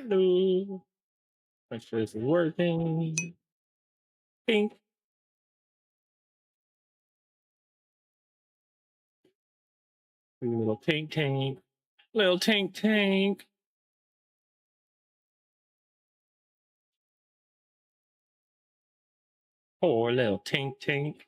Hello. Make sure this is working. Pink. Little tank tank. Little tank tank. Poor little tank tank.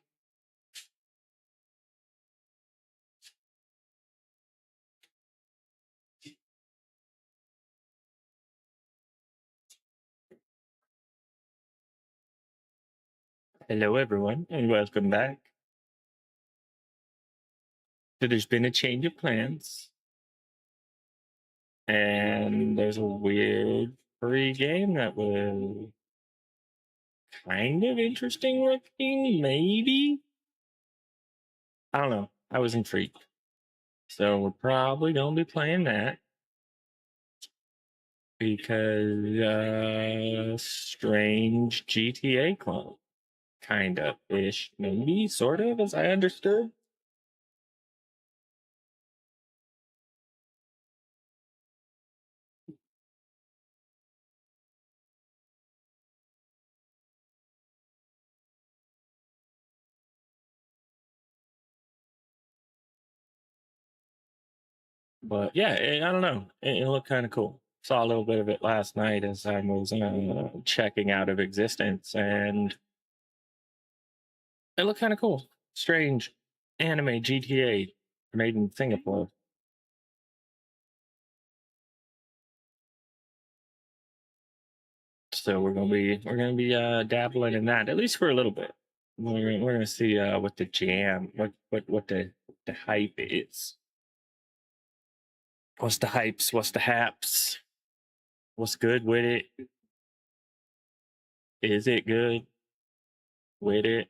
Hello, everyone, and welcome back. So there's been a change of plans, and there's a weird free game that was kind of interesting looking, maybe? I don't know. I was intrigued. So we're probably going to be playing that because strange GTA clone. Kind of ish, maybe, sort of, as I understood. But yeah, I don't know. It looked kind of cool. Saw a little bit of it last night as I was checking out of existence, and it looked kind of cool. Strange anime GTA made in Singapore. So we're gonna be dabbling in that at least for a little bit. We're gonna see what the jam, what the hype is. What's the hypes? What's the haps? What's good with it? Is it good with it?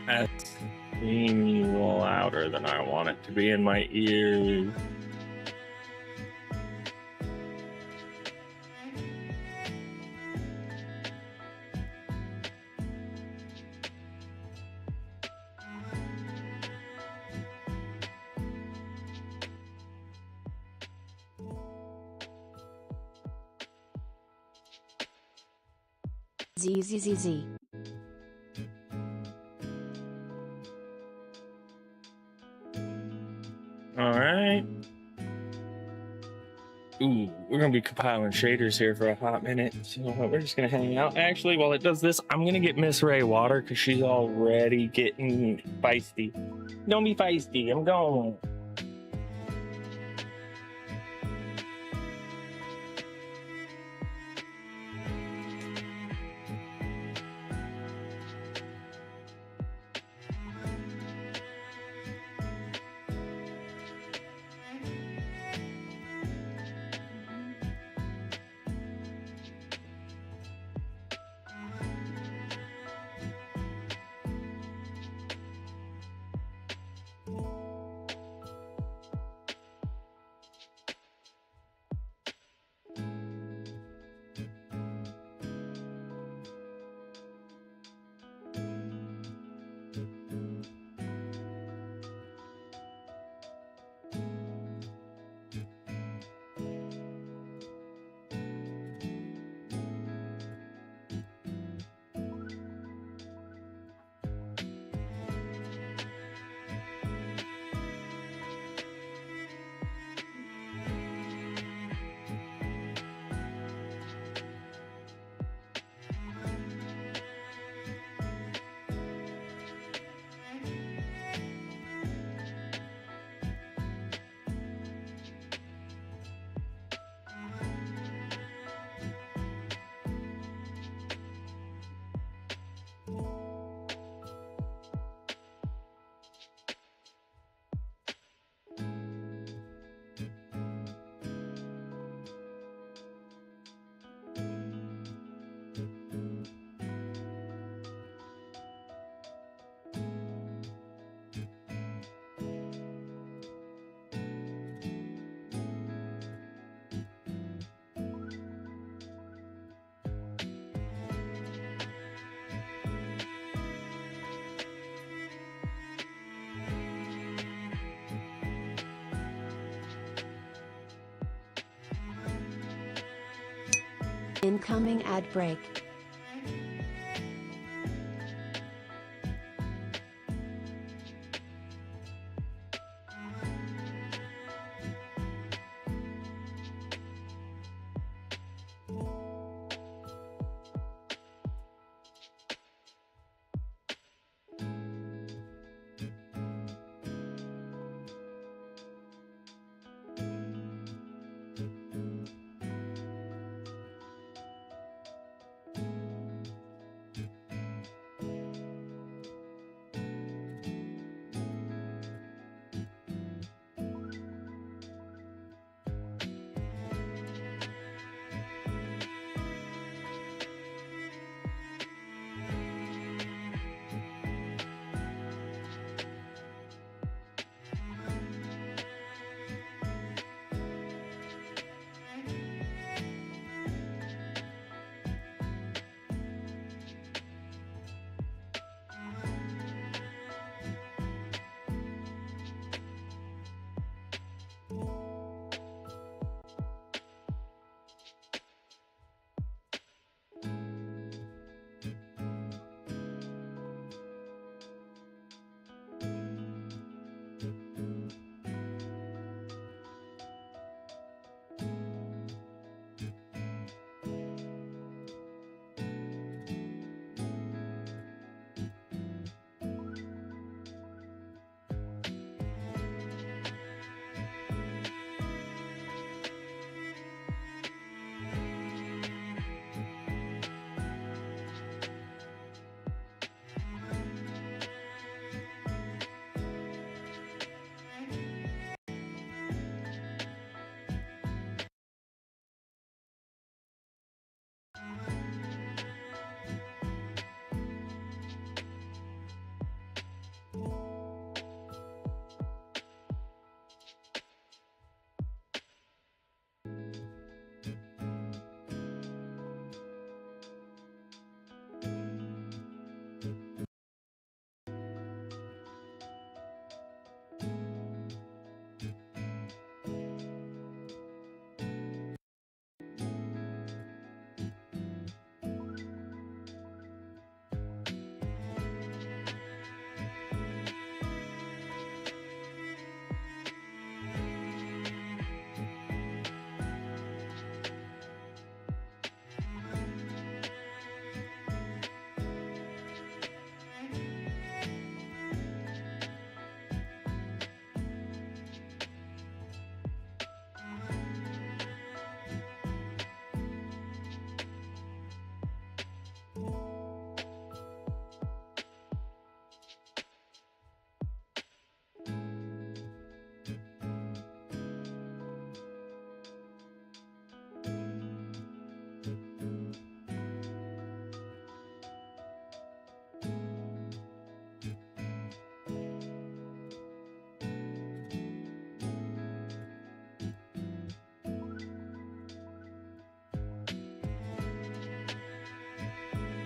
That's being louder than I want it to be in my ears. Z. All right. Ooh, we're gonna be compiling shaders here for a hot minute, so we're just gonna hang out. Actually, while it does this, I'm gonna get Miss Ray water because she's already getting feisty. Don't be feisty. I'm going. Incoming ad break.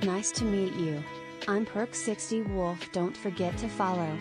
Nice to meet you. I'm Perk60 Wolf. Don't forget to follow.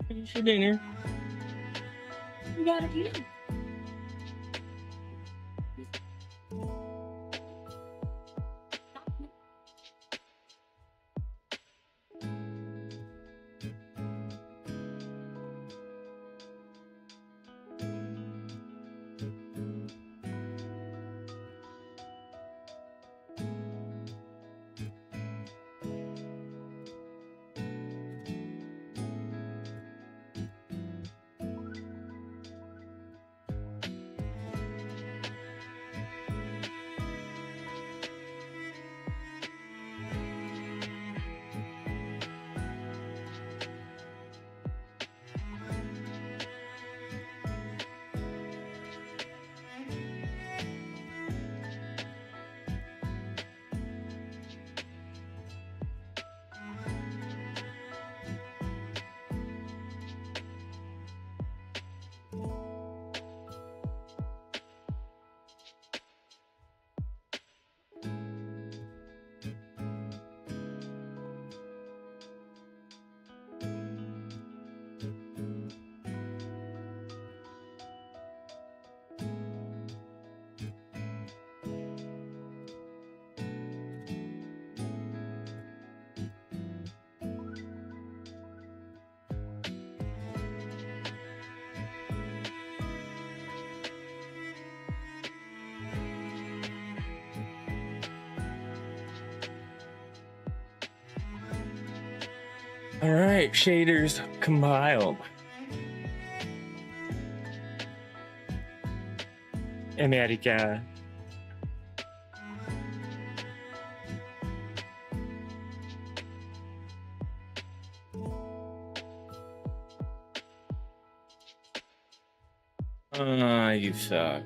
Finish your dinner. You gotta eat. All right, shaders compiled. America. You suck.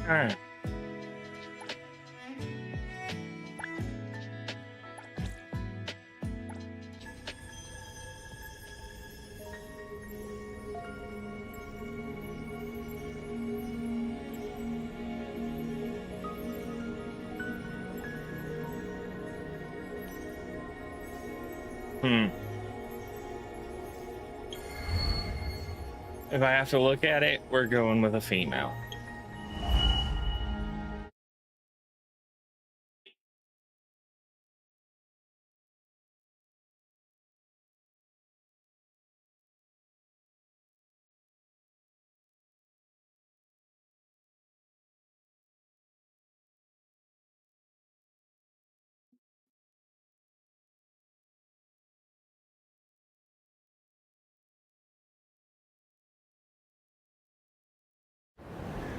All right. If I have to look at it, we're going with a female.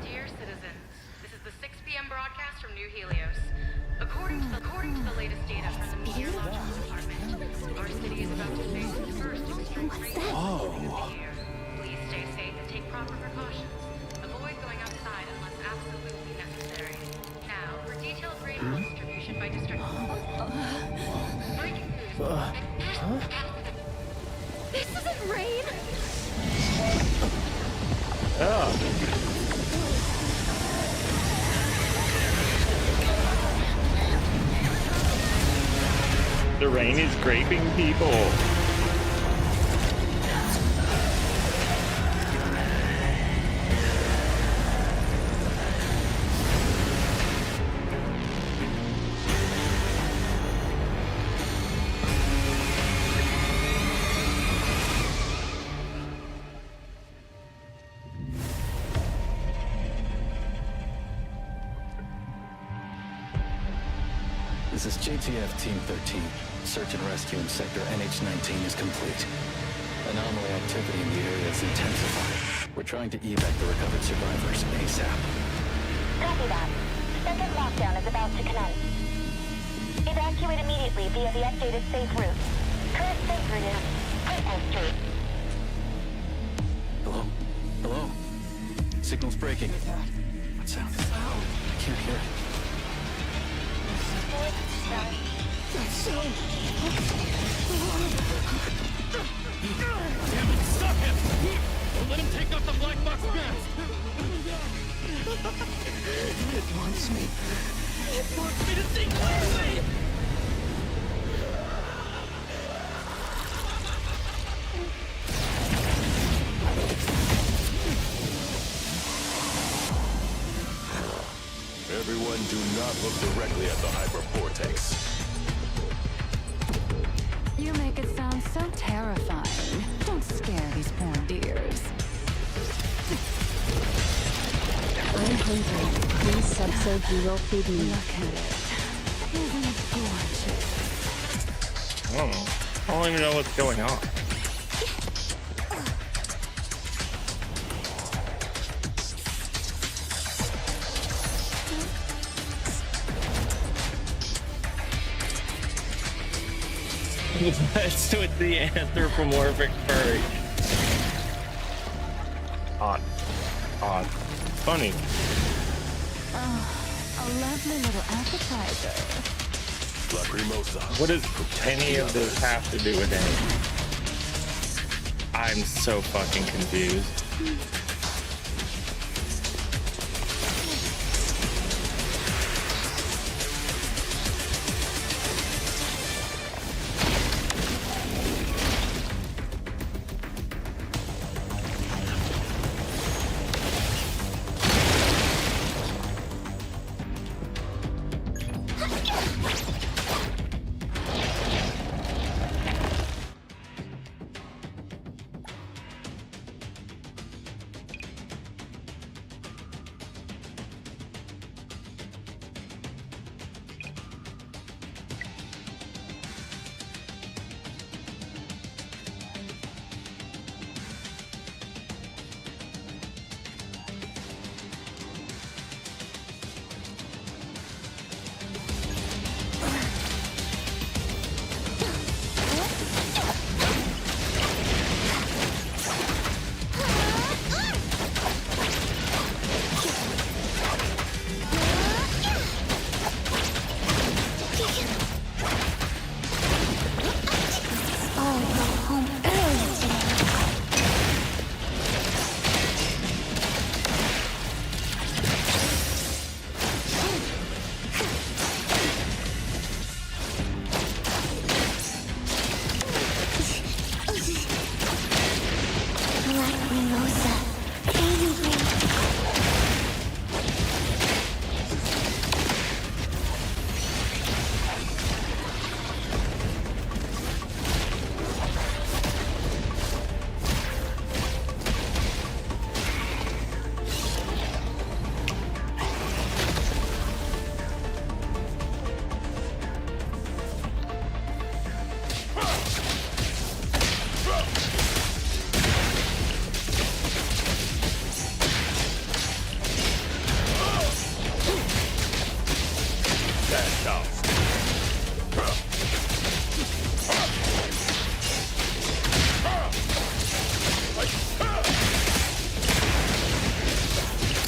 Dear citizens, this is the 6 p.m. broadcast from New Helios. According to the latest data from the Meteorological Department, our city is about to face its first extreme rain of the year. Please stay safe and take proper precautions. Avoid going outside unless absolutely necessary. Now, for detailed This isn't rain! Oh. The rain is scraping people. This is JTF Team 13. Search and rescue in sector NH-19 is complete. Anomaly activity in the area is intensifying. We're trying to evac the recovered survivors ASAP. Copy that. Second lockdown is about to commence. Evacuate immediately via the updated safe route. Current safe route is Christmas Street. Hello? Hello? Signal's breaking. What sound? I can't hear it. Damn it, stop him! Don't let him take off the black box mask! It wants me. It wants me to think clearly! Everyone do not look directly at the hypervortex. You make it sound so terrifying. Don't scare these poor dears. I'm hungry. Please sub so you will feed me. Look at it. Isn't it gorgeous? I don't even know what's going on. What's with the anthropomorphic furry? Odd. Odd. Funny. A lovely little appetizer. Lacrimosa. What does any of this have to do with anything? I'm so fucking confused.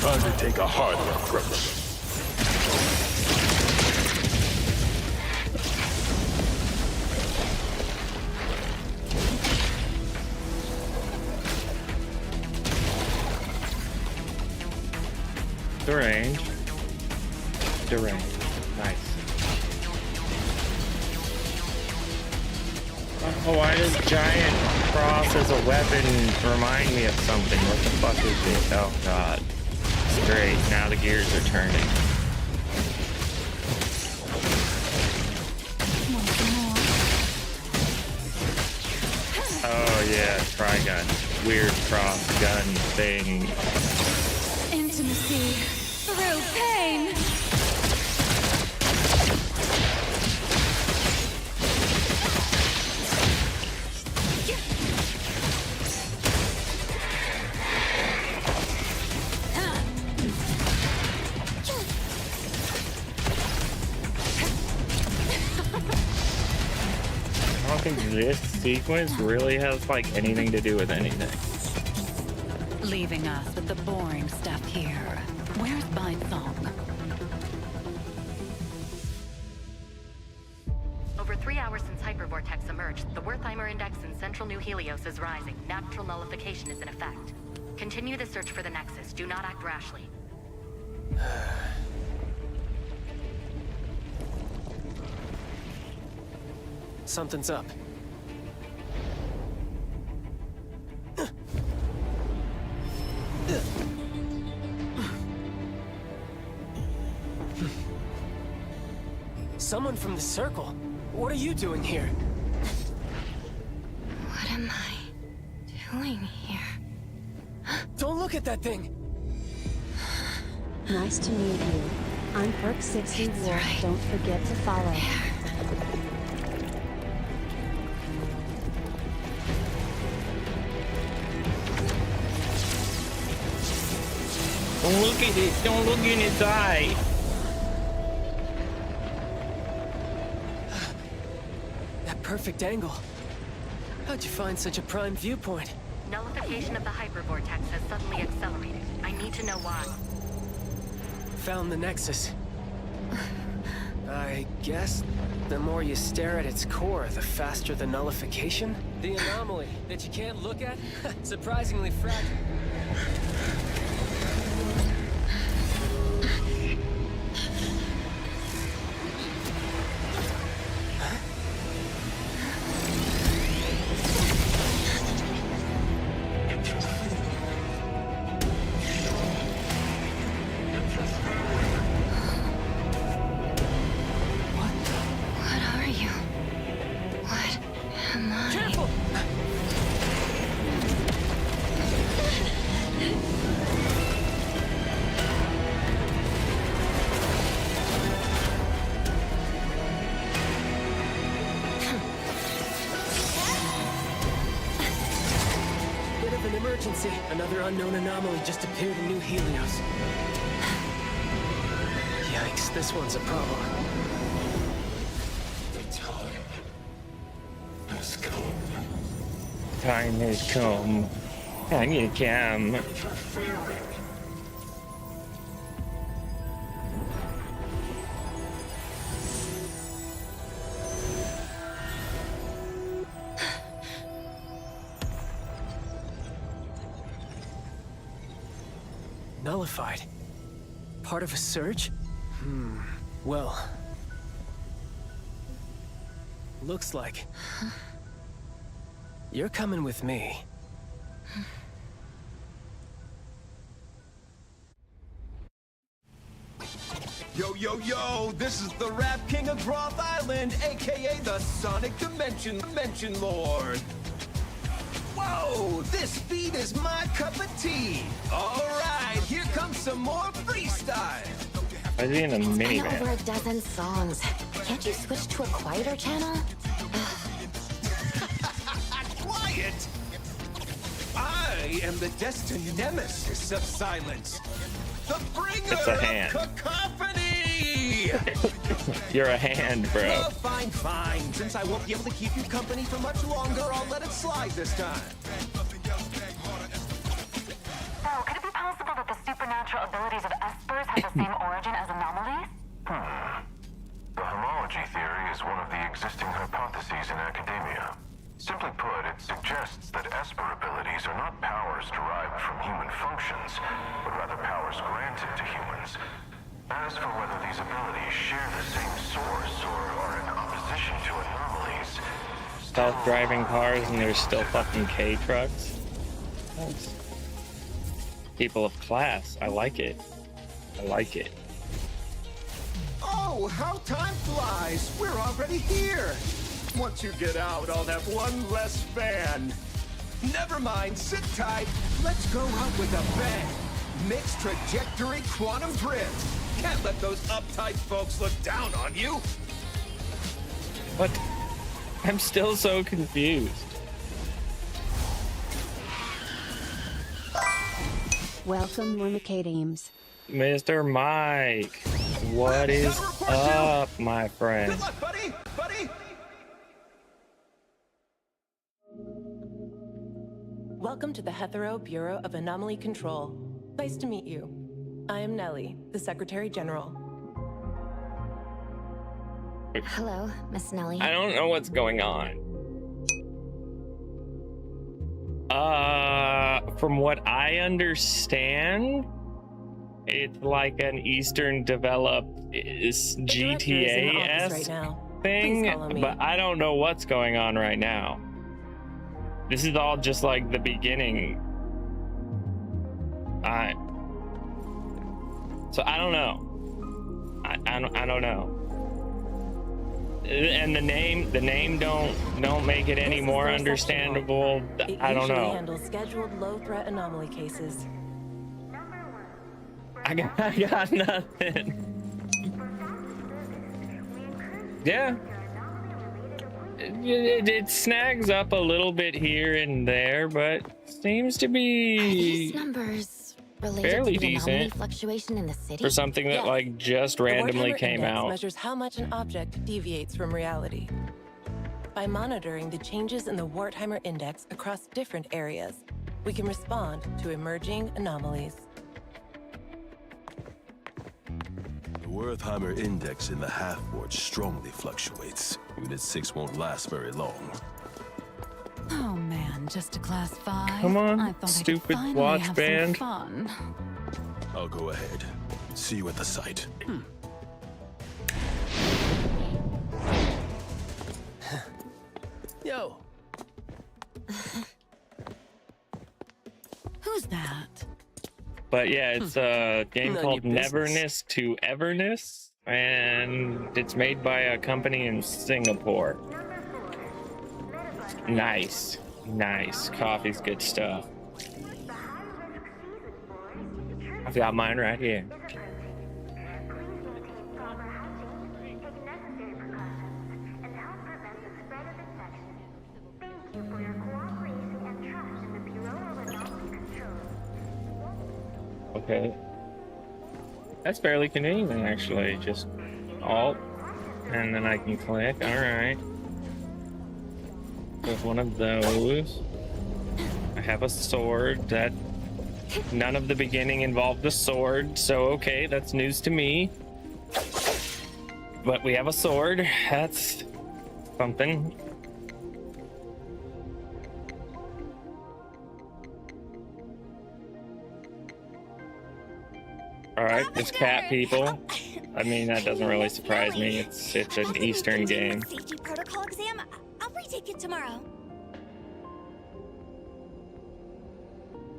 Time to take a harder approach. Deranged. Deranged. Nice. Oh, why does giant cross as a weapon remind me of something? What the fuck is it? Oh god. Great, now the gears are turning. Oh yeah, Trigun. Weird cross gun thing. Intimacy through pain. I don't think this sequence really has like anything to do with anything. Leaving us with the boring stuff here. Where's Song? Over 3 hours since Hypervortex emerged, the Wertheimer Index in central New Helios is rising. Natural nullification is in effect. Continue the search for the Nexus. Do not act rashly. Something's up. Someone from the Circle. What are you doing here? What am I doing here? Don't look at that thing! Nice to meet you. I'm Perk 60 Wolf. right. Don't forget to follow. Don't look at it. Don't look in its eye. That perfect angle. How'd you find such a prime viewpoint? Nullification of the Hypervortex has suddenly accelerated. I need to know why. Found the Nexus. I guess the more you stare at its core, the faster the nullification? The anomaly that you can't look at? Surprisingly fragile. What are you? What am I? Careful! Bit of an emergency. Another unknown anomaly just appeared in New Helios. Yikes, this one's a problem. Time has come. Time has come. Nullified. Part of a surge? Well. Looks like. You're coming with me. Yo, yo, yo, this is the Rap King of Groth Island, aka the Sonic Dimension Lord. Whoa, this beat is my cup of tea. All right, here comes some more freestyle. Why is he in a Been minivan? over a dozen songs. Can't you switch to a quieter channel? Quiet! I am the destined nemesis of silence. The bringer It's a hand. of cacophony! You're a hand, bro. Oh, fine, fine. Since I won't be able to keep you company for much longer, I'll let it slide this time. So, could it be possible that the supernatural abilities of espers have the same origin as anomalies? The homology theory is one of the existing hypotheses in academia. Simply put, it suggests that Esper abilities are not powers derived from human functions, but rather powers granted to humans. As for whether these abilities share the same source or are in opposition to anomalies... Self-driving cars and there's still fucking K trucks. Thanks. People of class. I like it. I like it. Oh, how time flies! We're already here! Once you get out, I'll have one less fan. Never mind, sit tight. Let's go out with a bang. Mixed trajectory quantum drift. Can't let those uptight folks look down on you. What? I'm still so confused. Welcome, Limicadimes. Mr. Mike, what is up, my friend? Good luck, buddy! Buddy! Welcome to the Hetero Bureau of Anomaly Control. Nice to meet you. I am Nellie, the Secretary General. Hello, Miss Nellie. I don't know what's going on. From what I understand, it's like an Eastern developed GTA-esque thing, but I don't know what's going on right now. This is all just like the beginning. So I don't know. I don't know. And the name don't make it any more understandable. I don't know. It handles scheduled low-threat anomaly cases. I got nothing. Yeah. It snags up a little bit here and there, but seems to be these numbers related fairly to the anomaly decent fluctuation in the city? for something that like just randomly came out. Measures how much an object deviates from reality. By monitoring the changes in the Wertheimer Index across different areas, we can respond to emerging anomalies. The Wertheimer Index in the half-ward strongly fluctuates. Unit 6 won't last very long. Oh man, just a class 5. Come on, I thought stupid I could watch have band. Some fun. I'll go ahead. See you at the site. Yo. Who's that? But yeah, it's a game None of called your business. Neverness to Everness, and it's made by a company in Singapore. Nice. Coffee's good stuff. I've got mine right here. Okay. That's fairly convenient, actually. Just Alt, and then I can click. All right. With one of those. I have a sword. That none of the beginning involved a sword, so okay, that's news to me. But we have a sword. That's something. All right, it's cat people. I mean, that doesn't really surprise me. It's an Eastern game. Safety protocol exam. I'll retake it tomorrow.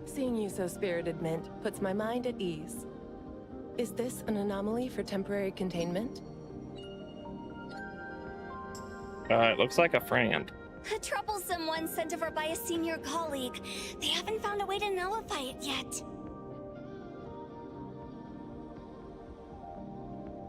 Seeing you so spirited, Mint, puts my mind at ease. Is this an anomaly for temporary containment? It looks like a friend. A troublesome one sent over by a senior colleague. They haven't found a way to nullify it yet.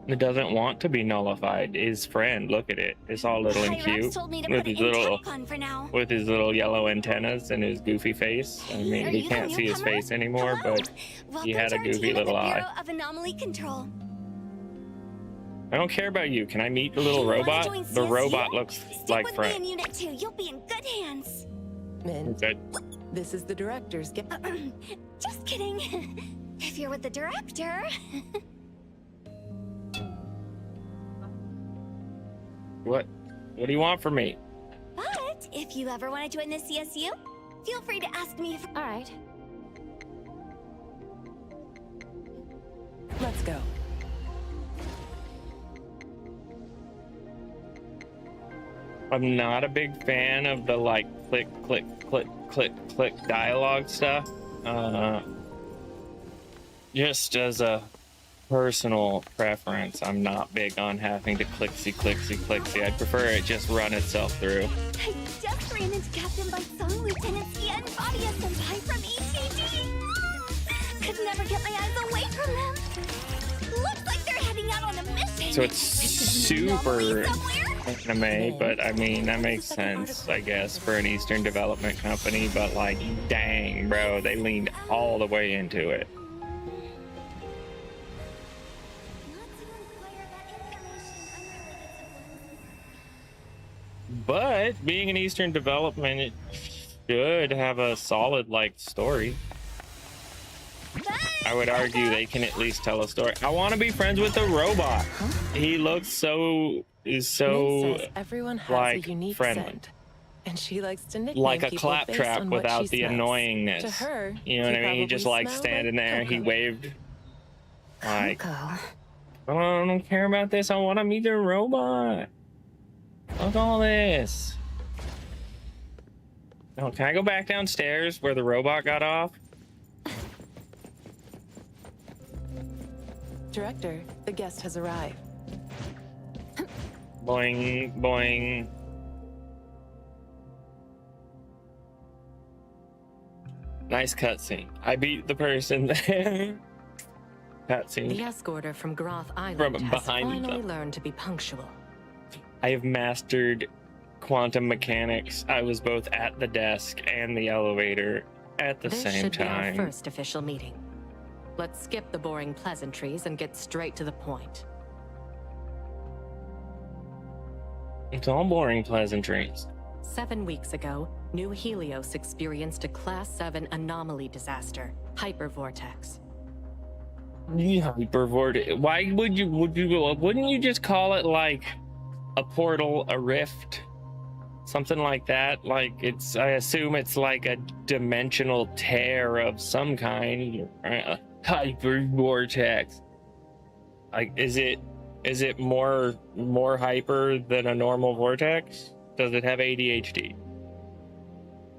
It doesn't want to be nullified. His friend, look at it. It's all little and cute. Told me to With put his it in little TechCon for now. with his little yellow antennas and his goofy face. I mean, Are he you the can't see his newcomer? face anymore, Hello. but he Welcome had to a our goofy team at the little eye. Bureau of Anomaly Control. I don't care about you. Can I meet the little You wanna robot? join The CSU? robot looks Stick like with me in friend. Unit 2. You'll be in good hands. Mint, Good. this is the director's gift. Just kidding. If you're with the director. What do you want from me? But if you ever want to join the CSU, Feel free to ask me if... Alright. Let's go. I'm not a big fan of the like click, click, click, click, click dialogue stuff. Just as a personal preference, I'm not big on having to clicksy, clicksy, clicksy. I'd prefer it just run itself through. I just ran into Captain Bite-Sung, Lieutenant Sia, and Fadia Senpai from ETD. Could never get my eyes away from them. Looks like they're heading out on a mission. So it's super anime, but I mean, that makes sense, I guess, for an Eastern Development company, but like, dang, bro, they leaned all the way into it. But being an Eastern Development, it should have a solid, like, story. I would argue they can at least tell a story. I want to be friends with the robot. He looks Min says everyone has like a unique friendly. scent, and she likes to nickname Like a people based claptrap on what without she the smells. annoyingness. To her, You know what I mean? He probably just like smell standing like there. He cocoa. waved. Like, I don't care about this. I want to meet the robot. Look at all this. Oh, can I go back downstairs where the robot got off? Director, the guest has arrived. Boing, boing. Nice cutscene. I beat the person there. Cutscene. The escorter from Groth Island From has behind finally them. learned to be punctual. I have mastered quantum mechanics. I was both at the desk and the elevator at the This same should be our time. first official meeting. Let's skip the boring pleasantries and get straight to the point. It's all boring pleasantries. 7 weeks ago, New Helios experienced a Class 7 anomaly disaster, hypervortex. Hypervortex. Why wouldn't you just call it like a portal, a rift, something like that? Like it's, I assume it's like a dimensional tear of some kind. Hypervortex. Like, is it more hyper than a normal vortex? Does it have ADHD?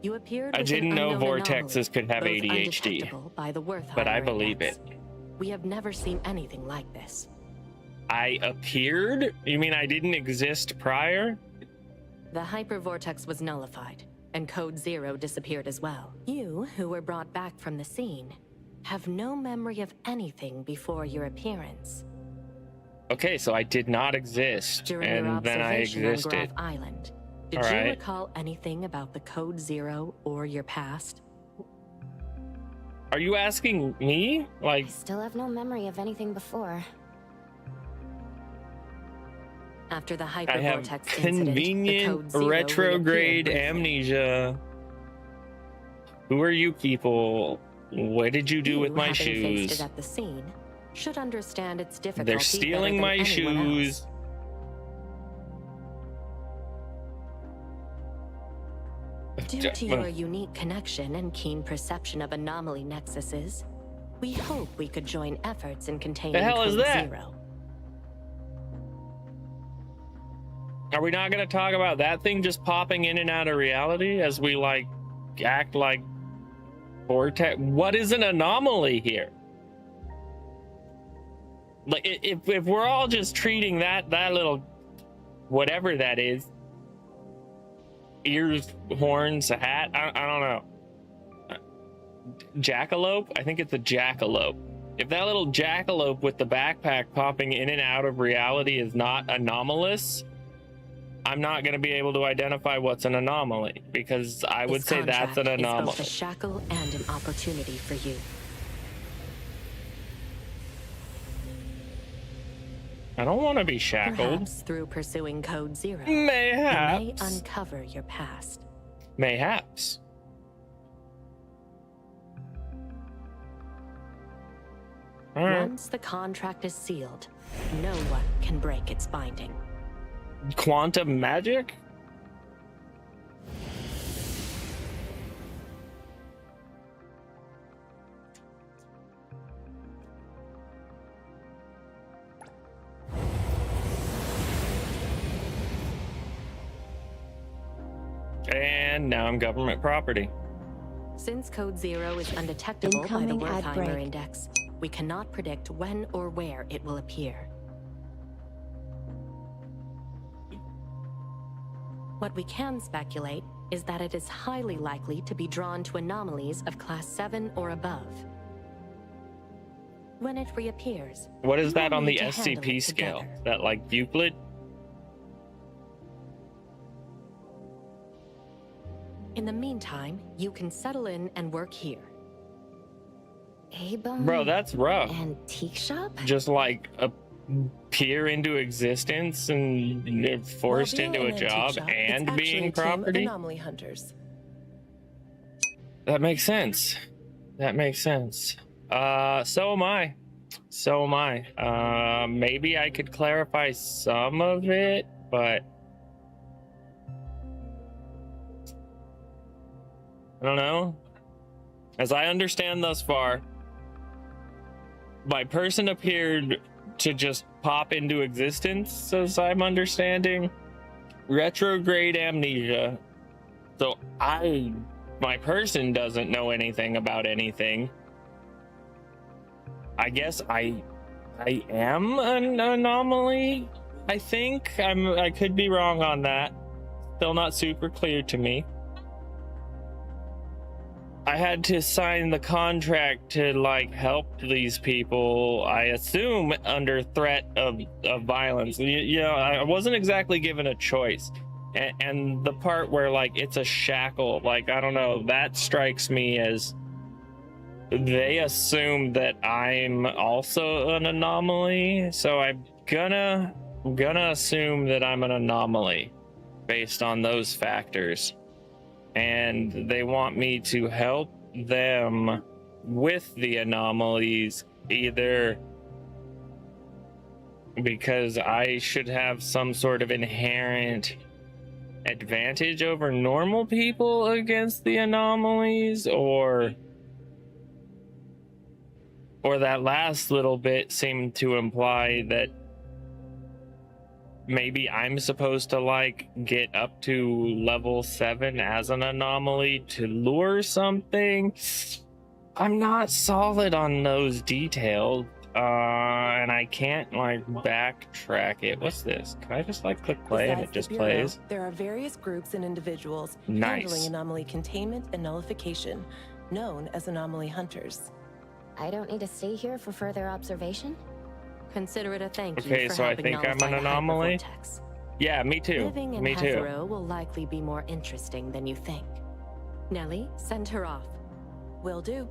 You appeared I with an didn't know unknown vortexes could have anomaly, both ADHD, undetectable by the Wertheimer but I believe Index. it. We have never seen anything like this. I appeared? You mean I didn't exist prior? The hypervortex was nullified, and Code Zero disappeared as well. You, who were brought back from the scene, have no memory of anything before your appearance. Okay, so I did not exist, During your and then I observation on existed. Groth Island, did All you right. recall anything about the Code Zero or your past? Are you asking me? Like, I still have no memory of anything before. After the I have hypervortex incident, the convenient Code Zero retrograde reappeared briefly. amnesia. Who are you people? What did you do You, with my having faced shoes? it at the scene, should understand its difficulty. They're stealing better than my anyone else. shoes. Due to your unique connection and keen perception of anomaly nexuses, we hope we could join efforts in containing The hell is Code that? Zero. Are we not going to talk about that thing just popping in and out of reality as we like act like vortex? What is an anomaly here? Like, if we're all just treating that little whatever that is, ears, horns, a hat, I don't know, jackalope. I think it's a jackalope. If that little jackalope with the backpack popping in and out of reality is not anomalous, I'm not going to be able to identify what's an anomaly, because I would This say that's an contract is anomaly. both a shackle and an opportunity for you. I don't want to be shackled. Perhaps through pursuing Code Zero, you Mayhaps. may uncover your past. Mayhaps. All right. Once the contract is sealed, no one can break its binding. Quantum magic? and now I'm government property. Since Code Zero is undetectable by the Incoming ad Wertheimer break. Index, we cannot predict when or where it will appear. What we can speculate is that it is highly likely to be drawn to anomalies of Class 7 or above. When it reappears, What is you that will on the need to handle SCP it scale? together. That like Euclid? In the meantime, you can settle in and work here. A-Bone Bro, that's rough. Antique shop? Just like appear into existence and you're forced While being into a an antique job shop, and it's being actually a team of property? anomaly hunters. That makes sense. That makes sense. So am I. So am I. Maybe I could clarify some of it, but I don't know. As I understand thus far, my person appeared to just pop into existence, as I'm understanding. Retrograde amnesia. So my person doesn't know anything about anything. I guess I am an anomaly. I think I could be wrong on that. Still not super clear to me. I had to sign the contract to like help these people, I assume under threat of violence. You know, I wasn't exactly given a choice. And the part where like it's a shackle, like I don't know, that strikes me as they assume that I'm also an anomaly. So I'm gonna assume that I'm an anomaly based on those factors. And they want me to help them with the anomalies, either because I should have some sort of inherent advantage over normal people against the anomalies, or that last little bit seemed to imply that maybe I'm supposed to like get up to level 7 as an anomaly to lure something. I'm not solid on those details, and I can't like backtrack it. What's this? Can I just like click play and Besides it just the Bureau, plays? There are various groups and individuals Nice. handling anomaly containment and nullification, known as anomaly hunters. I don't need to stay here for further observation? Consider it a thank you Okay, for so I helping think I'm nullify an the anomaly. hypervortex. Yeah, me too. Living in Me too. Hetero will likely be more interesting than you think. Nellie, send her off. Will do.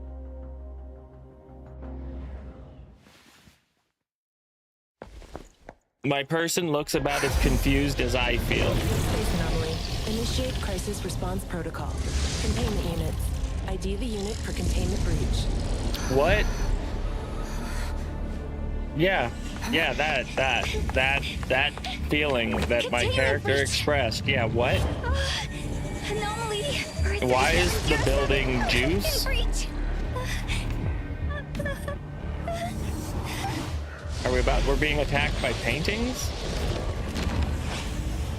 My person looks about as confused as I feel. Space anomaly. Initiate crisis response protocol. Containment units. ID the unit for containment breach. What? Yeah, that feeling that my Containment character breach. expressed. Yeah, what? Anomaly. Why is the building juice? Breach. We're being attacked by paintings?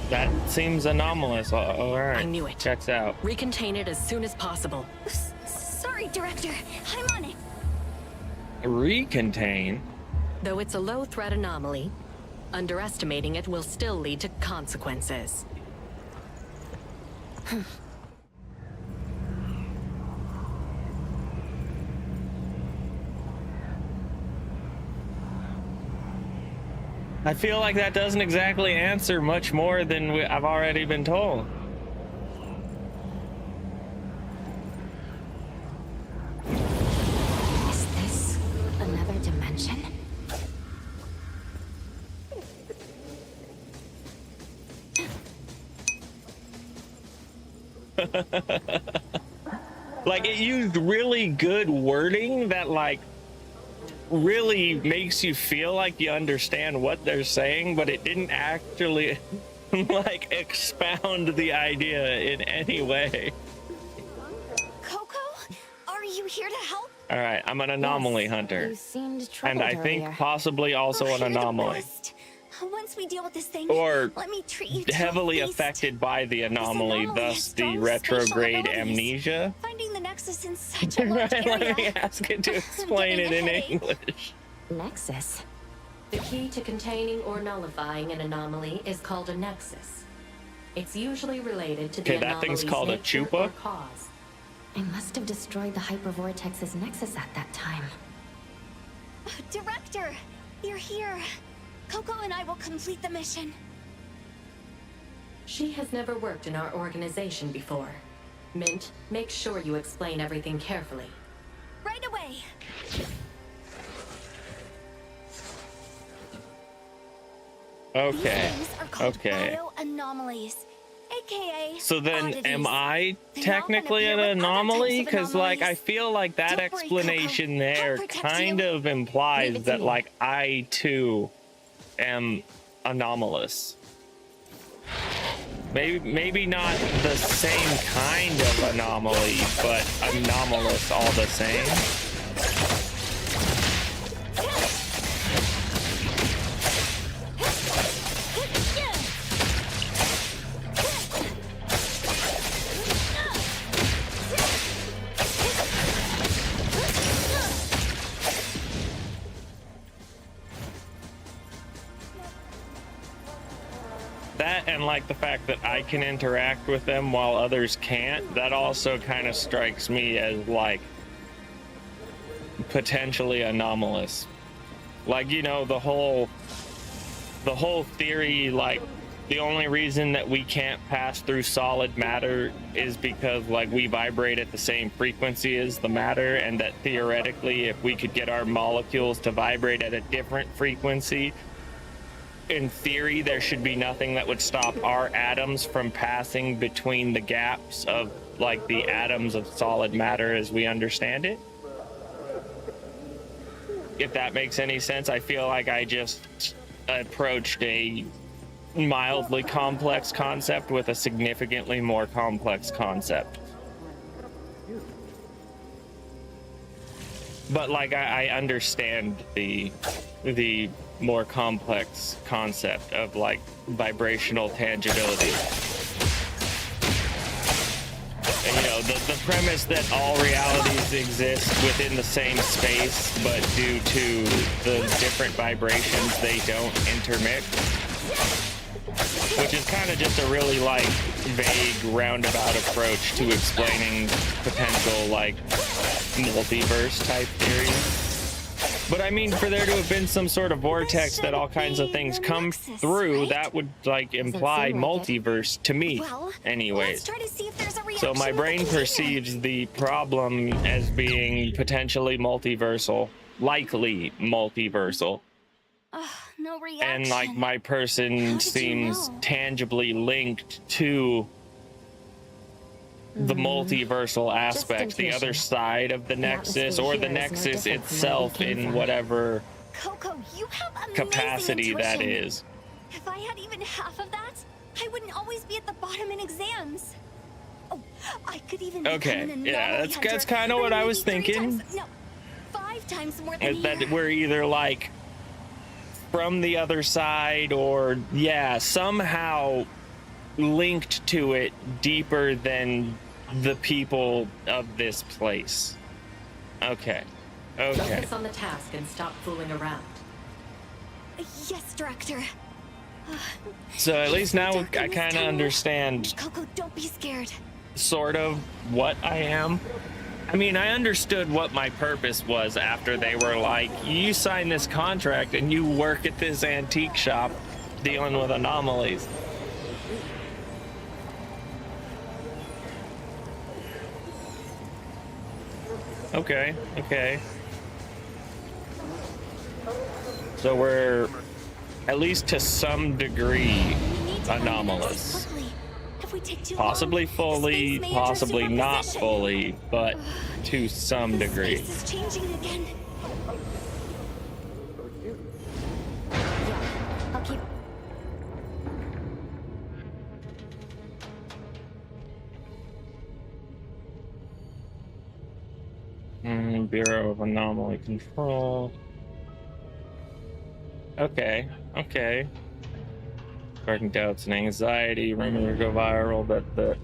That seems anomalous. All right. I knew it. Checks out. Recontain it as soon as possible. Sorry, Director. I'm on it. Recontain? Though it's a low-threat anomaly, underestimating it will still lead to consequences. I feel like that doesn't exactly answer much more than I've already been told. Is this another dimension? Like, it used really good wording that, like, really makes you feel like you understand what they're saying, but it didn't actually, like, expound the idea in any way. Coco, are you here to help? All right, I'm an anomaly hunter. You seemed And troubled I think earlier. possibly also Oh, an you're the anomaly. best. Once we deal with this thing, or let me treat you to a heavily feast. affected by the anomaly, anomaly thus has the strong spatial retrograde abilities. amnesia. Finding the Nexus in such a large Right, area. let me ask it to explain it getting in a headache. English. Nexus. The key to containing or nullifying an anomaly is called a nexus. It's usually related to the Okay, that thing's anomaly's called a nature chupa? or cause. I must have destroyed the hypervortex's nexus at that time. Director, you're here. Coco and I will complete the mission. She has never worked in our organization before. Mint, make sure you explain everything carefully. Right away. Okay. These things are called Okay. bioanomalies, aka So then, oddities. am I They technically often an appear with other anomaly? types of Because, like, I anomalies. feel like that Don't worry, explanation Coco. there I'll protect kind you. of implies Leave it to that, me. like, I too am anomalous. Maybe not the same kind of anomaly, but anomalous all the same. That and like the fact that I can interact with them while others can't, that also kind of strikes me as like potentially anomalous. Like, you know, the whole theory, like the only reason that we can't pass through solid matter is because like we vibrate at the same frequency as the matter, and that theoretically if we could get our molecules to vibrate at a different frequency, in theory, there should be nothing that would stop our atoms from passing between the gaps of like the atoms of solid matter as we understand it. If that makes any sense, I feel like I just approached a mildly complex concept with a significantly more complex concept. But like I understand the more complex concept of like vibrational tangibility. And you know, the premise that all realities exist within the same space, but due to the different vibrations, they don't intermix. Which is kind of just a really like vague roundabout approach to explaining potential like multiverse type theories. But I mean, for there to have been some sort of vortex that all kinds of things come through, that would like imply multiverse to me, anyways. So my brain perceives the problem as being potentially multiversal, likely multiversal. No reaction. And like my person seems tangibly linked to the multiversal aspect, the other side of the nexus, or the nexus itself in whatever Coco, you have amazing capacity that intuition. is. If I had even half of that, I wouldn't always be at the bottom in exams. Oh, I could even Okay, become an yeah, anomaly that's hunter, kind of or what I was maybe 3 thinking. times, no, 5 times more than Is that here. we're either like from the other side, or yeah, somehow linked to it deeper than the people of this place. Okay. Focus on the task and stop fooling around. Yes, Director. So at least now I kind of time. understand Coco, don't be scared. sort of what I am. I mean, I understood what my purpose was after they were like, you sign this contract and you work at this antique shop dealing with anomalies. Okay. So we're, at least to some degree, anomalous. If we take too Possibly long, fully, space may possibly intercept our not position. fully, but to some degree. Space is changing again. Yeah, I'll keep... Bureau of Anomaly Control. Okay. Sparking doubts and anxiety, rumors go viral that the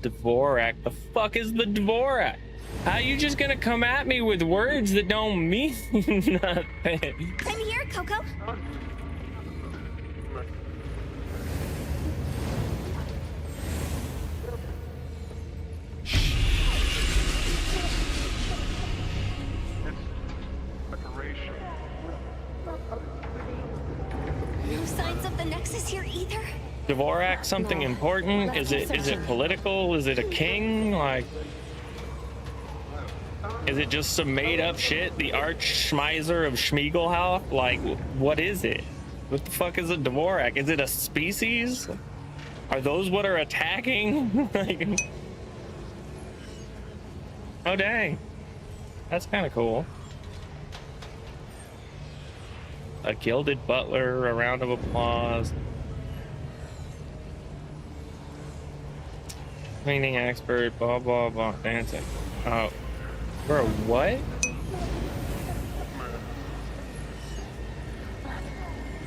Dvorak, the fuck is the Dvorak? How you just gonna come at me with words that don't mean nothing? I'm here, Coco. No signs of the Nexus here either. Dvorak something important? Is it political? Is it a king? Like, is it just some made up shit? The Arch Schmeiser of Schmiegelhoff? Like, what is it? What the fuck is a Dvorak? Is it a species? Are those what are attacking? Like, oh dang, that's kind of cool. A gilded butler, a round of applause. Cleaning expert, blah blah blah, dancing. Oh, bro, what?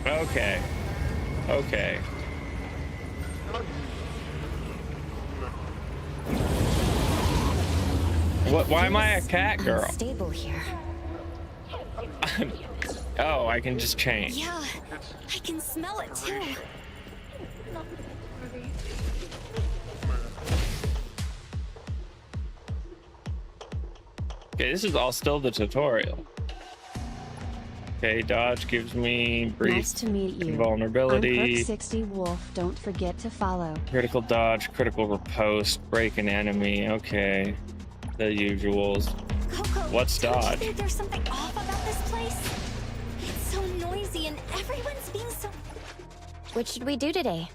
Okay, okay. What? Why am I a cat girl? Stable here. Oh, I can just change. Yeah, I can smell it too. Okay, this is all still the tutorial. Okay, dodge gives me brief Nice to meet you. vulnerability. I'm Perk 60 Wolf. Don't forget to follow. Critical dodge, critical riposte, break an enemy. Okay, the usuals. Coco, What's don't you dodge? think there's something off about this place? It's so noisy and everyone's being so... What should we do today?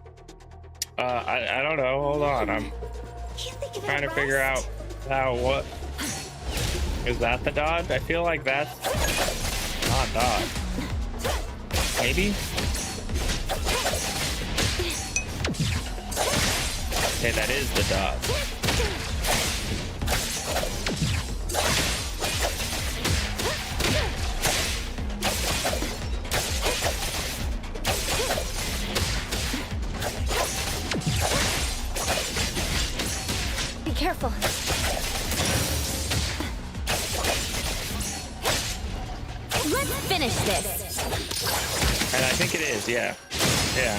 I don't know. Hold on, I'm Can't they give it trying a to figure out rest? how what is that the dodge? I feel like that's not dodge. Maybe. Okay, that is the dodge. Be careful. Let's finish this. And I think it is, yeah. Yeah.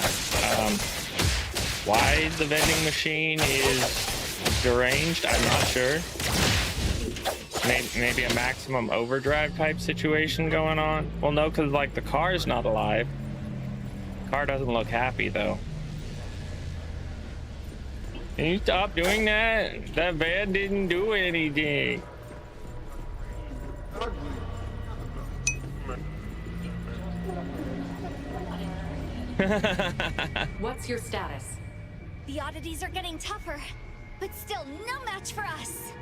Why the vending machine is deranged, I'm not sure. Maybe a maximum overdrive type situation going on. Well, no, because like the car's not alive. Car doesn't look happy though. Can you stop doing that? That van didn't do anything. What's your status? The oddities are getting tougher, but still no match for us.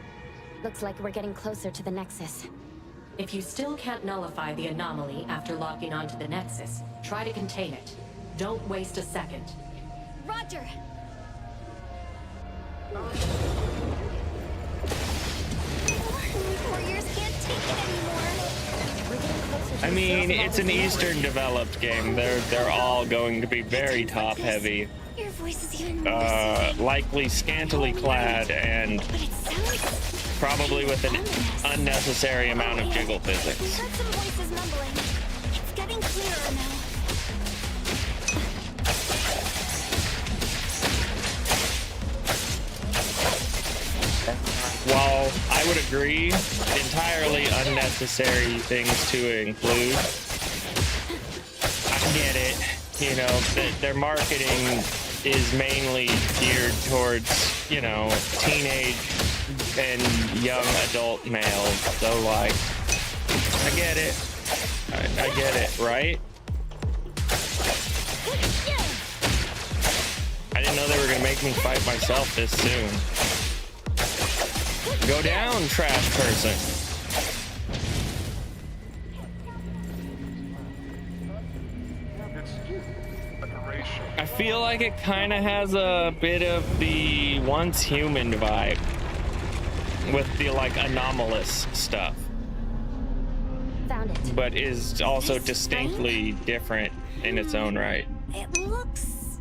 Looks like we're getting closer to the Nexus. If you still can't nullify the anomaly after logging onto the Nexus, try to contain it. Don't waste a second. Roger. Warriors can't take it anymore. We're getting closer to I the mean, source of it's all an this Eastern developed game. They're all going to be very top heavy. Your voice is even more soothing. Likely scantily clad and But it sounds probably with an ominous. unnecessary amount of jiggle We physics. heard some voices mumbling. It's getting clearer now. While I would agree, entirely unnecessary things to include. I get it. You know, their marketing is mainly geared towards, you know, teenage and young adult males. So, like, I get it. I get it, right? I didn't know they were gonna make me fight myself this soon. Go down, trash person. I feel like it kind of has a bit of the once human vibe with the like anomalous stuff, Found it. but is also distinctly different in its own right. It looks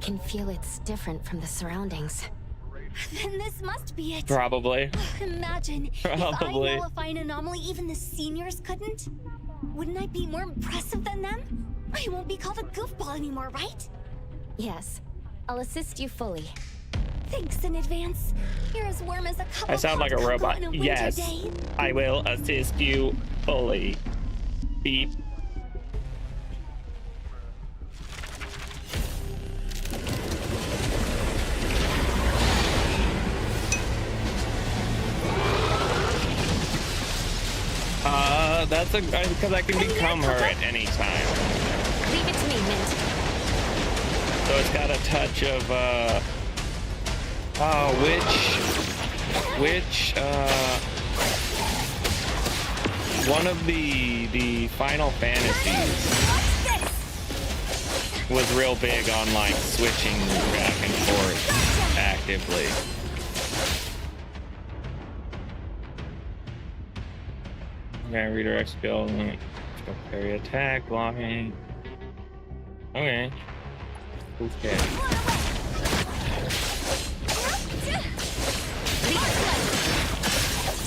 can feel it's different from the surroundings. Then this must be it. Probably. Imagine Probably. if I nullify an anomaly even the seniors couldn't. Wouldn't I be more impressive than them? I won't be called a goofball anymore, right? Yes, I'll assist you fully. Thanks in advance. You're as warm as a cup I of sound hot like a cocoa robot. on a winter Yes, day. I will assist you fully. Beep. That's because I can become her at any time. Leave it to me, Mint. So it's got a touch of one of the Final Fantasies was real big on like switching back and forth actively. Okay, redirect skill, parry attack, blocking. Okay. Okay.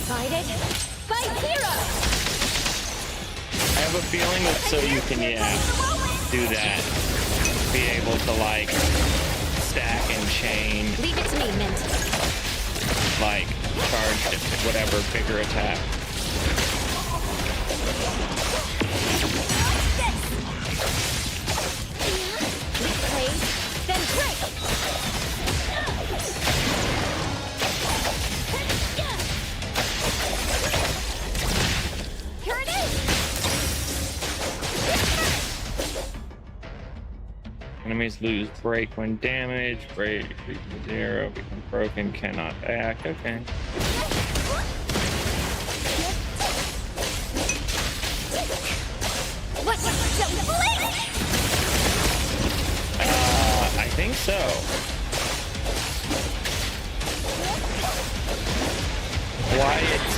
Guided by Zero. I have a feeling it's so you can, do that. Be able to, like, stack and chain. Leave it to me, Mint. Like, charge whatever bigger attack. Play, then break. Here it is. Enemies lose break when damaged. Break equals 0. Become broken. Cannot act. Okay. I think so. Why it's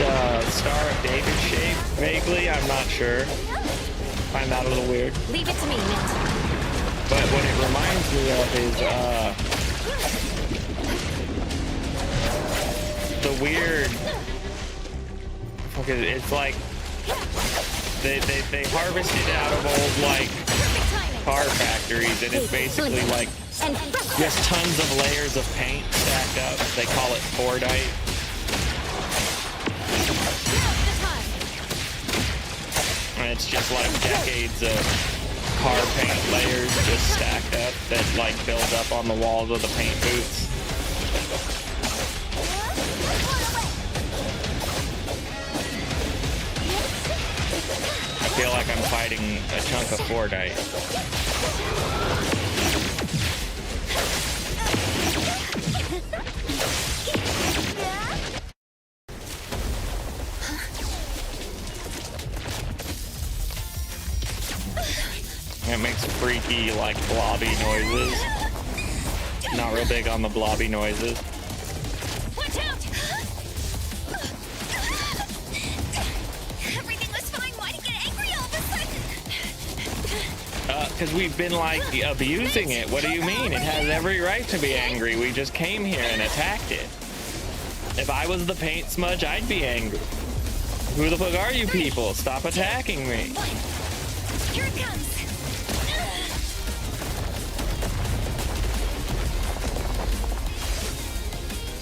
Star of David shape, vaguely, I'm not sure. Find that a little weird. Leave it to me, Mint. But what it reminds me of is the weird. Okay, it's like they harvest it out of old like car factories, and it's basically like just tons of layers of paint stacked up. They call it Fordite. And it's just like decades of car paint layers just stacked up that like build up on the walls of the paint booths. I feel like I'm fighting a chunk of Fordite. It makes freaky, like, blobby noises. Not real big on the blobby noises. Watch out! Everything was fine. Why did you get angry all of a sudden? Because we've been, like, abusing it. What do you mean? It has every right to be angry. We just came here and attacked it. If I was the paint smudge, I'd be angry. Who the fuck are you people? Stop attacking me. Here it comes.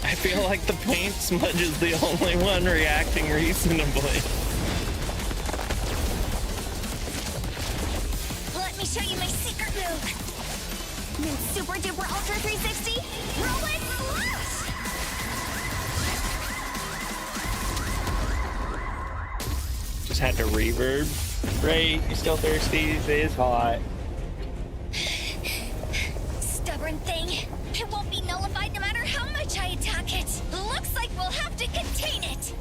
I feel like the paint smudge is the only one reacting reasonably. Let me show you my secret move. Min Super Duper Ultra 360. Roll it, slash! Just had to reverb. Great, you still thirsty? It is hot. Stubborn thing. It won't be nullified no matter how much I attack it. Looks like we'll have to contain it.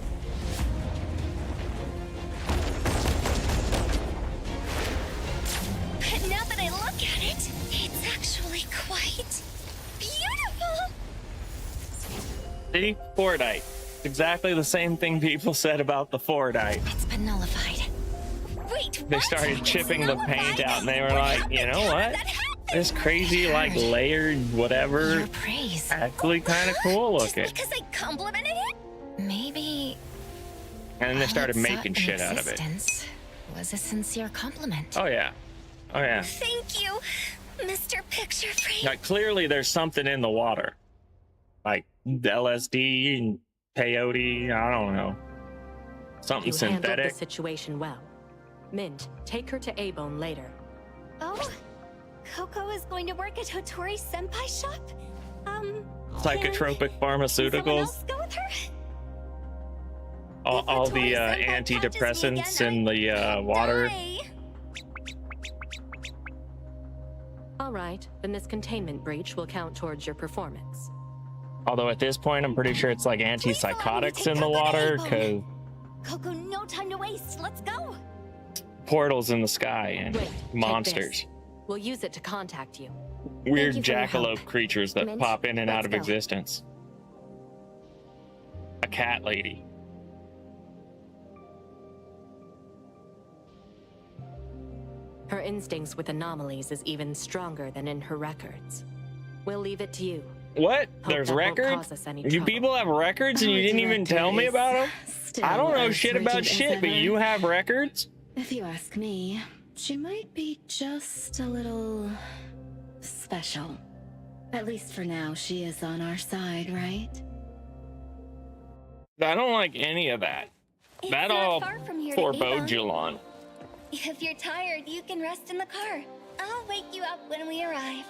But now that I look at it, it's actually quite beautiful. See? Fordite. It's exactly the same thing people said about the Fordite. It's been nullified. Wait, They what? started It's chipping the paint nullified? out and they were like, you know what? That happened? this crazy, like, layered whatever. Your praise. Actually kind of cool looking. Just because I complimented it? Maybe. And then they started what it making sought in shit out of it. existence was a sincere compliment. Oh, yeah. Oh, yeah. Thank you, Mr. Picture Frame. Like, clearly there's something in the water. Like, LSD and peyote, I don't know. Something You handled synthetic. the situation well. Mint, take her to A-Bone later. Oh, Coco is going to work at Hotori Senpai's shop? Psychotropic Can someone pharmaceuticals. else go with her? All the Hotori-senpai catches me antidepressants again, in the I water. die. All right, then this containment breach will count towards your performance. Although at this point, I'm pretty sure it's like antipsychotics in the water, because Coco, no time to waste. Let's go. portals in the sky and Wait, take monsters. this. We'll use it to contact you. Weird you for your jackalope help. creatures that Mint, pop in and out let's of go. existence. A cat lady. Her instincts with anomalies is even stronger than in her records. We'll leave it to you. What? Hope There's that won't records? cause us any You trouble. people have records and you didn't even tell me about them? I don't know shit about shit, but you have records? If you ask me, she might be just a little special. At least for now, she is on our side, right? I don't like any of that. It's That not all far from here to forebode Avon. Julon. If you're tired, you can rest in the car. I'll wake you up when we arrive.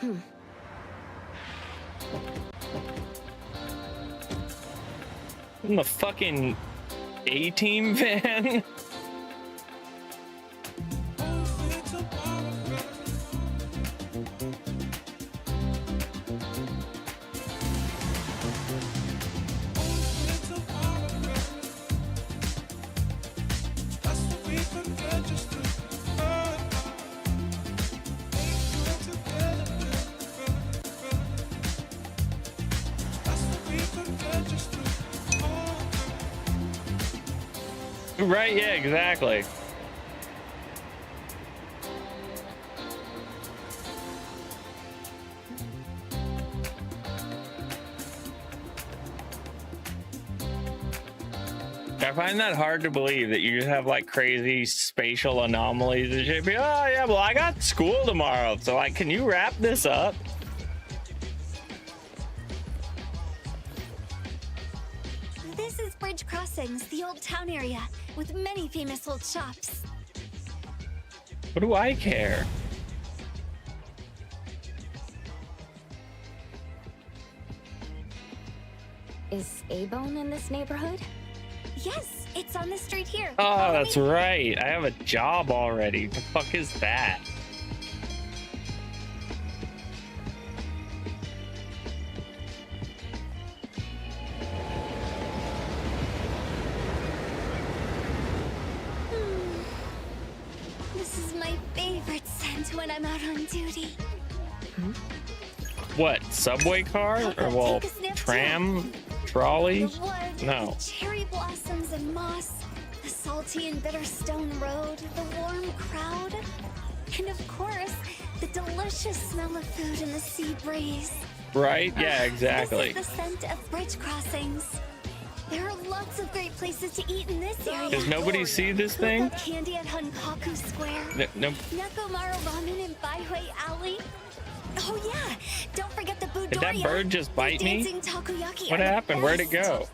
In the fucking A-Team van? Right, yeah, exactly. I find that hard to believe that you just have like crazy spatial anomalies and shit. Be, oh yeah, well I got school tomorrow, so like, can you wrap this up? This is Bridge Crossings, the old town area, with many famous old shops. What do I care? Is A-Bone in this neighborhood? Yes, it's on the street here. Oh, Follow that's me. right. I have a job already. The fuck is that? This is my favorite scent when I'm out on duty. What, subway car? Or, well, Take a sniff, tram? Trolley? The wood, No. the cherry blossoms and moss, the salty and bitter stone road, the warm crowd, and of course, the delicious smell of food in the sea breeze. Right? Yeah, exactly. This is the scent of Bridge Crossings. There are lots of great places to eat in this area. Does nobody see this thing? Cook-up candy at Hunkaku Square. No. Nekomaru Ramen in Baihui Alley. Oh yeah, don't forget the Budoya. Did that bird just bite The me? dancing takoyaki What are the happened? Where'd it best. go?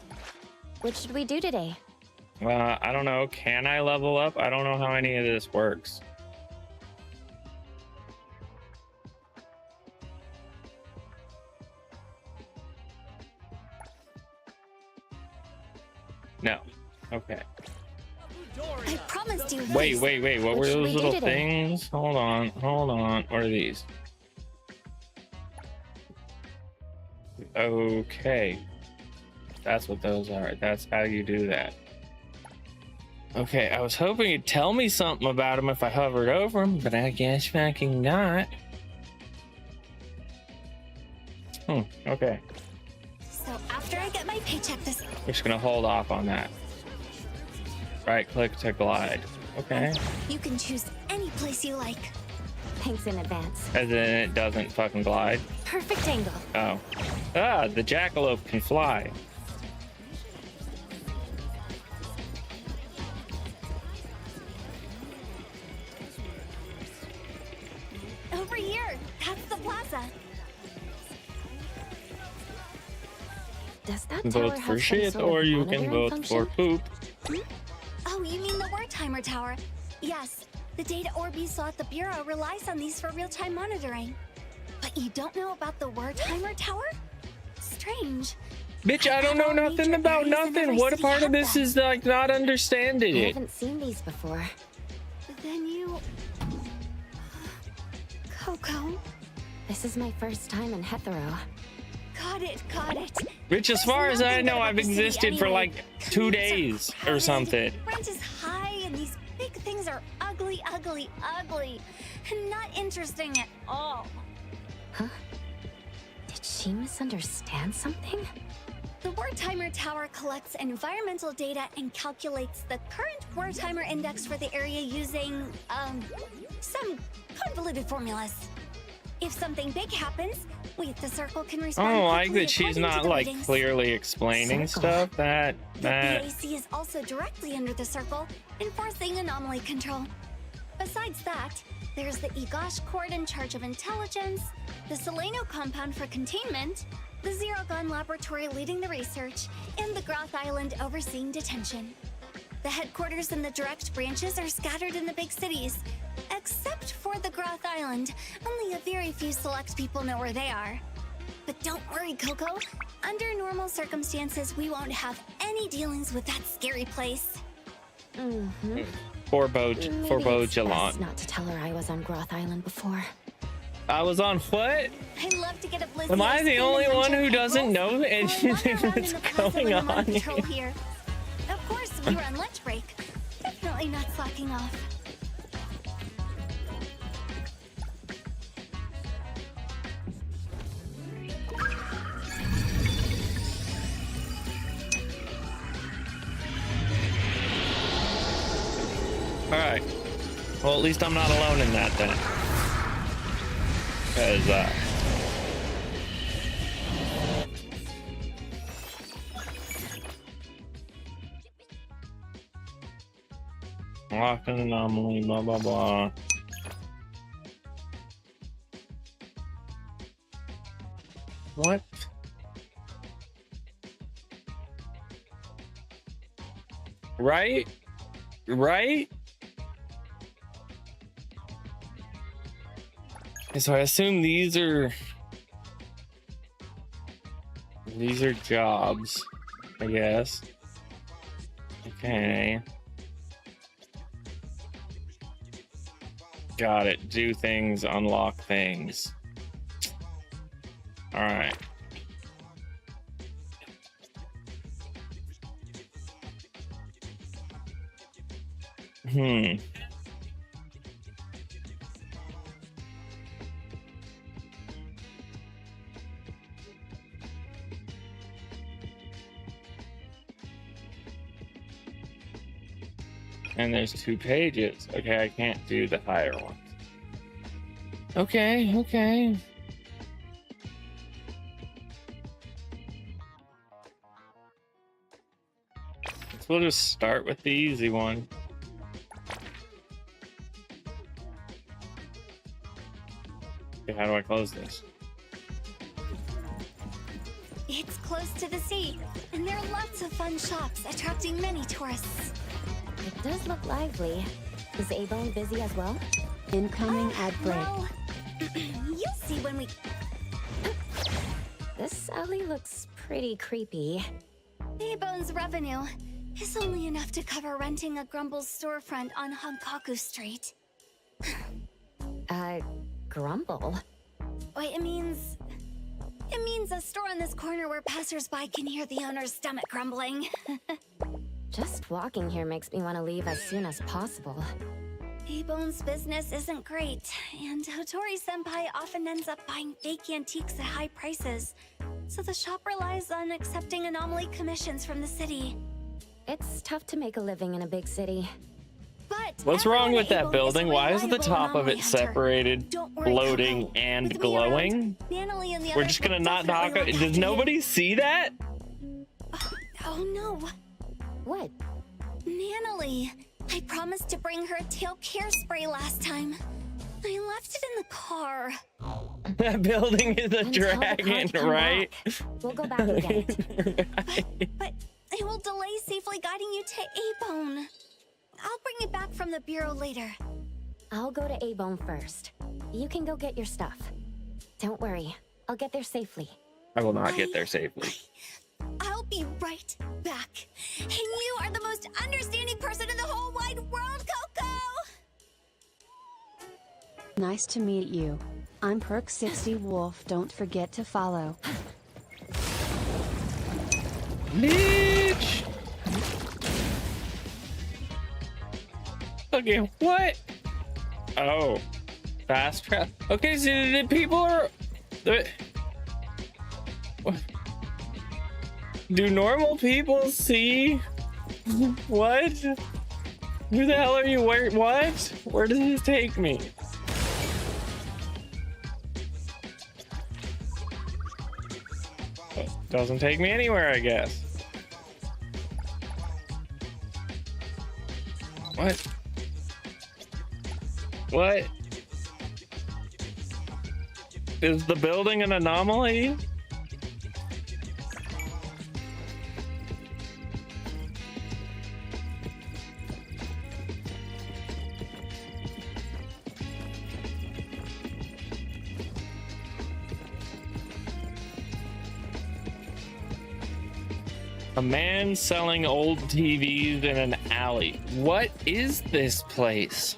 What should we do today? I don't know. Can I level up? I don't know how any of this works. No. Okay. I promised you. Wait. this. What were should those we do little today? things? Hold on. What are these? Okay. That's what those are. That's how you do that. Okay, I was hoping you'd tell me something about them if I hovered over them, but I guess fucking not. Okay. So after I get my paycheck this We're just gonna hold off on that. Right click to glide. Okay. you can choose any place you like. Thanks in advance. As in it doesn't fucking glide. Perfect angle. Oh. Ah, the jackalope can fly. Over here. That's the plaza. Does that You tower vote have for some shit, sort or of you can monitoring vote function? for poop. Oh, you mean the Wartimer Tower? Yes. The data orb you saw at the Bureau relies on these for real-time monitoring. But you don't know about the Wartimer Tower? Strange. Bitch, I don't know nothing about nothing. What a part of this is like not understanding I it? haven't seen these before. Then you... Coco. This is my first time in Hetero. Got it, got it. Bitch, as far as I know, I've existed for like 2 days or something. Rent is high and these big things are ugly, ugly, ugly. And not interesting at all. Huh? Did she misunderstand something? The Wartimer Tower collects environmental data and calculates the current Wartimer index for the area using, some convoluted formulas. If something big happens, we at the Circle can I respond don't like quickly that she's according to not the like readings. clearly explaining Circle. stuff. That The BAC is also directly under the Circle, enforcing anomaly control. Besides that, there's the Egosh Court in charge of intelligence, the Seleno compound for containment, the Zero Gun laboratory leading the research, and the Groth Island overseeing detention. The headquarters and the direct branches are scattered in the big cities, except for the Groth Island. Only a very few select people know where they are. But don't worry, Coco. Under normal circumstances, we won't have any dealings with that scary place. Mm-hmm. forebode Best Jalon. not to tell her I was on Groth Island before. I was on what? I'd love to get a blizzard. Am I the only one who doesn't know Or anything wander around in that's the plaza going when I'm on patrol here? here. Of course, we were on lunch break. Definitely not slacking off. Alright. Well, at least I'm not alone in that then. Because, lock an anomaly, blah, blah, blah. What? Right? Right? So I assume these are jobs, I guess. Okay. Got it. Do things, unlock things. All right. And there's 2 pages. Okay, I can't do the higher ones. Okay, okay. So we'll just start with the easy one. Okay, how do I close this? It's close to the sea, and there are lots of fun shops attracting many tourists. It does look lively. Is A-Bone busy as well? Incoming ad break. Well, you'll see when we... This alley looks pretty creepy. A-Bone's revenue is only enough to cover renting a Grumble's storefront on Hankaku Street. Grumble? Wait, it means a store on this corner where passersby can hear the owner's stomach grumbling. Just walking here makes me want to leave as soon as possible. A-Bone's business isn't great, and Hotori-senpai often ends up buying fake antiques at high prices, so the shop relies on accepting anomaly commissions from the city. It's tough to make a living in a big city. But What's wrong with that everyone at building? Avon Why is is a the reliable top of it anomaly hunter. separated, Don't worry, floating, Coco. and With me around, glowing? Natalie and the We're others just gonna will not talk. definitely look Does after you. nobody see that? Oh no. What? Natalie. I promised to bring her tail care spray last time. I left it in the car. That building is a Until the dragon, cars come right? back. We'll go back and get it. But it will delay safely guiding you to A-Bone. I'll bring it back from the bureau later. I'll go to A-Bone first. You can go get your stuff. Don't worry, I'll get there safely. I will not get there safely. I'll be right back. And you are the most understanding person in the whole wide world, Coco! Nice to meet you. I'm Perk60 Wolf. Don't forget to follow. Bitch! Okay, what? Oh. Fast travel. Okay, so the people are... Do normal people see? What? Who the hell are you? Where? What? Where does this take me? Doesn't take me anywhere, I guess. What? What? Is the building an anomaly? A man selling old TVs in an alley. What is this place?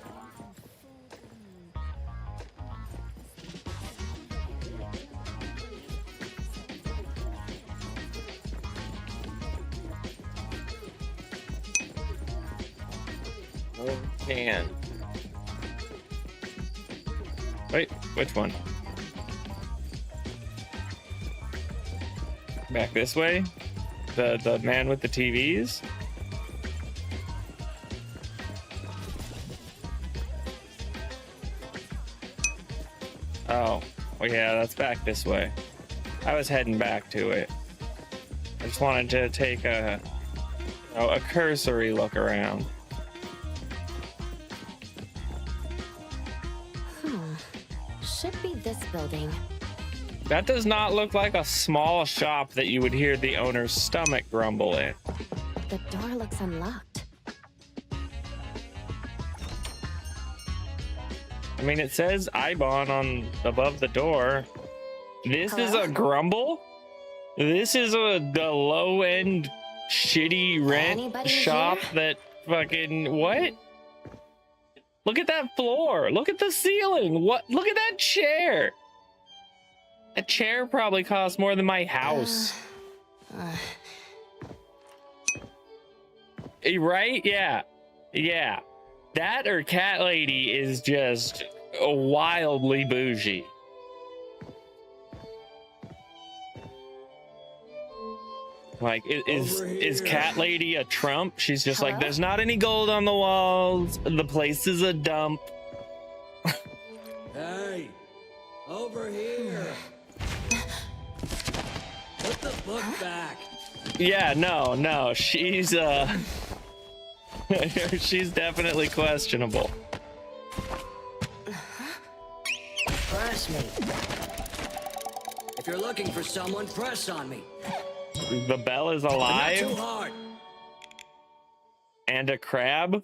Oh, man. Wait, which one? Back this way? The man with the TVs? Oh, well, yeah, that's back this way. I was heading back to it. I just wanted to take a cursory look around. Should be this building. That does not look like a small shop that you would hear the owner's stomach grumble in. The door looks unlocked. I mean, it says Ibon on above the door. This is a grumble? This is the low-end shitty rent Anybody shop here? that fucking what? Look at that floor. Look at the ceiling. What? Look at that chair. That chair probably costs more than my house. Right? Yeah. Yeah. That or Cat Lady is just wildly bougie. Like, is Cat Lady a Trump? She's just like, there's not any gold on the walls. The place is a dump. Hey, over here. Put the book back. Yeah, no, she's she's definitely questionable. Press me. If you're looking for someone, press on me. The bell is But not alive. too hard. And a crab.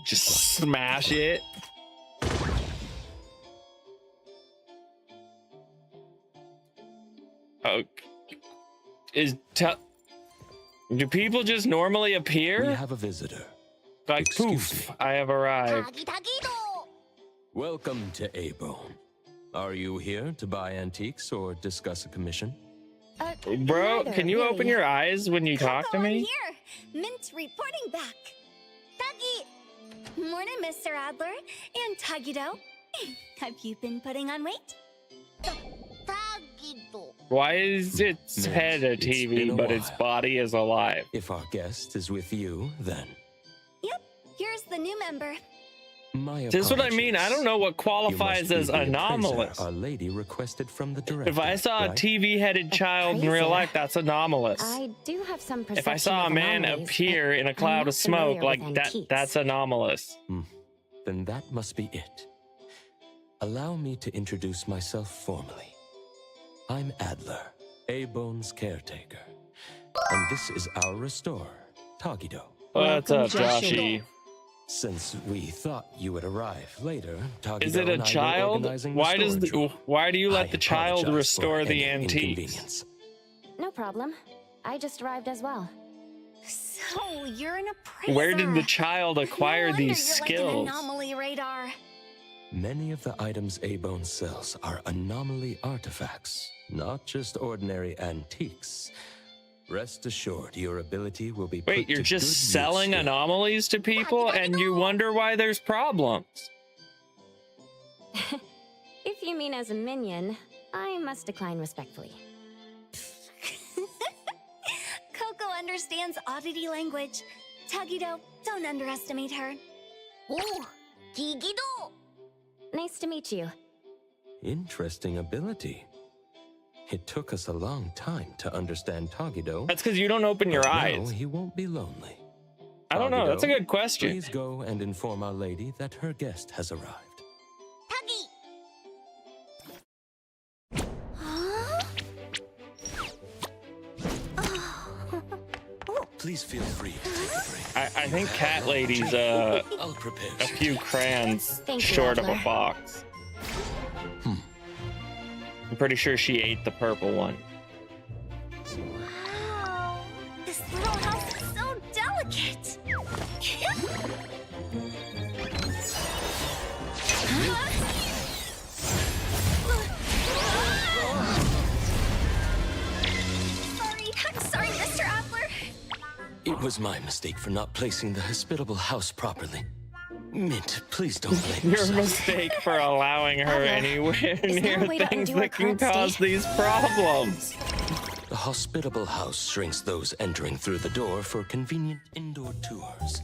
Just smash it. Oh, do people just normally appear? We have a visitor. Like poof, I have arrived. Welcome to A-Bone. Are you here to buy antiques or discuss a commission? Bro, can you open your eyes when you talk to me? Here, Mint reporting back. Tuggy! Morning, Mr. Adler and Tuggido. Have you been putting on weight? Tuggido. Why is its head a TV, but its body is alive? If our guest is with you, then. Yep, here's the new member. My This is what I mean. I don't know what qualifies as anomalous. Our lady requested from the director. If I saw a TV-headed child in real life, that's anomalous. I do have some perception. If I saw a man appear in a cloud of smoke like that, that's anomalous. Then that must be it. Allow me to introduce myself formally. I'm Adler, A-Bone's caretaker. And this is our restorer, Tagido. What's up, Joshy? Since we thought you would arrive later, Tagido is it a and I were child? organizing Why do you let the child apologize restore for the any antiques? inconvenience. No problem. I just arrived as well. So, you're an appraiser. Where did the child acquire No these wonder you're skills? like an anomaly radar. Many of the items A-Bone sells are anomaly artifacts, not just ordinary antiques. Rest assured, your ability will be Wait, put you're to just good selling use. anomalies to people and you wonder why there's problems. If you mean as a minion, I must decline respectfully. Coco understands oddity language. Tagido, don't underestimate her. Ooh, Gigido! Nice to meet you. Interesting ability. It took us a long time to understand Tagido. That's because you don't open your but eyes. now he won't be lonely. I don't know. That's a good question. Please go and inform our lady that her guest has arrived. Please feel free to take a break. I think Cat Lady's a few crayons short of a box. I'm pretty sure she ate the purple one. Wow, this little house is so delicate. Sorry, Mr. Adler. It was my mistake for not placing the hospitable house properly. Mint, please don't blame Your yourself. mistake for allowing her anywhere near things that can cause these problems. The hospitable house shrinks those entering through the door for convenient indoor tours.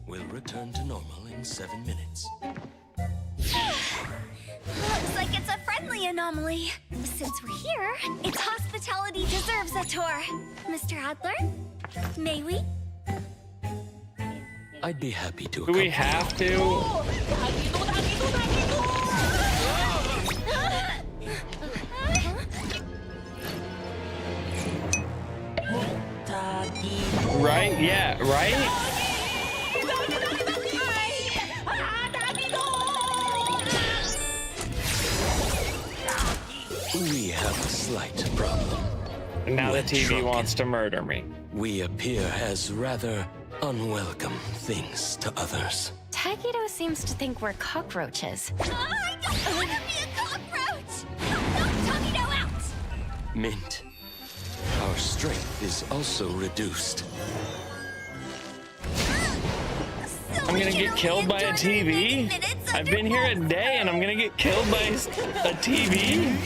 We'll return to normal in 7 minutes. Looks like it's a friendly anomaly. Since we're here, its hospitality deserves a tour. Mr. Adler, may we? I'd be happy to. Do we have to? Right? Yeah, right? We have a slight problem. Now the When TV drunken, wants to murder me. We appear as rather unwelcome things to others. Tagido seems to think we're cockroaches. I don't want to be a cockroach! Knock Tagido out! Mint, our strength is also reduced. I'm gonna get killed by a TV? I've been here a day and I'm gonna get killed by a TV?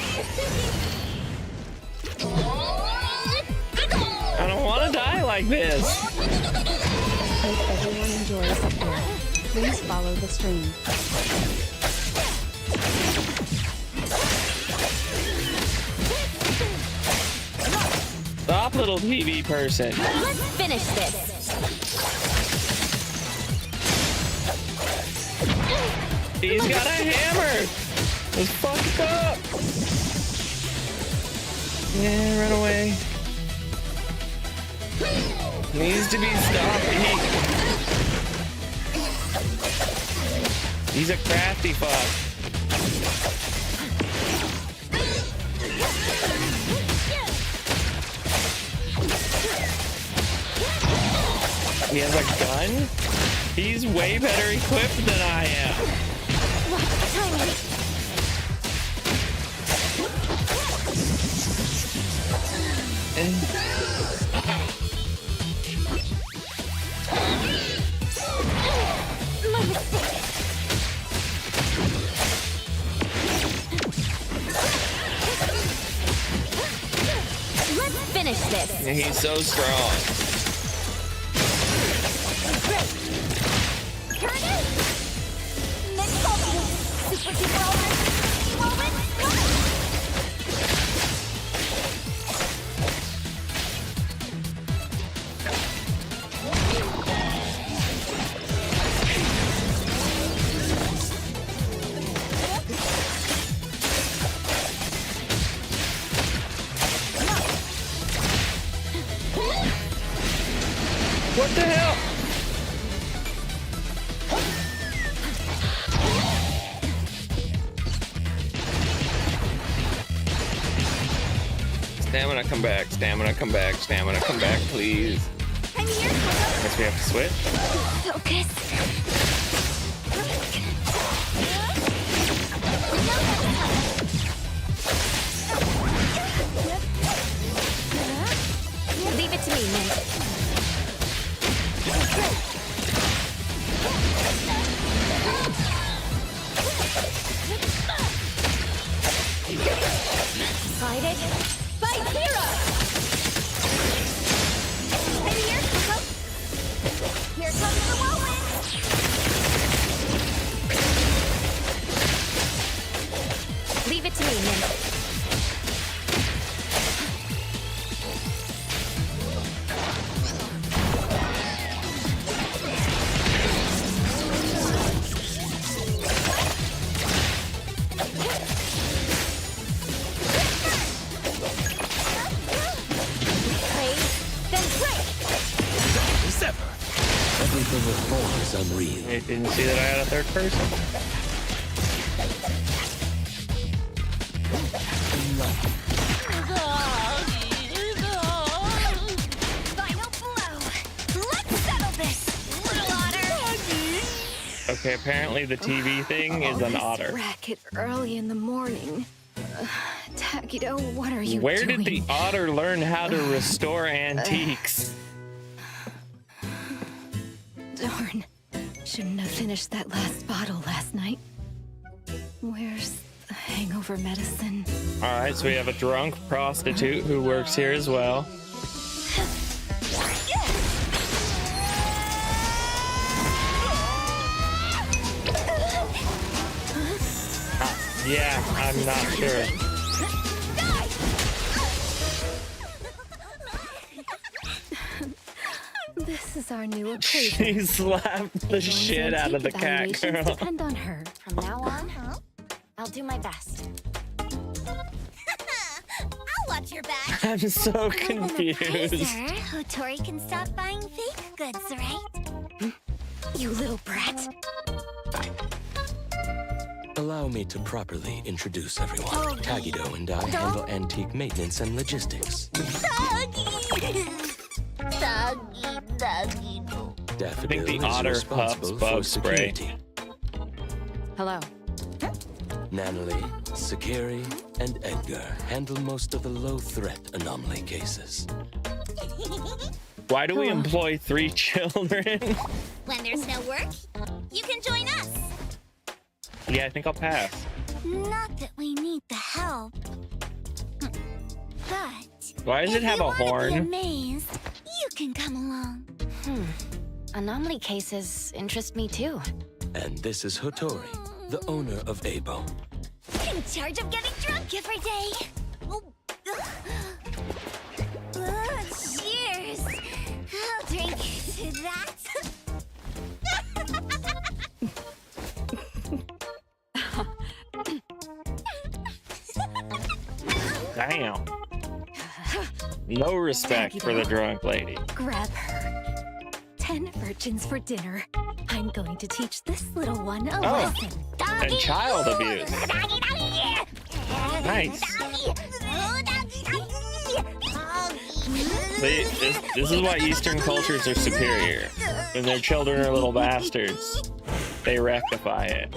I don't want to die like this. Hope everyone enjoys the film. Please follow the stream. Stop, little TV person. Let's finish this. He's got a hammer. Let's fuck it up. Yeah, run away. Needs to be stopped. He's a crafty fuck. He has a gun? He's way better equipped than I am. this. He's so strong. Here it is! Next focus! Super duper moment! What the hell? Stamina come back, stamina come back, stamina come back, please. I'm here, I guess we have to switch. Focus. Leave it to me, Mint. Fight it. Fight hero! I'm here, Coco. Here comes the whirlwind. Leave it to me, Mint. Everything with form is unreal. I didn't see that I had a third person. Final blow. Let's settle this, little otter. Okay, apparently the TV thing is an otter. Racket early in the morning. Tagido, what are you Where doing? did the otter learn how to restore antiques? Darn. Shouldn't have finished that last bottle last night. Where's the hangover medicine? All right, so we have a drunk prostitute who works here as well. Yeah, I'm not sure. This is our new appraiser. She slapped the shit out of the cat Evaluations girl. depend on her. From now on, I'll do my best. I'll watch your back. I'm so With an confused. appraiser, Hotori can stop buying fake goods, right? You little brat. Allow me to properly introduce everyone. Doggy. Tagido and I handle antique maintenance and logistics. Doggy! Daffodil the is otter responsible pups bug for spray. security. Hello. Natalie, Sakiri, and Edgar handle most of the low-threat anomaly cases. Why do we employ 3 children? When there's no work, you can join us. Yeah, I think I'll pass. Not that we need the help. But Why does it have a if you wanna be horn? amazed, you can come along. Anomaly cases interest me too. And this is Hotori, the owner of Abo. In charge of getting drunk every day. Cheers. I'll drink to that. Damn. No respect for the drunk lady. Grab her. 10 virgins for dinner. I'm going to teach this little one a lesson. And child abuse. Nice. See, this is why Eastern cultures are superior. When their children are little bastards, they rectify it.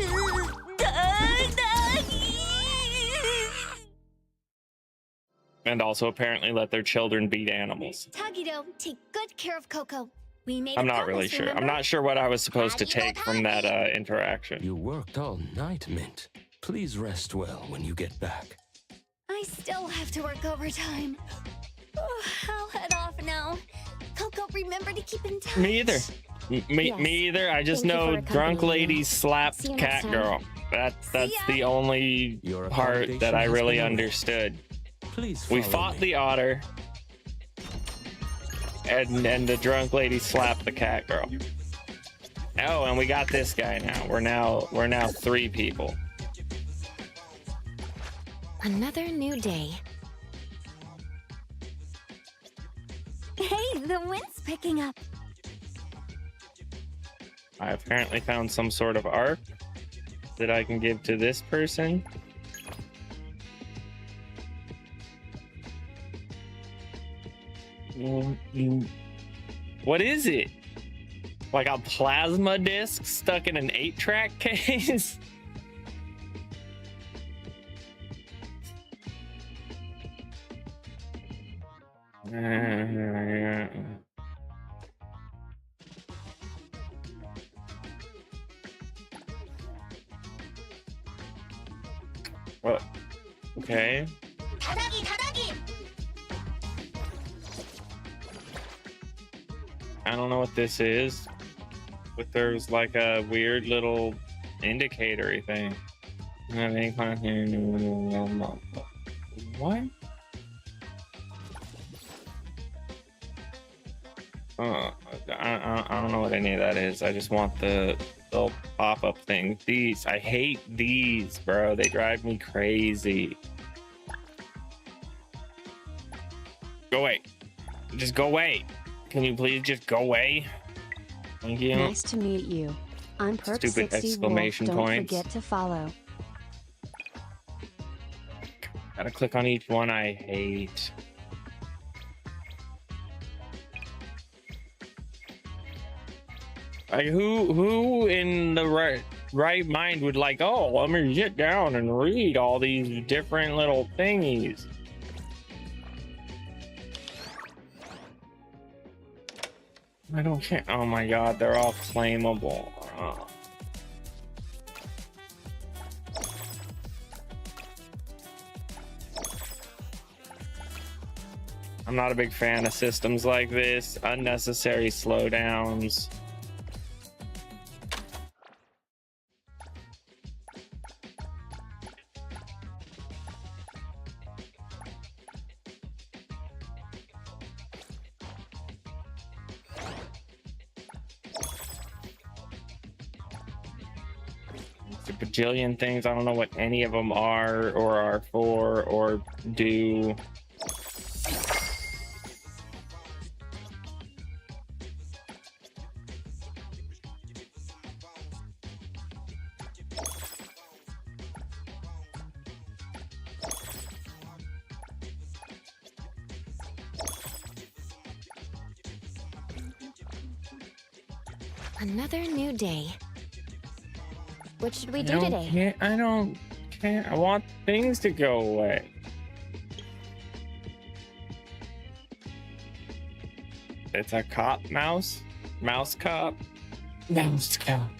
And also apparently let their children beat animals. Tagido, take good care of Coco. We made I'm a not really promise, sure. I'm remember? not sure what I was supposed to take from that interaction. You worked all night, Mint. Please rest well when you get back. I still have to work overtime. Oh, I'll head off now. Coco, remember to keep in touch. Me either. Me either. I just Thank you know for drunk accompanying lady me. slapped See you next cat time. girl. That's the only Your part that accommodation I has really been understood. Please We follow fought me. the otter, and the drunk lady slapped the cat girl. Oh, and we got this guy now. We're now 3 people. Another new day. Hey, the wind's picking up. I apparently found some sort of arc that I can give to this person. What is it? Like a plasma disc stuck in an 8-track case? What? Okay. I don't know what this is, but there's like a weird little indicatory thing. What? I don't know what any of that is. I just want the little pop-up thing. These, I hate these, bro. They drive me crazy. Go away. Just go away. Can you please just go away? Thank you. Nice to meet you. I'm Perk Stupid 60 exclamation Wolf. Don't points. forget to follow. Gotta click on each one I hate. Like who in the right mind would like, oh, let me sit down and read all these different little thingies. I don't care. Oh my god, they're all claimable. Oh. I'm not a big fan of systems like this. Unnecessary slowdowns. A bajillion things. I don't know what any of them are or are for or do. Another new day. What should we I do don't today? care. I don't care. I want things to go away. It's a cop mouse? Mouse cop? Mouse cop.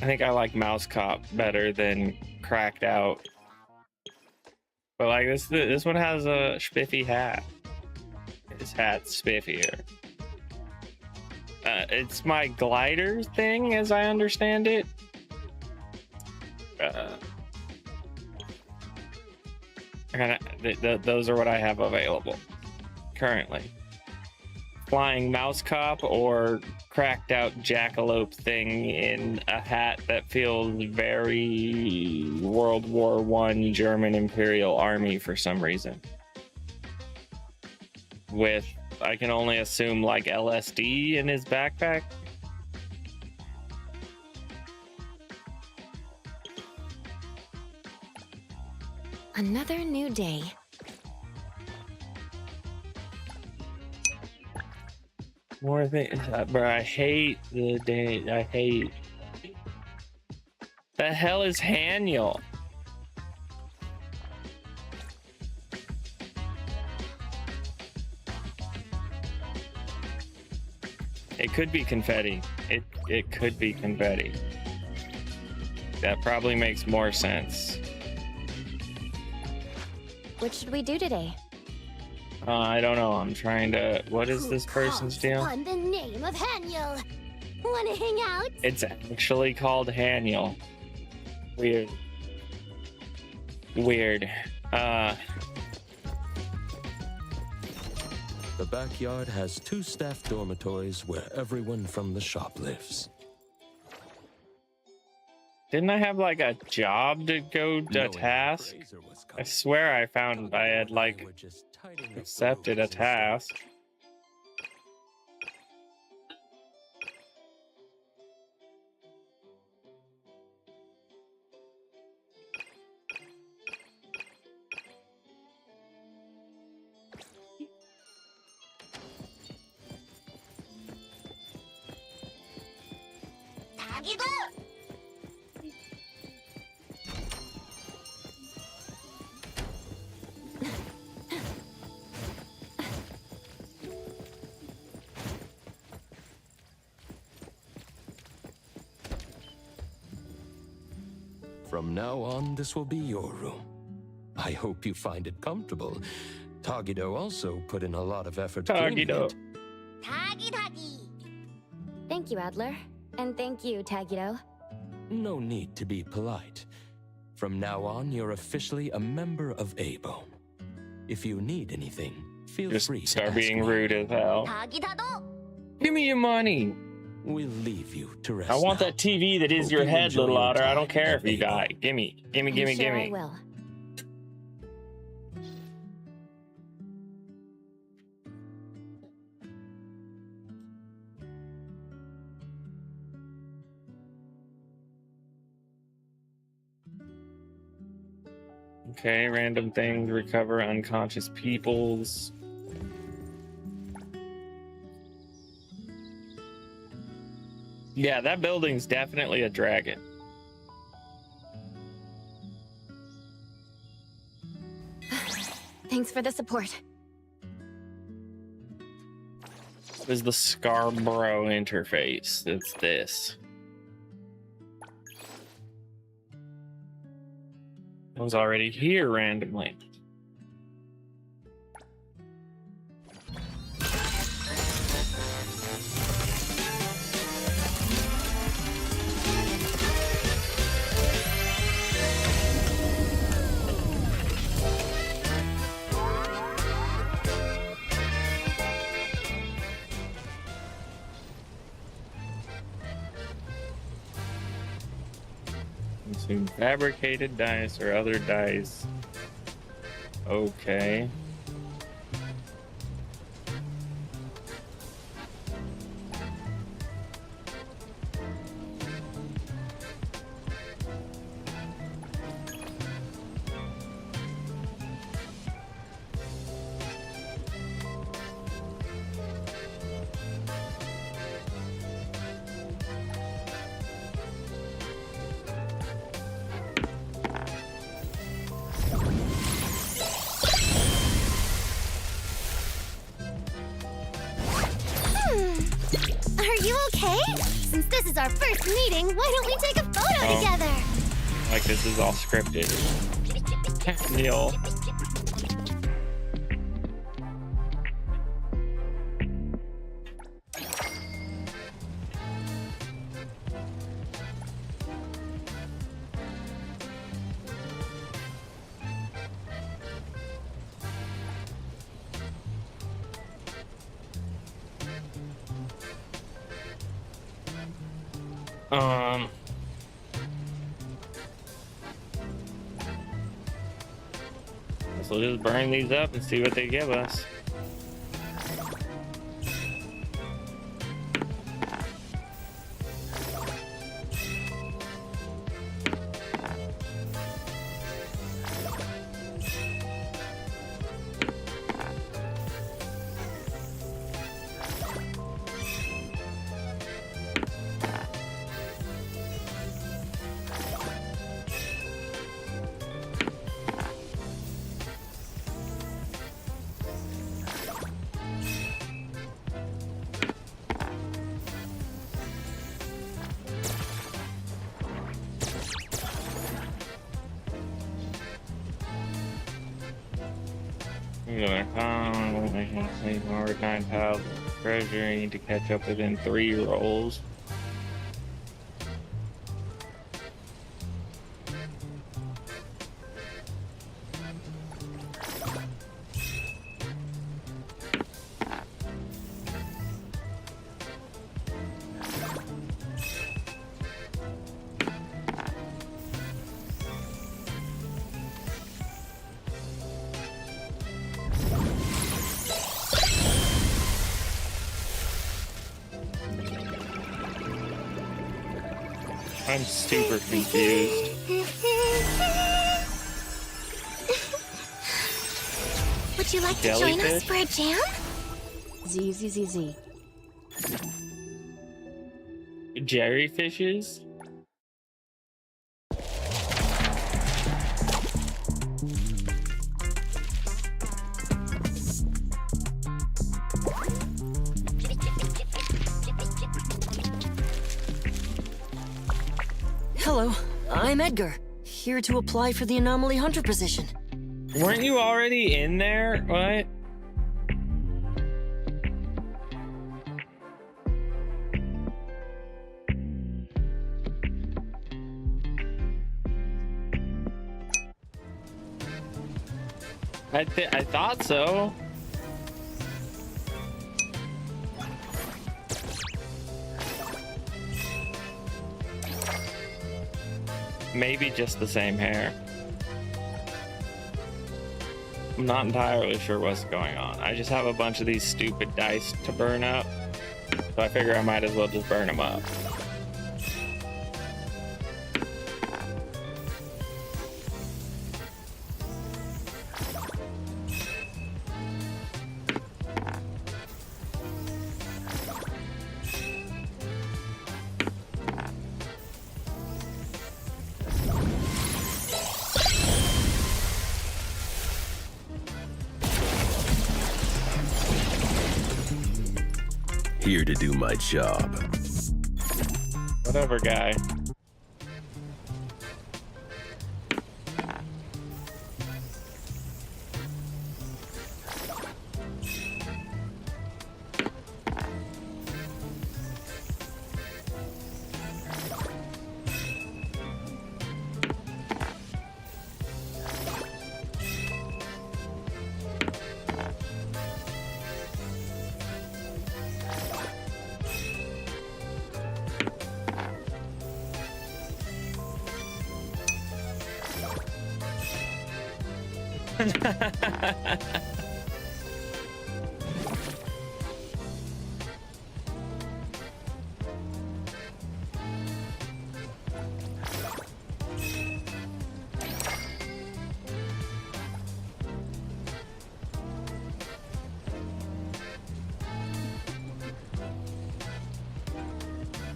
I think I like Mouse Cop better than Cracked Out. But like this one has a spiffy hat. His hat's spiffier. It's my glider thing, as I understand it. Those are what I have available currently. Flying Mouse Cop or Cracked Out Jackalope thing in a hat that feels very World War I German Imperial Army for some reason. With, I can only assume, like LSD in his backpack. Another new day. More things, bro. I hate the day. I hate. The hell is Haniel? It could be confetti. It could be confetti. That probably makes more sense. What should we do today? I don't know. I'm trying to. What is this person's deal? On the name of Haniel. Wanna hang out? It's actually called Haniel. Weird. Weird. The backyard has 2 staff dormitories where everyone from the shop lives. Didn't I have like a job to go to task? I swear I found I had like accepted a task. From now on, this will be your room. I hope you find it comfortable. Tagido also put in a lot of effort cleaning it. Thank you, Adler. And thank you, Tagido. No need to be polite. From now on, you're officially a member of A-Bone. If you need anything, feel free to Start ask being me. rude as hell. Give me your money. We'll leave you to rest I want now. that TV that is Hope your you head, enjoy little your otter. I time don't care at if you A-Bone. got it. Gimme. I'm sure I will. Okay, random things, recover unconscious peoples. Yeah, that building's definitely a dragon. Thanks for the support. This is the Scarborough interface. It's this. I was already here randomly. Consume fabricated dice or other dice. Okay. Are you okay? Since this is our first meeting, why don't we take a photo together? Like this is all scripted. Neil. So we'll just burn these up and see what they give us. Over 9,000 treasure. You need to catch up within 3 rolls. I'm super confused. Would you like to join us Jellyfish? for a jam? ZZZZ. Jellyfishes? Hello, I'm Edgar, here to apply for the Anomaly Hunter position. Weren't you already in there? What? I thought so. Maybe just the same hair. I'm not entirely sure what's going on. I just have a bunch of these stupid dice to burn up, so I figure I might as well just burn them up. Here to do my job. Whatever, guy.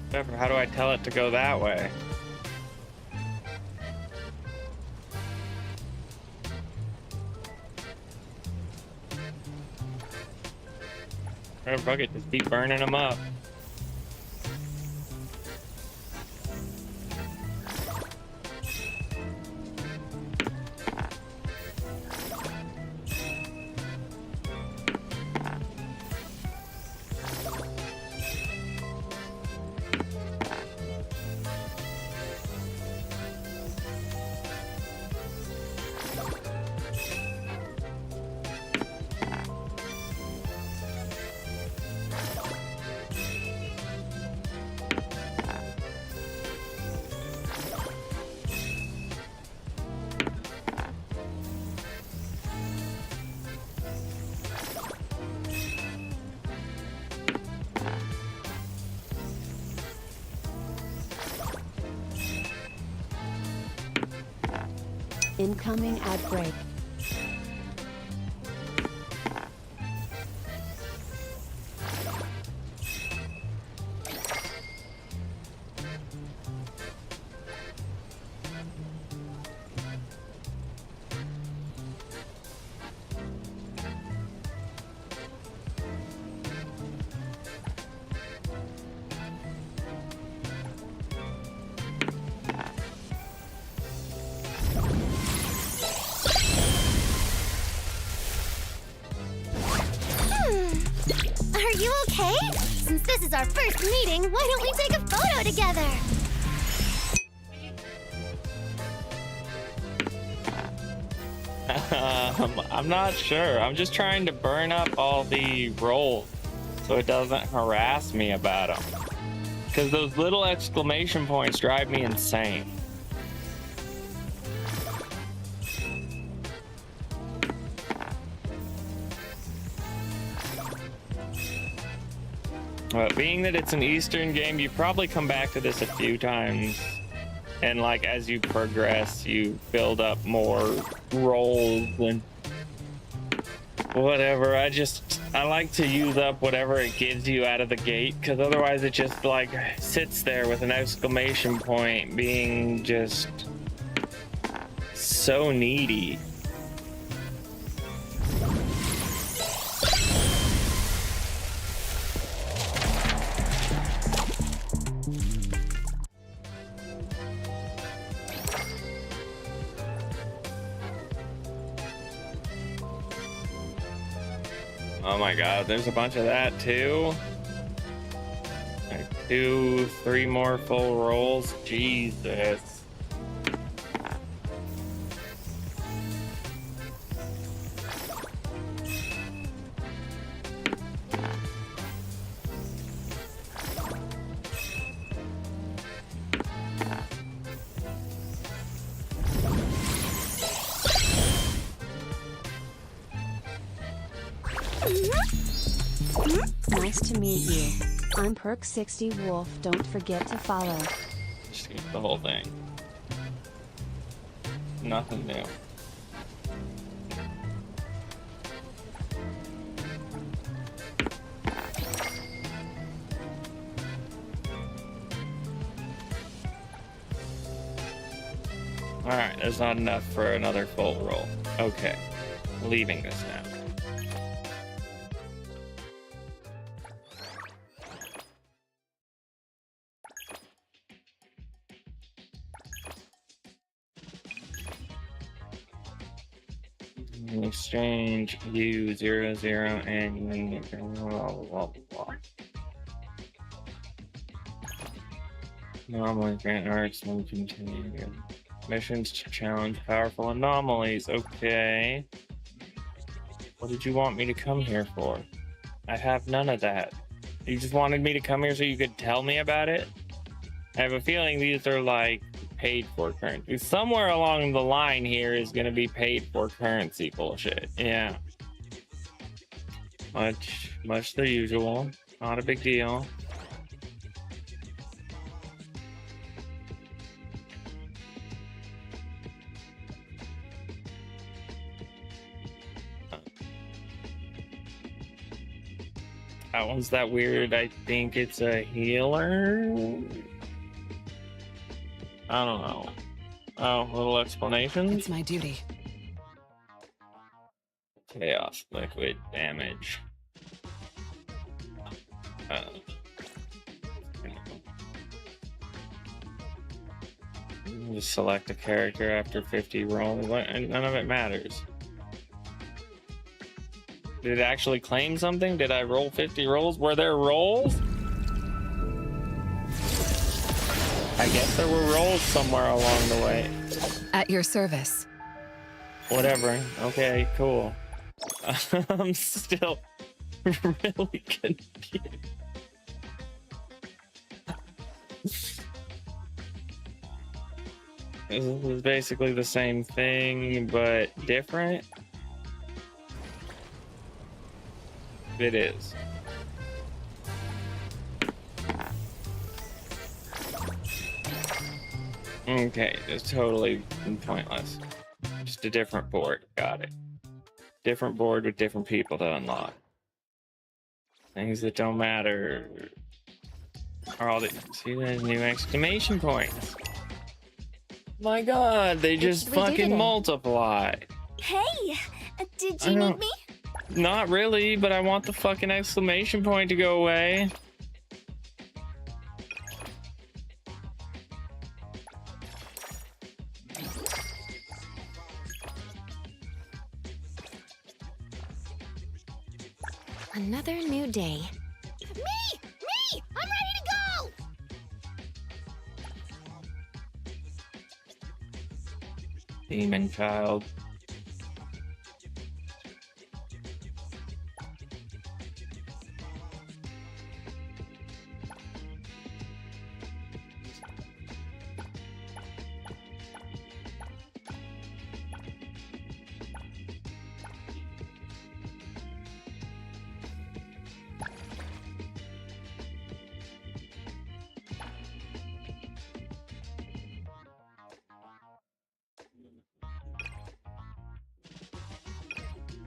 Whatever, how do I tell it to go that way? Oh, fuck it, just keep burning them up. Incoming ad break. Since this is our first meeting, why don't we take a photo together? I'm not sure. I'm just trying to burn up all the rolls so it doesn't harass me about them. Because those little exclamation points drive me insane. But being that it's an Eastern game, you probably come back to this a few times. And like as you progress, you build up more rolls and whatever. I like to use up whatever it gives you out of the gate, because otherwise it just like sits there with an exclamation point being just so needy. Oh my god, there's a bunch of that too. Like 2, 3 more full rolls. Jesus. Nice to meet you. I'm Perk 60 Wolf. Don't forget to follow. Just keep the whole thing. Nothing new. Alright, there's not enough for another full roll. Okay, leaving this now. Exchange U00 and blah blah blah. Normally grant arcs when continue. Missions to challenge powerful anomalies. Okay. What did you want me to come here for? I have none of that. You just wanted me to come here so you could tell me about it? I have a feeling these are like paid for currency. Somewhere along the line here is going to be paid for currency bullshit. Yeah. Much the usual. Not a big deal. That one's that weird. I think it's a healer. I don't know. Oh, little explanation. It's my duty. Chaos liquid damage. Just select a character after 50 rolls. None of it matters. Did it actually claim something? Did I roll 50 rolls? Were there rolls? I guess there were rolls somewhere along the way. At your service. Whatever. Okay, cool. I'm still really confused. This is basically the same thing, but different. It is. Okay, it's totally pointless. Just a different board. Got it. Different board with different people to unlock. Things that don't matter are all the... See, there's new exclamation points. My god, they just fucking multiply. Hey, did you need me? Not really, but I want the fucking exclamation point to go away. Another new day. Me! Demon child.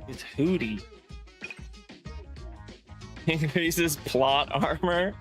It's Hootie. Increases plot armor.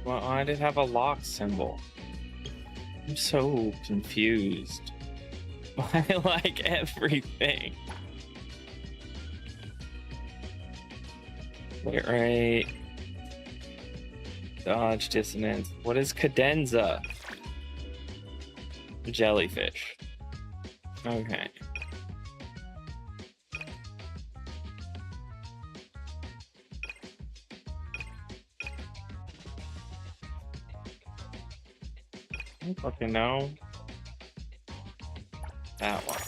Well, I did have a lock symbol. I'm so confused. I like everything. Wait, right. Dodge dissonance. What is cadenza? Jellyfish. Okay. I don't fucking know. That one.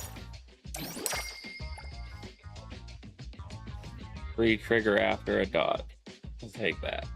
Free trigger after a dodge. I'll take that.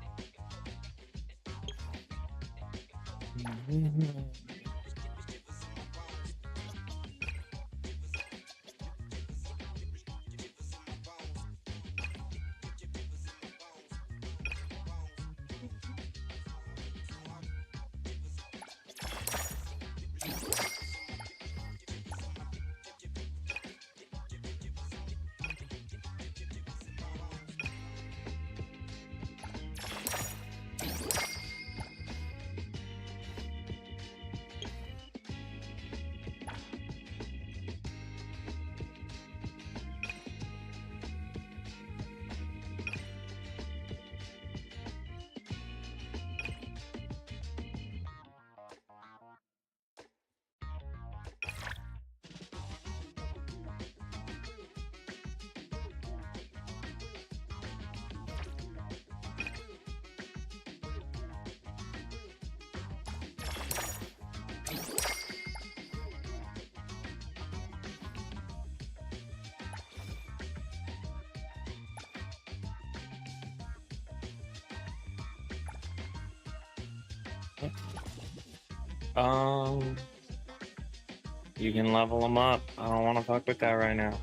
You can level them up. I don't want to fuck with that right now.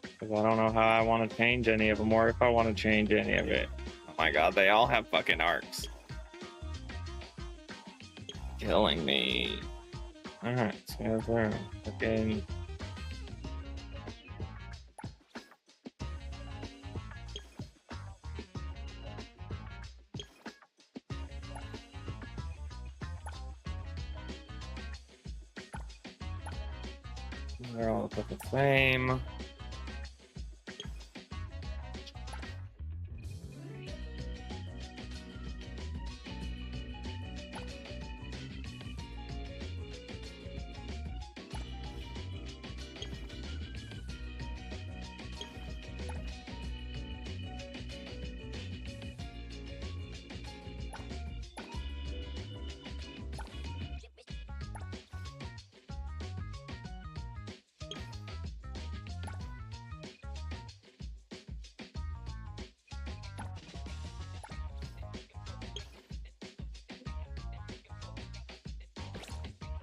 Because I don't know how I want to change any of them or if I want to change any of it. Oh my god, they all have fucking arcs. Killing me. Alright, let's go through. Fucking... They're all the same.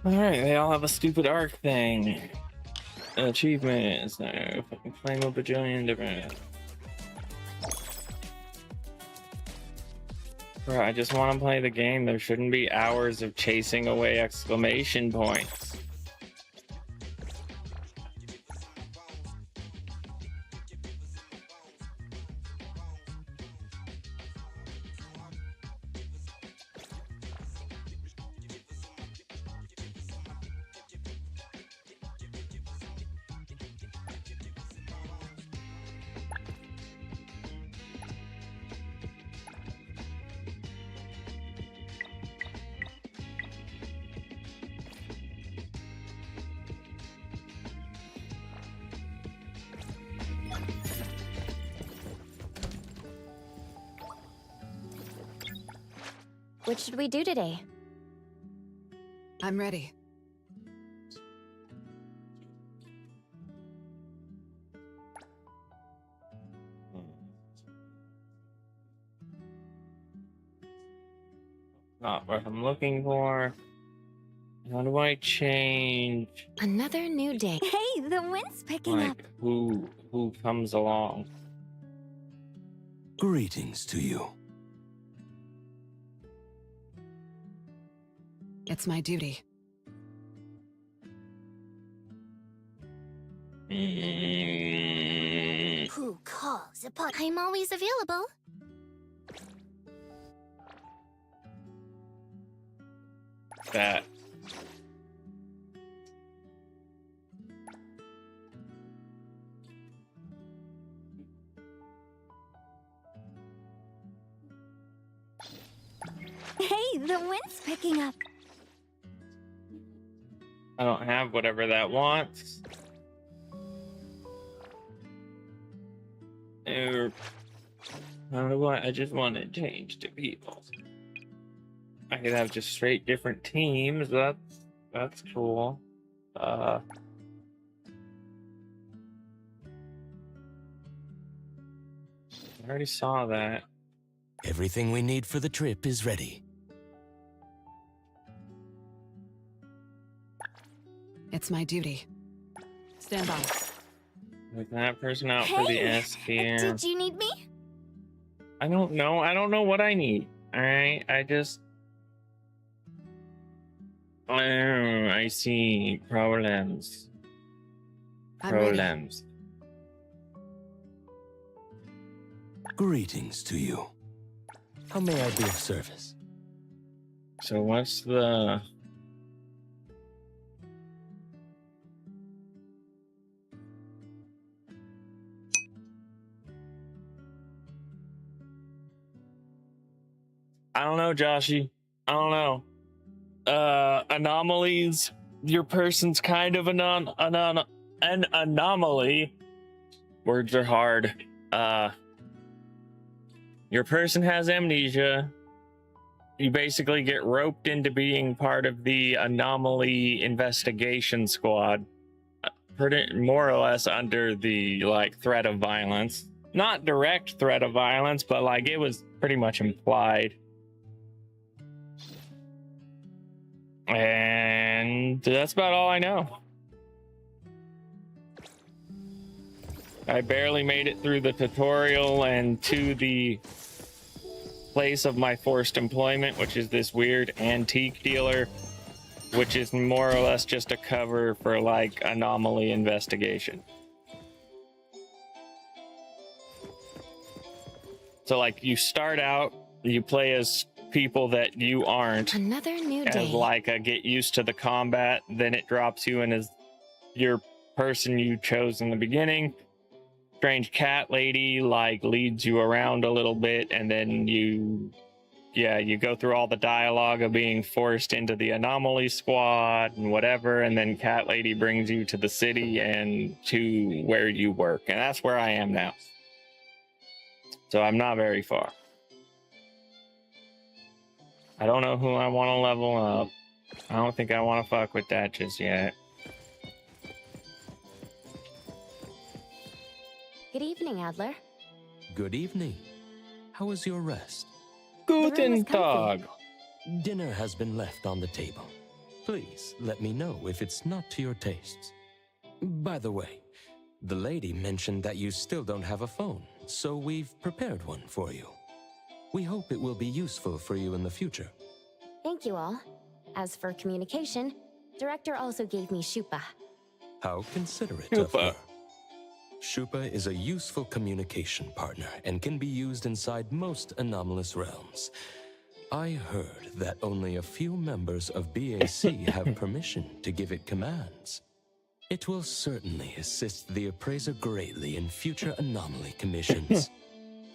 Alright, they all have a stupid arc thing. Achievements. Fucking claim a bajillion different. Bro, I just want to play the game. There shouldn't be hours of chasing away exclamation points. What should we do today? I'm ready. Not what I'm looking for. How do I change? Another new day. Hey, the wind's picking up. Like who comes along? Greetings to you. It's my duty. Who calls upon? I'm always available. That. Hey, the wind's picking up. I don't have whatever that wants. How do I just want to change to people. I could have just straight different teams. That's cool. I already saw that. Everything we need for the trip is ready. It's my duty. Stand by. Like that person out for the S tier. Did you need me? I don't know. I don't know what I need. Alright, I see problems. Problems. Greetings to you. How may I be of service? So what's the... I don't know, Joshy. I don't know. Anomalies. Your person's kind of an anomaly. Words are hard. Your person has amnesia. You basically get roped into being part of the anomaly investigation squad. Pretty more or less under the threat of violence. Not direct threat of violence, but it was pretty much implied. And that's about all I know. I barely made it through the tutorial and to the place of my forced employment, which is this weird antique dealer, which is more or less just a cover for anomaly investigation. So you start out, you play as people that you aren't. Another new day. As a get used to the combat, then it drops you in as your person you chose in the beginning. Strange cat lady leads you around a little bit, and then you go through all the dialogue of being forced into the anomaly squad and whatever, and then cat lady brings you to the city and to where you work, and that's where I am now. So I'm not very far. I don't know who I want to level up. I don't think I want to fuck with that just yet. Good evening, Adler. Good evening. How was your rest? Guten Tag. Dinner has been left on the table. Please let me know if it's not to your tastes. By the way, the lady mentioned that you still don't have a phone, so we've prepared one for you. We hope it will be useful for you in the future. Thank you all. As for communication, Director also gave me Shupa. How considerate of her. Shupa is a useful communication partner and can be used inside most anomalous realms. I heard that only a few members of BAC have permission to give it commands. It will certainly assist the appraiser greatly in future anomaly commissions.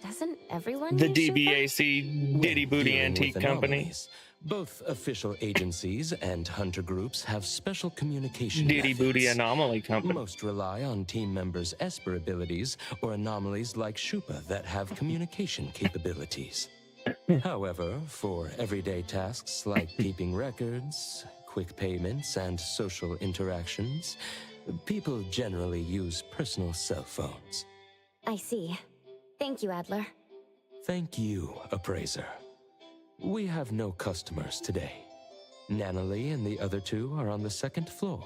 Doesn't everyone The use Shupa? DBAC Diddy Booty Dealing Antique with Company. anomalies, both official agencies and hunter groups have special communication Diddy methods. Booty Anomaly Company. Most rely on team members' Esper abilities or anomalies like Shupa that have communication capabilities. However, for everyday tasks like keeping records, quick payments, and social interactions, people generally use personal cell phones. I see. Thank you, Adler. Thank you, Appraiser. We have no customers today. Nanalie and the other two are on the second floor.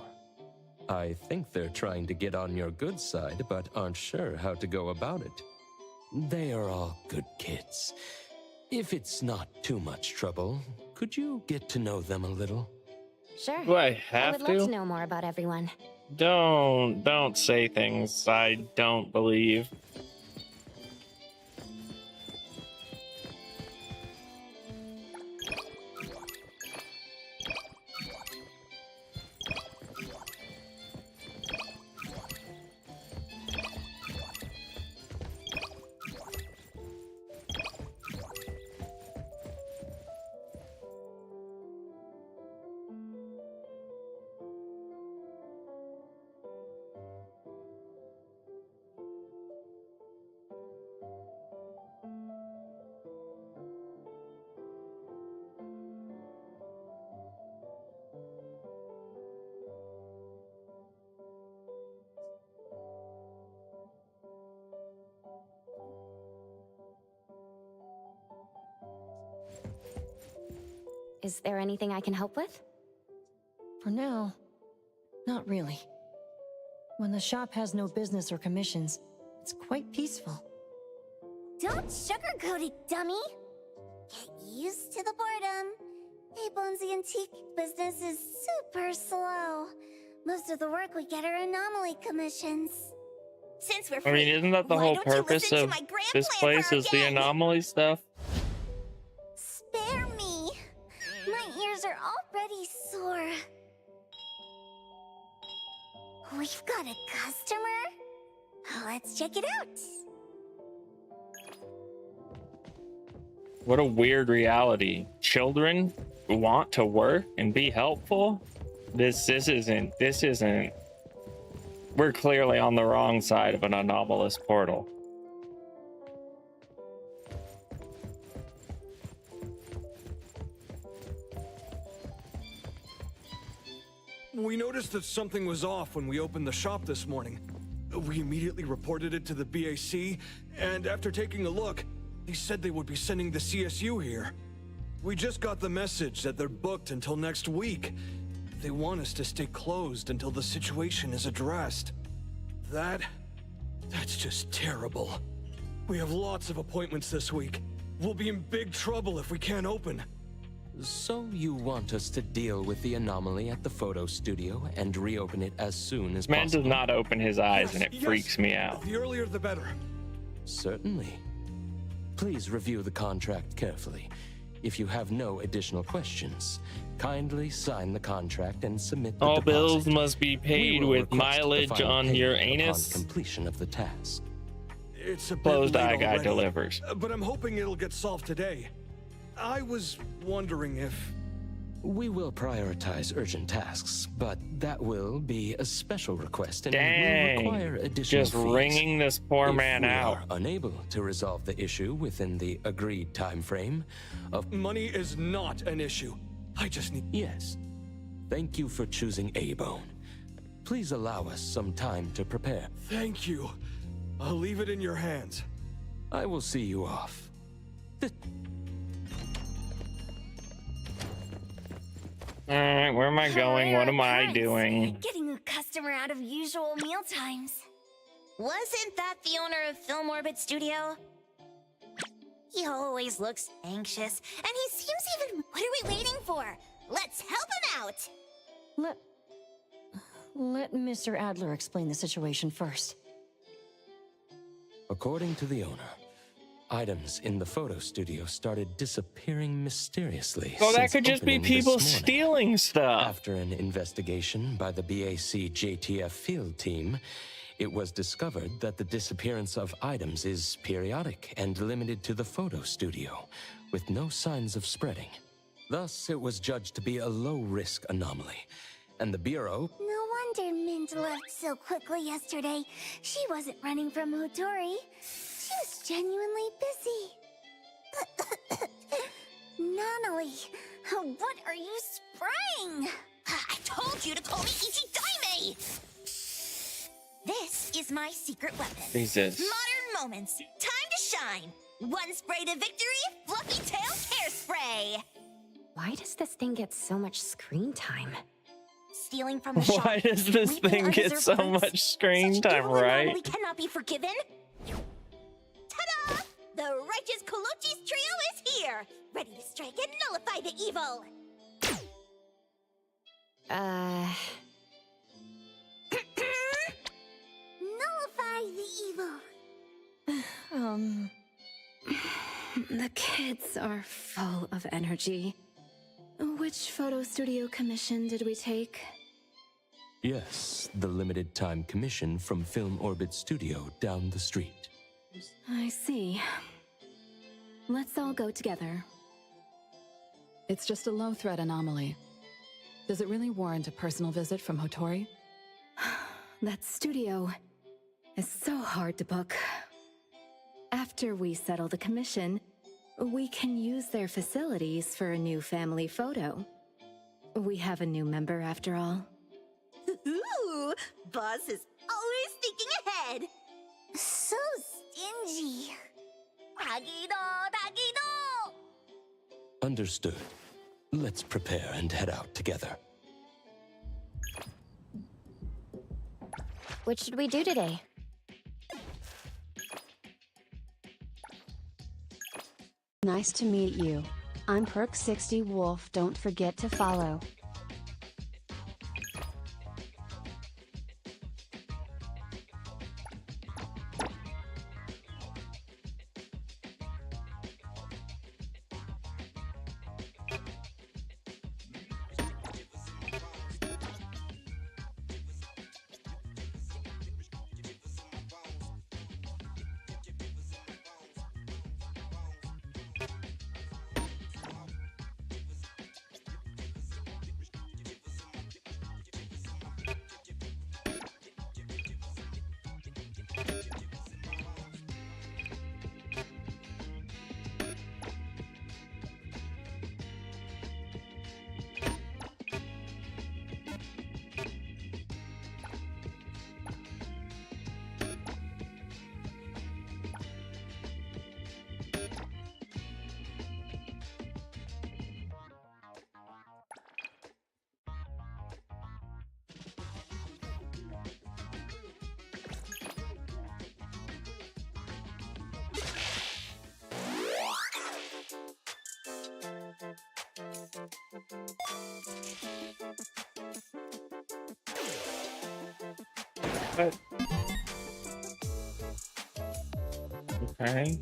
I think they're trying to get on your good side, but aren't sure how to go about it. They are all good kids. If it's not too much trouble, could you get to know them a little? Sure. Do I I have would love to? to know more about everyone. Don't say things I don't believe. Is there anything I can help with? For now, not really. When the shop has no business or commissions, it's quite peaceful. Don't sugarcoat it, dummy! Get used to the boredom. A-Bone's antique business is super slow. Most of the work we get are anomaly commissions. Since we're I mean, isn't that the why whole don't you purpose listen to of my grand this plan place for is the again? anomaly stuff? Spare me! My ears are already sore. We've got a customer? Let's check it out. What a weird reality. Children want to work and be helpful? This isn't. We're clearly on the wrong side of an anomalous portal. We noticed that something was off when we opened the shop this morning. We immediately reported it to the BAC, and after taking a look, they said they would be sending the CSU here. We just got the message that they're booked until next week. They want us to stay closed until the situation is addressed. That's just terrible. We have lots of appointments this week. We'll be in big trouble if we can't open. So you want us to deal with the anomaly at the photo studio and reopen it as soon as Man possible? does not open his eyes and it freaks me out. The earlier the better. Certainly. Please review the contract carefully. If you have no additional questions, kindly sign the contract and submit the All deposit. bills must be We paid will with request the mileage final on payment your upon anus. completion of the task. It's a bit Closed late eye guy already, delivers. but I'm hoping it'll get solved today. I was wondering if... We will prioritize urgent tasks, but that will be a special request and Dang. will require additional Just fees. wringing this poor man If we out. are unable to resolve the issue within the agreed time frame of... Money is not an issue. I just need... Yes. Thank you for choosing A-Bone. Please allow us some time to prepare. Thank you. I'll leave it in your hands. I will see you off. Alright, where am I going? What am I doing? Getting a customer out of usual meal times. Wasn't that the owner of Film Orbit Studio? He always looks anxious, and he seems even... What are we waiting for? Let's help him out! Let Mr. Adler explain the situation first. According to the owner, items in the photo studio started disappearing mysteriously. Oh, that since could just be opening this people morning. stealing stuff. After an investigation by the BAC JTF field team, it was discovered that the disappearance of items is periodic and limited to the photo studio, with no signs of spreading. Thus, it was judged to be a low-risk anomaly, and the Bureau... No wonder Mint left so quickly yesterday. She wasn't running from Hotori. She was genuinely busy. Nanali, what are you spraying? I told you to call me Ichidaime! This is my secret weapon. Jesus. Modern moments. Time to shine. One spray to victory, Fluffy Tail Hairspray. Why does this thing get so much screen time? Stealing from the shop. Why does this reaping thing get undeserved so fruits. much screen Such time, evil right? anomaly cannot be forgiven. Ta-da! The righteous Kolochi's trio is here, ready to strike and nullify the evil. Nullify the evil. The kids are full of energy. Which photo studio commission did we take? Yes, the limited time commission from Film Orbit Studio down the street. I see. Let's all go together. It's just a low-threat anomaly. Does it really warrant a personal visit from Hotori? That studio is so hard to book. After we settle the commission, we can use their facilities for a new family photo. We have a new member after all. Ooh, boss is always thinking ahead. So stingy. Tagido, tagido! Understood. Let's prepare and head out together. What should we do today? Nice to meet you. I'm Perk60 Wolf. Don't forget to follow. But okay.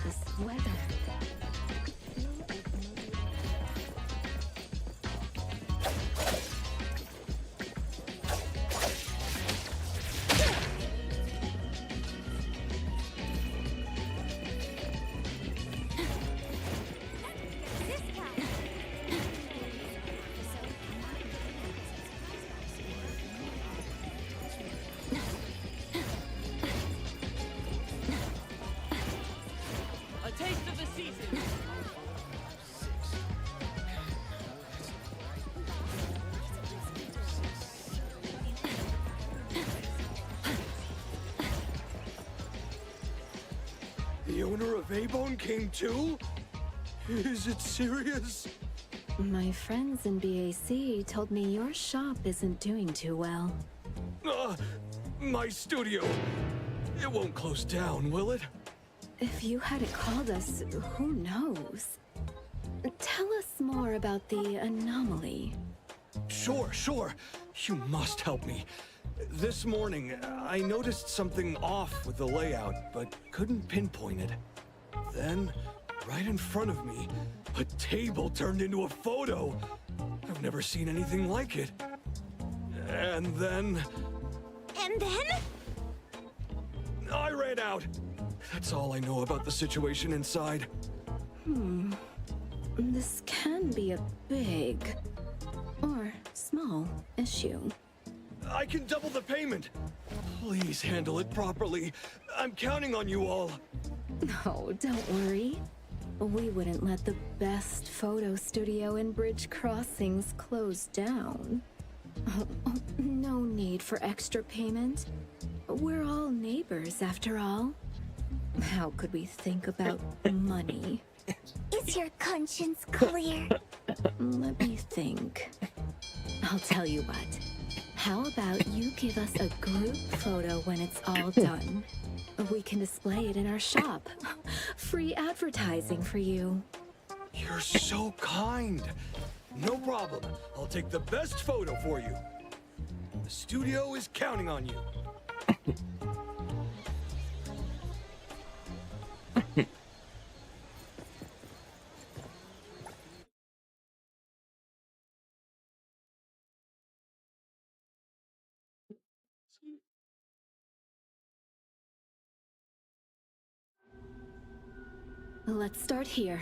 This weather. Vaybone came too? Is it serious? My friends in BAC told me your shop isn't doing too well. My studio. It won't close down, will it? If you hadn't called us, who knows? Tell us more about the anomaly. Sure. You must help me. This morning, I noticed something off with the layout, but couldn't pinpoint it. Then, right in front of me, a table turned into a photo. I've never seen anything like it. And then... And then? I ran out. That's all I know about the situation inside. This can be a big or small issue. I can double the payment. Please handle it properly. I'm counting on you all. Oh, don't worry. We wouldn't let the best photo studio in Bridge Crossings close down. No need for extra payment. We're all neighbors, after all. How could we think about money? Is your conscience clear? Let me think. I'll tell you what. How about you give us a group photo when it's all done? We can display it in our shop. Free advertising for you. You're so kind. No problem. I'll take the best photo for you. The studio is counting on you. Let's start here.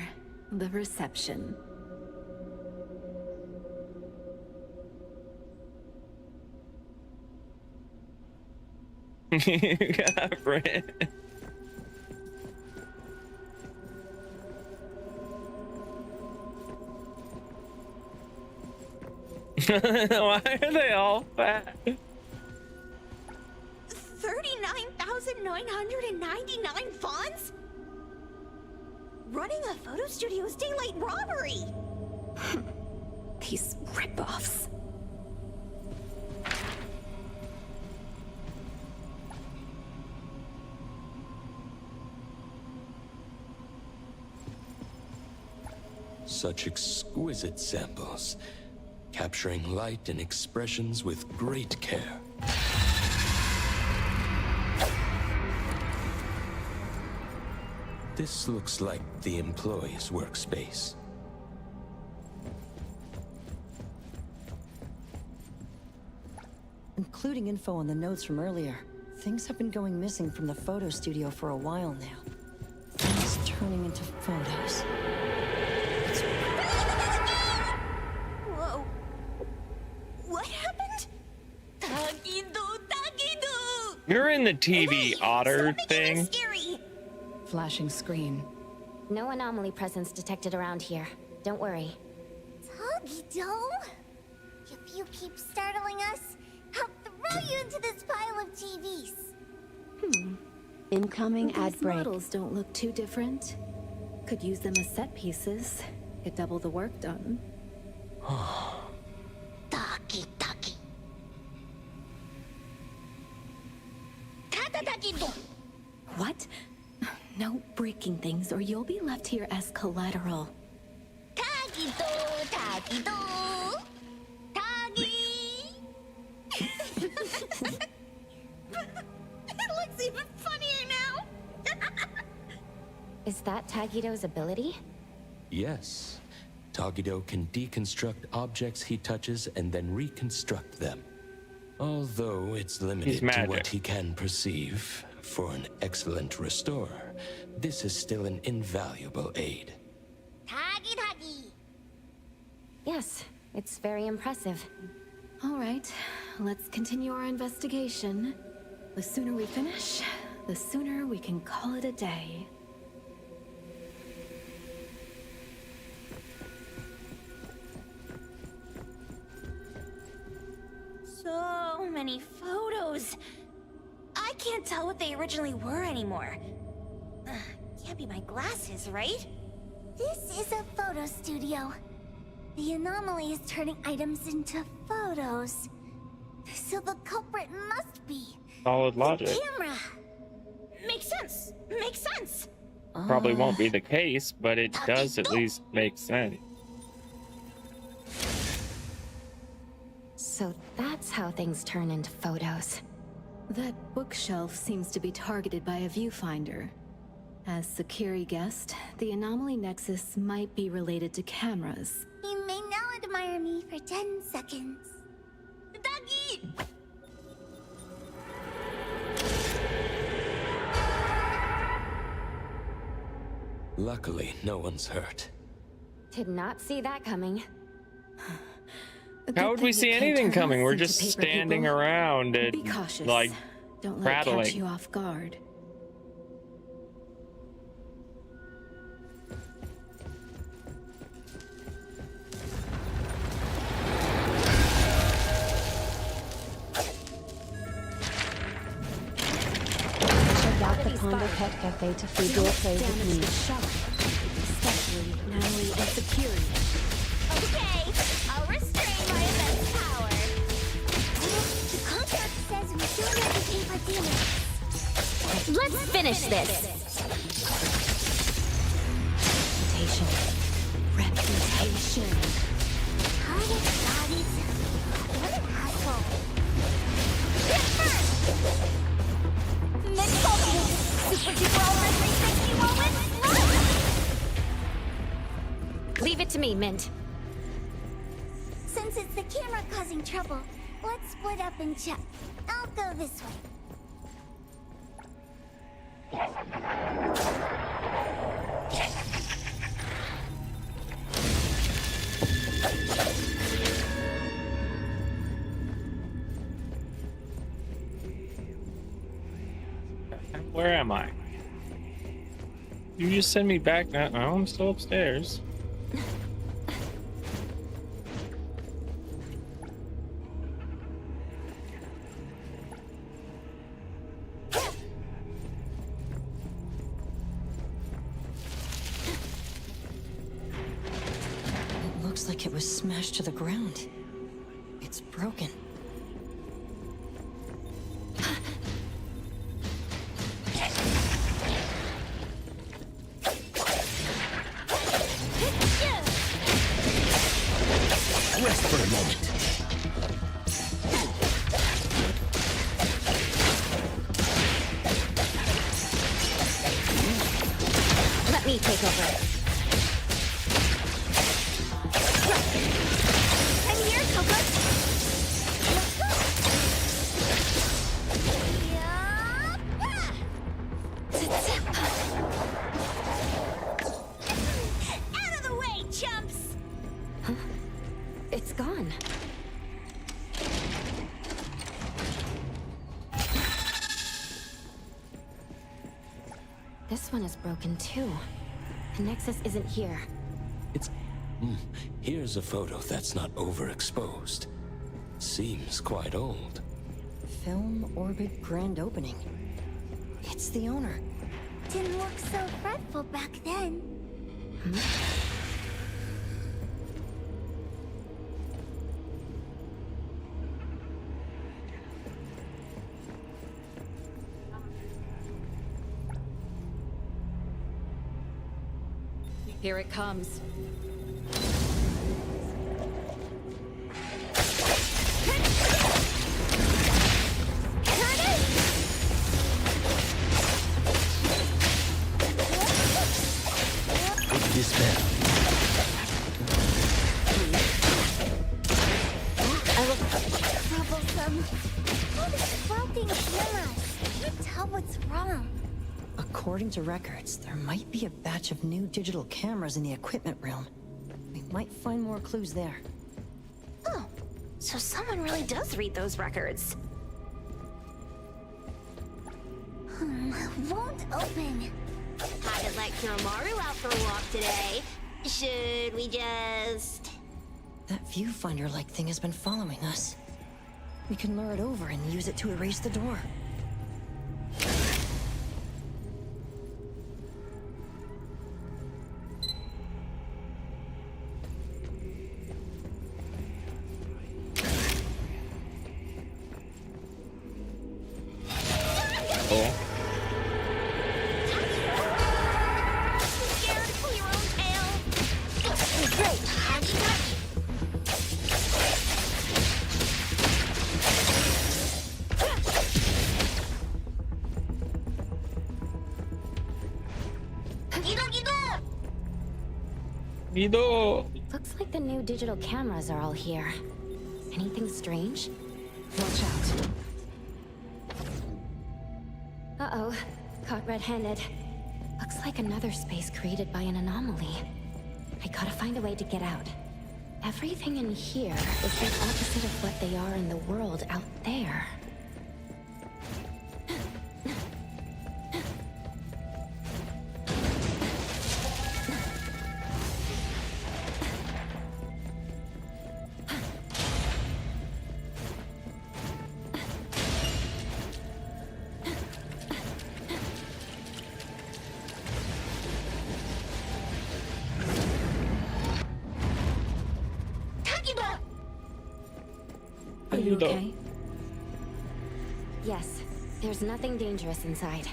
The reception. Brent. Why are they all fat? 39,999 funds? Running a photo studio is daylight robbery! These ripoffs. Such exquisite samples, capturing light and expressions with great care. This looks like the employee's workspace. Including info on the notes from earlier. Things have been going missing from the photo studio for a while now. Things turning into photos. Whoa. What happened? Tagido! You're in the TV otter thing. Scary! Flashing screen. No anomaly presence detected around here. Don't worry. Tagido? If you keep startling us, I'll throw you into this pile of TVs. Incoming ad These break. models don't look too different. Could use them as set pieces. Get double the work done. Taki. Tagido! What? No breaking things or you'll be left here as collateral. Tagido! Tagi! It looks even funnier now! Is that Tagido's ability? Yes. Tagido can deconstruct objects he touches and then reconstruct them. Although it's limited to magic. what he can perceive, for an excellent restorer, this is still an invaluable aid. Tagi! Yes, it's very impressive. All right, let's continue our investigation. The sooner we finish, the sooner we can call it a day. So many photos. I can't tell what they originally were anymore. can't be my glasses, right? This is a photo studio. The anomaly is turning items into photos. So the culprit must be Solid the logic. camera. Makes sense. Makes sense. Probably won't be the case, but it does at least make sense. So that's how things turn into photos. That bookshelf seems to be targeted by a viewfinder. As Sakiri guessed, the anomaly nexus might be related to cameras. You may now admire me for 10 seconds. Doggy! Luckily, no one's hurt. Did not see that coming. How would we see anything coming? We're just into paper, standing people. around and Be cautious. like Don't let it catch prattling. you off guard. Check out the Ponder Pet Cafe to feed your plays with Damage me. the shop, especially Natalie and Sakiri. Okay, I'll restrain my immense power. The contract says we don't have to pay for damage. Let's finish this! Reputation. Got it. What an asshole. Hit first! Mid-focus! Super duper ultra 360 moment! Leave it to me, Mint. Since it's the camera causing trouble, let's split up and check. I'll go this way. Where am I? You just send me back now. Oh, I'm still upstairs. It looks like it was smashed to the ground. It's broken. Rest for a moment. Let me take over. I'm here, Coco. Let's go. Out of the way, chumps! It's gone. This one is broken too. The Nexus isn't here. It's... Here's a photo that's not overexposed. Seems quite old. Film orbit grand opening. It's the owner. Didn't look so fretful back then. Here it comes. Troublesome. All these broken cameras. Can't tell what's wrong. According to records, there might be a batch of new digital cameras in the equipment room. We might find more clues there. Oh, so someone really does read those records. Won't open. Had to let Kiromaru out for a walk today. Should we just... That viewfinder-like thing has been following us. We can lure it over and use it to erase the door. Ido. Looks like the new digital cameras are all here. Anything strange? Watch out. Uh-oh. Caught red-handed. Looks like another space created by an anomaly. I gotta find a way to get out. Everything in here is the opposite of what they are in the world out there. Are you okay? Yes, there's nothing dangerous inside.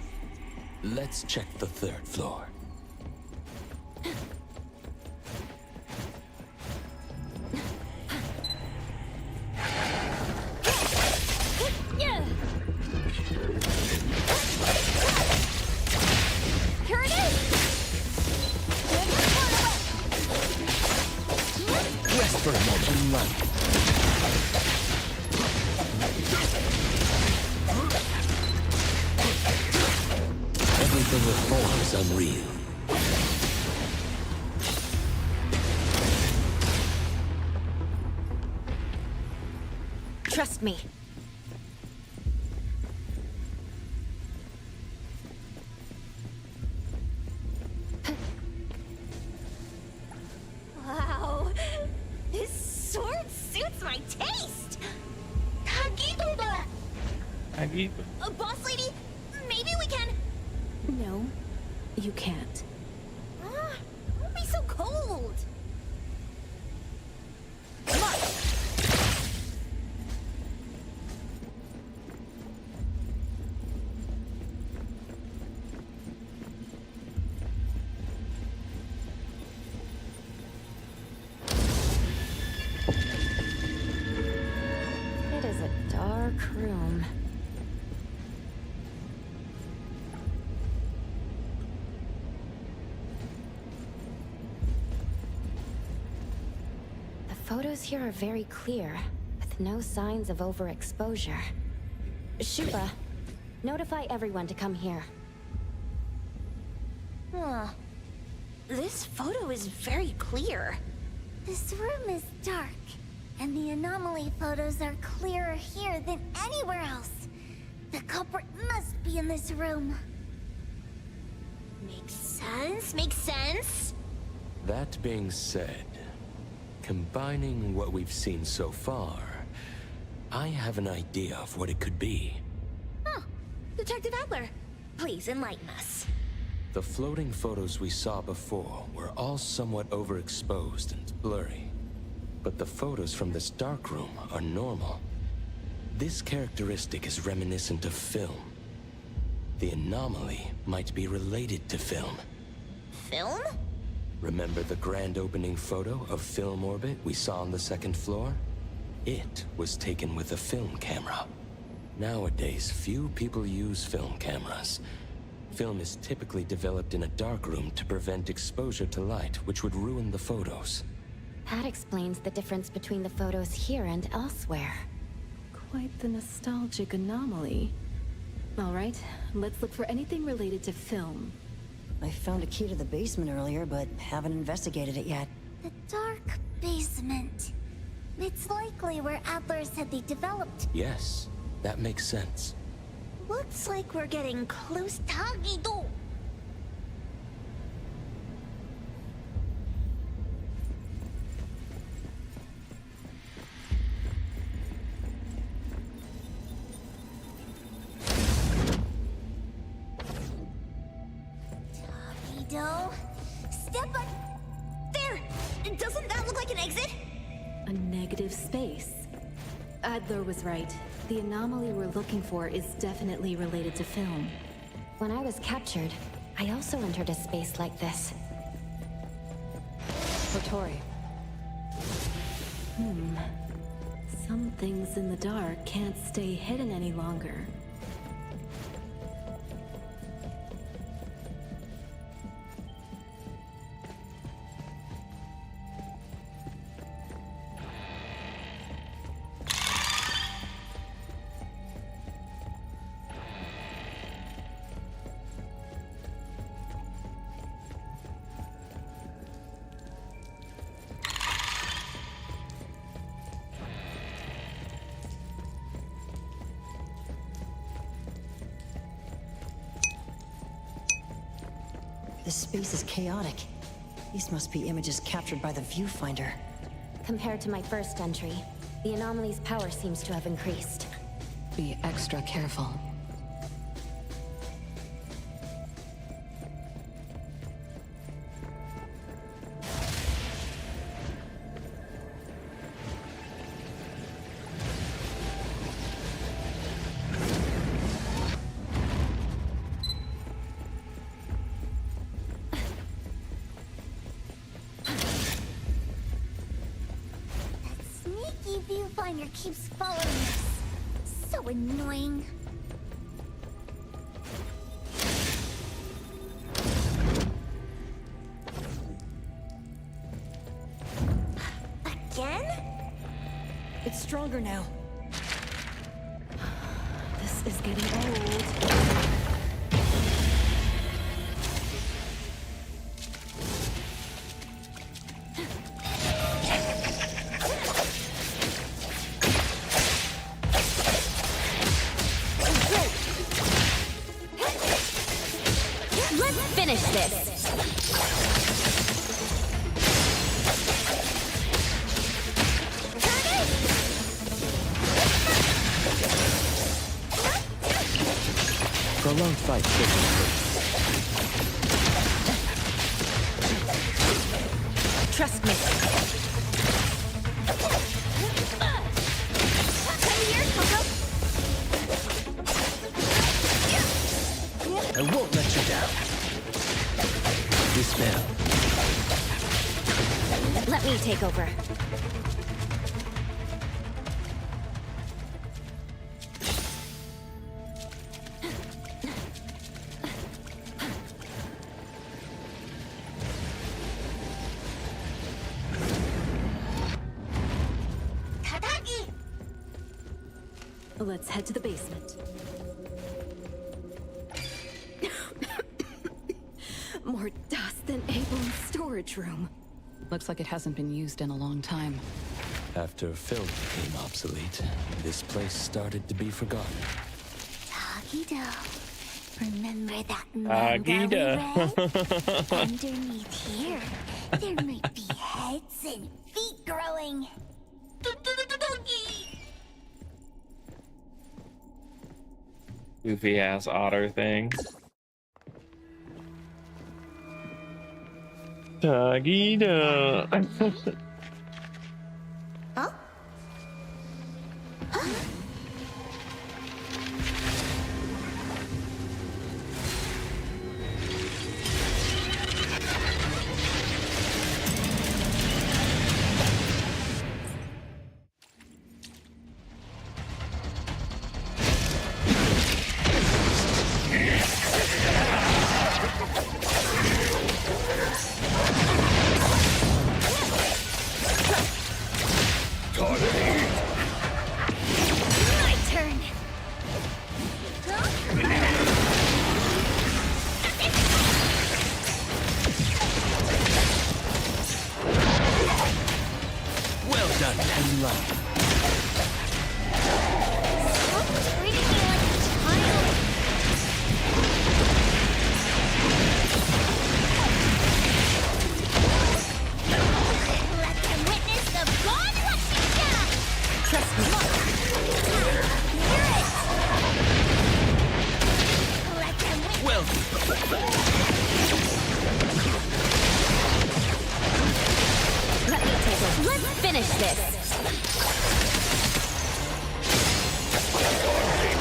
Let's check the third floor. Here it is! Rest for a moment, light. Everything with form is unreal. Trust me. Wow, this sword suits my taste. Kagiba! Boss lady, maybe we can. No, you can't. Don't be so cold. Come on. It is a dark room. The photos here are very clear, with no signs of overexposure. Shuba, notify everyone to come here. Huh. This photo is very clear. This room is dark, and the anomaly photos are clearer here than anywhere else. The culprit must be in this room. Makes sense, makes sense. That being said, combining what we've seen so far, I have an idea of what it could be. Huh. Detective Adler, please enlighten us. The floating photos we saw before were all somewhat overexposed and blurry. But the photos from this dark room are normal. This characteristic is reminiscent of film. The anomaly might be related to film. Film? Remember the grand opening photo of Film Orbit we saw on the second floor? It was taken with a film camera. Nowadays, few people use film cameras. Film is typically developed in a darkroom to prevent exposure to light, which would ruin the photos. That explains the difference between the photos here and elsewhere. Quite the nostalgic anomaly. All right, let's look for anything related to film. I found a key to the basement earlier, but haven't investigated it yet. The dark basement. It's likely where Adler said they developed. Yes, that makes sense. Looks like we're getting close to Gido. Tagido, step up. There! Doesn't that look like an exit? A negative space. Adler was right. The anomaly we're looking for is definitely related to film. When I was captured, I also entered a space like this. Kotori. Some things in the dark can't stay hidden any longer. This space is chaotic. These must be images captured by the viewfinder. Compared to my first entry, the anomaly's power seems to have increased. Be extra careful. Sneaky viewfinder keeps following us. So annoying. Again? It's stronger now. This is getting old. Let's finish this! Prolonged fight taking place. Trust me. I won't let you down. Dispel. Let me take over. Let's head to the basement. More dust than Abel's storage room. Looks like it hasn't been used in a long time. After film became obsolete, this place started to be forgotten. Doggy-do. Remember that Doggy-do. manga we read? Underneath here, there might be heads and feet growing. Goofy ass otter thing. Doggy dog. Huh? Huh? My turn. Well done, Penny. Stop treating me like a child. Let them witness the god what she's done. Trust me. Hear it. Let them witness. Well, Let me take over. Let's finish this.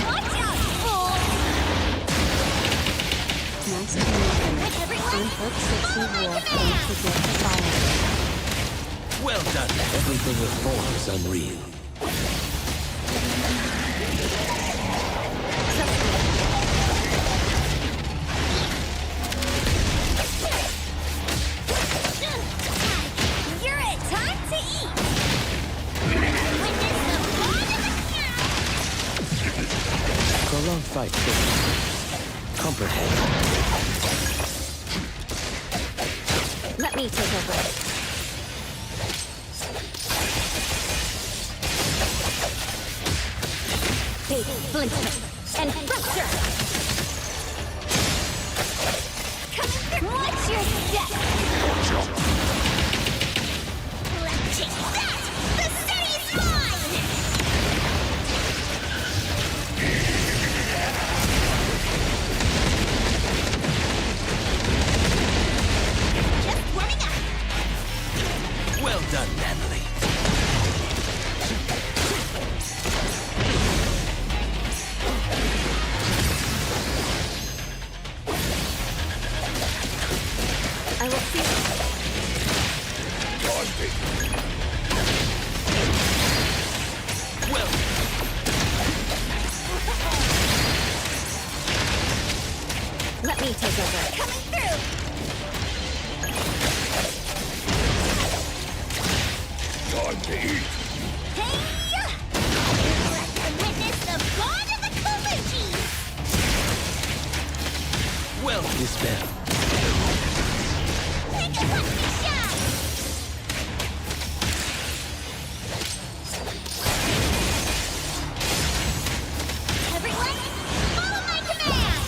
Watch out, fool. Master Nathan, Everyone, Input 60 follow my War, command. don't forget to follow. well done. Everything with form is unreal. You're it. Time to eat. Witness the blood of a cow. Prolonged fight taking place. Comprehend. Let me take over. Take Flint and Buster! Coming through. Watch your step! Let's take that! The city's mine! Just warming up! Well done, Natalie. I will see. Well. Let me take over. Coming through! Time to eat. Hey! Let them witness the bond of the Kobuchis! Well, Miss Bell. Take a punch me shot! Everyone, follow my command!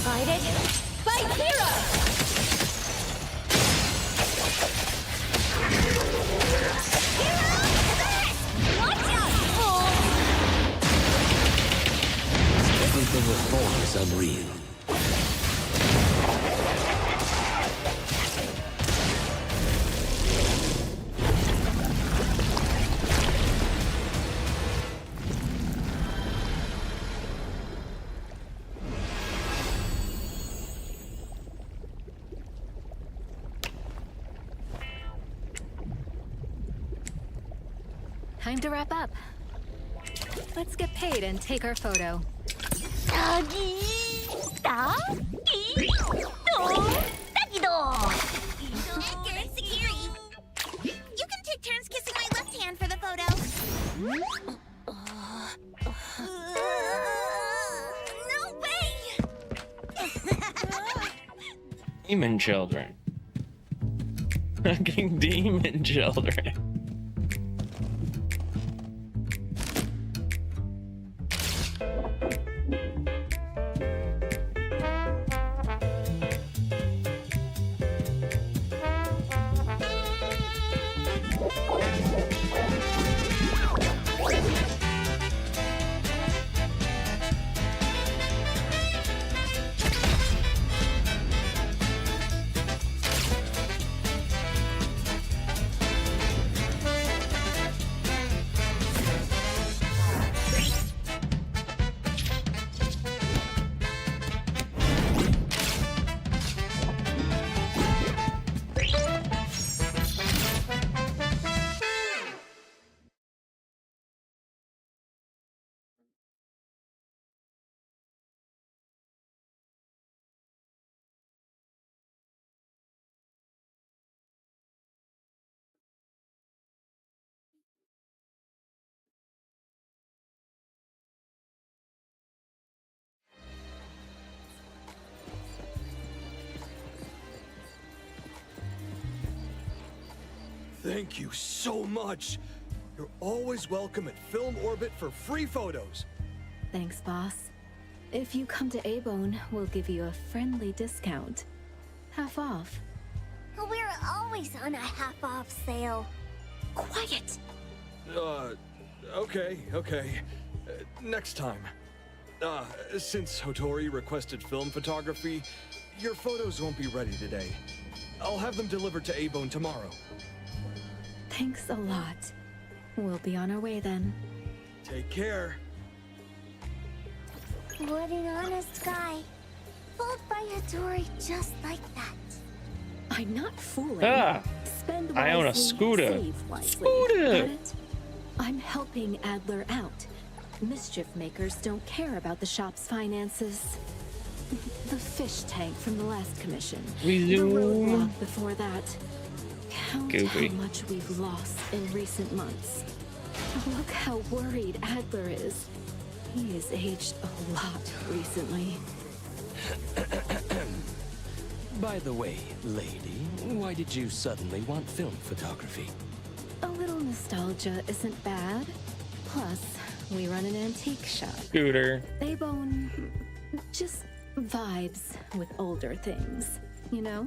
Guided by Hero! Watch out! Everything with form is unreal. Time to wrap up. Let's get paid and take our photo. Edgar and Sagiri, you can take turns kissing my left hand for the photo. No way! Demon children. Fucking demon children. Thank you so much. You're always welcome at Film Orbit for free photos. Thanks, boss. If you come to Abone, we'll give you a friendly discount. Half off. We're always on a half-off sale. Quiet! Okay. Next time. Since Hotori requested film photography, your photos won't be ready today. I'll have them delivered to Abone tomorrow. Thanks a lot. We'll be on our way then. Take care. What an honest guy. Fooled by Hattori just like that. I'm not fooling. Ah, Spend I own a wisely, scooter. save wisely. Scooter! Got it? I'm helping Adler out. Mischief makers don't care about the shop's finances. The fish tank from the last commission. The roadblock before that. Count Goofy. how much we've lost in recent months. Look how worried Adler is. He has aged a lot recently. By the way, lady, why did you suddenly want film photography? A little nostalgia isn't bad. Plus, we run an antique shop. Scooter. They bone just vibes with older things, you know?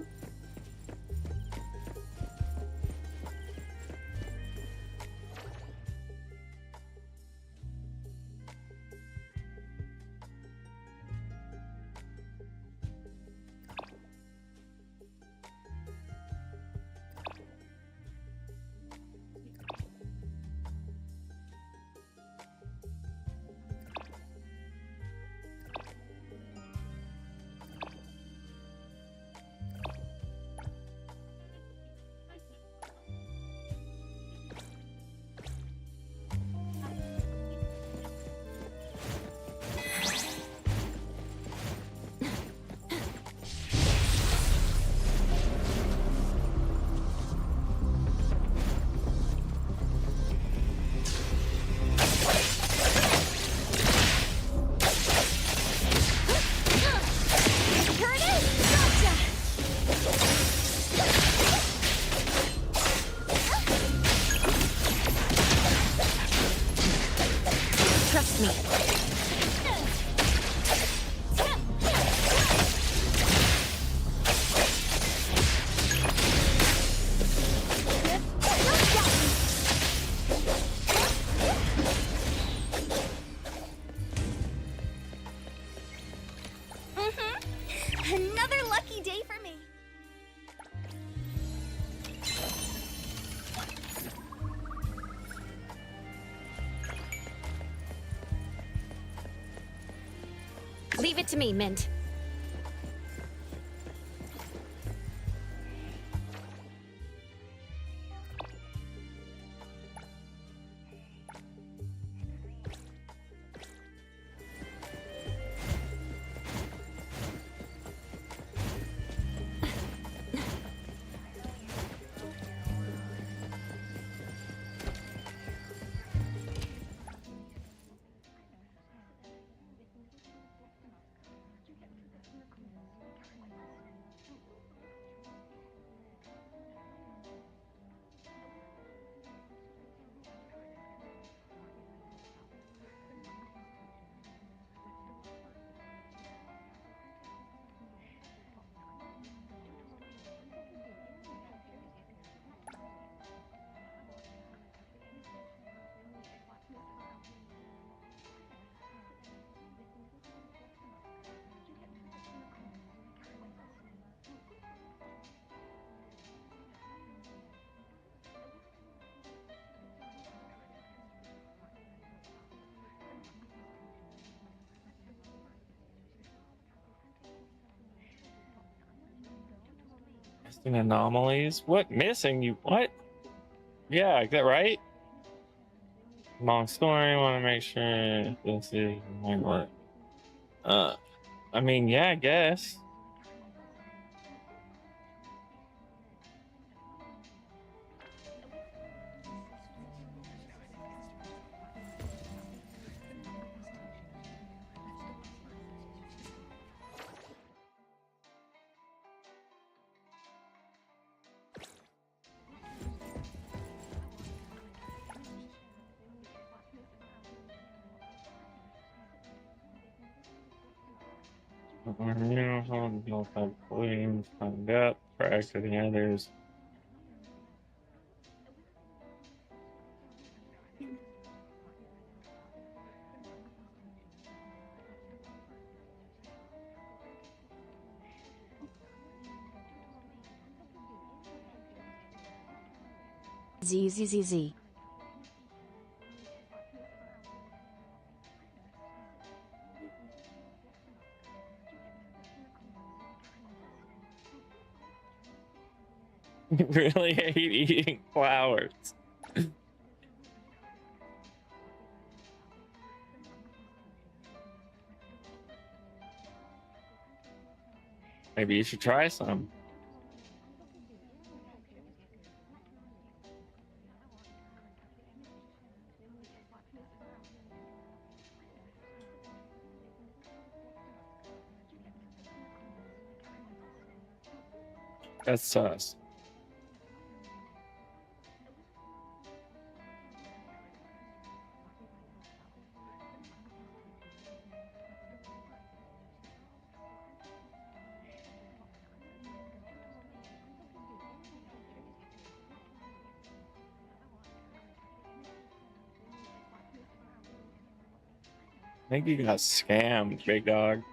Trust me. Another lucky day for me. Leave it to me, Mint. Testing anomalies? What? Missing? You what? Yeah, is that right? Long story, want to make sure this is my work. I mean, yeah, I guess. Williams climbed up, prior to the others. Z. Really hate eating flowers. Maybe you should try some. That's sus. think you got scammed, big dog.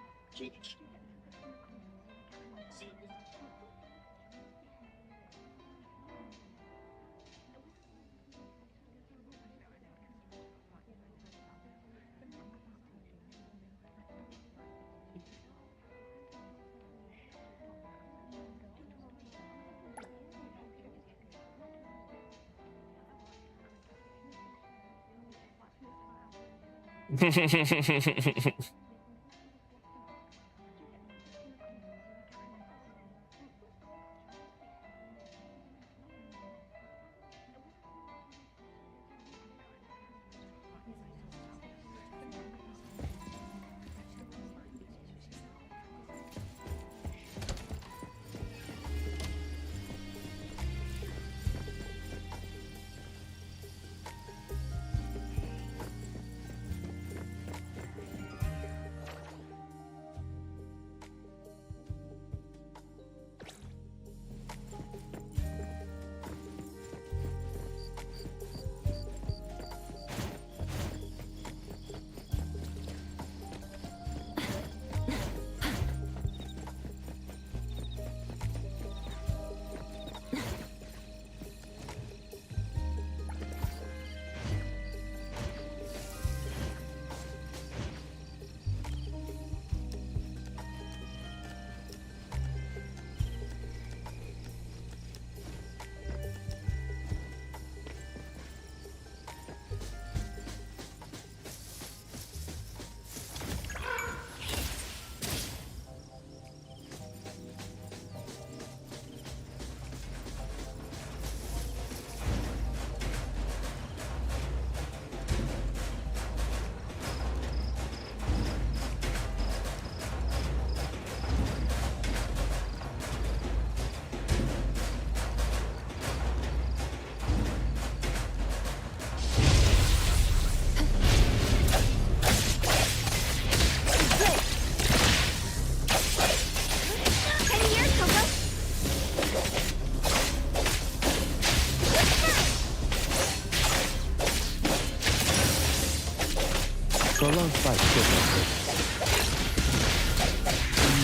Prolonged fight should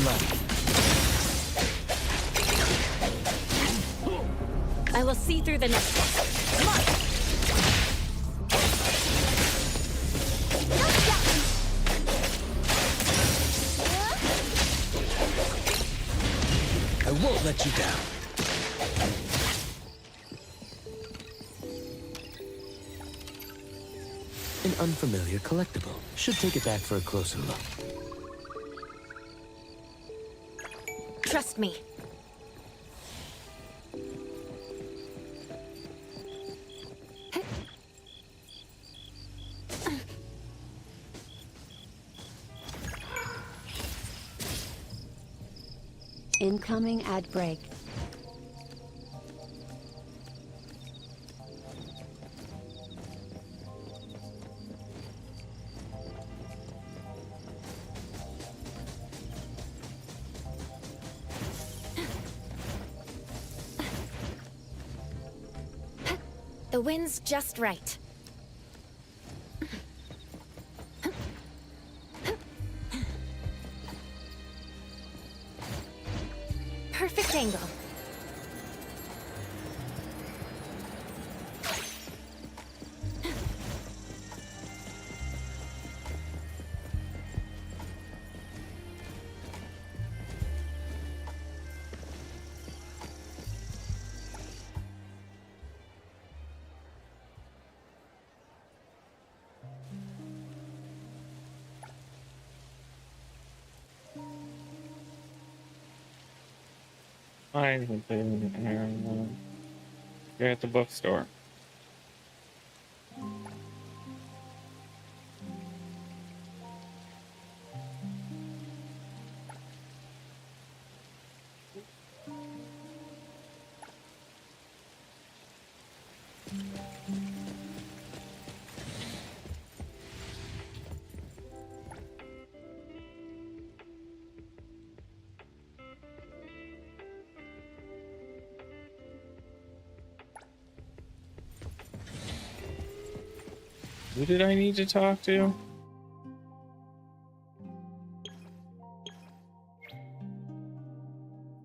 not I will see through the next one. Come on! I won't let you down. An unfamiliar collectible. Should take it back for a closer look. Trust me. Incoming ad break. The wind's just right. Perfect angle. You're at the bookstore. Who did I need to talk to?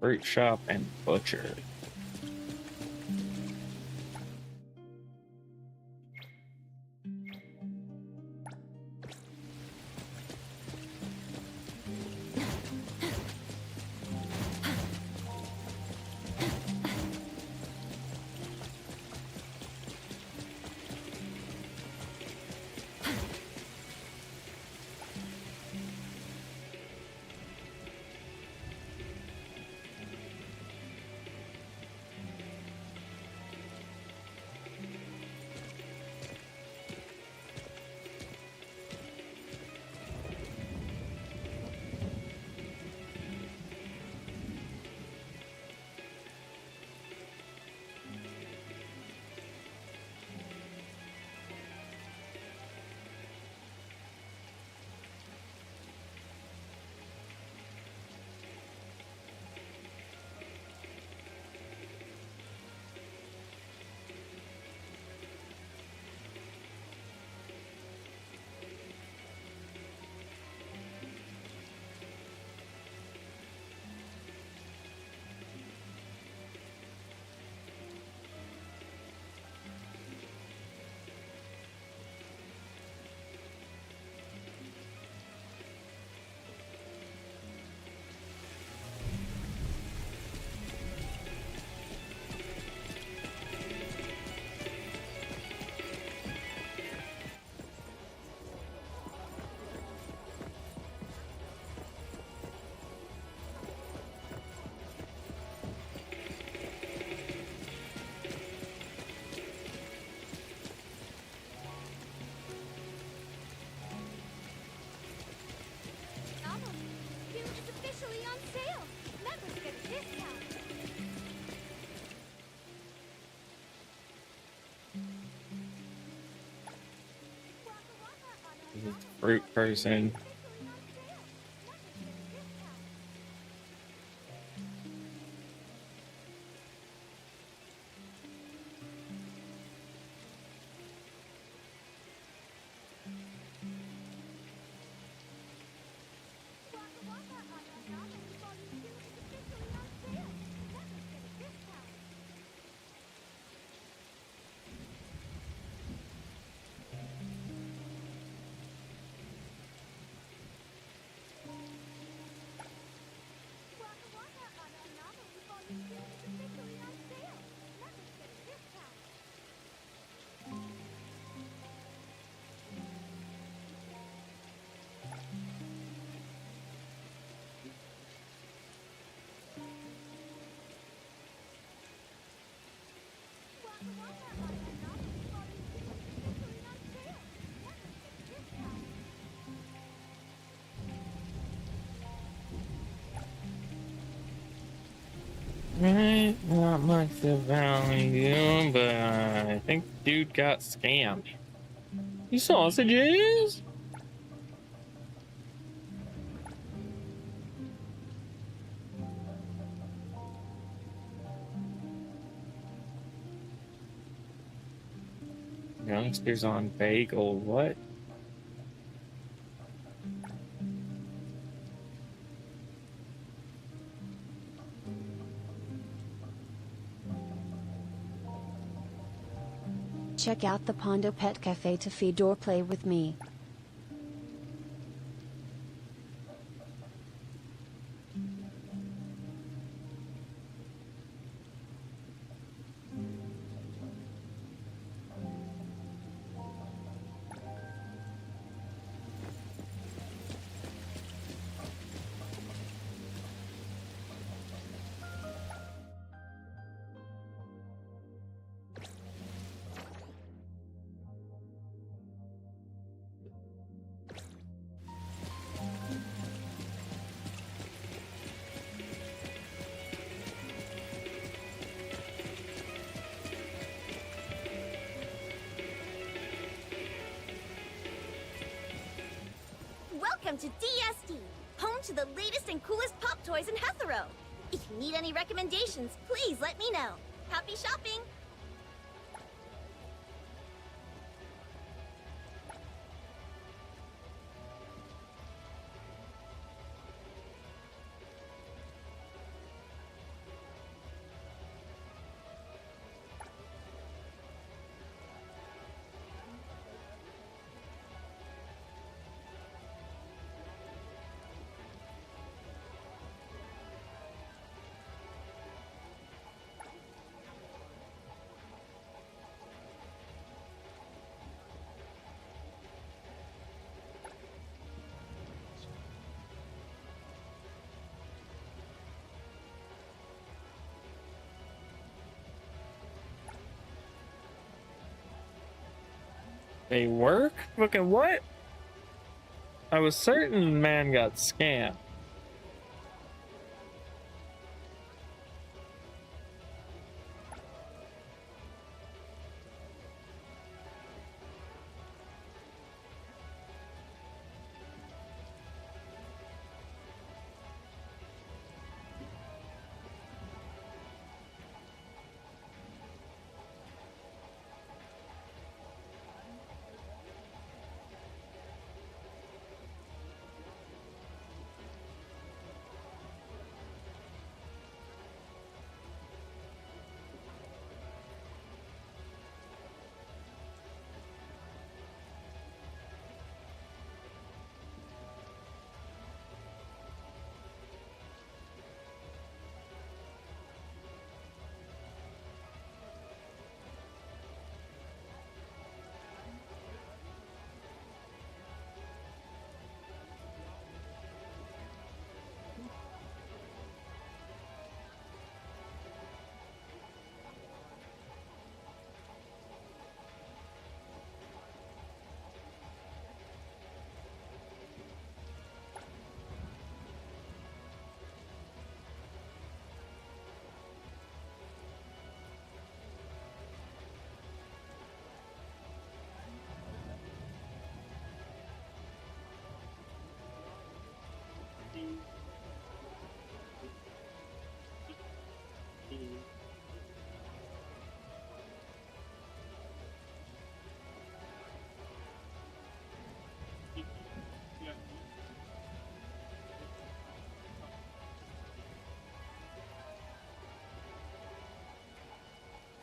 Fruit shop and butcher. Is officially on sale. Members get a discount. Fruit person. Right, not much of value, but I think dude got scammed. You sausages? Youngsters on bagel, what? Check out the Pondo Pet Cafe to feed or play with me. Welcome to DSD, home to the latest and coolest pop toys in Hetero. If you need any recommendations, please let me know. Happy shopping! They work? Fucking what? I was certain man got scammed.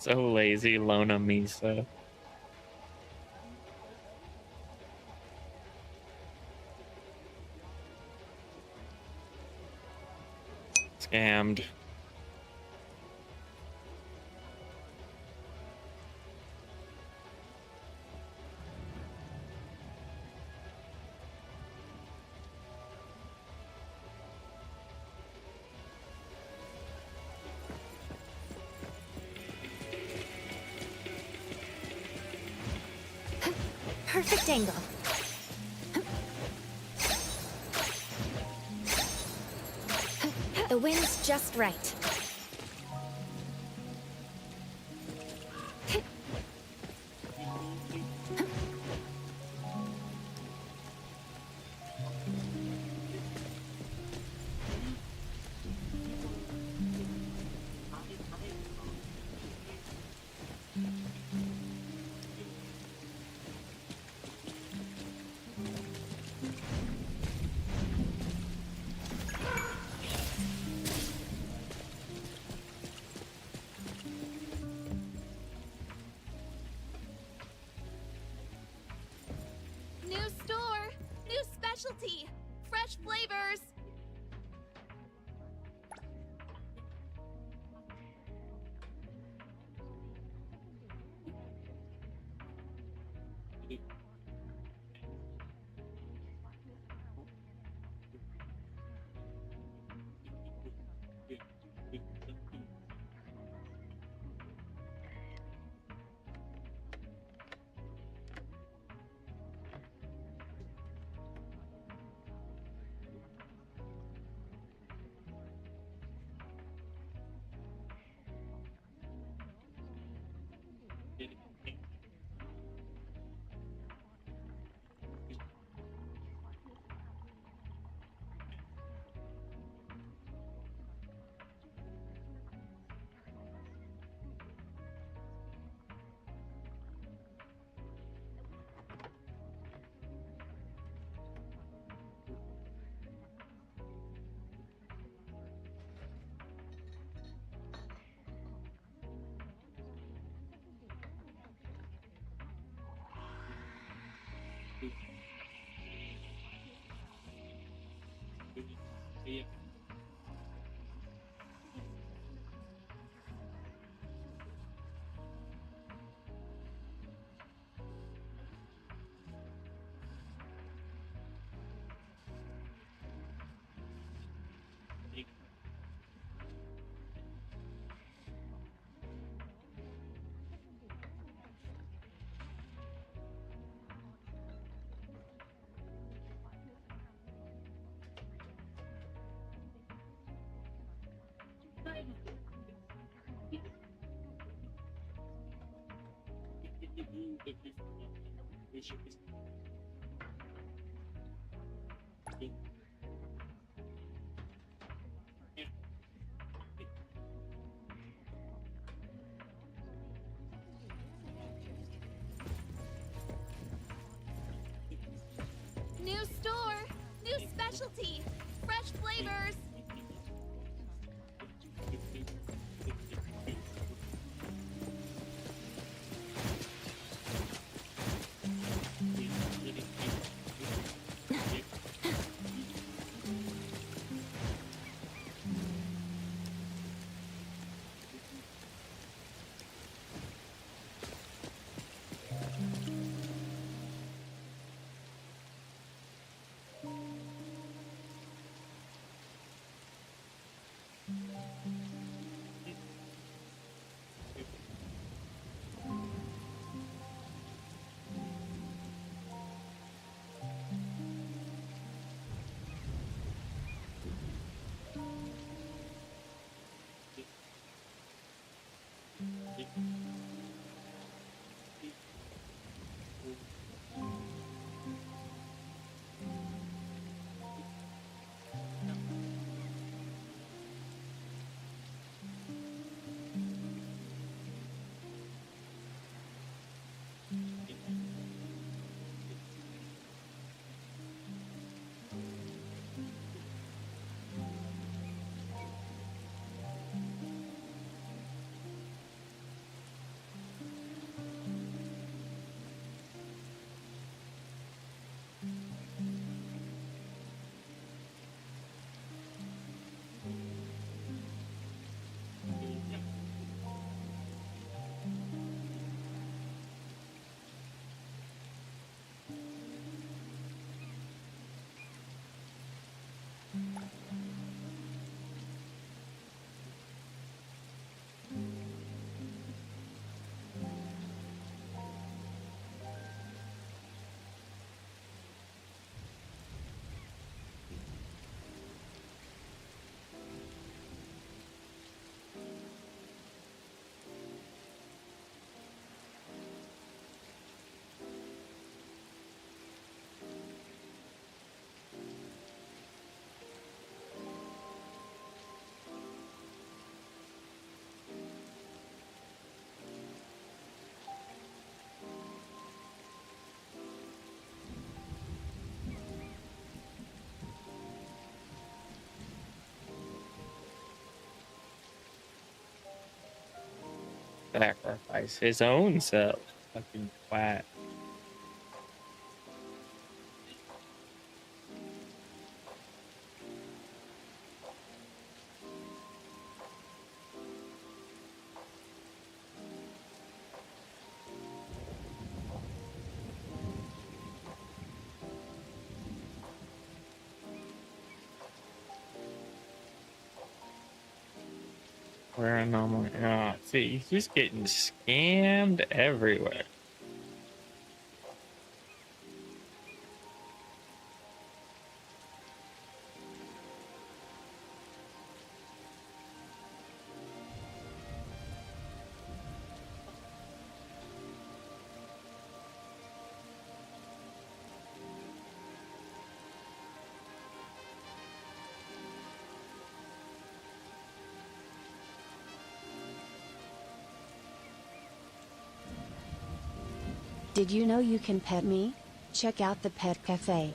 So lazy, Lona Misa. Scammed. Perfect angle. The wind's just right. New store! New specialty! Fresh flavors! New store, new specialty, fresh flavors. Sacrifice his own self. Fucking twat. Where anomaly? Ah, see, he's just getting scammed everywhere. Did you know you can pet me? Check out the pet cafe.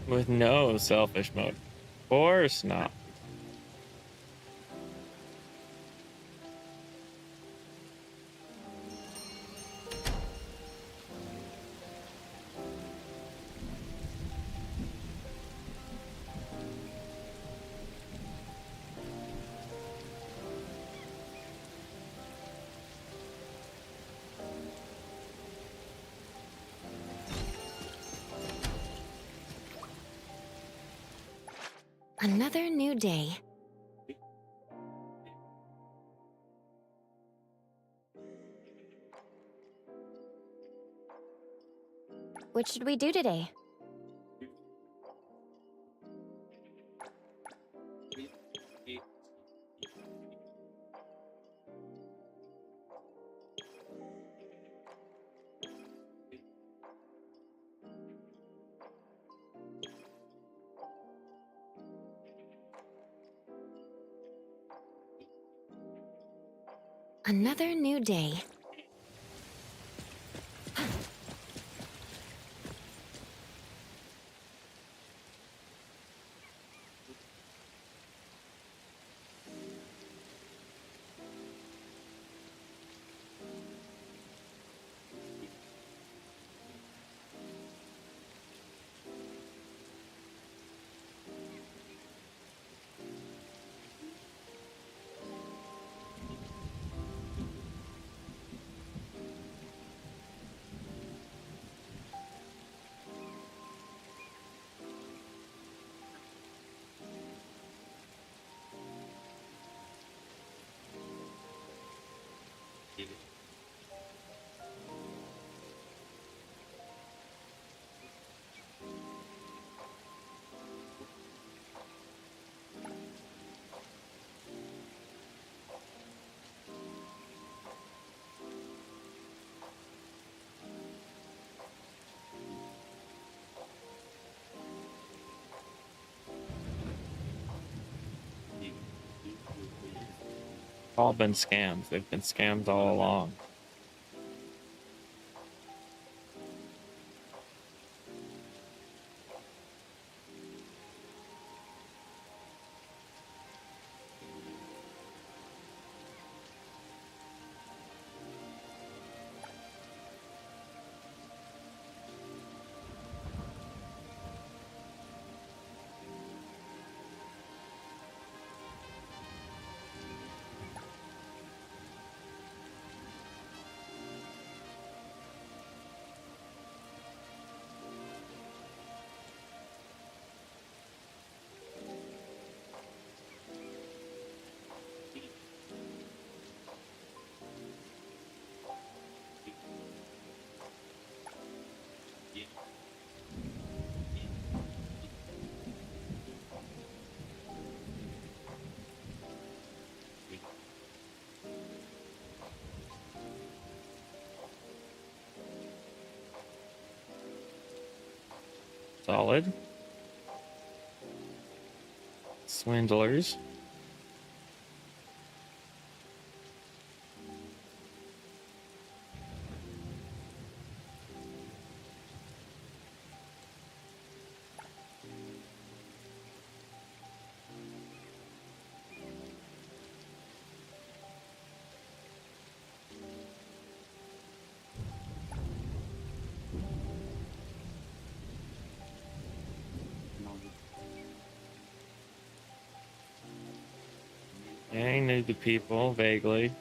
With no selfish mode. Of course not. Another new day. What should we do today? Another new day. All been scams. They've been scams all along. Solid. Swindlers. I knew the people vaguely.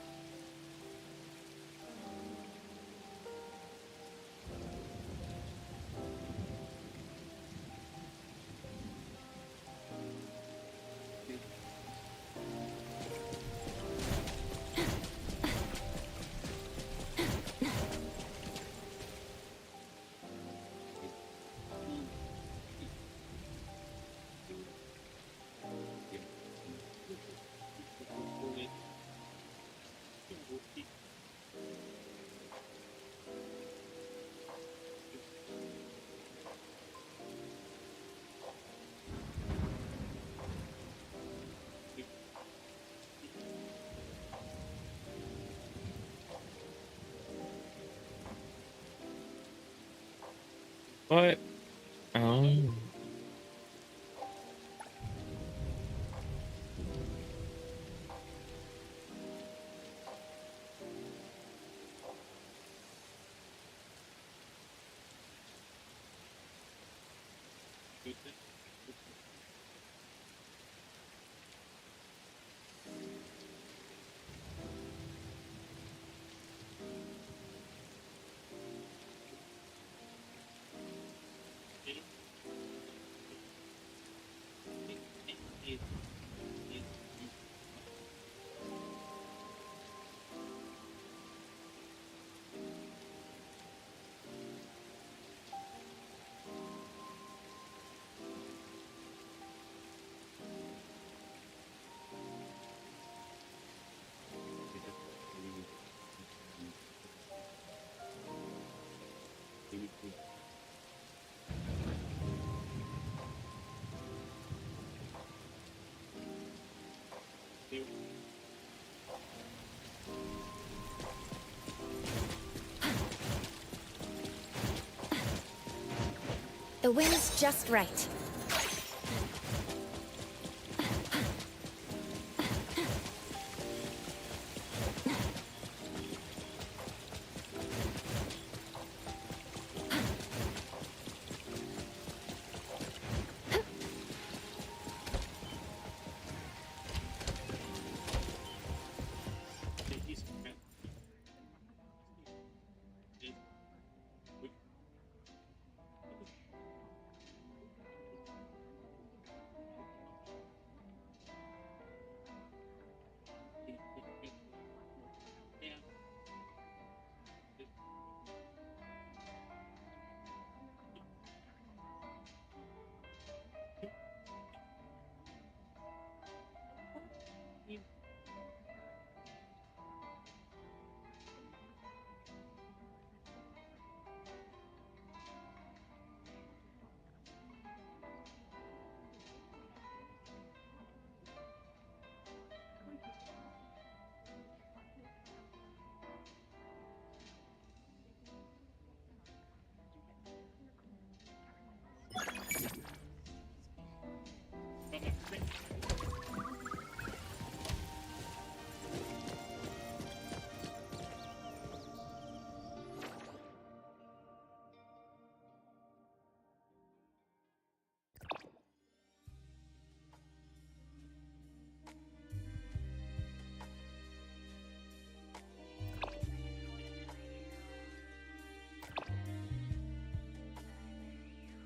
What? Oh. The wind's just right.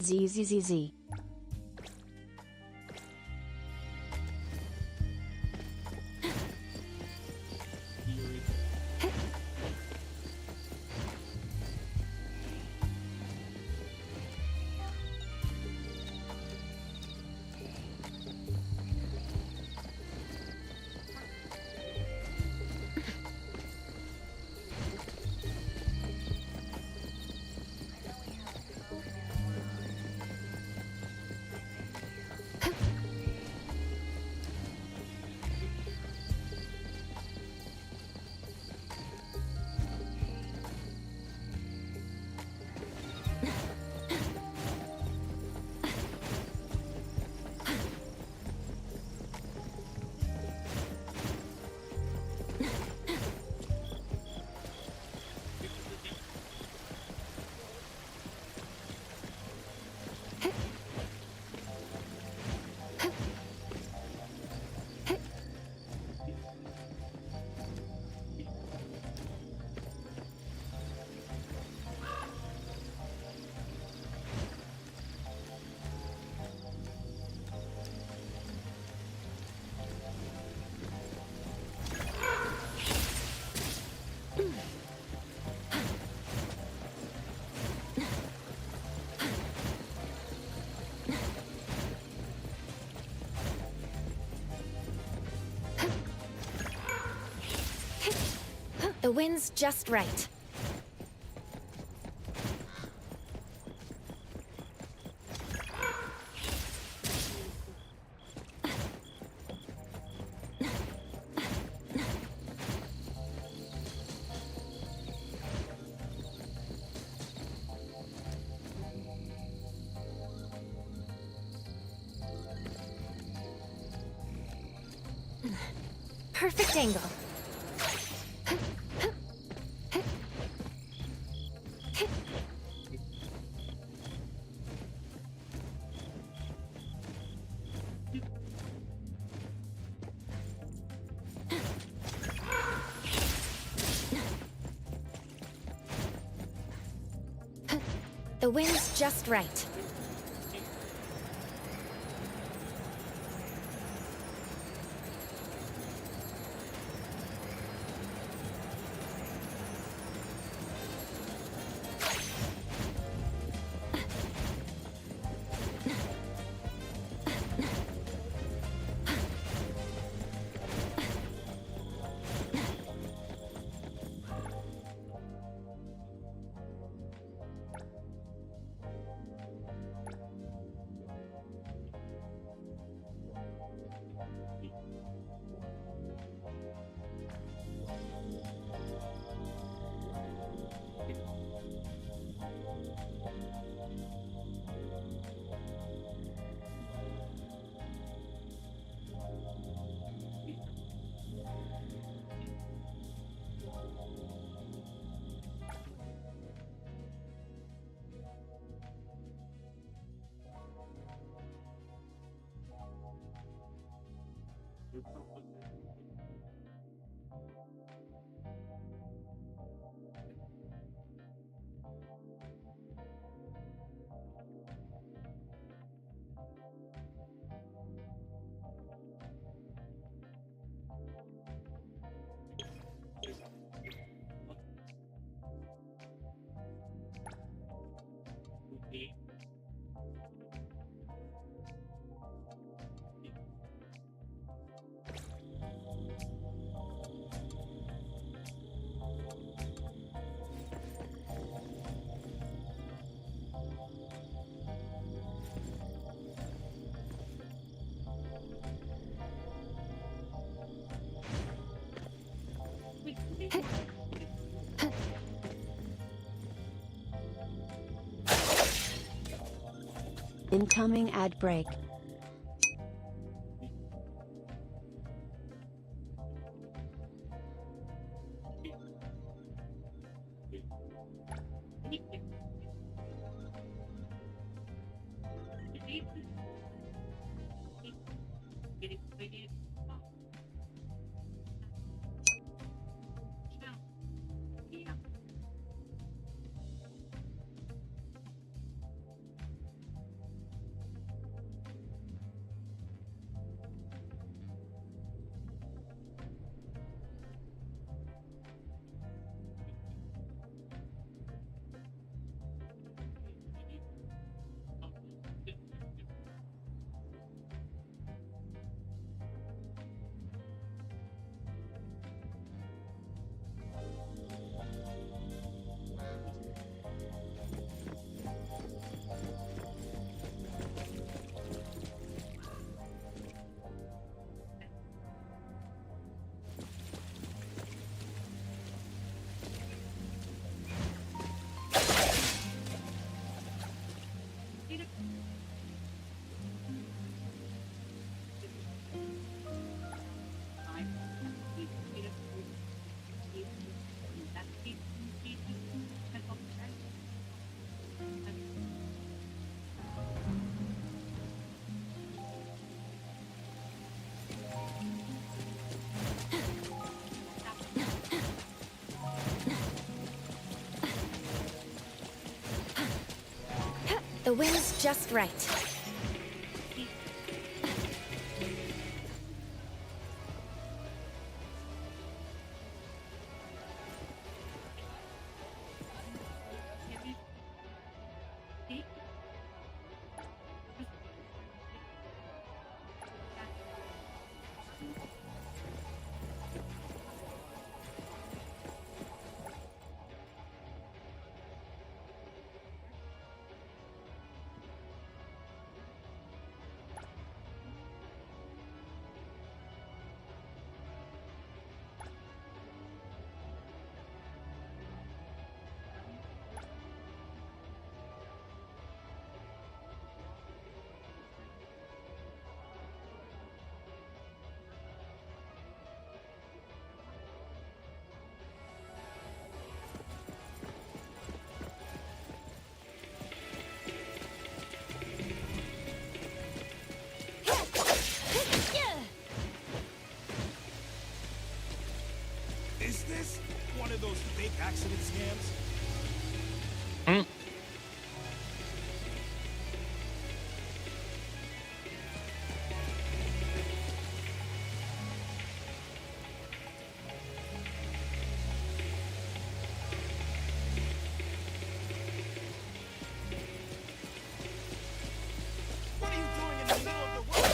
Z. The wind's just right. Perfect angle. The wind's just right. Incoming ad break. The wind's just right. Is this one of those fake accident scams? What are you doing in the middle of the road?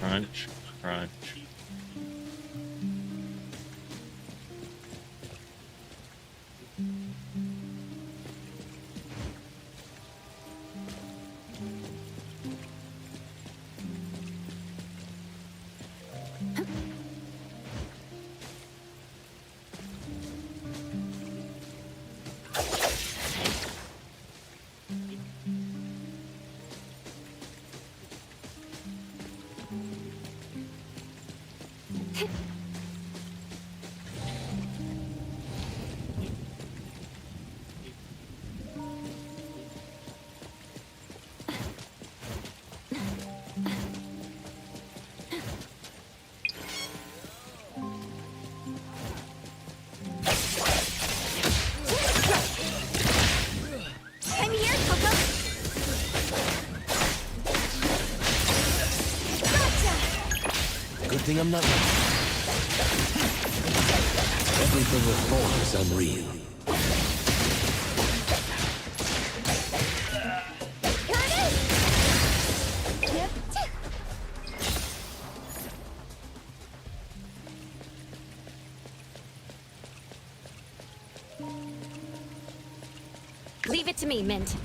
Crunch, crunch. I'm here, Coco. Gotcha. Good thing I'm not. Everything with form is unreal. Here it is. Yep. Leave it to me, Mint.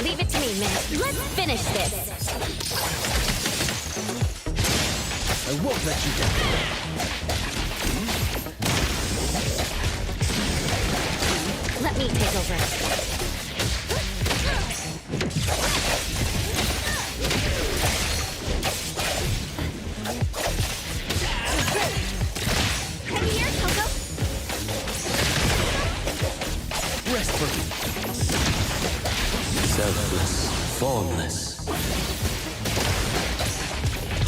Leave it to me, Mint. Let's finish this. I won't let you down. Let me take over. Come here, Coco. Rest for me. Selfless, formless.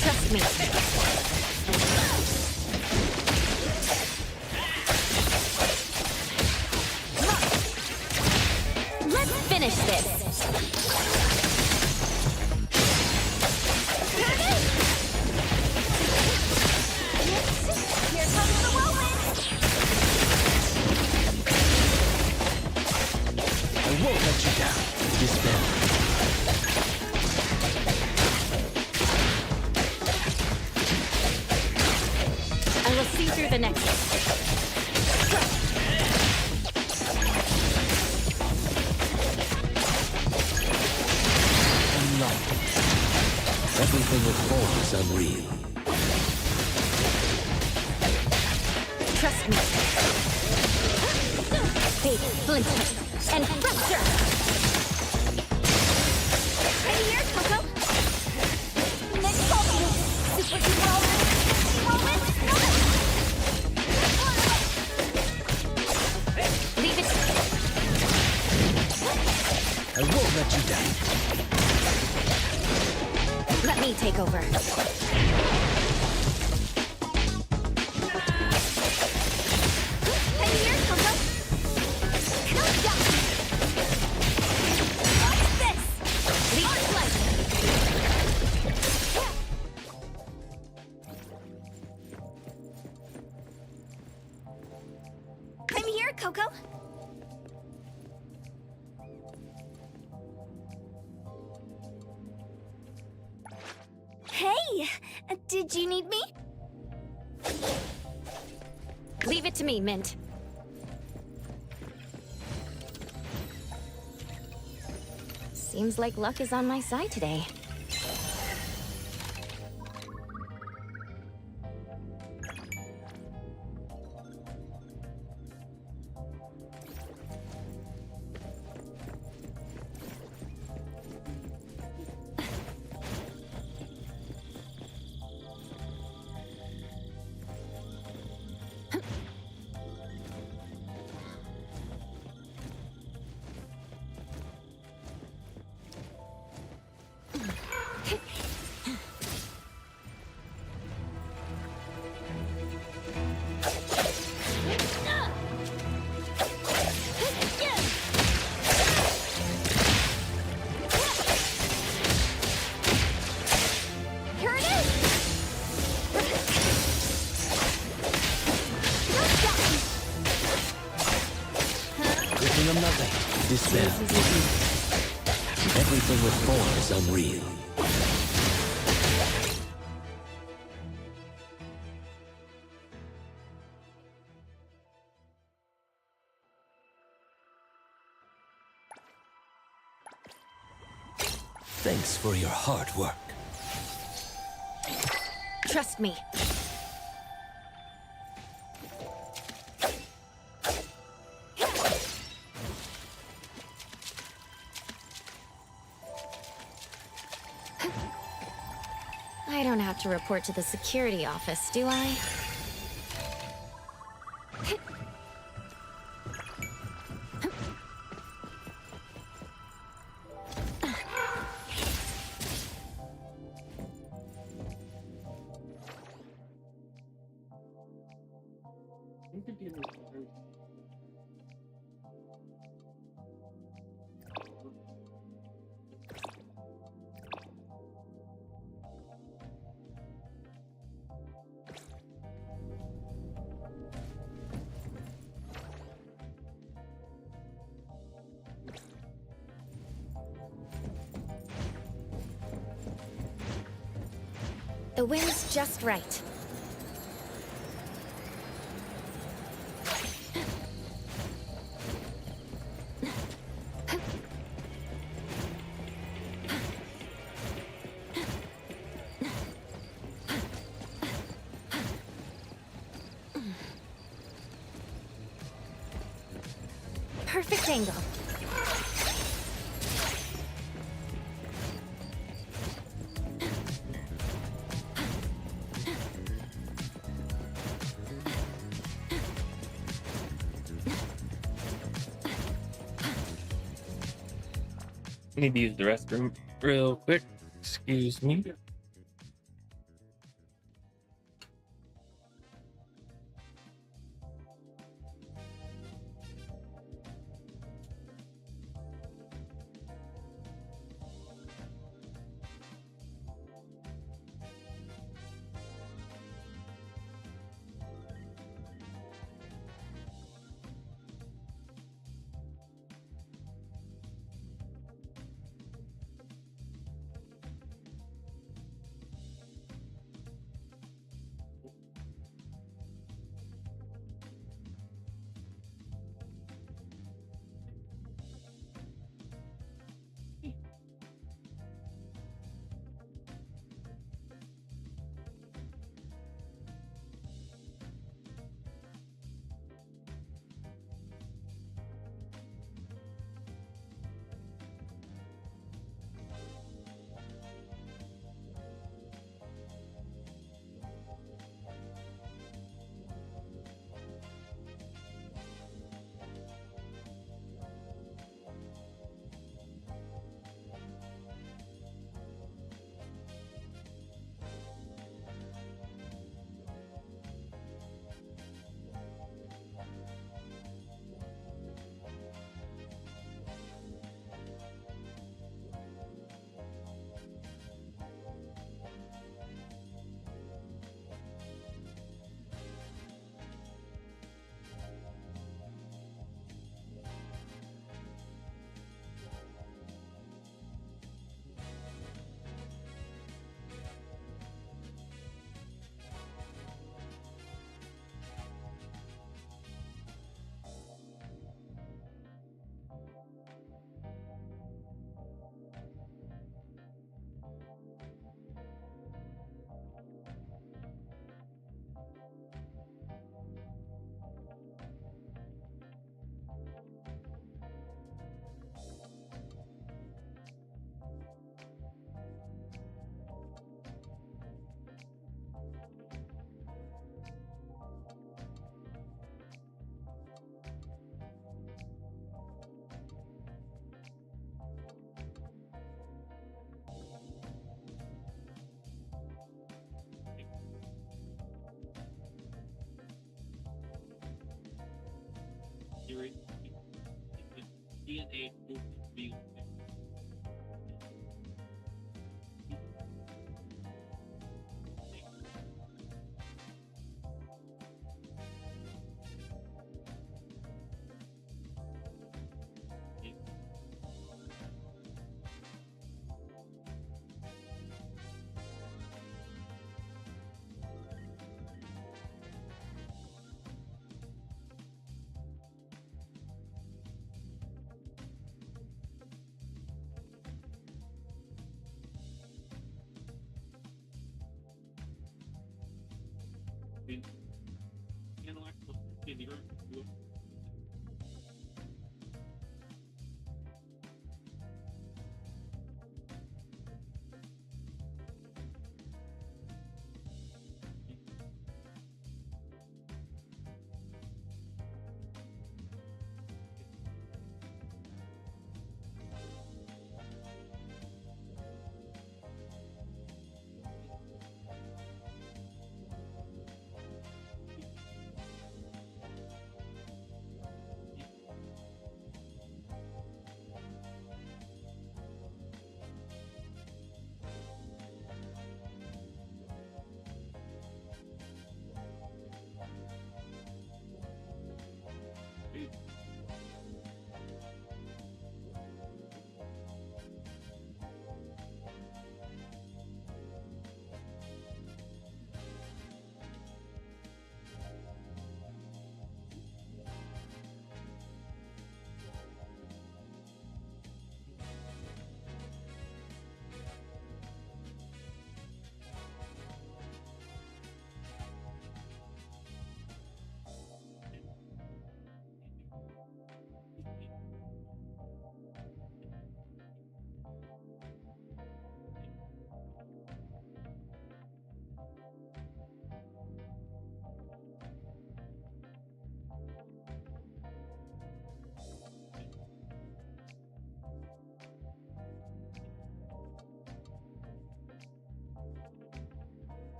Trust me. Let's finish this. Here comes the whirlwind. I won't let you down. Dispel. I will see through the next. Everything with form is unreal. Trust me. Fate, splinter, and fracture. Right here, Coco. Next pulse. Super deep whirlwind. Whirlwind. Leave it. I won't let you down. Let me take over. Right here, Coco. Come down. What's this? Arc light. I'm here, Coco. Hey, did you need me? Leave it to me, Mint. Seems like luck is on my side today. Here it is. Gripping of nothing. Dispel. Everything with form is unreal. Thanks for your hard work. Trust me. I don't have to report to the security office, do I? The wind's just right. perfect angle. Need to use the restroom real quick. Excuse me.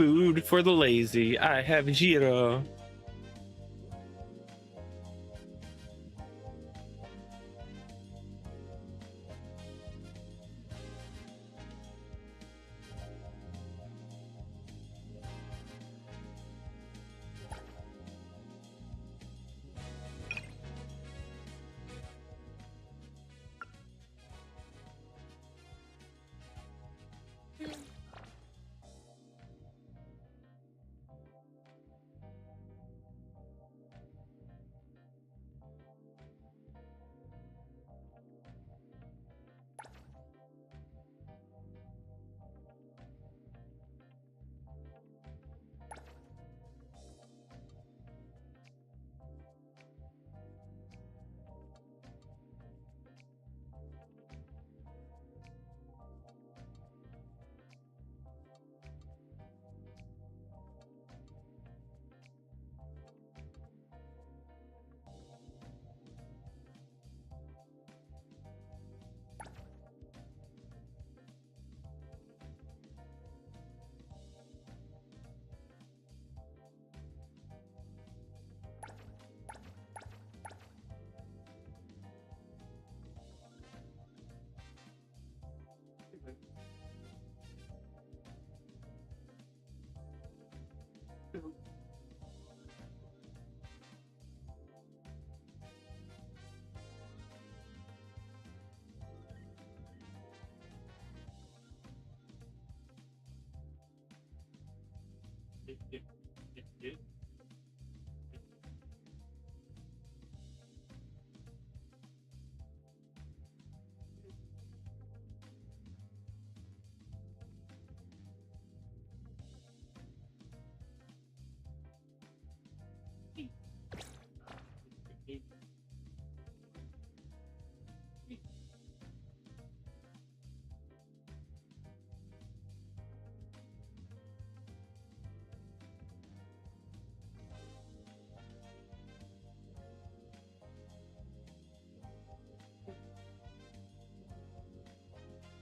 Food for the lazy. I have Jiro.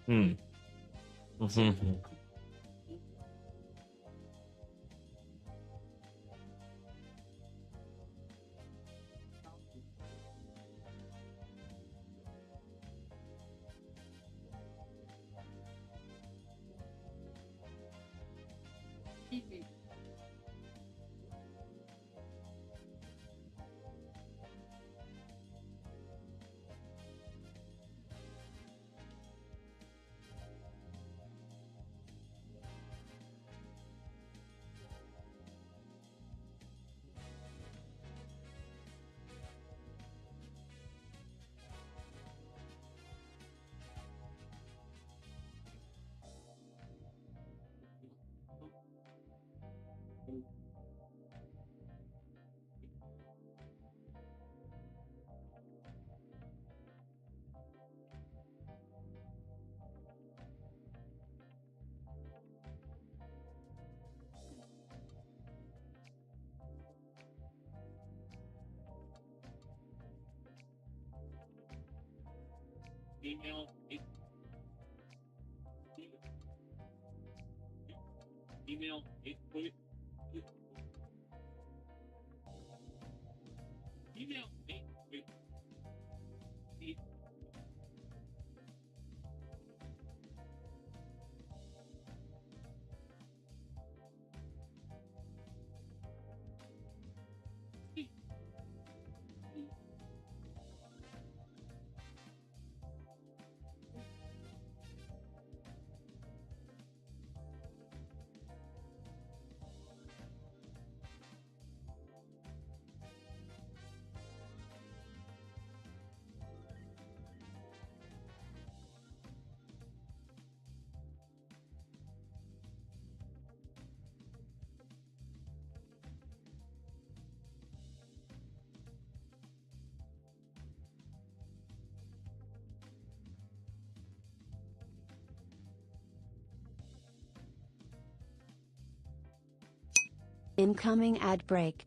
Hmm. Mm-hmm. Incoming ad break.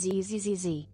ZZZZ.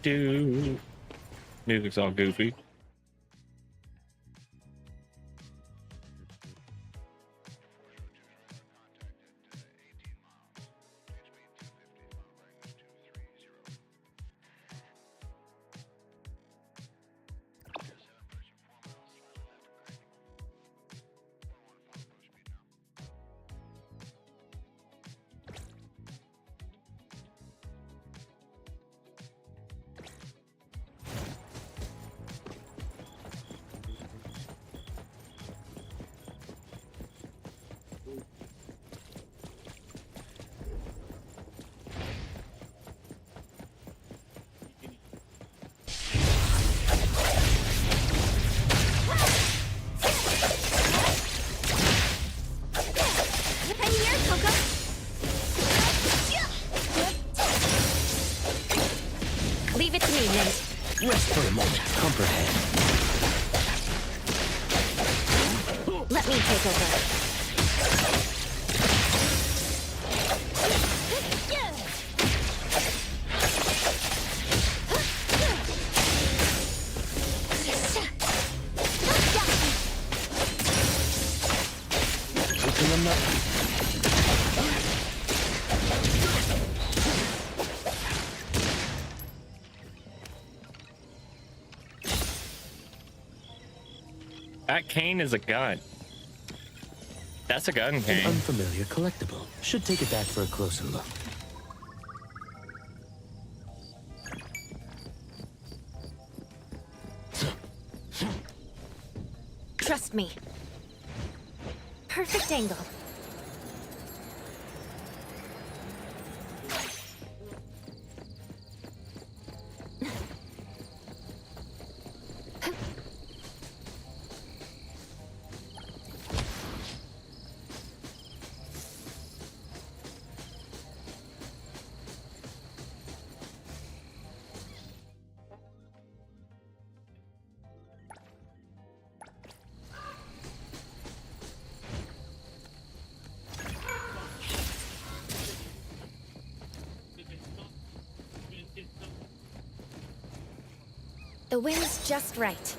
Do. Music's all goofy. Leave it to me, Mint. Rest for a moment. Comprehend. me take over. Open them up. That cane is a gun. That's a gun An cane. unfamiliar collectible. Should take it back for a closer look. Trust me. Perfect angle. The wind's just right.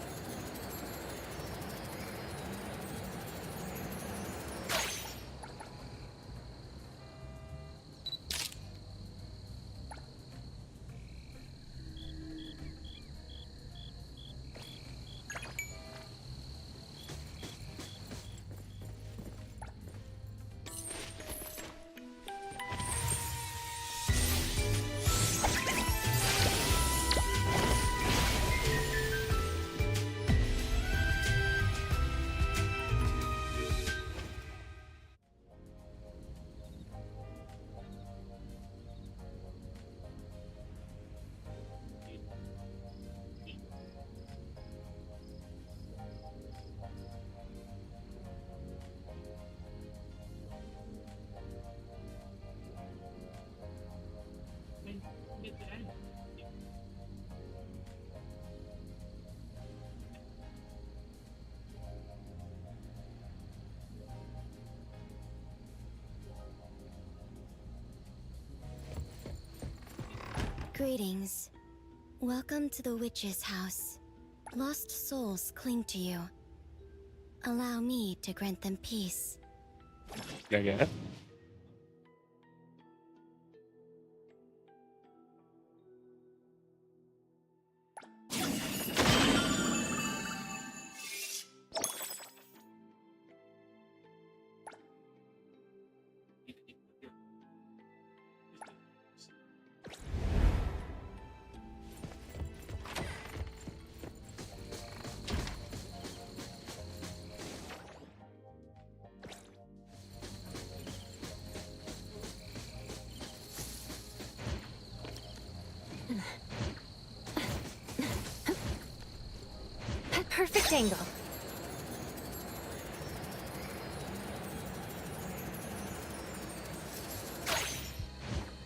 Greetings. Welcome to the witch's house. Lost souls cling to you. Allow me to grant them peace. Yeah. Perfect angle.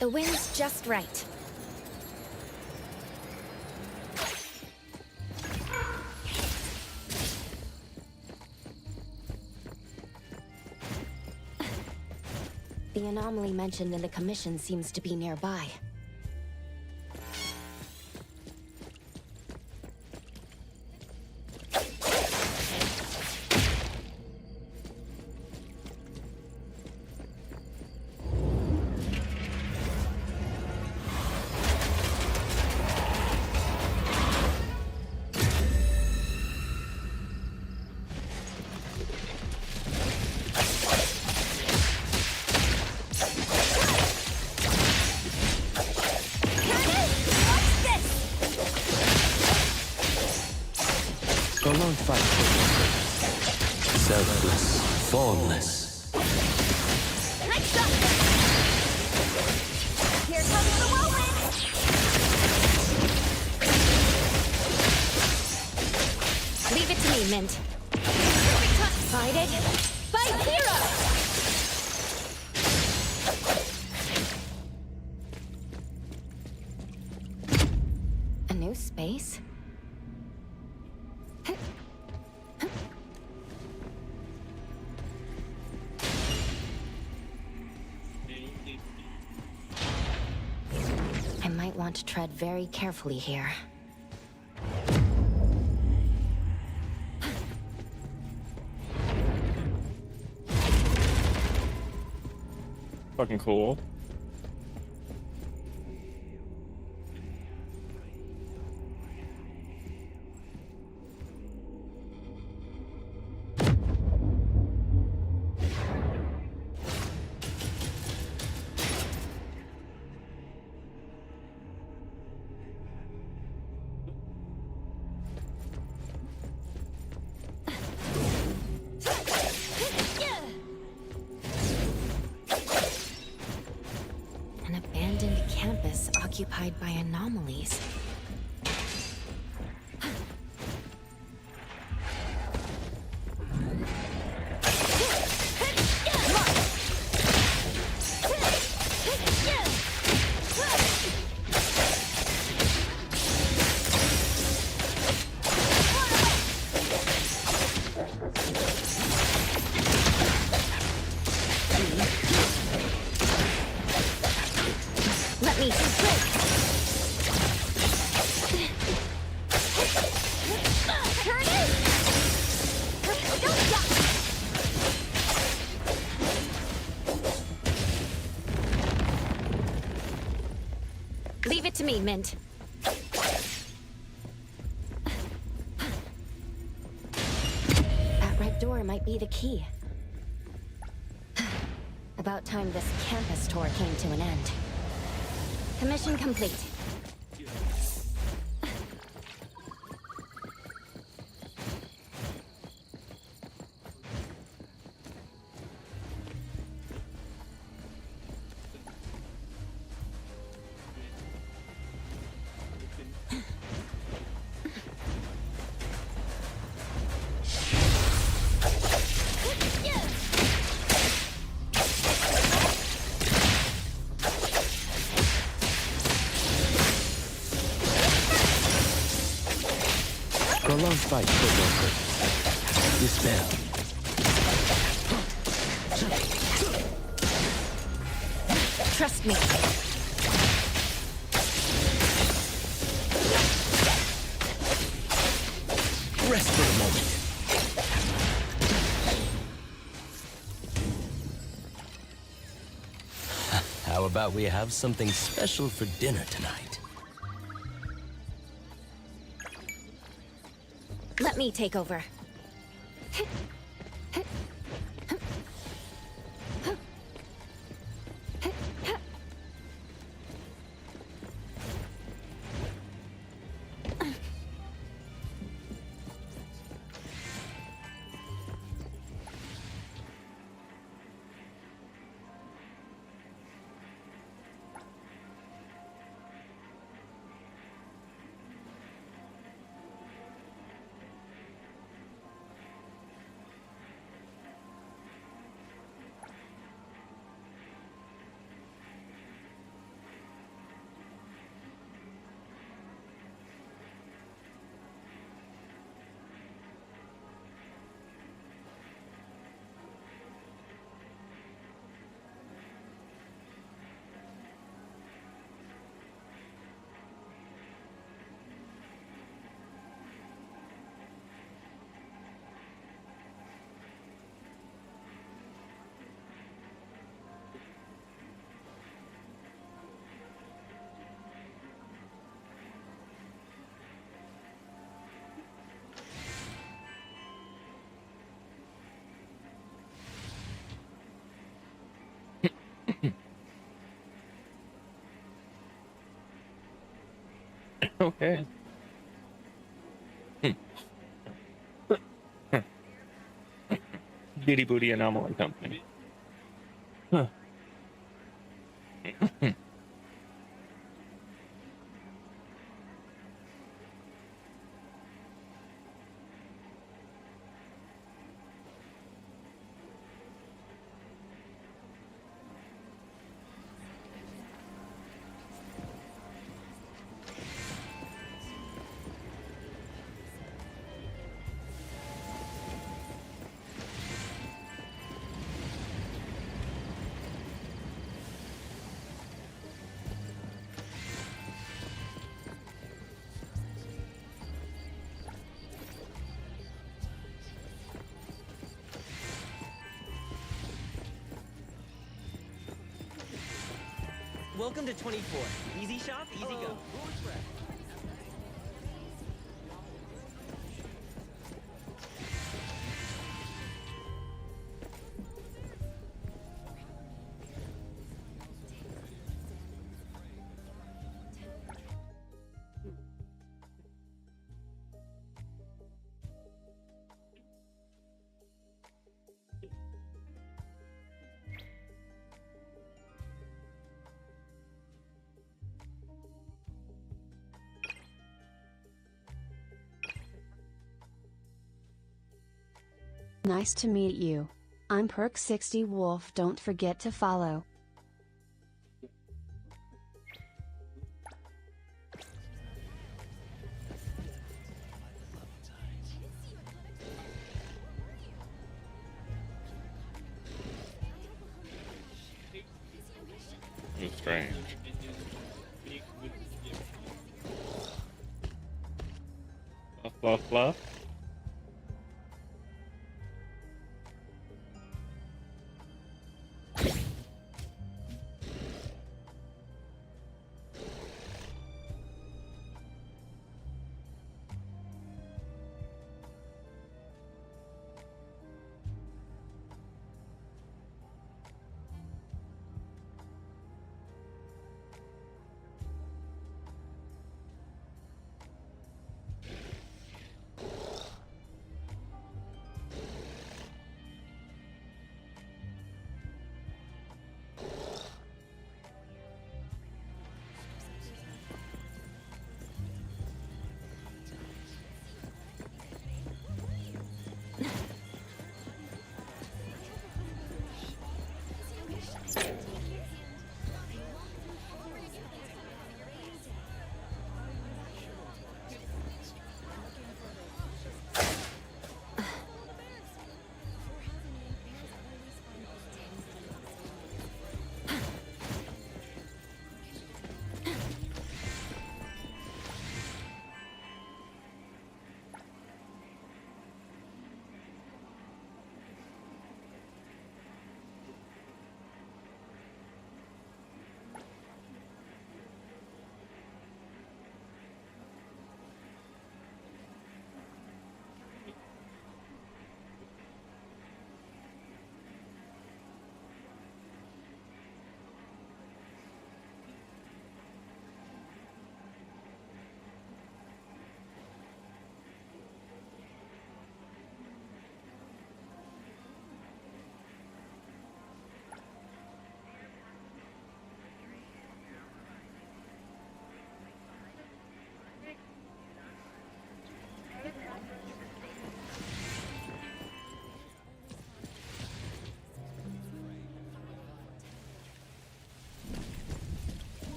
The wind's just right. The anomaly mentioned in the commission seems to be nearby. Prolonged fight. Selfless, formless. Next up! Here comes the whirlwind! Leave it to me, Mint. Guided by Zero! A new space? want to tread very carefully here. Fucking cool. An abandoned campus occupied by anomalies. Let me quick. Turn it. Don't duck. Leave it to me, Mint. That red door might be the key. About time this campus tour came to an end. Commission complete. Prolonged fight for no purpose. Dispel. Trust me. Rest for a moment. How about we have something special for dinner tonight? Let me take over. Okay. Diddy Booty Anomaly Company. Huh. welcome to 24. Easy shop, easy go. Nice to meet you. I'm Perk 60 Wolf. Don't forget to follow. It's strange. Fluff, fluff, fluff.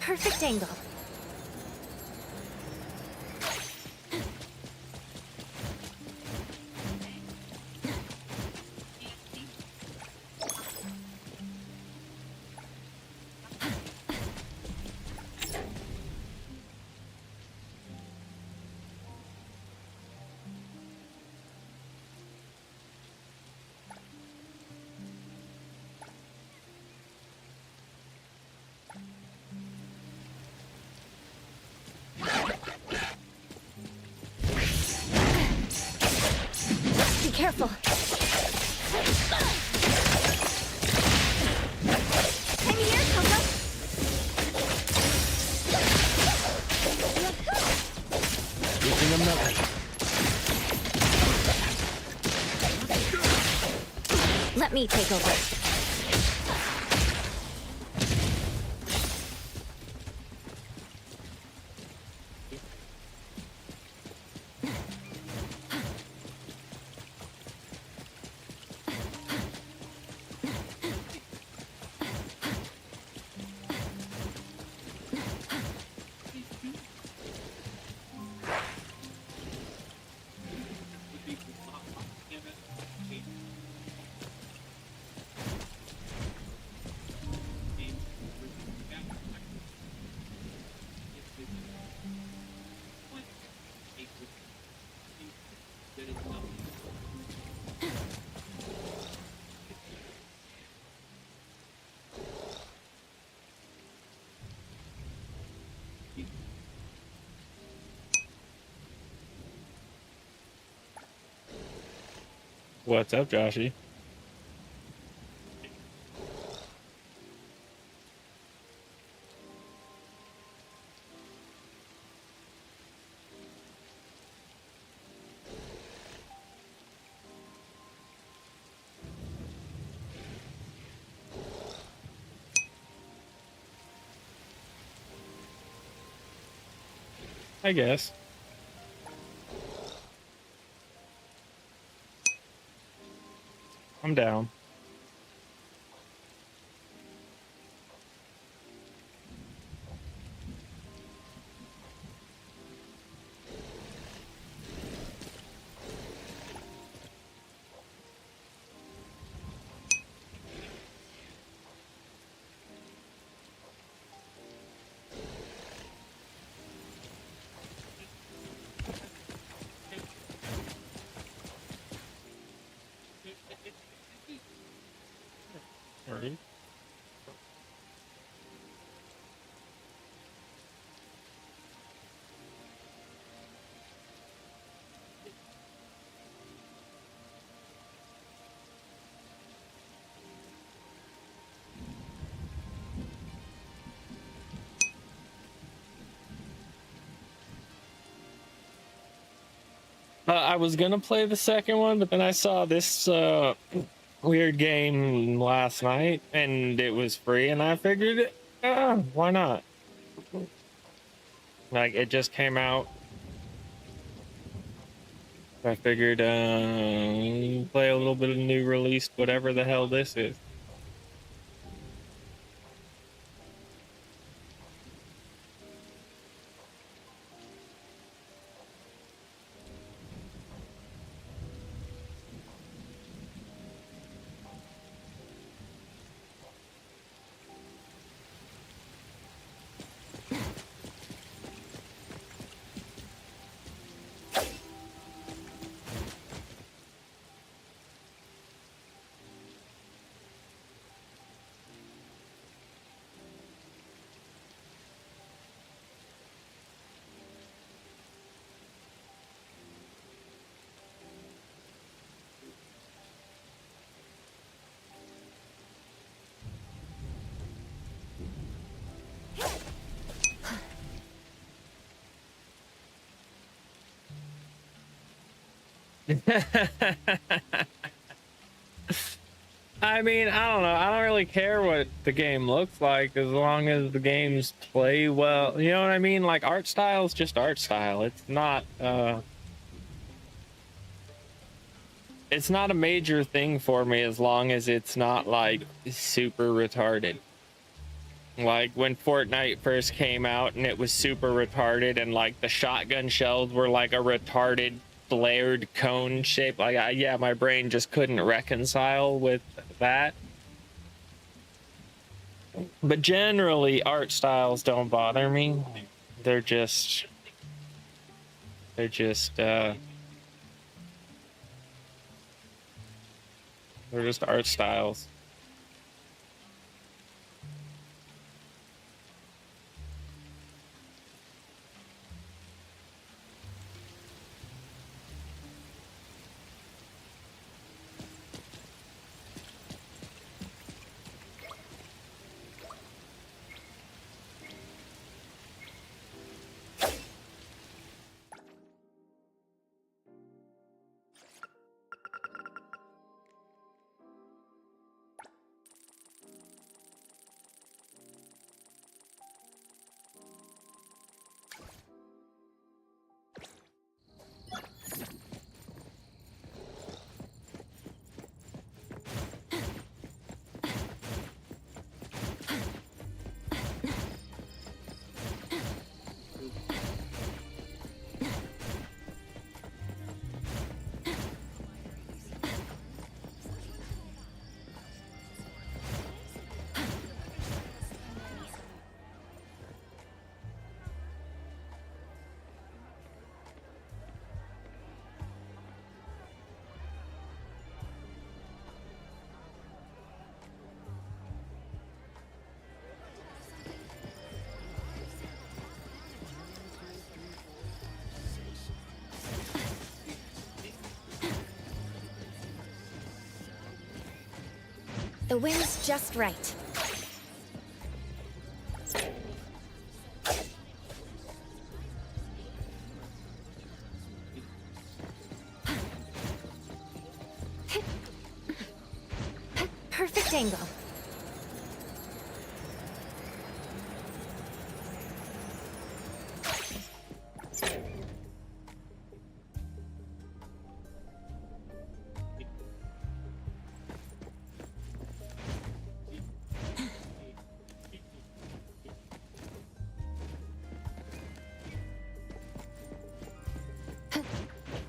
Perfect angle. Be careful. I'm here, Coco. Using a melon. Let me take over. What's up, Joshy? I guess. I'm down. Alright. I was gonna play the second one, but then I saw this weird game last night, and it was free, and I figured, why not? Like, it just came out. I figured, play a little bit of new released, whatever the hell this is. I mean, I don't know. I don't really care what the game looks like as long as the games play well. You know what I mean? Like, art style is just art style. It's not a major thing for me as long as it's not like super retarded. Like when Fortnite first came out and it was super retarded and like the shotgun shells were like a retarded flared cone shape. Like, yeah, my brain just couldn't reconcile with that. But generally, art styles don't bother me. They're just art styles. The wind's just right. Perfect angle.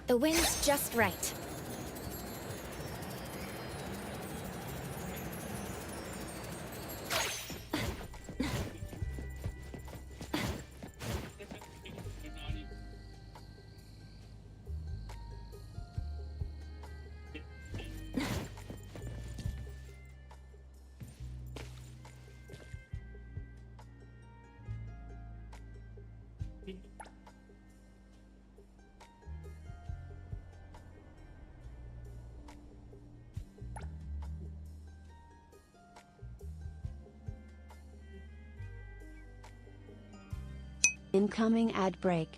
The wind's just right. Incoming ad break.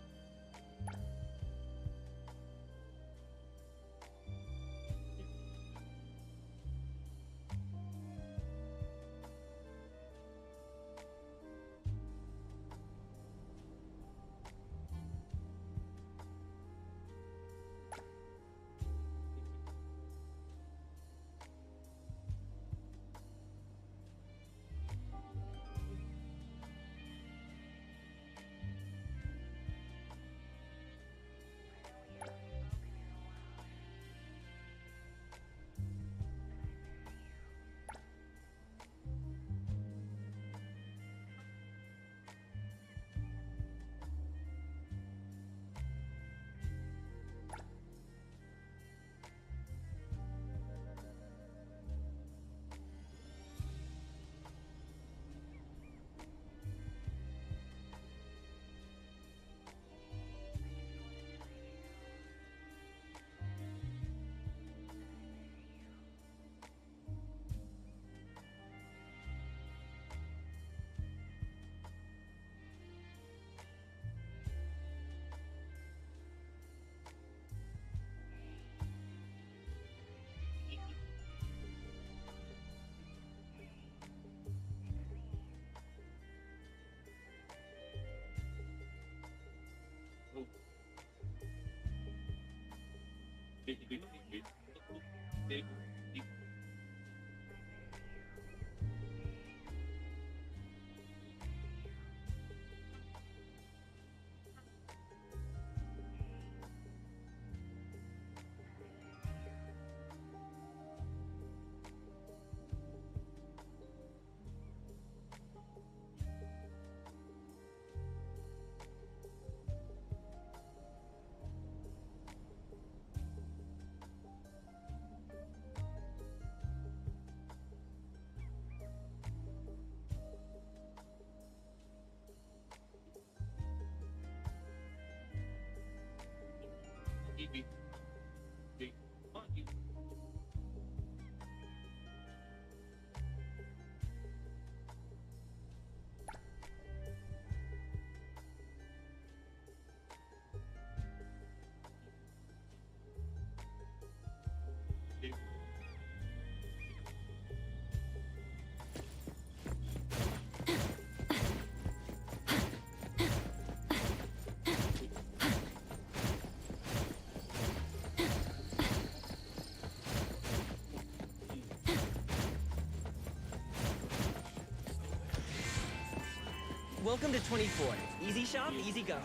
Welcome to 24. Easy shop, easy go.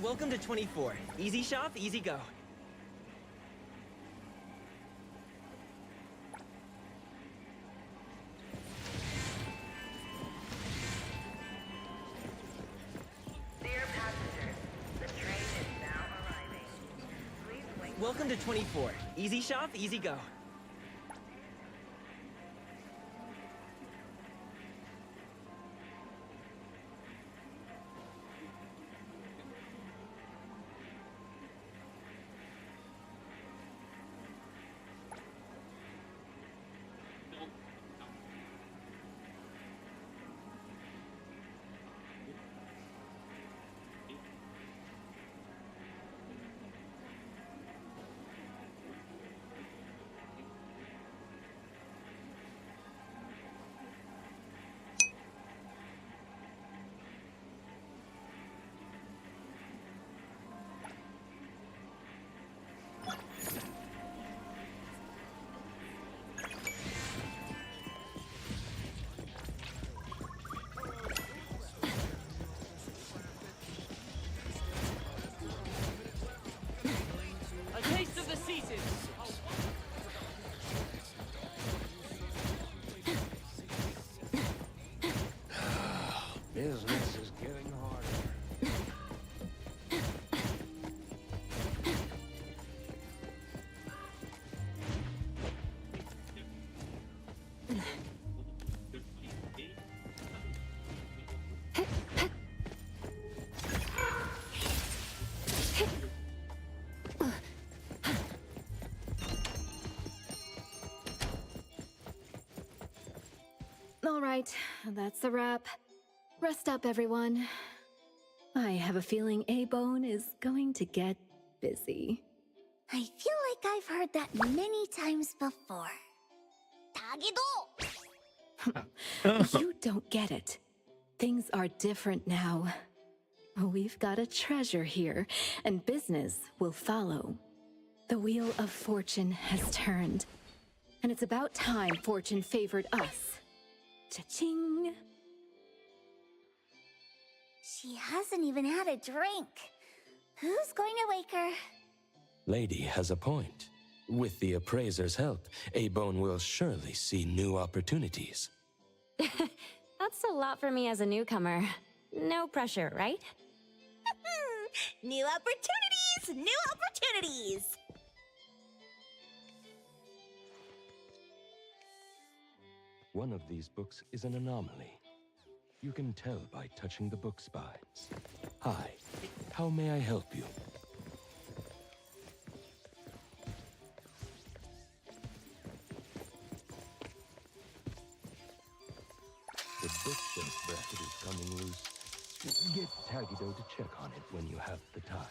Welcome to 24. Easy shop, easy go. welcome to 24. Easy shop, easy go. A taste of the seasons. Business is getting harder. All right, that's a wrap. Rest up, everyone. I have a feeling A-Bone is going to get busy. I feel like I've heard that many times before. Tagido! You don't get it. Things are different now. We've got a treasure here, and business will follow. The wheel of fortune has turned, and it's about time fortune favored us. Cha-ching! She hasn't even had a drink. Who's going to wake her? Lady has a point. With the appraiser's help, A-Bone will surely see new opportunities. That's a lot for me as a newcomer. No pressure, right? New opportunities! New opportunities! One of these books is an anomaly. You can tell by touching the book spines. Hi, how may I help you? The bookshelf bracket is coming loose. Get Tagido to check on it when you have the time.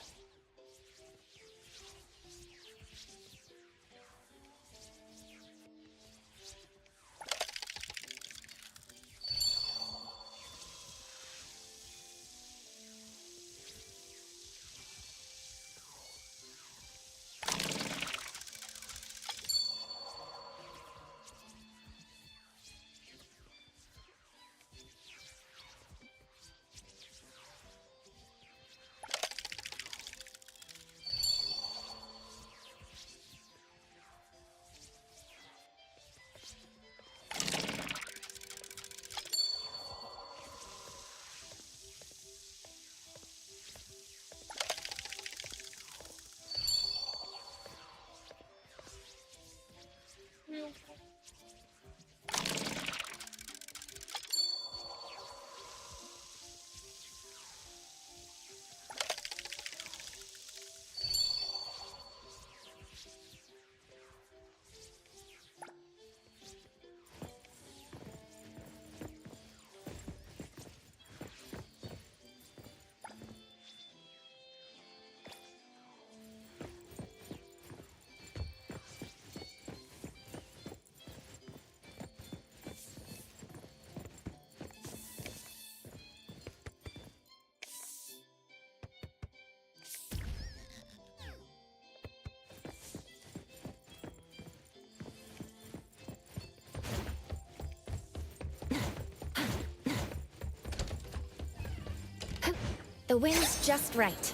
The wind's just right.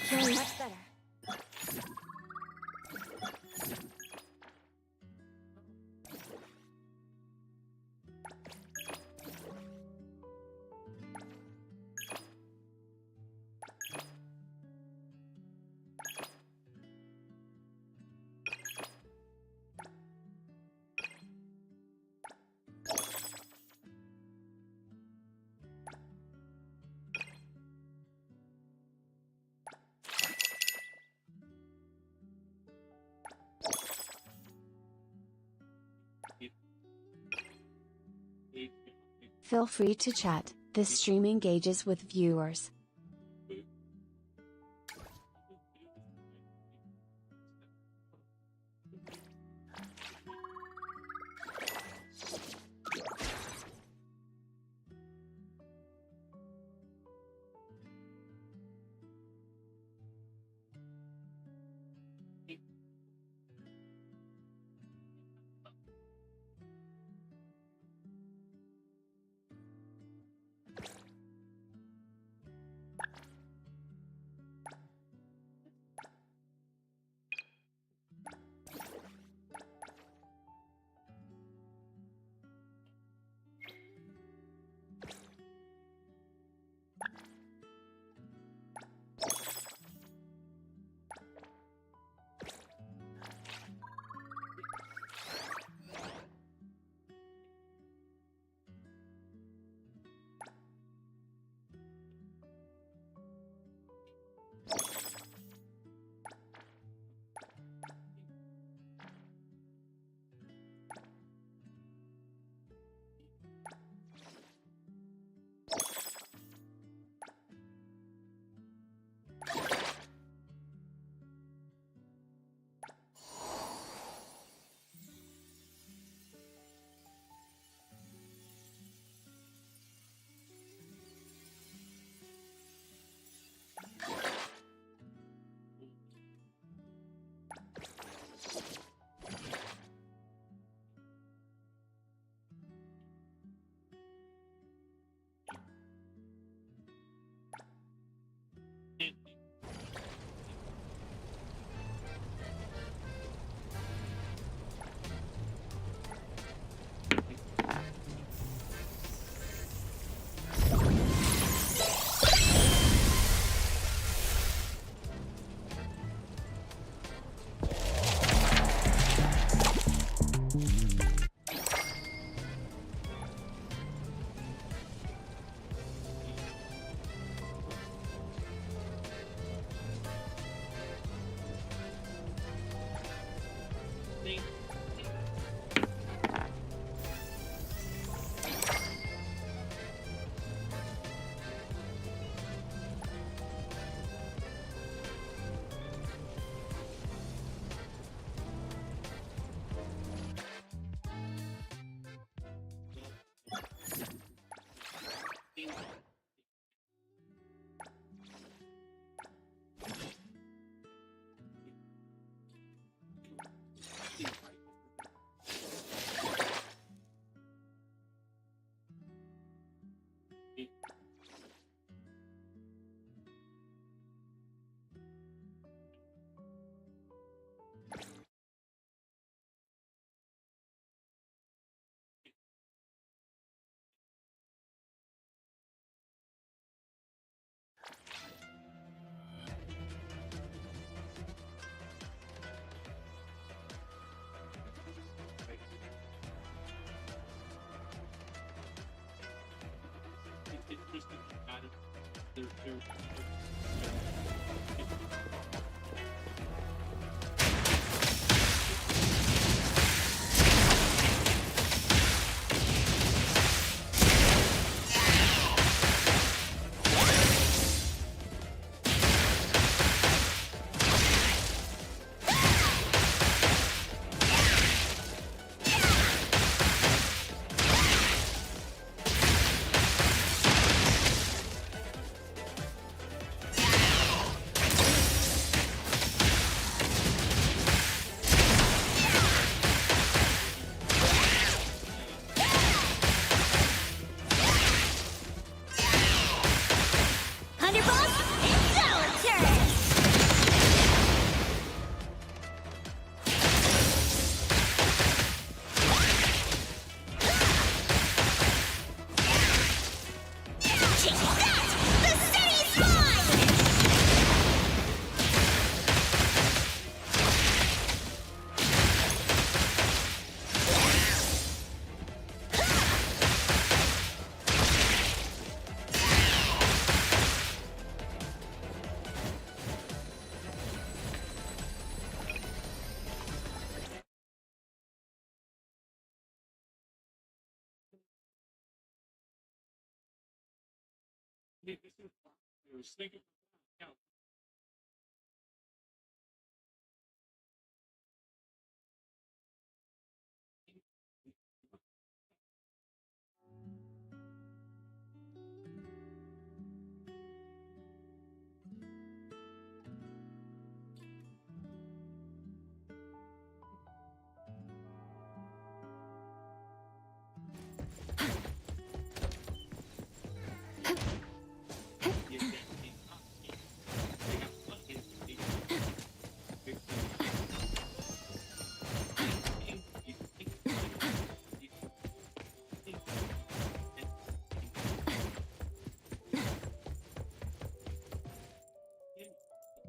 Feeling much better. Feel free to chat, this stream engages with viewers.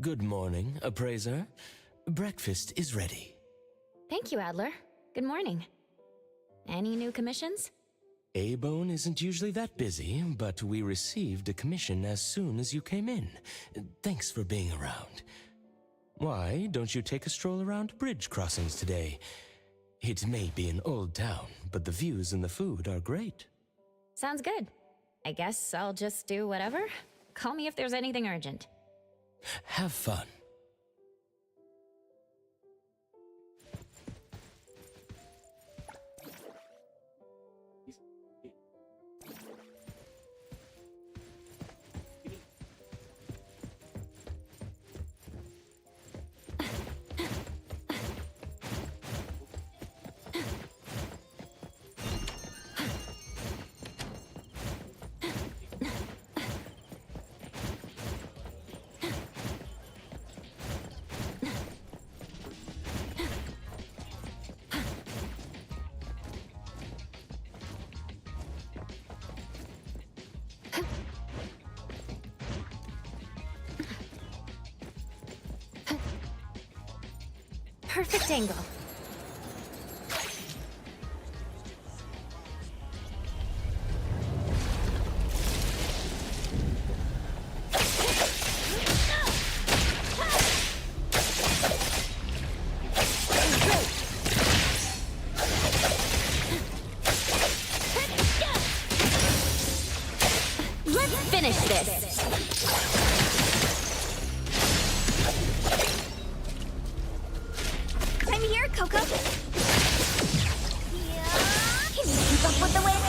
Good morning, Appraiser. Breakfast is ready. Thank you, Adler. Good morning. Any new commissions? A-Bone isn't usually that busy, but we received a commission as soon as you came in. Thanks for being around. Why don't you take a stroll around bridge crossings today? It may be an old town, but the views and the food are great. Sounds good. I guess I'll just do whatever. Call me if there's anything urgent. Have fun. Perfect angle. Let's finish this. I'm here, Coco. Yeah. Can you keep up with the wind?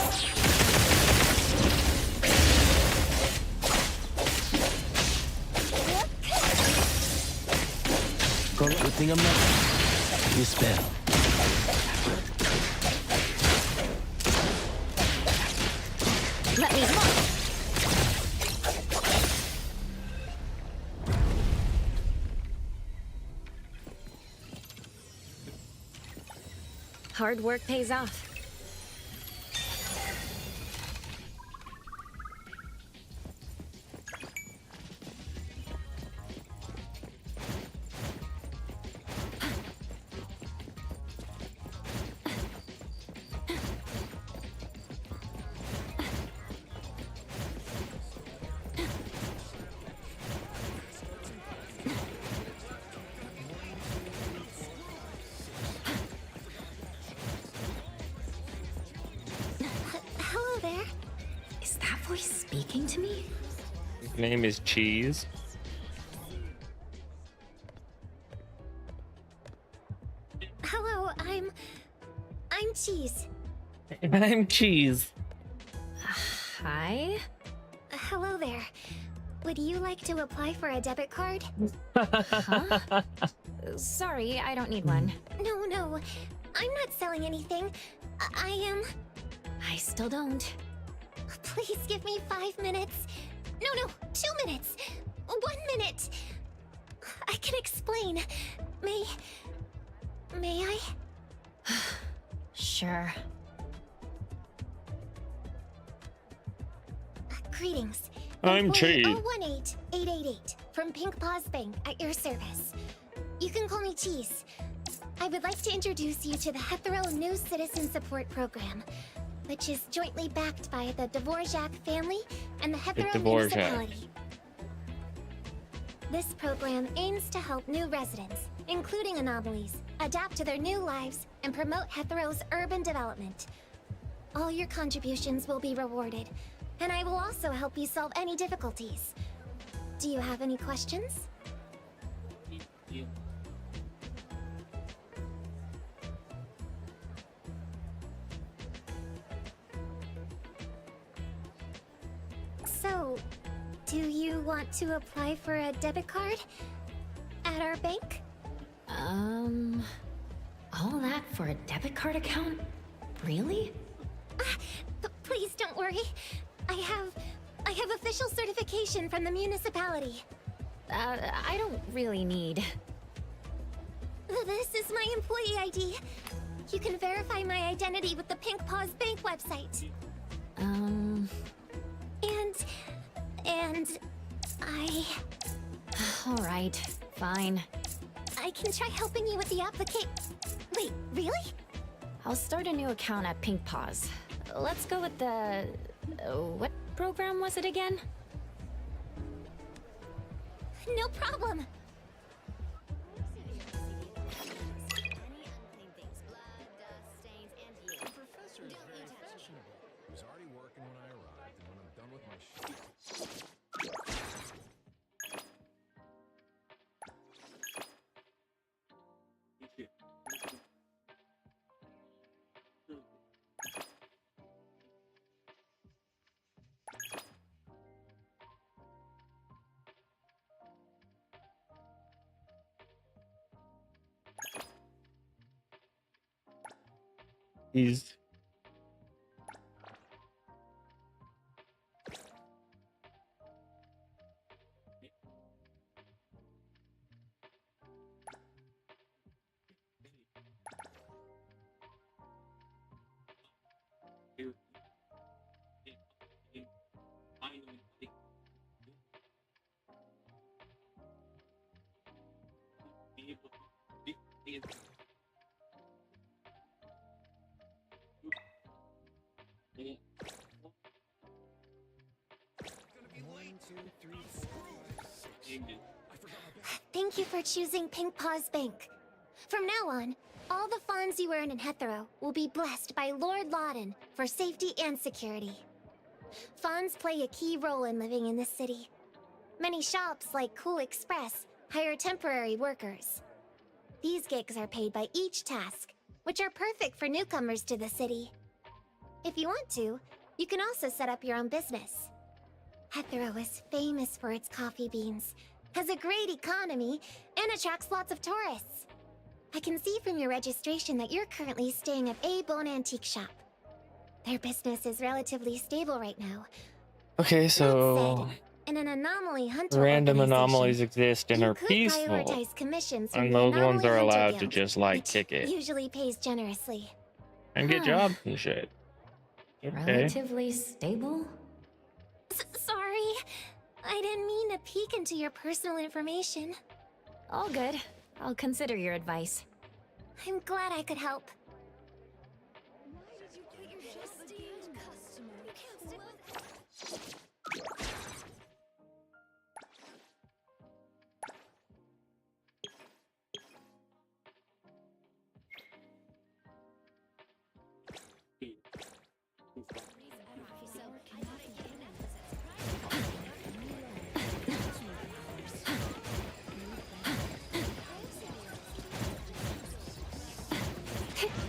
Good thing I'm not. You spell. Let me look. Hard work pays off. Hello there. Is that voice speaking to me? His name is Cheese. Hello, I'm Cheese. I'm Cheese. Hi? Hello there. Would you like to apply for a debit card? Huh? Sorry, I don't need one. No. I'm not selling anything. I am... I still don't. Please give me 5 minutes. No, 2 minutes. 1 minute. I can explain. May I? Sure. Greetings. I'm Employee Cheese. 018888 from Pink Paws Bank at your service. You can call me Cheese. I would like to introduce you to the Hetero New Citizen Support Program, which is jointly backed by the Dvorak family and the Hetero Dvorak. Municipality. This program aims to help new residents, including anomalies, adapt to their new lives and promote Hetero's urban development. All your contributions will be rewarded, and I will also help you solve any difficulties. Do you have any questions? So, do you want to apply for a debit card at our bank? All that for a debit card account? Really? Please don't worry. I have official certification from the municipality. I don't really need. This is my employee ID. You can verify my identity with the Pink Paws Bank website. And I... Alright, fine. I can try helping you with the application. Wait, really? I'll start a new account at Pink Paws. Let's go with the... what program was it again? No problem. Was already working when I arrived, and when I'm done with my shift. He's Thank you for choosing Pink Paws Bank. From now on, all the funds you earn in Hethro will be blessed by Lord Loudon for safety and security. Funds play a key role in living in this city. Many shops like Cool Express hire temporary workers. These gigs are paid by each task, which are perfect for newcomers to the city. If you want to, you can also set up your own business. Hethro is famous for its coffee beans, has a great economy, and attracts lots of tourists. I can see from your registration that you're currently staying at A Bone Antique Shop. Their business is relatively stable right now. okay, so In an anomaly hunter random organization, anomalies exist and you are could peaceful, prioritize commissions from and the those ones Anomaly are Hunter allowed to Guild, just like which kick it usually pays generously. and get jobs and shit. Okay. Relatively stable? Sorry, I didn't mean to peek into your personal information. All good. I'll consider your advice. I'm glad I could help.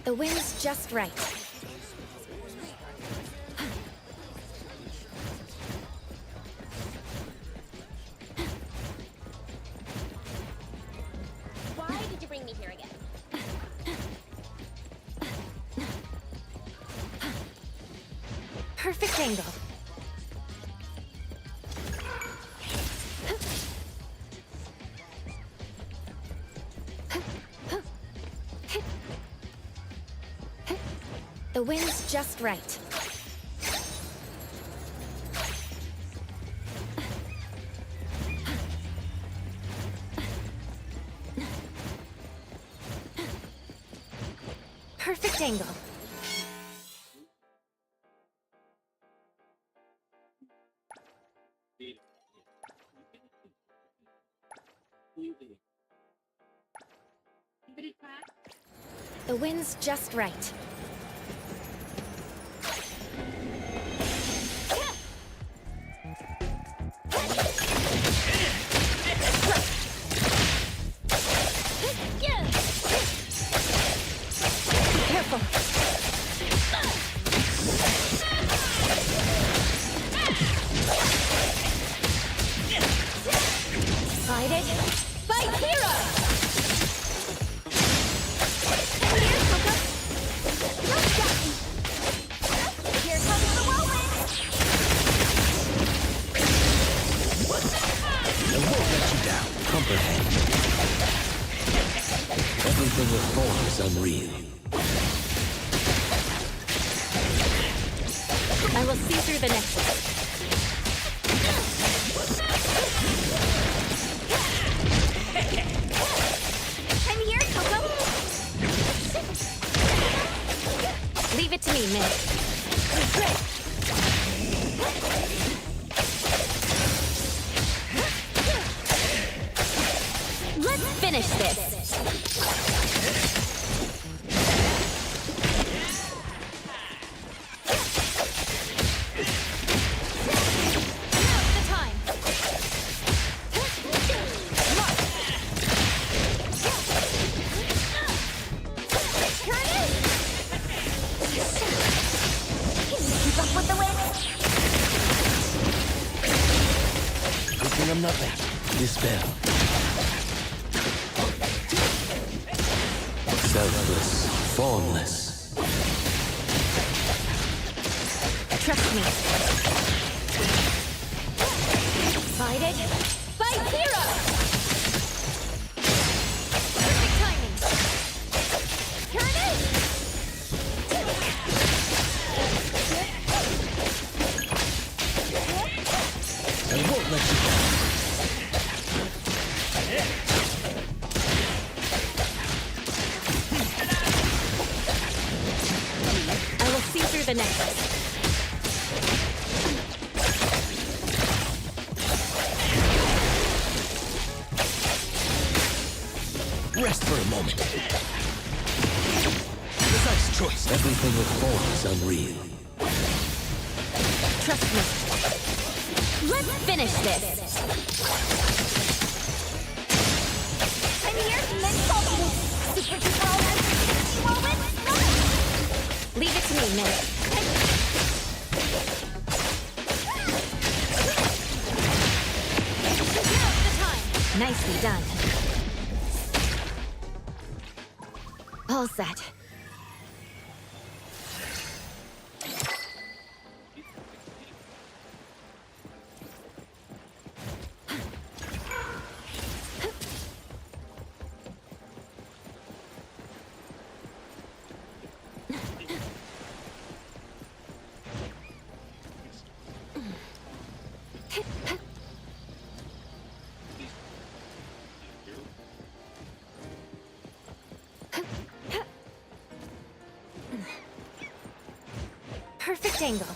The wind's just right. Why did you bring me here again? Perfect angle. The wind's just right. Perfect angle. The wind's just right. Everything with form is unreal. I will see through the nexus. I'm here, Coco. Leave it to me, Miss. Let's finish this. Now's the time. Here it is. Can you keep up with the wind? Good thing I'm not that. Dispel. Selfless, formless. Trust me. Fight it. Fight hero. Perfect timing. Here it is. I won't let you down. I will see through the nexus. Rest for a moment. Precise choice. Everything with form is unreal. Trust me. Let's finish this. I'm here to mend something. Super duper moment. Leave it to me, Miss. Now's the time. Nicely done. All set. Perfect angle.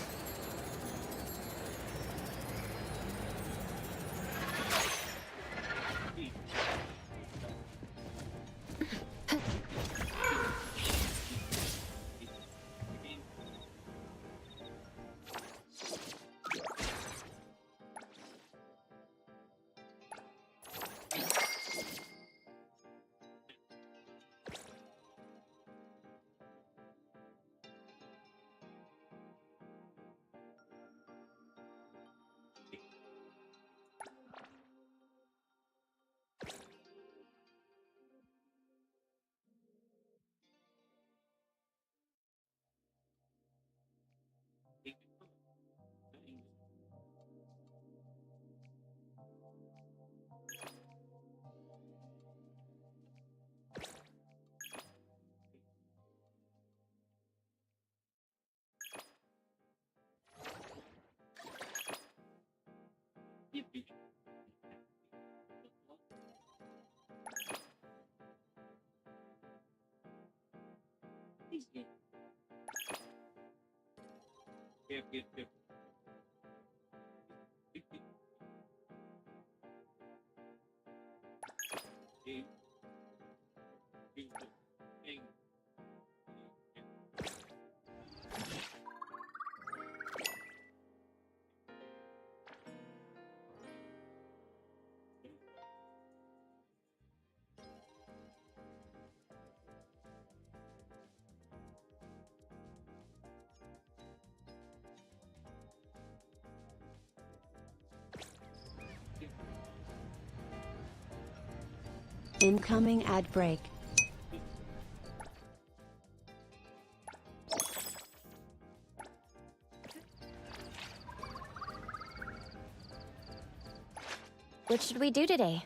Incoming ad break. What should we do today?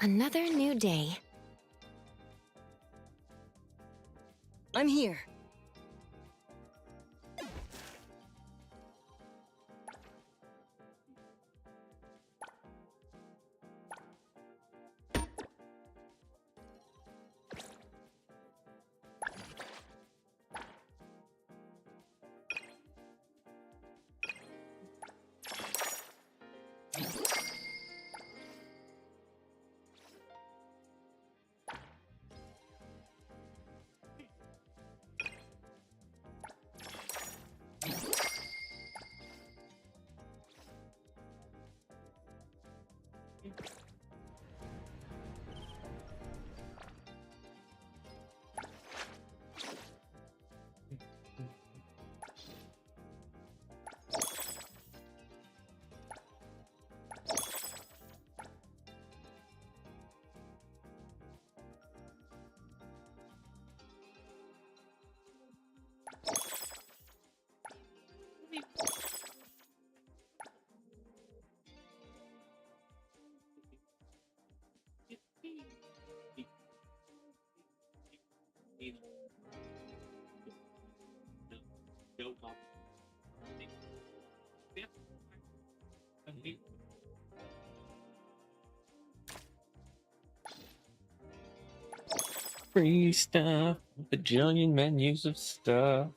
Another new day. I'm here. Free stuff, bajillion menus of stuff.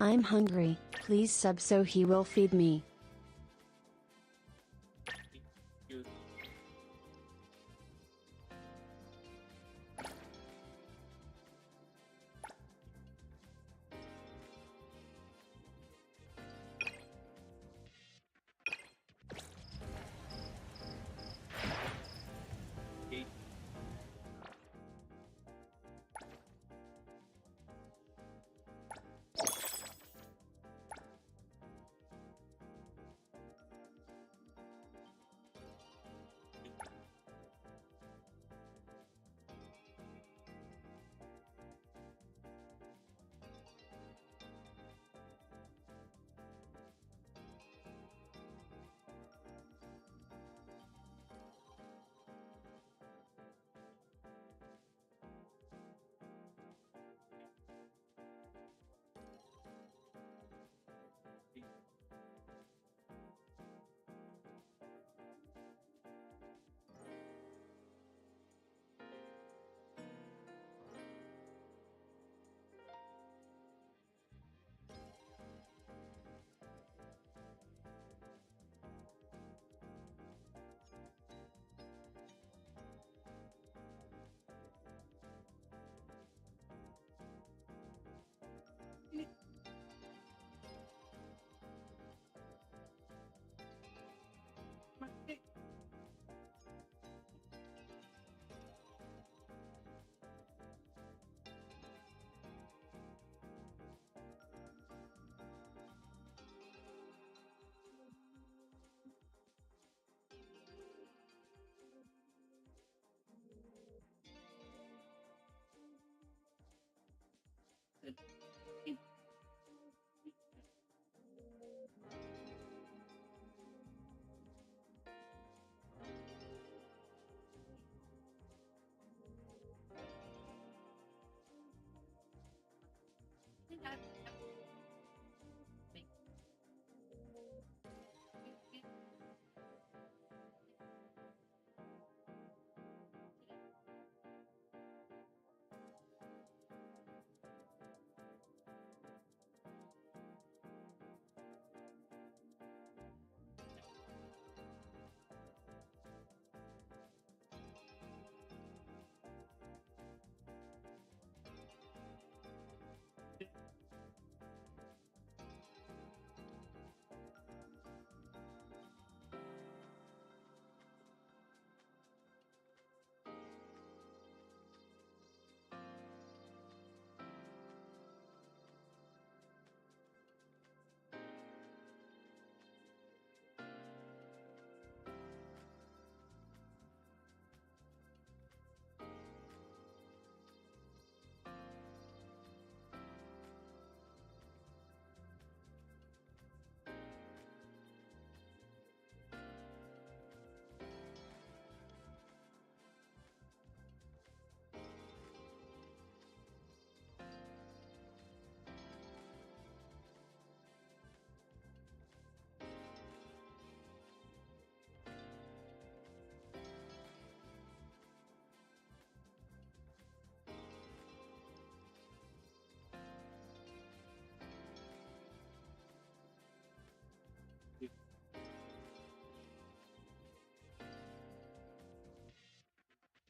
I'm hungry, please sub so he will feed me.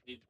Because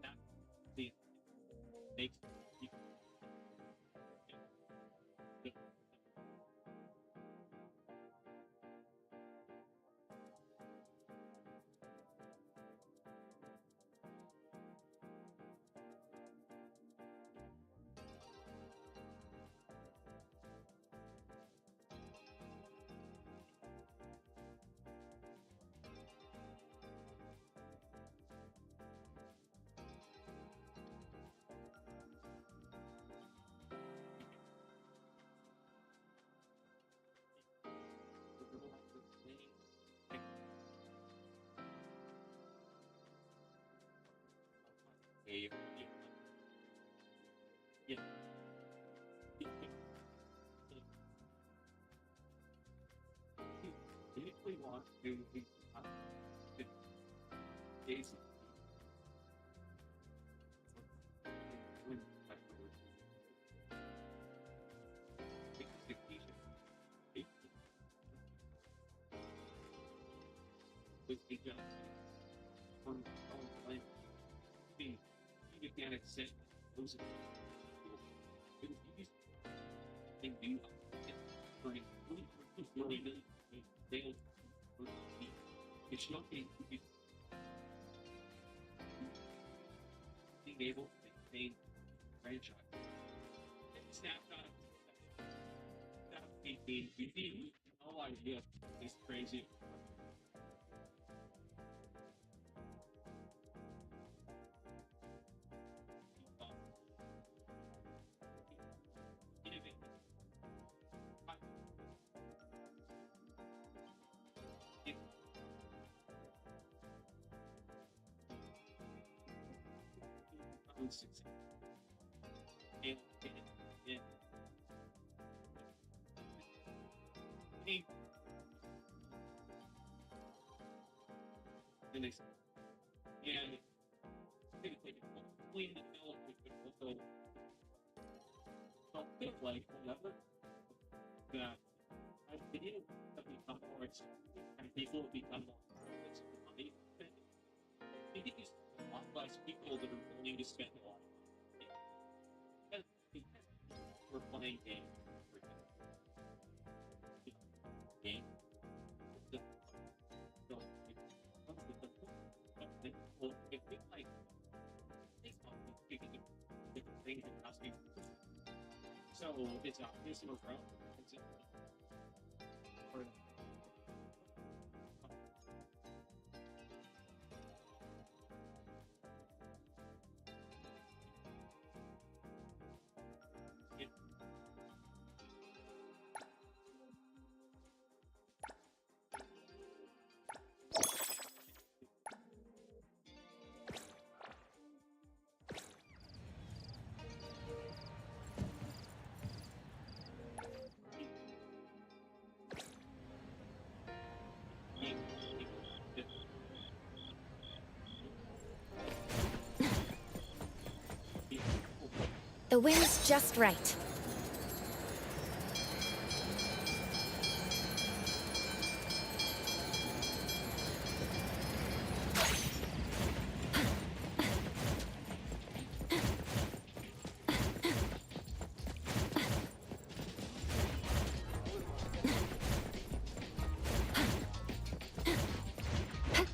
that the makes yeah. Basically want to be days with the job from like you can't accept those they do like really they it's shocking being able to maintain franchise. Snapshot that 18 no idea it's crazy. And they and clean the bill also don't feel like whatever that I feel that become more expensive and people become more money. I think it's a lot less people that are willing to spend a lot of money. Because we're playing games. Game. So if we like different things that cost me. So it's obvious no problem. It's or The wind's just right.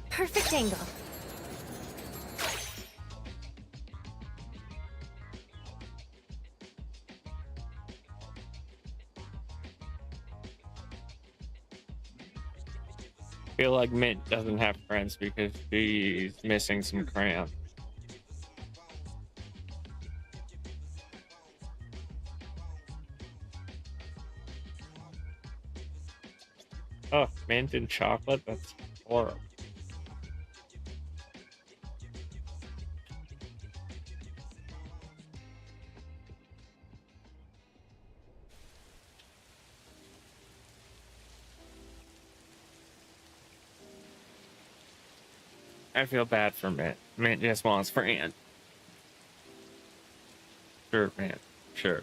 Perfect angle. Feel like Mint doesn't have friends because she's missing some crayons. Oh, mint and chocolate? That's horrible. I feel bad for Mint. Mint just wants friends. Sure, man. Sure.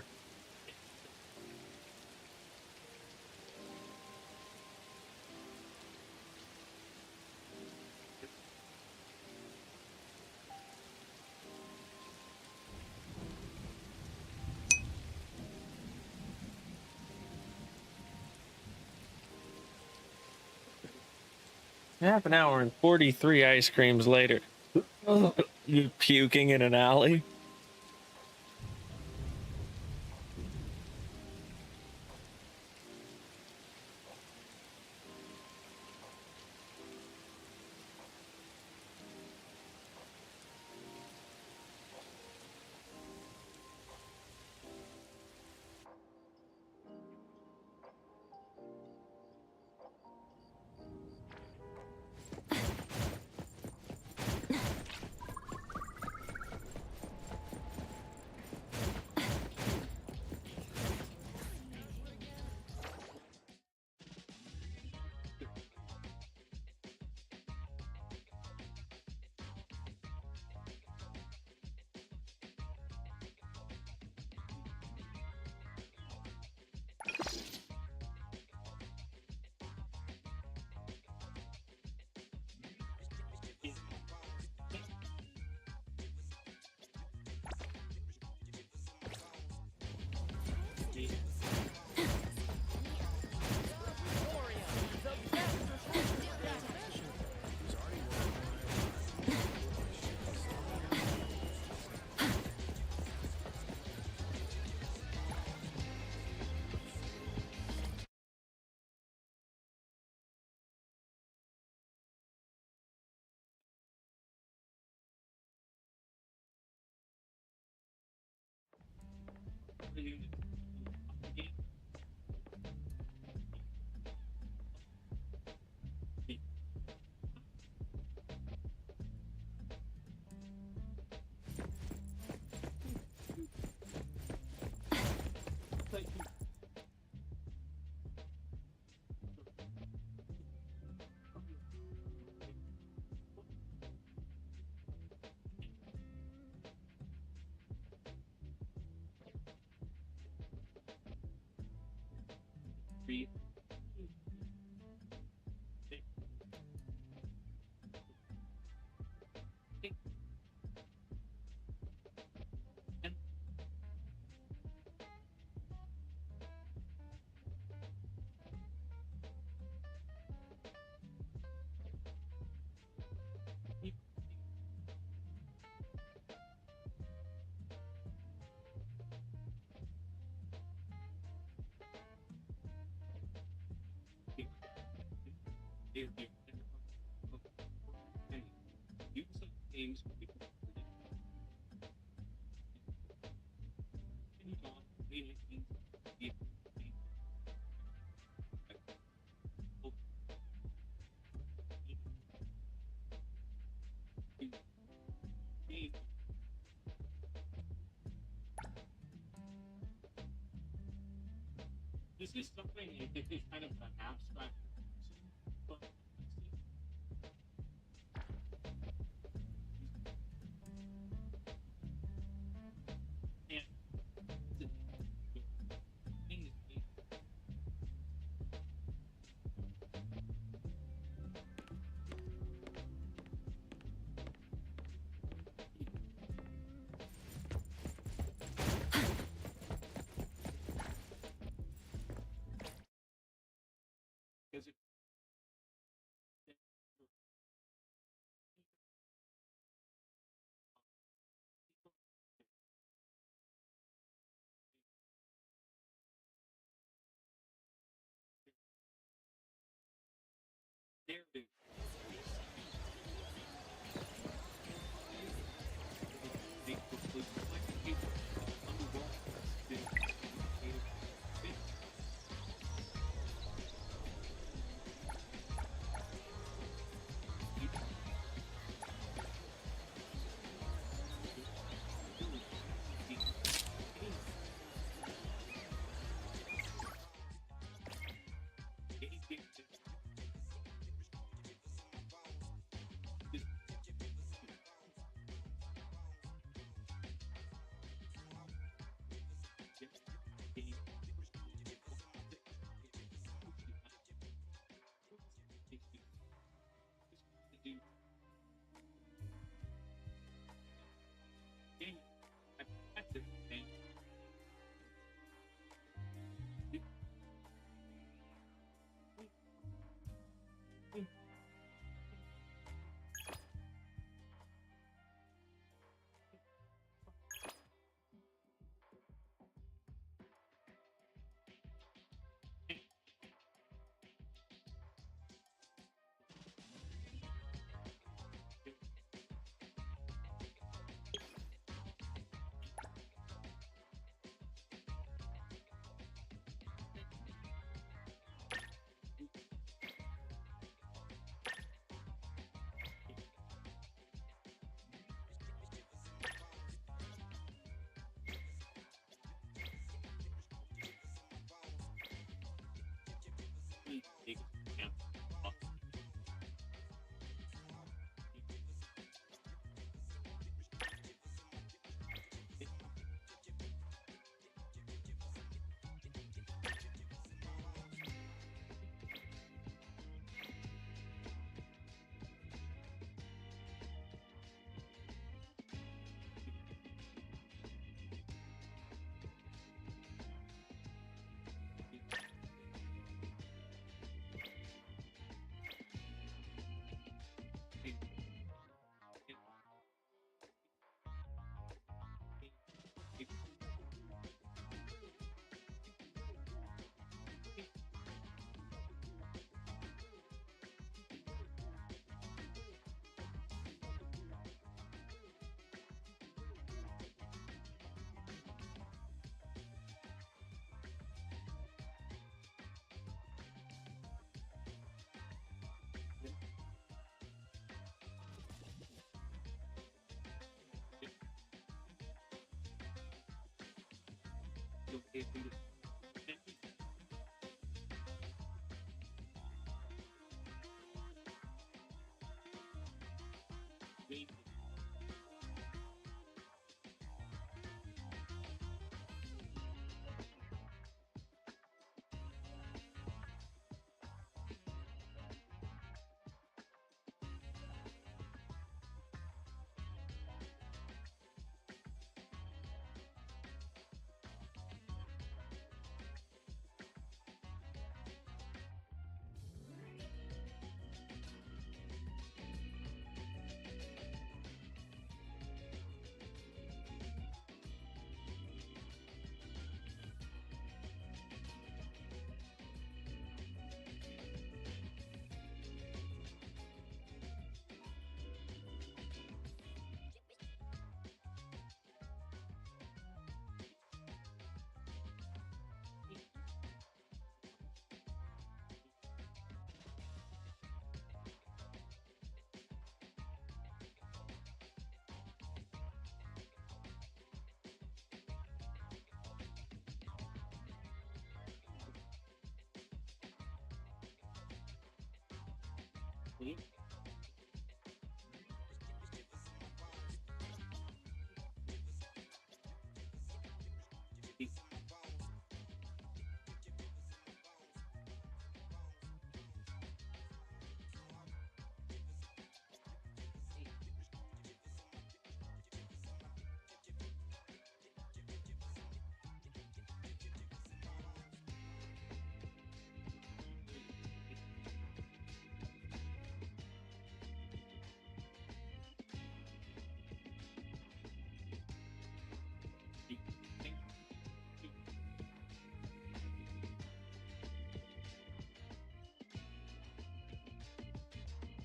Half an hour and 43 ice creams later. You puking in an alley? This is something I think is kind of an abstract.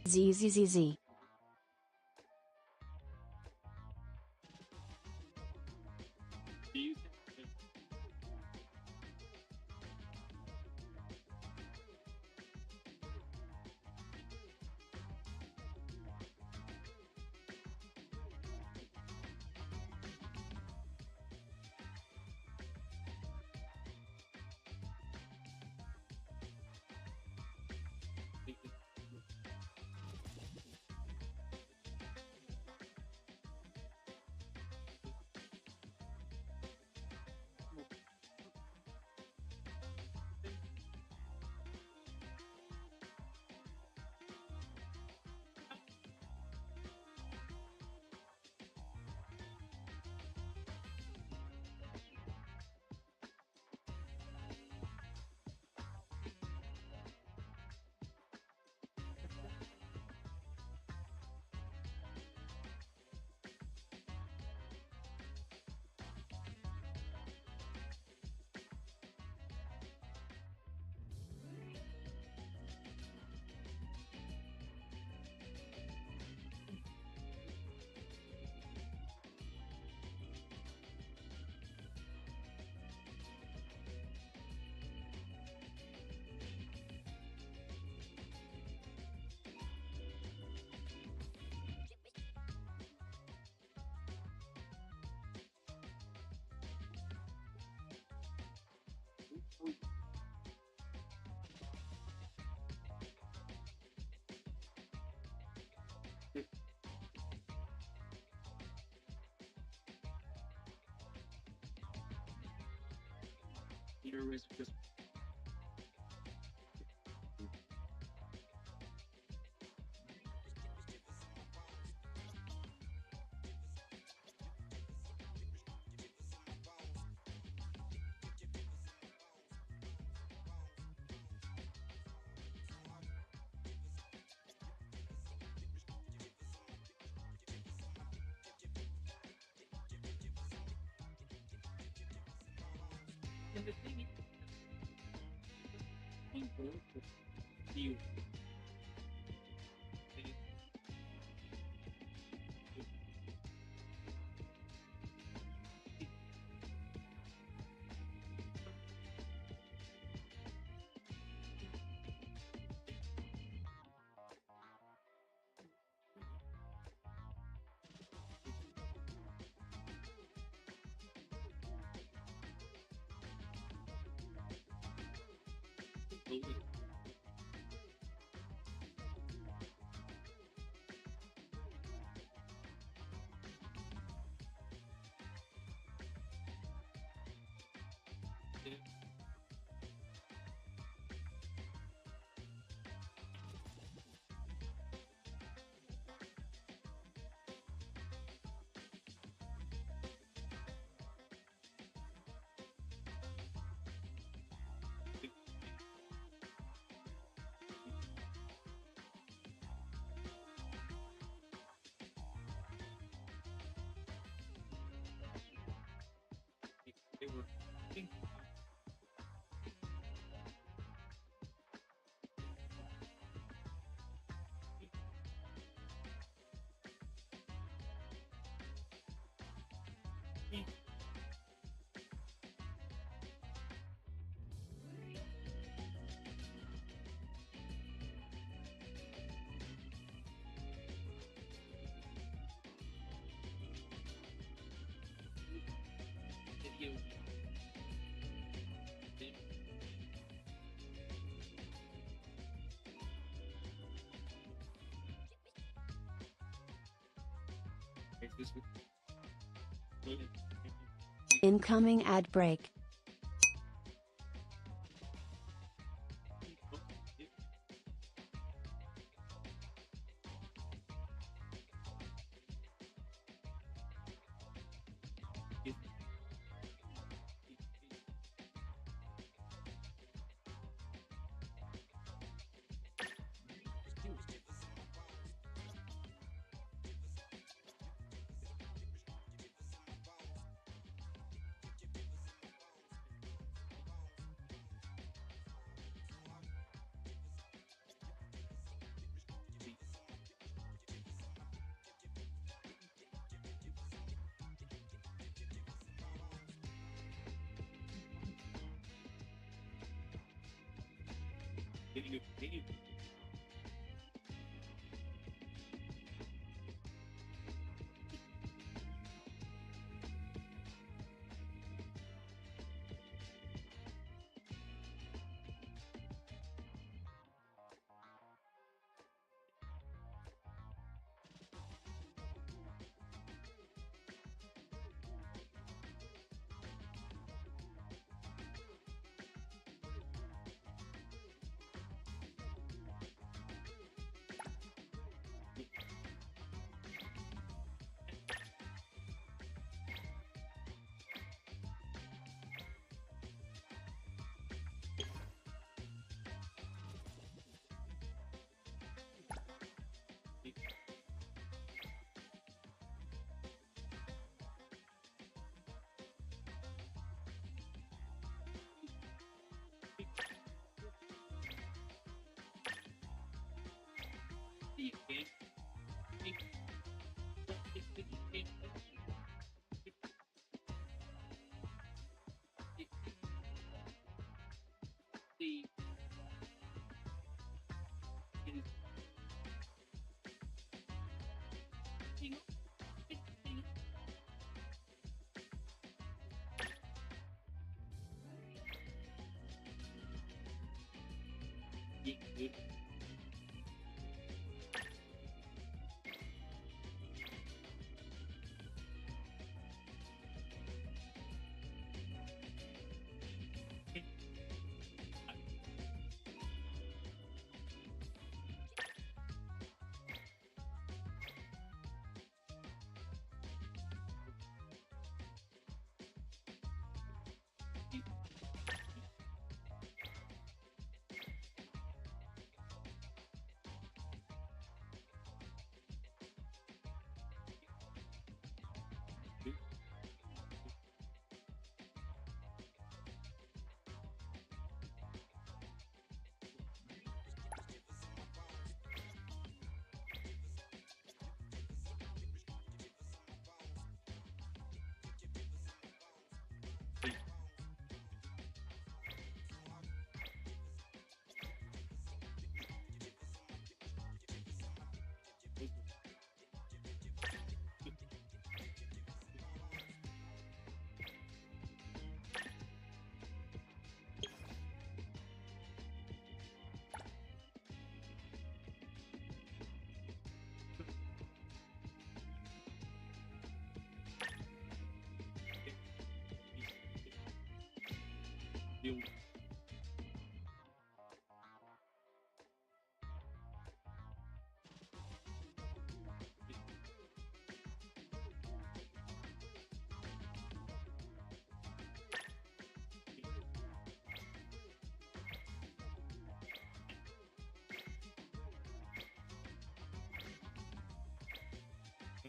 ZZZZ. Incoming ad break.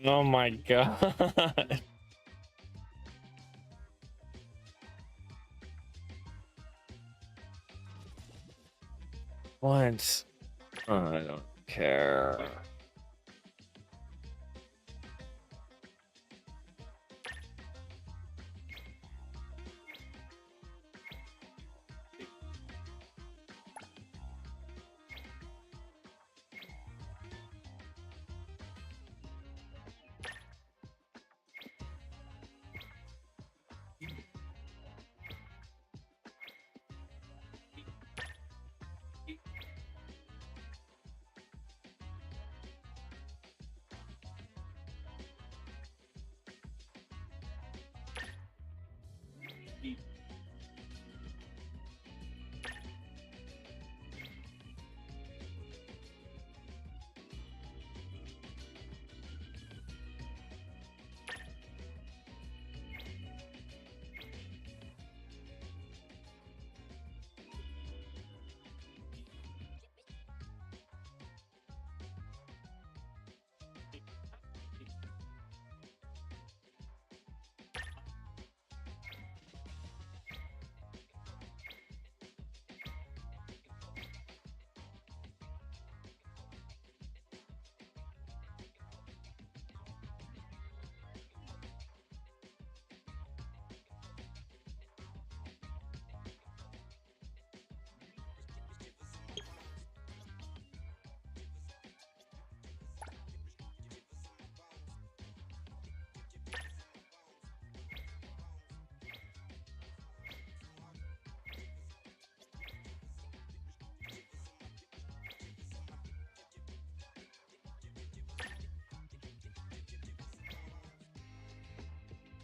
Oh my god. What? I don't care.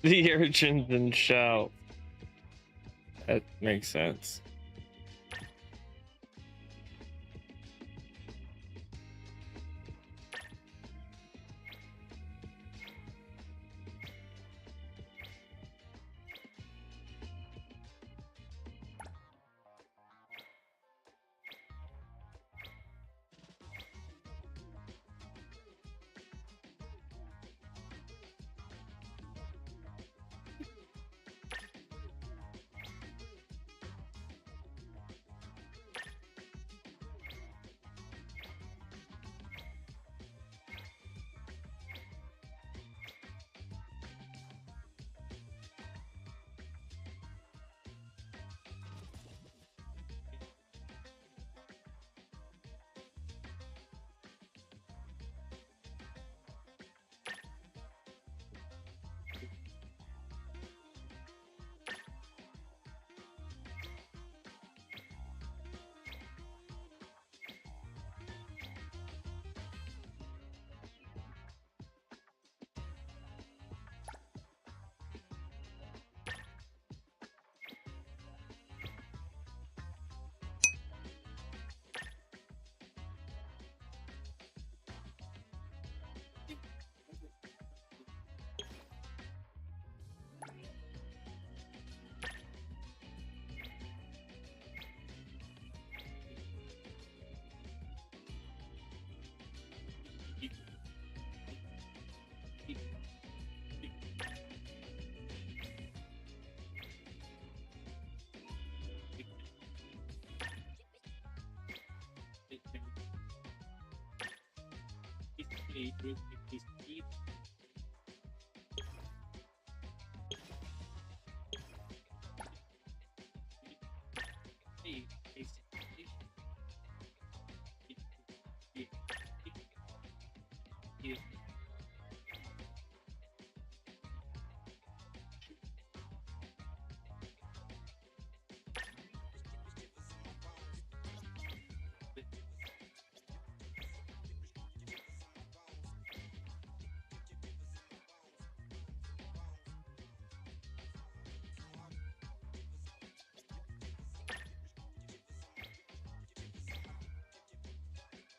The urchins and shout. That makes sense.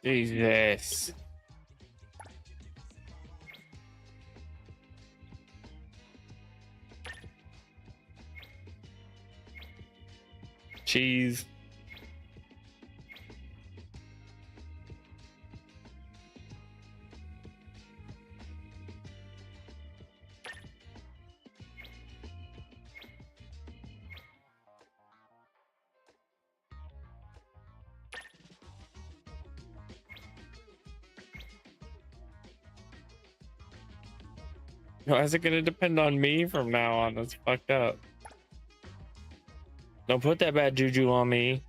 Jesus. Cheese. Why is it gonna depend on me from now on? That's fucked up. Don't put that bad juju on me.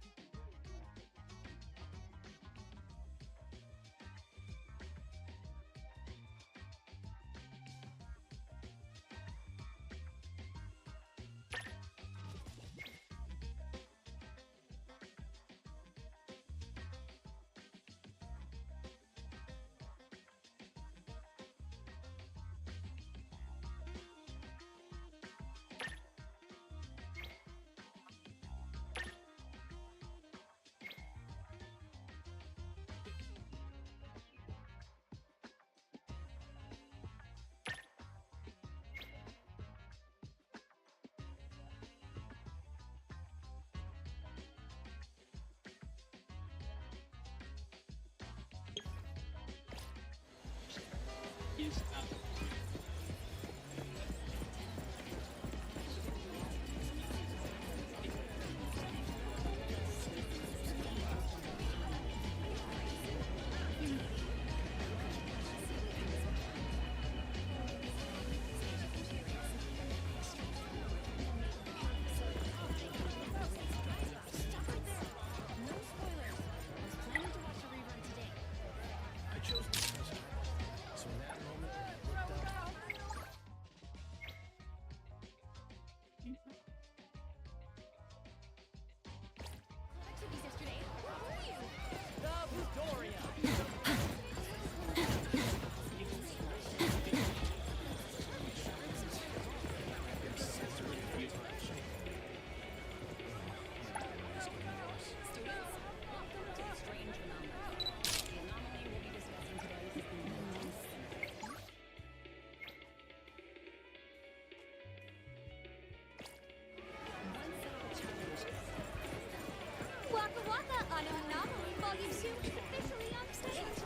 Waka Waka on Anomaly Volume 2 is officially on stage.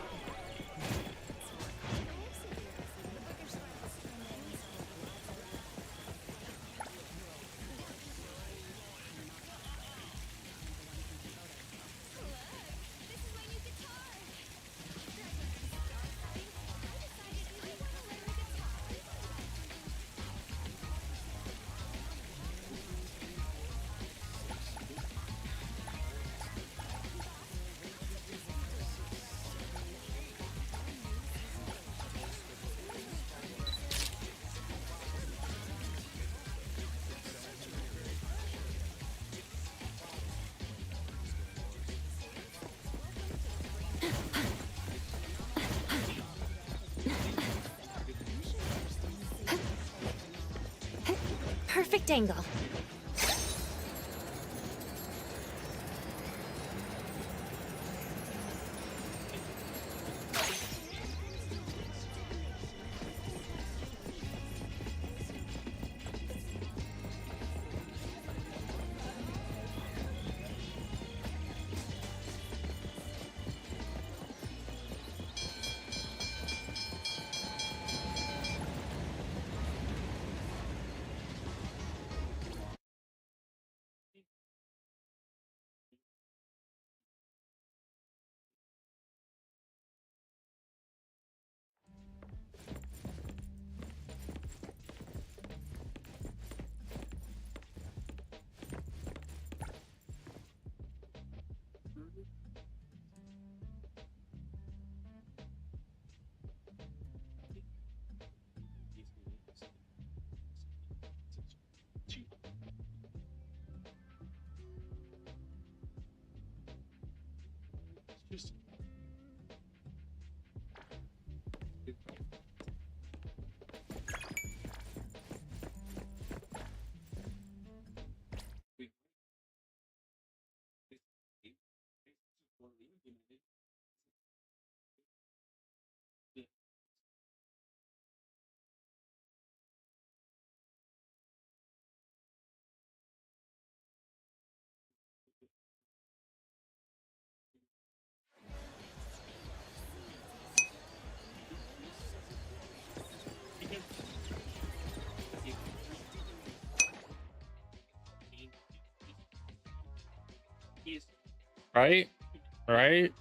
Perfect angle. Right? Right?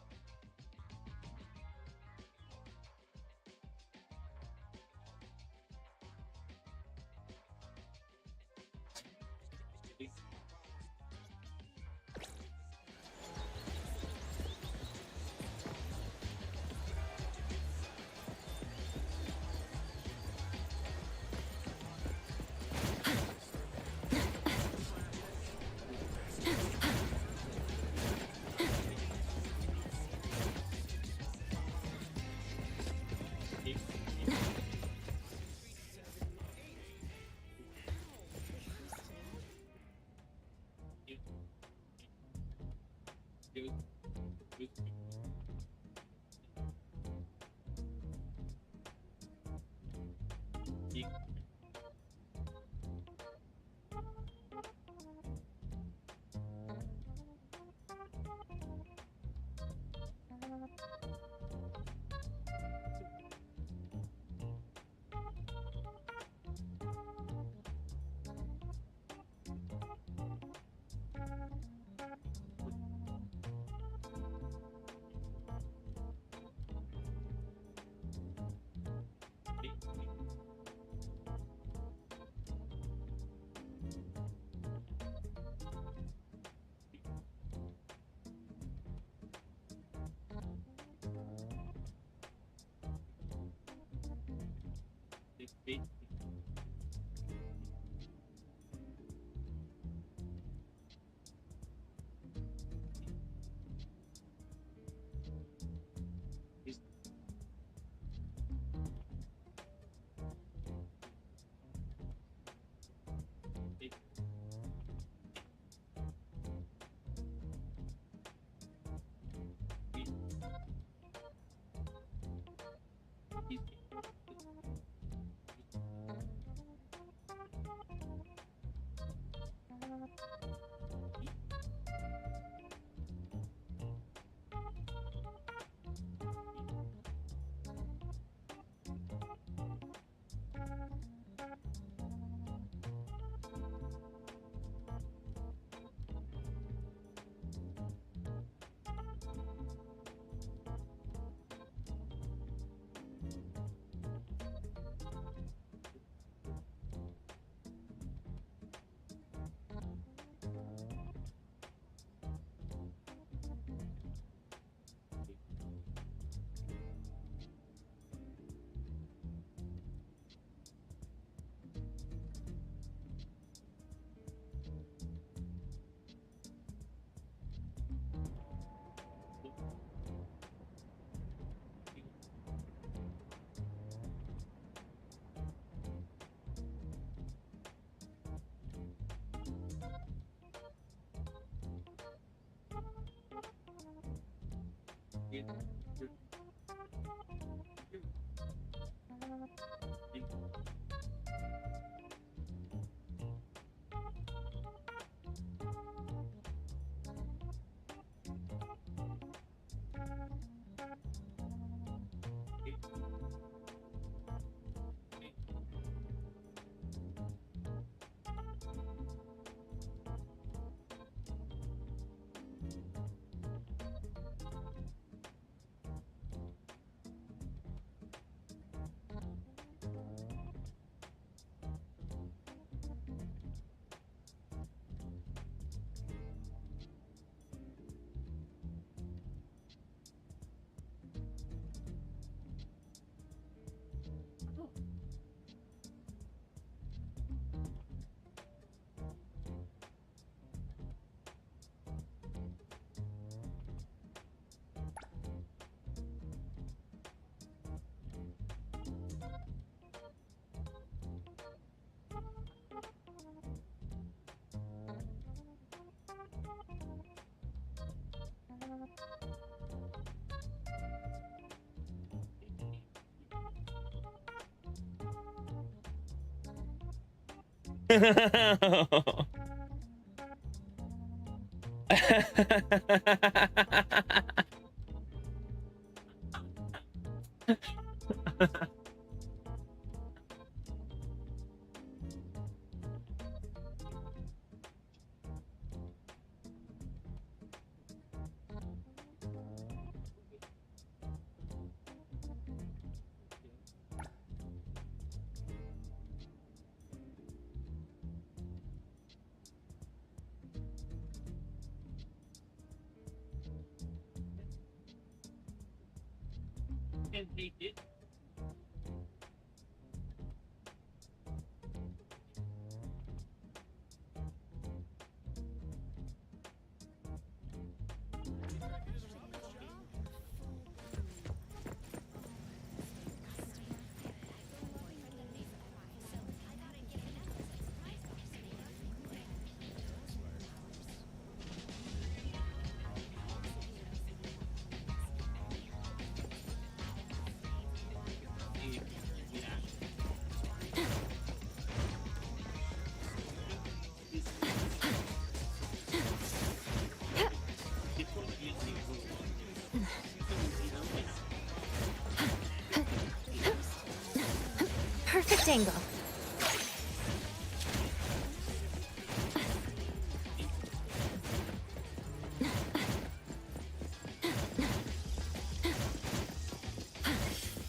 Perfect angle.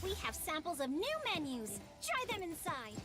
We have samples of new menus. Try them inside.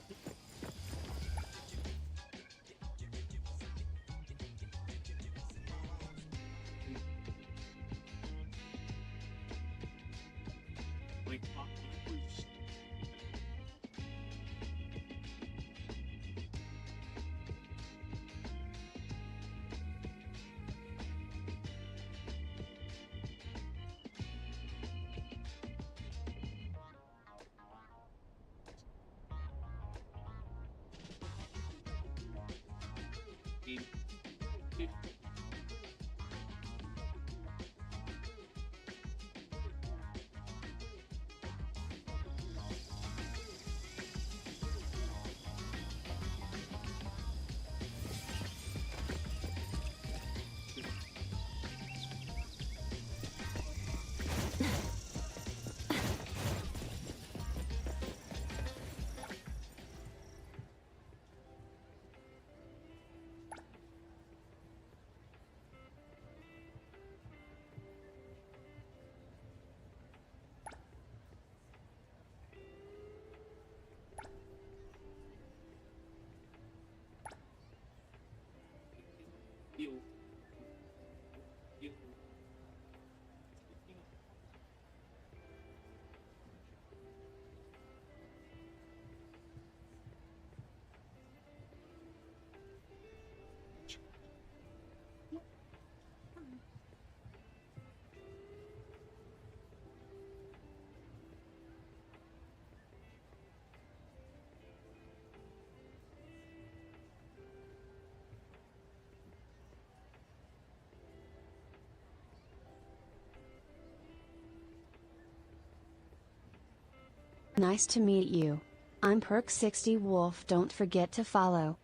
Nice to meet you. I'm Perk60 Wolf. Don't forget to follow.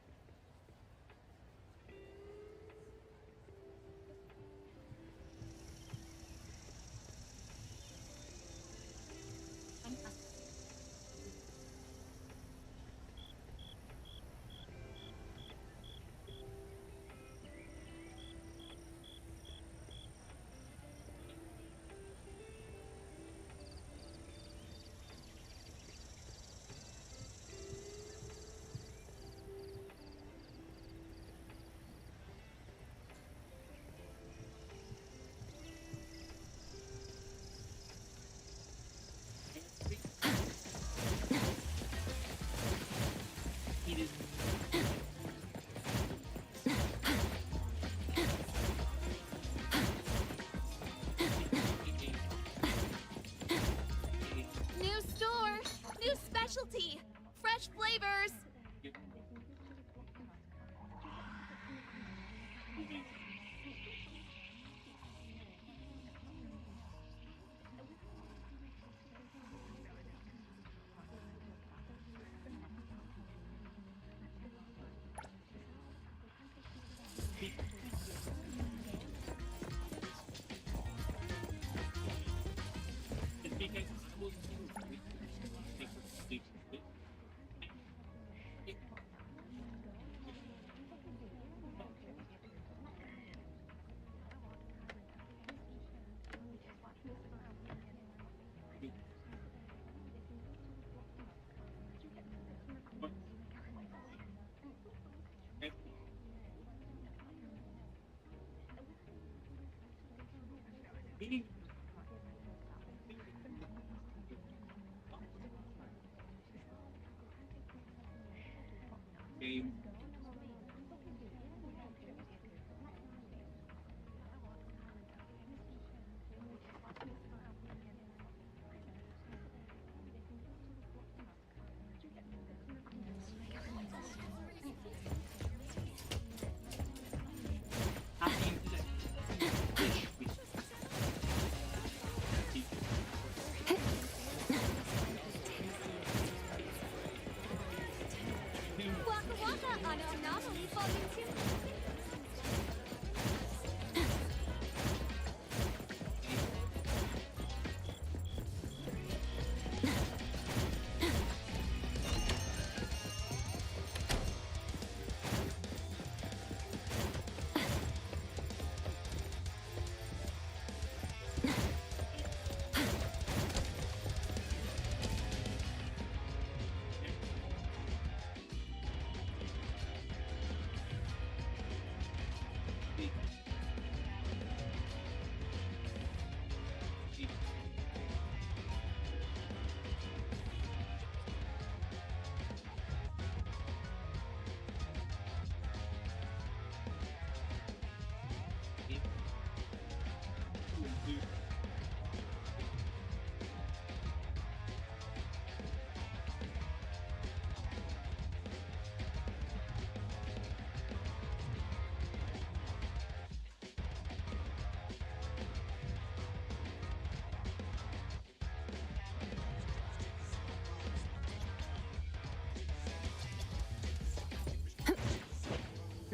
New store, new specialty, fresh flavors.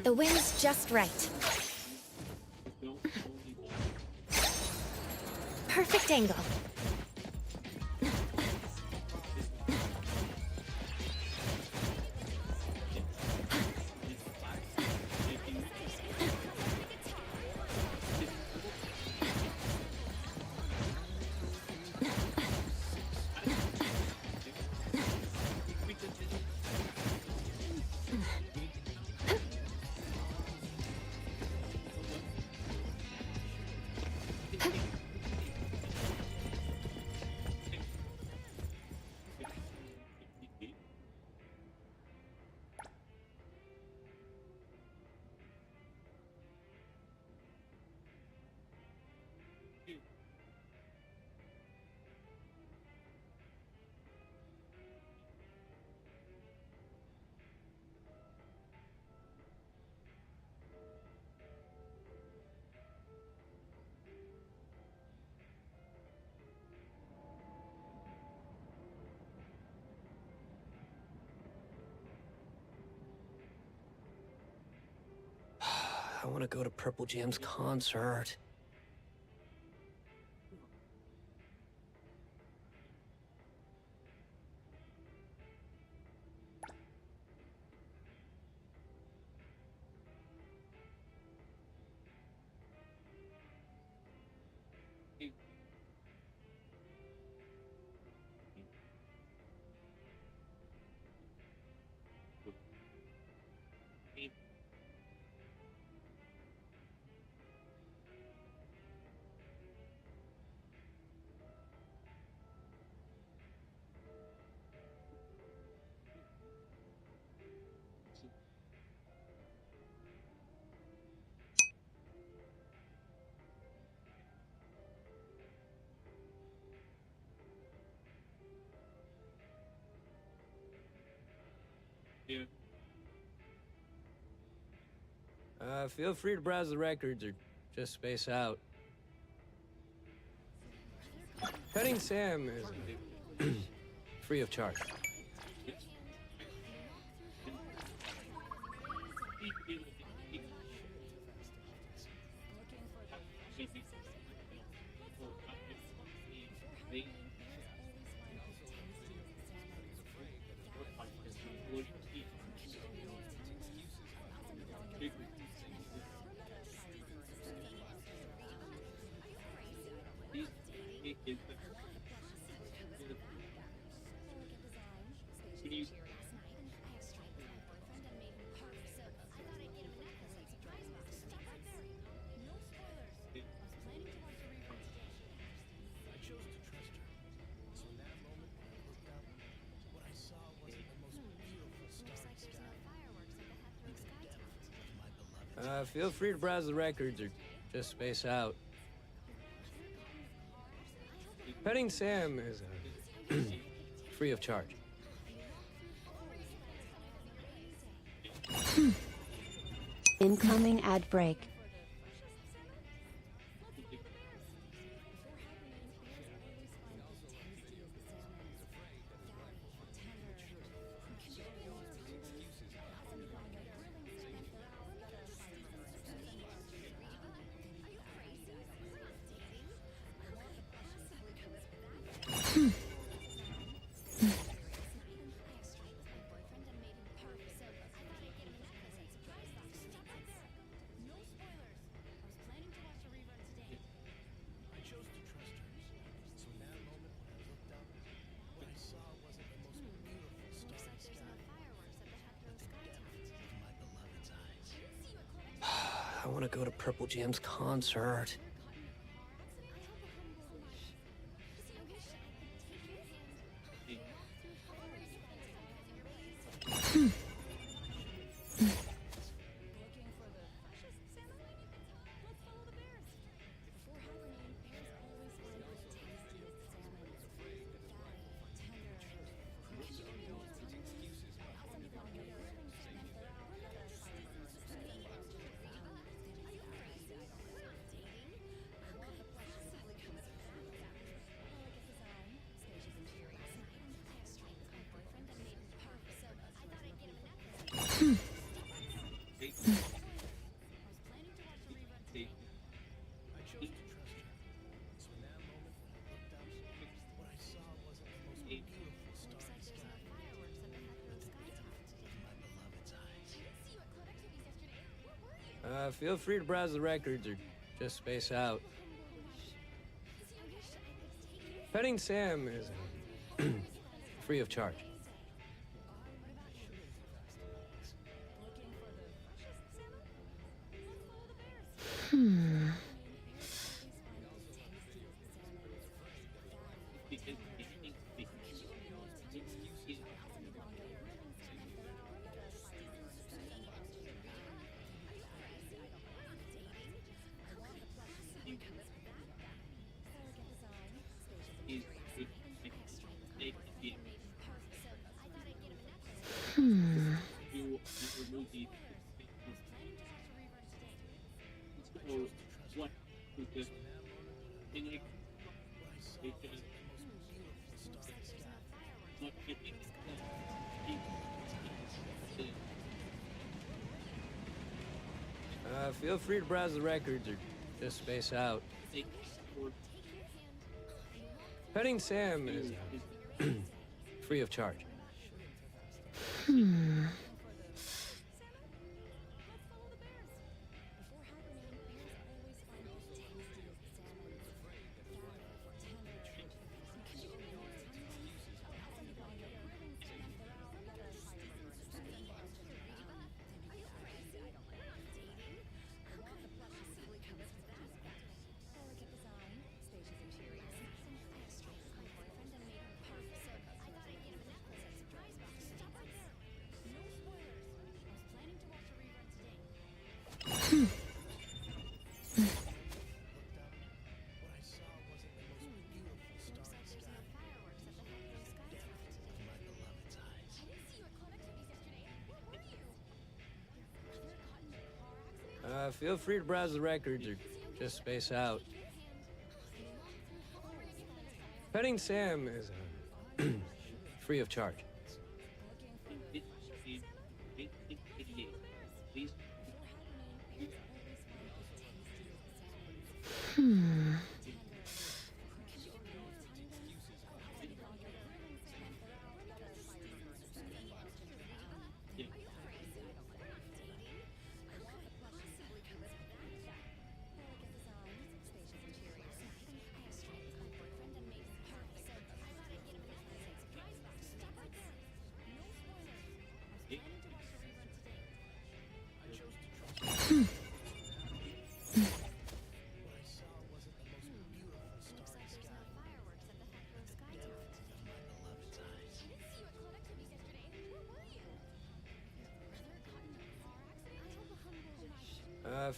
The wind's just right. Perfect angle. I want to go to Purple Jam's concert. Feel free to browse the records or just space out. Petting Sam is free of charge. Feel free to browse the records or just space out. Petting Sam is free of charge. Incoming ad break. I want to go to Purple Jam's concert. Feel free to browse the records or just space out. Petting Sam is free of charge. Feel free to browse the records or just space out. Petting Sam is free of charge. Feel free to browse the records or just space out. Petting Sam is free of charge.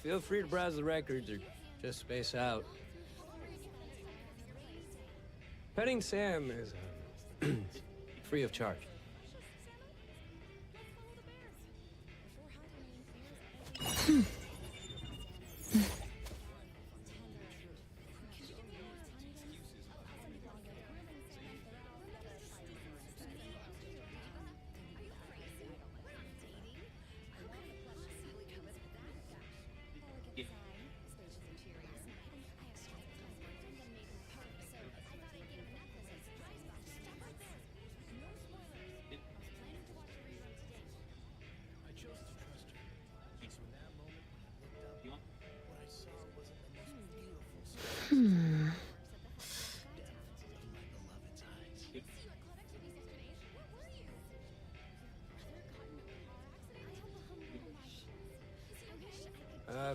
Feel free to browse the records or just space out. Petting Sam is free of charge.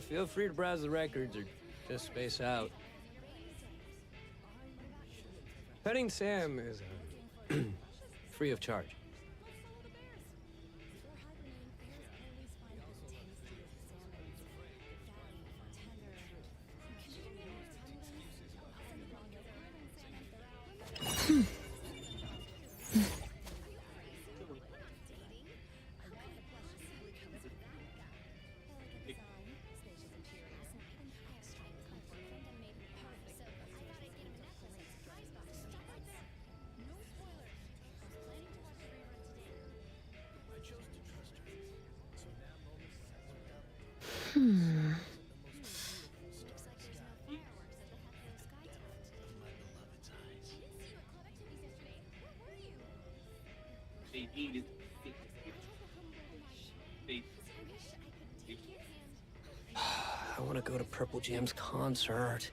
Feel free to browse the records or just space out. Petting Sam is free of charge. want to go to Purple Jam's concert.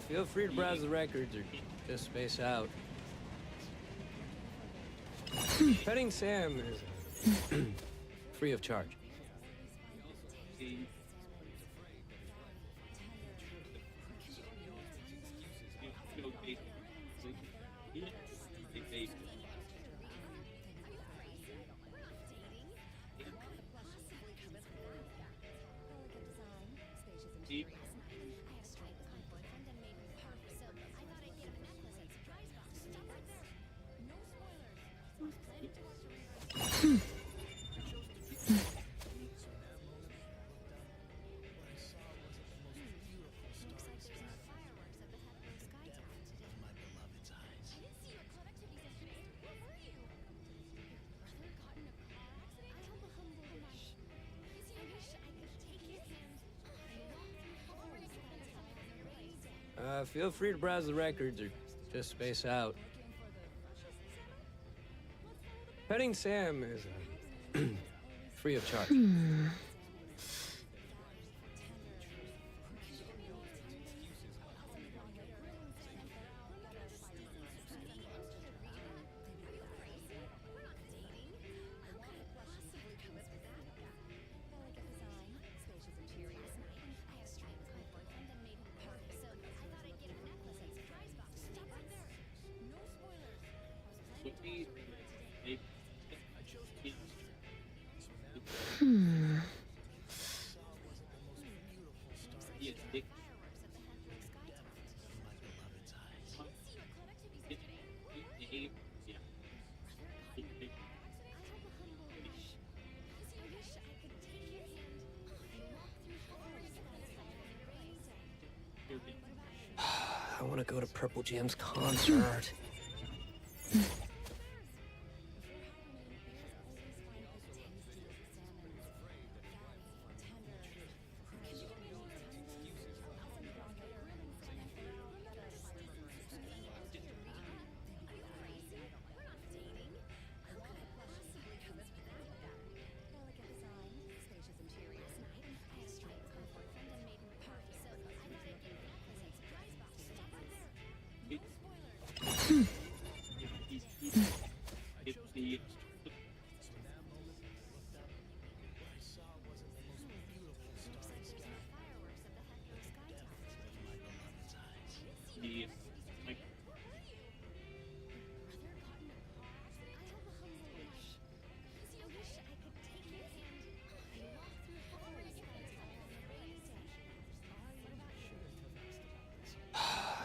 Feel free to browse the records or just space out. Petting Sam is free of charge. Feel free to browse the records or just space out. Petting Sam is free of charge. I want to go to Purple Jam's concert.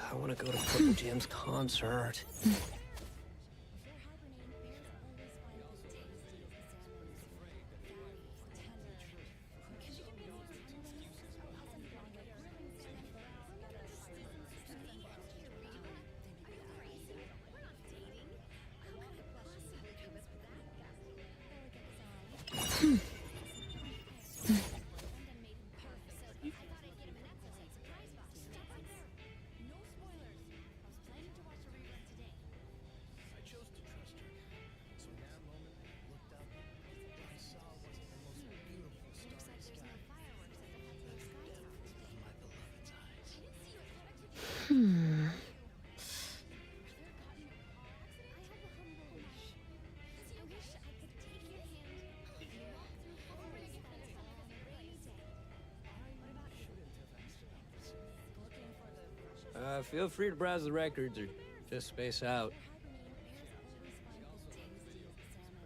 I want to go to Purple Jam's concert. Feel free to browse the records or just space out.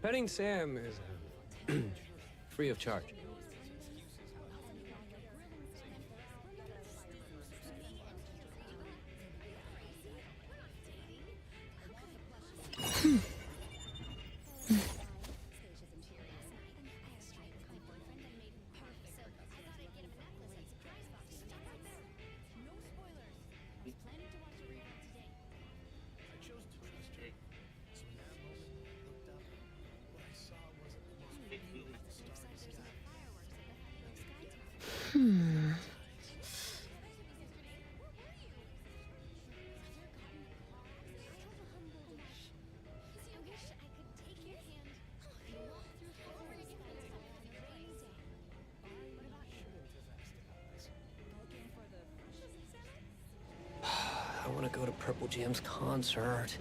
Petting Sam is free of charge. I want to go to Purple Jam's concert.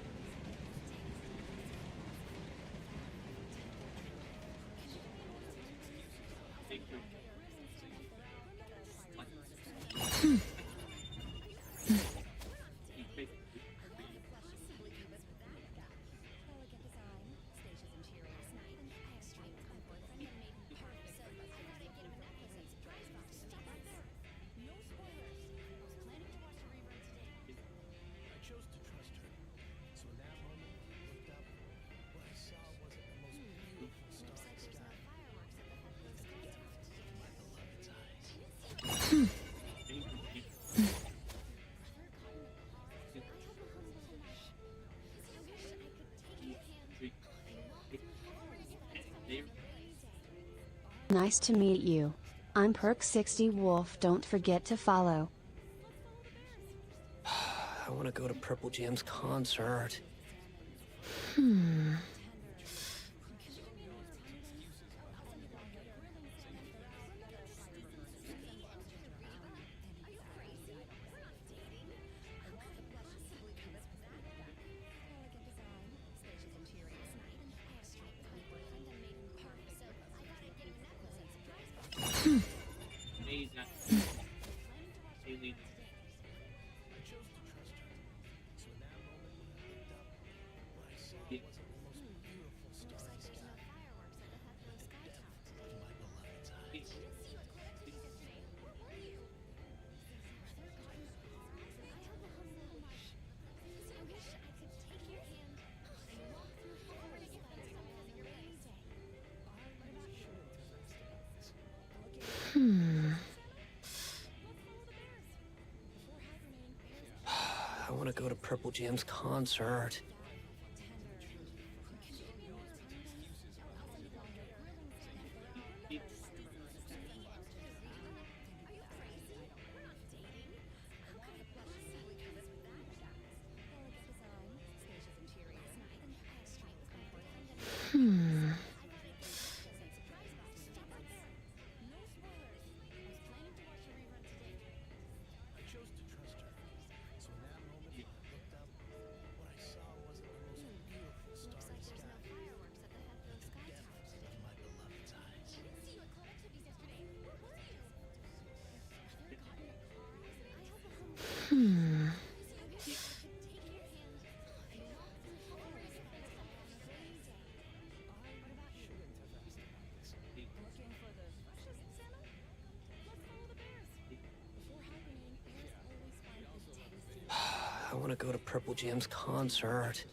Nice to meet you. I'm Perk60 Wolf. Don't forget to follow. I want to go to Purple Jam's concert. I want to go to Purple Jam's concert. I want to go to Purple Jam's concert.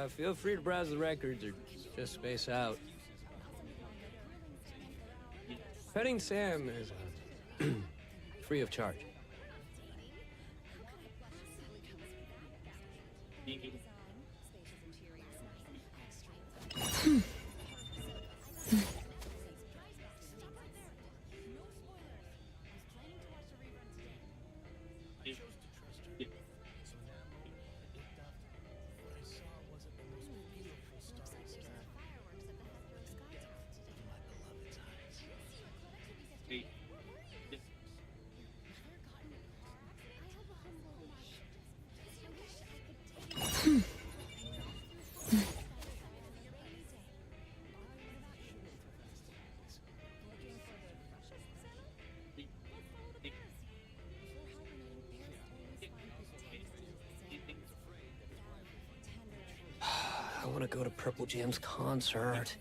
Feel free to browse the records or just space out. Petting Sam is free of charge. I want to go to Purple Jam's concert.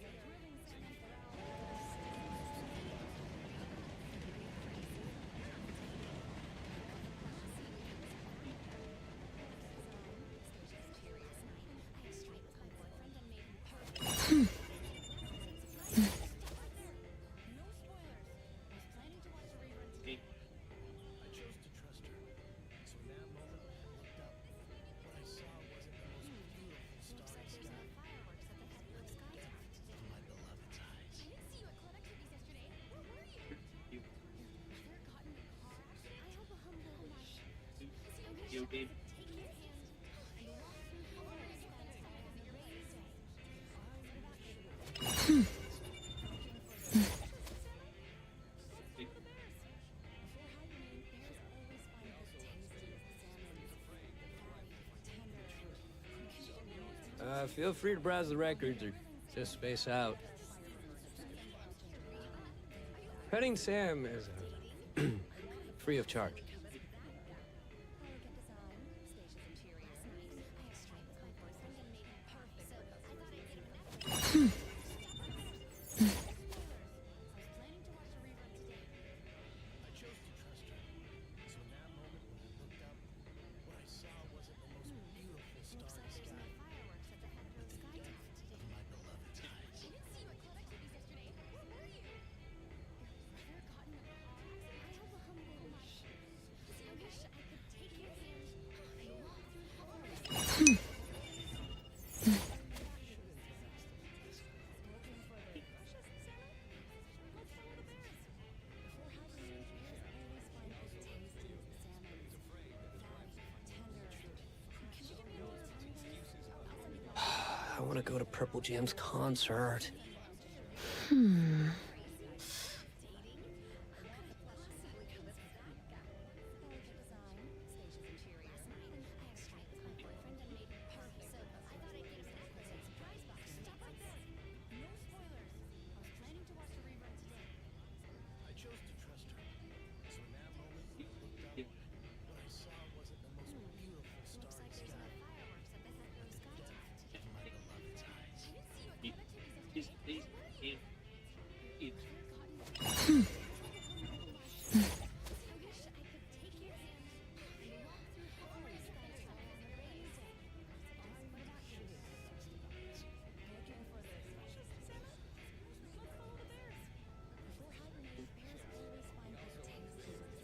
Feel free to browse the records or just space out. Petting Sam is free of charge. I want to go to Purple Jam's concert.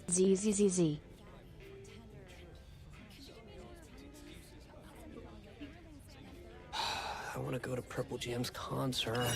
ZZZZ. I want to go to Purple Jam's concert.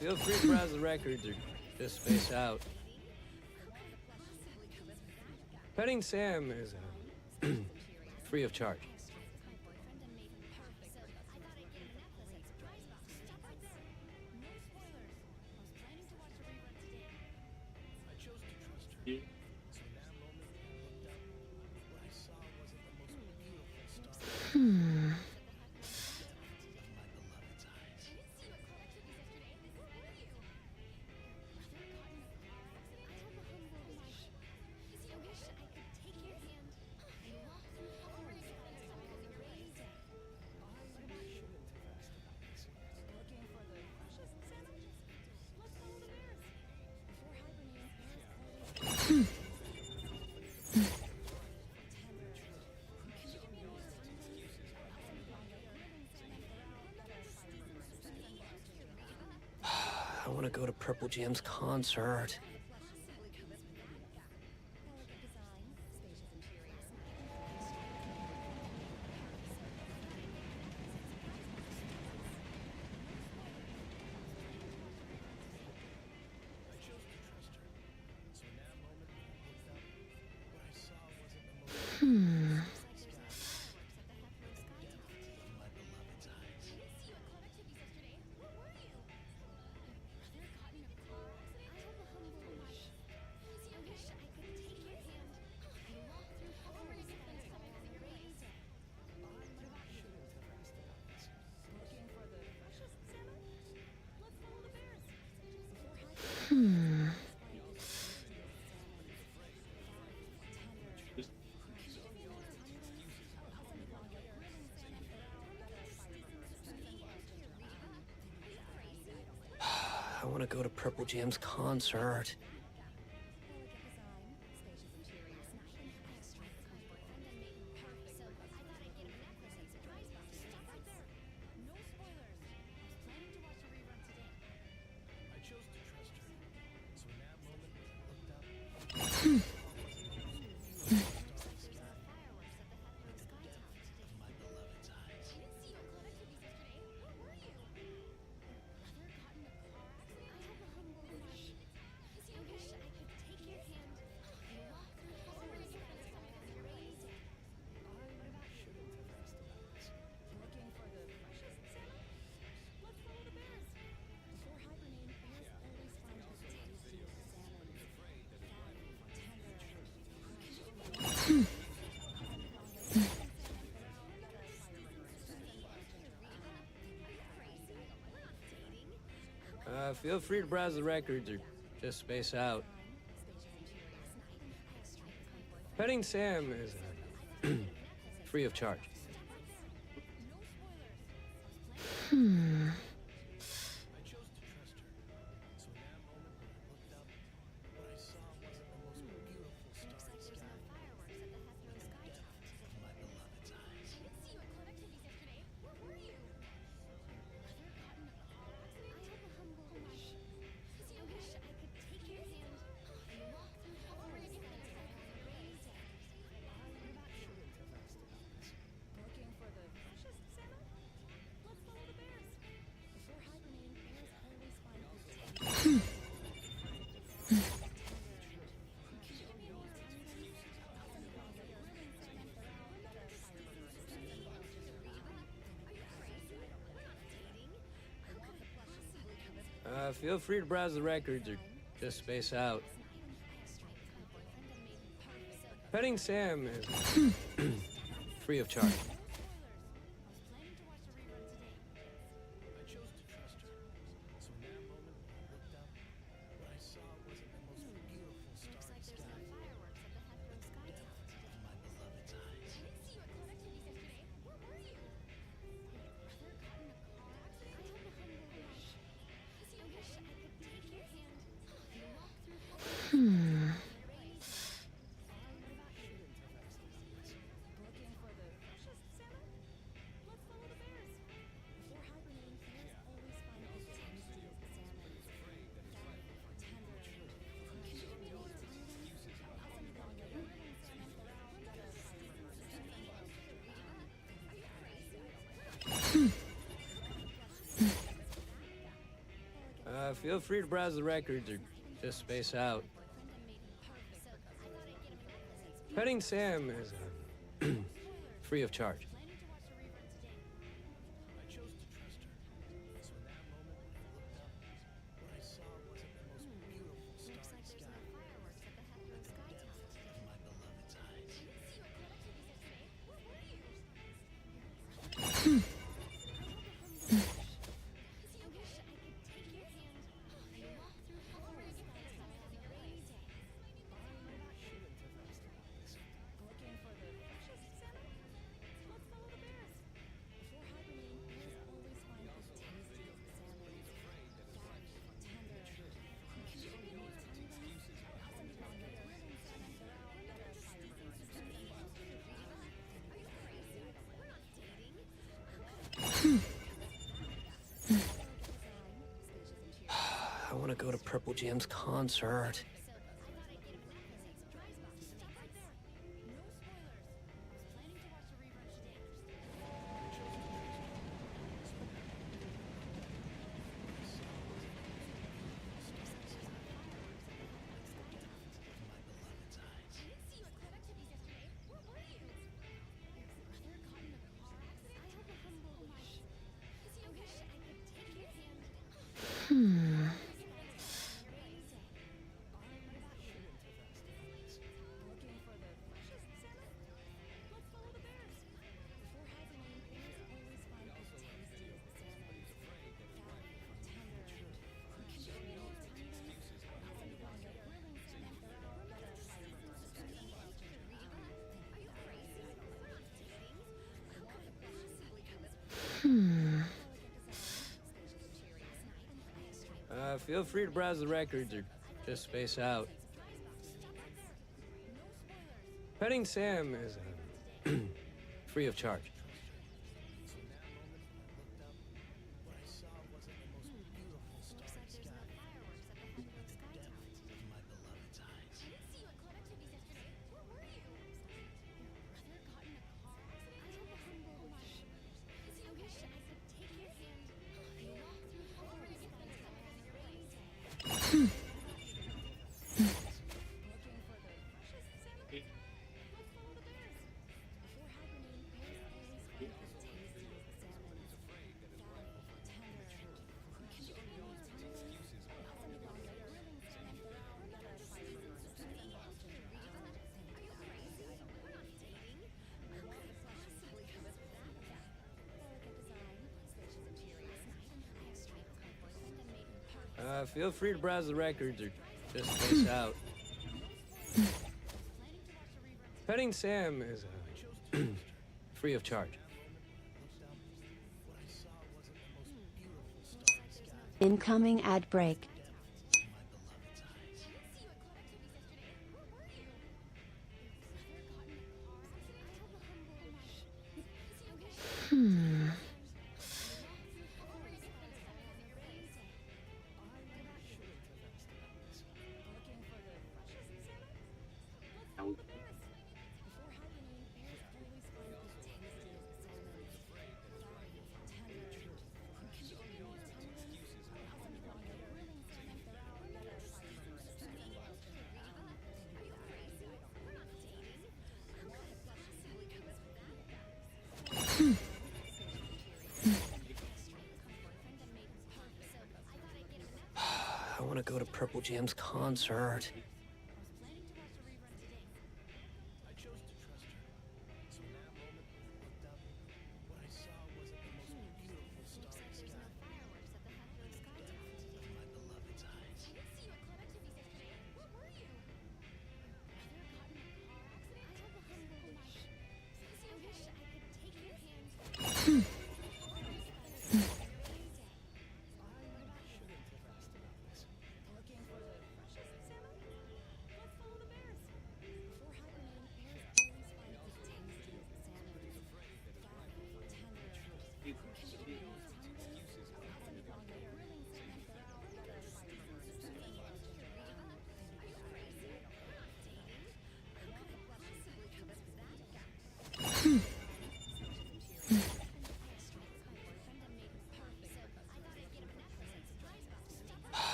Feel free to browse the records or just space out. Petting Sam is free of charge. Hmm. I want to go to Purple Jam's concert. Hmm. Hmm. I want to go to Purple Jam's concert. Feel free to browse the records or just space out. Petting Sam is free of charge. Hmm. Feel free to browse the records or just space out. Petting Sam is free of charge. Hmm. Feel free to browse the records or just space out. Petting Sam is free of charge. I want to go to Purple Jam's concert. Feel free to browse the records or just space out. Petting Sam is free of charge. Feel free to browse the records or just space out. Petting Sam is free of charge. Incoming ad break. I want to go to Purple Jam's concert.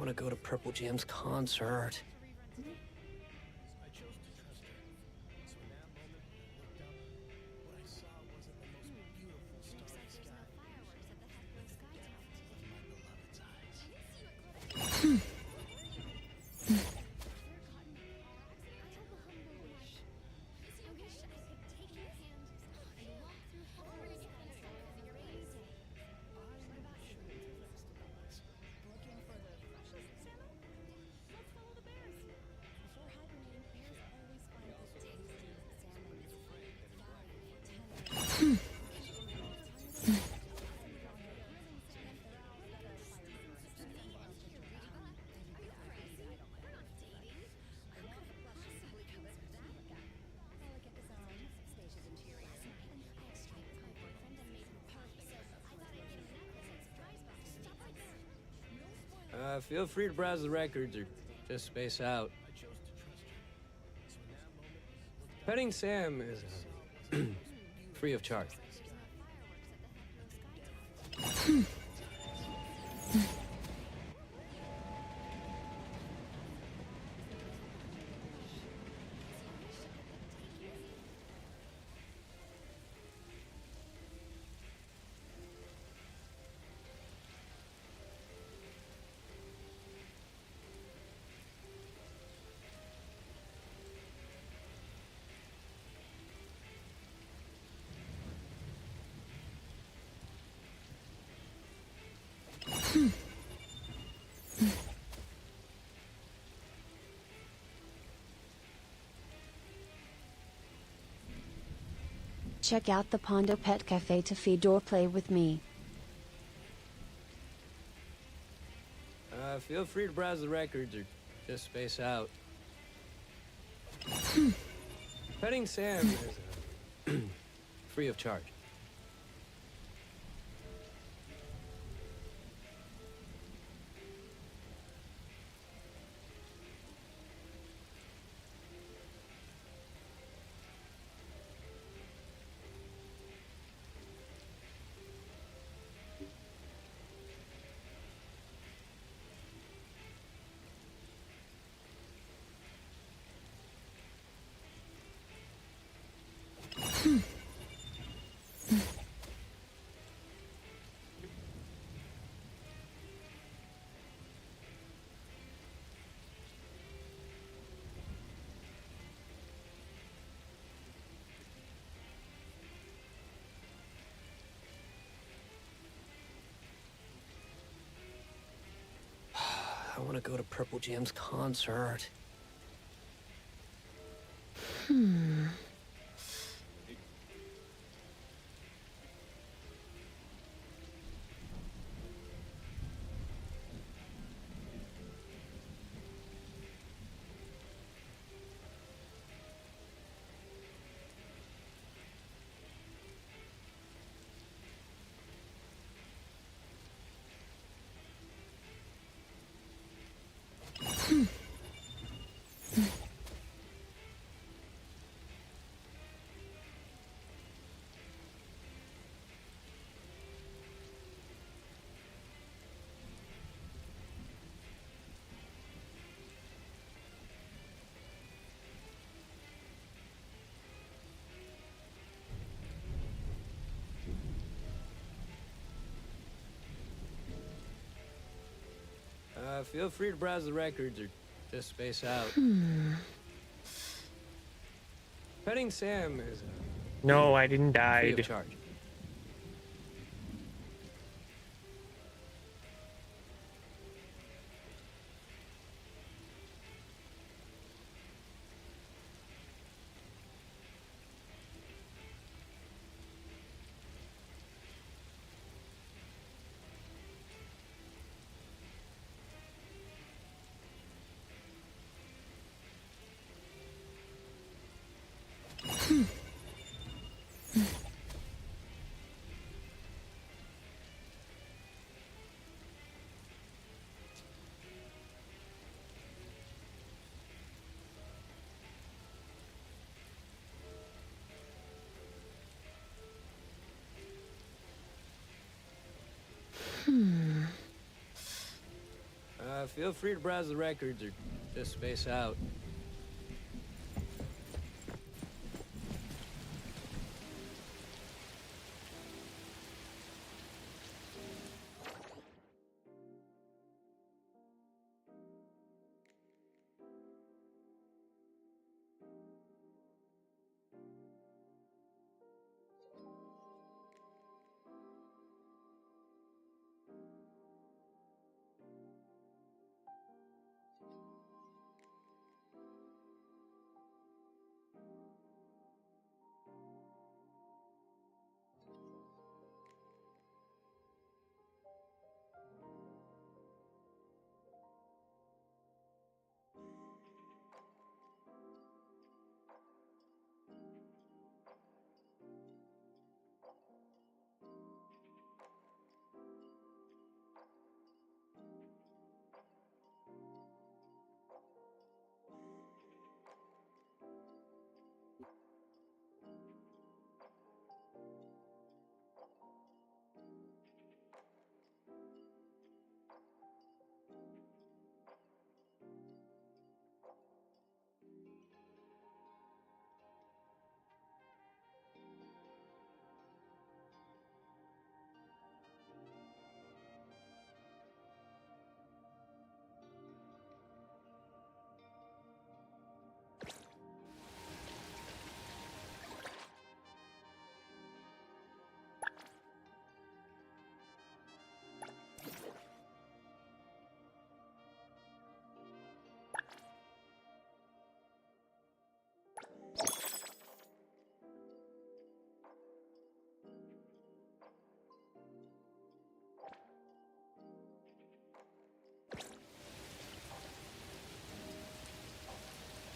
want to go to Purple Jam's concert. Feel free to browse the records or just space out. Petting Sam is free of charge. Check out the Pondo Pet Cafe to feed or play with me. Feel free to browse the records or just space out. Petting Sam is free of charge. I want to go to Purple Jam's concert. Feel free to browse the records or just space out. Petting Sam is No, I didn't free die. of charge. Feel free to browse the records or just space out.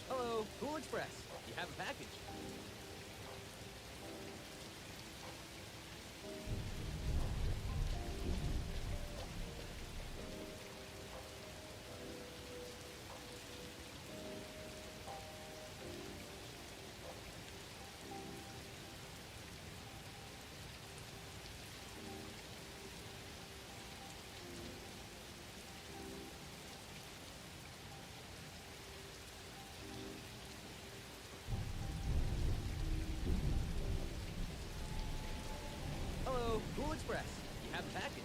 Hello, Cool Express. You have a package. Hello, Cool Express. You have a package.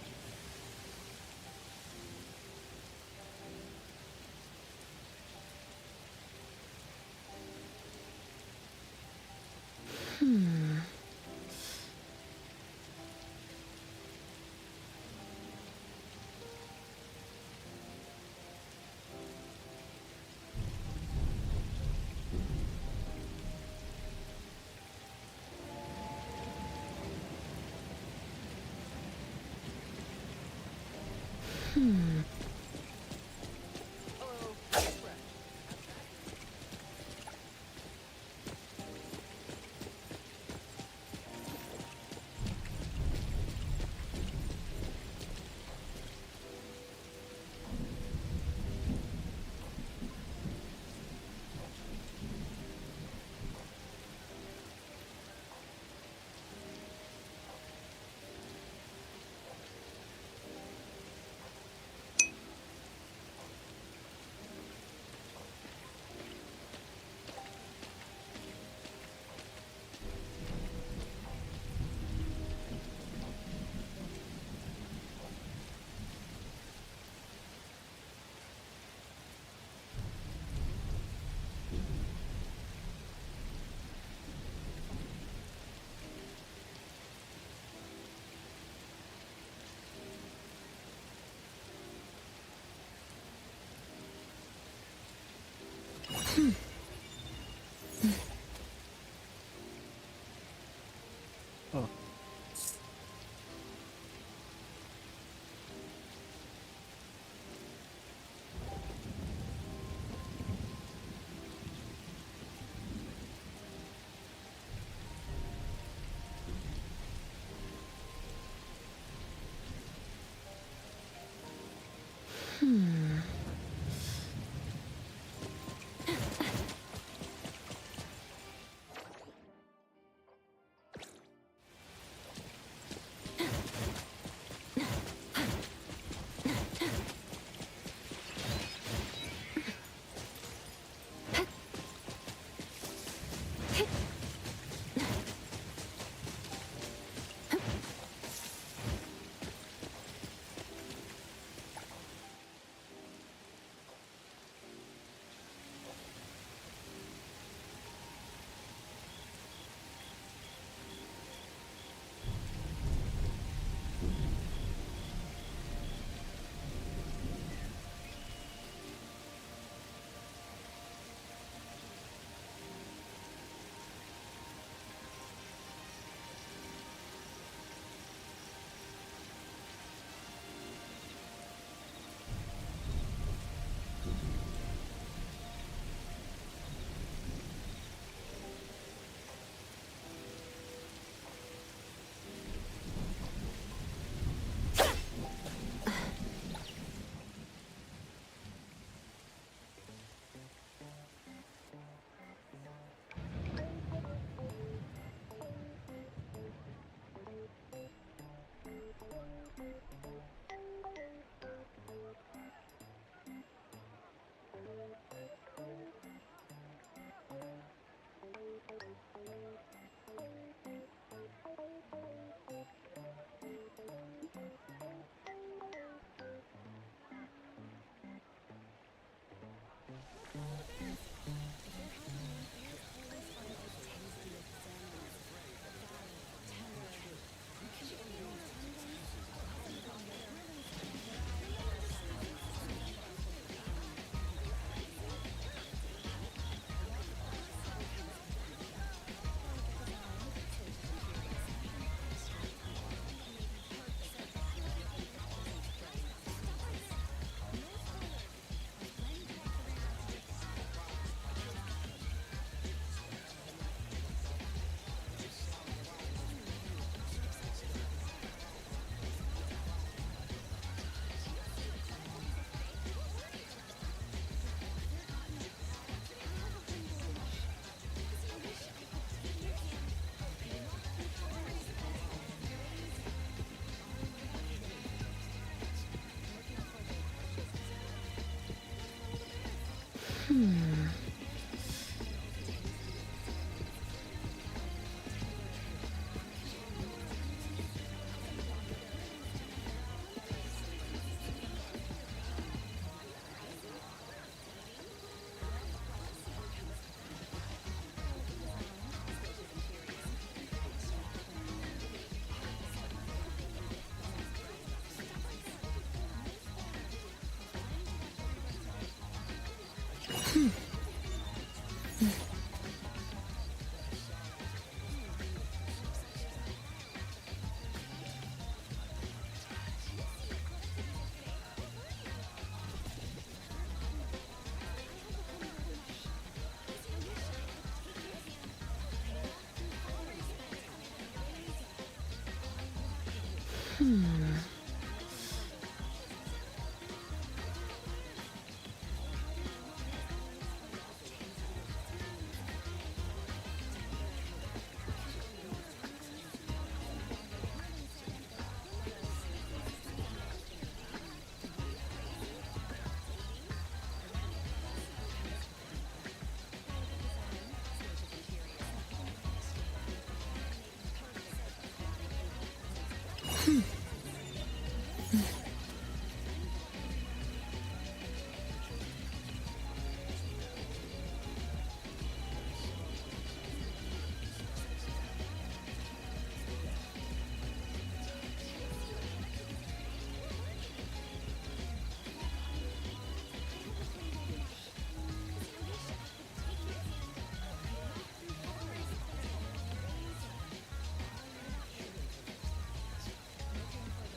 Oh.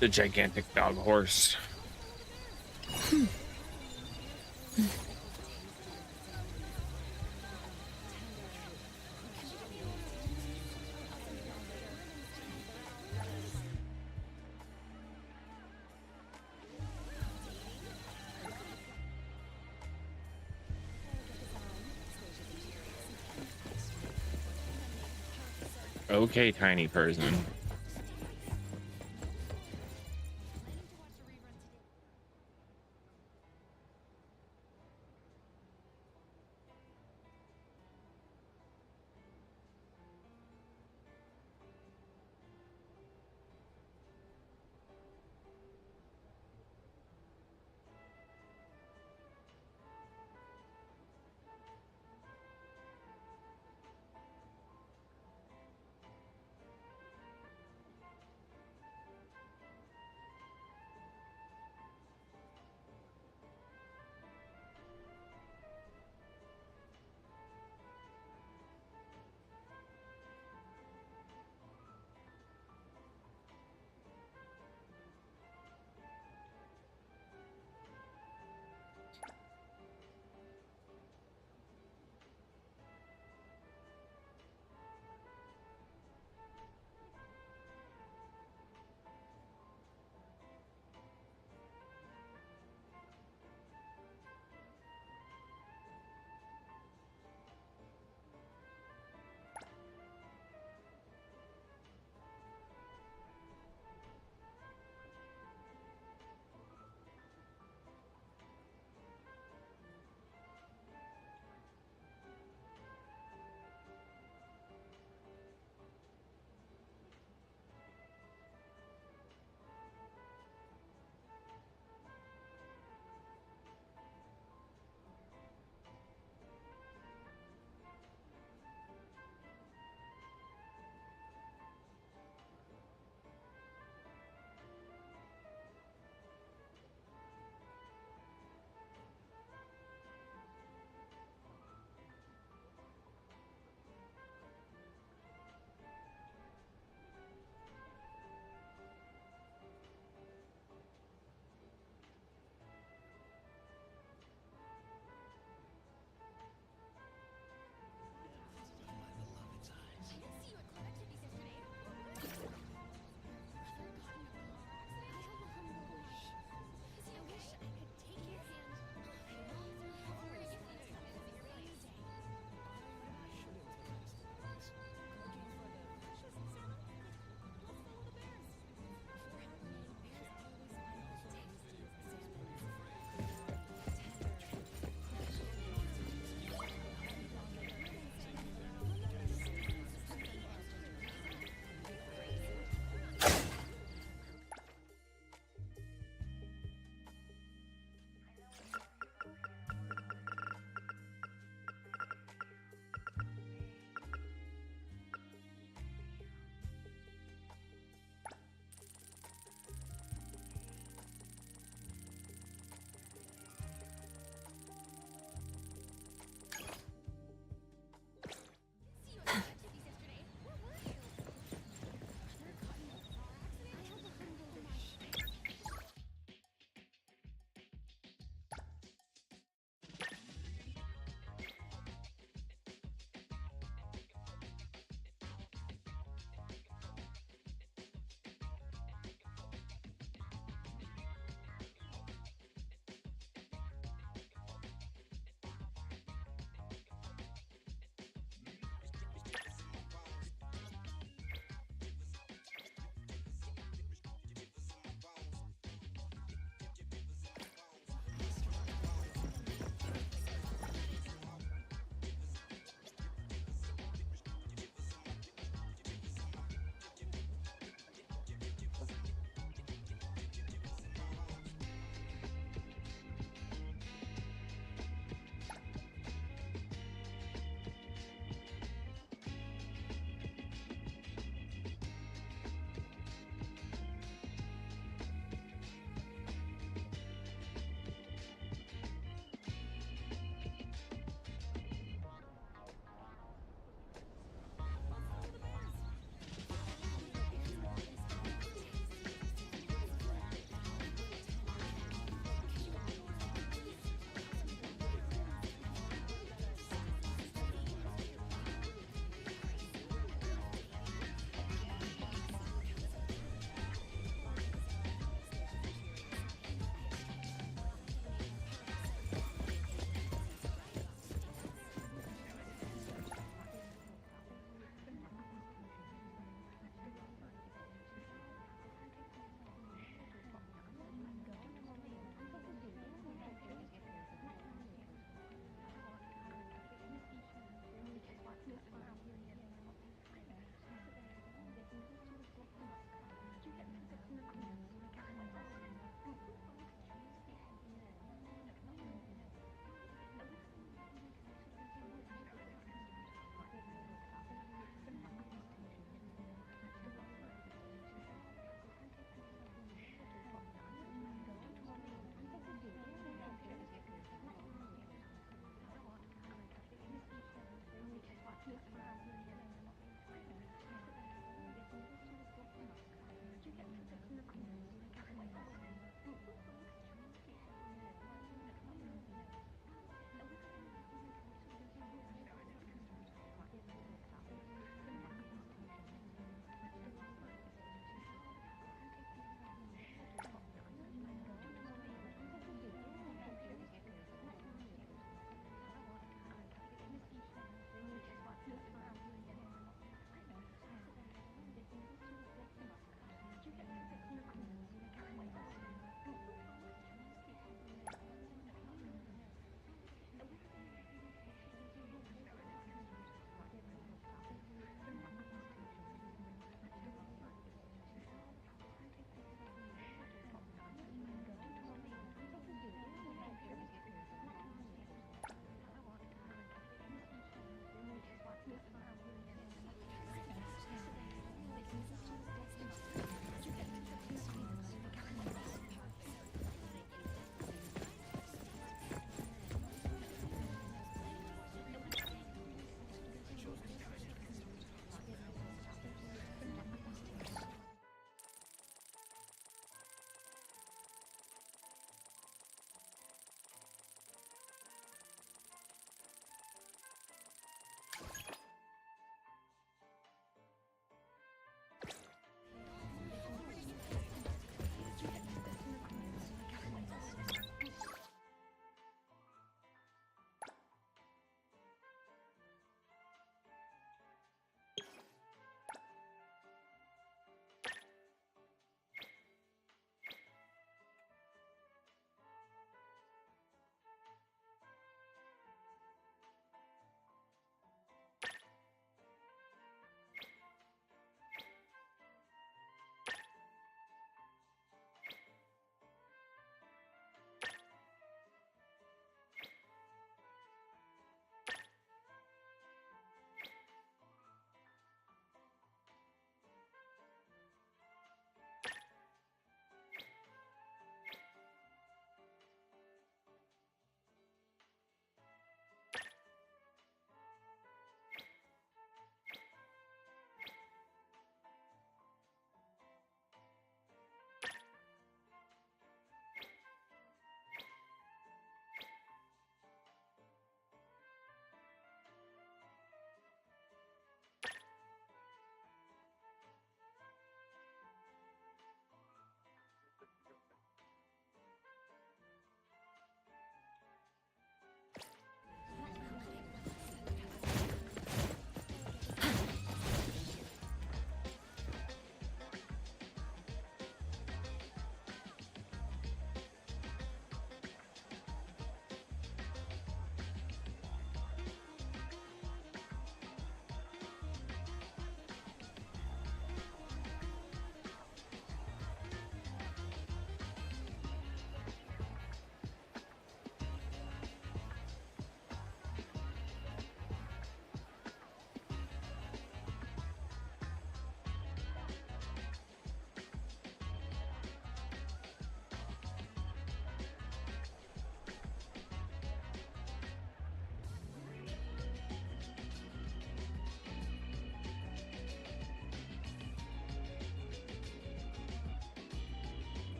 The gigantic dog horse. Okay, tiny person.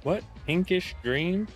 What? Pinkish green?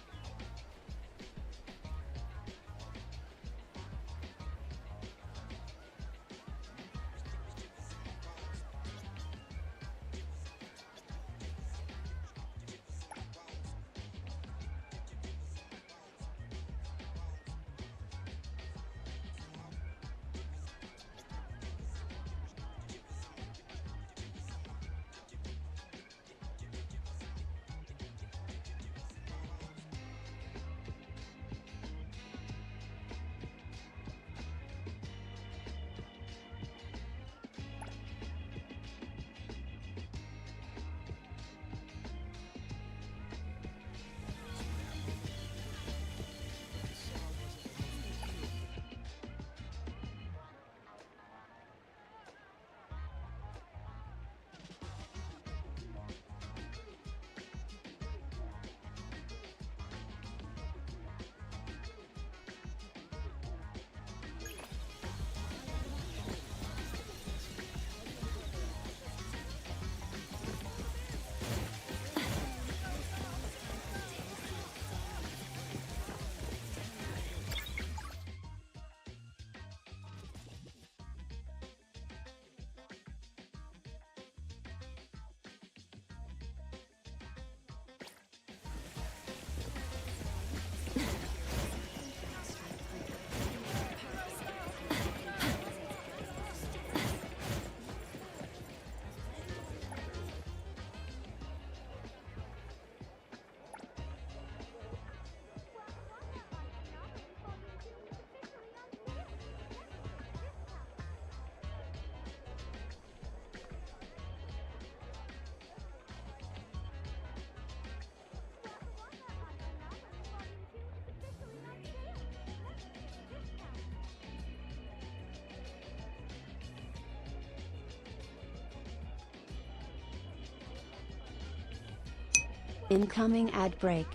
Incoming ad break.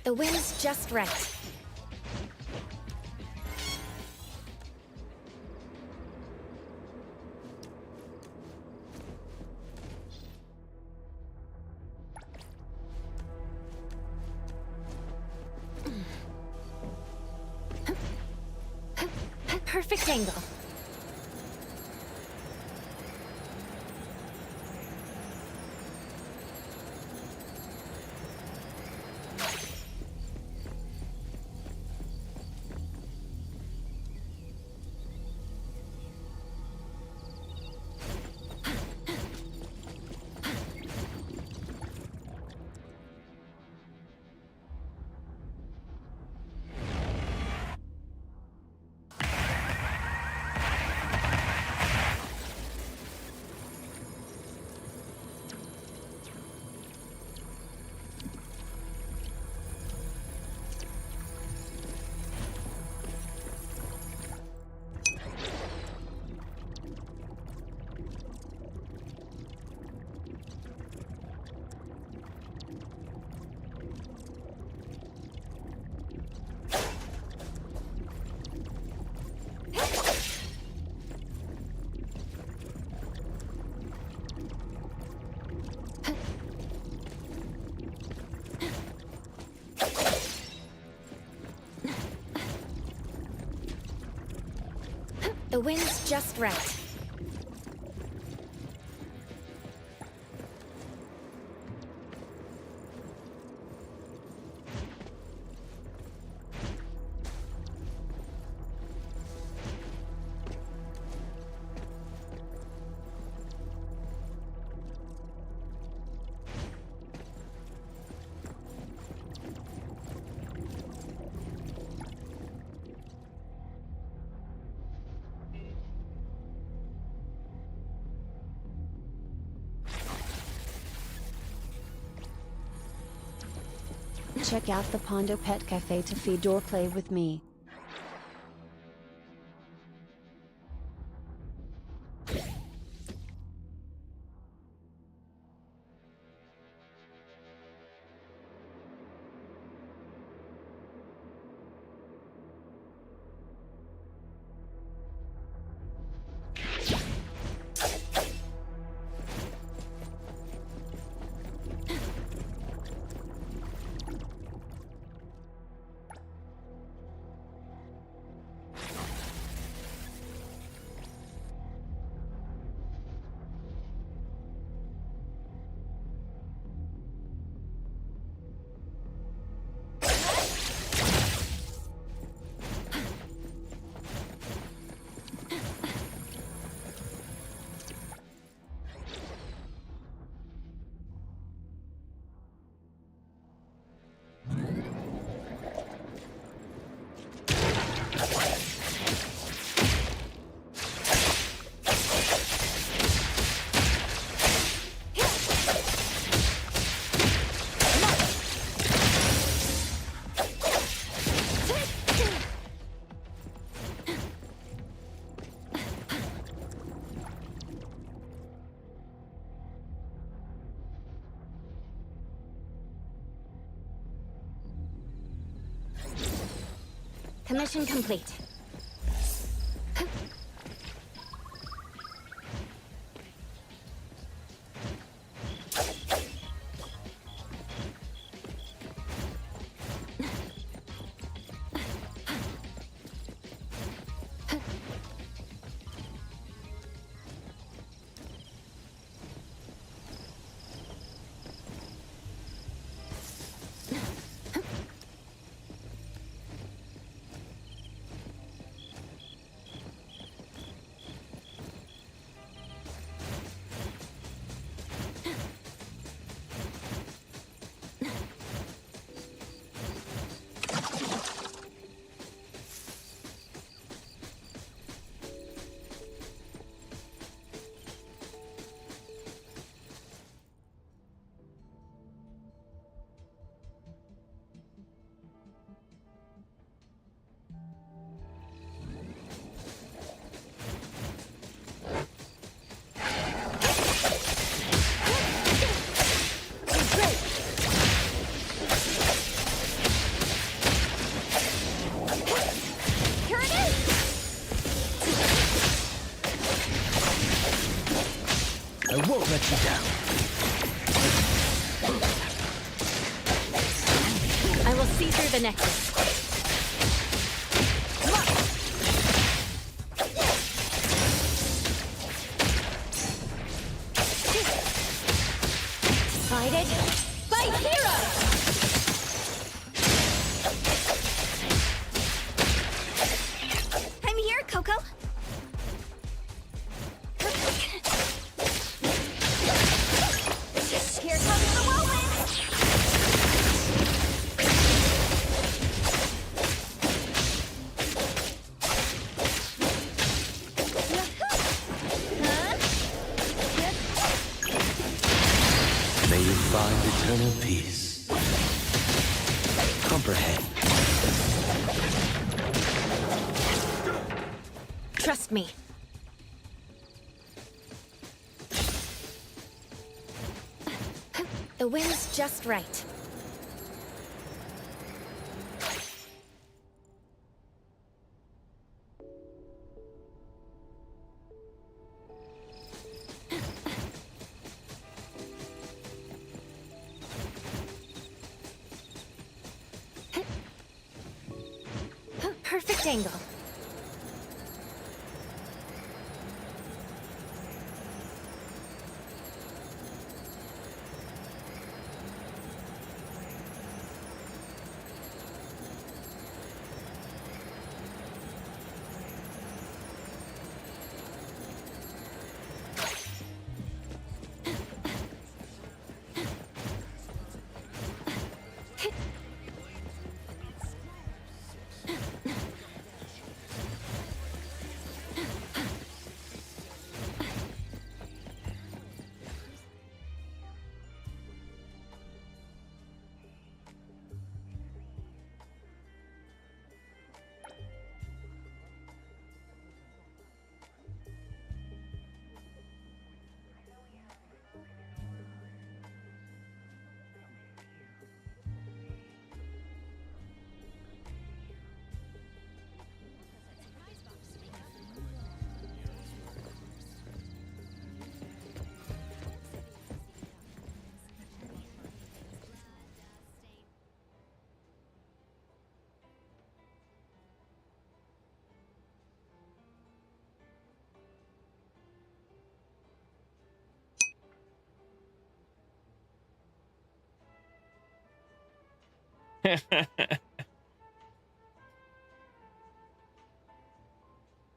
The wind's just right. Perfect angle. The wind's just right. Check out the Pondo Pet Cafe to feed or play with me. Commission complete. I won't let you down. I will see through the nexus. Decided by hero! I'm here, Coco. Here comes the whirlwind! May you find eternal peace. Comprehend. Trust me. The wind's just right. Perfect angle.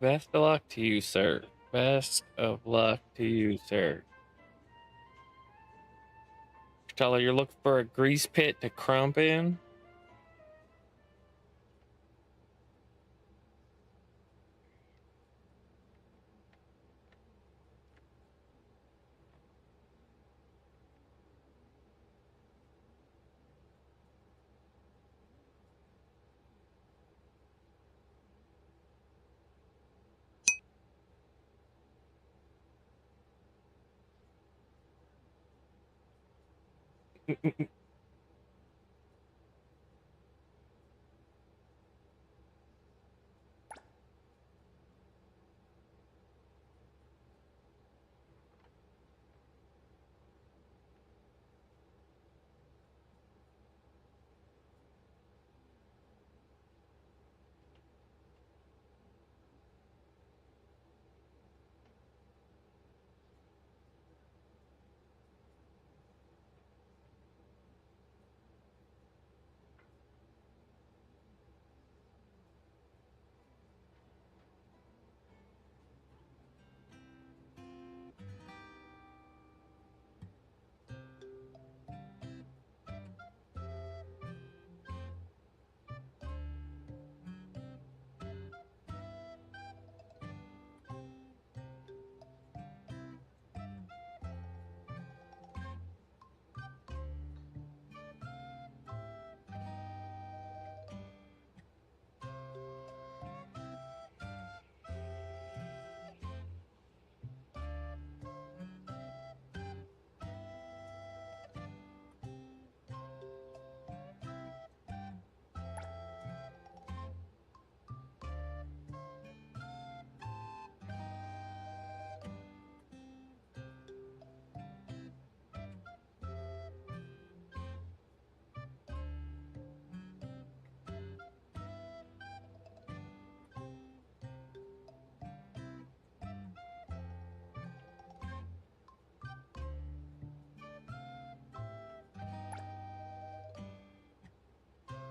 Best of luck to you, sir. Best of luck to you, sir. Tell her you're looking for a grease pit to crump in.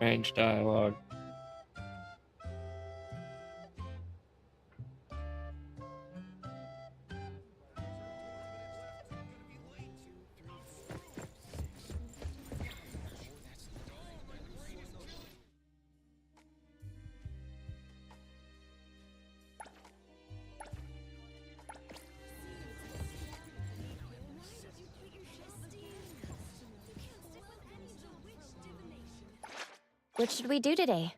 Range dialogue. What should we do today?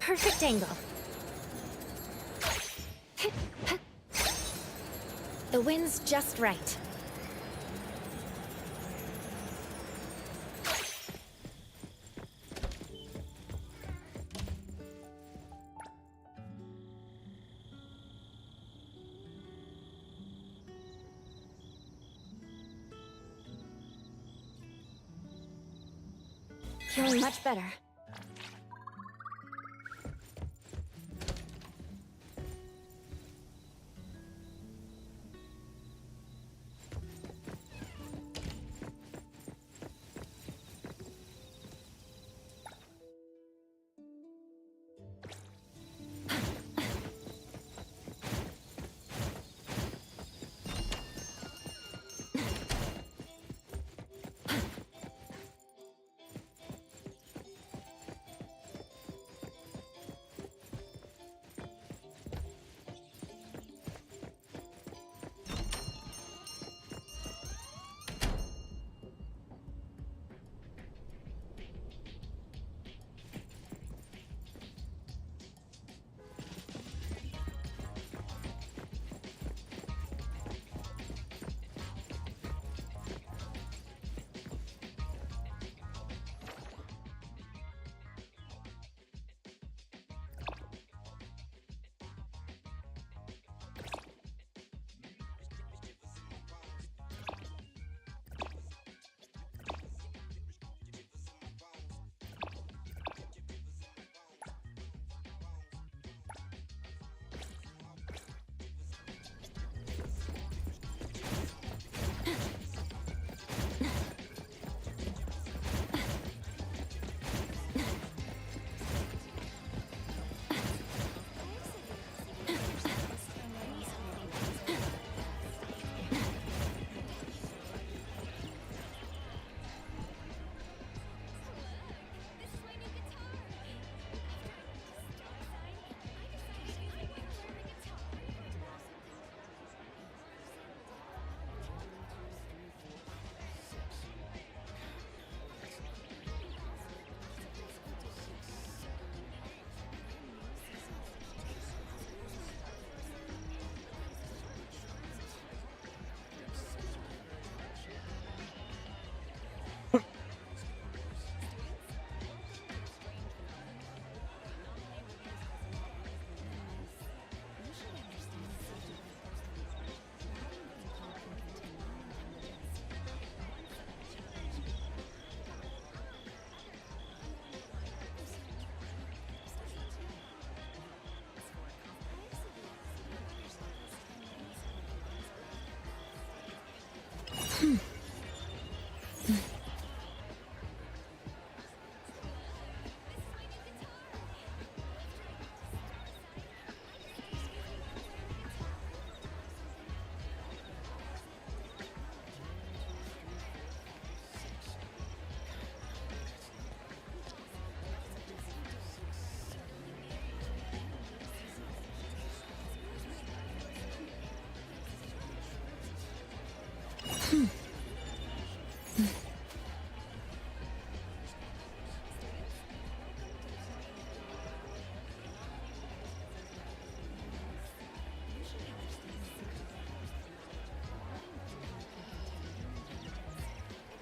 Perfect angle. The wind's just right. Feeling much better.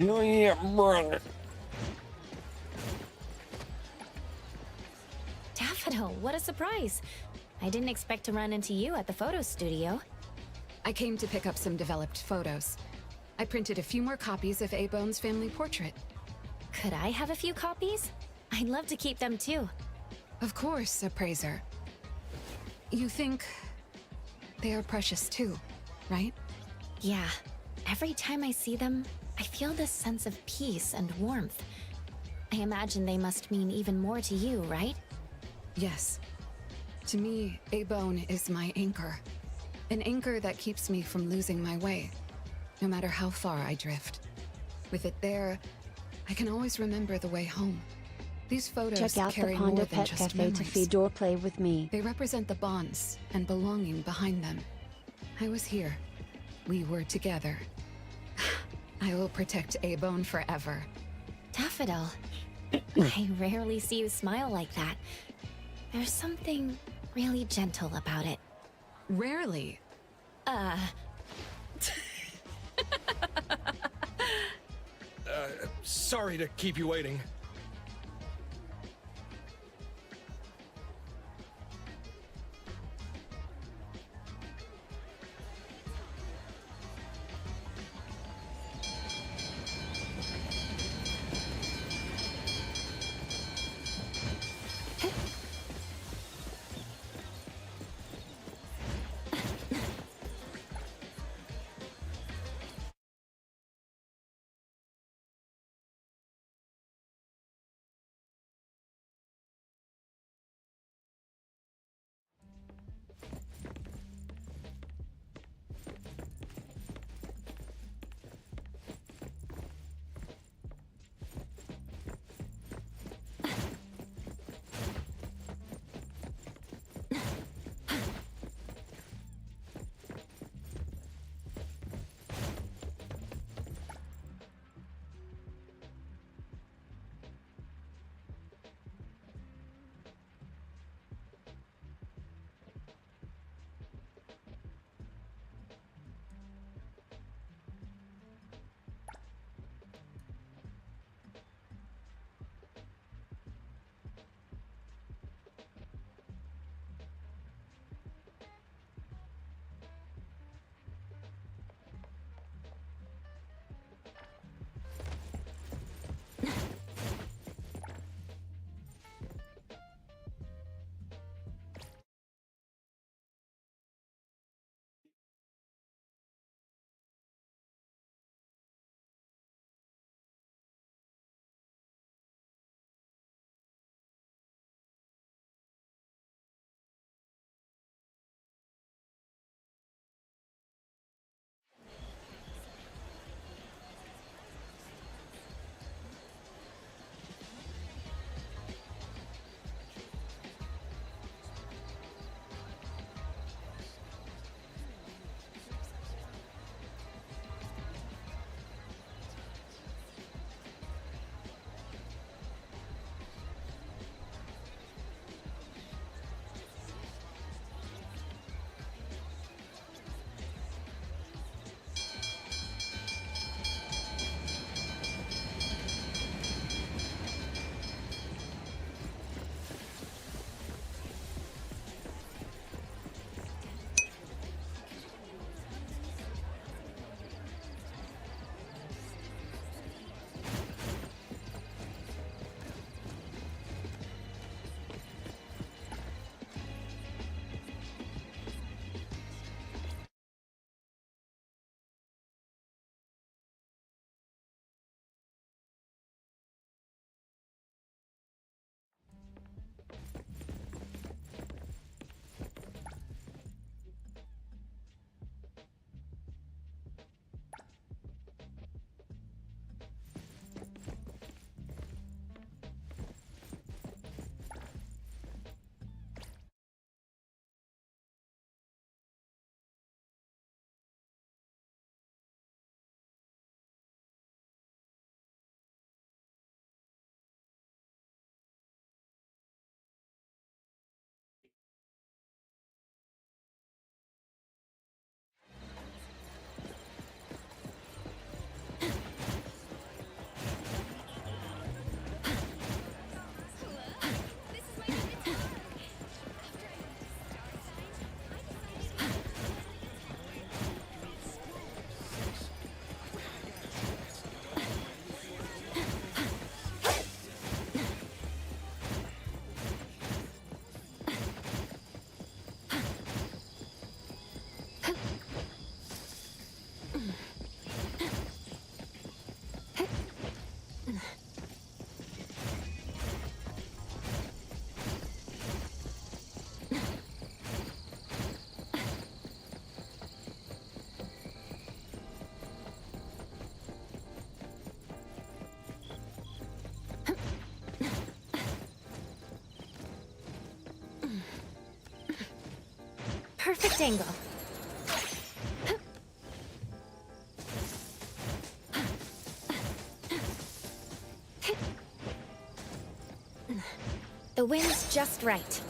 No, yeah, brother. Daffodil, what a surprise. I didn't expect to run into you at the photo studio. I came to pick up some developed photos. I printed a few more copies of A-Bone's family portrait. Could I have a few copies? I'd love to keep them too. Of course, Appraiser. You think they are precious too, right? Yeah. Every time I see them, I feel this sense of peace and warmth. I imagine they must mean even more to you, right? Yes. To me, A-Bone is my anchor. An anchor that keeps me from losing my way, no matter how far I drift. With it there, I can always remember the way home. These photos Check out the carry Panda more than Pet just Cafe memories. to feed or play with me. They represent the bonds and belonging behind them. I was here. We were together. I will protect A-Bone forever. Daffodil, I rarely see you smile like that. There's something really gentle about it. Rarely. Sorry to keep you waiting. Perfect angle. The wind's just right.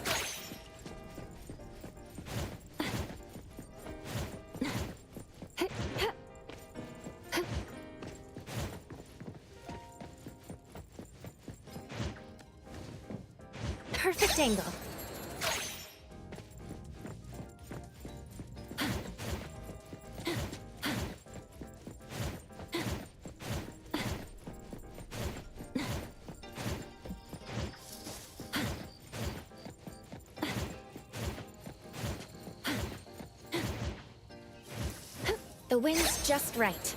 Perfect angle. The wind's just right.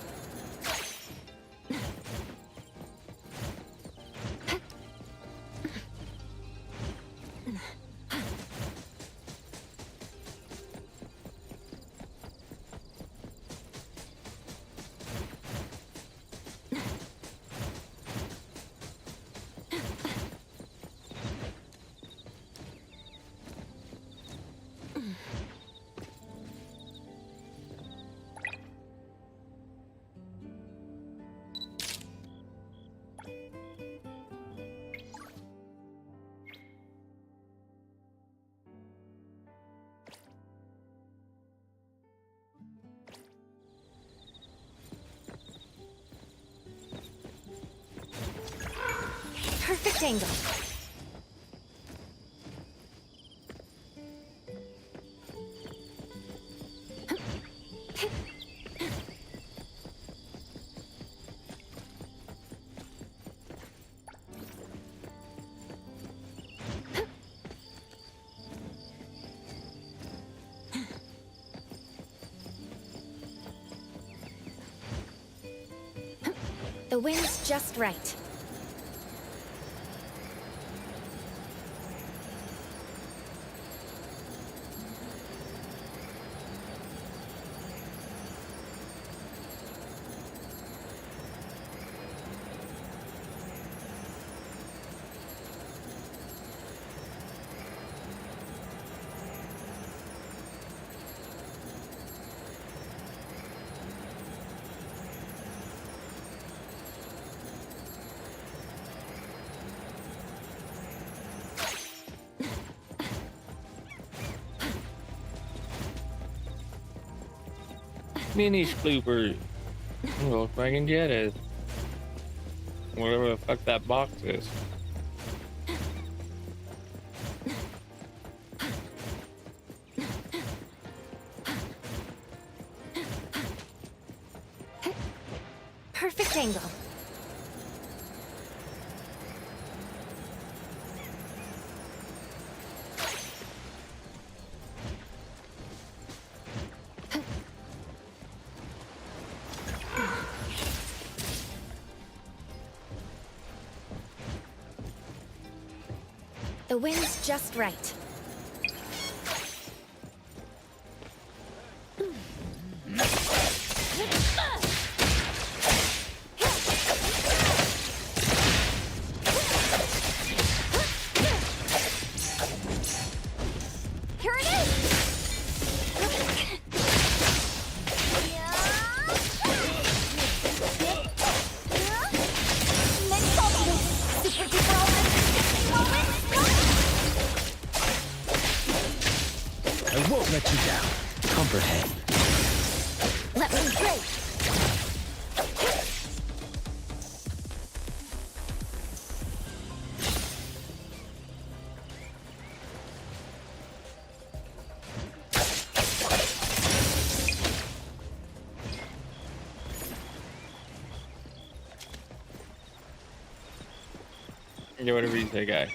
Perfect angle. The wind's just right. Mini bloopers. Volkswagen Jetta. Whatever the fuck that box is. Perfect angle. The wind's just right. Here it is! Next ultimate! Super duper ultimate moment! I won't let you down. Comprehend. Let me break! Yeah, whatever you say, guy.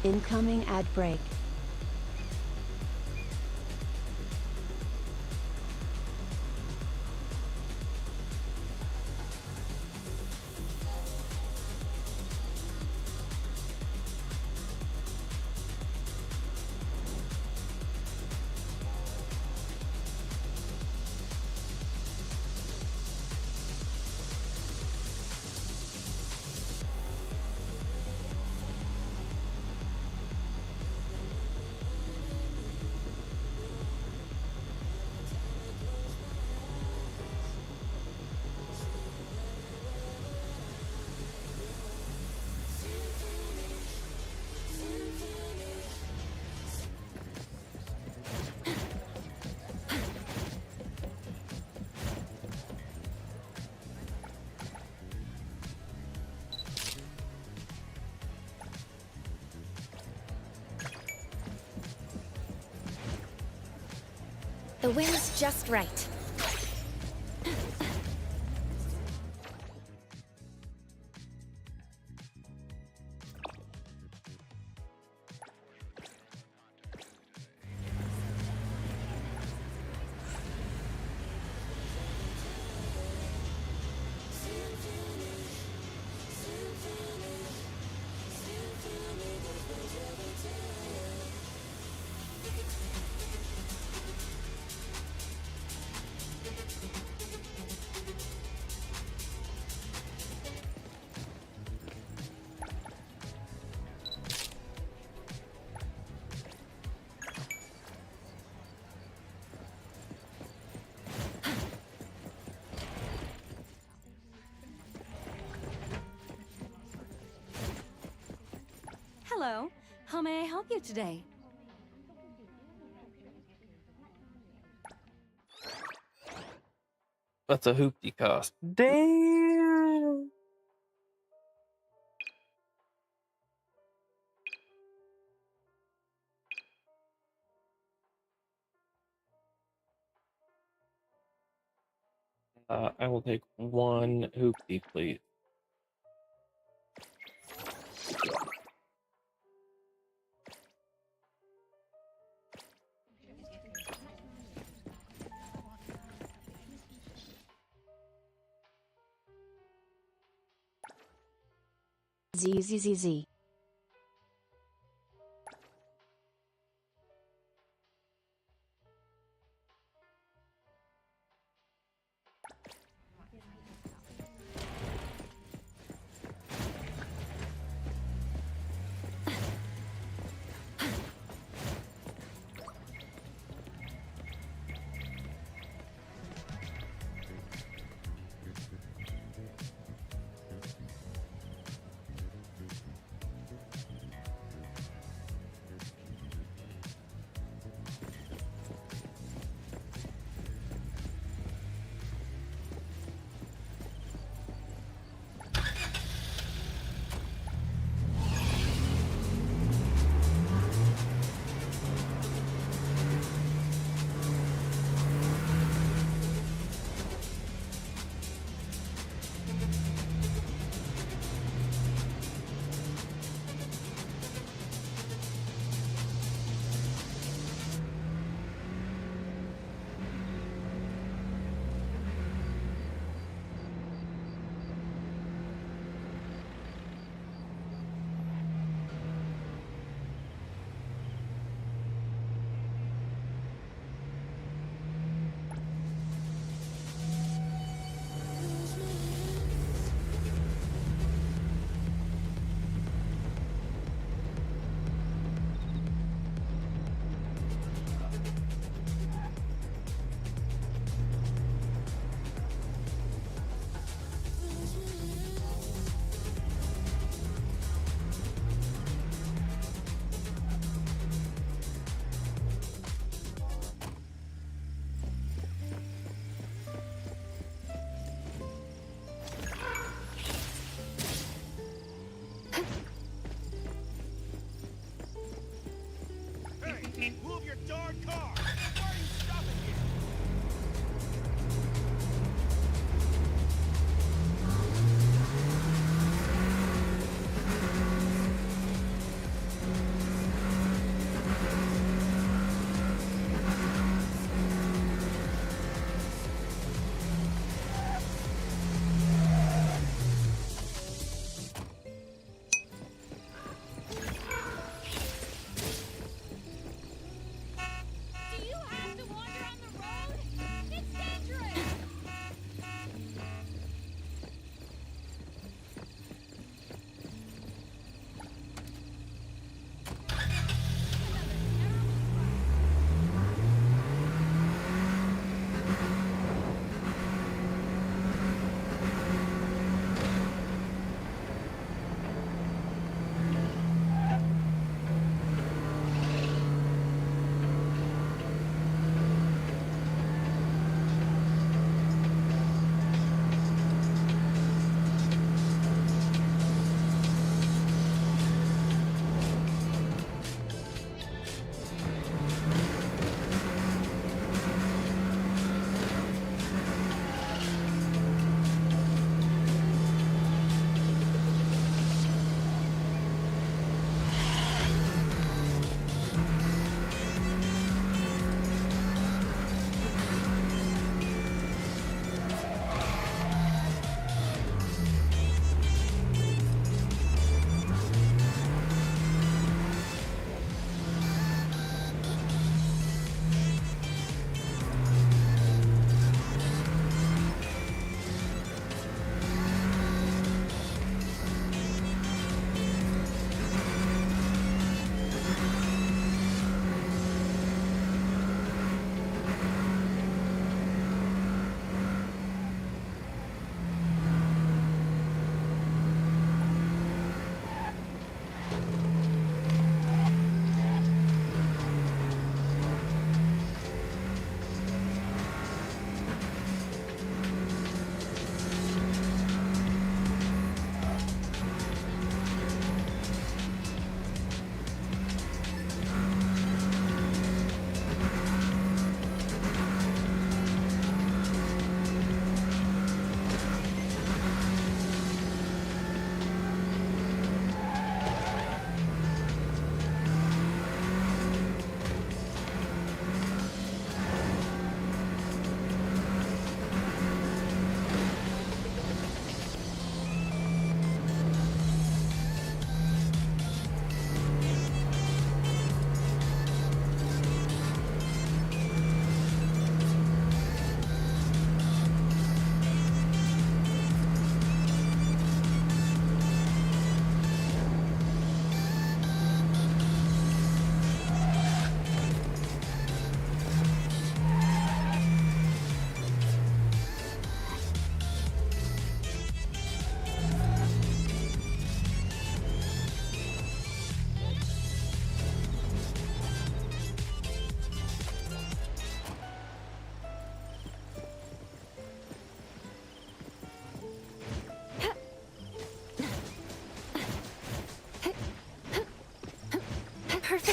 Incoming ad break. The wind's just right. Hello. How may I help you today? That's a hoopty cost. Damn. I will take one hoopty, please. ZZZZ.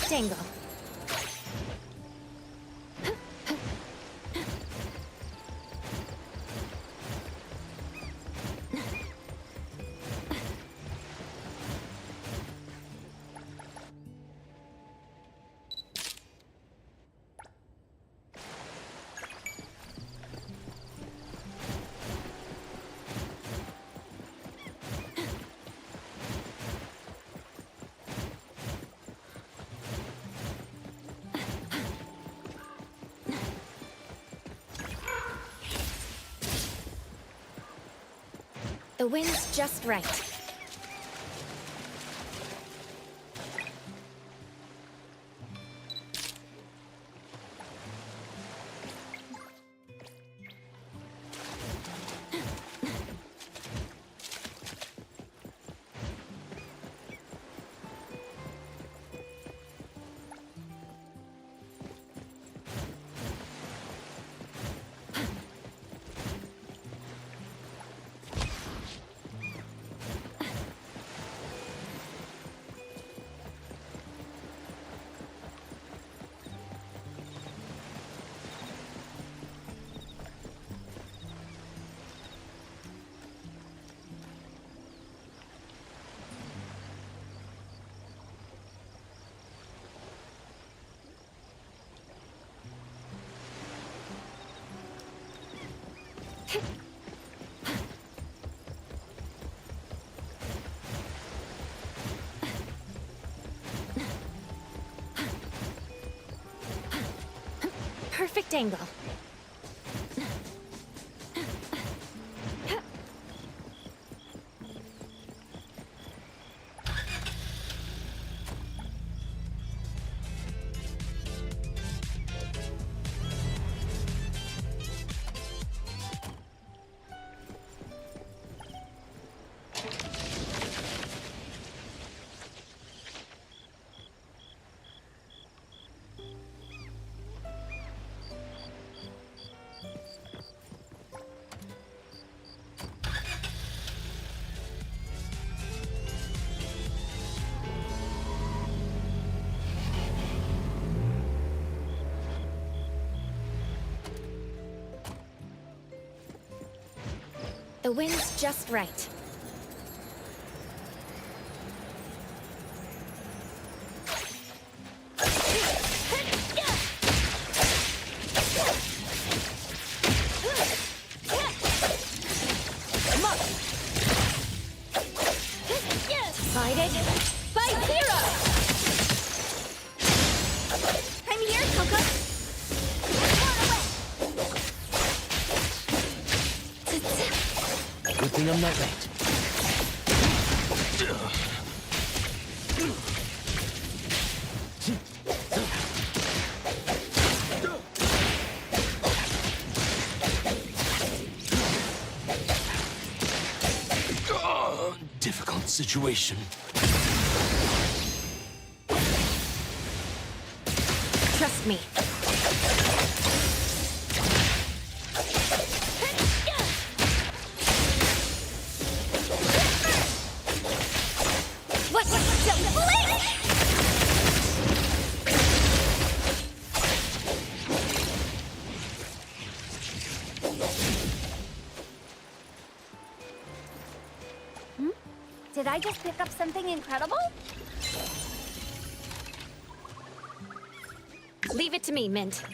Perfect angle. The wind's just right. Perfect angle. The wind's just right. Divided by 0! I'm here, Coco! Good thing I'm not late. Difficult situation. Trust me. Did I just pick up something incredible? Leave it to me, Mint.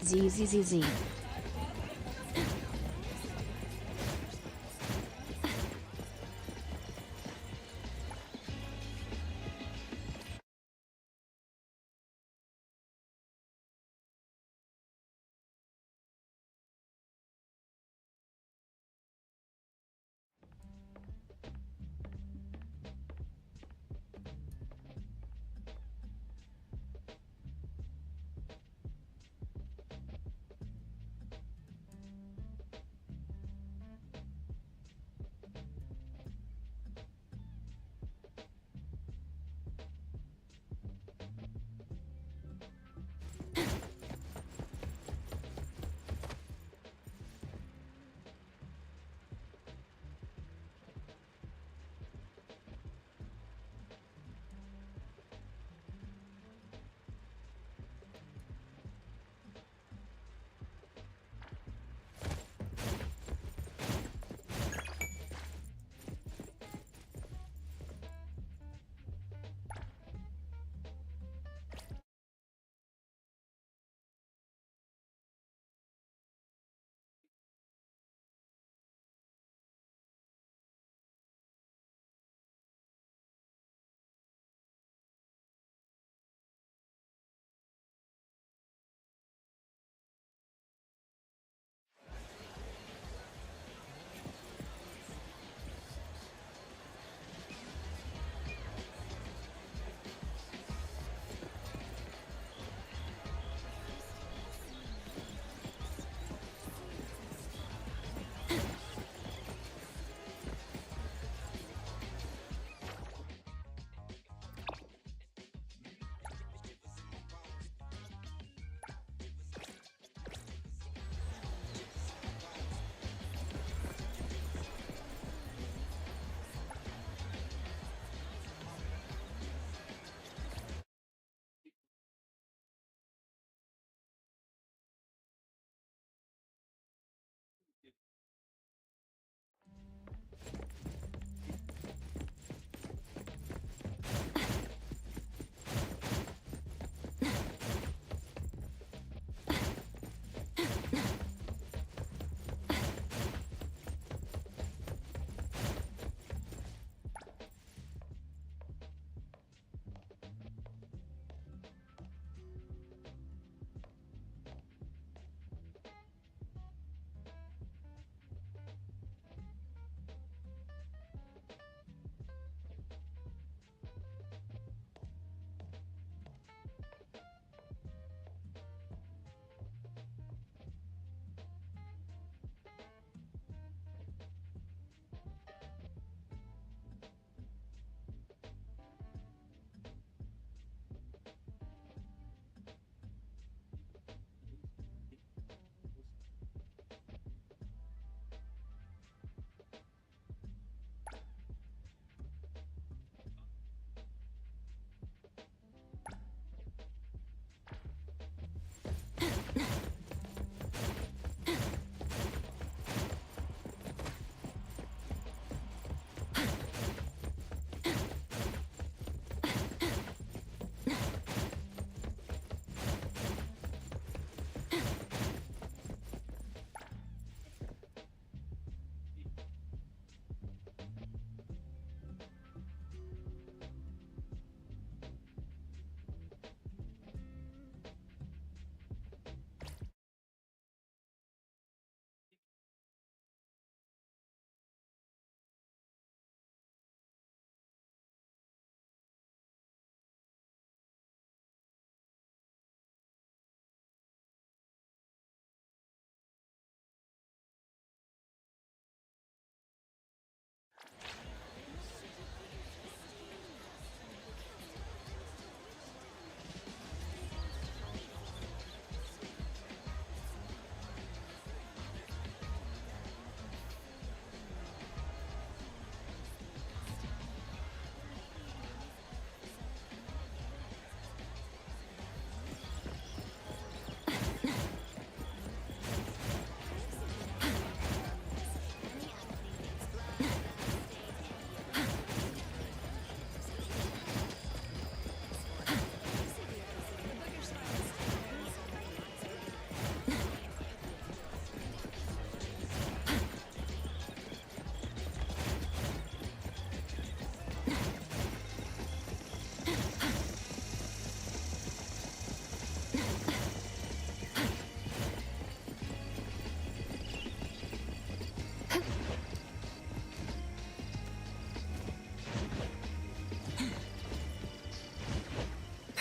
ZZZZ.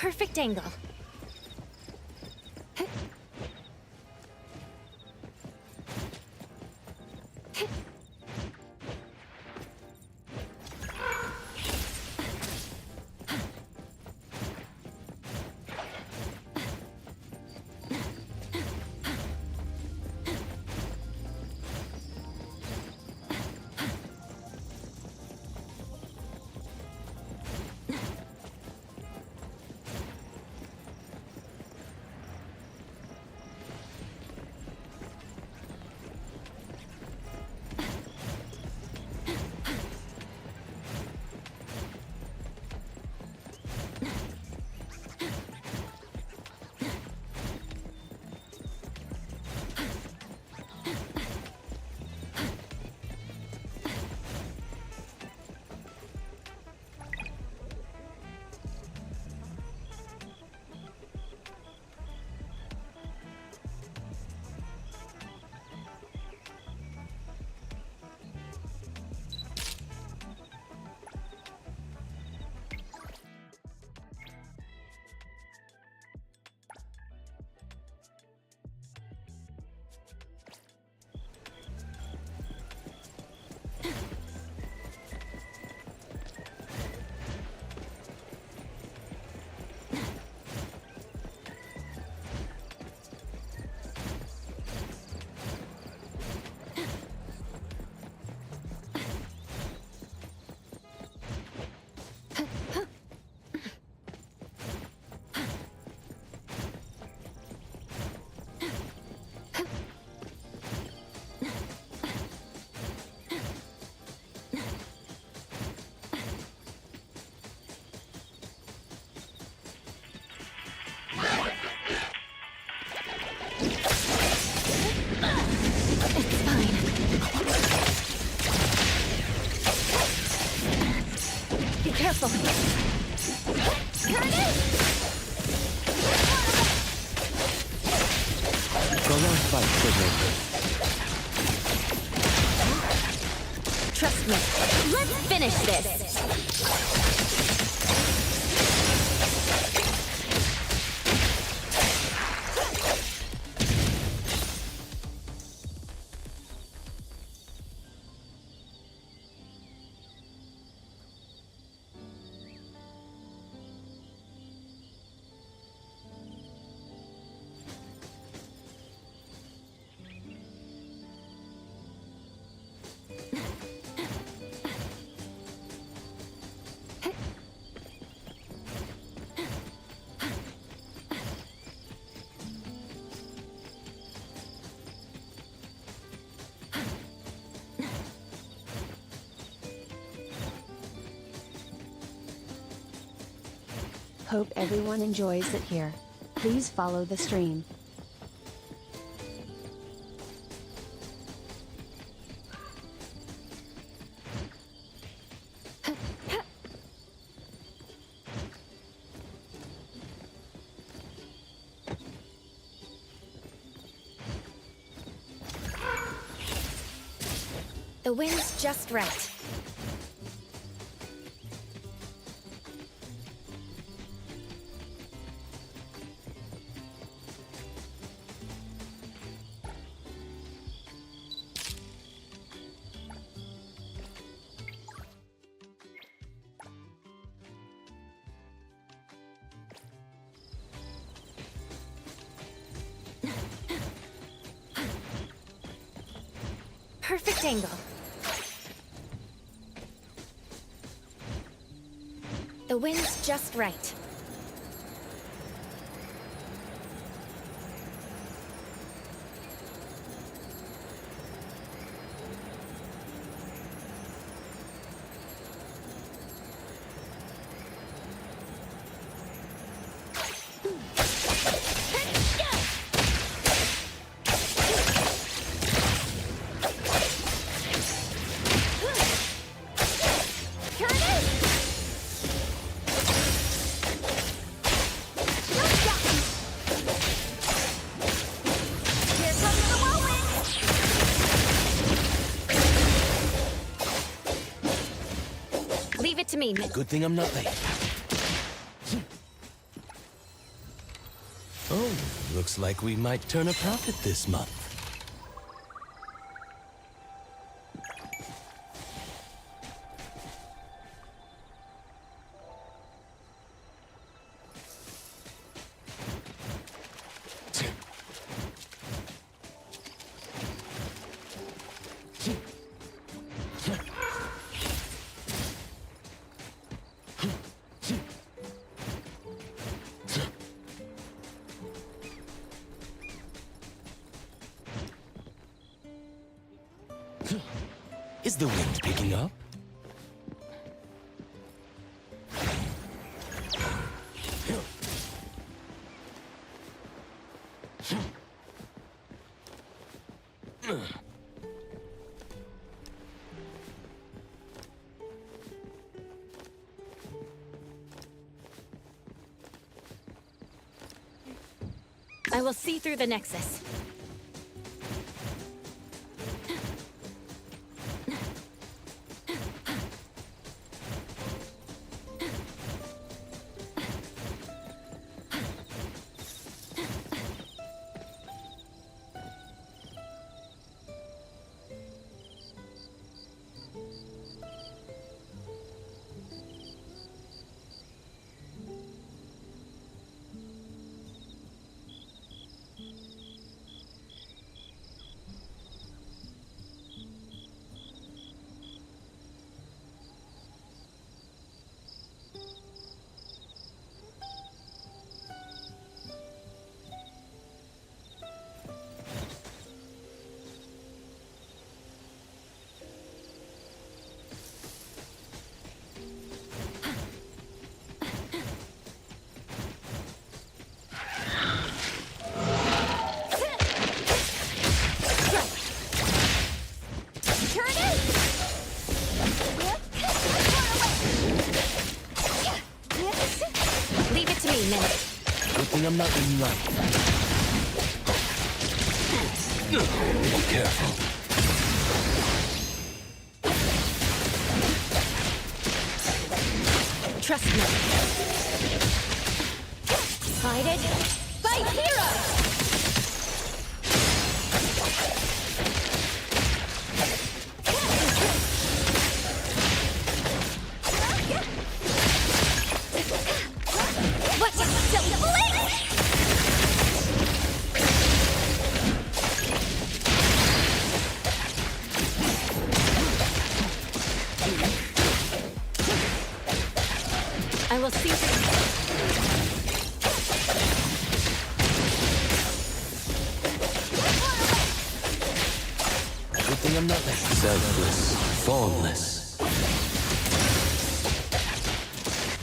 Perfect angle. Careful! Prolonged fight should make good. Trust me. Let's finish this! Hope everyone enjoys it here. Please follow the stream. The wind's just right. Perfect angle. The wind's just right. Leave it to me. Good thing I'm not late. Oh, looks like we might turn a profit this month. Is the wind picking up? I will see through the Nexus. Leave it to me, Mint. Good thing I'm not in light. Be careful. Trust me. Fight it. Fight heroes! What's a silly blink? I will see Good thing I'm not selfless, formless.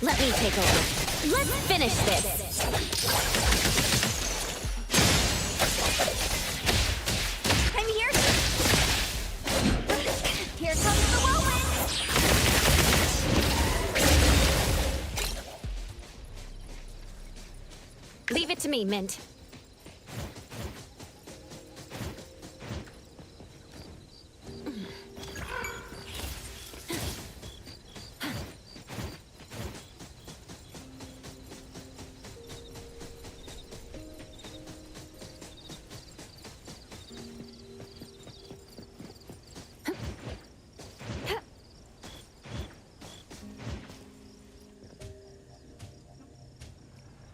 Let me take over. Let's finish this. I'm here. Here comes the whirlwind. Leave it to me, Mint.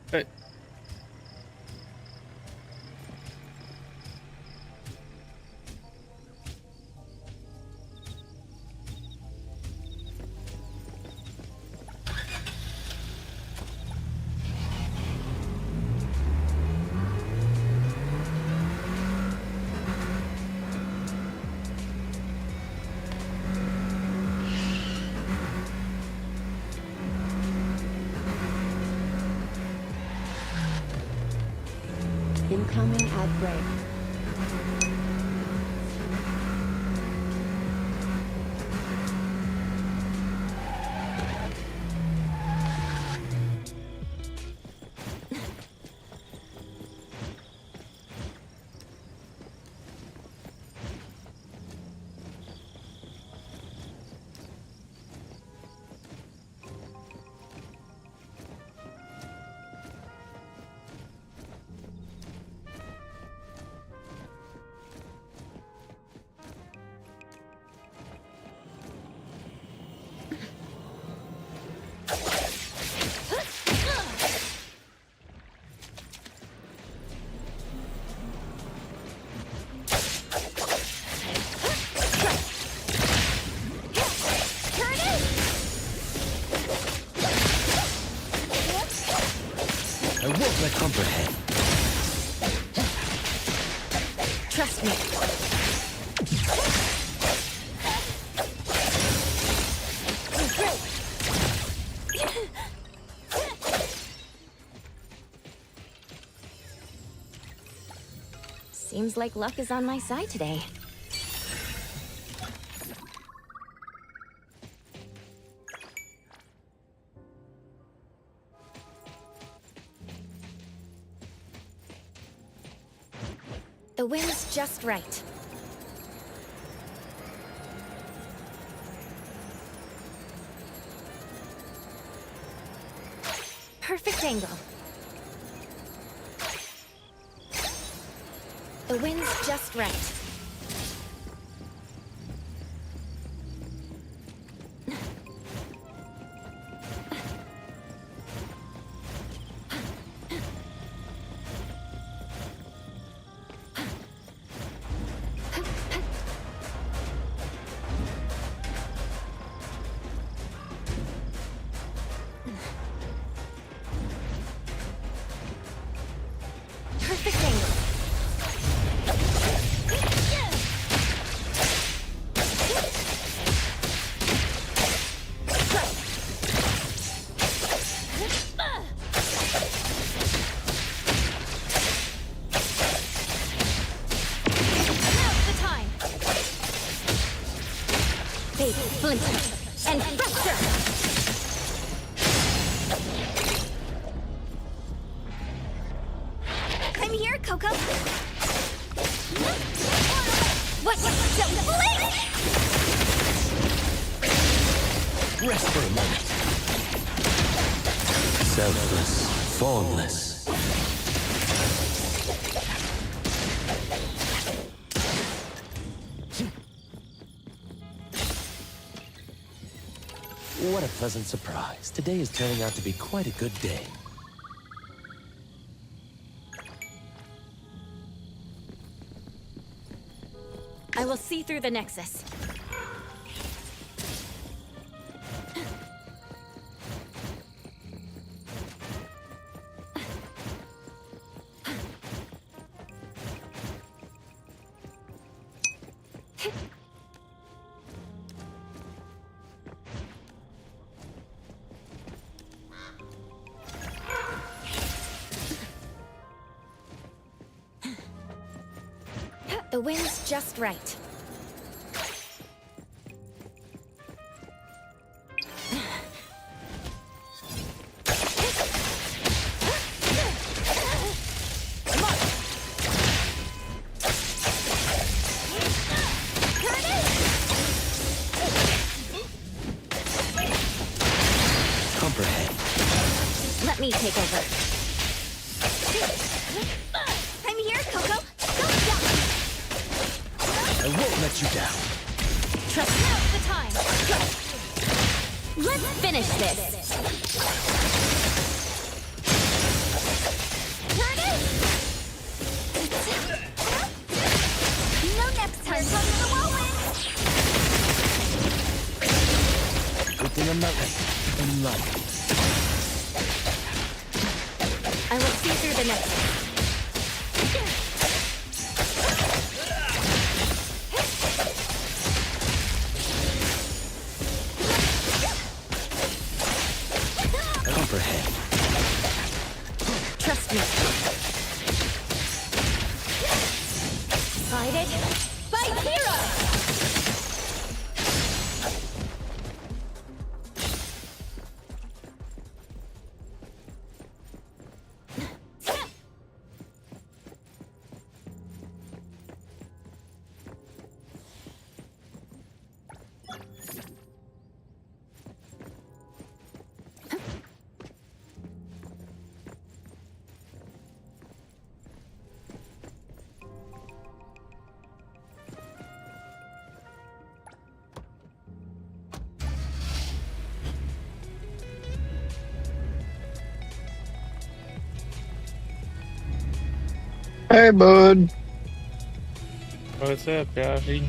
But Incoming ad break. I won't let comprehend. Trust me. Seems like luck is on my side today. The wind's just right. Perfect angle. The wind's just right. Perfect angle. Now's the time. Baby, splinter, and fracture. I'm here, Coco. What? Don't blink! Rest for a moment. Selfless, formless. What a pleasant surprise. Today is turning out to be quite a good day. I will see through the Nexus. The wind's just right. Comprehend. Let me take over. I'm here, Coco. I won't let you down. Trust me. Now's the time. Let's finish this. Turn it! No next time, come to the whirlwind! Good thing I'm not late. In life. I will see through the Nexus. Comprehend. Trust me. Guided by Hero! Hey, bud. What's up, Joshy?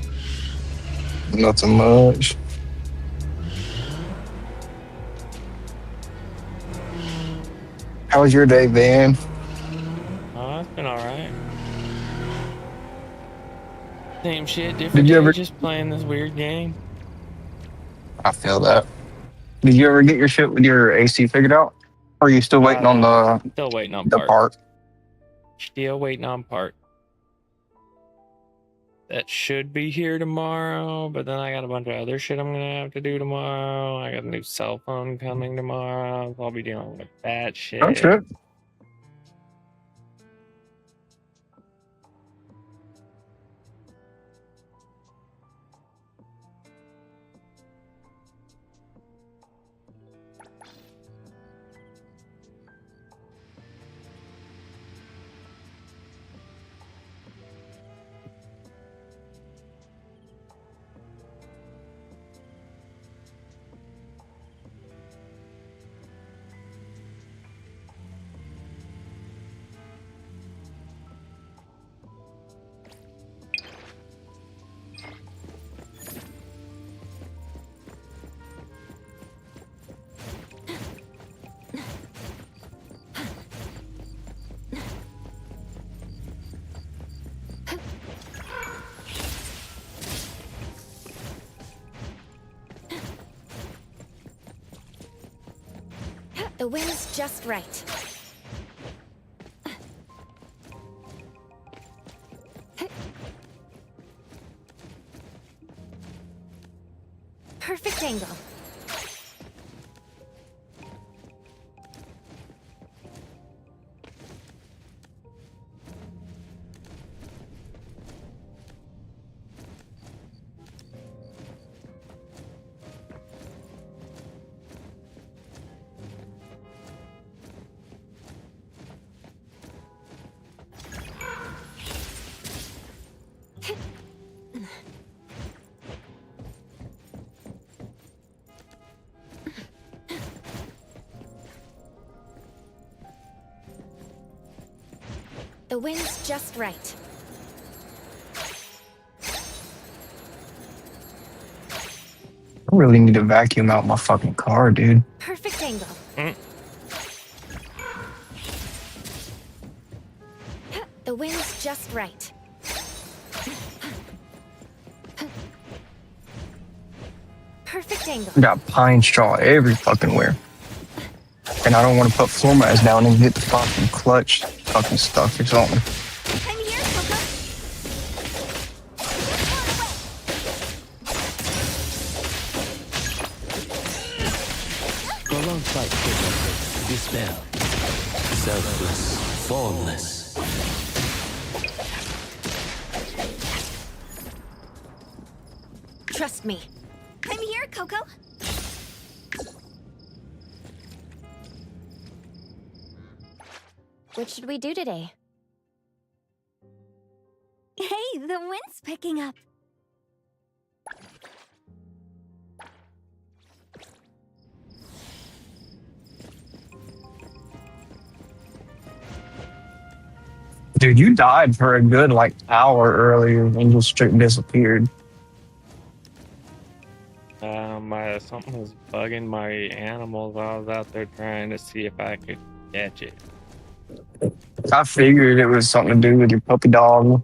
Not so much. How was your day, Van? Oh, it's been alright. Same shit, different Did you day, ever? just playing this weird game. I feel that. Did you ever get your shit with your AC figured out? Or are you still waiting on No. the Still waiting on the part. part? Still waiting on part. That should be here tomorrow, but then I got a bunch of other shit I'm gonna have to do tomorrow. I got a new cell phone coming tomorrow, so I'll be dealing with that Oh shit. shit. The wind's just right. Perfect angle. The wind's just right. I really need to vacuum out my fucking car, dude. Perfect angle. The wind's just right. Perfect angle. I got pine straw every fucking where. And I don't want to put floor mats down and get the fucking clutch fucking stuck or something. I'm here, Coco. Prolonged fight kidnapping, dispel. Selfless, formless. Trust me. I'm here, Coco. What should we do today? Hey, the wind's picking up. Dude, you died for a good like hour earlier and just straight disappeared. Something was bugging my animals. I was out there trying to see if I could catch it. I figured it was something to do with your puppy dog.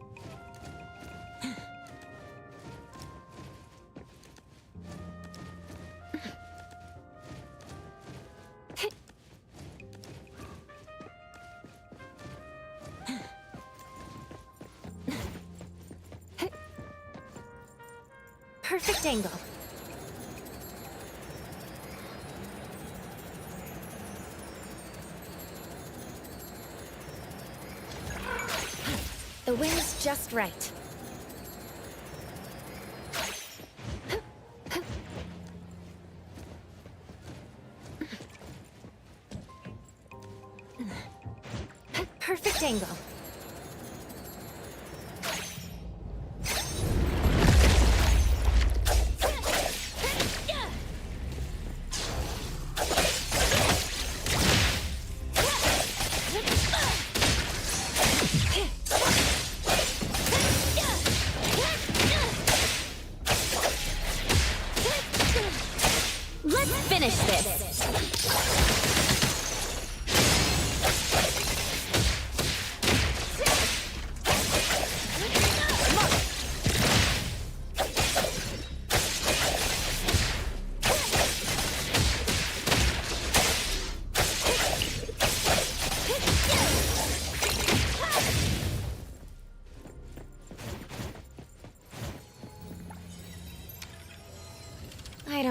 Perfect angle. The wind's just right. Perfect angle.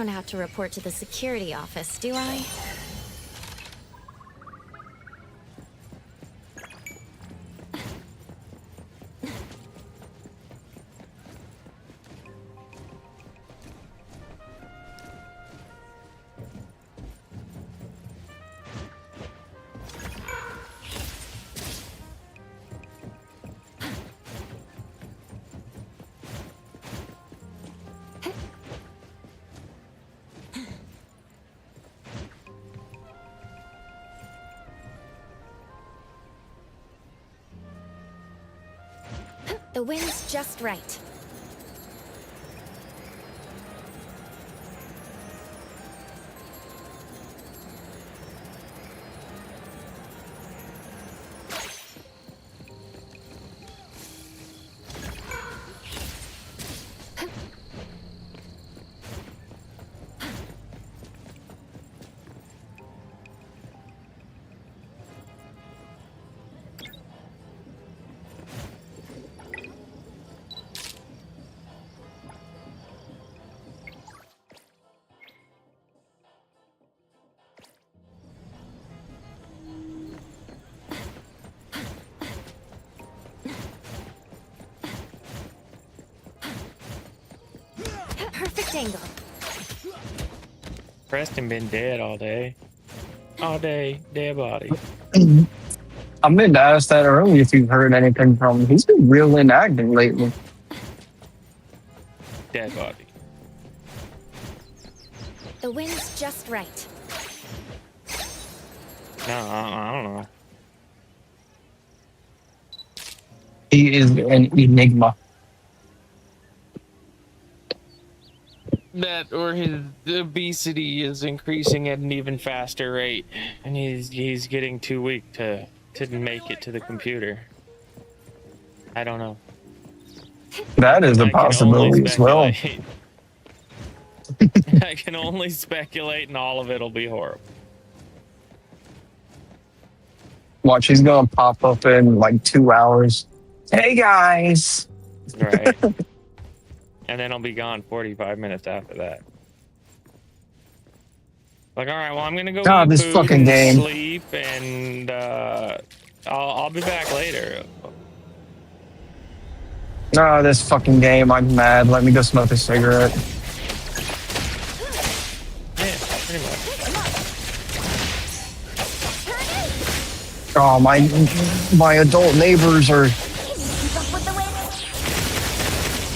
don't have to report to the security office, do I? The wind's just right. Perfect angle. Preston been dead all day. All day, dead body. I meant to ask that earlier if you've heard anything from him. He's been real inactive lately. Dead body. The wind's just right. No, I don't know. He is an enigma. That or his obesity is increasing at an even faster rate, and he's getting too weak to make it to the computer. I don't know. That is a possibility as well. I can only speculate, and all of it'll be horrible. Watch, he's gonna pop up in like 2 hours. Hey guys! Right. And then I'll be gone 45 minutes after that. Like, all right, well, I'm gonna go God, eat this food fucking and game. sleep, and I'll be back later. No, this fucking game, I'm mad. Let me go smoke a cigarette. Yeah, pretty much. Oh, my adult neighbors are...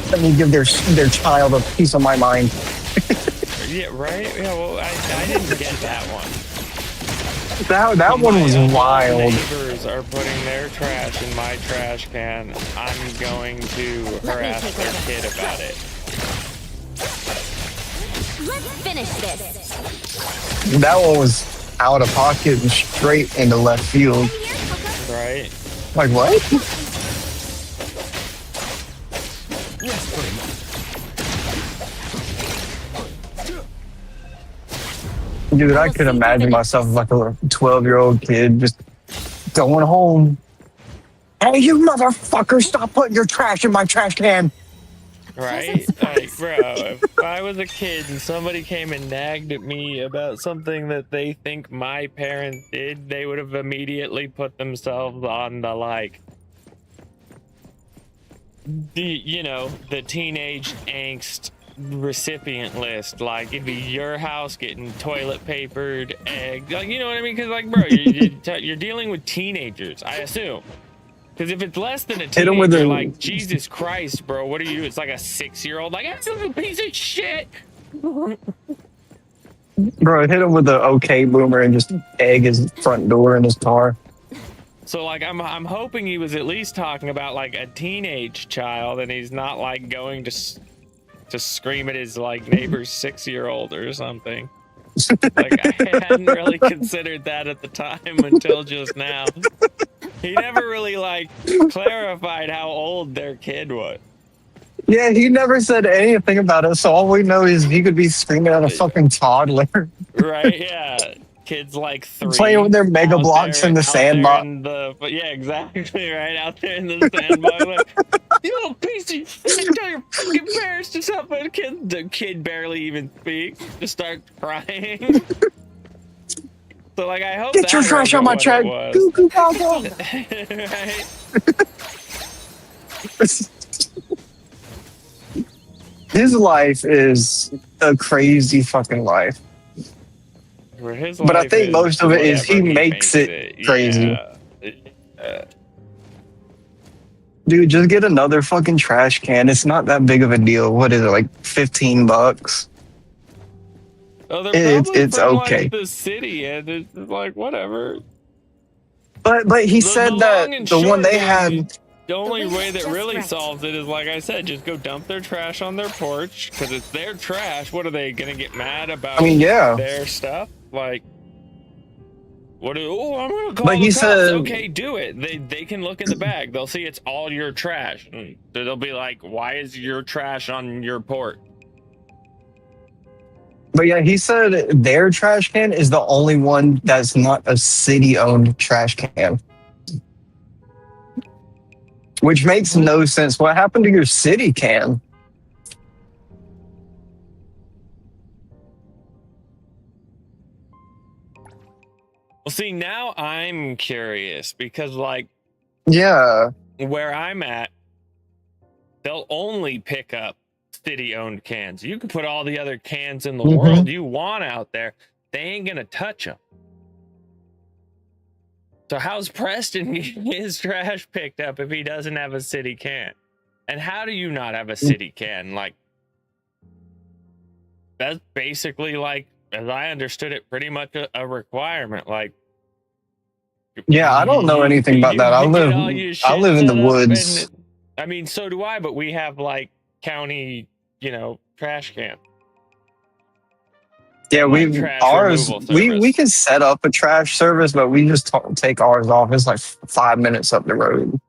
Let me give their child a piece of my mind. Yeah, right? Yeah, well, I didn't get that one. That one was wild. Neighbors are putting their trash in my trash can. I'm going to harass their kid about it. Let's finish this. That one was out of pocket and straight into left field. Right? Like, what? Dude, I could imagine myself like a 12-year-old kid just going home. Hey, you motherfucker, stop putting your trash in my trash can. Right? Like, bro, if I was a kid and somebody came and nagged at me about something that they think my parents did, they would have immediately put themselves on the, like, the teenage angst recipient list. Like, it'd be your house getting toilet papered, egg, like, you know what I mean? Because, like, bro, you're dealing with teenagers, I assume. Because if it's less than a teenager, like, Jesus Christ, bro, what are you? It's like a 6-year-old, like, that's a piece of shit. Bro, hit him with the okay boomer and just egg his front door in his car. So, like, I'm hoping he was at least talking about, like, a teenage child, and he's not, like, going to scream at his, like, neighbor's 6-year-old or something. Like, I hadn't really considered that at the time until just now. He never really, like, clarified how old their kid was. Yeah, he never said anything about it, so all we know is he could be screaming at a fucking toddler. Right, yeah. kids like 3 Playing with their Mega Blocks in the sandbox. but yeah, exactly, right out there in the sandbox. Like, you little piece of shit, tell your fucking parents to stop. And the kid barely even speaks, just starts crying. So like, I hope Get that your trash wasn't on my what track. it was. Goo goo gaga. Right? His life is a crazy fucking life. For his But I life think is most of it is he whatever makes it crazy. Yeah. Dude, just get another fucking trash can. It's not that big of a deal. What is it, like $15? Oh, they're probably It's from okay. like the city, and it's like whatever. But he said the that long and the one short they is, had. the only way that just really right. solves it is, like I said, just go dump their trash on their porch because it's their trash. What are they gonna get mad about? I mean, yeah. Their stuff. Like, I'm gonna call But the he cops. said- Okay, do it. They can look in the bag. They'll see it's all your trash. So they'll be like, why is your trash on your porch? But yeah, he said their trash can is the only one that's not a city-owned trash can. Which makes no sense. What happened to your city can? Well, see, now I'm curious because, like, Yeah. where I'm at, they'll only pick up city-owned cans. You can put all the other cans in the world you want out there. They ain't gonna touch them. So how's Preston getting his trash picked up if he doesn't have a city can? And how do you not have a city can? Like, that's basically, like, as I understood it, pretty much a requirement. Like, Yeah, I don't know anything about that. I get all your shit live in the set up, woods. and I mean, so do I, but we have like county, trash can. Yeah, and, like, trash removal we service. can set up a trash service, but we just take ours off. It's like 5 minutes up the road.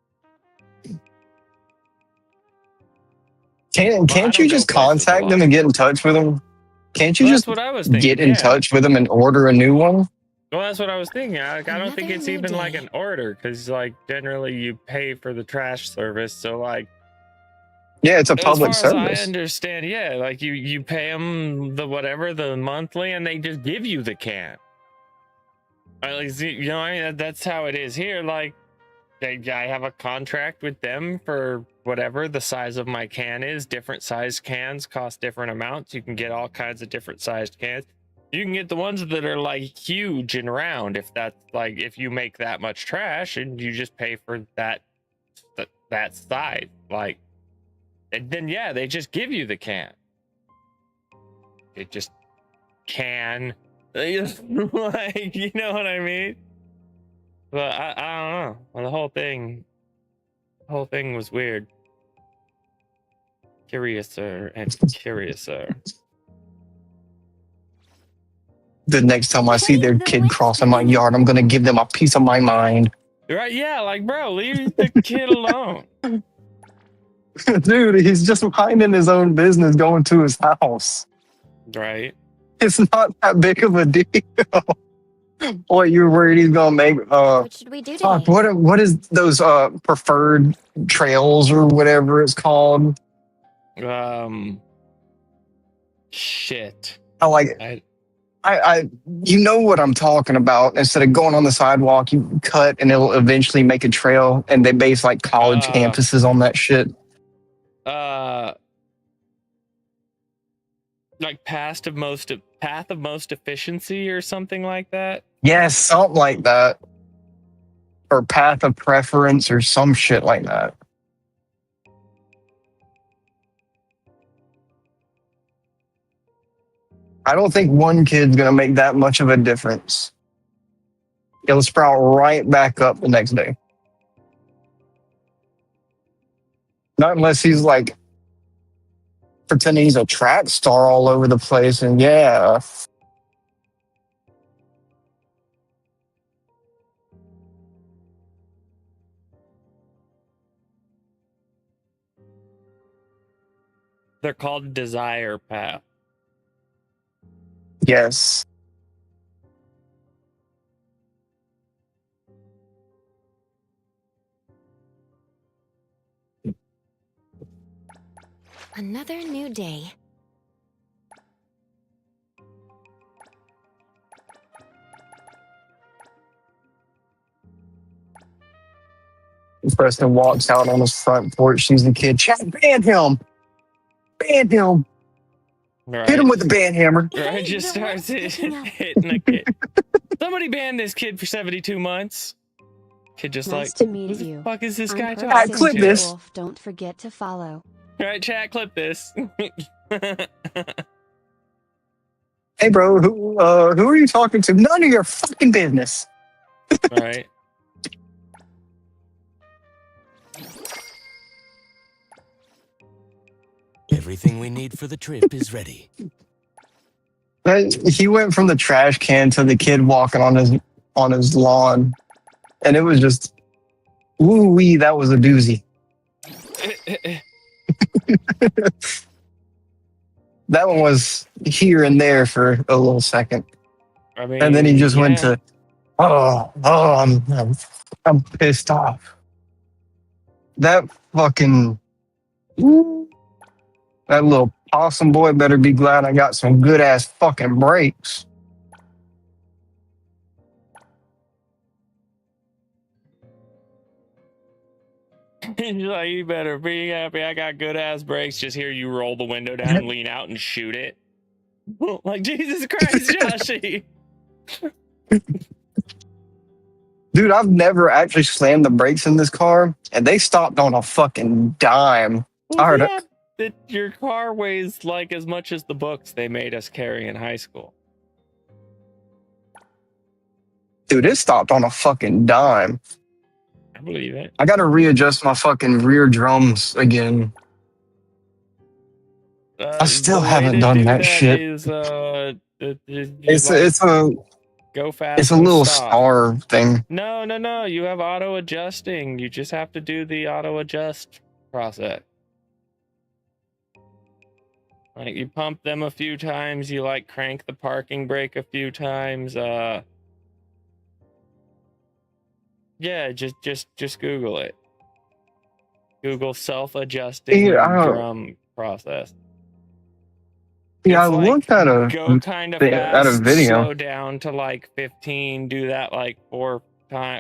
Can't you just contact them and get in touch with them? Can't you Well, just that's what I was thinking, get in yeah. touch with them and order a new one? Well, that's what I was thinking. I don't think it's even like an order, because like generally you pay for the trash service. So like, Yeah, it's a public as far service. as I understand, yeah, like you pay them the monthly, and they just give you the can. At least, that's how it is here. Like, I have a contract with them for whatever the size of my can is. Different sized cans cost different amounts. You can get all kinds of different sized cans. You can get the ones that are like huge and round, if that's like, if you make that much trash, and you just pay for that size. Like, and then yeah, they just give you the can. It just can, like, you know what I mean? But I don't know. Well, the whole thing was weird. Curiouser and curiouser. The next time I see their kid crossing my yard, I'm gonna give them a piece of my mind. Right? Yeah, like, bro, leave the kid alone. Dude, he's just minding his own business, going to his house. Right? It's not that big of a deal. What, you're worried he's gonna make? What should we do today? What is those preferred trails or whatever it's called? Shit. I you know what I'm talking about. Instead of going on the sidewalk, you cut and it'll eventually make a trail, and they base like college campuses on that shit. Like path of most efficiency or something like that. Yes, something like that. Or path of preference or some shit like that. I don't think one kid's gonna make that much of a difference. It'll sprout right back up the next day. Not unless he's like pretending he's a track star all over the place, and yeah. They're called desire path. Yes. Another new day. Preston walks out on his front porch, sees the kid. Chad, ban him! Ban him! Right. Hit him with the ban hammer. Right, just starts hitting the kid. Somebody banned this kid for 72 months. Kid just Nice like, to meet who the you. fuck is this I'm guy Perk talking clip to? this. Wolf. Don't forget to follow. Right, chat, clip this. Hey, bro, who are you talking to? None of your fucking business. Right. Everything we need for the trip is ready. He went from the trash can to the kid walking on his lawn, and it was just, woo wee, that was a doozy. That one was here and there for a little second, I mean, and then he just went yeah. to, I'm pissed off. That fucking, that little possum boy better be glad I got some good ass fucking brakes. He's like, you better be happy I got good ass brakes. Just hear you roll the window down, lean out, and shoot it. Like, Jesus Christ, Joshy. Dude, I've never actually slammed the brakes in this car, and they stopped on a fucking dime. Well, I heard yeah, that your car weighs like as much as the books they made us carry in high school. Dude, it stopped on a fucking dime. I believe it. I gotta readjust my fucking rear drums again. I still The way haven't to done do that shit. is, It's like, it's a go fast. it's a go little stop. star thing. No. You have auto adjusting. You just have to do the auto adjust process. Like, you pump them a few times. You like crank the parking brake a few times. Yeah, just Google it. Google self-adjusting drum process. Yeah, I It's like, looked at go kind of at a fast, video. slow down to like 15, do that like 4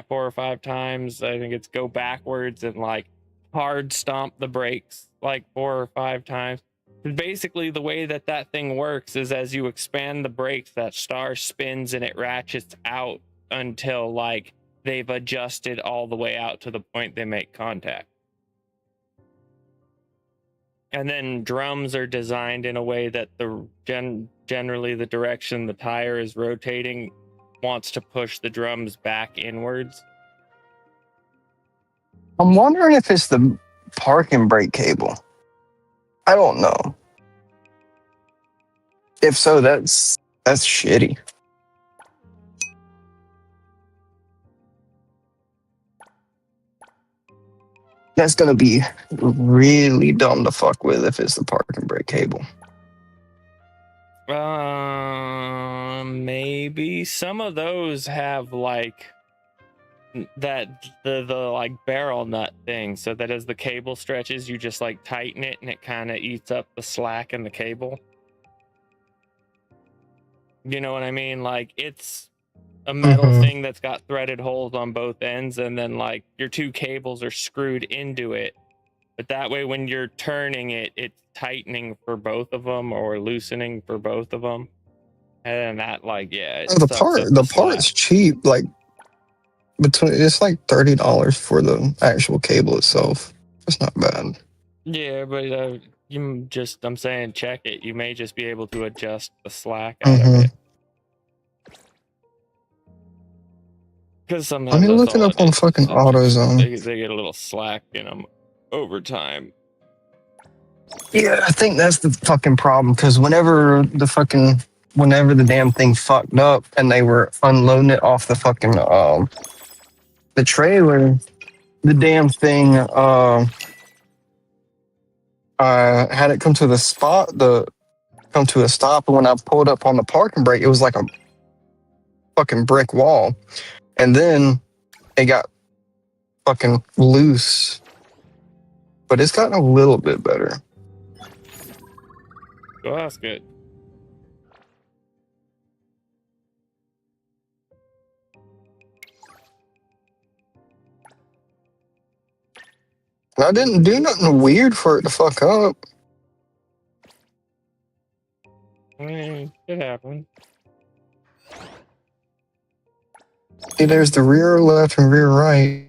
or 5 times. I think it's go backwards and like hard stomp the brakes like 4 or 5 times. Basically, the way that thing works is as you expand the brakes, that star spins and it ratchets out until like they've adjusted all the way out to the point they make contact. And then drums are designed in a way that generally the direction the tire is rotating wants to push the drums back inwards. I'm wondering if it's the parking brake cable. I don't know. If so, that's shitty. That's gonna be really dumb to fuck with if it's the parking brake cable. Maybe some of those have like that the like barrel nut thing, so that as the cable stretches, you just like tighten it and it kind of eats up the slack in the cable. You know what I mean? Like, it's a metal thing that's got threaded holes on both ends, and then like your 2 cables are screwed into it. But that way, when you're turning it, it's tightening for both of them or loosening for both of them. And then that, like, yeah, it sucks up The slack. part's cheap. Like it's like $30 for the actual cable itself. It's not bad. Yeah, but I'm saying check it. You may just be able to adjust the slack out of it. Because sometimes Let me that's look it all up on is. fucking AutoZone. They get a little slack in them over time. Yeah, I think that's the fucking problem. Because whenever the damn thing fucked up and they were unloading it off the fucking the trailer, the damn thing had it come to a stop. And when I pulled up on the parking brake, it was like a fucking brick wall. And then it got fucking loose. But it's gotten a little bit better. Well, that's good. I didn't do nothing weird for it to fuck up. I mean, it happened. See, there's the rear left and rear right.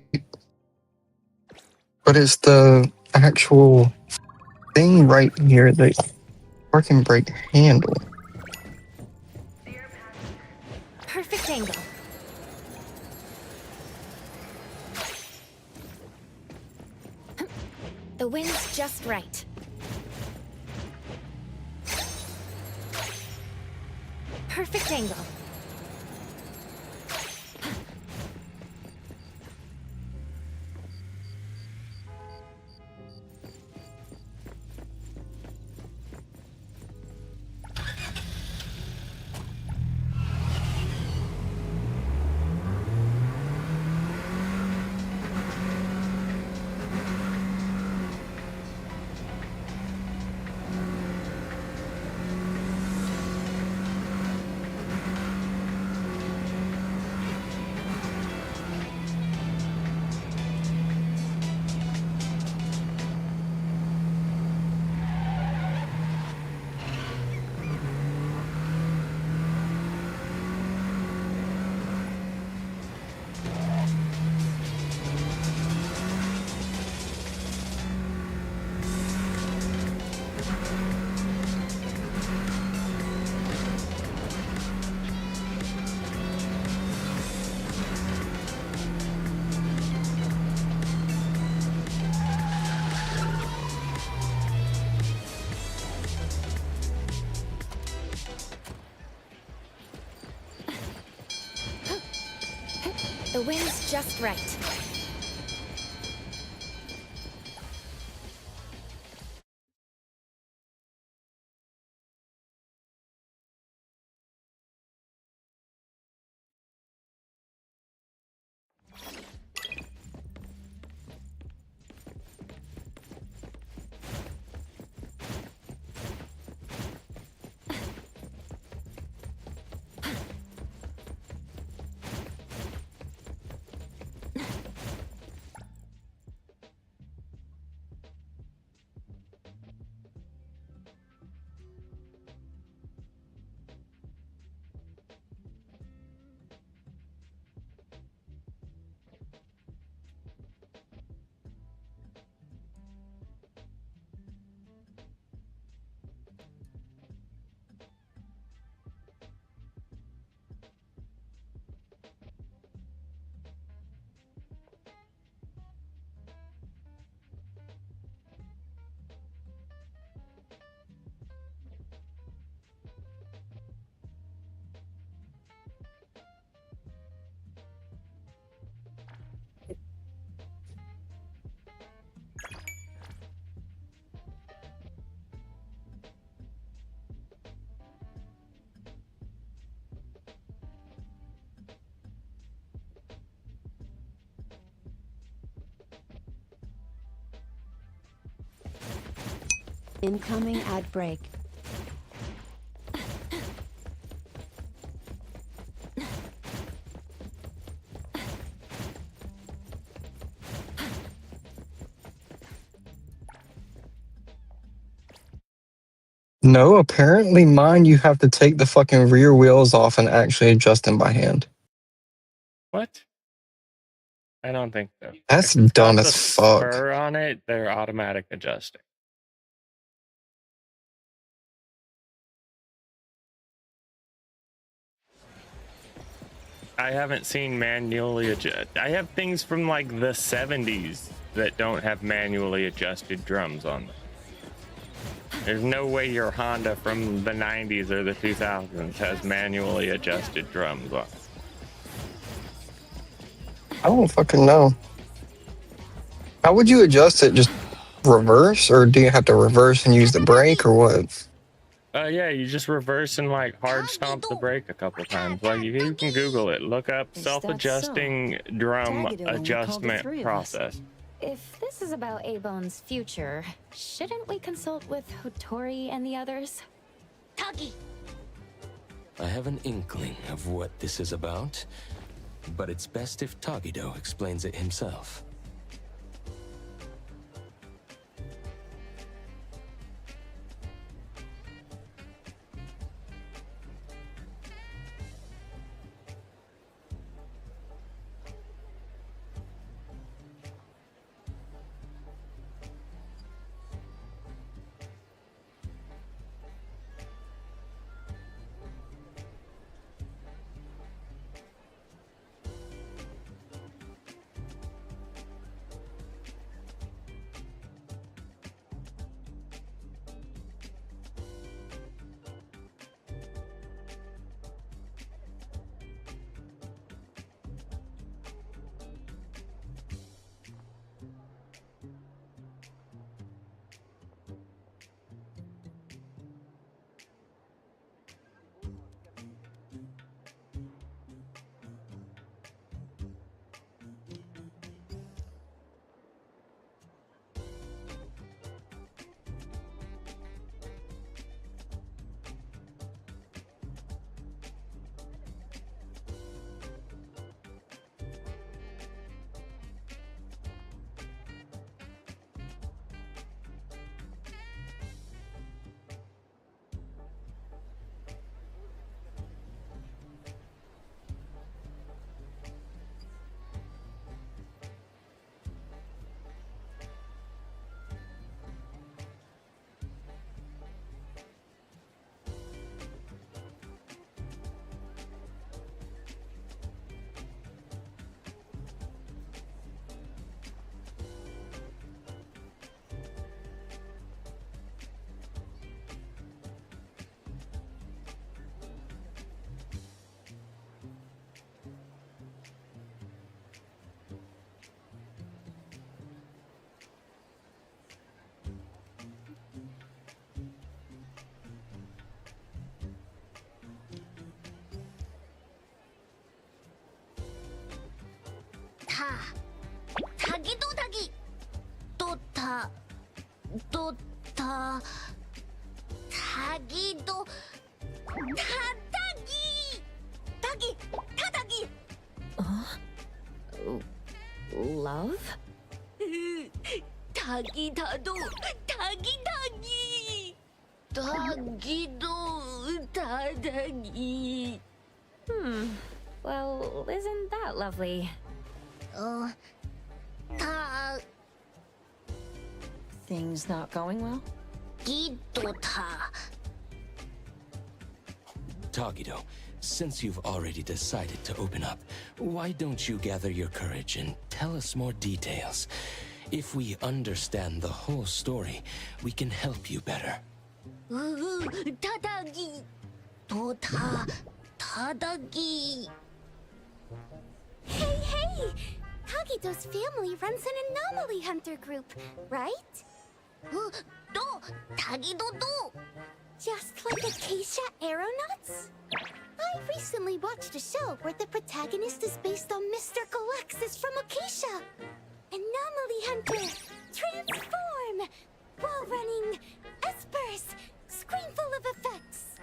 But it's the actual thing right here, the parking brake handle. Perfect angle. The wind's just right. Perfect angle. The wind's just right. Incoming ad break. No, apparently mine you have to take the fucking rear wheels off and actually adjust them by hand. What? I don't think so. That's If it's dumb got as the fuck. spur on it, they're automatic adjusting. I haven't seen manually adjust. I have things from like the 70s that don't have manually adjusted drums on them. There's no way your Honda from the 90s or the 2000s has manually adjusted drums on it. I don't fucking know. How would you adjust it? Just reverse? Or do you have to reverse and use the brake or what? Yeah, you just reverse and like hard stomp the brake a couple times. Like you can Google it. Look up self-adjusting drum adjustment process. If this is about A-Bone's future, shouldn't we consult with Hotori and the others? Tagi! I have an inkling of what this is about, but it's best if Tagido explains it himself. Tagi도 Tagi! Tagido... Tagi! Tagi! Tagi! Love? Tagi-tado! Tagi-tagi! Tagido... Tagi! Well, isn't that lovely? Things not going well? Tagido, since you've already decided to open up, why don't you gather your courage and tell us more details? If we understand the whole story, we can help you better. Tadagi! Tadagi! Hey! Tagido's family runs an anomaly hunter group, right? Tagido do! Just like Acacia Aeronauts? I recently watched a show where the protagonist is based on Mr. Galexis from Acacia. Anomaly hunter! Transform! Wall running! Espers! Screen full of effects!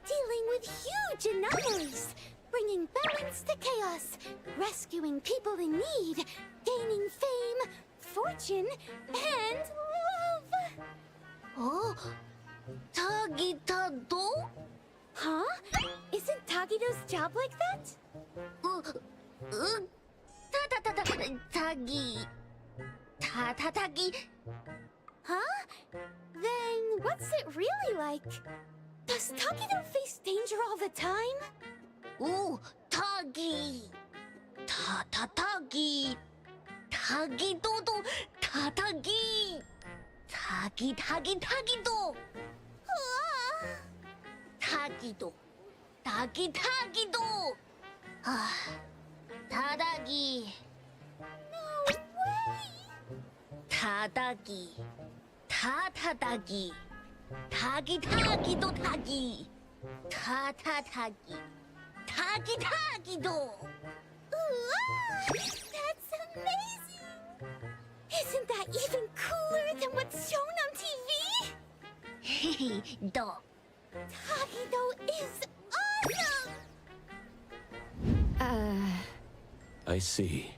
Dealing with huge anomalies! Bringing balance to chaos! Rescuing people in need! Gaining fame, fortune, and love! Oh? Tagitado? Huh? Isn't Tagido's job like that? Tagi. Tagi. Huh? Then what's it really like? Does Tagido face danger all the time? Ooh, Tagi. Tagi. Tagido. Tagi. Tagido. Tagido. Tagido. Tadagi. No way. Tadagi. Tadagi. Tagido Tagi. Tagi. Tagido. That's amazing. Isn't that even cooler than what's shown on TV? Do. I see.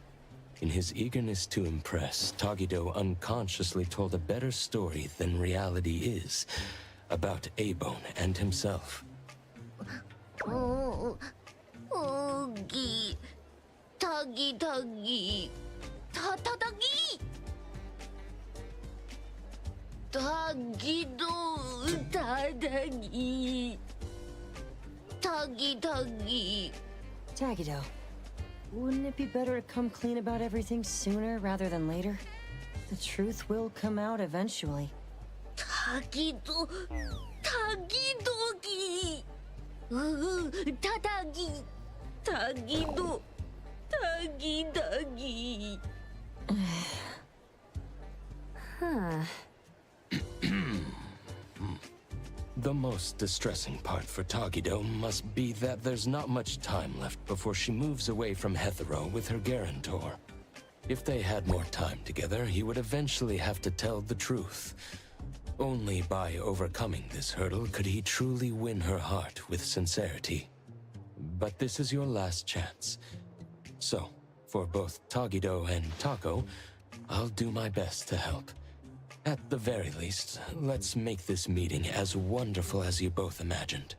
In his eagerness to impress, Tagido unconsciously told a better story than reality is about A-Bone and himself. Oh, Oogie. Tuggy, tuggy. Ta-ta-tuggy. Tuggy, do. Ta-tuggy. Tuggy, tuggy. Tagido, wouldn't it be better to come clean about everything sooner rather than later? The truth will come out eventually. Tagido. Tagidogi. Tadagi. Tagido. Tagi-dagi. Huh. The most distressing part for Tagido must be that there's not much time left before she moves away from Hethero with her guarantor. If they had more time together, he would eventually have to tell the truth. Only by overcoming this hurdle could he truly win her heart with sincerity. But this is your last chance. So, for both Tagido and Tako, I'll do my best to help. At the very least, let's make this meeting as wonderful as you both imagined.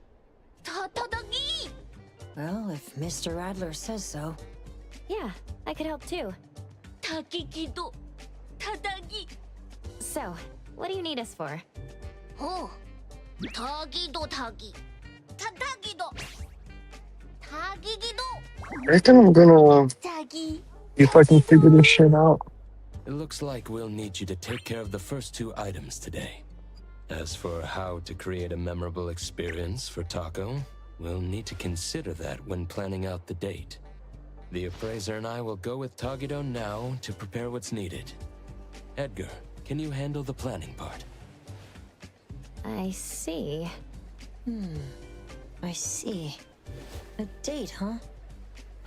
Ta-ta-dagi. Well, if Mr. Adler says so. Yeah, I could help too. Takikido. Tadagi. So, what do you need us for? Oh. Tagido tagi. Tadagido. Tagigido. I reckon I'm gonna Tagi. see if I can figure this shit out. It looks like we'll need you to take care of the first two items today. As for how to create a memorable experience for Taco, we'll need to consider that when planning out the date. The appraiser and I will go with Tagido now to prepare what's needed. Edgar, can you handle the planning part? I see. I see. A date, huh?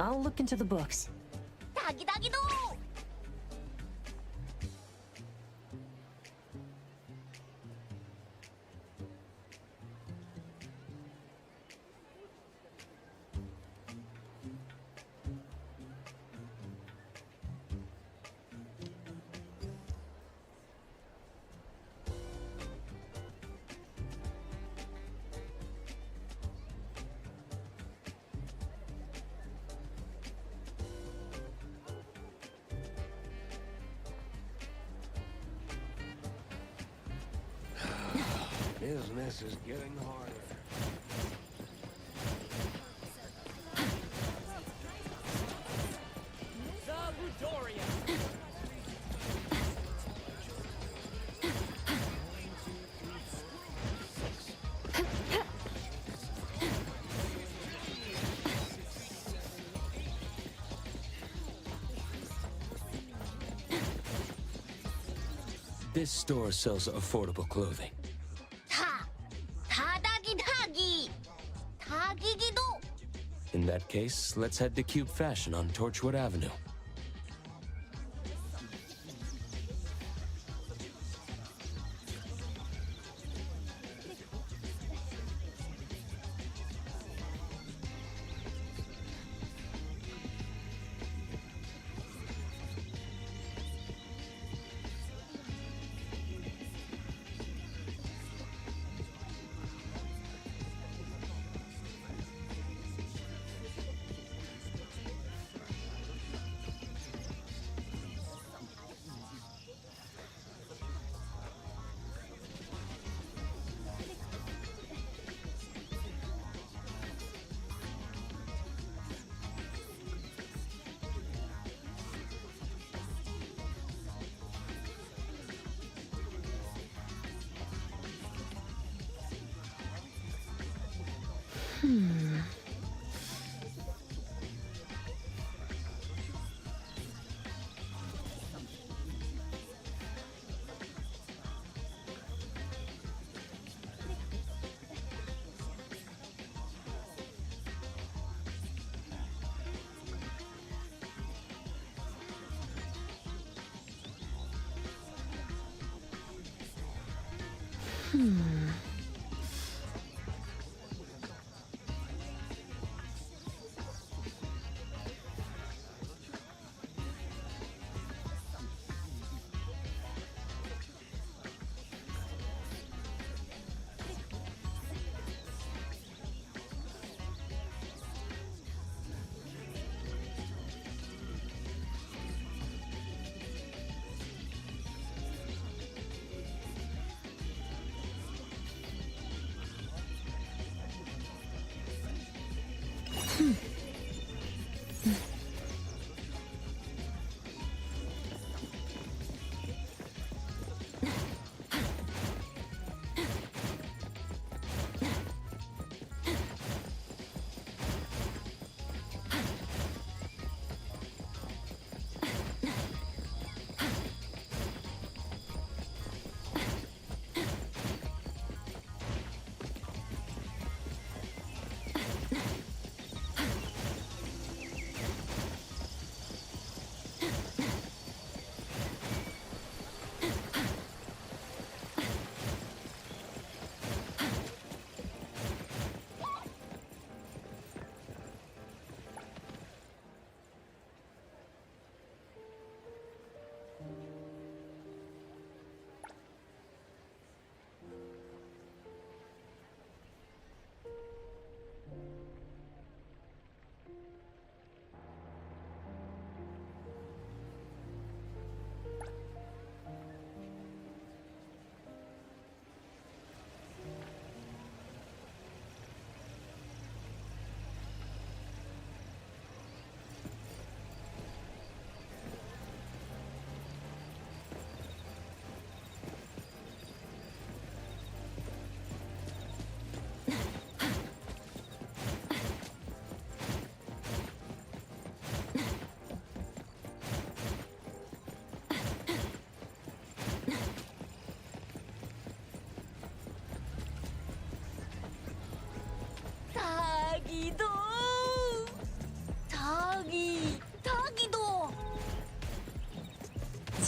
I'll look into the books. Tagi-dagido. Business is getting harder. This store sells affordable clothing. Ta-tadagi-dagi. Tagigido. In that case, let's head to Cube Fashion on Torchwood Avenue.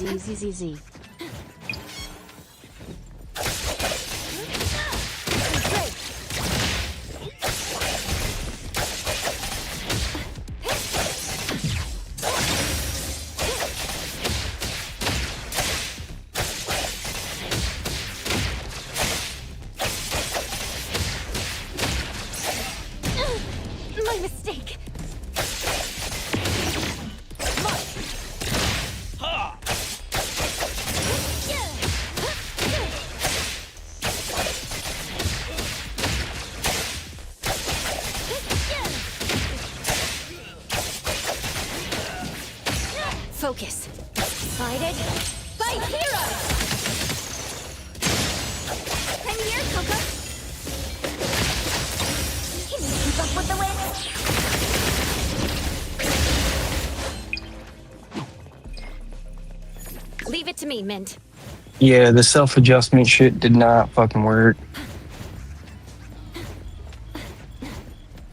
Z. My mistake. Focus. Excited. Fight hero! I'm here, Coco. Can you keep up with the wind? Leave it to me, Mint. Yeah, the self-adjustment shit did not fucking work.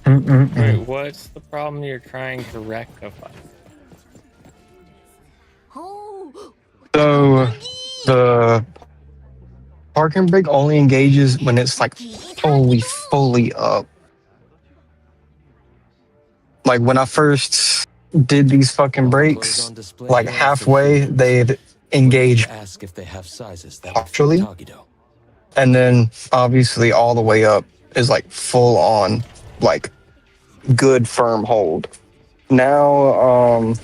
Wait, what's the problem you're trying to rectify? So the parking brake only engages when it's like fully up. Like when I first did these fucking brakes, like halfway they'd engage Ask if they have sizes that partially, Tagido. and then obviously all the way up is like full on, like good firm hold. Now,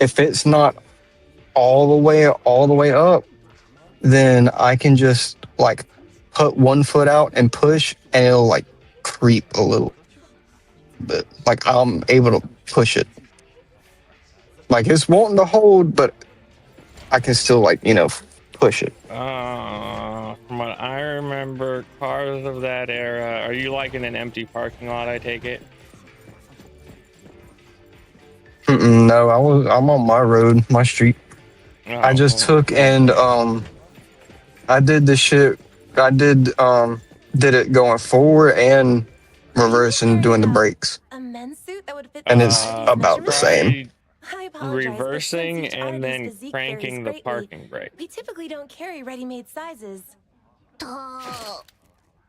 if it's not all the way up, then I can just like put one foot out and push, and it'll like creep a little bit. Like I'm able to push it. Like it's wanting to hold, but I can still like, push it. From what I remember, cars of that era, are you like in an empty parking lot, I take it? No, I'm on my road, my street. I just took and I did the shit. I did it going forward and reverse and doing the brakes. A men's suit that would fit And it's about the same. Reversing and then cranking the parking brake. We typically don't carry ready-made sizes.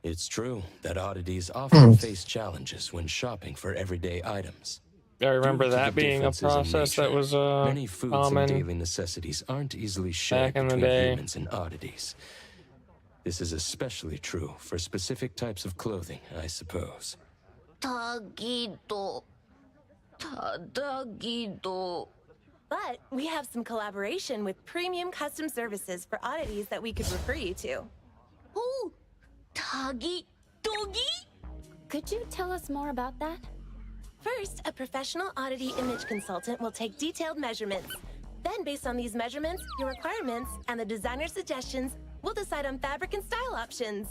It's true that oddities often face challenges when shopping for everyday items. I remember Due to that the being a differences in process that nature, was many foods common and daily necessities aren't easily shared back in the between day. humans and oddities. This is especially true for specific types of clothing, I suppose. Tagido. But we have some collaboration with premium custom services for oddities that we could refer you to. Oh, could you tell us more about that? First, a professional oddity image consultant will take detailed measurements. Then, based on these measurements, your requirements, and the designer's suggestions, we'll decide on fabric and style options.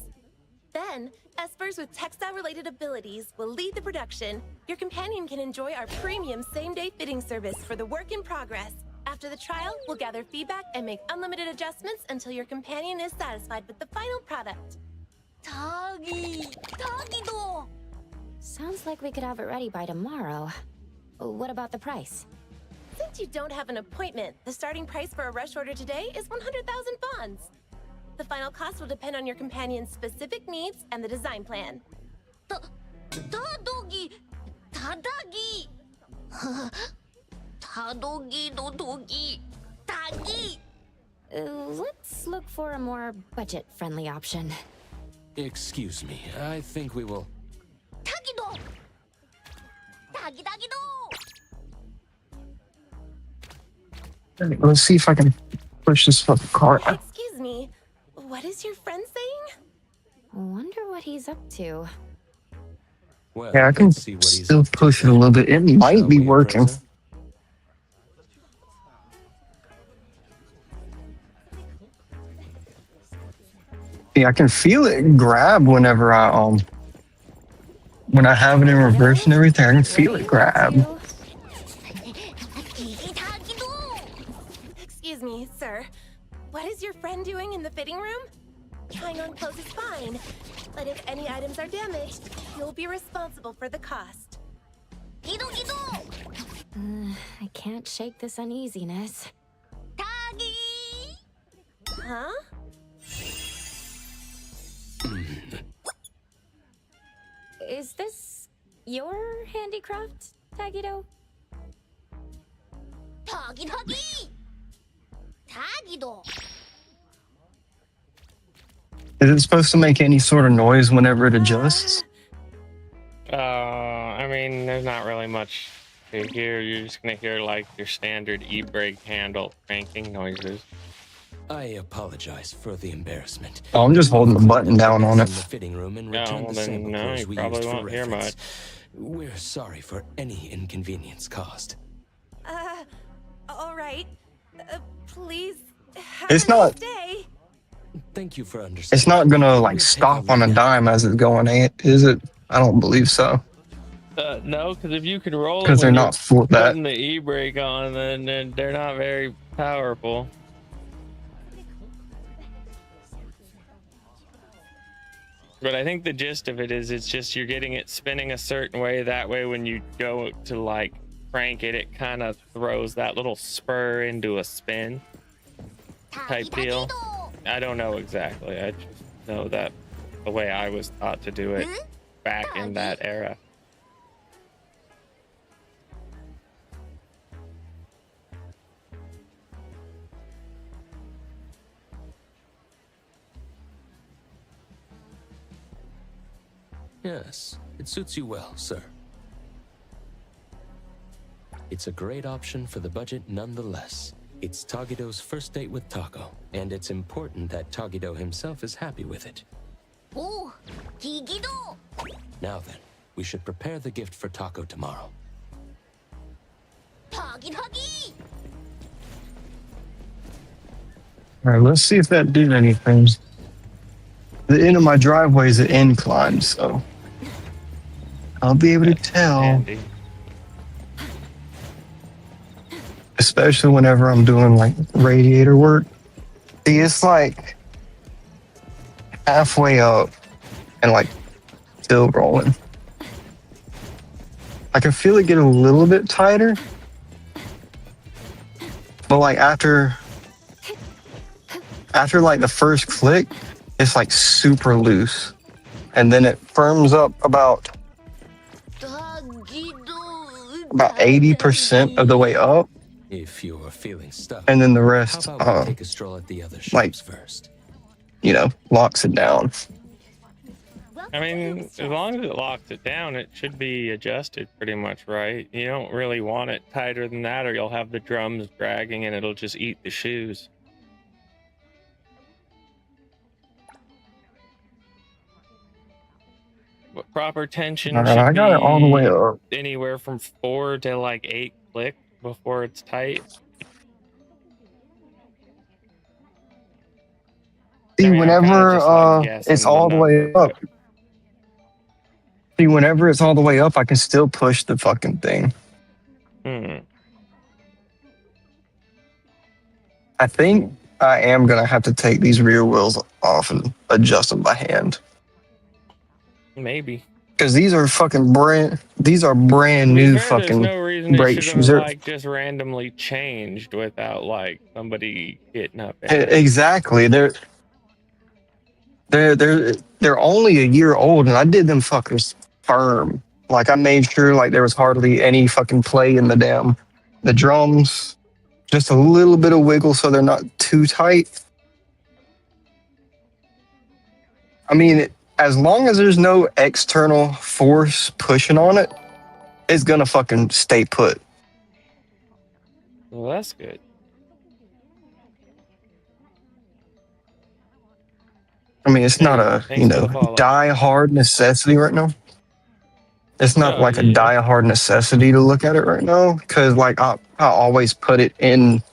Then, espers with textile-related abilities will lead the production. Your companion can enjoy our premium same-day fitting service for the work in progress. After the trial, we'll gather feedback and make unlimited adjustments until your companion is satisfied with the final product. Tagido! Sounds like we could have it ready by tomorrow. What about the price? Since you don't have an appointment, the starting price for a rush order today is 100,000 bonds. The final cost will depend on your companion's specific needs and the design plan. Tadagi! Tadogi no dogi! Tagi! Let's look for a more budget-friendly option. Excuse me, I think we will... Tagido! Tagidagido! Let's see if I can push this fucking car. Excuse me, what is your friend saying? Wonder what he's up to. Well, Yeah, I can let's see what he's still push it a little bit. It might be working. Yeah, I can feel it grab whenever when I have it in reverse and everything. I can feel it grab. Excuse me, sir. What is your friend doing in the fitting room? Trying on clothes is fine, but if any items are damaged, you'll be responsible for the cost. I can't shake this uneasiness. Tagi! Huh? Is this your handicraft, Tagido? Tagi-tagi! Tagido! Is it supposed to make any sort of noise whenever it adjusts? I mean, there's not really much to hear. You're just gonna hear like your standard e-brake handle cranking noises. I apologize for the embarrassment. Oh, I'm just holding the button down on In it. the fitting room and No, return well the then, sample no, cores you we probably used for won't hear reference. much. We're sorry for any inconvenience caused. All right. Please. Have It's a nice not. day. Thank you for understanding. It's not gonna like We'll take stop our on a leave now. dime as it's going, is it? I don't believe so. No, because if you can roll it Because they're when you're not for that. putting the e-brake on, then they're not very powerful. But I think the gist of it is it's just you're getting it spinning a certain way. That way when you go to like crank it, it kind of throws that little spur into a spin type deal. I don't know exactly. I just know that the way I was taught to do it back in that era. Yes, it suits you well, sir. It's a great option for the budget nonetheless. It's Tagido's first date with Taco, and it's important that Tagido himself is happy with it. Oh, Kigido! Now then, we should prepare the gift for Taco tomorrow. Tagi-tagi! All right, let's see if that did anything. The end of my driveway is an incline, so I'll be able to tell. Handy. Especially whenever I'm doing like radiator work. See, it's like halfway up and like still rolling. I can feel it get a little bit tighter, but like after like the first click, it's like super loose, and then it firms up about 80% of the way up. If you're feeling stuck, And then the rest, how about we take a stroll at the other shops like, first? Locks it down. I mean, as long as it locks it down, it should be adjusted pretty much, right? You don't really want it tighter than that, or you'll have the drums dragging and it'll just eat the shoes. But proper tension All right, should I got it all the way be up. anywhere from 4 to like 8 click before it's tight. See, I mean, I'm kinda whenever just, like, guessing it's the all the way number, up. See, whenever it's all the way up, I can still push the fucking thing. I think I am gonna have to take these rear wheels off and adjust them by hand. Maybe. Because these are brand To be new fair, there's fucking no reason it brake should shoes. have like just randomly changed without like somebody getting up in it. Exactly. They're only a year old, and I did them fuckers firm. Like I made sure like there was hardly any fucking play in the drums, just a little bit of wiggle so they're not too tight. I mean, as long as there's no external force pushing on it, it's gonna fucking stay put. Well, that's good. I mean, it's not a, thanks for the follow. die-hard necessity right now. It's not like a yeah. die-hard necessity to look at it right now, because like I always put it in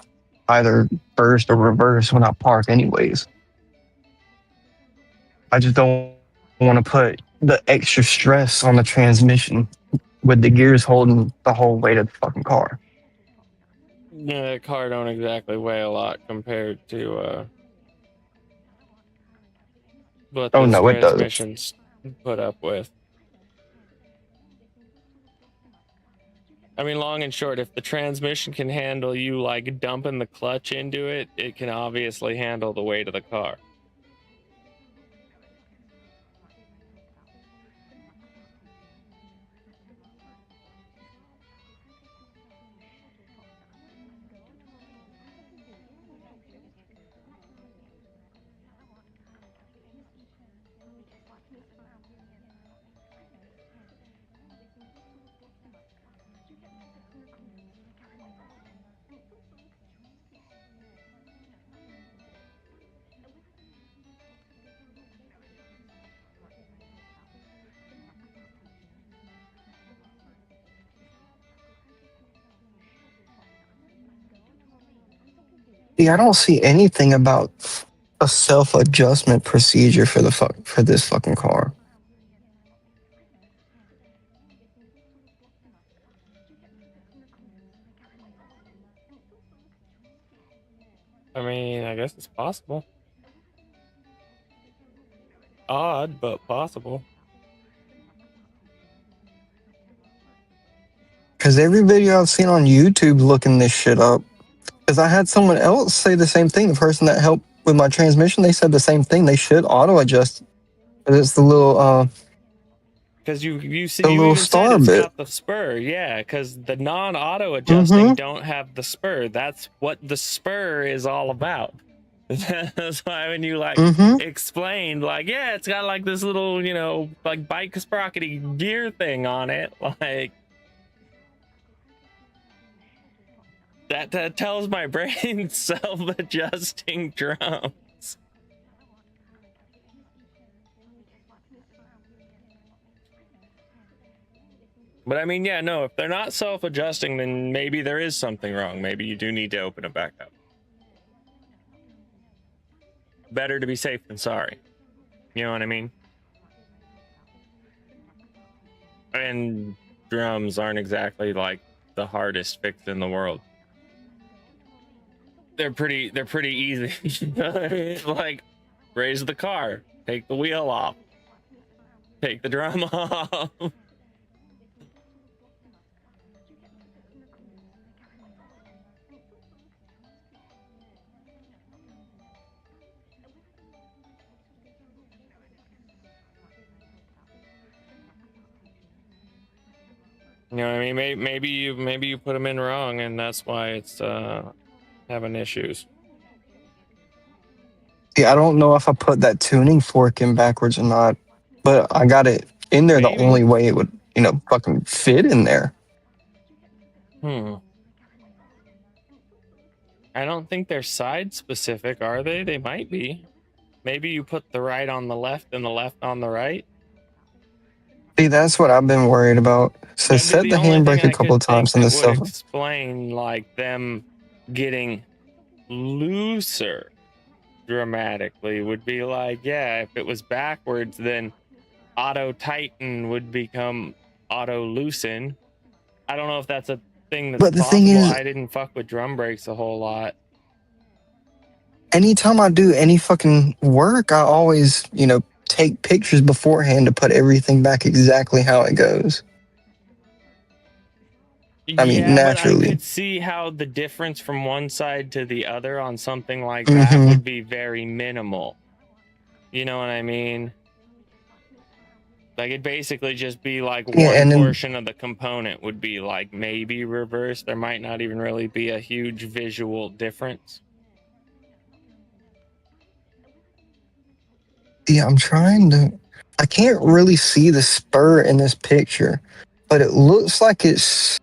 either first or reverse when I park anyways. I just don't want to put the extra stress on the transmission with the gears holding the whole weight of the fucking car. Yeah, the car don't exactly weigh a lot compared to what Oh, this no, it doesn't. transmission's put up with. I mean, long and short, if the transmission can handle you like dumping the clutch into it, it can obviously handle the weight of the car. Yeah, I don't see anything about a self-adjustment procedure for for this fucking car. I mean, I guess it's possible. Odd, but possible. Because every video I've seen on YouTube looking this shit up. Because I had someone else say the same thing. The person that helped with my transmission, they said the same thing. They should auto adjust. But it's the little Because you see, the you little even said star it's bit. got the spur, yeah. Because the non-auto adjusting don't have the spur. That's what the spur is all about. That's why when you like explained, like, yeah, it's got like this little, you know, like bike sprockety gear thing on it, like that tells my brain self-adjusting drums. But I mean, yeah, no, if they're not self-adjusting, then maybe there is something wrong. Maybe you do need to open it back up. Better to be safe than sorry. You know what I mean? And drums aren't exactly like the hardest fix in the world. They're pretty easy. It's like raise the car, take the wheel off, take the drum off. You know what I mean? Maybe you put them in wrong, and that's why it's having issues. Yeah, I don't know if I put that tuning fork in backwards or not, but I got it in there the only way it would, you know, fucking fit in there. I don't think they're side specific, are they? They might be. Maybe you put the right on the left and the left on the right. See, that's what I've been worried about. So That'd be set the the only thing handbrake a I couple of could think times in the that would self. explain like them getting looser dramatically would be like, yeah, if it was backwards, then auto tighten would become auto loosen. I don't know if that's a thing that's But the thing possible. is, I didn't fuck with drum brakes a whole lot. anytime I do any fucking work, I always, you know, take pictures beforehand to put everything back exactly how it goes. I mean, Yeah, but I naturally. could see how the difference from one side to the other on something like that would be very minimal. You know what I mean? Like it'd basically just be like one portion of the component would be like maybe reversed. There might not even really be a huge visual difference. Yeah, I'm trying to. I can't really see the spur in this picture, but it looks like it's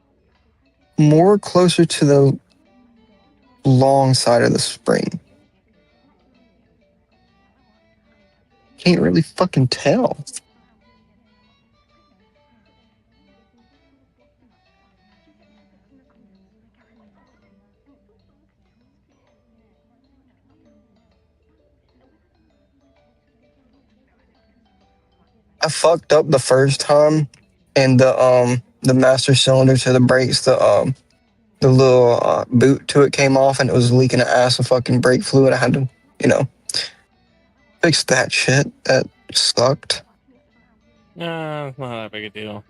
more closer to the long side of the spring. Can't really fucking tell. I fucked up the first time, and the master cylinder to the brakes, the little boot to it came off, and it was leaking an ass of fucking brake fluid. I had to, you know, fix that shit. That sucked. It's not that big a deal.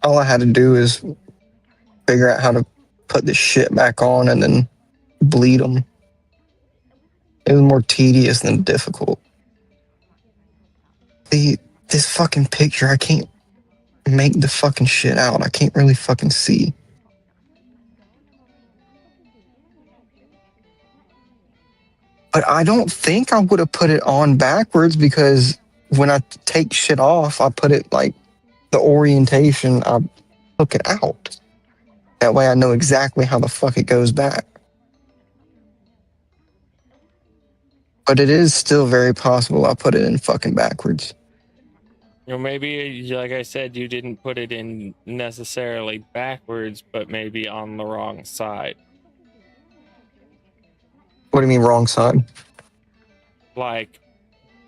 all I had to do is figure out how to put the shit back on and then bleed them. It was more tedious than difficult. This fucking picture, I can't make the fucking shit out. I can't really fucking see. But I don't think I would have put it on backwards because when I take shit off, I put it like the orientation, I hook it out. That way I know exactly how the fuck it goes back. But it is still very possible I put it in fucking backwards. You know, maybe, like I said, you didn't put it in necessarily backwards, but maybe on the wrong side. What do you mean wrong side? Like,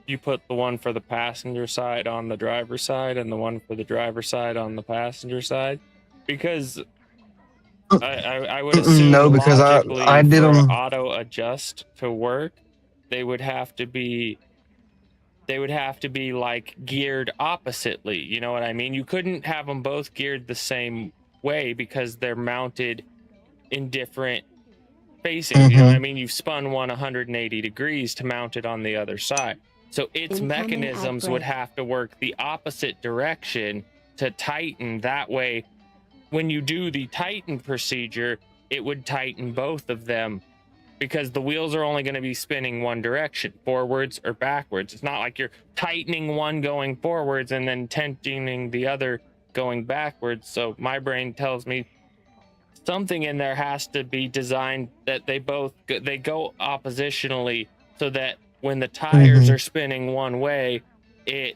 you put the one for the passenger side on the driver's side and the one for the driver's side on the passenger side, because I would assume No, because logically I did for them. auto adjust to work, they would have to be like geared oppositely. You know what I mean? You couldn't have them both geared the same way because they're mounted in different facings. You know what I mean? You've spun one 180 degrees to mount it on the other side. So its Incoming mechanisms would outbreak. have to work the opposite direction to tighten. That way, when you do the tighten procedure, it would tighten both of them because the wheels are only going to be spinning one direction, forwards or backwards. It's not like you're tightening one going forwards and then tensioning the other going backwards. So my brain tells me something in there has to be designed that they go oppositionally, so that when the tires are spinning one way, it,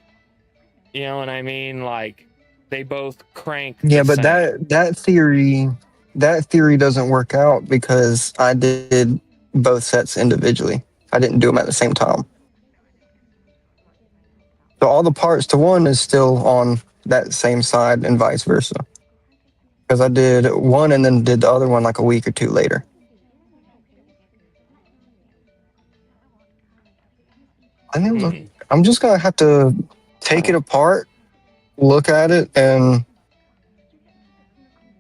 you know what I mean, like they both crank Yeah, the but same. that theory doesn't work out because I did both sets individually. I didn't do them at the same time. So all the parts to one is still on that same side and vice versa. Because I did one and then did the other one like a week or two later. I mean, look, I'm just gonna have to take it apart, look at it, and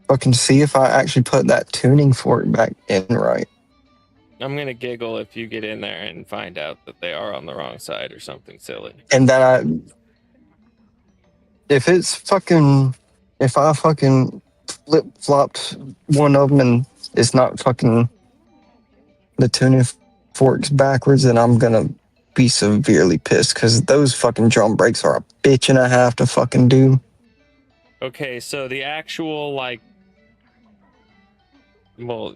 fucking see if I actually put that tuning fork back in right. I'm gonna giggle if you get in there and find out that they are on the wrong side or something silly. And then if I fucking flip flopped one of them and it's not fucking the tuning forks backwards, then I'm gonna be severely pissed because those fucking drum brakes are a bitch and a half to fucking do. Okay, so the actual like, well,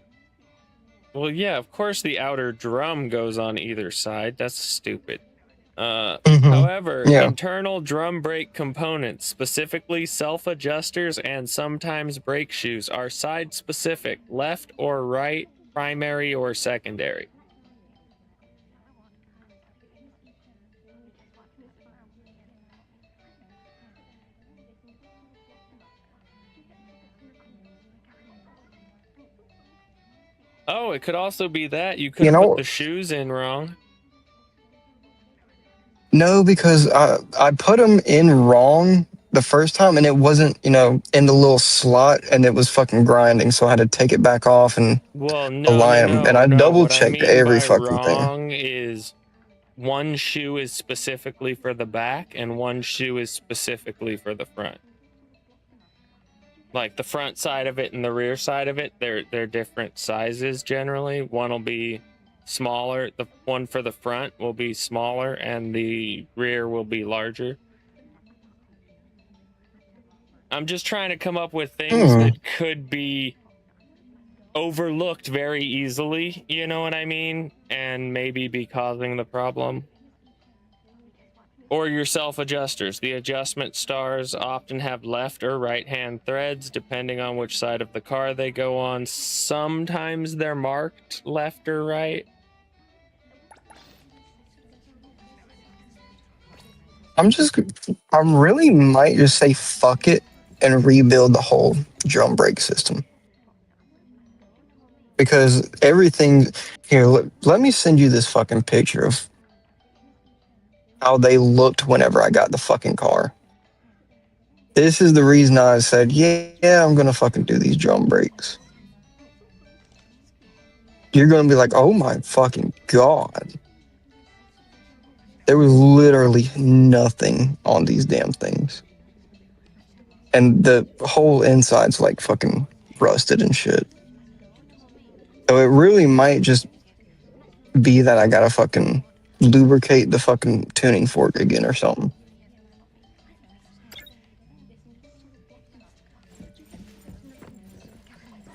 yeah, of course the outer drum goes on either side. That's stupid. However, Yeah. internal drum brake components, specifically self-adjusters and sometimes brake shoes, are side-specific, left or right, primary or secondary. Oh, it could also be that you could You have put know, the shoes in wrong. no, because I put them in wrong the first time and it wasn't, in the little slot and it was fucking grinding. So I had to take it back off and Well, align them. And I double What I checked mean every by fucking thing. wrong is one shoe is specifically for the back and one shoe is specifically for the front. Like the front side of it and the rear side of it, they're different sizes generally. One will be smaller. The one for the front will be smaller and the rear will be larger. I'm just trying to come up with things that could be overlooked very easily, you know what I mean? And maybe be causing the problem. Or your self-adjusters. The adjustment stars often have left or right-hand threads, depending on which side of the car they go on. Sometimes they're marked left or right. I really might just say fuck it and rebuild the whole drum brake system. Because everything here, let me send you this fucking picture of how they looked whenever I got the fucking car. This is the reason I said, yeah, I'm gonna fucking do these drum brakes. You're gonna be like, oh my fucking god. There was literally nothing on these damn things. And the whole inside's like fucking rusted and shit. So it really might just be that I gotta fucking lubricate the fucking tuning fork again or something.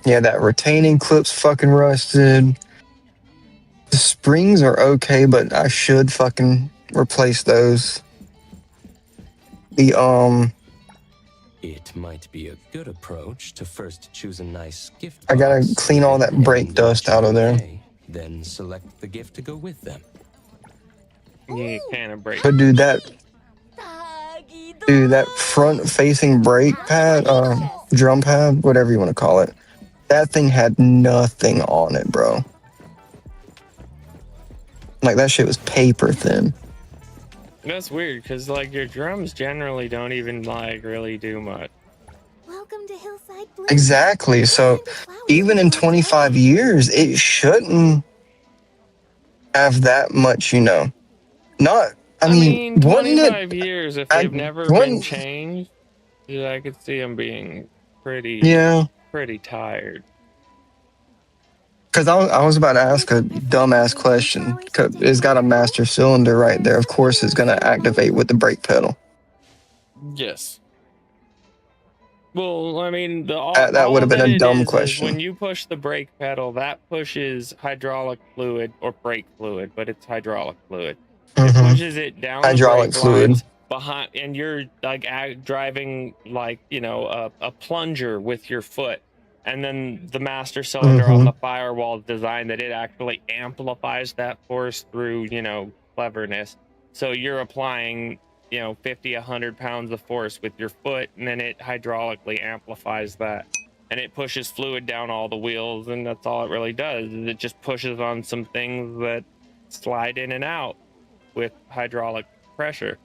Yeah, that retaining clip's fucking rusted. The springs are okay, but I should fucking replace those. It might be a good approach to first choose a nice gift I gotta box clean all that brake dust out of there. Then select the gift to go with them. You can't break. But dude, that front facing brake pad, drum pad, whatever you want to call it, that thing had nothing on it, bro. Like that shit was paper thin. That's weird, because like your drums generally don't even like really do much. Welcome to Hillside Blue. Exactly. So even in 25 years, it shouldn't have that much, you know. Not, I mean, wouldn't 25 it? years, if they've never been changed, yeah, I could see them being pretty tired. Because I was about to ask a dumbass question. 'Cause it's got a master cylinder right there. Of course, it's going to activate with the brake pedal. Yes. Well, I mean, That would have been a dumb question. When you push the brake pedal, that pushes hydraulic fluid or brake fluid, but it's hydraulic fluid. It pushes it down Hydraulic the brake fluid. lines behind, and you're like driving like, you know, a plunger with your foot. And then the master cylinder on the firewall is designed that it actually amplifies that force through, you know, cleverness. So you're applying, you know, 50, 100 pounds of force with your foot, and then it hydraulically amplifies that. And it pushes fluid down all the wheels, and that's all it really does. Is it just pushes on some things that slide in and out with hydraulic pressure.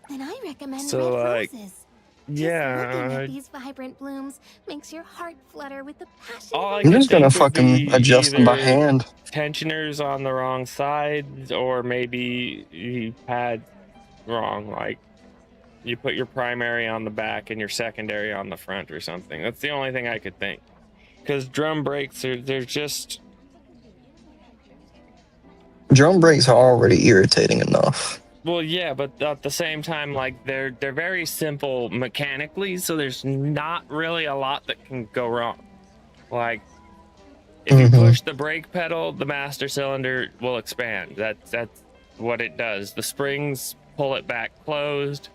And I recommend So, red like, roses. yeah. Looking at these vibrant blooms makes your heart flutter with the passion. All I I'm could just going to think would fucking be adjust them by either hand. tensioners on the wrong sides, or maybe you had wrong, like you put your primary on the back and your secondary on the front or something. That's the only thing I could think, because drum brakes they're just, Drum brakes are already irritating enough. well, yeah, but at the same time, like they're very simple mechanically, so there's not really a lot that can go wrong. Like, if you push the brake pedal, the master cylinder will expand. That's what it does. The springs pull it back closed,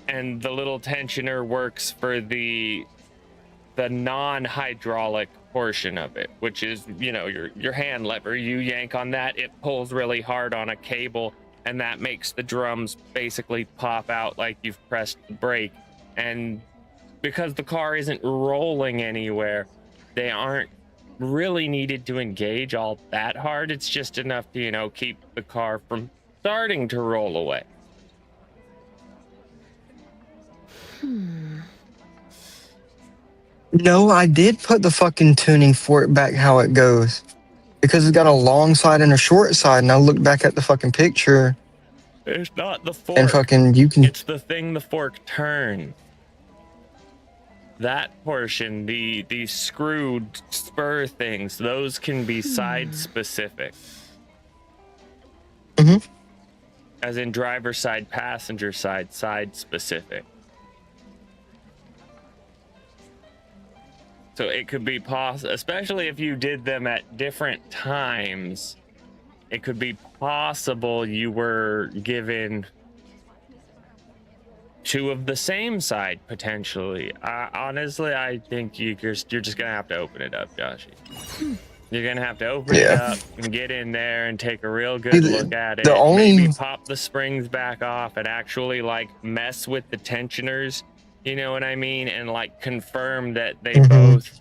and the little tensioner works for the non-hydraulic portion of it, which is, you know, your hand lever. You yank on that, it pulls really hard on a cable, and that makes the drums basically pop out like you've pressed the brake. And because the car isn't rolling anywhere, they aren't really needed to engage all that hard. It's just enough to, you know, keep the car from starting to roll away. No, I did put the fucking tuning fork back how it goes. Because it's got a long side and a short side, and I looked back at the fucking picture. It's not the fork. And fucking, you can... It's the thing the fork turns. That portion, the screwed spur things, those can be side specific. As in driver side, passenger side, side specific. So it could be possible, especially if you did them at different times, it could be possible you were given two of the same side, potentially. Honestly, I think you're just gonna have to open it up, Joshy. You're gonna have to open it up and get in there and take a real good look at it. Maybe pop the springs back off and actually like mess with the tensioners. You know what I mean? And like confirm that they both,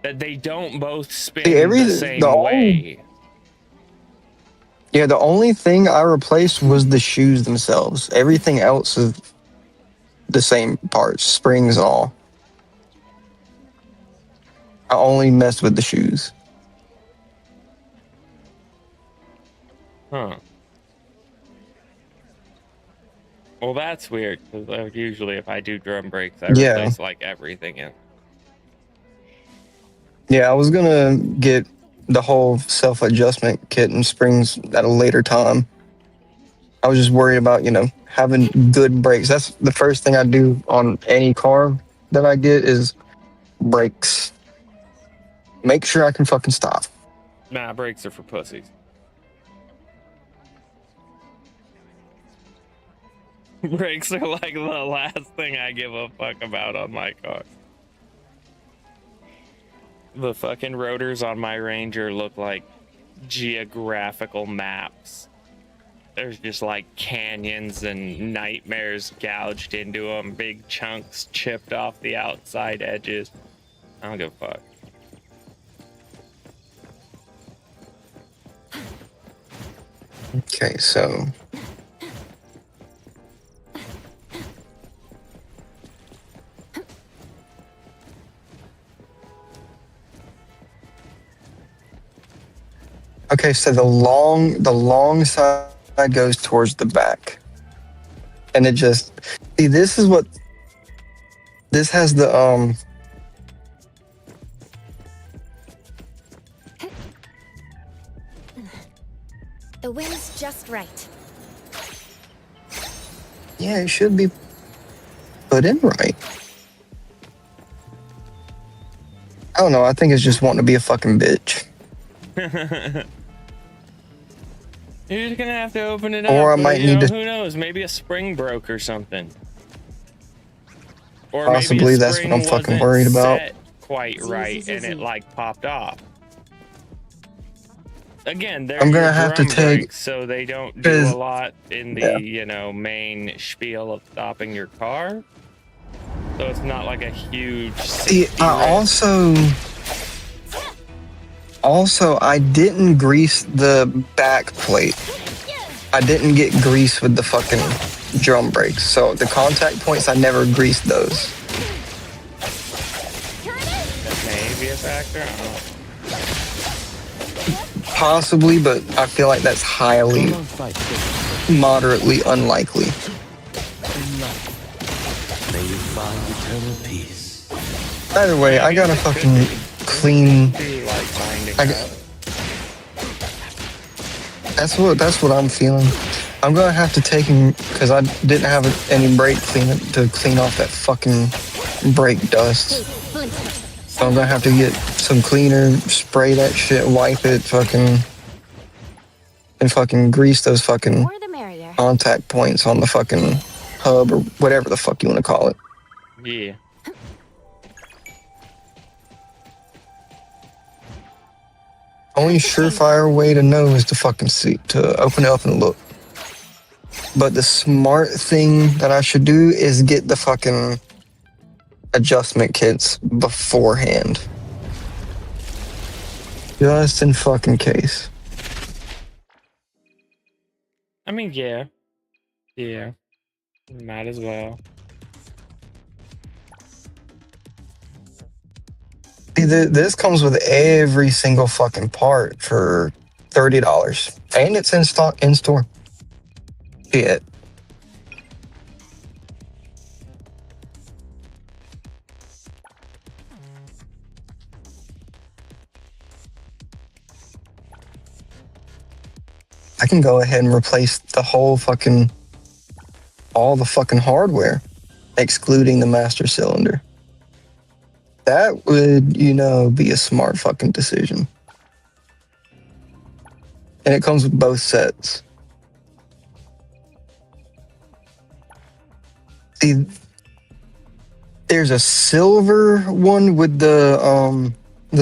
that they don't both spin the same way. Yeah, the only thing I replaced was the shoes themselves. Everything else is the same parts, springs and all. I only messed with the shoes. Huh. Well, that's weird, because usually if I do drum brakes, I Yeah. replace, like, everything in. Yeah, I was gonna get the whole self-adjustment kit and springs at a later time. I was just worried about, having good brakes. That's the first thing I do on any car that I get is brakes. Make sure I can fucking stop. Nah, brakes are for pussies. Brakes are like the last thing I give a fuck about on my car. The fucking rotors on my Ranger look like geographical maps. There's just like canyons and nightmares gouged into them, big chunks chipped off the outside edges. I don't give a fuck. Okay, so the long side goes towards the back. And it just this has the The wind's just right. yeah, it should be put in right. I don't know, I think it's just wanting to be a fucking bitch. You're just gonna have to open it Or up. I might need to. Who knows? Maybe a spring broke or something. Or Possibly maybe a that's spring what I'm fucking wasn't worried about. set quite right, and it like popped off. Again, they're I'm gonna your have to drum take- brakes, so they don't do a 'cause- lot in the main spiel of stopping your car. So it's not like a huge. See, safety I risk. also I didn't grease the back plate. I didn't get grease with the fucking drum brakes. So the contact points, I never greased those. That may be a factor. I don't know. Possibly, but I feel like that's highly, moderately unlikely. May you find eternal peace. Either way, I gotta fucking clean. That's what I'm feeling. I'm gonna have to take him because I didn't have any brake cleaner to clean off that fucking brake dust. So I'm gonna have to get some cleaner, spray that shit, wipe it, and fucking grease those fucking contact points on the fucking hub or whatever the fuck you want to call it. Yeah. Only surefire way to know is to fucking see, to open it up and look. But the smart thing that I should do is get the fucking adjustment kits beforehand. Just in fucking case. I mean, yeah. Yeah. Might as well. See, this comes with every single fucking part for $30. And it's in stock in store. Shit. I can go ahead and replace the whole fucking, all the fucking hardware, excluding the master cylinder. That would, be a smart fucking decision. And it comes with both sets. See, there's a silver one with the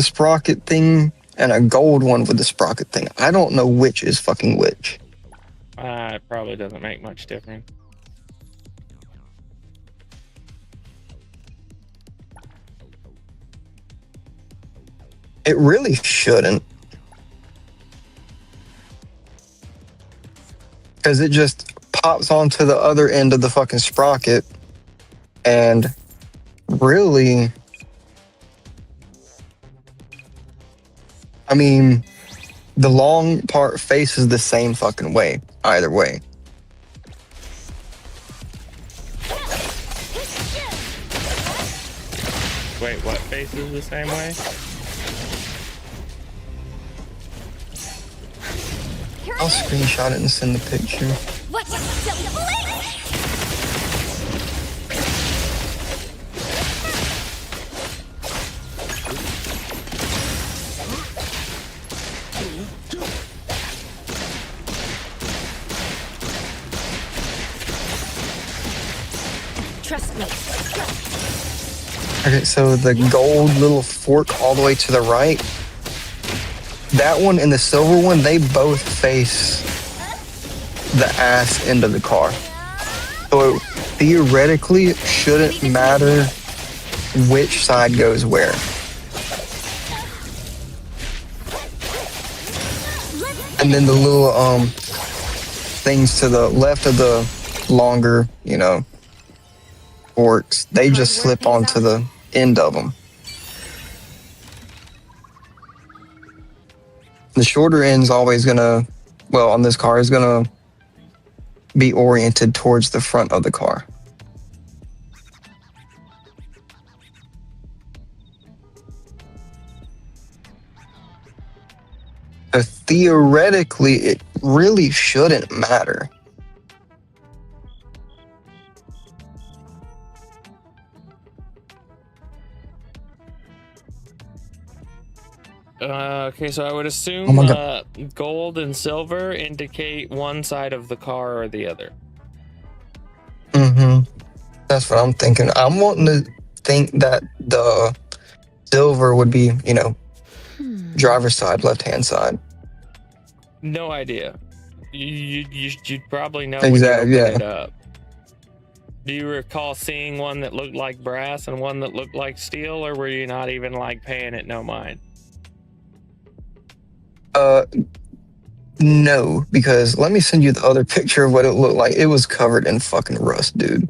sprocket thing and a gold one with the sprocket thing. I don't know which is fucking which. It probably doesn't make much difference. It really shouldn't. Because it just pops onto the other end of the fucking sprocket, and really, I mean, the long part faces the same fucking way, either way. Wait, what faces the same way? I'll screenshot it and send the picture. What? Silly police! Trust me. Okay, so the gold little fork all the way to the right, that one and the silver one, they both face the ass end of the car. So it theoretically shouldn't matter which side goes where. And then the little things to the left of the longer, you know, forks, they just slip onto the end of them. The shorter end's always gonna, well, on this car, is gonna be oriented towards the front of the car. So theoretically, it really shouldn't matter. Okay, so I would assume gold and silver indicate one side of the car or the other. Mm-hmm. That's what I'm thinking. I'm wanting to think that the silver would be, you know, driver's side, left-hand side. No idea. You'd probably know Exactly, when you yeah. open it up. Do you recall seeing one that looked like brass and one that looked like steel, or were you not even like paying it no mind? No, because let me send you the other picture of what it looked like. It was covered in fucking rust, dude.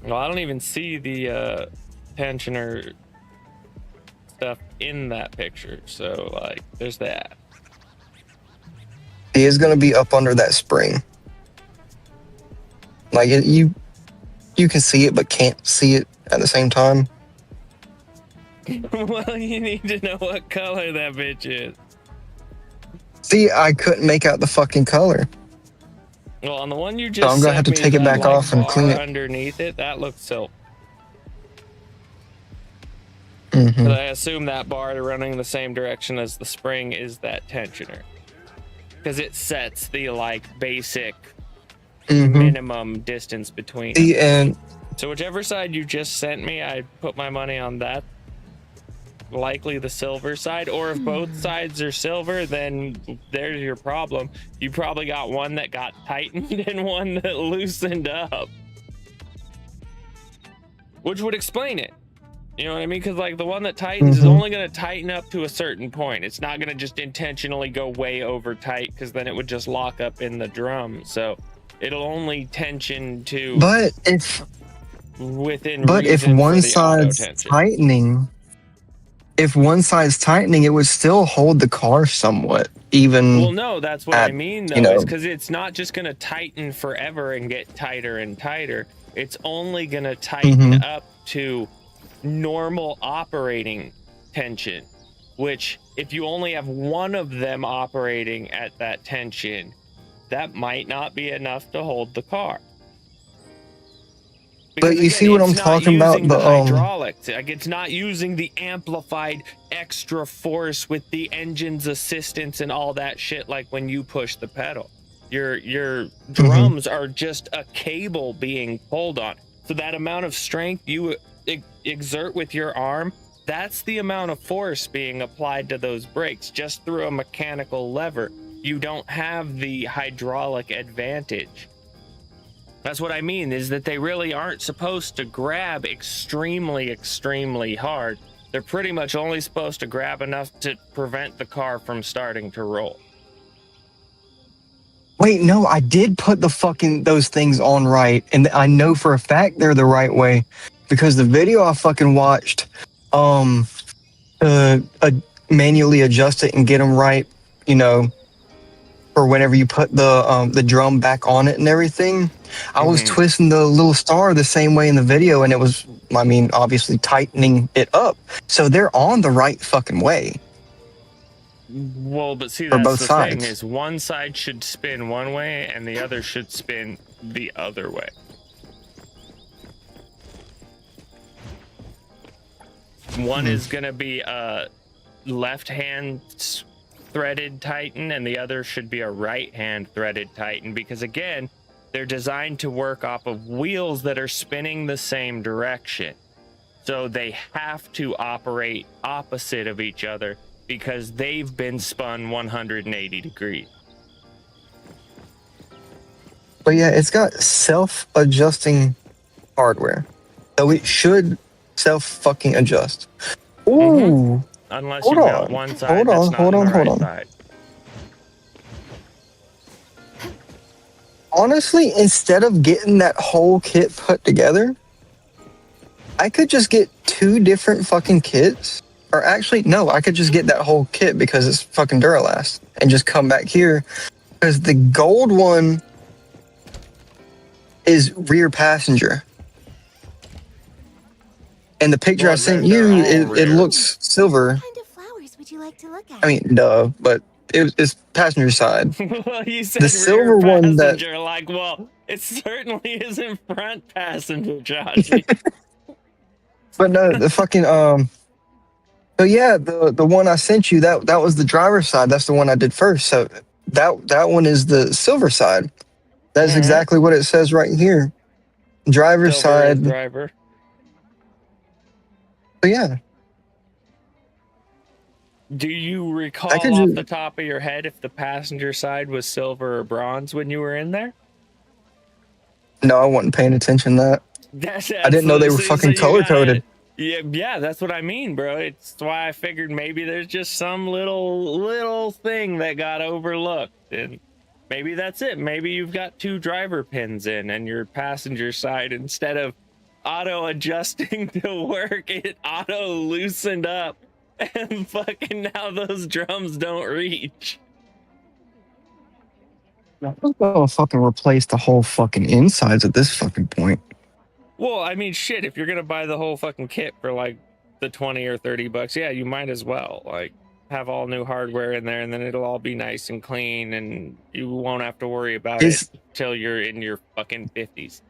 Well, I don't even see the tensioner stuff in that picture, so like, there's that. It is gonna be up under that spring. Like you can see it, but can't see it at the same time. Well, you need to know what color that bitch is. See, I couldn't make out the fucking color. Well, on the one you just So I'm gonna have to sent me, take it that, back like, off and clean bar it. underneath it. That looks silver. Mm-hmm. But I assume that bar running the same direction as the spring is that tensioner, because it sets the like basic minimum distance between them. And So whichever side you just sent me, I put my money on that. Likely the silver side, or if both sides are silver, then there's your problem. You probably got one that got tightened and one that loosened up, which would explain it. You know what I mean? Because like the one that tightens is only going to tighten up to a certain point. It's not going to just intentionally go way over tight, because then it would just lock up in the drum. So it'll only tension to within But if reason one for the auto side's tension. tightening, it would still hold the car somewhat, even. Well, no, that's what I mean, though, you know, is because it's not just going to tighten forever and get tighter and tighter. It's only going to tighten up to normal operating tension, which if you only have one of them operating at that tension, that might not be enough to hold the car. But you see what I'm talking about? The hydraulics, like it's not using the amplified extra force with the engine's assistance and all that shit. Like when you push the pedal, your drums are just a cable being pulled on. So that amount of strength you exert with your arm, that's the amount of force being applied to those brakes just through a mechanical lever. You don't have the hydraulic advantage. That's what I mean, is that they really aren't supposed to grab extremely, extremely hard. They're pretty much only supposed to grab enough to prevent the car from starting to roll. Wait, no, I did put the fucking those things on right, and I know for a fact they're the right way because the video I fucking watched, manually adjust it and get them right, you know, for whenever you put the drum back on it and everything. I was twisting the little star the same way in the video, and it was, I mean, obviously tightening it up. So they're on the right fucking way. Well, but see, For that's both the sides. thing is one side should spin one way and the other should spin the other way. One is going to be a left-hand threaded Titan and the other should be a right-hand threaded Titan because, again, they're designed to work off of wheels that are spinning the same direction. So they have to operate opposite of each other because they've been spun 180 degrees. But yeah, it's got self-adjusting hardware. So it should self-fucking adjust. Ooh. Unless Hold you've got on. one side Hold that's on, not hold on on, the hold right on. side. Honestly, instead of getting that whole kit put together, I could just get 2 different fucking kits. Or actually, no, I could just get that whole kit because it's fucking Duralast and just come back here. Because the gold one is rear passenger. And the picture I sent you, it looks silver. What kind of flowers would you like to look at? I mean, duh, but it's passenger side. Well, you said The silver rear one that passenger, like, well, it certainly isn't front passenger, Joshy. But no, the fucking so yeah, the one I sent you, that was the driver's side. That's the one I did first. So that one is the silver side. That's exactly what it says right here. Driver's Silver is side. driver. So yeah. Do you recall could off ju- the top of your head if the passenger side was silver or bronze when you were in there? No, I wasn't paying attention to that. That's I didn't know they were so fucking you color gotta- coded. Yeah, that's what I mean, bro. It's why I figured maybe there's just some little thing that got overlooked, and maybe that's it. Maybe you've got 2 driver pins in, and your passenger side, instead of auto adjusting to work, it auto loosened up, and fucking now those drums don't reach. I'm gonna fucking replace the whole fucking insides at this fucking point. Well, I mean, shit, if you're gonna buy the whole fucking kit for like the 20 or 30 bucks, yeah, you might as well like have all new hardware in there, and then it'll all be nice and clean, and you won't have to worry about it till you're in your fucking 50s.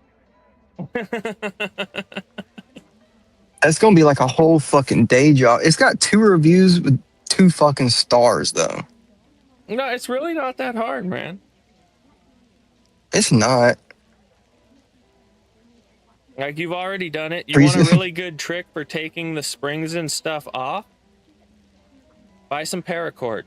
That's gonna be like a whole fucking day job. It's got 2 reviews with 2 fucking stars though. No, it's really not that hard, man. It's not. Like, you've already done it. You want a really good trick for taking the springs and stuff off? Buy some paracord.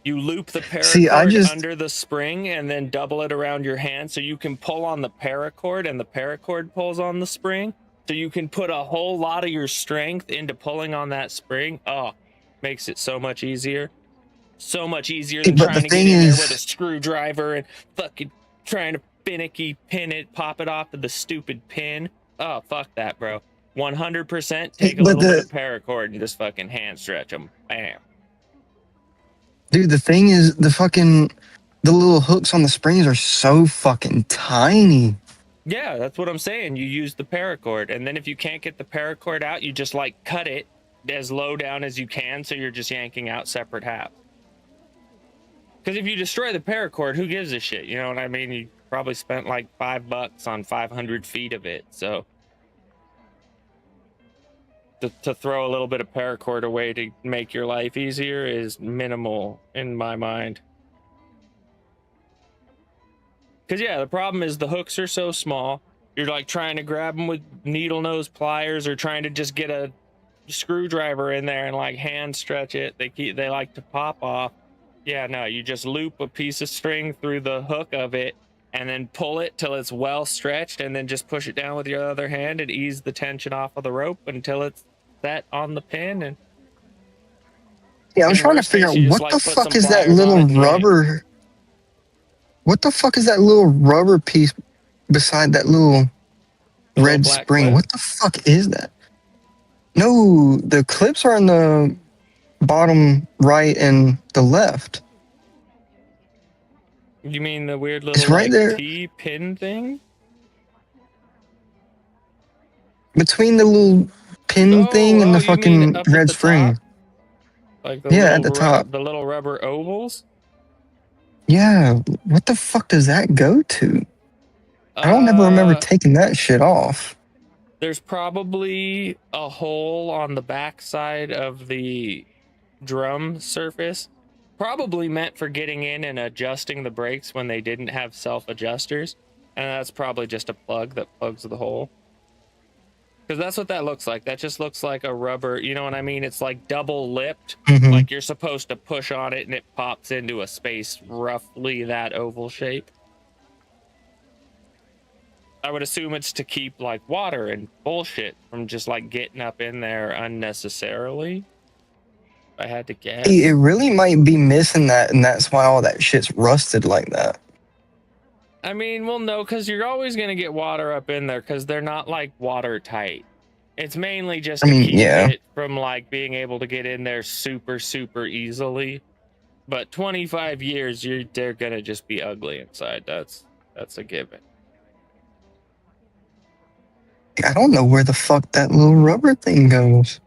You loop the paracord under the spring and then double it around your hand so you can pull on the paracord and the paracord pulls on the spring. So you can put a whole lot of your strength into pulling on that spring. Oh, makes it so much easier. So much easier than trying to get in there with a screwdriver and fucking trying to finicky pin it, pop it off to the stupid pin. Oh, fuck that, bro. 100% take a little bit of paracord and just fucking hand stretch them. Bam. Dude, the thing is, the little hooks on the springs are so fucking tiny. Yeah, that's what I'm saying. You use the paracord, and then if you can't get the paracord out, you just like cut it as low down as you can, so you're just yanking out separate halves. Because if you destroy the paracord, who gives a shit? You know what I mean? You probably spent like $5 on 500 feet of it, so to throw a little bit of paracord away to make your life easier is minimal in my mind. Because yeah, the problem is the hooks are so small. You're like trying to grab them with needle nose pliers or trying to just get a screwdriver in there and like hand stretch it. They like to pop off. Yeah, no, you just loop a piece of string through the hook of it and then pull it till it's well stretched and then just push it down with your other hand and ease the tension off of the rope until it's set on the pin. And yeah, I'm trying to figure out what the fuck is that little rubber. What the fuck is that little rubber piece beside that little red black spring? clip? What the fuck is that? No, the clips are in the bottom right and the left. You mean the weird little It's right like there. T-pin thing? Between the little pin thing and the You mean fucking up at red the top? spring. Like the Yeah, little at the top. the little rubber ovals? Yeah, what the fuck does that go to? I don't ever remember taking that shit off. There's probably a hole on the back side of the drum surface, probably meant for getting in and adjusting the brakes when they didn't have self-adjusters, and that's probably just a plug that plugs the hole. Because that's what that looks like. That just looks like a rubber, you know what I mean? It's like double lipped, like you're supposed to push on it and it pops into a space roughly that oval shape. I would assume it's to keep like water and bullshit from just like getting up in there unnecessarily. If I had to guess. It really might be missing that, and that's why all that shit's rusted like that. I mean, well, no, because you're always going to get water up in there because they're not like watertight. It's mainly just to keep it from like being able to get in there super, super easily. But 25 years, they're going to just be ugly inside. That's a given. I don't know where the fuck that little rubber thing goes.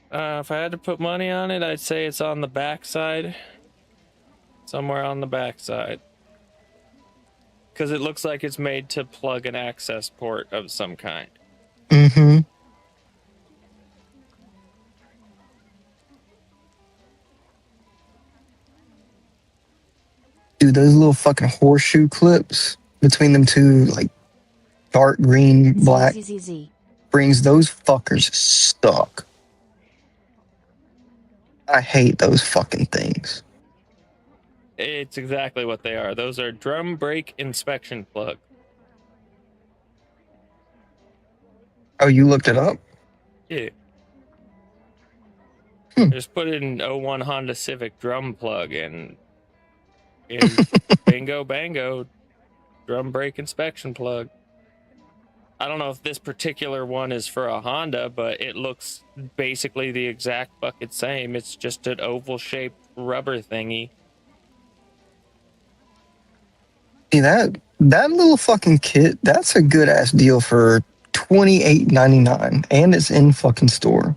If I had to put money on it, I'd say it's on the backside. Somewhere on the backside. Because it looks like it's made to plug an access port of some kind. Mm-hmm. Dude, those little fucking horseshoe clips between them two, like, dark green, black springs, those fuckers stuck. I hate those fucking things. It's exactly what they are. Those are drum brake inspection plug. Oh, you looked it up? Yeah. Just put in 01 Honda Civic drum plug and bingo bango, drum brake inspection plug. I don't know if this particular one is for a Honda, but it looks basically the exact fucking same. It's just an oval shaped rubber thingy. See, that little fucking kit, that's a good ass deal for $28.99, and it's in fucking store.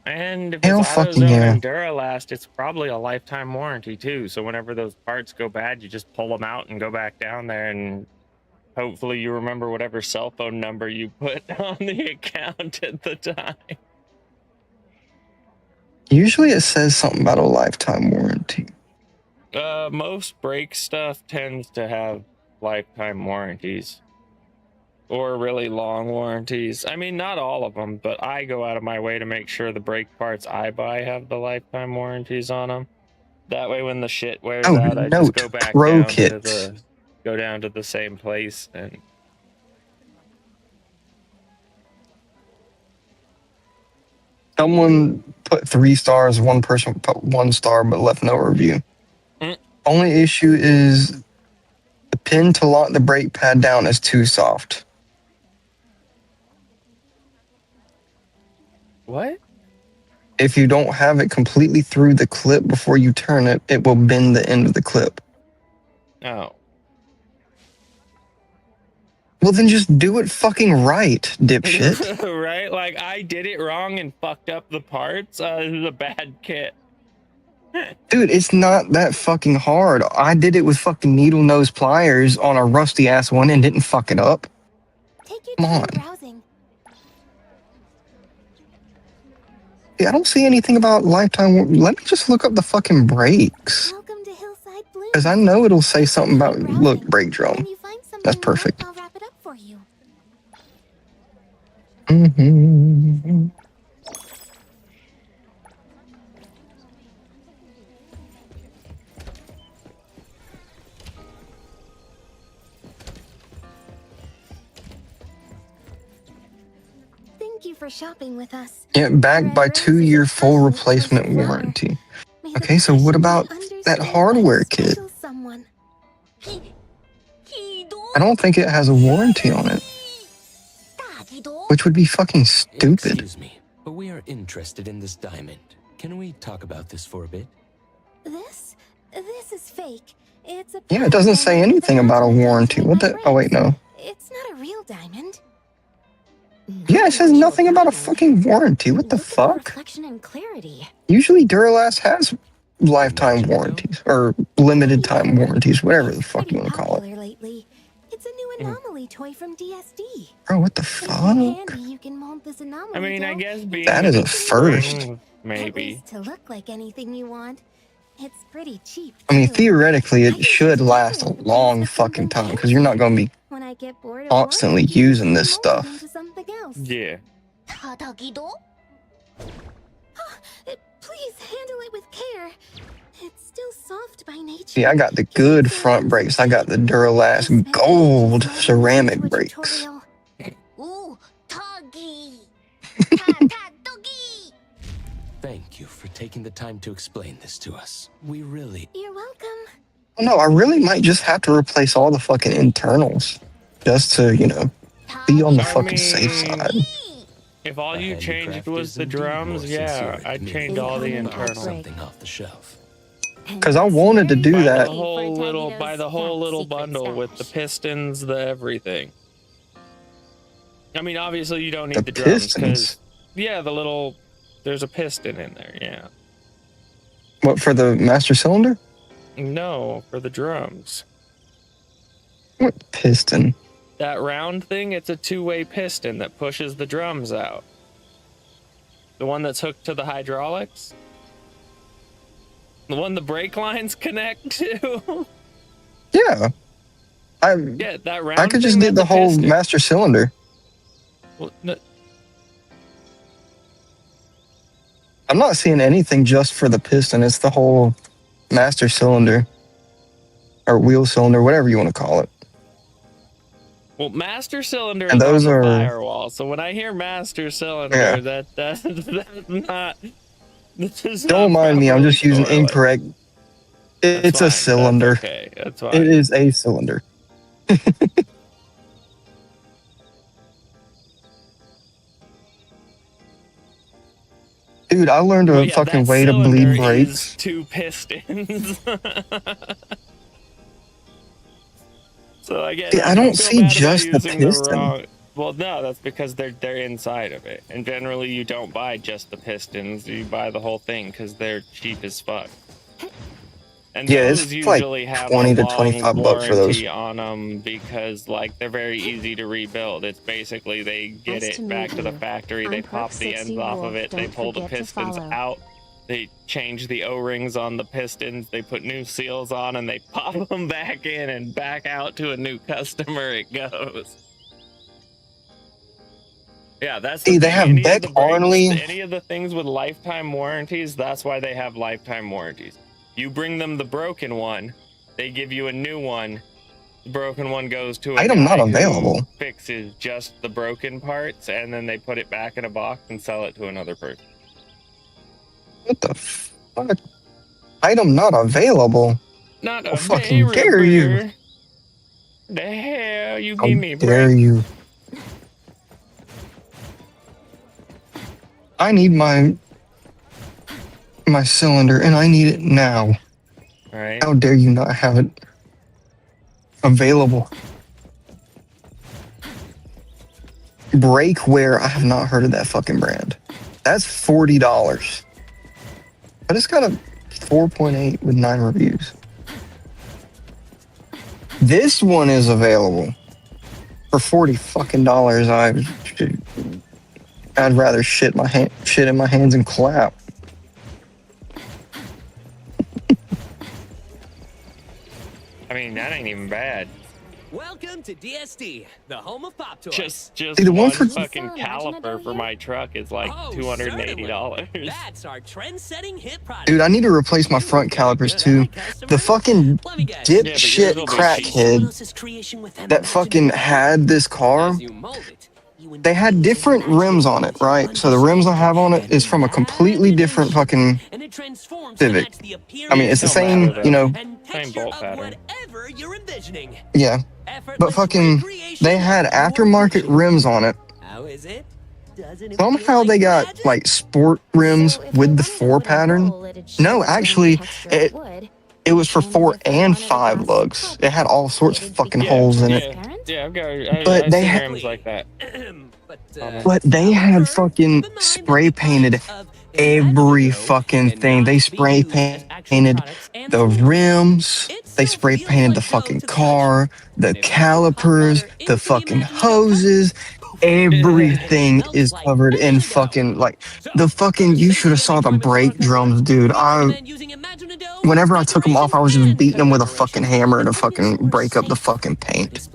And if Hell it's fucking AutoZone yeah. and Duralast, it's probably a lifetime warranty too. So whenever those parts go bad, you just pull them out and go back down there, and hopefully you remember whatever cell phone number you put on the account at the time. Usually it says something about a lifetime warranty. Most brake stuff tends to have lifetime warranties. Or really long warranties. I mean, not all of them, but I go out of my way to make sure the brake parts I buy have the lifetime warranties on them. That way when the shit wears out, I just go back down to the same place and Someone put 3 stars, one person put 1 star but left no review. Only issue is the pin to lock the brake pad down is too soft. What? If you don't have it completely through the clip before you turn it, it will bend the end of the clip. Oh. Well, then just do it fucking right, dipshit. Right? Like, I did it wrong and fucked up the parts. This is a bad kit. Dude, it's not that fucking hard. I did it with fucking needle nose pliers on a rusty ass one and didn't fuck it up. Come on. Yeah, I don't see anything about lifetime. Let me just look up the fucking brakes. Because I know it'll say something about, look, brake drum. That's perfect. I'll wrap it up for you. Mm-hmm. Thank you for shopping with us. Yeah, backed by 2-year full replacement warranty. Okay, so what about that hardware kit? I don't think it has a warranty on it. Which would be fucking stupid. Excuse me, but we are interested in this diamond. Can we talk about this for a bit? This is fake. It's a Yeah, it doesn't say anything about a warranty. What the? Oh, wait, no. It's not a real diamond. Yeah, it says nothing about a fucking warranty. What the fuck? Reflection and clarity. Usually Duralast has lifetime warranties or limited time warranties, whatever the fuck you want to call it. Lately. It's a new anomaly toy from DSD. Bro, what the If fuck? you're handy, you can mold this anomaly I mean, I dough guess being That is a first. At maybe. least to look like anything you want. It's pretty cheap. I mean, too. theoretically, it should last a long fucking time because you're not going to be When I get bored of constantly one, using this mold it stuff. into something else. Yeah. Please handle it with care. It's still soft by nature. See, I got the good front brakes. I got the Duralast gold ceramic brakes. Ooh, Toggy. Thank you for taking the time to explain this to us. We really... You're welcome. No, I really might just have to replace all the fucking internals just to, you know, be on the fucking safe side. If all you changed was the drums, yeah, I'd change all the internals. Something off the shelf. Because I wanted to do that. Buy the whole little bundle with the pistons, the everything. I mean, obviously you don't need the drums because, yeah, there's a piston in there, yeah. What, for the master cylinder? No, for the drums. What piston? That round thing, it's a two-way piston that pushes the drums out. The one that's hooked to the hydraulics? The one the brake lines connect to? Yeah. Yeah, that round I could just thing, get the that's a whole piston. master cylinder. Well, no, I'm not seeing anything just for the piston. It's the whole master cylinder. Or wheel cylinder, whatever you want to call it. well, master cylinder And is those on the are- firewall. So when I hear master cylinder, Yeah. that's not... This is Don't not mind me, I'm just properly using correlated. incorrect. That's It's fine. a cylinder. That's okay. That's fine. It is a cylinder. Dude, I learned a Well, yeah, fucking that way to bleed cylinder brakes. is two pistons. So I guess Yeah, I don't see just the piston. Well, no, that's because they're inside of it, and generally you don't buy just the pistons. You buy the whole thing because they're cheap as fuck. And Yeah, those it's like usually have 20 a to long 25 bucks for those. warranty on them because, like, they're very easy to rebuild. It's basically they get Nice to it back meet to the you. factory, I'm they pop the Perk ends 60 off of Wolf. it, they Don't pull the forget to pistons follow. out, they change the O-rings on the pistons, they put new seals on, and they pop them back in and back out to a new customer it goes. Yeah, that's the See, they thing. have Any of Beck the brakes- Arnley. Any of the things with lifetime warranties, that's why they have lifetime warranties. You bring them the broken one, they give you a new one. The broken one goes to a Item not guy who available. fixes just the broken parts, and then they put it back in a box and sell it to another person. What the fuck? Item not available? Not How a fucking dare you? variable. The hell you How give me, dare bro? you? I need my cylinder, and I need it now. Right. How dare you not have it available? Breakware, I have not heard of that fucking brand. That's $40. But it's got a 4.8 with 9 reviews. This one is available for $40 fucking dollars. I'd rather shit in my hands and clap. I mean, that ain't even bad. Welcome to DSD, the home of pop toys. Just See, the one one for- fucking caliper for my truck is like $280. That's our trend-setting hit product. Dude, I need to replace my front calipers too. The fucking dipshit crackhead that fucking had this car they had different rims on it, right? So the rims I have on it is from a completely different fucking Civic. I mean, it's the same, you know. Same bolt pattern. Yeah, but fucking, they had aftermarket rims on it. How is it? Somehow they got like sport rims with the 4 pattern. No, actually, it was for 4 and 5 lugs. It had all sorts of fucking holes in it. Yeah, I've got But they seen had, rims like that. but they had fucking spray painted every fucking thing. They spray painted the rims. They spray painted the fucking car, the calipers, the fucking hoses. Everything is covered in fucking, like, the fucking, you should have saw the brake drums, dude. Whenever I took them off, I was just beating them with a fucking hammer to fucking break up the fucking paint.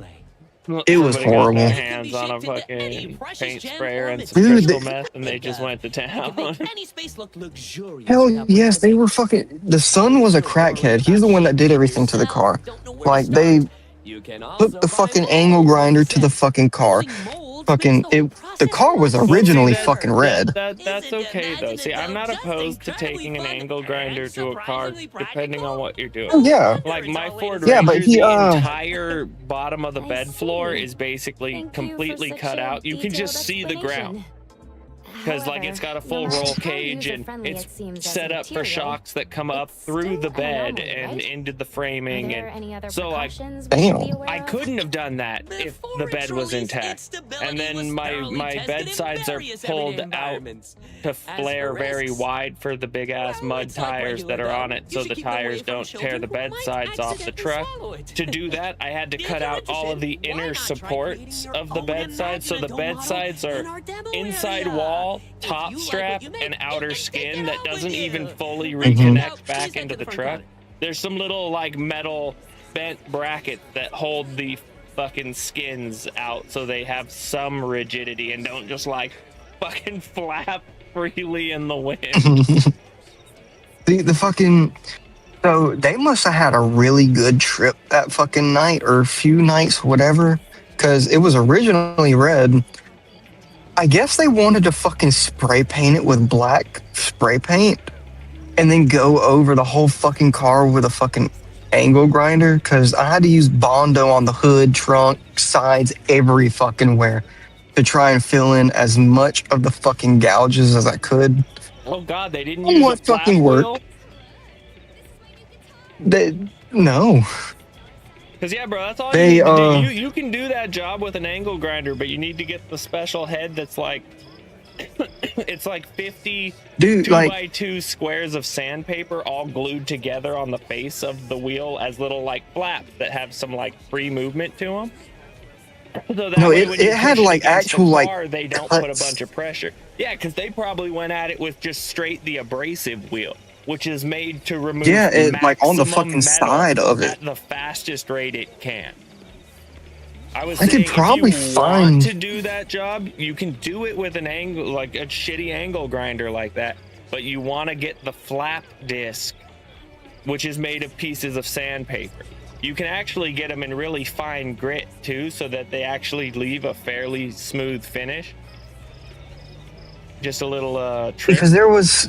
It was Somebody got horrible. their hands on a fucking paint sprayer and some crystal meth, and they just went to town. Hell yes, they were fucking. The son was a crackhead. He's the one that did everything to the car. Like, they hooked the fucking angle grinder to the fucking car. Fucking, the car was originally fucking red. That's okay though. See, I'm not opposed to taking an angle grinder to a car, depending on what you're doing. Oh, yeah. Like my Ford Yeah, Ranger, but he, the entire bottom of the bed floor is basically completely cut out. You can just see the ground. Because like it's got a full roll cage and it's set up for shocks that come up through the bed and into the framing, and so like I couldn't have done that if the bed was intact. And then my bed sides are pulled out to flare very wide for the big ass mud tires that are on it, so the tires don't tear the bed sides off the truck. To do that, I had to cut out all of the inner supports of the bed sides, so the bed sides are inside wall, top strap, and outer skin that doesn't even fully reconnect back into the truck. There's some little like metal bent brackets that hold the fucking skins out so they have some rigidity and don't just like fucking flap freely in the wind. The fucking, so they must have had a really good trip that fucking night, or a few nights, whatever, because it was originally red. I guess they wanted to fucking spray paint it with black spray paint and then go over the whole fucking car with a fucking angle grinder, because I had to use Bondo on the hood, trunk, sides, every fucking where to try and fill in as much of the fucking gouges as I could. Oh god, they didn't use What a flap fucking work? wheel? No. Cause yeah, bro, that's all They, you need to do. You can do that job with an angle grinder, but you need to get the special head that's like, it's like 50 Dude, 2x2 squares of sandpaper all glued together on the face of the wheel as little like flaps that have some like free movement to them. So that No, way when you it had push like against the actual like car, they don't put a cuts. bunch of pressure. Yeah, because they probably went at it with just straight the abrasive wheel, which is made to remove like on the fucking maximum side metal of it. at the fastest rate it can. I was I could saying, probably if you find- want to do that job, you can do it with an angle, like a shitty angle grinder like that, but you want to get the flap disc, which is made of pieces of sandpaper. You can actually get them in really fine grit too, so that they actually leave a fairly smooth finish. Just a little trick. Because there was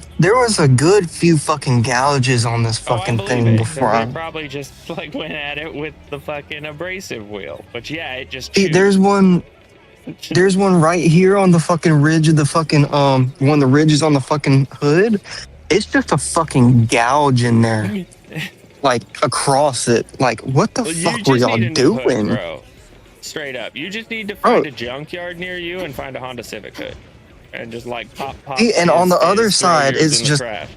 a good few fucking gouges on this fucking thing before They I. probably just like went at it with the fucking abrasive wheel. But yeah, it just There's one right here on the fucking ridge of the fucking one of the ridges on the fucking hood. It's just a fucking gouge in there, like across it. Like, what the fuck were y'all doing? Bro. Straight up, you just need to find a junkyard near you and find a Honda Civic hood, and just like pop. And on the other his side, sprayers it's in the just. trash.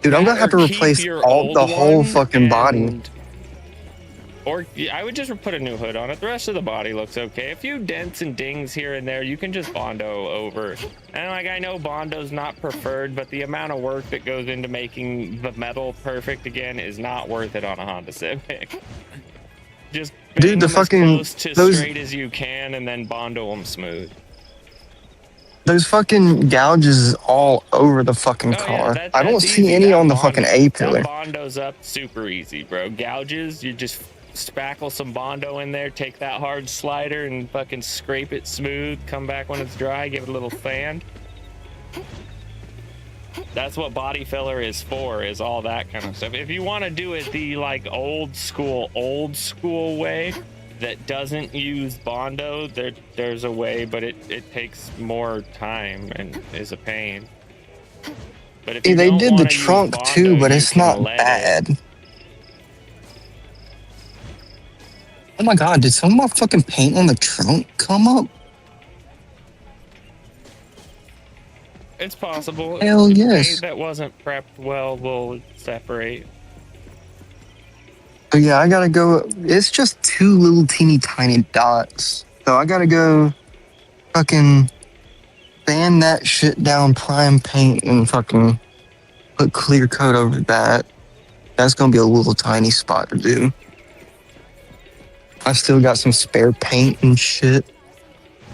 Dude, I'm gonna have to Or keep replace your the old whole one fucking body. Or I would just put a new hood on it. The rest of the body looks okay. A few dents and dings here and there, you can just Bondo over. And like, I know Bondo's not preferred, but the amount of work that goes into making the metal perfect again is not worth it on a Honda Civic. Just bang Dude, the them as fucking close to those straight as you can, and then Bondo them smooth. those fucking gouges is all over the fucking car. I don't That's see easy. any That on the Bondo- fucking A pillar. That Bondo's up super easy, bro. Gouges, you just spackle some Bondo in there, take that hard slider and fucking scrape it smooth, come back when it's dry, give it a little fan. That's what body filler is for, is all that kind of stuff. If you want to do it the like old school way that doesn't use Bondo, there's a way, but it takes more time and is a pain. But if See, you they don't did the wanna use trunk Bondo, too, but you it's can not let it. bad. Oh my god, did some of my fucking paint on the trunk come up? It's possible. Hell Paint yes. that wasn't prepped well will separate. So yeah, I gotta go. It's just 2 little teeny tiny dots. So I gotta go fucking sand that shit down, prime paint, and fucking put clear coat over that. That's gonna be a little tiny spot to do. I still got some spare paint and shit.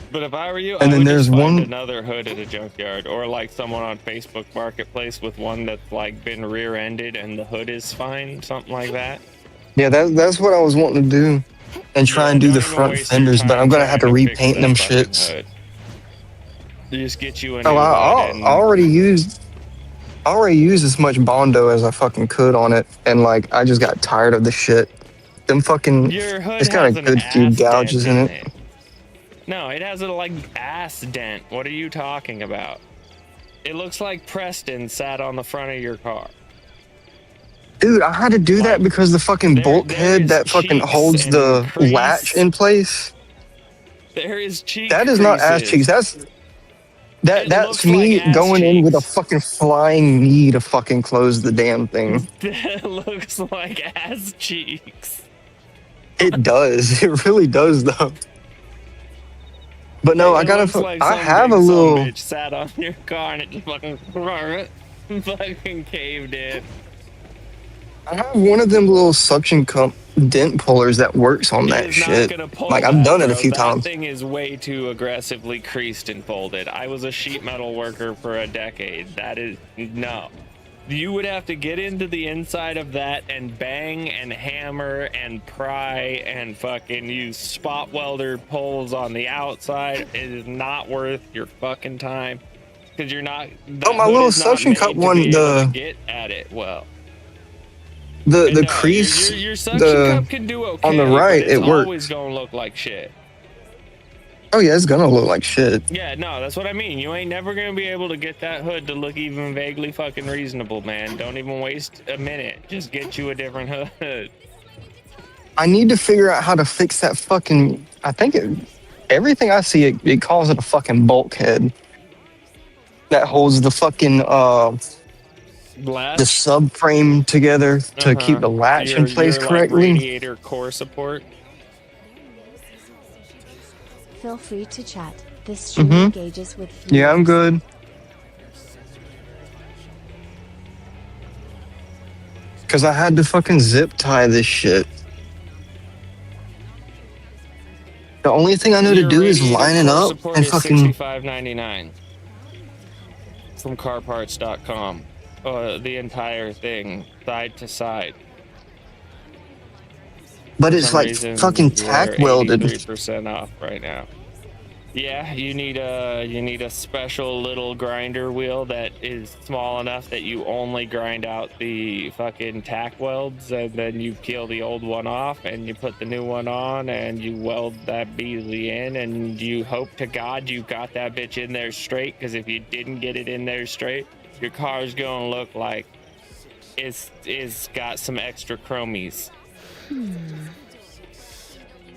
But if I were you, And I then would there's just find one- another hood at a junkyard, or like someone on Facebook Marketplace with one that's like been rear-ended and the hood is fine, something like that. Yeah, that's what I was wanting to do. And try and do the Don't even front waste your fenders, but time I'm gonna have to trying fix repaint that them fucking shits. hood. You just get you a new Oh, I hood and already used as much Bondo as I fucking could on it, and like I just got tired of the shit. Them fucking, your hood it's got has a an good few ass gouges dent in in it. it. No, it has a like ass dent. What are you talking about? It looks like Preston sat on the front of your car. Dude, I had to do that because the fucking bulkhead is that fucking cheeks holds and the crease. latch in place. There is cheek That is not ass creases. cheeks. That's looks me like ass going in with a cheeks. fucking flying knee to fucking close the damn thing. That looks like ass cheeks. It does. It really does, though. But no, I It gotta. looks like I some have big a little. sumbitch sat on your car and it just fucking caved in. I have one of them little suction cup dent pullers that works on that It is shit. not gonna pull Like that, I've done it a bro. few That times. thing is way too aggressively creased and folded. I was a sheet metal worker for a decade. That is no. You would have to get into the inside of that and bang and hammer and pry and fucking use spot welder pulls on the outside. It is not worth your fucking time because you're not. Oh, my hood little is not suction made cup to one, be able to the get at it well. the No, crease, your suction the cup can do okay, on the right, but it's it works. always gonna look like shit. Oh yeah, it's gonna look like shit. Yeah, no, that's what I mean. You ain't never gonna be able to get that hood to look even vaguely fucking reasonable, man. Don't even waste a minute. Just get you a different hood. I need to figure out how to fix that fucking. I think everything I see, it calls it a fucking bulkhead that holds the fucking Latch? the subframe together to keep the latch in place your, correctly. Like, radiator core support. Feel free to chat. This stream Mhm. engages with Yeah, I'm good. Cause I had to fucking zip tie this shit. The only thing I know to Your do is radiator line it core up support and is fucking. $65.99 from carparts.com. The entire thing, side to side. But For it's some like reason, fucking they're tack welded. 83% off right now. Yeah, you need a special little grinder wheel that is small enough that you only grind out the fucking tack welds, and then you peel the old one off and you put the new one on and you weld that beezy in, and you hope to God you got that bitch in there straight, because if you didn't get it in there straight, your car's gonna look like it's got some extra chromies.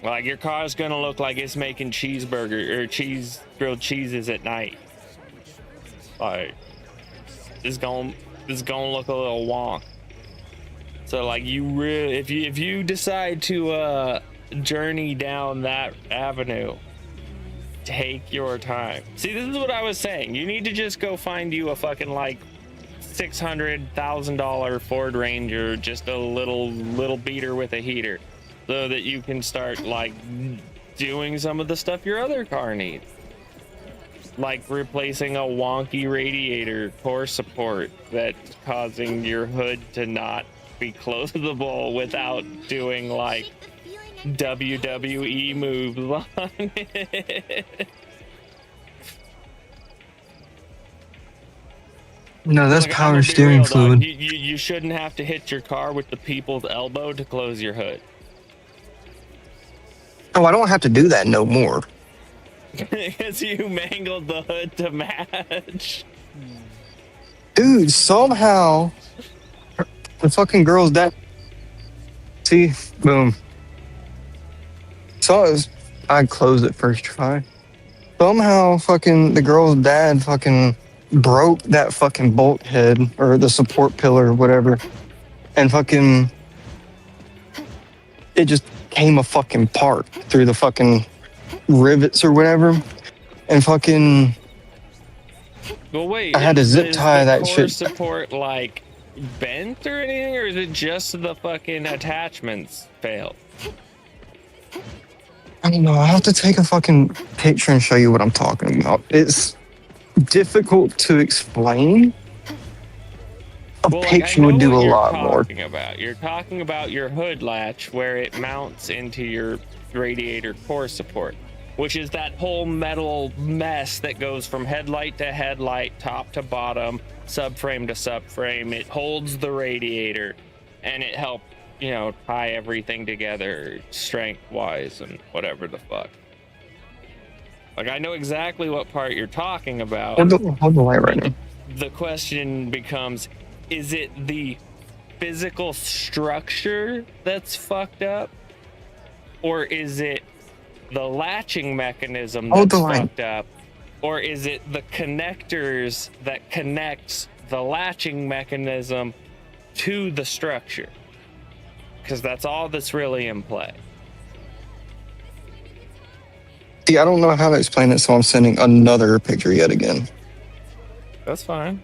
Like your car's gonna look like it's making cheeseburger or grilled cheeses at night. Like it's gonna look a little wonk. So like you really, if you decide to journey down that avenue, take your time. See, this is what I was saying. You need to just go find you a fucking like $600,000 Ford Ranger, just a little beater with a heater, so that you can start like doing some of the stuff your other car needs, like replacing a wonky radiator core support that's causing your hood to not be closable without doing like WWE moves on it. No, that's Like, power I'ma be steering real, dog. fluid. You shouldn't have to hit your car with the people's elbow to close your hood. Oh, I don't have to do that no more. Because you mangled the hood to match. Dude, somehow the fucking girl's dad. See, boom. So I closed it first try. Somehow fucking the girl's dad fucking broke that fucking bolt head or the support pillar or whatever, and fucking it just came a fucking part through the fucking rivets or whatever, and fucking Well, wait. I had to zip tie that core shit. support like bent or anything, or is it just the fucking attachments failed? I don't know. I have to take a fucking picture and show you what I'm talking about. It's difficult to explain. A Well, like, picture I know would do what a you're lot more. talking about. You're talking about your hood latch where it mounts into your radiator core support, which is that whole metal mess that goes from headlight to headlight, top to bottom, subframe to subframe. It holds the radiator, and it helps, you know, tie everything together strength-wise and whatever the fuck. Like, I know exactly what part you're talking about. Hold the light right now. The question becomes, is it the physical structure that's fucked up? Or is it the latching mechanism Hold that's the line. fucked up? Or is it the connectors that connects the latching mechanism to the structure? Because that's all that's really in play. See, I don't know how to explain it, so I'm sending another picture yet again. That's fine.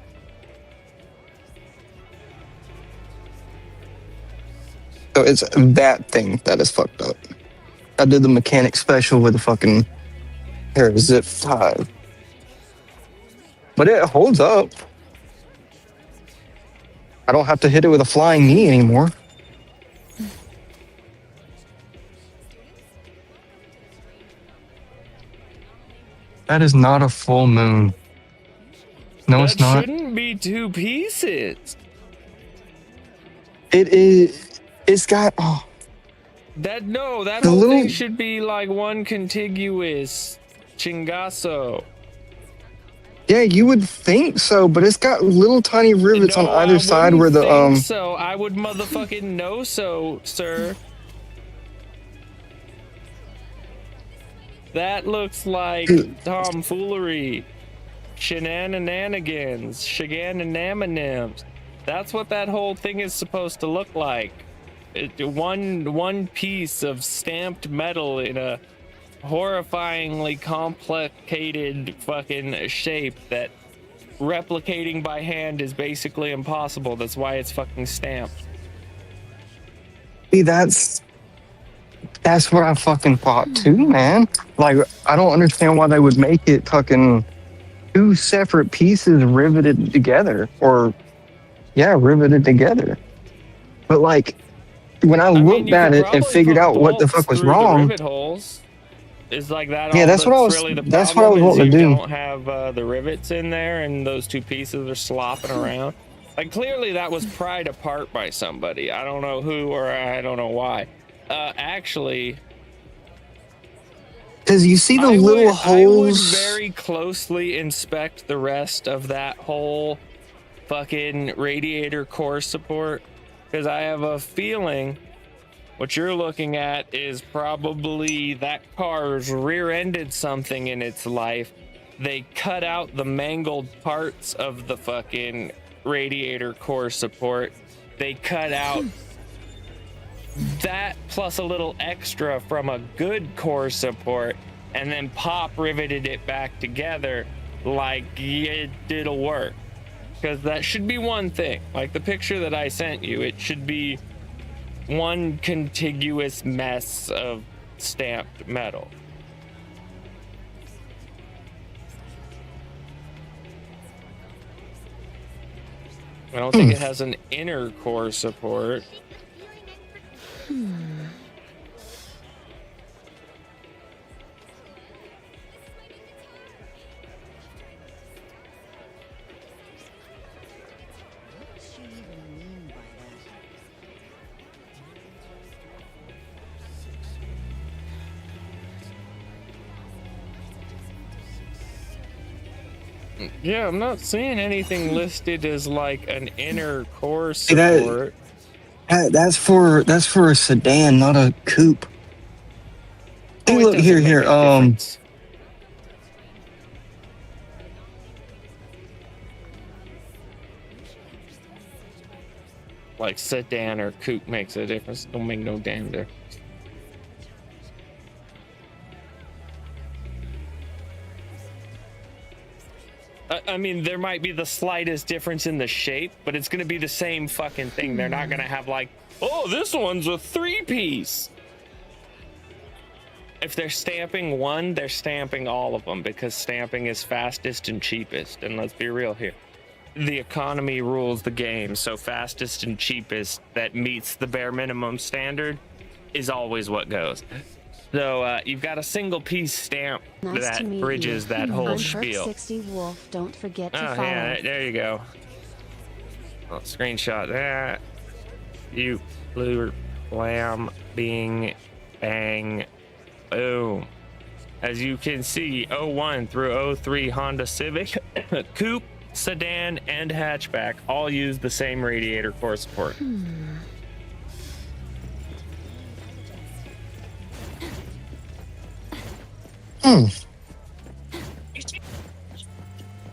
So it's that thing that is fucked up. I did the mechanic special with a fucking pair of zip ties. But it holds up. I don't have to hit it with a flying knee anymore. That is not a full moon. No, it's That not. shouldn't be two pieces. It is. It's got. Oh, That The whole little- thing should be like one contiguous chingazo. yeah, you would think so, but it's got little tiny rivets on No, either I side wouldn't where the think so I would motherfucking know so, sir. That looks like tomfoolery, shenanigans, shigananamanims. That's what that whole thing is supposed to look like. One piece of stamped metal in a horrifyingly complicated fucking shape that replicating by hand is basically impossible. That's why it's fucking stamped. See, that's what I fucking thought too, man. Like, I don't understand why they would make it fucking two separate pieces riveted together, or riveted together. But like, when I looked at it and figured out what the fuck was Through the wrong, rivet holes. Is like that. Yeah, all that's what I was- Really the that's what I was problem is wanting to you do. don't have the rivets in there, and those two pieces are slopping around. Like, clearly that was pried apart by somebody. I don't know who, or I don't know why. Actually, because you see the I little would holes. very closely inspect the rest of that whole fucking radiator core support, because I have a feeling what you're looking at is probably that car's rear-ended something in its life. They cut out the mangled parts of the fucking radiator core support. They cut out that plus a little extra from a good core support, and then pop riveted it back together like it'll work. Because that should be one thing. Like the picture that I sent you, it should be one contiguous mess of stamped metal. I don't think it has an inner core support. Yeah, I'm not seeing anything listed as like an inner core support. That's for a sedan, not a coupe. Hey, Oh, it look doesn't make here. a difference. Like sedan or coupe makes a difference. Don't make no damn difference. I mean, there might be the slightest difference in the shape, but it's going to be the same fucking thing. They're not going to have like, oh, this one's a 3-piece. If they're stamping one, they're stamping all of them because stamping is fastest and cheapest. And let's be real here. The economy rules the game. So fastest and cheapest that meets the bare minimum standard is always what goes. So you've got a single piece stamp Nice to that meet bridges you. that whole I'm spiel. 60 Wolf. Don't forget to Oh, follow. yeah, there you go. I'll screenshot that. You blue blam bing bang boom. As you can see, 01 through 03 Honda Civic, coupe, sedan, and hatchback all use the same radiator core support.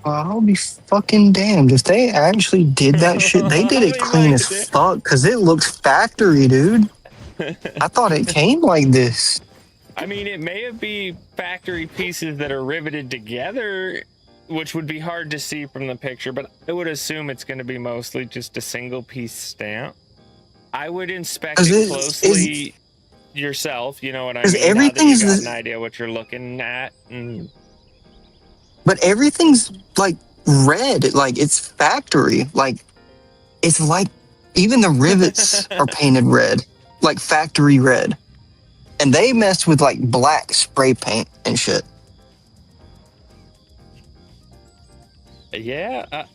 I'll be fucking damned if they actually did that shit. They did it clean as fuck because it looked factory, dude. I thought it came like this. I mean, it may be factory pieces that are riveted together, which would be hard to see from the picture, but I would assume it's going to be mostly just a single piece stamp. I would inspect it closely yourself, you know what I mean? Now that you got an idea what you're looking at. But everything's like red, like it's factory. Like it's like even the rivets are painted red, like factory red. And they messed with like black spray paint and shit. Yeah,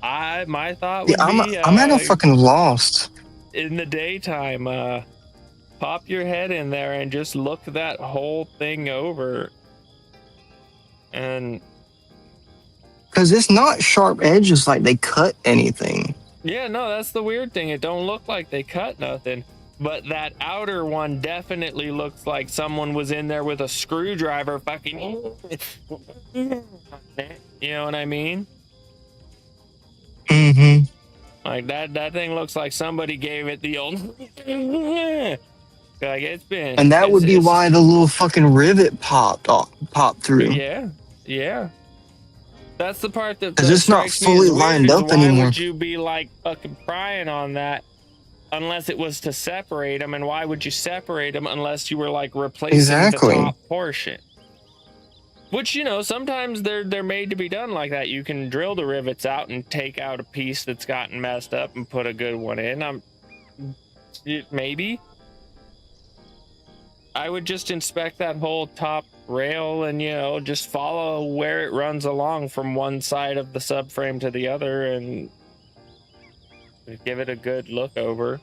my thought would be I'm at a fucking lost. In the daytime, pop your head in there and just look that whole thing over. And because it's not sharp edges like they cut anything. Yeah, no, that's the weird thing. It don't look like they cut nothing. But that outer one definitely looks like someone was in there with a screwdriver fucking... You know what I mean? Mm-hmm. Like that thing looks like somebody gave it the old... Like it's been... And that would be why the little fucking rivet popped through. Yeah. That's the part that because it's not fully lined up anymore. Why would you be like fucking prying on that unless it was to separate them? And why would you separate them unless you were like replacing the top portion? Which, you know, sometimes they're made to be done like that. You can drill the rivets out and take out a piece that's gotten messed up and put a good one in. Maybe. I would just inspect that whole top rail and, you know, just follow where it runs along from one side of the subframe to the other and give it a good look over.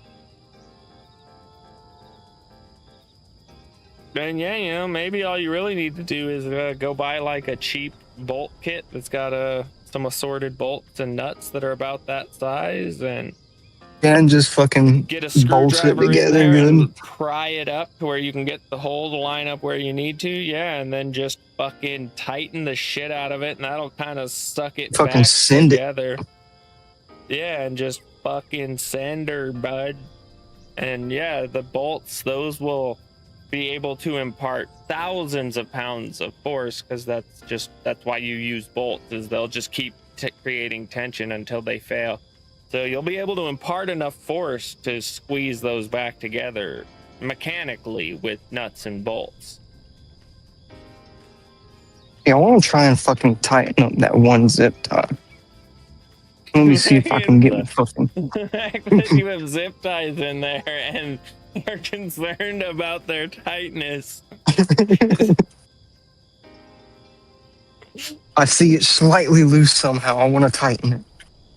And yeah, you know, maybe all you really need to do is go buy like a cheap bolt kit that's got some assorted bolts and nuts that are about that size, and just fucking get a bolt it screwdriver in together there good. and pry it up to where you can get the hole to line up where you need to. Yeah, and then just fucking tighten the shit out of it, and that'll kind of suck it fucking back send together. Yeah, and just fucking send her, bud. And yeah, the bolts, those will be able to impart thousands of pounds of force, because that's why you use bolts, is they'll just keep creating tension until they fail. So you'll be able to impart enough force to squeeze those back together mechanically with nuts and bolts. Yeah, I want to try and fucking tighten up that one zip tie. Let me see if I can get the The fucking. fact that you have zip ties in there and are concerned about their tightness. I see it slightly loose somehow. I want to tighten it.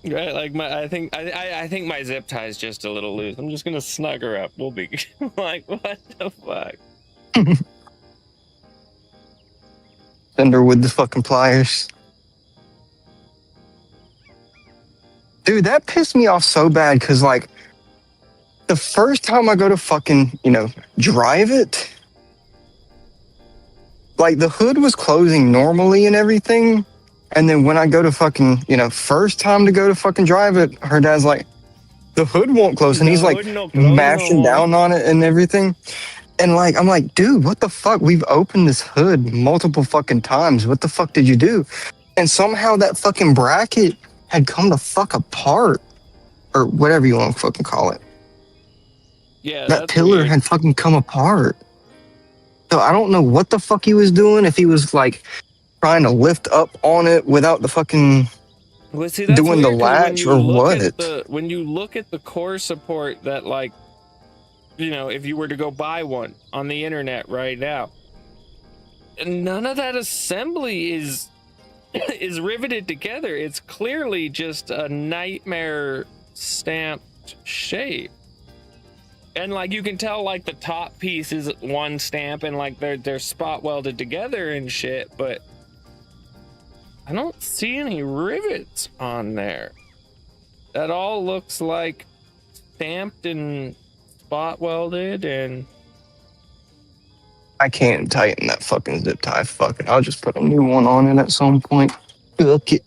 Right, like I think my zip tie is just a little loose. I'm just gonna snug her up. We'll be like, what the fuck? Send her with the fucking pliers. Dude, that pissed me off so bad because, like, the first time I go to fucking, drive it, like, the hood was closing normally and everything. And then when I go to fucking, first time to go to fucking drive it, her dad's like, the hood won't close. And he's like mashing down on it and everything. And like, I'm like, dude, what the fuck? We've opened this hood multiple fucking times. What the fuck did you do? And somehow that fucking bracket had come to fuck apart, or whatever you want to fucking call it. Yeah, that pillar had fucking come apart. So I don't know what the fuck he was doing. If he was like trying to lift up on it without the fucking Well, see, that's doing the weird, 'cause latch or what? when you look at the core support that, like, if you were to go buy one on the internet right now, none of that assembly is riveted together. It's clearly just a nightmare stamped shape. And like you can tell, like the top piece is one stamp and like they're spot welded together and shit, but I don't see any rivets on there. That all looks like stamped and spot welded, and I can't tighten that fucking zip tie. Fuck it. I'll just put a new one on it at some point. Fuck it.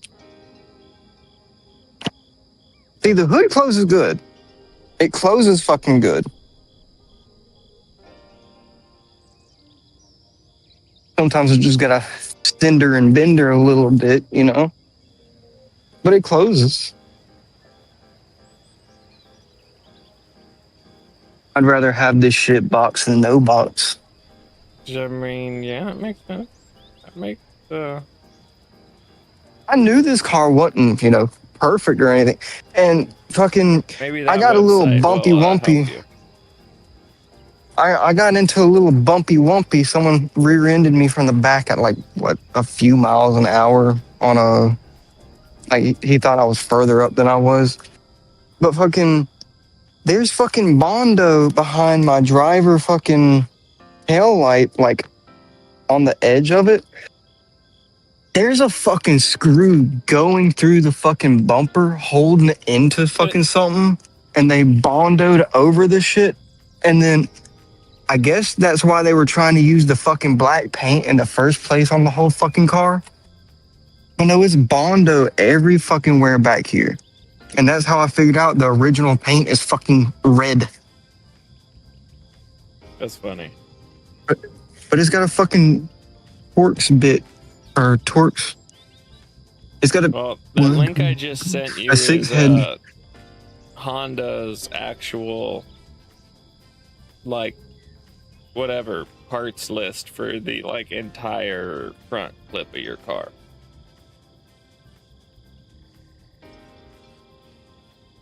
See, the hood closes good. It closes fucking good. Sometimes I just gotta stender and bender a little bit, but it closes. I'd rather have this shit box than no box. I mean, yeah, it makes sense. That makes I knew this car wasn't, perfect or anything. And fucking, maybe I got a little bumpy wumpy. I got into a little bumpy wumpy. Someone rear-ended me from the back at like, a few miles an hour on a, like, he thought I was further up than I was. But fucking, there's fucking Bondo behind my driver fucking tail light, like, on the edge of it. There's a fucking screw going through the fucking bumper, holding it into fucking something, and they Bondoed over the shit. And then I guess that's why they were trying to use the fucking black paint in the first place on the whole fucking car. I know it's Bondo every fucking where back here. And that's how I figured out the original paint is fucking red. That's funny. But it's got a fucking Torx bit, or Torx. It's got a... Well, the link I just sent you is Honda's actual, like, whatever parts list for the like entire front flip of your car,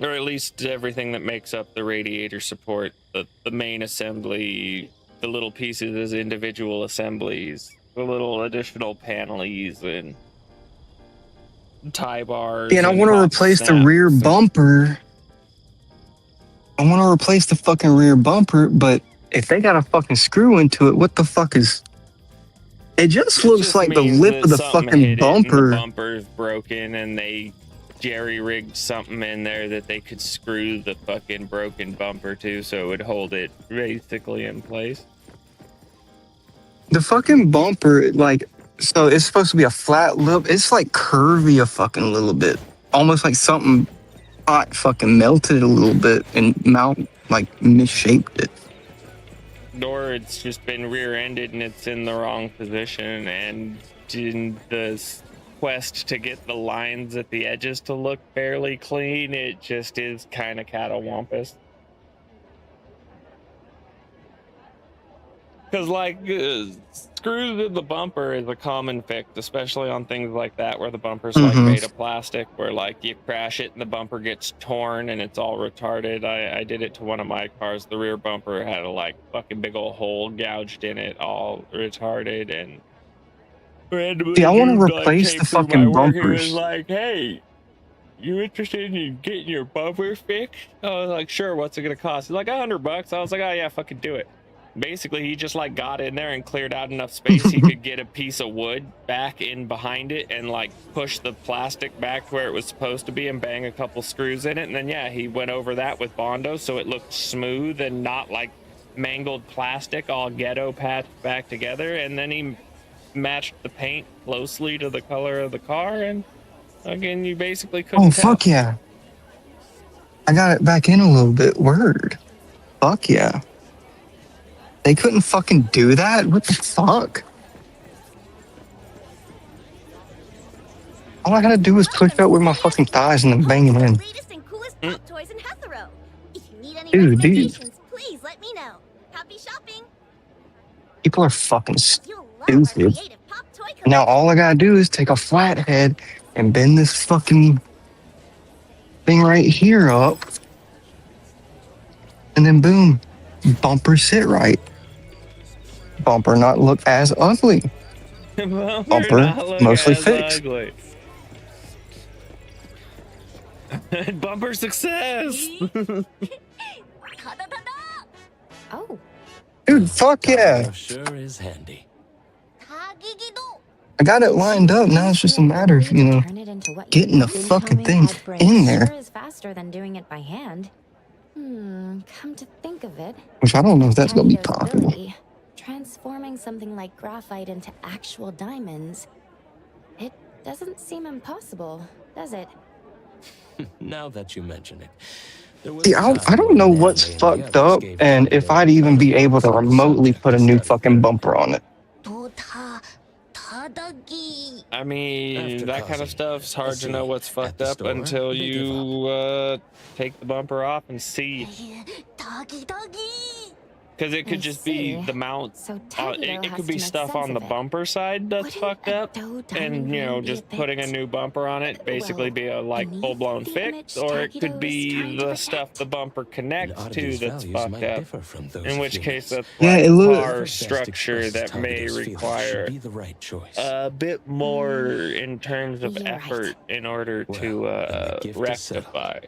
or at least everything that makes up the radiator support, the main assembly, the little pieces as individual assemblies, the little additional panelies and tie bars. Yeah, and I want to replace the rear bumper. I want to replace the fucking rear bumper, but if they got a fucking screw into it, what the fuck is... It just looks like the lip of the fucking bumper. The bumper's broken and they jerry-rigged something in there that they could screw the fucking broken bumper to so it would hold it basically in place. The fucking bumper, like, so it's supposed to be a flat lip. It's like curvy a fucking little bit. Almost like something hot fucking melted it a little bit and misshaped it. Or it's just been rear-ended and it's in the wrong position, and in the quest to get the lines at the edges to look fairly clean, it just is kind of catawampus. Because like screws in the bumper is a common fix, especially on things like that where the bumper's like made of plastic, where like you crash it and the bumper gets torn and it's all retarded. I did it to one of my cars. The rear bumper had a like fucking big old hole gouged in it, all retarded. And randomly See, I want to dude like replace came the through my fucking work and was bumpers. like, "Hey, you interested in getting your bumper fixed?" I was like, "Sure, what's it gonna cost?" He's like, $100. I was like, "Oh yeah, fucking do it." Basically, he just like got in there and cleared out enough space he could get a piece of wood back in behind it and like push the plastic back to where it was supposed to be and bang a couple screws in it. And then yeah, he went over that with Bondo so it looked smooth and not like mangled plastic all ghetto patched back together. And then he matched the paint closely to the color of the car, and again, you basically couldn't Oh, tell. fuck yeah. I got it back in a little bit. Word. Fuck yeah. They couldn't fucking do that? What the fuck? All I gotta do is push up with my fucking thighs and then bang it in. Latest and coolest pop toys in Hetero. If you need any Dude. recommendations, please let me know. Happy shopping. People are fucking You'll love our stupid. creative pop toy collection. Now all I gotta do is take a flathead and bend this fucking thing right here up. And then boom, bumper sit right. Bumper not look as ugly. Bumper not look mostly as fixed. ugly. Bumper success. Oh. Dude, fuck yeah. Sure is handy. I got it lined up. Now it's just a matter of, you know, getting the fucking thing in Sure there. is faster than doing it by hand. Come to think of it, Which I don't know if that's gonna be Candida's possible. ability, transforming something like graphite into actual diamonds, it doesn't seem impossible, does it? Now that you mention it. There was See, a I time don't when know what's Natalie and the fucked others up gave and if I'd even be able to remotely put a new fucking bumper on it. I mean, After that kind of causing stuff's hard to know what's fucked the up store, until they give you take the bumper off and see. Because it could just be the mount. It could be stuff on the bumper side that's fucked up, and you know, just putting a new bumper on it basically be a like full-blown fix, or it could be the stuff the bumper connects to that's fucked up. In which case, that's Yeah, like it look- car structure that may require a bit more in terms of effort in order to rectify.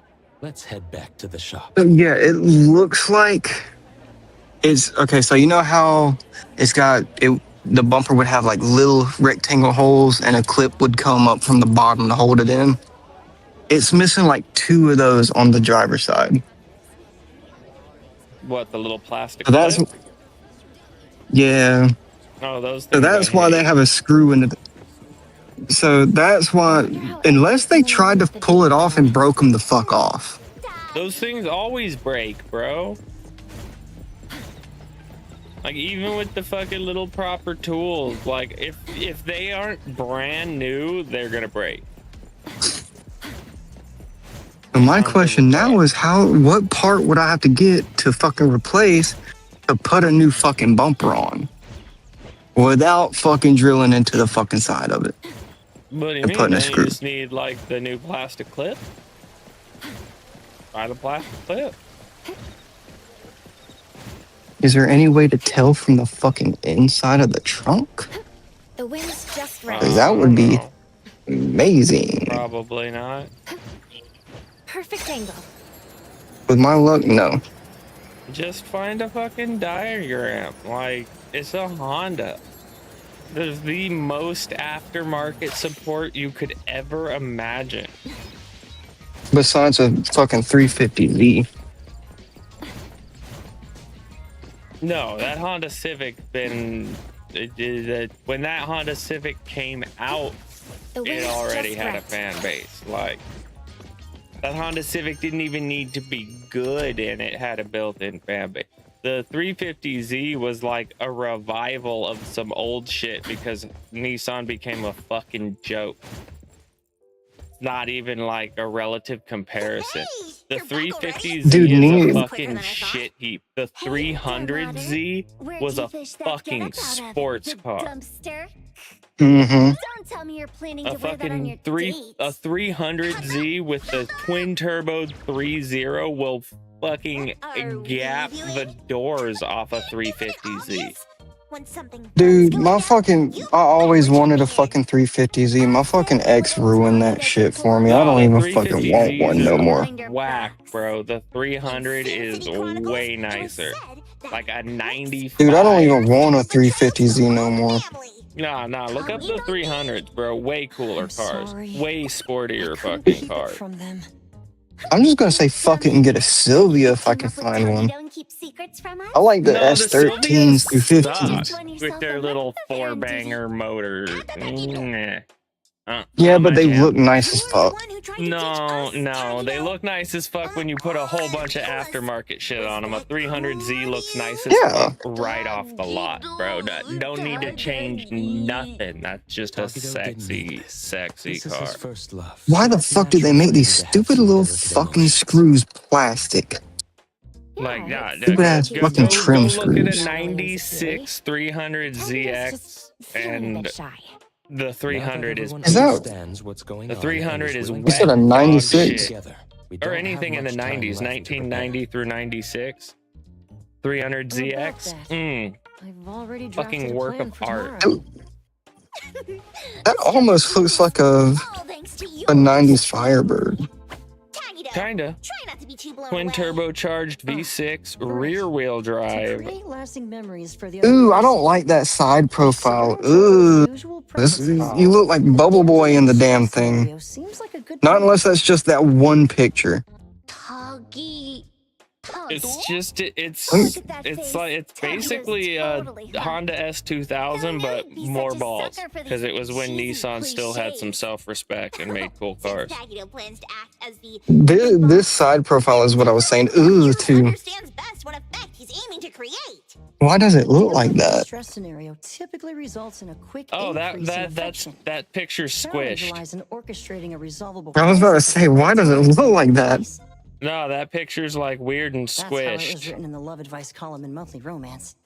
Let's head back to the shop. But yeah, it looks like it's okay. So you know how it's got it. The bumper would have like little rectangle holes, and a clip would come up from the bottom to hold it in. It's missing like 2 of those on the driver's side. What, the little plastic So that's clip? yeah. Oh, those So things that's I why they hate. have a screw in it. So that's why, unless they tried to pull it off and broke them the fuck off. Those things always break, bro. Like, even with the fucking little proper tools, like, if they aren't brand new, they're gonna break. So my question now is what part would I have to get to fucking replace to put a new fucking bumper on without fucking drilling into the fucking side of it? What do you And mean? putting a Then you screw. just need, like, the new plastic clip? Buy the plastic clip. Is there any way to tell from the fucking inside of the trunk? The wind's just right. 'Cause that would be amazing. Probably not. Perfect angle. With my luck, no. Just find a fucking diagram. Like, it's a Honda. There's the most aftermarket support you could ever imagine. Besides a fucking 350Z. No, that Honda Civic when that Honda Civic came out, it already had a fan base. Like, that Honda Civic didn't even need to be good, and it had a built-in fan base. The 350Z was like a revival of some old shit because Nissan became a fucking joke. not even like a relative comparison. The 350Z Dude, is a neat. fucking shit heap. The 300Z was a fucking sports car. Dumpster. Mm-hmm. Don't tell me you're planning A to wear that on your fucking a 300Z with the twin turbo 3.0 will fucking gap the doors off a 350Z. When something Dude, my fucking, I always wanted a fucking 350Z. My fucking ex ruined that shit for me. I No, don't the even fucking want 350Z one is no more. whack, bro. The 300 is way nicer. Like a 95. Dude, I don't even want a 350Z no more. Nah, look up the 300s, bro. Way cooler cars. sorry. Way sportier fucking cars. From them. I'm just gonna say fuck it and get a Sylvia if I can find one. I like the No, the S13s through Sylvias 15s. suck with their little four-banger motor. Nah. Yeah, not but my they jam. look nice as fuck. No, they look nice as fuck when you put a whole bunch of aftermarket shit on them. A 300Z looks nice as fuck right off the lot, bro. Don't need to change nothing. That's just a sexy car. Why the fuck do they make these stupid little fucking screws plastic? Like, Stupid ass fucking trim go look at screws. a 96 300ZX and the 300 is the 300 is wet said a dog 96? shit. Or anything in the 90s, 1990 through 96. 300ZX, I've already fucking work of art. That almost looks like a 90s Firebird. Kinda. Twin turbocharged V6 rear wheel drive. Create lasting memories for the Ooh, I don't like that side profile. Ooh, you look like Bubble Boy in the damn thing. Not unless that's just that one picture. It's just it's basically a Honda S2000 but more balls because it was when Nissan still had some self-respect and made cool cars. This side profile is what I was saying. Ooh, too. Why does it look like that? Stress scenario typically results in a quick Oh, increase in affection. that picture's squished. Relies in orchestrating a resolvable I was about to say, why does it look like that? No, that picture's like weird and That's how it was squished. written in the love advice column in Monthly Romance.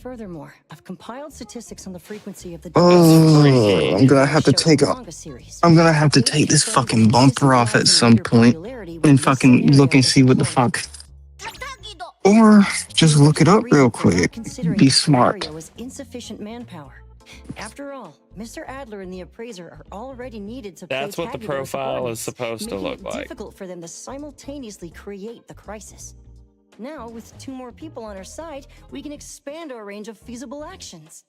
Furthermore, I've compiled statistics on the frequency of the Oh, I'm gonna have to take this fucking bumper off at some point and fucking look and see what the fuck. Or just look it up real quick. Be smart. Was insufficient manpower. After all, Mr. Adler and the appraiser are already needed to That's what the Tagudo's profile is subordinates, supposed to making look it like. difficult for them to simultaneously create the crisis. Now, with 2 more people on our side, we can expand our range of feasible actions.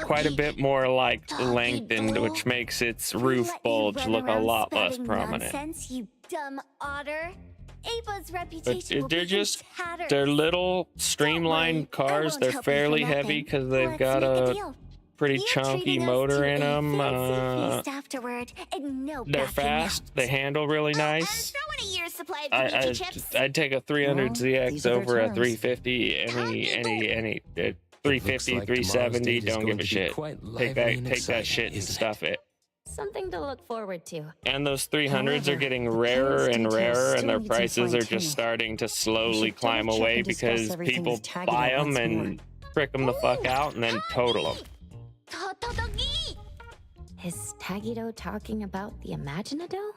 Quite a bit more like lengthened, which makes its roof bulge look a lot less prominent. Nonsense, you dumb otter. Ava's But reputation will they're be just in tatters. they're little streamlined cars. They're fairly heavy because they've got a pretty chunky motor in them. Afterward, and no They're backing fast. They handle really nice. out. A year's supply of I, Kenichi chips. I'd take a 300ZX over a 350 any 350 370. Don't give a shit. Take that shit and stuff it. Something to look forward to. And those 300s are getting rarer and rarer, and their prices are just starting to slowly climb away because people buy them and prick them the fuck out and then total them. Is Tagido talking about the Imaginado?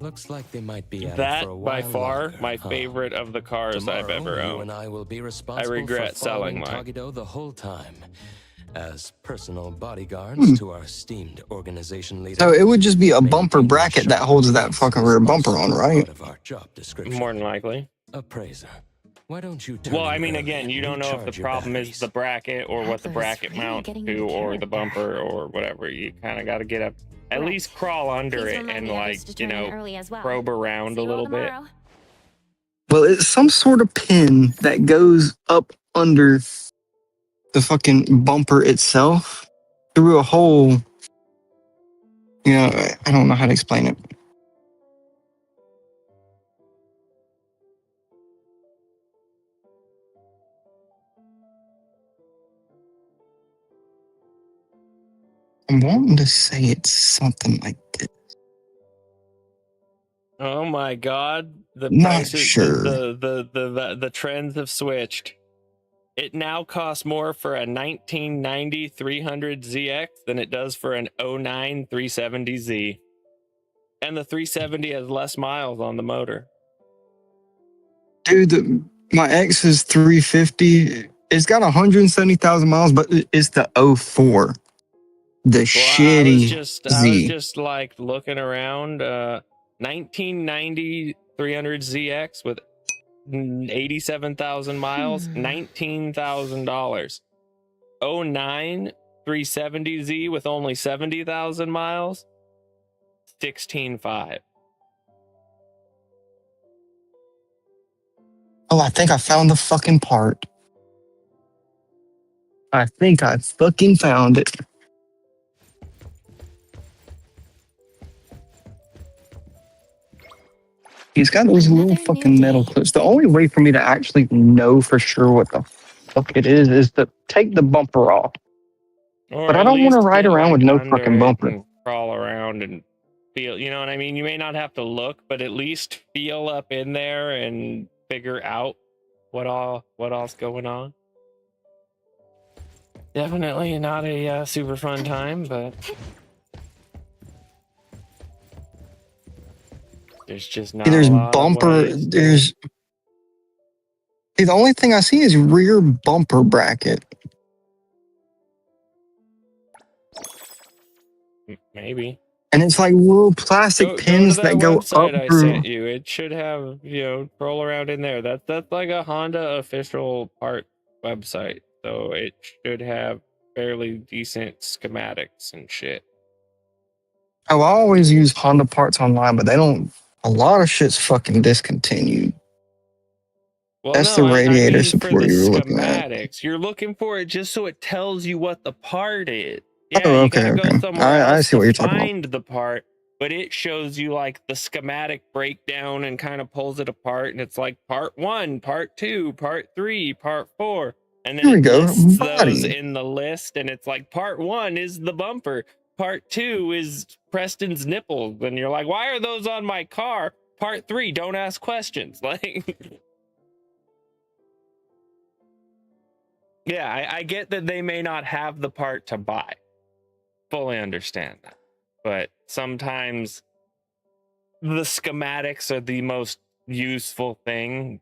Looks like they might be at it That for a by while far longer, my huh? favorite of the cars I've ever Tomorrow, you owned. and I will be I responsible regret for selling following mine. Tagido the whole time, as personal bodyguards to our esteemed organization leader. So it would just be a bumper bracket that holds that fucking rear bumper on, right? Of our job description. More than likely. Appraiser, why don't you turn Well, I in mean, early again, and you don't know if the recharge your problem is batteries? the bracket or what the Adler's bracket really mounts getting to, into or the character. bumper or whatever. You kind of got to get up, at Right. least crawl under Please it remind and me others to like, you turn in know, early as well. probe around See a you all little bit. tomorrow. Well, it's some sort of pin that goes up under the fucking bumper itself through a hole. You know, I don't know how to explain it. I'm wanting to say it's something like this. Oh my god, the Not prices, sure. the trends have switched. It now costs more for a 1990 300ZX than it does for an 09 370Z. And the 370 has less miles on the motor. Dude, my X's 350. It's got 170,000 miles, but it's the '04, the Well, I was shitty Z. just like looking around. 1990 300ZX with 87,000 miles, $19,000. 09 370Z with only 70,000 miles, 16,500. Oh, I think I found the fucking part. I think I fucking found it. He's got those little fucking metal clips. The only way for me to actually know for sure what the fuck it is to take the bumper off. Or But I at don't want to least ride get around like with no under fucking it bumper. and crawl around and feel, you know what I mean? You may not have to look, but at least feel up in there and figure out what all's going on. Definitely not a super fun time, but there's just not There's a lot of bumper. ways. There's the only thing I see is rear bumper bracket. Maybe. And it's like little plastic Go to pins that that go up website I through. sent you. It should have, you know, roll around in there. That's like a Honda official part website. So it should have fairly decent schematics and shit. Oh, I always use Honda parts online, but they don't. A lot of shit's fucking discontinued. Well, That's no, the I radiator mean for support the you were looking at. schematics. You're looking for it just so it tells you what the part is. Yeah, Oh, you okay, gotta go okay. somewhere I else see to what you're talking about. find the part, but it shows you like the schematic breakdown and kind of pulls it apart. And it's like part 1, part 2, part 3, part 4. And then Here we it go. lists those Body. in the list. And it's like part 1 is the bumper, part 2 is Preston's nipples. And you're like, why are those on my car? Part 3, don't ask questions. Like, yeah, I get that they may not have the part to buy. Fully understand that. But sometimes the schematics are the most useful thing.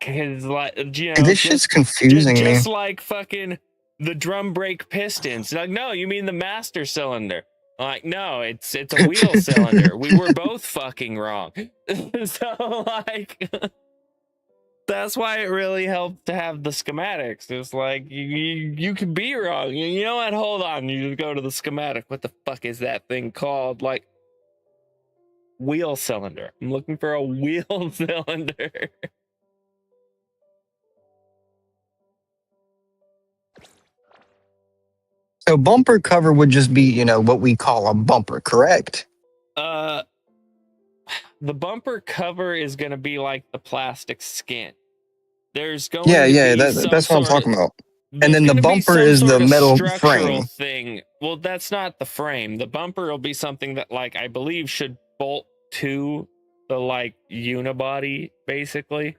Cause like, you know, This shit's confusing me. just like fucking the drum brake pistons. Like, no, you mean the master cylinder. Like, no, it's a wheel cylinder. We were both fucking wrong. So like that's why it really helps to have the schematics. It's like you can be wrong. You know what? Hold on. You go to the schematic. What the fuck is that thing called? Like wheel cylinder. I'm looking for a wheel cylinder. So bumper cover would just be, you know, what we call a bumper, correct? The bumper cover is going to be like the plastic skin. There's going Yeah, to yeah, be some that's what I'm sort of talking about. And there's then the going to be bumper some is the sort of metal structural frame. thing. Well, that's not the frame. The bumper will be something that, like, I believe should bolt to the like unibody, basically.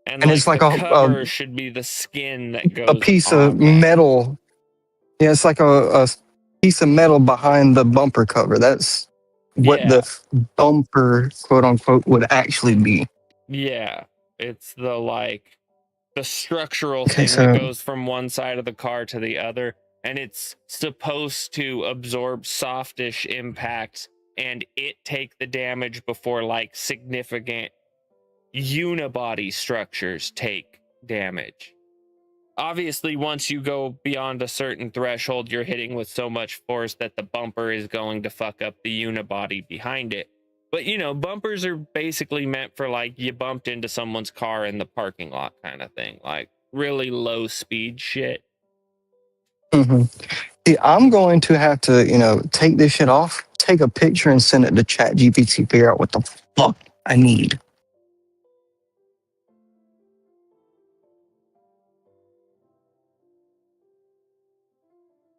And like it's like the cover should be the skin that goes a piece of on that. metal. Yeah, it's like a piece of metal behind the bumper cover. That's what Yeah. the bumper, quote unquote, would actually be. Yeah. It's the like the structural Okay, thing that so goes from one side of the car to the other, and it's supposed to absorb softish impacts and it take the damage before like significant unibody structures take damage. Obviously, once you go beyond a certain threshold, you're hitting with so much force that the bumper is going to fuck up the unibody behind it. But, you know, bumpers are basically meant for, like, you bumped into someone's car in the parking lot kind of thing. Like, really low speed shit. See, I'm going to have to, you know, take this shit off, take a picture, and send it to ChatGPT, figure out what the fuck I need.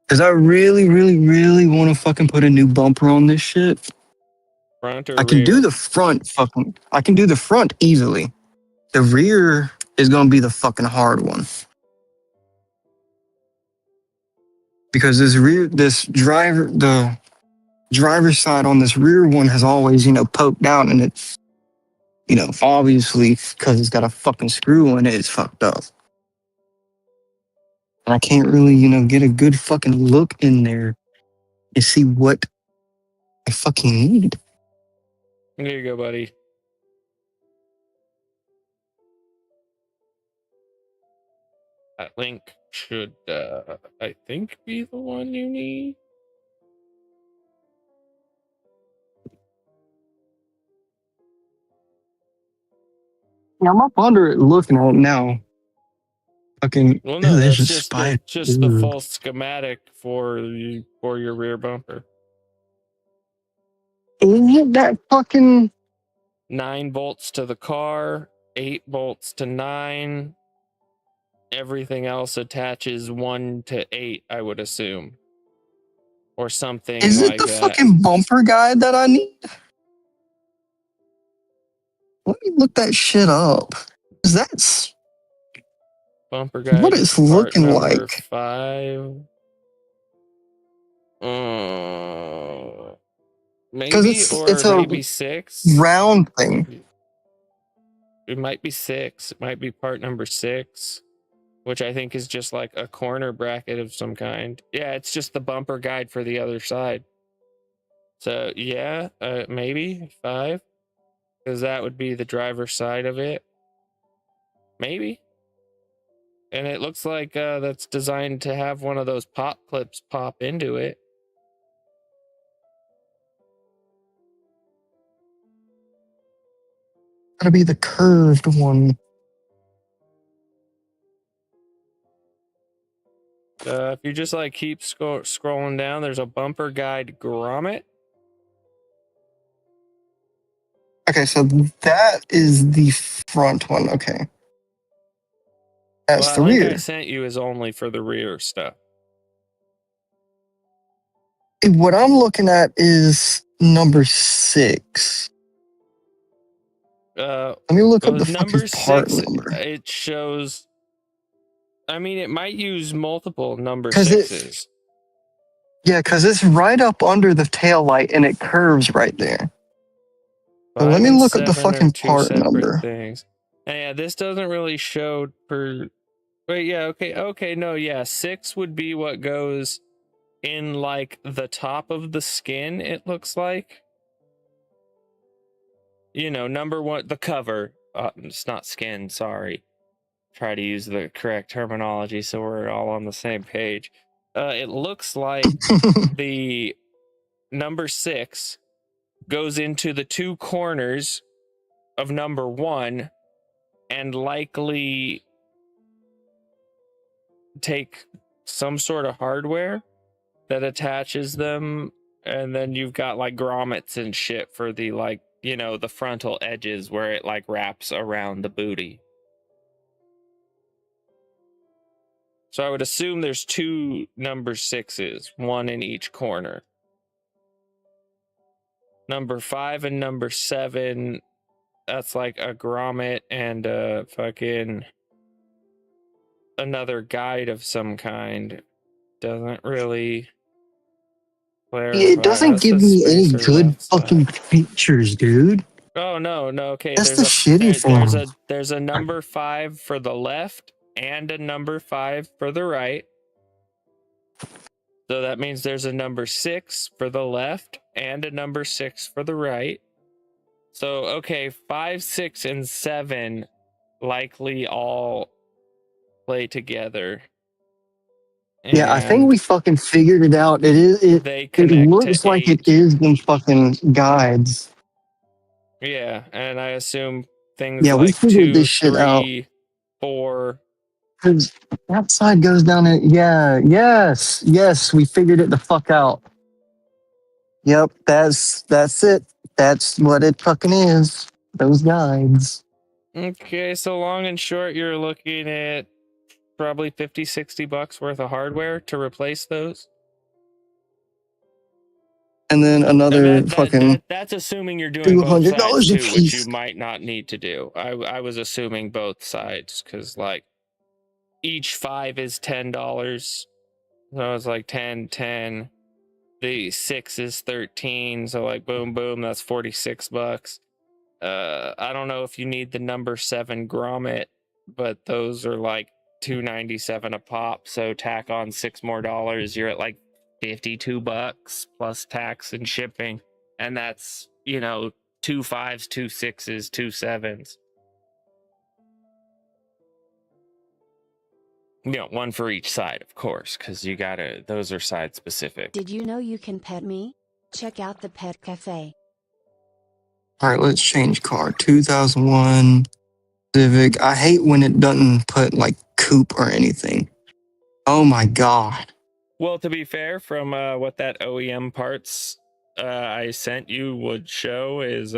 Because I really, really, really want to fucking put a new bumper on this shit. Front or I can do rear? the front fucking. I can do the front easily. The rear is gonna be the fucking hard one because the driver's side on this rear one has always, poked out, and it's, obviously because it's got a fucking screw in it, it's fucked up. And I can't really, get a good fucking look in there and see what I fucking need. There you go, buddy. That link should, I think, be the one you need. Yeah, I'm up under it looking at it now. Fucking, Well, ooh, no, there's that's a just spider. the Ooh. full schematic for your rear bumper. Ain't that fucking 9 bolts to the car, 8 bolts to 9. Everything else attaches 1 to 8, I would assume, or something is it like the that. fucking bumper guide that I need? Let me look that shit up. 'Cause that's Bumper what guide it's part looking number like. 5. Because Maybe, it's or a maybe 6. round thing. It might be 6. It might be part number 6, which I think is just like a corner bracket of some kind. Yeah, it's just the bumper guide for the other side. So yeah, maybe 5, because that would be the driver's side of it. Maybe. And it looks like that's designed to have one of those pop clips pop into it. Gotta be the curved one. If you just like keep scrolling down, there's a bumper guide grommet. Okay, so that is the front one. Okay. That's Well, the that link I rear. sent you is only for the rear stuff. What I'm looking at is number 6. Let me look up the fucking Number part 6, number. it shows. I mean, it might use multiple number Because 6s. because it's right up under the tail light and it curves right there. So let 5 me and look up the 7 are fucking 2 part separate number. things. And yeah, this doesn't really show per. Wait, yeah, okay, no, yeah, 6 would be what goes in like the top of the skin. It looks like, number 1, the cover. It's not skin. Sorry. Try to use the correct terminology so we're all on the same page. It looks like the number 6 goes into the 2 corners of number 1 and likely take some sort of hardware that attaches them, and then you've got like grommets and shit for the the frontal edges where it like wraps around the booty. So I would assume there's 2 number 6s, 1 in each corner. Number 5 and number 7, that's like a grommet and a fucking another guide of some kind. Doesn't really clarify. It doesn't That's the give me any spacer good left fucking side. features, dude. Oh no, okay. That's the shitty form. There's a number 5 for the left and a number 5 for the right. So that means there's a number 6 for the left and a number 6 for the right. So okay, 5, 6, and 7 likely all play together. Yeah, I think we fucking figured it out. They It connect to looks like 8. it is them fucking guides. Yeah, and I assume things Yeah, we like figured 2, this shit out. 3, 4. Because that side goes down it. Yeah, yes, we figured it the fuck out. Yep, that's it. That's what it fucking is. Those guides. Okay, so long and short, you're looking at probably $50-$60 worth of hardware to replace those. and then And another fucking that's assuming you're doing both $200 sides a too, which you piece. might not need to do. I was assuming both sides because like each 5 is $10. So it's like 10, 10. The 6 is 13. So like boom, boom, that's $46. I don't know if you need the number 7 grommet, but those are like $2.97 a pop. So tack on $6 more, you're at like $52 plus tax and shipping, and that's 2 5s, 2 6s, 2 7s. One for each side, of course, because those are side specific. Did you know you can pet me? Check out the Pet Cafe. All right, let's change car. 2001 Civic. I hate when it doesn't put like coupe or anything. Oh my god. Well, to be fair, from what that OEM parts I sent you would show is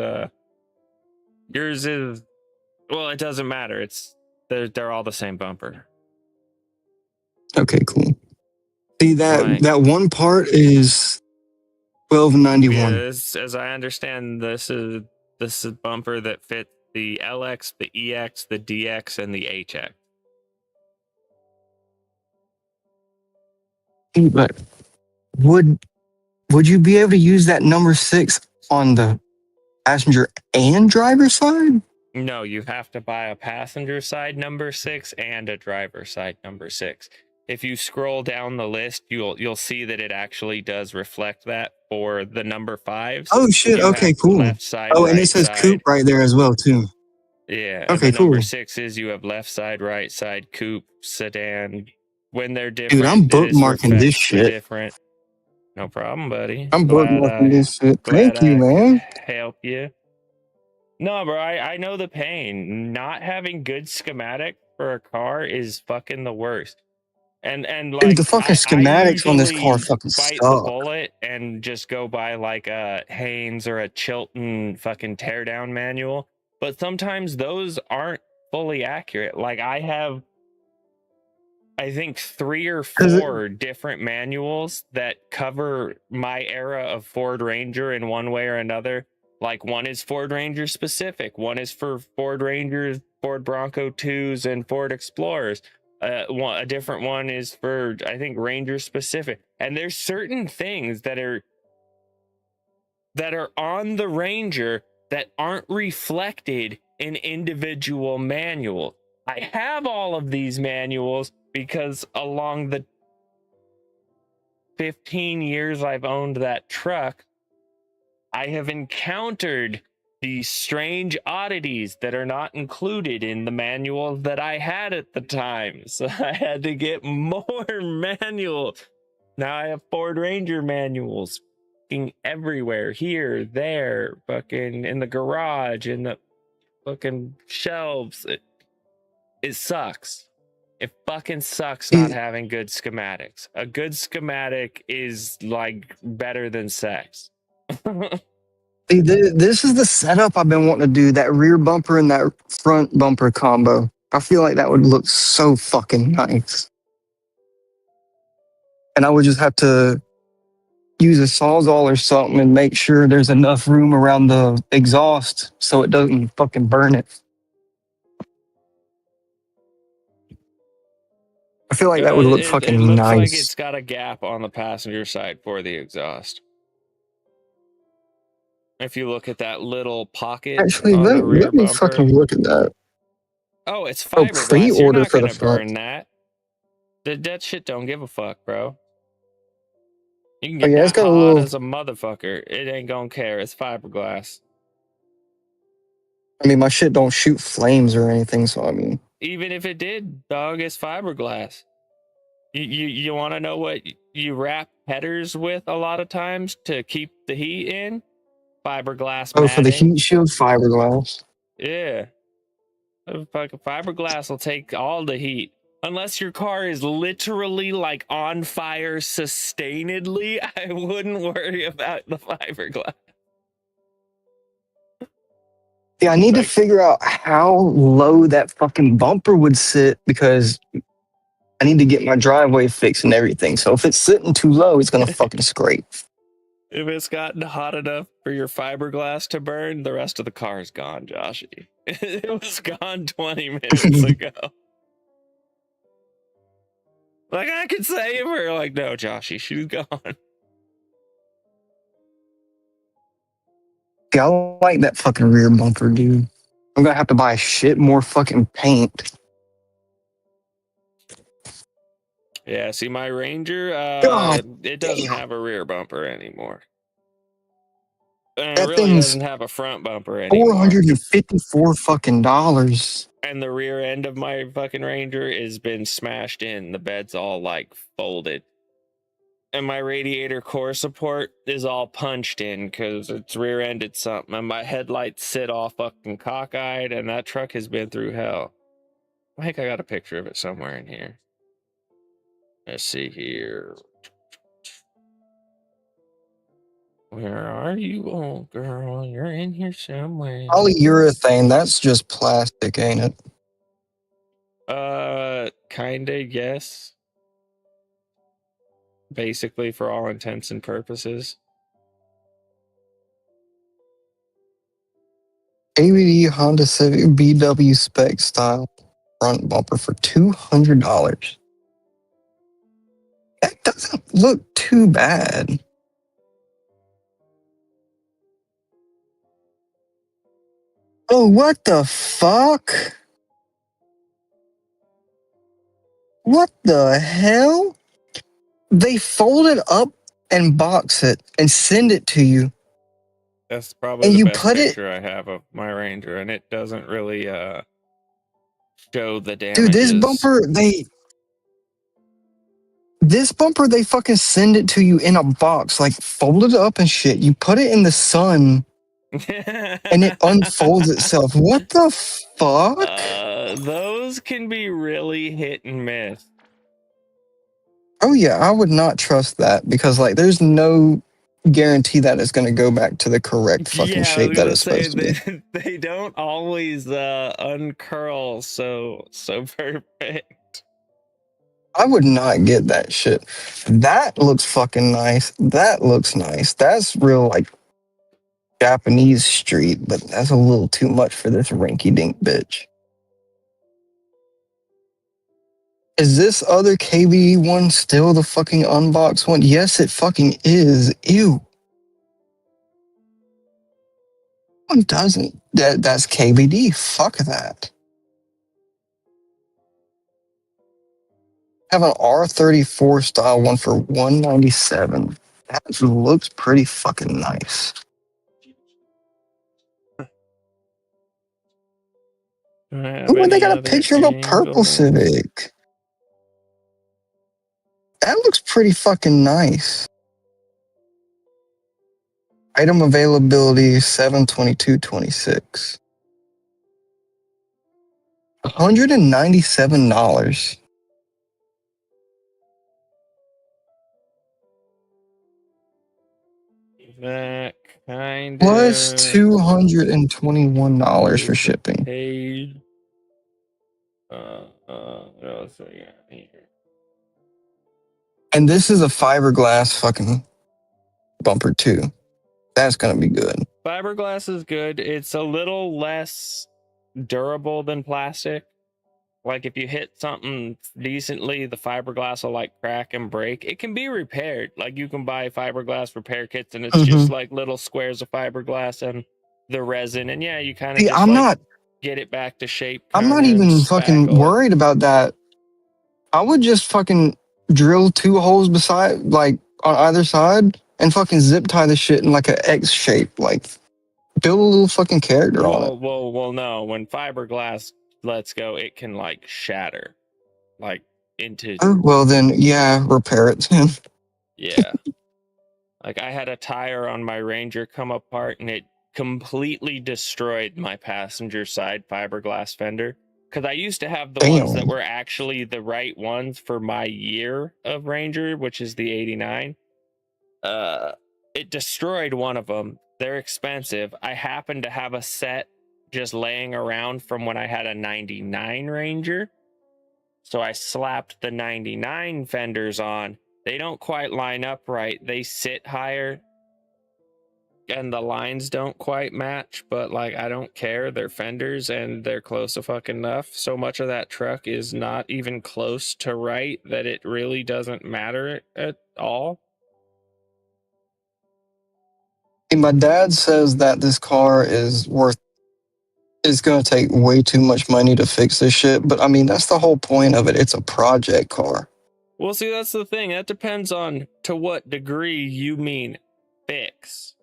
yours is, well, it doesn't matter. They're all the same bumper. Okay, cool. See that one part is $12.91. Yeah, as I understand, this is a bumper that fits the LX, the EX, the DX, and the HX. But would you be able to use that number 6 on the passenger and driver side? No, you have to buy a passenger side number 6 and a driver side number 6. If you scroll down the list, you'll see that it actually does reflect that for the number 5s. Oh shit, okay, cool. Left side, oh, and right it says side. coupe right there as well too. Yeah. Okay, and the number cool. 6s, you have left side, right side, coupe, sedan. When they're different, Dude, I'm it is bookmarking this reflects the shit. different. No problem, buddy. I'm bookmarking this shit. Glad Thank you, man. help you. No, bro, I know the pain. Not having good schematic for a car is fucking the worst. And like, Dude, the fucking schematics on this car usually fucking bite the suck. bullet and just go by like a Haynes or a Chilton fucking teardown manual. But sometimes those aren't fully accurate. Like I have, I think 3 or 4 different manuals that cover my era of Ford Ranger in one way or another. Like one is Ford Ranger specific, one is for Ford Rangers, Ford Bronco 2s, and Ford Explorers. A different one is for, I think, Ranger specific. And there's certain things that are on the Ranger that aren't reflected in individual manuals. I have all of these manuals because along the 15 years I've owned that truck, I have encountered these strange oddities that are not included in the manuals that I had at the time. So I had to get more manuals. Now I have Ford Ranger manuals fucking everywhere, here, there, fucking in the garage, in the fucking shelves. It sucks. It fucking sucks not having good schematics. A good schematic is like better than sex. See, this is the setup I've been wanting to do, that rear bumper and that front bumper combo. I feel like that would look so fucking nice. And I would just have to use a Sawzall or something and make sure there's enough room around the exhaust so it doesn't fucking burn it. I feel like that would look fucking it looks nice. like it's got a gap on the passenger side for the exhaust. If you look at that little pocket, Actually, on the rear let me bumper. fucking look at that. Oh, it's Oh, fiberglass. You're pre-order not for the gonna burn front. that. That shit don't give a fuck, bro. You can Oh, get yeah, it's that got a hot little. as a motherfucker. It ain't gonna care. It's fiberglass. I mean, my shit don't shoot flames or anything, so I mean. Even if it did, dog, it's fiberglass. You want to know what you wrap headers with a lot of times to keep the heat in? Fiberglass Oh, for the matting. heat shield, fiberglass. Yeah. Fucking fiberglass will take all the heat. Unless your car is literally like on fire sustainedly, I wouldn't worry about the fiberglass. Yeah, I need to figure out how low that fucking bumper would sit because I need to get my driveway fixed and everything. So if it's sitting too low, it's gonna fucking scrape. If it's gotten hot enough for your fiberglass to burn, the rest of the car is gone, Joshy. It was gone 20 minutes ago. Like, I could save her. Like, no, Joshy, she's gone. Yeah, I like that fucking rear bumper, dude. I'm gonna have to buy shit more fucking paint. Yeah, see, my Ranger, God it doesn't damn. have a rear bumper anymore. And it That really thing's doesn't have a front bumper anymore. $454 fucking dollars. And the rear end of my fucking Ranger has been smashed in. The bed's all like folded. And my radiator core support is all punched in because it's rear-ended something. And my headlights sit all fucking cockeyed, and that truck has been through hell. I think I got a picture of it somewhere in here. Let's see here. Where are you, old girl? You're in here somewhere. Polyurethane, that's just plastic, ain't it? Kinda, yes. Basically, for all intents and purposes. ABD Honda Civic BW spec style front bumper for $200. That doesn't look too bad. Oh, what the fuck? What the hell? They fold it up and box it and send it to you. That's probably And the you best put it, picture I have of my Ranger, and it doesn't really show the dude, damages. this bumper, they fucking send it to you in a box, like folded up and shit. You put it in the sun and it unfolds itself. What the fuck? Those can be really hit and miss. Oh yeah, I would not trust that because like there's no guarantee that it's going to go back to the correct fucking Yeah, I was shape that gonna it's say supposed to be. they don't always uncurl so perfect. I would not get that shit. That looks fucking nice. That looks nice. That's real like Japanese street, but that's a little too much for this rinky dink bitch. Is this other KBE one still the fucking unboxed one? Yes, it fucking is. Ew. One doesn't. That's KBD. Fuck that. Have an R34 style one for $197. That looks pretty fucking nice. Oh, they got a picture of a purple Civic. That looks pretty fucking nice. Item availability 7/22/26. $197. That kind Plus of $221 for shipping. paid. What else we got here? And this is a fiberglass fucking bumper too. That's gonna be good. Fiberglass is good. It's a little less durable than plastic. Like if you hit something decently, the fiberglass will like crack and break. It can be repaired. Like you can buy fiberglass repair kits and it's just like little squares of fiberglass and the resin. And yeah, you kind of See, just like get it back to shape. I'm not kinda, even and fucking spackle it. worried about that. I would just fucking drill 2 holes beside, like on either side, and fucking zip tie the shit in like an X shape. Like build a little fucking character on it. Well, no. When fiberglass lets go, it can like shatter, like into. Oh, well then, yeah, repair it then. Yeah. Like I had a tire on my Ranger come apart and it completely destroyed my passenger side fiberglass fender. Because I used to have the ones that were actually the right ones for my year of Ranger, which is the 89. It destroyed one of them. They're expensive. I happened to have a set just laying around from when I had a 99 Ranger. So I slapped the 99 fenders on. They don't quite line up right. They sit higher and the lines don't quite match, but like I don't care. They're fenders and they're close to fucking enough. So much of that truck is not even close to right that it really doesn't matter at all. My dad says that this car is going to take way too much money to fix this shit. But I mean, that's the whole point of it. It's a project car. Well, see, that's the thing. That depends on to what degree you mean fix.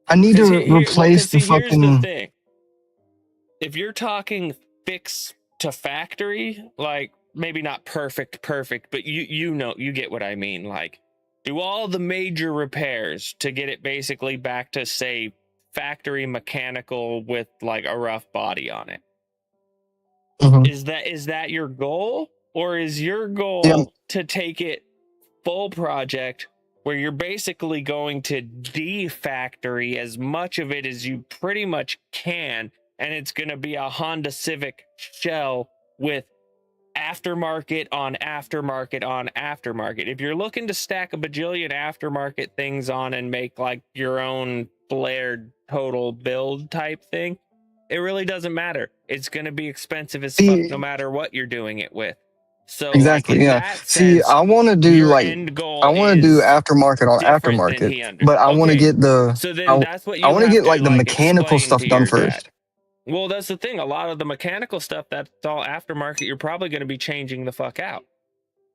I need to replace the Here's the fucking. thing. If you're talking fix to factory, like maybe not perfect, but you know, you get what I mean. Like, do all the major repairs to get it basically back to, say, factory mechanical with like a rough body on it. Is that your goal, or is your goal to take it full project where you're basically going to de-factory as much of it as you pretty much can, and it's going to be a Honda Civic shell with aftermarket on aftermarket on aftermarket? If you're looking to stack a bajillion aftermarket things on and make like your own flared total build type thing, it really doesn't matter. It's going to be expensive as fuck no matter what you're doing it with. So Exactly, like, in yeah. that See, sense, I want to do your like end goal I want to do is aftermarket on different than aftermarket, but I want to Okay, get the so then that's what I you want to have get to like the like mechanical explain stuff to done your dad. first. Well, that's the thing. A lot of the mechanical stuff, that's all aftermarket. You're probably going to be changing the fuck out.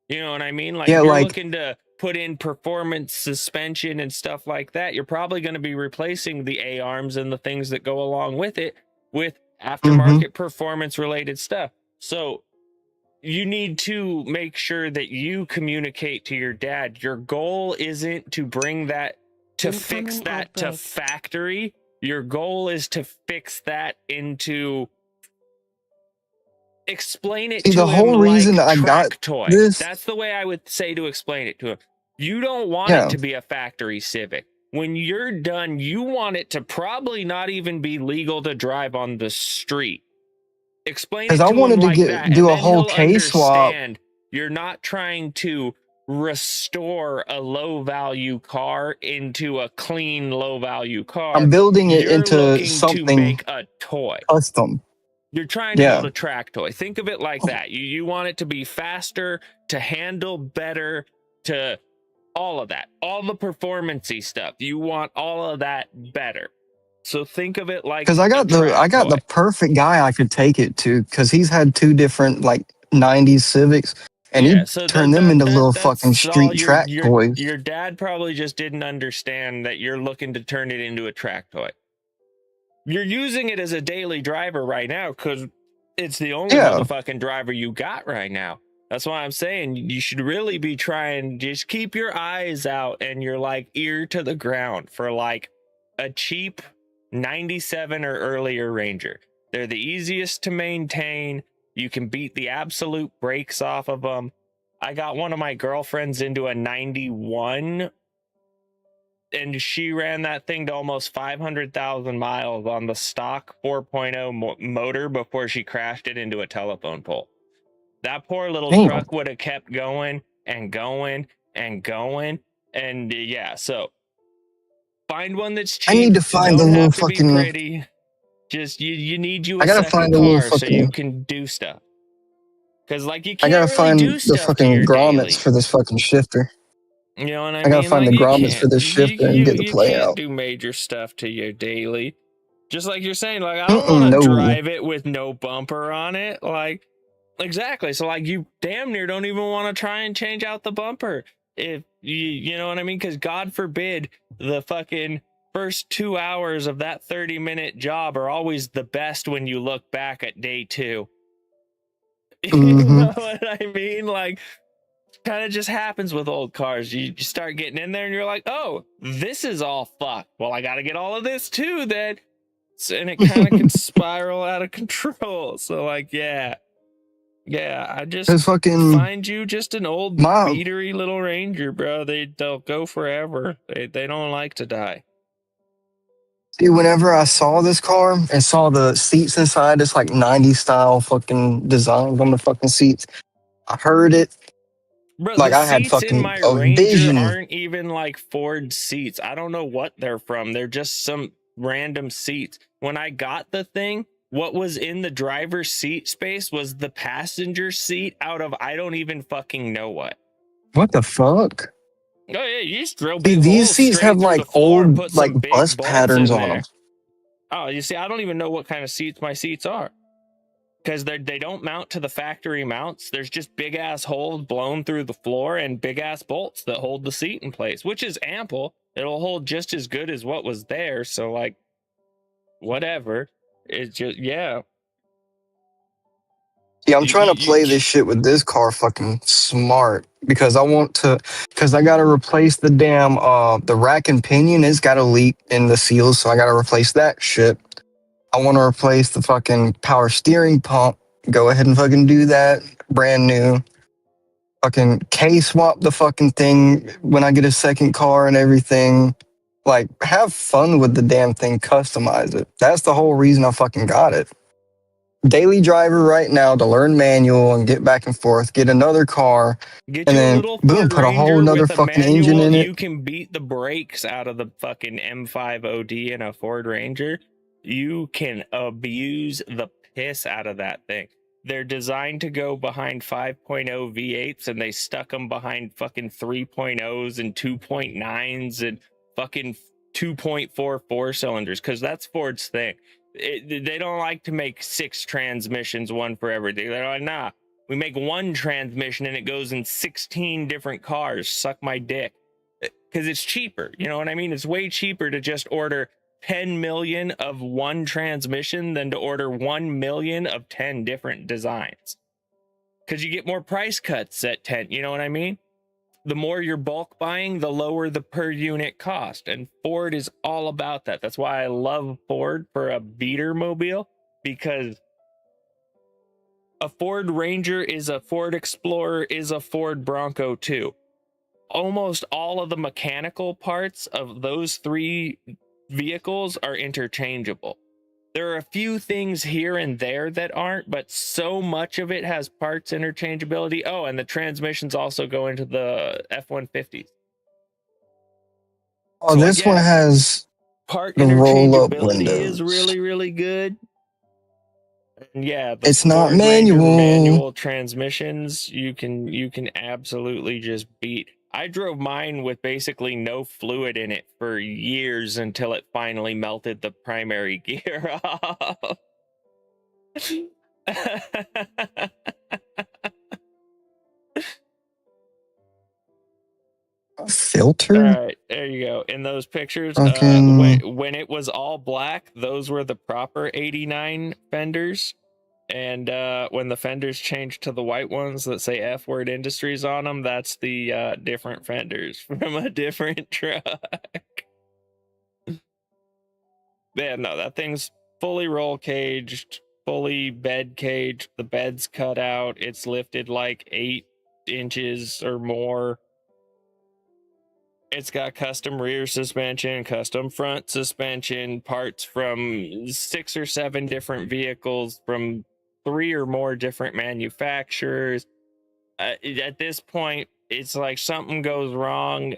You know what I mean? Like, Yeah, if you're like looking to put in performance suspension and stuff like that, you're probably going to be replacing the A-arms and the things that go along with it with aftermarket performance related stuff. So you need to make sure that you communicate to your dad. Your goal isn't to bring that, to fix that to factory. Your goal is to fix that into, explain it See, to the him whole reason like I got track toy. this, That's the way I would say to explain it to him. You don't want it yeah, to be a factory Civic. When you're done, you want it to probably not even be legal to drive on the street. Explain because it I to him wanted to like that, and do a then whole he'll K swap. understand you're not trying to restore a low value car into a clean low value car. I'm building it You're into looking to something make a toy. custom. You're trying to Yeah, build a track toy. Think of it like that. You want it to be faster, to handle better, to all of that. All the performance-y stuff. You want all of that better. So think of it like because I got the perfect guy I could take it to, because he's had two different like '90s Civics, and Yeah, he so turned them into little fucking that's all street track toys. your dad probably just didn't understand that you're looking to turn it into a track toy. You're using it as a daily driver right now because it's the only motherfucking driver you got right now. That's why I'm saying you should really be trying, just keep your eyes out and your like ear to the ground for like a cheap 97 or earlier Ranger. They're the easiest to maintain. You can beat the absolute brakes off of them. I got one of my girlfriends into a 91, and she ran that thing to almost 500,000 miles on the stock 4.0 motor before she crashed it into a telephone pole. That poor little truck would have kept going and going and going. And yeah, so find one that's cheap. I need to find the Don't little have to be fucking. pretty. Just you need you I a gotta second find the little car so you fucking. can do stuff. Because like you I gotta can't really find do the stuff to fucking your grommets daily. for this fucking shifter. You know what I I gotta mean? find Like the you grommets for can't this shifter and get the you play can't out. do major stuff to your daily. Just like you're saying, like I don't want to No. drive it with no bumper on it. Like exactly. So like you damn near don't even want to try and change out the bumper. If you know what I mean? Because God forbid the fucking first 2 hours of that 30-minute job are always the best when you look back at day 2. You know what I mean? Like kind of just happens with old cars. You start getting in there and you're like, oh, this is all fucked. Well, I got to get all of this too then. And it kind of can spiral out of control. So like, yeah, I just find you just an old beatery little Ranger, bro. They'll go forever. They don't like to die. See, whenever I saw this car and saw the seats inside, it's like 90s style fucking designs on the fucking seats. I heard it. Bro, Like the I had seats in fucking my a Ranger vision. aren't even like Ford seats. I don't know what they're from. They're just some random seats. When I got the thing, what was in the driver's seat space was the passenger seat out of I don't even fucking know what. What the fuck? Oh yeah, you just drill See, big these holes seats have straight through the like floor and old put like some big bus bolts patterns in on them. there. Oh, you see, I don't even know what kind of seats my seats are. Because they don't mount to the factory mounts. There's just big ass holes blown through the floor and big ass bolts that hold the seat in place, which is ample. It'll hold just as good as what was there. So like, whatever. It's just yeah. Yeah, I'm You, trying to you, play this shit with this car fucking smart because I gotta replace the damn the rack and pinion. It's got a leak in the seals, so I gotta replace that shit. I want to replace the fucking power steering pump. Go ahead and fucking do that. Brand new. Fucking K swap the fucking thing when I get a second car and everything. Like, have fun with the damn thing. Customize it. That's the whole reason I fucking got it. Daily driver right now to learn manual and get back and forth. Get another car. get And you a then, little boom, Ford put a whole Ranger nother with a fucking engine manual. in You it. can beat the brakes out of the fucking M5 OD in a Ford Ranger. You can abuse the piss out of that thing. They're designed to go behind 5.0 V8s and they stuck them behind fucking 3.0s and 2.9s and fucking 2.4 4-cylinders because that's Ford's thing. They don't like to make 6 transmissions, one for everything. They're like, nah, we make one transmission and it goes in 16 different cars. Suck my dick. Because it's cheaper. You know what I mean? It's way cheaper to just order 10 million of one transmission than to order 1 million of 10 different designs. Because you get more price cuts at 10. You know what I mean? The more you're bulk buying, the lower the per unit cost. And Ford is all about that. That's why I love Ford for a beater mobile, because a Ford Ranger is a Ford Explorer is a Ford Bronco too. Almost all of the mechanical parts of those 3 vehicles are interchangeable. There are a few things here and there that aren't, but so much of it has parts interchangeability. Oh, and the transmissions also go into the F-150s. Oh, So like, this one yeah, has part the roll up interchangeability is windows. really, really good. And yeah, the It's not Ford Ranger manual. manual transmissions, you can absolutely just beat. I drove mine with basically no fluid in it for years until it finally melted the primary gear off. A All filter? right, there you go. In those pictures, Fucking. when it was all black, those were the proper 89 fenders. And when the fenders changed to the white ones that say F Word Industries on them, that's the different fenders from a different truck. Yeah, no, that thing's fully roll caged, fully bed caged. The bed's cut out. It's lifted like 8 inches or more. It's got custom rear suspension, custom front suspension, parts from 6 or 7 different vehicles from 3 or more different manufacturers. At this point, it's like something goes wrong.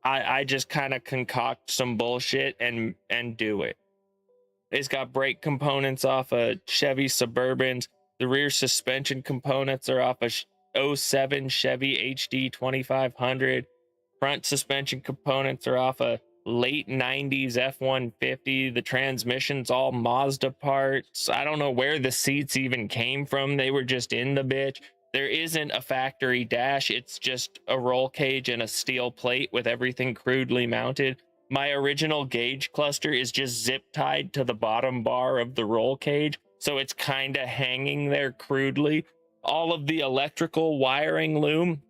I just kind of concoct some bullshit and do it. It's got brake components off of Chevy Suburbans. The rear suspension components are off a 07 Chevy HD 2500. Front suspension components are off a late 90s F-150. The transmission's all Mazda parts. I don't know where the seats even came from. They were just in the bitch. There isn't a factory dash. It's just a roll cage and a steel plate with everything crudely mounted. My original gauge cluster is just zip tied to the bottom bar of the roll cage, so it's kind of hanging there crudely. All of the electrical wiring loom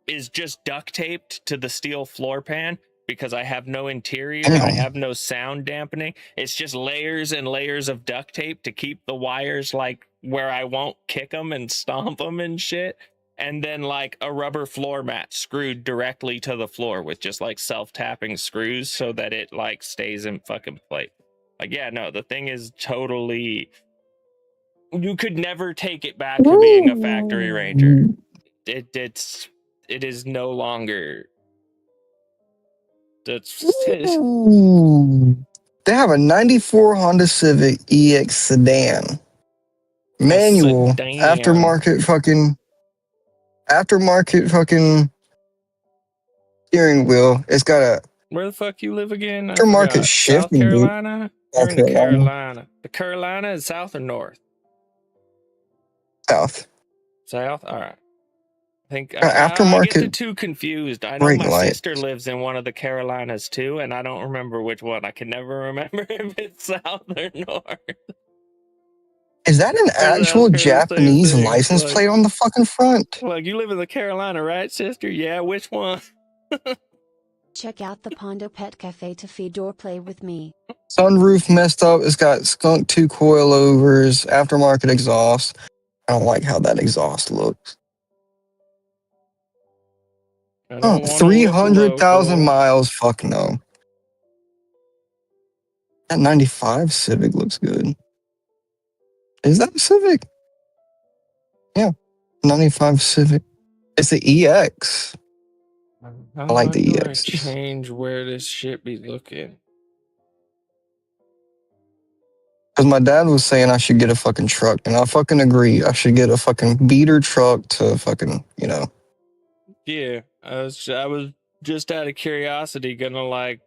is just duct taped to the steel floor pan because I have no interior, I have no sound dampening. It's just layers and layers of duct tape to keep the wires like where I won't kick them and stomp them and shit. And then like a rubber floor mat screwed directly to the floor with just like self-tapping screws so that it like stays in fucking place. Like, yeah, no, the thing is totally, you could never take it back to being a factory Ranger. It's it is no longer. That's Ooh. They have a 94 Honda Civic EX sedan. Manual, sedan. aftermarket fucking steering wheel. It's got a Where the fuck you live again? I aftermarket forgot. South shifting, dude. Carolina? You're South in the Carolina. Carolina. The Carolina is south or north? South. South? All right. I think Got I get the aftermarket two confused. I know brake my light. sister lives in one of the Carolinas too, and I don't remember which one. I can never remember if it's south or north. Is that an I ask actual her the same Japanese thing. license plate on the fucking front? Like, you live in the Carolina, right, sister? Yeah, which one? Check out the Pondo Pet Cafe to feed or play with me. Sunroof messed up. It's got skunk 2 coilovers, aftermarket exhaust. I don't like how that exhaust looks. I Oh, don't want to look 300,000 local. miles. Fuck no. That 95 Civic looks good. Is that a Civic? Yeah. 95 Civic. It's the EX. How I like the do I EXs. change where this shit be looking? Because my dad was saying I should get a fucking truck, and I fucking agree. I should get a fucking beater truck to fucking, you know. Yeah, I was just out of curiosity gonna like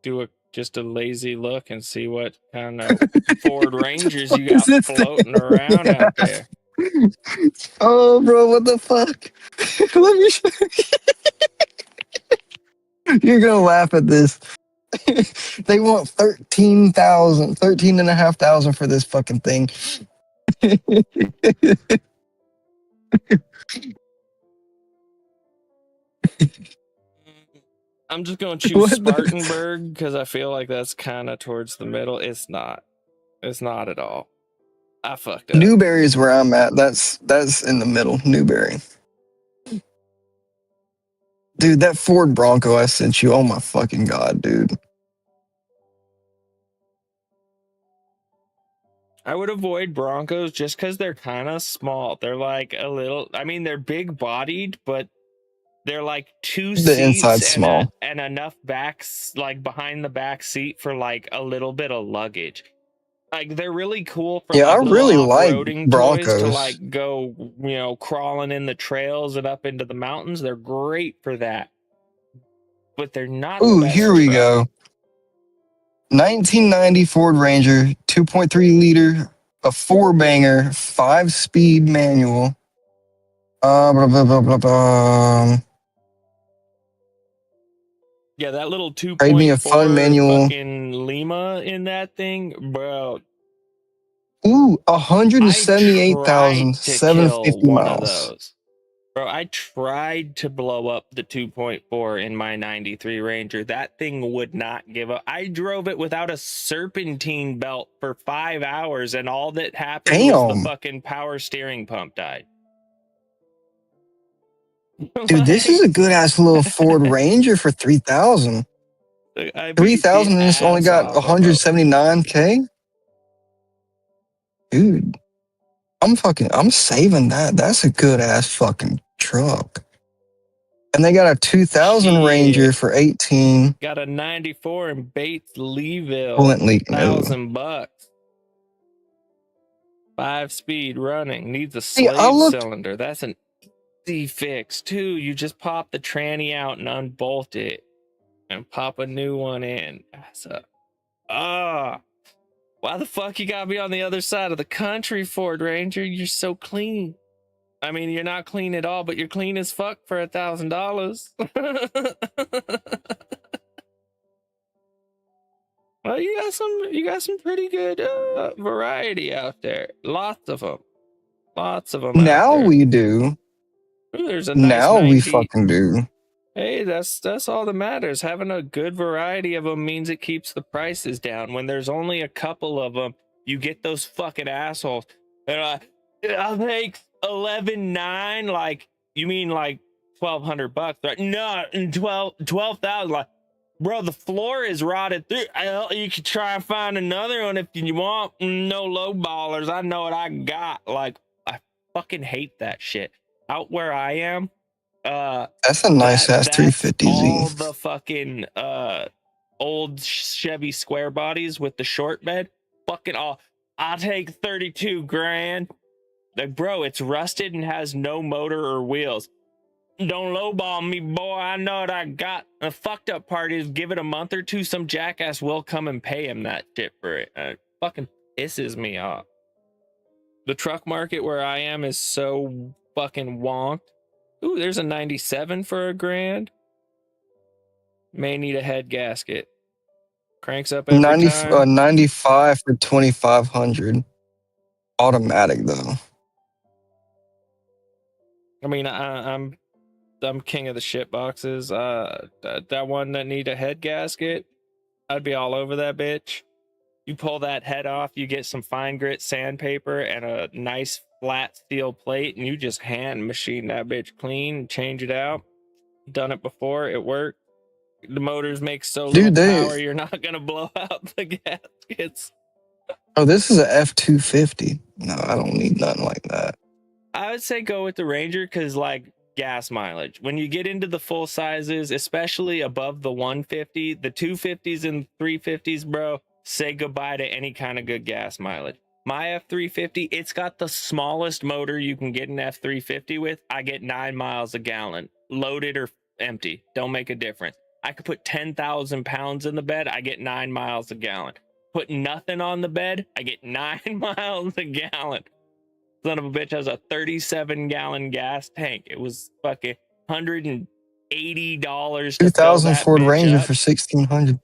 do just a lazy look and see what kind of Ford Rangers What you is got this floating thing? around out there. Oh, bro, what the fuck? Let me show you. You're gonna laugh at this. They want 13,500 for this fucking thing. I'm just gonna choose What the? Spartanburg because I feel like that's kind of towards the middle. It's not. It's not at all. I fucked up. Newberry is where I'm at. That's in the middle. Newberry. Dude, that Ford Bronco I sent you. Oh my fucking god, dude. I would avoid Broncos just because they're kind of small. They're like a little. I mean, they're big bodied, but they're like two The seats inside's small. and enough backs like behind the back seat for like a little bit of luggage. Like, they're really cool for Yeah, I like little really like off-roading toys to Broncos. like go, crawling in the trails and up into the mountains. They're great for that. But they're not the Ooh, best here we truck. go. 1990 Ford Ranger, 2.3 liter, a 4-banger, 5-speed manual. Blah, blah, blah, blah, blah. Yeah, that little Trade me a fun 2.4 manual. fucking Lima in that thing, bro. Ooh, I tried to kill 178,750 one of miles. those. Bro, I tried to blow up the 2.4 in my 93 Ranger. That thing would not give up. I drove it without a serpentine belt for 5 hours, and all that happened was the Damn. fucking power steering pump died. Dude, this is a good ass little Ford Ranger for 3,000. I beat 3,000 the and it's only ass got off of them. 179K? Dude, I'm saving that. That's a good ass fucking truck. And they got a 2000 Ranger Shit. for 18. Got a 94 in Bates Leeville. Coolant leak, no. $1,000. 5-speed running. Needs a See, I slave looked. cylinder. That's an easy fix too. You just pop the tranny out and unbolt it and pop a new one in. That's why the fuck you gotta be on the other side of the country, Ford Ranger? You're so clean. I mean, you're not clean at all, but you're clean as fuck for $1,000. Well, you got some pretty good variety out there. Lots of them out Now there. we do. Ooh, there's a nice Now we 90. fucking do. Hey, that's all that matters. Having a good variety of them means it keeps the prices down. When there's only a couple of them, you get those fucking assholes. They're like, I'll take 11,900. Like, you mean like $1,200, right? No, 12,000. Like, bro, the floor is rotted through. You can try and find another one if you want. No low ballers. I know what I got. Like, I fucking hate that shit. Out where I am, That's a nice ass That's 350Z. all the fucking old Chevy square bodies with the short bed. Fucking all. I'll take 32 grand. Like, bro, it's rusted and has no motor or wheels. Don't lowball me, boy. I know what I got. The fucked up part is, give it a month or two, some jackass will come and pay him that shit for it. Fucking pisses me off. The truck market where I am is so fucking wonked. Ooh, there's a 97 for $1,000. May need a head gasket. Cranks up every time. 95 for 2,500. Automatic though. I mean, I'm king of the shit boxes. That one that need a head gasket, I'd be all over that bitch. You pull that head off, you get some fine grit sandpaper and a nice flat steel plate, and you just hand machine that bitch clean, change it out. Done it before, it worked. The motors make so little power, you're not gonna blow out the gaskets. Oh, this is a F250. No, I don't need nothing like that. I would say go with the Ranger because, like, gas mileage. When you get into the full sizes, especially above the 150, the 250s and 350s, bro, say goodbye to any kind of good gas mileage. My F350, it's got the smallest motor you can get an F350 with. I get 9 miles a gallon, loaded or empty. Don't make a difference. I could put 10,000 pounds in the bed. I get 9 miles a gallon. Put nothing on the bed. I get 9 miles a gallon. Son of a bitch has a 37-gallon gas tank. It was fucking $180 to fill 2000 that Ford bitch Ranger up. for 1,600.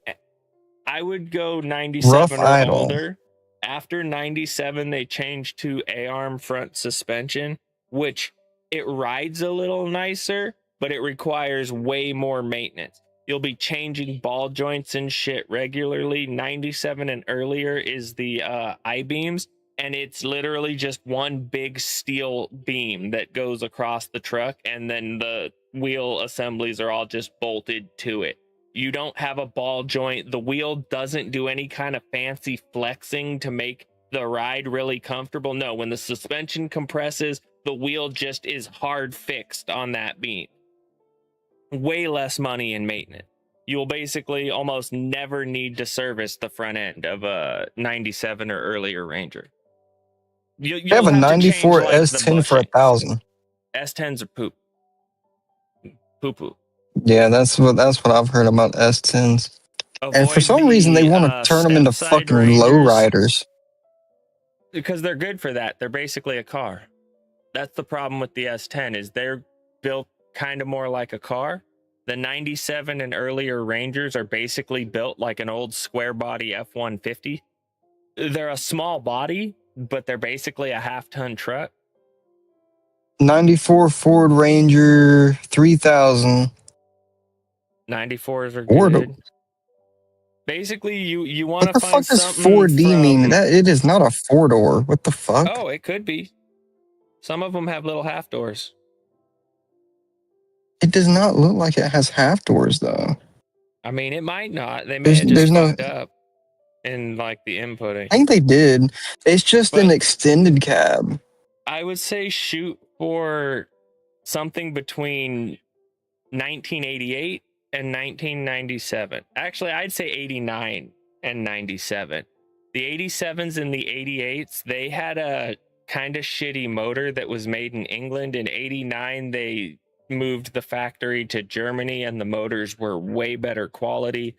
I would go Rough 97 or idle. older. After 97, they changed to A-arm front suspension, which it rides a little nicer, but it requires way more maintenance. You'll be changing ball joints and shit regularly. 97 and earlier is the I-beams, and it's literally just one big steel beam that goes across the truck, and then the wheel assemblies are all just bolted to it. You don't have a ball joint. The wheel doesn't do any kind of fancy flexing to make the ride really comfortable. No, when the suspension compresses, the wheel just is hard fixed on that beam. Way less money in maintenance. You'll basically almost never need to service the front end of a 97 or earlier Ranger. You'll have a have to change, 94 like, the S10 for bushings. 1,000. S10s are poop. Poo-poo. Yeah, that's what I've heard about S10s. And for Avoid some reason, they the want to turn them into step-side fucking Rangers. lowriders. Because they're good for that. They're basically a car. That's the problem with the S10 is they're built kind of more like a car. The 97 and earlier Rangers are basically built like an old square body F-150. They're a small body, but they're basically a half-ton truck. 94 Ford Ranger 3,000. 94s are Ford. good. Basically, you want What to the find fuck does something 4D mean? from... That it is not a four-door. What the fuck? Oh, it could be. Some of them have little half doors. It does not look like it has half doors though. I mean, it might not. They may have just fucked up in, like, the inputting. I think they did. It's just an But extended cab. I would say shoot for something between 1988 and 1997. Actually, I'd say 89 and 97. The 87s and the 88s, they had a kind of shitty motor that was made in England. In 89, they moved the factory to Germany and the motors were way better quality.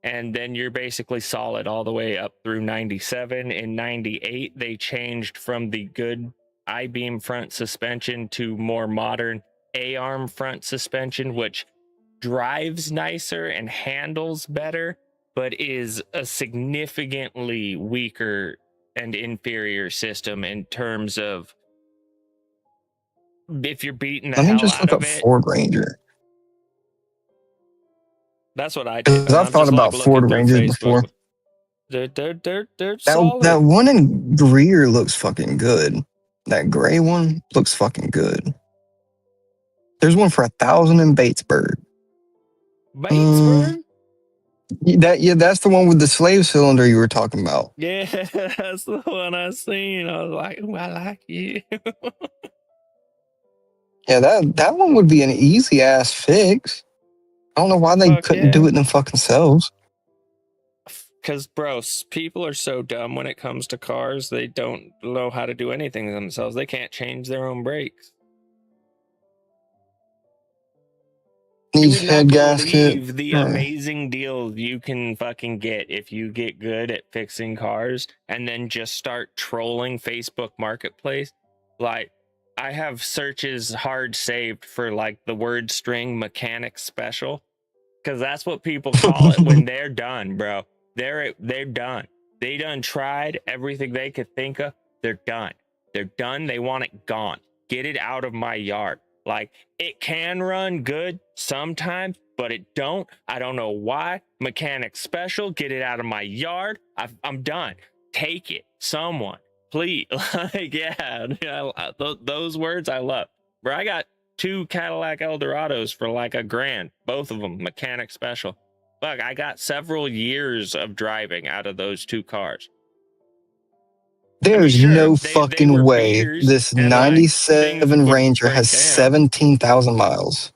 And then you're basically solid all the way up through 97. In 98, they changed from the good I-beam front suspension to more modern A-arm front suspension, which drives nicer and handles better, but is a significantly weaker and inferior system in terms of if you're beating the Let me hell just out look of up it. Ford Ranger. That's what I do. Because I've thought about Ford Rangers before. They're solid. That one in Greer looks fucking good. That gray one looks fucking good. There's one for 1,000 in Batesburg. Batesburg? That's the one with the slave cylinder you were talking about. Yeah, that's the one I seen. I was like, ooh, I like you. Yeah, that one would be an easy ass fix. I don't know why they Fuck couldn't do yeah. it them fucking selves. Because, bro, people are so dumb when it comes to cars, they don't know how to do anything themselves. They can't change their own brakes. You Needs would not head gasket. believe the Right. amazing deals you can fucking get if you get good at fixing cars and then just start trolling Facebook Marketplace. Like, I have searches hard saved for like the word string mechanic special, because that's what people call it when they're done, bro. They're done. They done tried everything they could think of. They're done. They're done. They want it gone. Get it out of my yard. Like, it can run good sometimes, but it don't. I don't know why. Mechanic special. Get it out of my yard. I'm done. Take it, someone, please. Like, yeah, those words I love. Bro, I got 2 Cadillac Eldorados for like $1,000, both of them mechanic special. Fuck, I got several years of driving out of those 2 cars. There's Sure, no they were fucking way beaters this and like things 97 would Ranger has break down. 17,000 miles.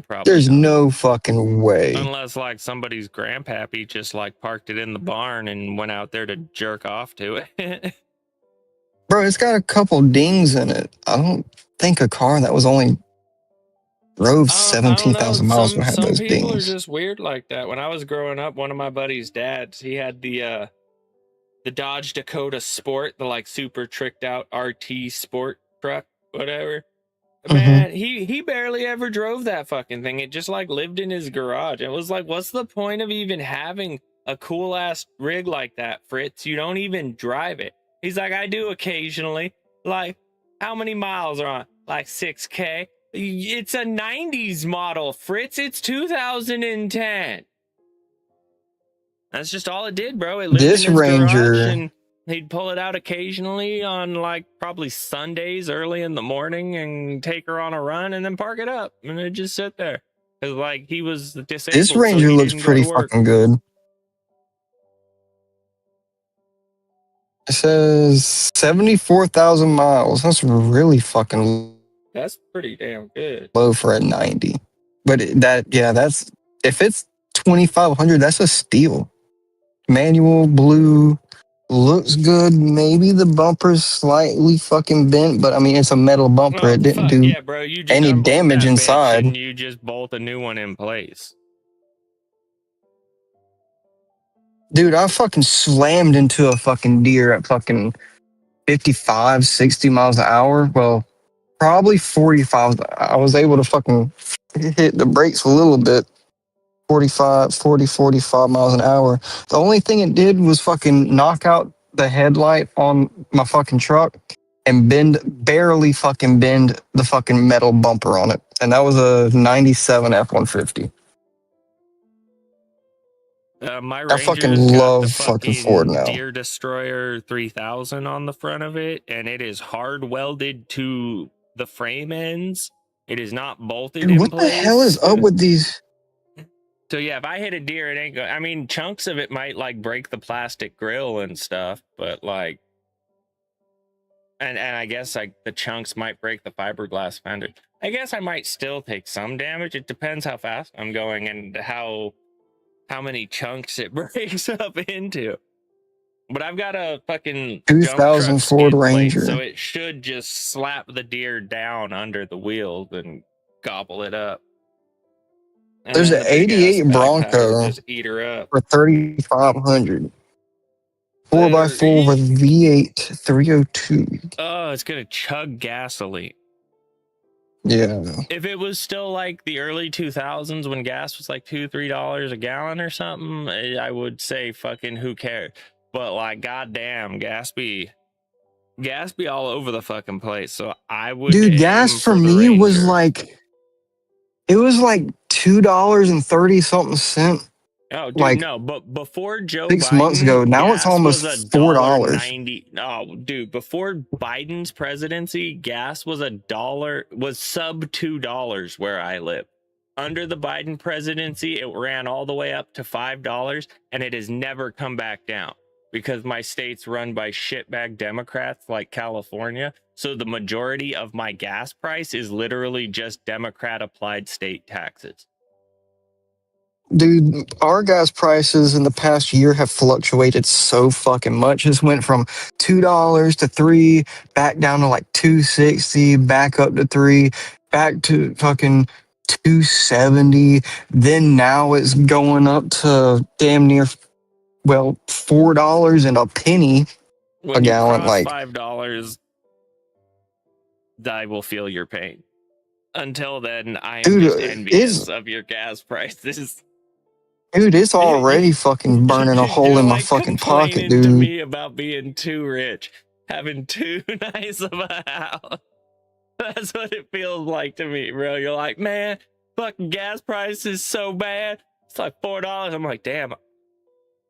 Probably There's not. no fucking way. Unless like somebody's grandpappy just like parked it in the barn and went out there to jerk off to it. Bro, it's got a couple dings in it. I don't think a car that was only drove I don't know. 17,000 miles would have Some those people are dings. just weird like that. When I was growing up, one of my buddy's dads, he had the Dodge Dakota Sport, the like super tricked out RT sport truck, whatever. Man, he barely ever drove that fucking thing. It just like lived in his garage. It was like, what's the point of even having a cool ass rig like that, Fritz? You don't even drive it. He's like, I do occasionally. Like, how many miles are on? Like 6K. It's a 90s model, Fritz. It's 2010. That's just all it did, bro. It lived This in his garage, Ranger, and he'd pull it out occasionally on like probably Sundays early in the morning and take her on a run and then park it up and it'd just sit there. Cause like he was this disabled, so Ranger he looks didn't go pretty to work. fucking good. It says 74,000 miles. That's really fucking That's pretty damn good. low for a 90. But that's, if it's 2,500, that's a steal. Manual blue, looks good. Maybe the bumper's slightly fucking bent, but I mean, it's a metal bumper. Oh It didn't fuck do yeah, bro. You just any unbolt damage that bitch inside. and you just bolt a new one in place. Dude, I fucking slammed into a fucking deer at fucking 55, 60 miles an hour. Well, probably 45. I was able to fucking hit the brakes a little bit. 45 miles an hour. The only thing it did was fucking knock out the headlight on my fucking truck and barely fucking bend the fucking metal bumper on it. And that was a 97 F-150. My I fucking Ranger's got the love fucking Ford fucking now. Deer Destroyer 3000 on the front of it, and it is hard welded to the frame ends. It is not bolted Dude, in what place. the hell is up with these? So yeah, if I hit a deer, it ain't going. I mean, chunks of it might like break the plastic grill and stuff, but like, and I guess like the chunks might break the fiberglass fender. I guess I might still take some damage. It depends how fast I'm going and how many chunks it breaks up into. But I've got a fucking dump truck 2000 Ford skid plate, Ranger. so it should just slap the deer down under the wheels and gobble it up. And There's then an the big ass 88 backpack will Bronco just eat her up. for 3,500. 4x4 with V8 302. Oh, it's gonna chug gasoline. Yeah. If it was still like the early 2000s when gas was like $2-3 a gallon or something, I would say fucking who cares. But like, goddamn, gas be all over the fucking place. So I would. Dude, gas for me was like, it was like $2.30 something cent. Oh, dude, like no, but before Joe 6 Biden, months ago. Now it's gas almost was $4. $1.90. Oh, dude, before Biden's presidency, gas was was sub $2 where I live. Under the Biden presidency, it ran all the way up to $5, and it has never come back down. because my state's run by shitbag Democrats like California. So the majority of my gas price is literally just Democrat applied state taxes. Dude, our gas prices in the past year have fluctuated so fucking much. It went from $2 to $3, back down to like $2.60, back up to $3, back to fucking $2.70. Then now it's going up to damn near, well, $4 and a penny When a you gallon. cross Like, $5, I will feel your pain. Until then, I am dude, just envious of your gas prices. dude, it's already fucking burning a hole You're in my like fucking pocket, complaining to dude. me about being too rich, having too nice of a house. That's what it feels like to me, bro. You're like, man, fucking gas price is so bad. It's like $4. I'm like, damn,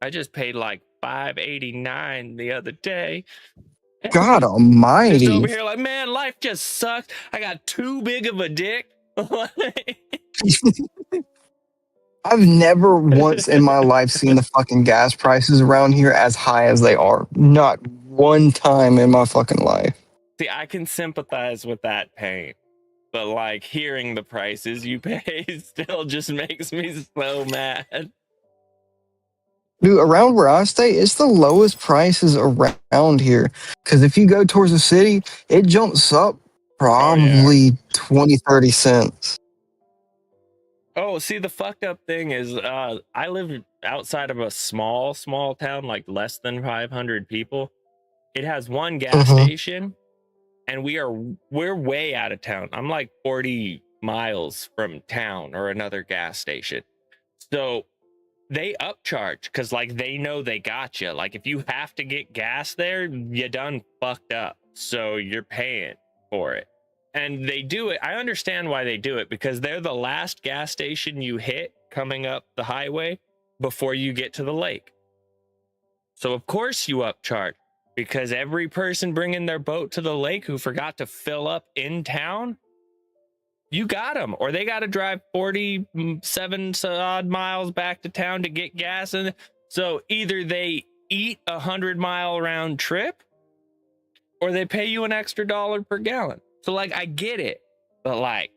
I just paid like $5.89 the other day. God almighty. Just over here like, man, life just sucks. I got too big of a dick. I've never once in my life seen the fucking gas prices around here as high as they are. Not one time in my fucking life. See, I can sympathize with that pain, but like hearing the prices you pay still just makes me so mad. Dude, around where I stay, it's the lowest prices around here. Because if you go towards the city, it jumps up probably 20, 30 cents. Oh, see, the fucked up thing is, I live outside of a small town, like less than 500 people. It has one gas station, and we're way out of town. I'm like 40 miles from town or another gas station. So they upcharge because like they know they got you. Like if you have to get gas there, you done fucked up. So you're paying for it. And they do it. I understand why they do it, because they're the last gas station you hit coming up the highway before you get to the lake. So of course you upcharge, because every person bringing their boat to the lake who forgot to fill up in town, you got them, or they got to drive 47 odd miles back to town to get gas. And so either they eat a 100-mile round trip, or they pay you an extra $1 per gallon. So like, I get it, but like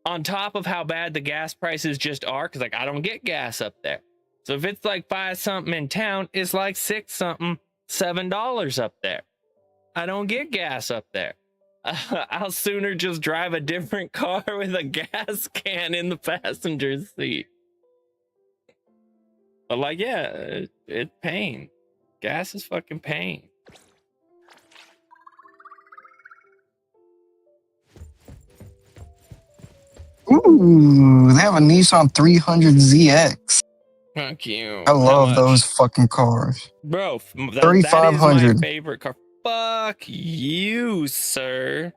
on top of how bad the gas prices just are, because like I don't get gas up there. So if it's like 5 something in town, it's like 6 something, $7 up there. I don't get gas up there. I'll sooner just drive a different car with a gas can in the passenger seat. But like, yeah, it's pain. Gas is fucking pain. Ooh, they have a Nissan 300ZX. Fuck you. I love those fucking cars. Bro, that is 3,500. my favorite car. Fuck you, sir.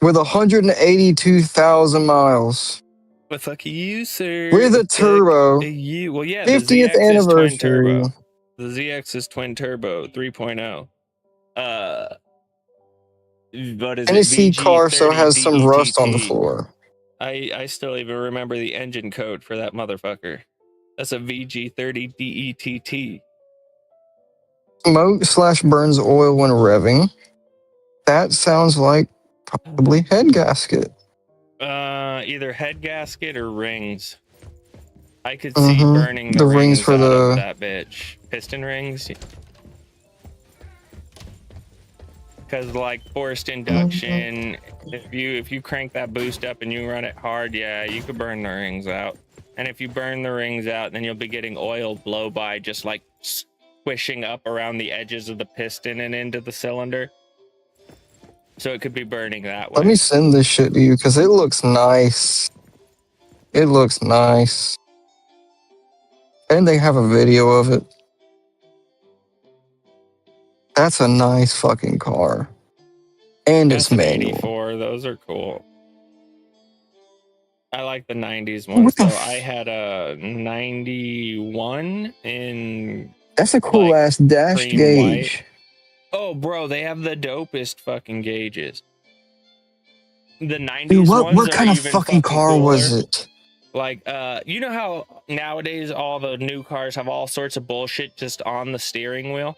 With 182,000 miles. But fuck you, sir. With a turbo. You. Well, yeah, 50th the ZX is twin anniversary. turbo. The ZX is twin turbo 3.0. What is Tennessee it? car so has some rust on the VG30 floor. I still even remember the engine code for that motherfucker. That's a VG30 DETT. Smoke/burns oil when revving. That sounds like probably head gasket. Either head gasket or rings. I could see burning the rings for out the of that bitch. Piston rings. Because like forced induction, if you crank that boost up and you run it hard, yeah, you could burn the rings out. And if you burn the rings out, then you'll be getting oil blow by, just like squishing up around the edges of the piston and into the cylinder. So it could be burning that way. Let me send this shit to you because it looks nice. It looks nice. And they have a video of it. That's a nice fucking car. And That's it's an manual. 84. Those are cool. I like the 90s ones though. I had a 91 in. That's a cool ass dashed cream gauge. white. Oh, bro, they have the dopest fucking gauges. The 90s Dude, ones what are kind of even fucking car was cooler. it? Like, you know how nowadays all the new cars have all sorts of bullshit just on the steering wheel?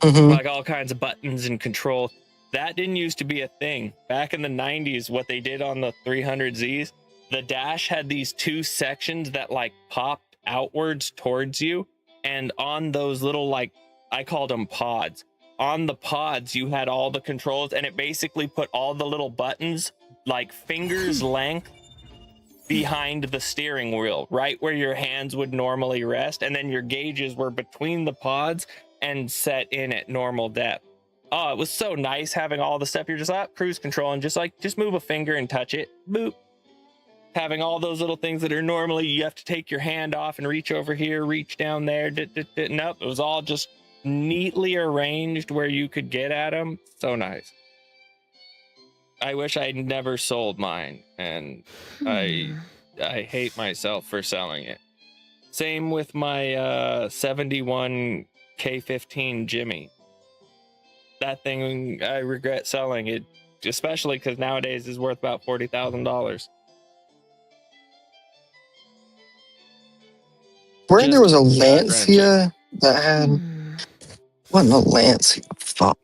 Like all kinds of buttons and control. That didn't used to be a thing. Back in the 90s, what they did on the 300Zs, the dash had these two sections that like popped outwards towards you. And on those little, like, I called them pods. On the pods, you had all the controls, and it basically put all the little buttons like fingers length behind the steering wheel, right where your hands would normally rest, and then your gauges were between the pods and set in at normal depth. Oh, it was so nice having all the stuff. You're just like cruise control and just move a finger and touch it. Boop. Having all those little things that are normally you have to take your hand off and reach over here, reach down there. Nope, it was all just neatly arranged where you could get at them. So nice. I wish I'd never sold mine, and I hate myself for selling it. Same with my 71 K15 Jimmy. That thing, I regret selling it, especially because nowadays is worth about $40,000. Where there was a Lancia that had... Wasn't a Lancia. Fuck.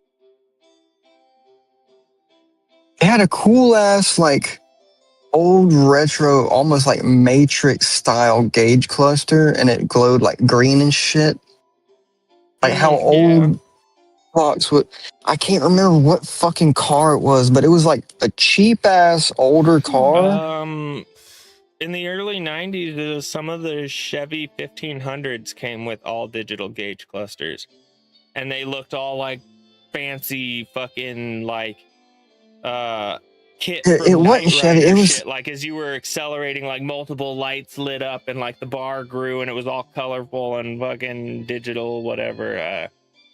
It had a cool ass, like, old retro, almost like Matrix style gauge cluster, and it glowed like green and shit. Like how old clocks would... I can't remember what fucking car it was, but it was like a cheap ass older car. In the early 90s, some of the Chevy 1500s came with all digital gauge clusters, and they looked all like fancy fucking like kit It from wasn't Knight Chevy, Rider it was... shit. Like as you were accelerating, like multiple lights lit up and like the bar grew and it was all colorful and fucking digital, whatever.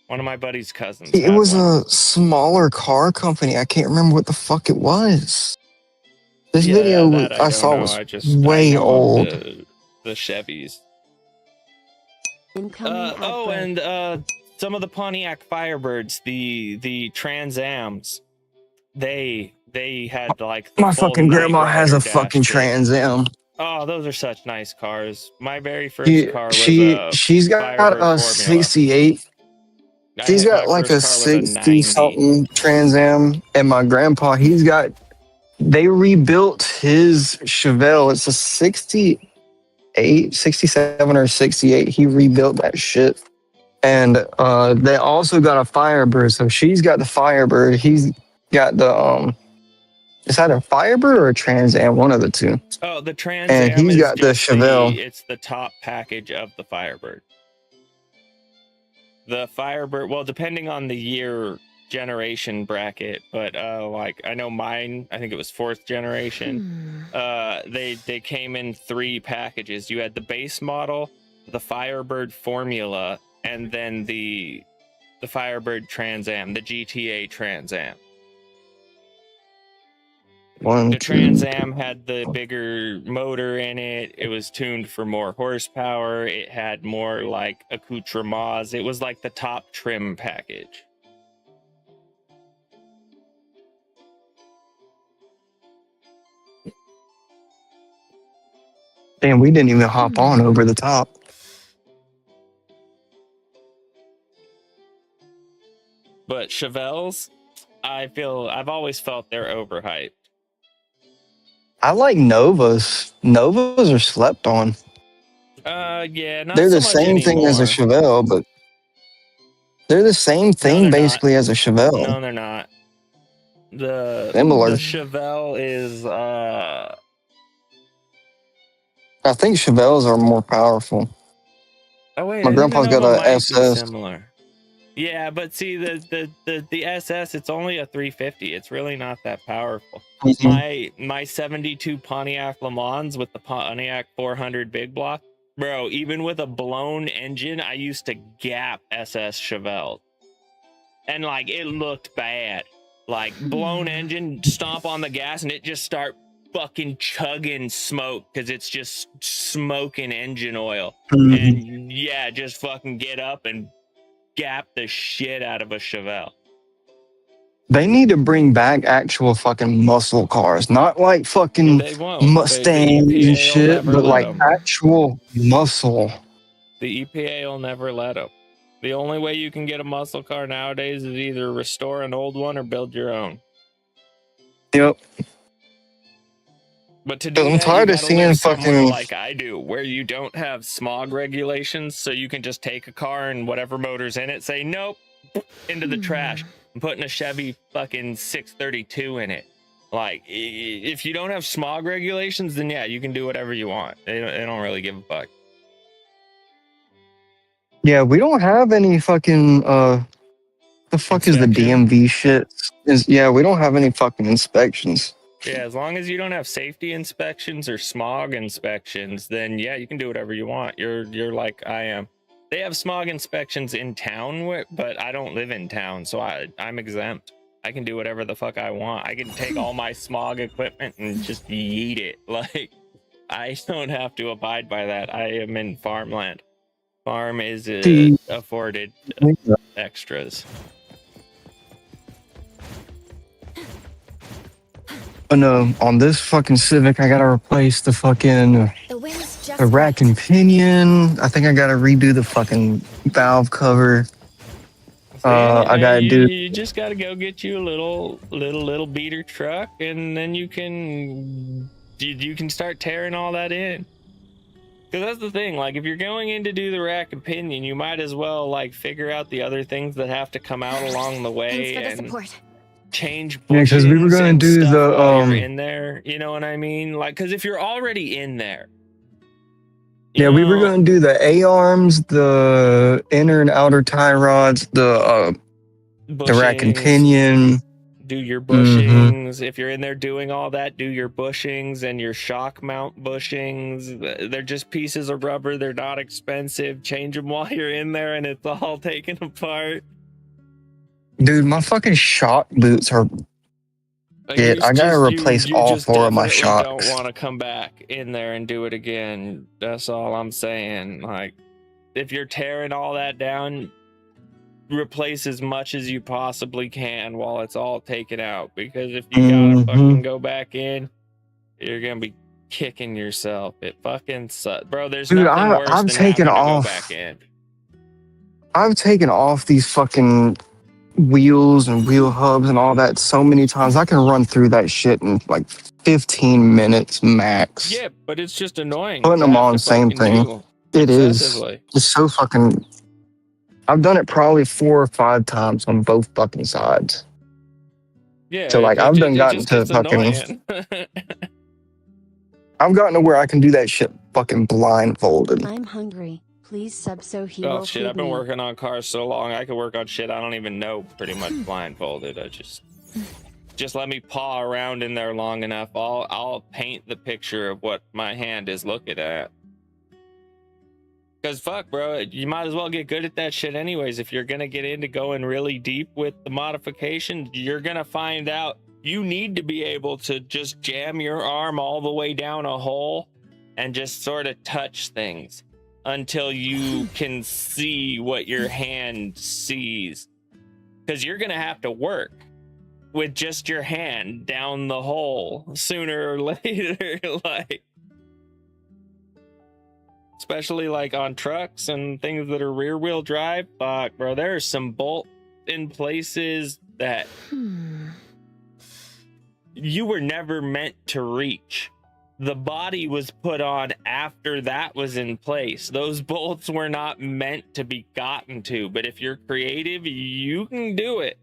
One of my buddy's cousins. It had was one. a smaller car company. I can't remember what the fuck it was. This Yeah, video that I I don't saw know. was I way know old. of the Chevys. Incoming Oh, and some of the Pontiac Firebirds, the Trans Ams, they had like the My full fucking Knight grandma has Rider a dash fucking kit. Trans Am. Oh, those are such nice cars. My very first car was a She's got Firebird a Formula. 68. She's My got like first a car was a 60 90. something Trans Am, and my grandpa, he's got... They rebuilt his Chevelle. It's a 68, 67 or 68. He rebuilt that shit. And they also got a Firebird. So she's got the Firebird. He's got the is that a Firebird or a Trans Am? One of the two. Oh, the Trans And Am he's is got the just Chevelle. it's the top package of the Firebird. The Firebird, well, depending on the year generation bracket, but like I know mine, I think it was 4th generation. They came in 3 packages. You had the base model, the Firebird Formula, and then the Firebird Trans Am, the GTA Trans Am. The Trans Am had the bigger motor in it. It was tuned for more horsepower. It had more like accoutrements. It was like the top trim package. Damn, we didn't even hop on over the top. But Chevelles, I've always felt they're overhyped. I like Novas. Novas are slept on. Yeah, not They're so the much same thing as a anymore. Chevelle, but they're the same thing they're basically as a Chevelle. No, they're not. Similar. The Chevelle is I think Chevelles are more powerful. Oh wait, My I think grandpa's got Nova a might be SS. similar. Yeah, but see the SS, it's only a 350. It's really not that powerful. My 72 Pontiac Le Mans with the Pontiac 400 big block, bro, even with a blown engine, I used to gap SS Chevelle. And like it looked bad. Like blown engine, stomp on the gas and it just start fucking chugging smoke because it's just smoking engine oil. And yeah, just fucking get up and gap the shit out of a Chevelle. They need to bring back actual fucking muscle cars, not like fucking They won't. Mustangs The and EPA will shit, never but let like them. actual muscle. The EPA will never let them. The only way you can get a muscle car nowadays is either restore an old one or build your own. Yep. But to do I'm that, you tired of gotta live seeing somewhere fucking. like I do, where you don't have smog regulations, so you can just take a car and whatever motor's in it, say nope, into the trash. I'm putting a Chevy fucking 632 in it. Like, if you don't have smog regulations, then yeah, you can do whatever you want. They don't really give a fuck. Yeah, we don't have any fucking. The fuck is the Inspection? DMV shit? Yeah, we don't have any fucking inspections. Yeah, as long as you don't have safety inspections or smog inspections, then yeah, you can do whatever you want. You're like I am. They have smog inspections in town, but I don't live in town, so I'm exempt. I can do whatever the fuck I want. I can take all my smog equipment and just yeet it. Like, I don't have to abide by that. I am in farmland. Farm is afforded extras. Oh no, on this fucking Civic, I gotta replace the fucking the rack and pinion. I think I gotta redo the fucking valve cover. I gotta do. You just gotta go get you a little beater truck, and then you can start tearing all that in. Because that's the thing, like if you're going in to do the rack and pinion, you might as well like figure out the other things that have to come out along the way and change bushings because we were gonna and do stuff the while you're in there. You know what I mean? Like, because if you're already in there. Yeah, we were gonna do the A arms, the inner and outer tie rods, the rack and Bushings. pinion. Do your bushings. If you're in there doing all that, do your bushings and your shock mount bushings. They're just pieces of rubber. They're not expensive. Change them while you're in there and it's all taken apart. Dude, my fucking shock boots are. Shit, I gotta replace all four of my shocks. Don't want to come back in there and do it again. That's all I'm saying. Like, if you're tearing all that down, replace as much as you possibly can while it's all taken out, because if you gotta fucking go back in, you're gonna be kicking yourself. It fucking sucks, bro. There's nothing worse I've than taken having off. to go back in. I've taken off these fucking wheels and wheel hubs and all that so many times. I can run through that shit in like 15 minutes max. Yeah, but it's just annoying. Putting them on, same thing. It is. It's so fucking. I've done it probably 4 or 5 times on both fucking sides. Yeah. So like I've gotten to fucking. I've gotten to where I can do that shit fucking blindfolded. I'm hungry. Please sub so he Oh will shit, feed I've been me. working on cars so long I could work on shit I don't even know pretty much blindfolded. I just let me paw around in there long enough. I'll paint the picture of what my hand is looking at. Cause fuck, bro, you might as well get good at that shit anyways. If you're gonna get into going really deep with the modification, you're gonna find out you need to be able to just jam your arm all the way down a hole and just sort of touch things until you can see what your hand sees. Because you're going to have to work with just your hand down the hole sooner or later. Like, especially like on trucks and things that are rear wheel drive. Fuck, bro, there are some bolt in places that you were never meant to reach. The body was put on after that was in place. Those bolts were not meant to be gotten to, but if you're creative, you can do it.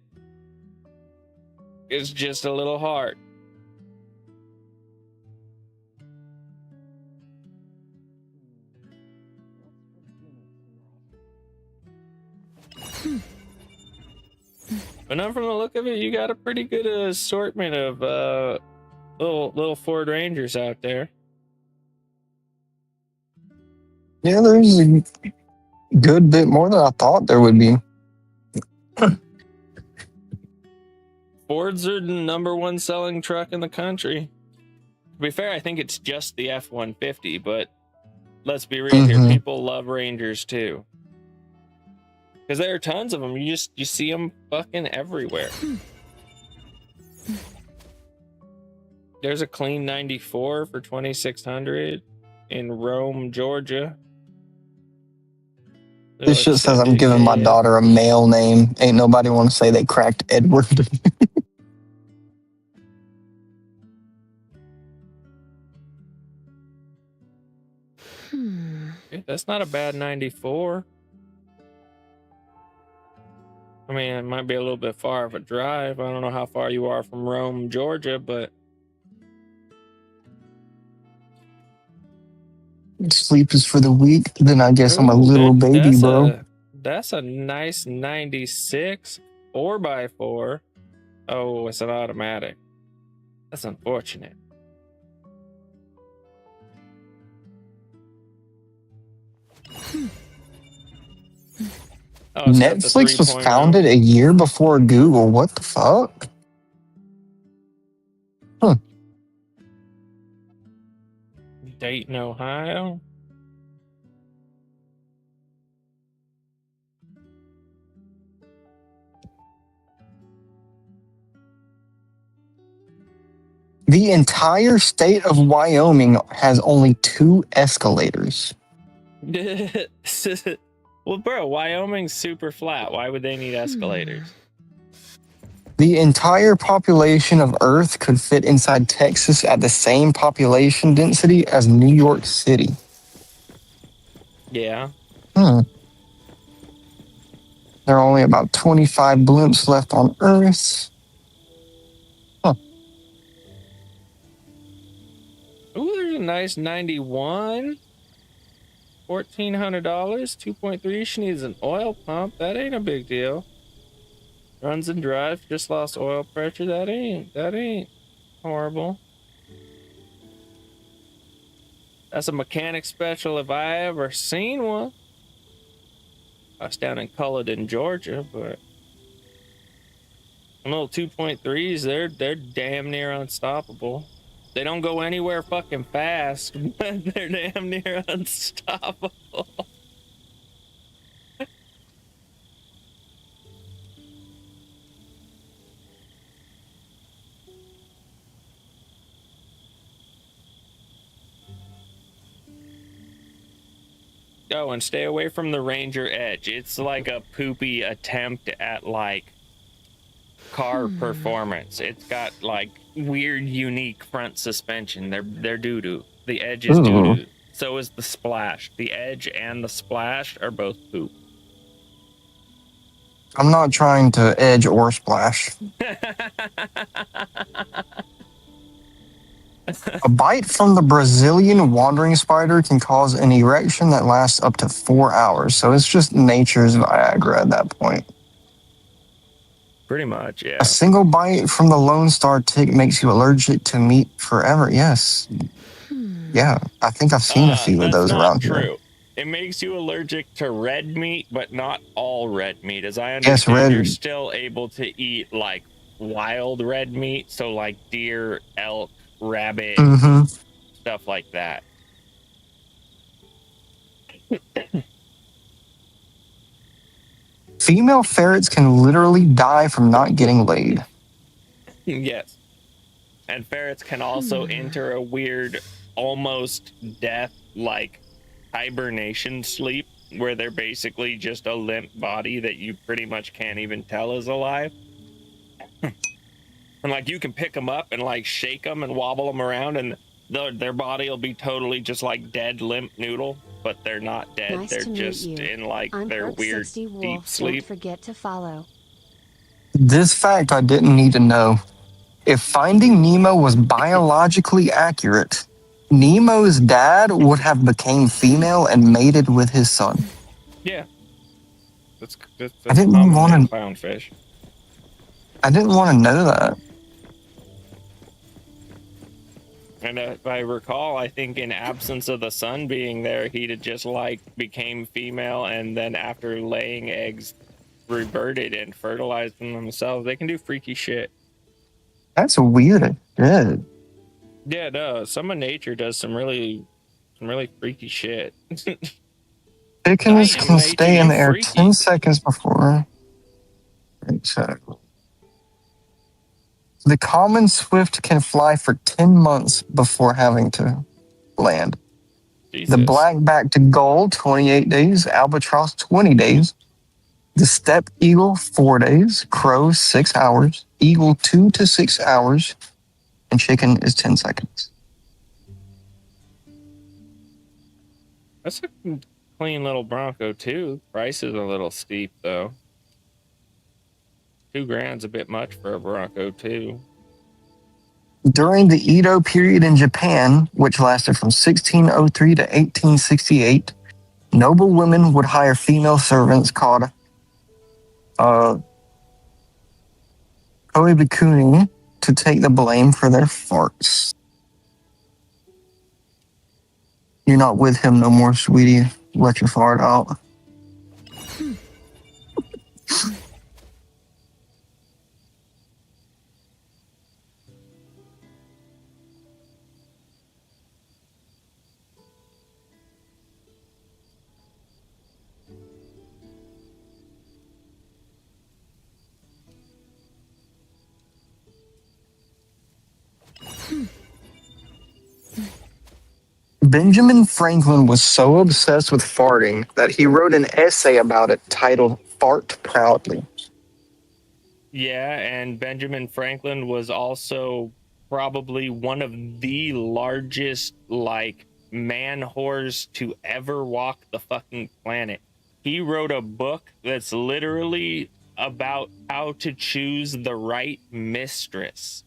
It's just a little hard. But now from the look of it, you got a pretty good assortment of little Ford Rangers out there. Yeah, there's a good bit more than I thought there would be. Fords are the #1 selling truck in the country. To be fair, I think it's just the F-150, but let's be real here. People love Rangers too. Because there are tons of them. You see them fucking everywhere. There's a clean 94 for 2,600 in Rome, Georgia. This shit says I'm giving my daughter a male name. Ain't nobody want to say they cracked Edward. That's not a bad 94. I mean, it might be a little bit far of a drive. I don't know how far you are from Rome, Georgia, but Sleep is for the weak. Then I guess I'm a ooh, little baby, bro. That's a nice 96 4x4. Oh, it's an automatic. That's unfortunate. Oh, Netflix was founded a year before Google. What the fuck? Huh. Dayton, Ohio. The entire state of Wyoming has only 2 escalators. Well, bro, Wyoming's super flat. Why would they need escalators? The entire population of Earth could fit inside Texas at the same population density as New York City. Yeah. There are only about 25 blimps left on Earth. Huh. Ooh, there's a nice 91. $1,400, 2.3. She needs an oil pump. That ain't a big deal. Runs and drives, just lost oil pressure. That ain't horrible. That's a mechanic special if I ever seen one. I was down in Culloden, Georgia, but them little 2.3s, they're damn near unstoppable. They don't go anywhere fucking fast, but they're damn near unstoppable. Oh, and stay away from the Ranger Edge. It's like a poopy attempt at like car performance. It's got like weird, unique front suspension. They're doo-doo. The Edge is doo-doo. So is the Splash. The Edge and the Splash are both poop. I'm not trying to edge or splash. A bite from the Brazilian wandering spider can cause an erection that lasts up to 4 hours. So it's just nature's Viagra at that point. Pretty much, yeah. A single bite from the Lone Star tick makes you allergic to meat forever. Yes. Yeah, I think I've seen a few of those around here. That's not true. It makes you allergic to red meat, but not all red meat. As I understand, Yes, you're still able to eat like wild red meat, so like deer, elk, rabbit, stuff like that. Female ferrets can literally die from not getting laid. Yes. And ferrets can also enter a weird, almost death-like hibernation sleep, where they're basically just a limp body that you pretty much can't even tell is alive. And like you can pick them up and like shake them and wobble them around, and their body will be totally just like dead limp noodle, but they're not dead. Nice they're to meet just you. in like I'm their Perk weird 60 deep Wolf. sleep. Don't forget to follow. This fact I didn't need to know. If Finding Nemo was biologically accurate, Nemo's dad would have became female and mated with his son. Yeah. That's I didn't common want in to. clownfish. I didn't want to know that. And if I recall, I think in absence of the sun being there, he'd have just like became female, and then after laying eggs, reverted and fertilized them themselves. They can do freaky shit. That's weird. Yeah. Yeah, no, some of nature does some really freaky shit. Chickens can stay in the air freaky. 10 seconds before. Exactly. The common swift can fly for 10 months before having to land. Jesus. The black-backed gull, 28 days. Albatross, 20 days. The steppe eagle, 4 days. Crow, 6 hours. Eagle, 2 to 6 hours. And chicken is 10 seconds. That's a clean little Bronco too. Price is a little steep though. $2,000's a bit much for a Bronco too. During the Edo period in Japan, which lasted from 1603 to 1868, noble women would hire female servants called koibikuni to take the blame for their farts. You're not with him no more, sweetie. Let your fart out. Benjamin Franklin was so obsessed with farting that he wrote an essay about it titled Fart Proudly. Yeah, and Benjamin Franklin was also probably one of the largest, like, man whores to ever walk the fucking planet. He wrote a book that's literally about how to choose the right mistress.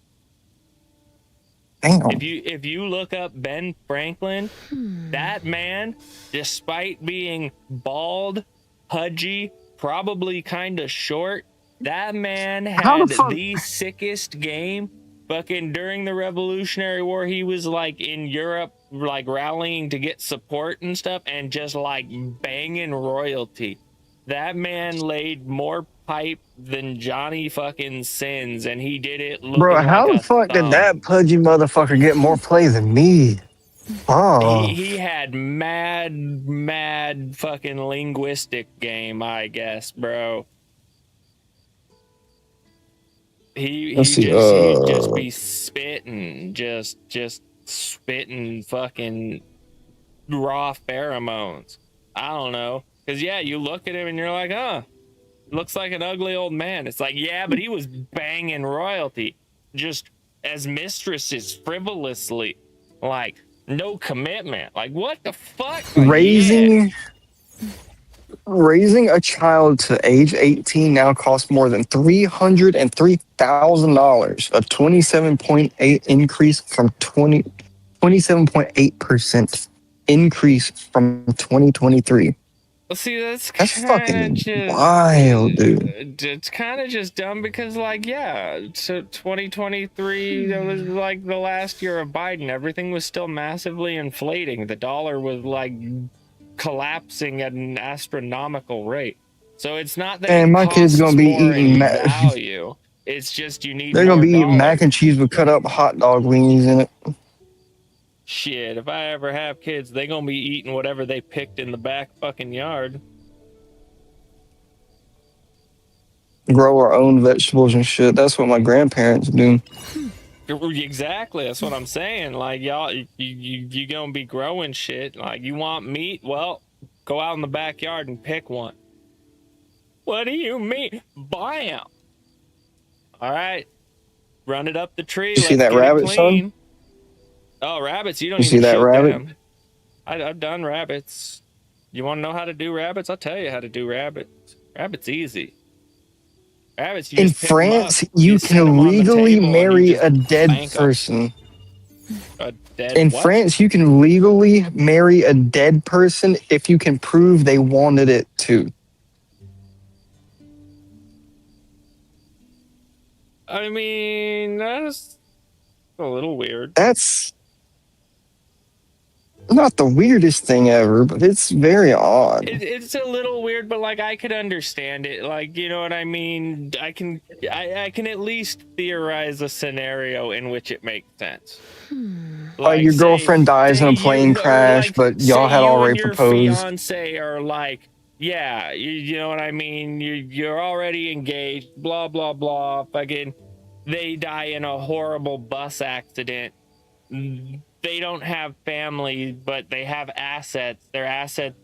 Damn. If you look up Ben Franklin, that man, despite being bald, pudgy, probably kind of short, that man had the sickest game. Fucking during the Revolutionary War, he was like in Europe, like rallying to get support and stuff, and just like banging royalty. That man laid more pipe than Johnny fucking Sins, and he did it looking Bro, like how the a fuck did thumb. that pudgy motherfucker get more play than me? Oh. He had mad fucking linguistic game, I guess, bro. He'd just be spitting, just spitting fucking raw pheromones. I don't know, cause yeah, you look at him and you're like, huh, looks like an ugly old man. It's like, yeah, but he was banging royalty, just as mistresses frivolously, like no commitment. Like what the fuck? Like, Raising a child to age 18 now costs more than $303,000, a 27.8 increase from 27.8% increase from 2023. Well, see, that's fucking just wild, dude. It's kind of just dumb because, like, yeah, so 2023, that was like the last year of Biden. Everything was still massively inflating. The dollar was like collapsing at an astronomical rate. So it's not that And my kid's gonna be eating value. It's just you need. They're gonna be eating dollars. mac and cheese with cut up hot dog weenies in it. Shit, if I ever have kids, they gonna be eating whatever they picked in the back fucking yard. Grow our own vegetables and shit. That's what my grandparents do. Exactly, that's what I'm saying. Like y'all, you gonna be growing shit. Like you want meat? Well, go out in the backyard and pick one. What do you mean? Buy 'em. All right, run it up the tree. You see that rabbit, son? Oh, rabbits! You don't You even see that shoot rabbit? them. I've done rabbits. You want to know how to do rabbits? I'll tell you how to do rabbits. Rabbits easy. Rabbits, you In just pick 'em up, France, you set 'em can on the legally table, and you marry just a dead bank 'em. person. A dead In what? France, you can legally marry a dead person if you can prove they wanted it to. I mean, that's a little weird. That's not the weirdest thing ever, but it's very odd. It's a little weird, but like I could understand it. Like, you know what I mean? I can at least theorize a scenario in which it makes sense. Like your girlfriend dies in a plane crash, but y'all had already proposed. Fiance are like, yeah, you know what I mean? You're already engaged, blah blah blah, fucking. they die in a horrible bus accident. They don't have family, but they have assets. Their assets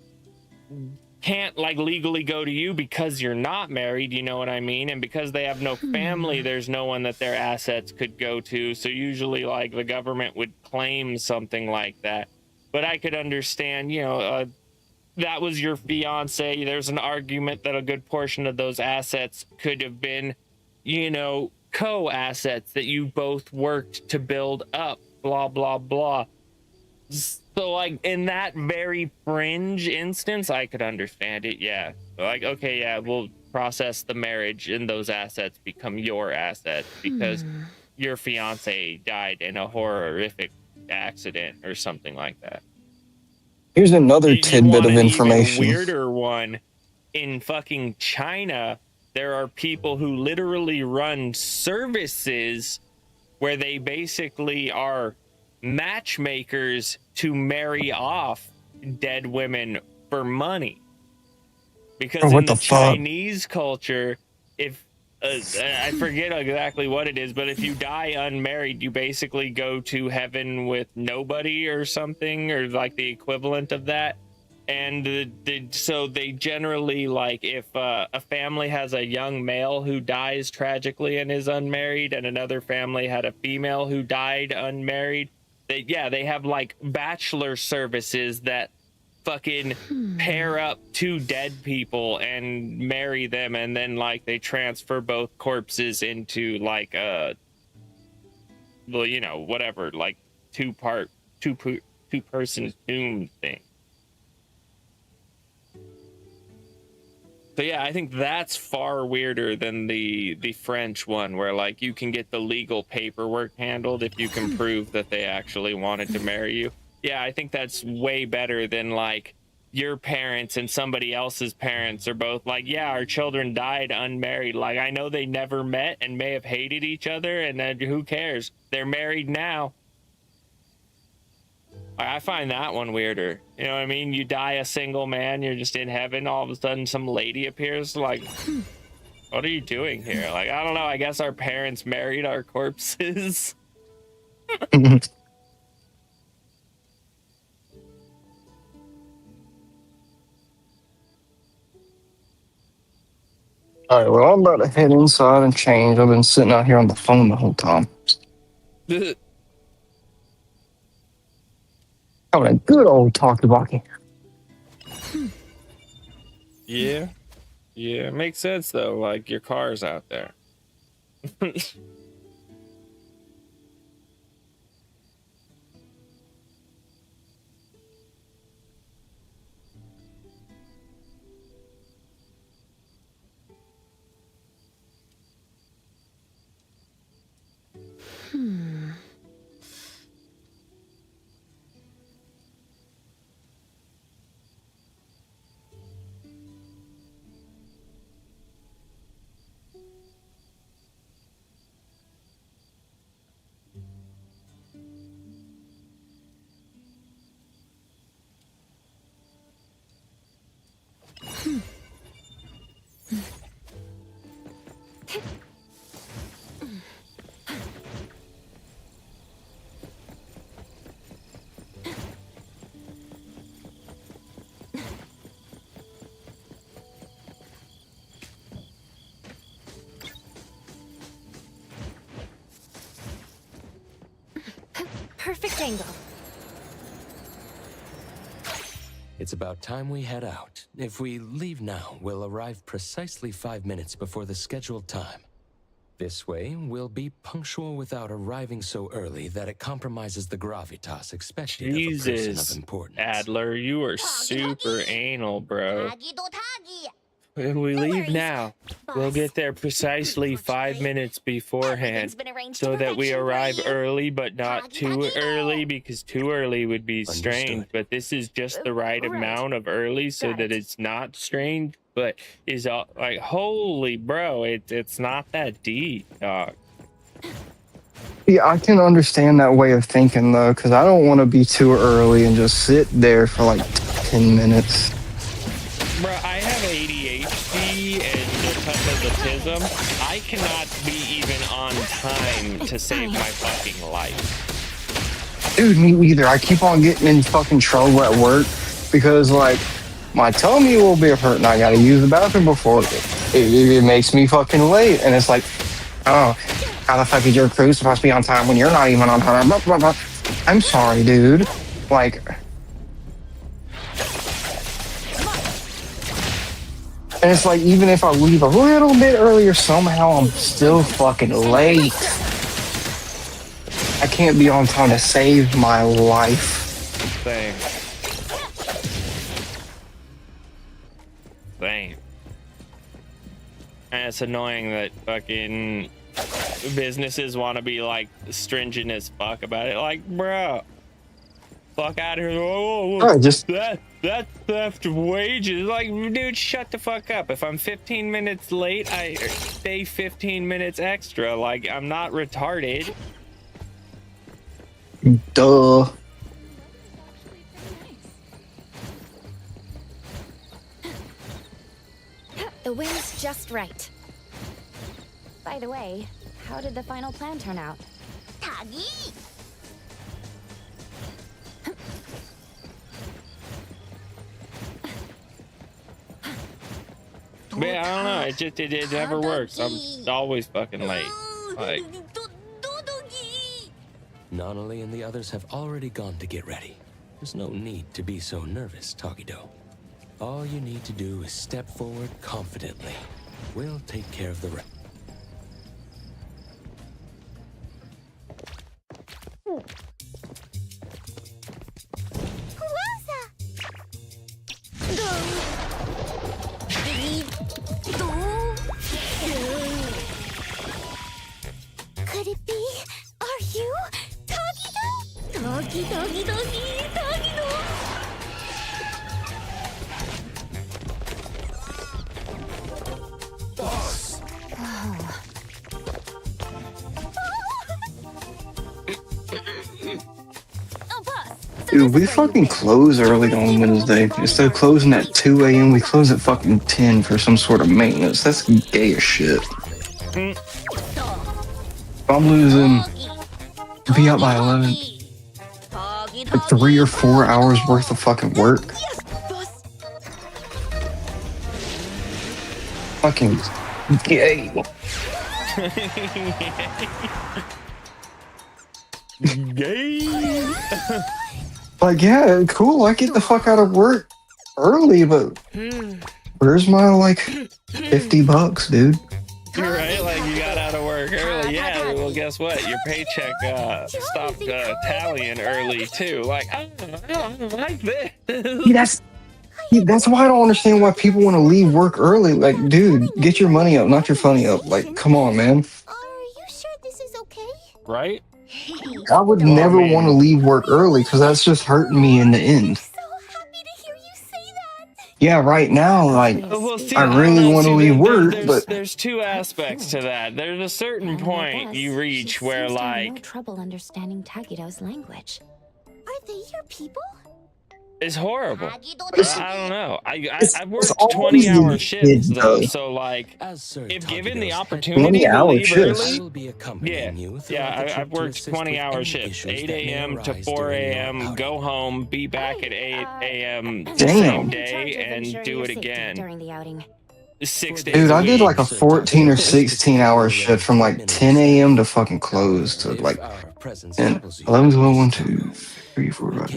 can't like legally go to you because you're not married, you know what I mean? And because they have no family, there's no one that their assets could go to. So usually like the government would claim something like that. But I could understand, you know, that was your fiance. There's an argument that a good portion of those assets could have been, you know, co-assets that you both worked to build up, blah, blah, blah. So like in that very fringe instance, I could understand it. Yeah. Like, okay, yeah, we'll process the marriage and those assets become your assets because your fiance died in a horrific accident or something like that. Here's another tidbit of An information. even weirder one. In fucking China, there are people who literally run services where they basically are matchmakers to marry off dead women for money. Because in the Chinese culture, if I forget exactly what it is, but if you die unmarried, you basically go to heaven with nobody or something, or like the equivalent of that. And so they generally, like, if a family has a young male who dies tragically and is unmarried, and another family had a female who died unmarried, they have like bachelor services that fucking pair up two dead people and marry them, and then like they transfer both corpses into like well, you know, whatever, like two person tomb thing. So yeah, I think that's far weirder than the French one, where like you can get the legal paperwork handled if you can prove that they actually wanted to marry you. Yeah, I think that's way better than like your parents and somebody else's parents are both like, yeah, our children died unmarried. Like, I know they never met and may have hated each other, and then who cares? They're married now. I find that one weirder. You know what I mean? You die a single man, you're just in heaven, all of a sudden some lady appears, like, what are you doing here? Like, I don't know, I guess our parents married our corpses. Alright, well, I'm about to head inside and change. I've been sitting out here on the phone the whole time. Having a good old talkie-walkie. Yeah. Yeah, it makes sense though, like your car's out there. Perfect angle. It's about time we head out. If we leave now, we'll arrive precisely 5 minutes before the scheduled time. This way, we'll be punctual without arriving so early that it compromises the gravitas expected of a person Jesus, of importance. Adler, you are super anal, bro. If we leave now, we'll get there precisely 5 minutes beforehand, so that we arrive early, but not too early, because too early would be strange. But this is just the right amount of early, so that it's not strange, but is like, holy bro, it's not that deep, dog. Yeah, I can understand that way of thinking, though, because I don't want to be too early and just sit there for like 10 minutes. Bro, I have ADHD, and because of the autism, I cannot be even on time to save my fucking life. Dude, me either. I keep on getting in fucking trouble at work because, like, my tummy will be hurt and I gotta use the bathroom before it makes me fucking late. And it's like, oh, how the fuck is your crew supposed to be on time when you're not even on time? Blah, blah, blah. I'm sorry, dude. Like, and it's like, even if I leave a little bit earlier, somehow I'm still fucking late. I can't be on time to save my life. Same. Same. And it's annoying that fucking businesses want to be like stringent as fuck about it. Like, bro, fuck out of here. Oh, just that's theft of wages. Like, dude, shut the fuck up. If I'm 15 minutes late, I stay 15 minutes extra. Like, I'm not retarded. Duh. The wind's just right. By the way, how did the final plan turn out? Tagi! Man, I don't know. It never works. I'm always fucking late. Like, Nonali and the others have already gone to get ready. There's no need to be so nervous, Tagido. All you need to do is step forward confidently. We'll take care of the rest. Could it be? Are you Tagido? Tagido. Boss! Dude, we fucking close early on Wednesday. Instead of closing at 2 a.m., we close at fucking 10 for some sort of maintenance. That's gay as shit. If I'm losing, be out by 11. Like 3 or 4 hours worth of fucking work. Fucking gay. Gay. Like, yeah, cool. I get the fuck out of work early, but where's my like $50, dude? You're right. Like, you got out of work early. Yeah. Well, guess what? Your paycheck stopped tallying early too. Like, I don't like this. That's why I don't understand why people want to leave work early. Like, dude, get your money up, not your funny up. Like, come on, man. Right? I would never want to leave work early because that's just hurting me in the end. Yeah, right now, like, Well, see, I really want to leave work, but there's two aspects to that. There's a certain point you reach where, No like, trouble understanding Tagido's language. Are they your people? it's horrible. I don't know. I've worked always 20-hour the shifts kids, though, though. so like, if given the opportunity to 20-hour leave shifts. early, I've worked 20-hour shifts, 8 a.m. to 4 a.m. Go home, be back at 8 a.m. the same day, and do it again. During the outing. 6 days. dude, a I did week. like a 14 or 16 hour shift from like 10 a.m. to fucking close to like 11, 12, 1, 2, 3, 4, 5.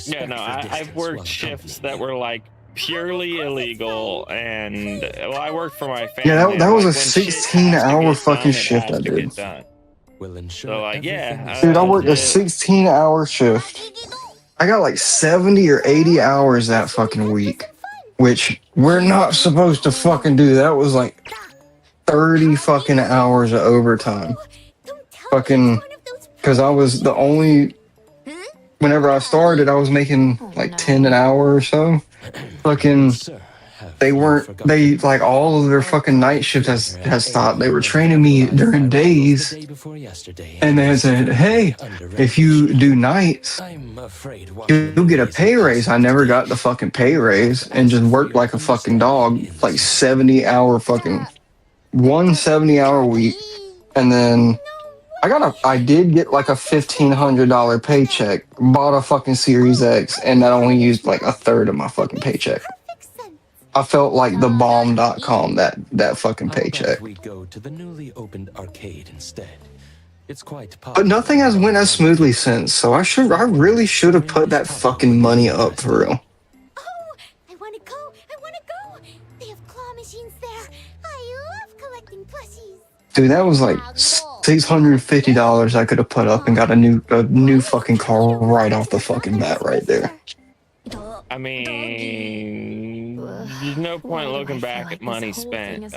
Yeah, no, I've worked shifts that were like purely illegal, and well, I worked for my family. Yeah, that was a when shit has to 16-hour get fucking done, it shift has I to did. get done. So like, yeah, Dude, I worked a 16-hour shift. I got like 70 or 80 hours that fucking week, which we're not supposed to fucking do. That was like 30 fucking hours of overtime. Fucking, because I was the only, whenever I started, I was making like 10 an hour or so. Fucking, they like all of their fucking night shift has stopped. They were training me during days, and they said, hey, if you do nights, you'll get a pay raise. I never got the fucking pay raise and just worked like a fucking dog, like 70-hour fucking one 70-hour week, and then I did get like a $1,500 paycheck, bought a fucking Series X, and that only used like a third of my fucking paycheck. I felt like the bomb.com that fucking How about paycheck. we go to the newly opened arcade instead? It's quite But nothing has went as smoothly since, so I really should have put that fucking money up for real. I want to go. They have claw machines there. I love collecting plushies. Dude, that was like $650 I could have put up and got a new fucking car right off the fucking bat right there. I mean, there's no point looking back at money spent.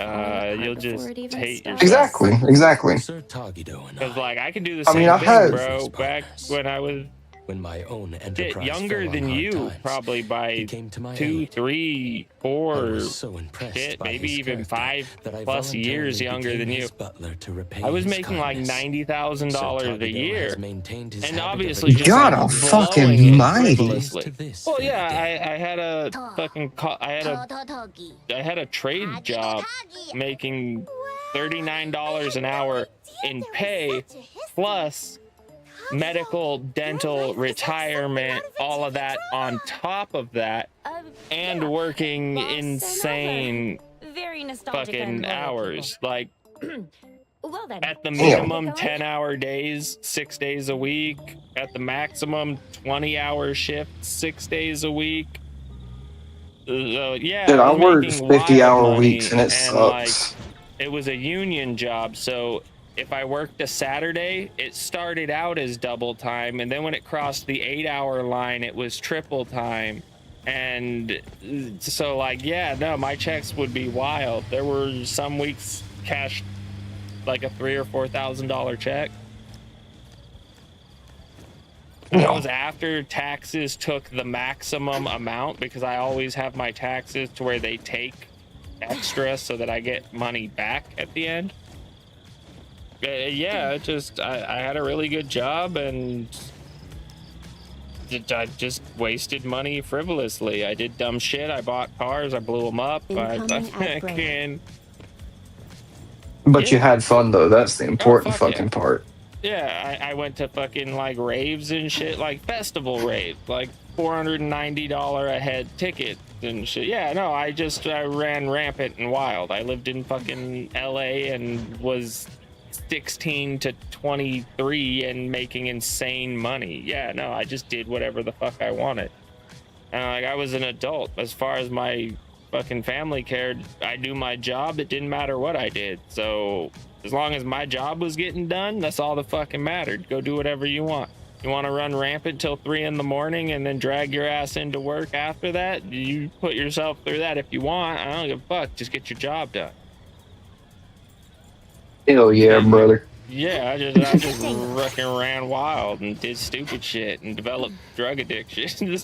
You'll just hate yourself. Exactly. Because, like, I can do the I same mean, I thing, had- bro. Back when I was my own shit, enterprise younger fell on than hard you, times, probably by my 2, 3, 4, so impressed shit, by maybe his even character 5 that I plus years voluntarily younger became than you. his butler to repay I was his making like kindness. $90,000 a Sir year, has maintained his and habit of obviously just God like fucking blowing it mighty. frivolously. Well, yeah, I had a fucking I had a trade job making $39 an hour in pay, plus medical, dental, retirement, all of that on top of that, and working insane Very nostalgic and fucking loyal hours. Like, Well then, at the minimum 10-hour days, 6 days a week. At the maximum 20-hour shifts, 6 days a week. Yeah, Dude, I worked making wild 50-hour money, weeks and it like, sucks. it was a union job, so if I worked a Saturday, it started out as double time, and then when it crossed the 8-hour line, it was triple time. And so, like, yeah, no, my checks would be wild. There were some weeks cashed like a $3,000 or $4,000 check. And that was after taxes took the maximum amount, because I always have my taxes to where they take extra so that I get money back at the end. Yeah, it just I had a really good job, and I just wasted money frivolously. I did dumb shit. I bought cars. I blew them up. But you had fun though. That's the important fuck fucking yeah. part. Yeah, I went to fucking like raves and shit, like festival raves, like $490 a head ticket and shit. Yeah, no, I ran rampant and wild. I lived in fucking LA and was 16 to 23 and making insane money. Yeah, no, I just did whatever the fuck I wanted. And like, I was an adult. As far as my fucking family cared, I do my job. It didn't matter what I did. So as long as my job was getting done, that's all that fucking mattered. Go do whatever you want. You want to run rampant till 3 in the morning and then drag your ass into work after that? You put yourself through that if you want. I don't give a fuck. Just get your job done. Hell yeah, brother. Yeah, I just fucking ran wild and did stupid shit and developed drug addiction.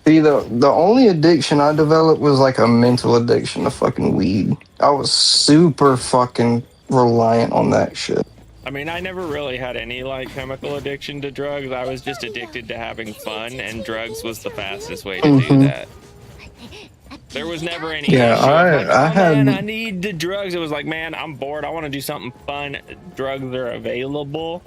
See, the only addiction I developed was like a mental addiction to fucking weed. I was super fucking reliant on that shit. I mean, I never really had any like chemical addiction to drugs. I was just addicted to having fun, and drugs was the fastest way to do that. There was never any Yeah, issue of like, I had. man, I need the drugs. It was like, man, I'm bored. I want to do something fun. Drugs are available.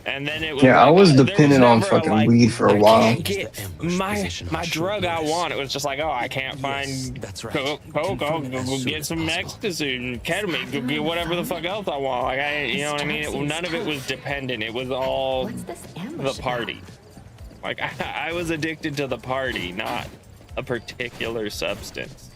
And then it was Yeah, I like, was there dependent on never a, fucking like, weed for a I while. can't get my drug I want. It was just like, oh, I can't find coke. I'll go get some ecstasy, ketamine, go get whatever the fuck else I want. Like, you know what I mean? None of it was dependent. It was all the party. Like, I was addicted to the party, not a particular substance.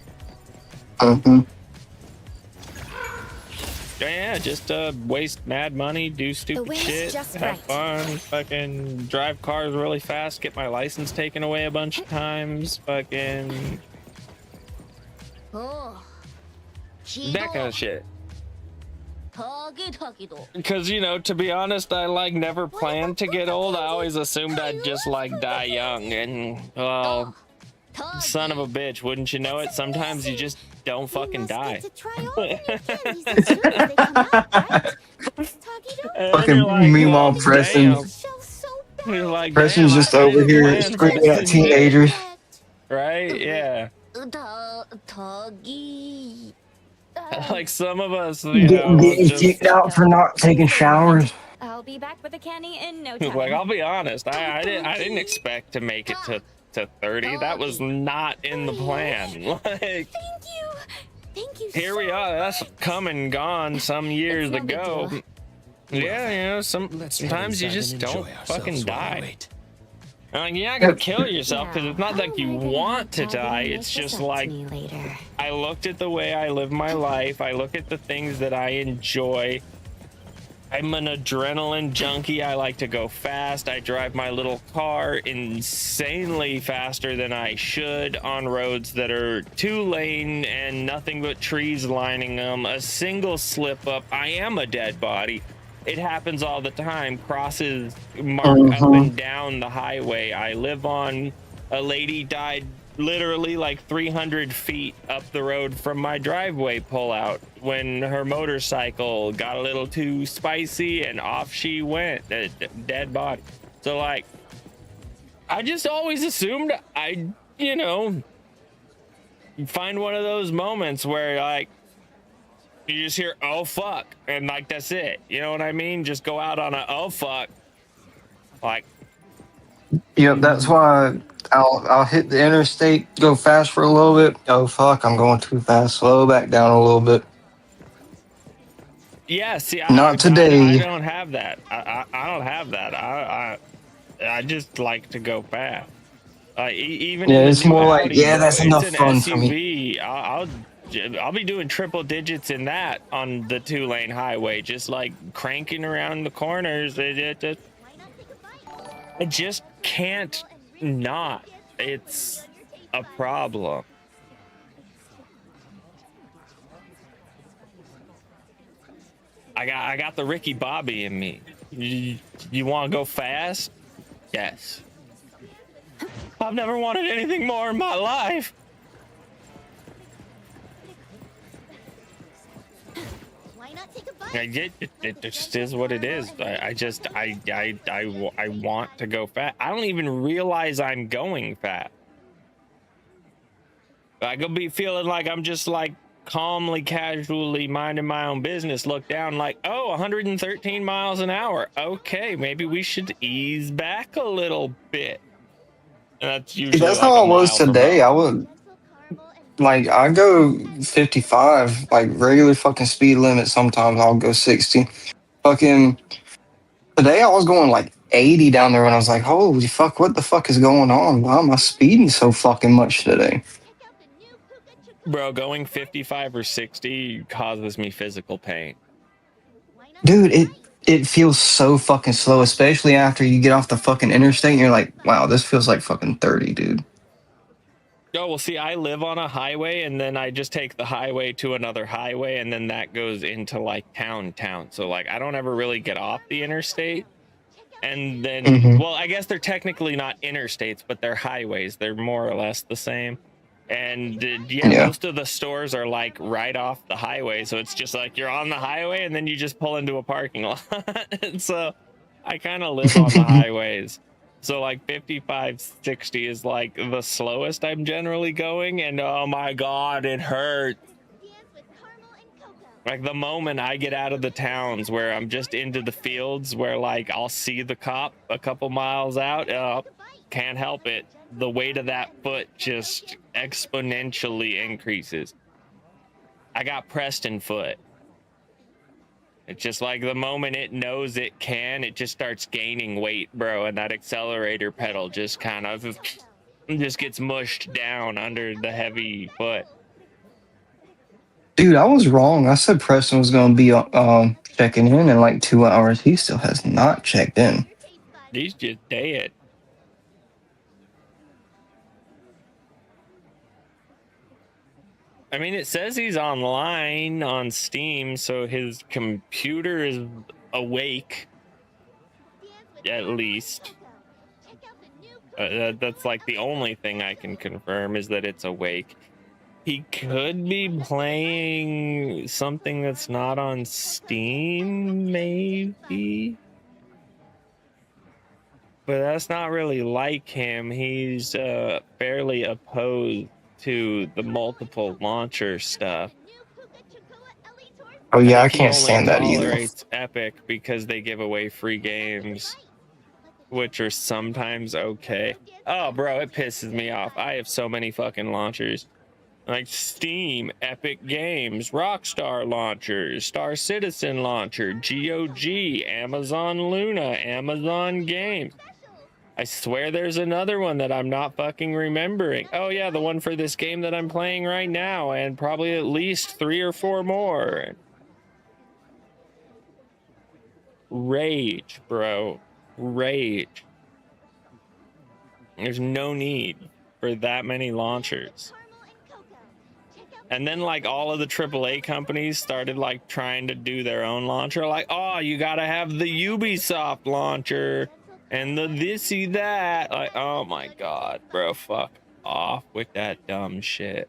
Yeah, just waste mad money, do stupid shit, have fun, fucking drive cars really fast, get my license taken away a bunch of times, fucking that kind of shit. Because, you know, to be honest, I like never planned to get old. I always assumed I'd just like die young, and well, son of a bitch, wouldn't you know it? Sometimes you just don't fucking die. Fucking meanwhile, Preston's just over here screaming at teenagers. Right? Yeah. Toggy. Like some of us, Getting kicked just out for not taking showers. I'll be back with a canny in no time. like I'll be honest, I didn't expect to make it to 30. That was not in the plan. Like Thank you. Thank you here so we are. That's come and gone some years no big ago. deal. Yeah, Let's head sometimes you inside just and don't enjoy fucking ourselves while we die. wait. Like, you're not gonna kill yourself because it's not like you want to die. Make It's this just up to like me later. I looked at the way I live my life. I look at the things that I enjoy. I'm an adrenaline junkie. I like to go fast. I drive my little car insanely faster than I should on roads that are 2-lane and nothing but trees lining them. A single slip up, I am a dead body. It happens all the time. Crosses mark up and down the highway I live on. A lady died literally like 300 feet up the road from my driveway pullout when her motorcycle got a little too spicy and off she went, a dead body. So like, I just always assumed I'd, find one of those moments where like, you just hear, oh fuck, and like, that's it. You know what I mean? Just go out on a, oh fuck. Like, Yep, that's why I'll hit the interstate, go fast for a little bit. Oh fuck, I'm going too fast. Slow back down a little bit. yeah, see, Not I today. don't have that. I don't have that. I just like to go fast. Even Yeah, in the it's new more like, Audi, yeah, bro, that's it's enough an fun for me. SUV. I'll be doing triple digits in that on the 2-lane highway, just like cranking around the corners. I just can't not. It's a problem. I got the Ricky Bobby in me. You want to go fast? Yes. I've never wanted anything more in my life. It just is what it is. I want to go fast. I don't even realize I'm going fast. I could be feeling like I'm just like calmly, casually minding my own business. Look down like, oh, 113 miles an hour. Okay, maybe we should ease back a little bit. And that's usually That's like how a I was mile from today. home. I would like I go 55, like regular fucking speed limit. Sometimes I'll go 60. Fucking today I was going like 80 down there, and I was like, holy fuck, what the fuck is going on? Why am I speeding so fucking much today? Bro, going 55 or 60 causes me physical pain. Dude, it feels so fucking slow, especially after you get off the fucking interstate and you're like, wow, this feels like fucking 30, dude. Oh, well, see, I live on a highway, and then I just take the highway to another highway, and then that goes into like town. So like, I don't ever really get off the interstate. And then, well, I guess they're technically not interstates, but they're highways. They're more or less the same. And yeah, most of the stores are like right off the highway. So it's just like you're on the highway and then you just pull into a parking lot. So I kind of live on the highways. So like 55, 60 is like the slowest I'm generally going. And oh my God, it hurts. Like the moment I get out of the towns where I'm just into the fields where like I'll see the cop a couple miles out, can't help it. The weight of that foot just exponentially increases. I got Preston foot. It's just like the moment it knows it can, it just starts gaining weight, bro. And that accelerator pedal just kind of just gets mushed down under the heavy foot. Dude, I was wrong. I said Preston was going to be checking in like 2 hours. He still has not checked in. He's just dead. I mean, it says he's online on Steam, so his computer is awake, at least. That's like the only thing I can confirm is that it's awake. He could be playing something that's not on Steam, maybe? But that's not really like him. He's fairly opposed to the multiple launcher stuff. Oh I yeah, I think he can't only stand that either. tolerates Epic because they give away free games, which are sometimes okay. Oh, bro, it pisses me off. I have so many fucking launchers. Like Steam, Epic Games, Rockstar launchers, Star Citizen launcher, GOG, Amazon Luna, Amazon Games. I swear there's another one that I'm not fucking remembering. Oh yeah, the one for this game that I'm playing right now, and probably at least 3 or 4 more. Rage, bro. Rage. There's no need for that many launchers. And then like all of the AAA companies started like trying to do their own launcher. Like, oh, you gotta have the Ubisoft launcher and the thisy that. Like, oh my god, bro, fuck off with that dumb shit.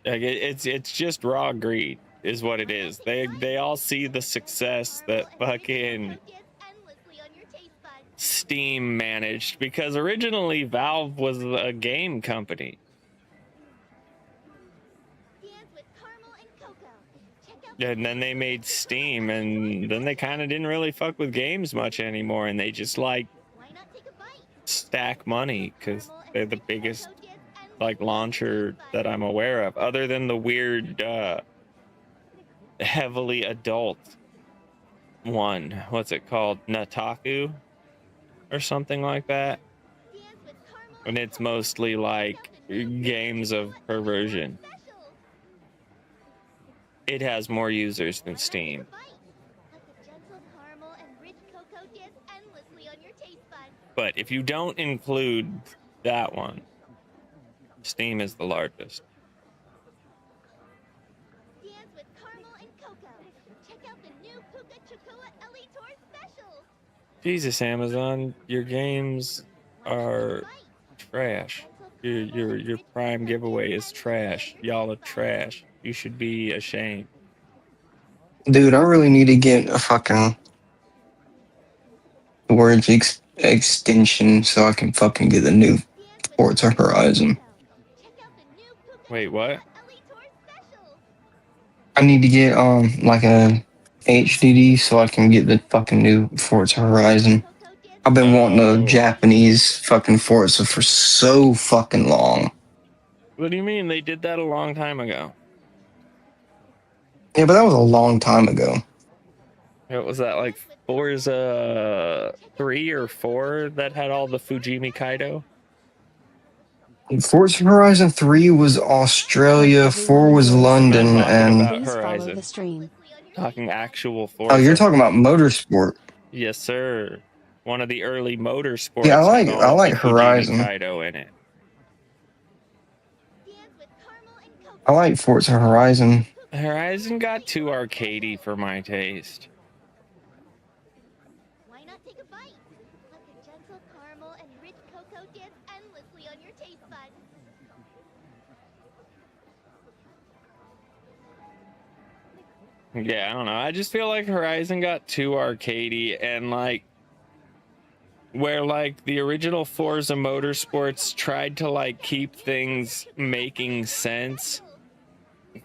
Like it's just raw greed is what it is. They all see the success that fucking Steam managed, because originally Valve was a game company. And then they made Steam, and then they kind of didn't really fuck with games much anymore, and they just like stack money because they're the biggest like launcher that I'm aware of, other than the weird heavily adult one. What's it called? Nataku or something like that. And it's mostly like games of perversion. It has more users than Steam. But if you don't include that one, Steam is the largest. Jesus, Amazon, your games are trash. Your Prime giveaway is trash. Y'all are trash. You should be ashamed. Dude, I really need to get a fucking Words extension so I can fucking get the new Forza Horizon. Wait, what? I need to get like a HDD so I can get the fucking new Forza Horizon. I've been wanting a Japanese fucking Forza for so fucking long. What do you mean? They did that a long time ago. Yeah, but that was a long time ago. What was that, like Forza 3 or 4 that had all the Fujimi Kaido? Forza Horizon 3 was Australia, 4 was London, and... About Horizon. Talking actual Forza. Oh, you're talking about Motorsport. Yes, sir. One of the early motorsports Yeah, I had all like the Horizon. Fujimi Kaido in it. I like Forza Horizon. Horizon got too arcadey for my taste. Yeah, I don't know. I just feel like Horizon got too arcadey, and like where like the original Forza Motorsports tried to like keep things making sense,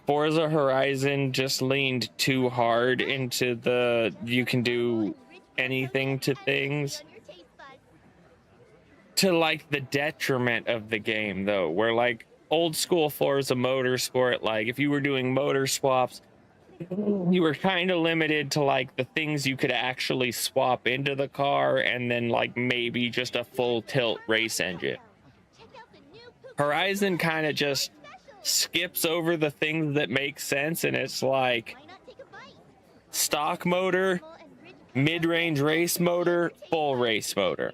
Forza Horizon just leaned too hard into the you can do anything to things, to like the detriment of the game though, where like old school Forza Motorsport, like if you were doing motor swaps, you were kind of limited to like the things you could actually swap into the car, and then like maybe just a full tilt race engine. Horizon kind of just skips over the things that make sense, and it's like stock motor, mid-range race motor, full race motor.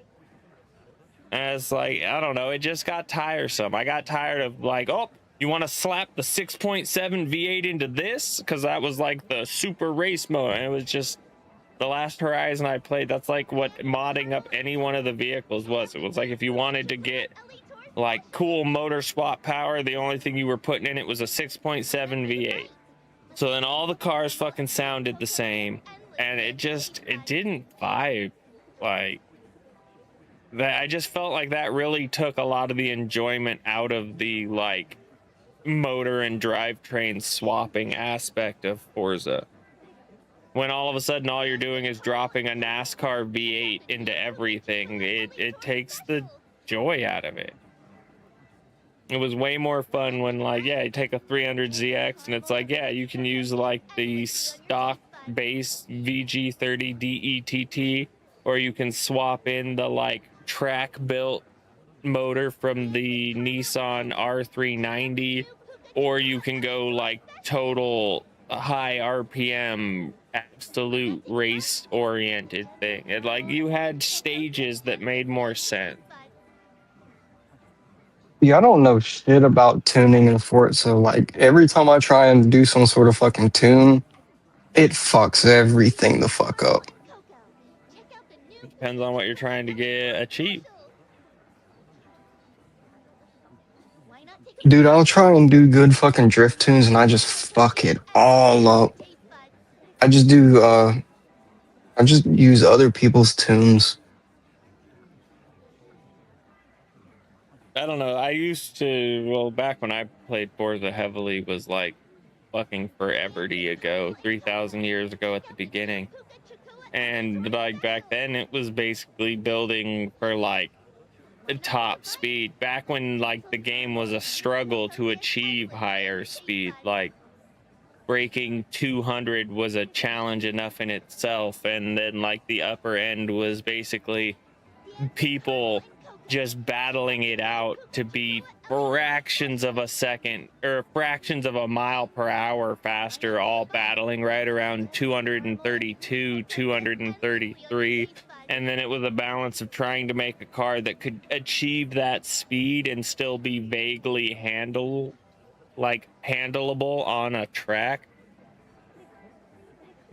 And it's like, I don't know, it just got tiresome. I got tired of like, oh, you want to slap the 6.7 V8 into this? Because that was like the super race mode. And it was just the last Horizon I played. That's like what modding up any one of the vehicles was. It was like if you wanted to get like cool motor swap power. The only thing you were putting in it was a 6.7 V8. So then all the cars fucking sounded the same, and it didn't vibe like that. I just felt like that really took a lot of the enjoyment out of the like motor and drivetrain swapping aspect of Forza. When all of a sudden all you're doing is dropping a NASCAR V8 into everything, it takes the joy out of it. It was way more fun when, like, yeah, you take a 300ZX and it's like, yeah, you can use like the stock base VG30 DETT, or you can swap in the like track built motor from the Nissan R390, or you can go like total high RPM absolute race oriented thing. It, like, you had stages that made more sense. Yeah, I don't know shit about tuning in Forza. Like every time I try and do some sort of fucking tune, it fucks everything the fuck up. Depends on what you're trying to get achieved. Dude, I'll try and do good fucking drift tunes and I just fuck it all up. I just do I just use other people's tunes. I don't know. I used to, well, back when I played Forza heavily was like fucking foreverty ago, 3,000 years ago at the beginning. And like back then it was basically building for like top speed. Back when like the game was a struggle to achieve higher speed, like breaking 200 was a challenge enough in itself, and then like the upper end was basically people just battling it out to be fractions of a second or fractions of a mile per hour faster, all battling right around 232, 233. And then it was a balance of trying to make a car that could achieve that speed and still be vaguely handleable on a track.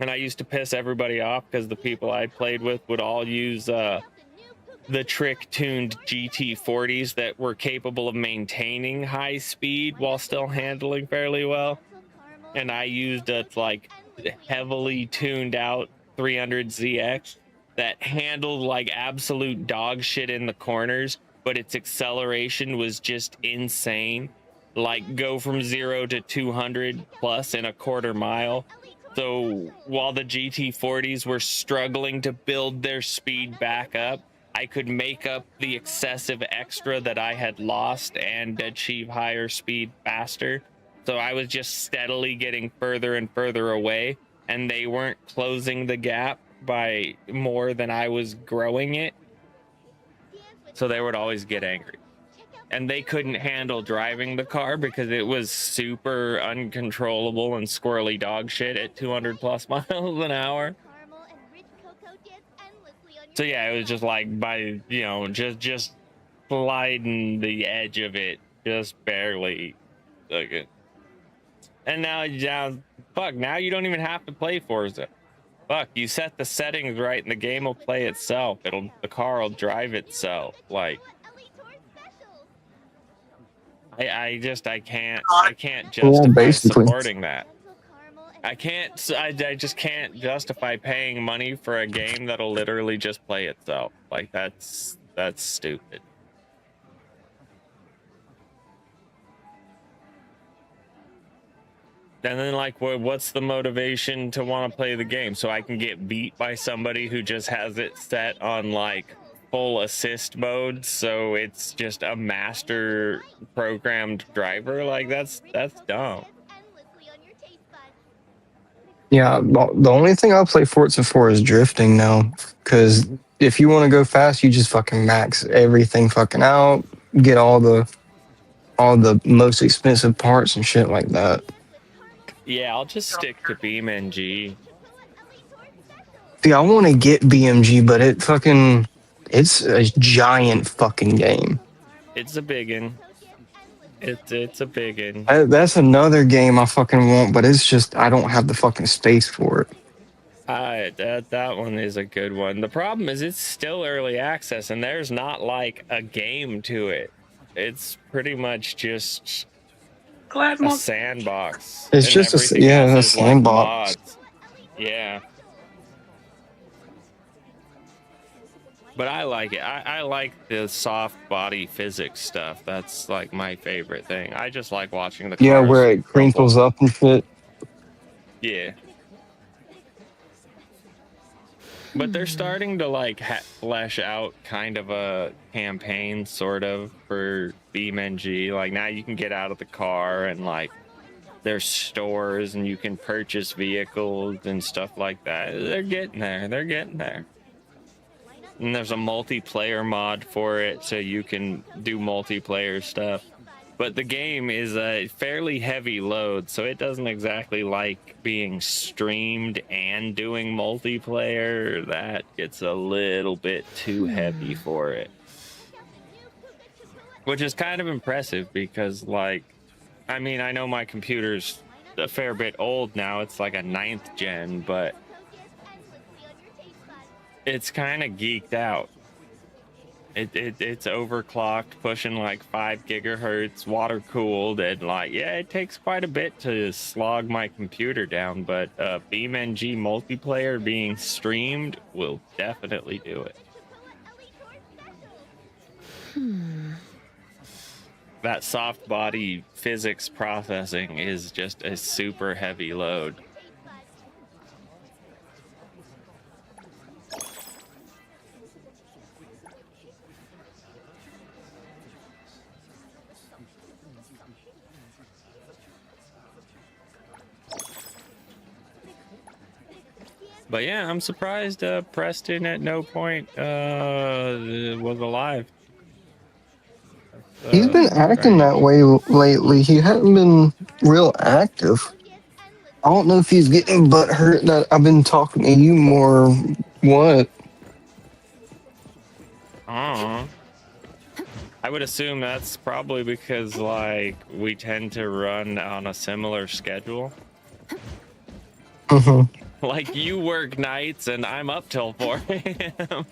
And I used to piss everybody off because the people I played with would all use the trick-tuned GT40s that were capable of maintaining high speed while still handling fairly well. And I used a like heavily tuned out 300ZX that handled like absolute dog shit in the corners, but its acceleration was just insane. Like go from 0 to 200 plus in a quarter mile. So while the GT40s were struggling to build their speed back up, I could make up the excessive extra that I had lost and achieve higher speed faster. So I was just steadily getting further and further away, and they weren't closing the gap by more than I was growing it. So they would always get angry. And they couldn't handle driving the car because it was super uncontrollable and squirrely dog shit at 200 plus miles an hour. So yeah, it was just like by, you know, just sliding the edge of it just barely. Like, and now fuck, now you don't even have to play Forza. Fuck, you set the settings right and the game will play itself. The car will drive itself. Like, I can't justify supporting that. I just can't justify paying money for a game that'll literally just play itself. Like, that's stupid. And then, like, what's the motivation to want to play the game? So I can get beat by somebody who just has it set on, like, full assist mode, so it's just a master programmed driver? Like, that's dumb. Yeah, the only thing I play Forza for is drifting now. Because if you want to go fast, you just fucking max everything fucking out, get all the most expensive parts and shit like that. Yeah, I'll just stick to BeamNG. See, I want to get BMG, but it's a giant fucking game. It's a biggin. It's a biggin. That's another game I fucking want, but it's just I don't have the fucking space for it. That one is a good one. The problem is it's still early access, and there's not like a game to it. it's pretty much just Glad a sandbox. It's And just everything a else is like sandbox. mods. Yeah. But I like it. I like the soft body physics stuff. That's like my favorite thing. I just like watching the Yeah, cars where it rumble. crinkles up and shit. Yeah. But they're starting to like flesh out kind of a campaign sort of for BeamNG. Like now you can get out of the car and like there's stores and you can purchase vehicles and stuff like that. They're getting there. They're getting there. And there's a multiplayer mod for it so you can do multiplayer stuff. But the game is a fairly heavy load, so it doesn't exactly like being streamed and doing multiplayer. That gets a little bit too heavy for it. Which is kind of impressive because, like, I mean, I know my computer's a fair bit old now. It's like a 9th gen, but it's kind of geeked out. It's overclocked, pushing like 5 gigahertz, water cooled, and like, yeah, it takes quite a bit to slog my computer down, but BeamNG multiplayer being streamed will definitely do it. That soft body physics processing is just a super heavy load. But yeah, I'm surprised Preston at no point was alive. He's been acting that way lately. He hasn't been real active. I don't know if he's getting butthurt that I've been talking to you more. What? I would assume that's probably because like we tend to run on a similar schedule. Like you work nights and I'm up till 4 a.m.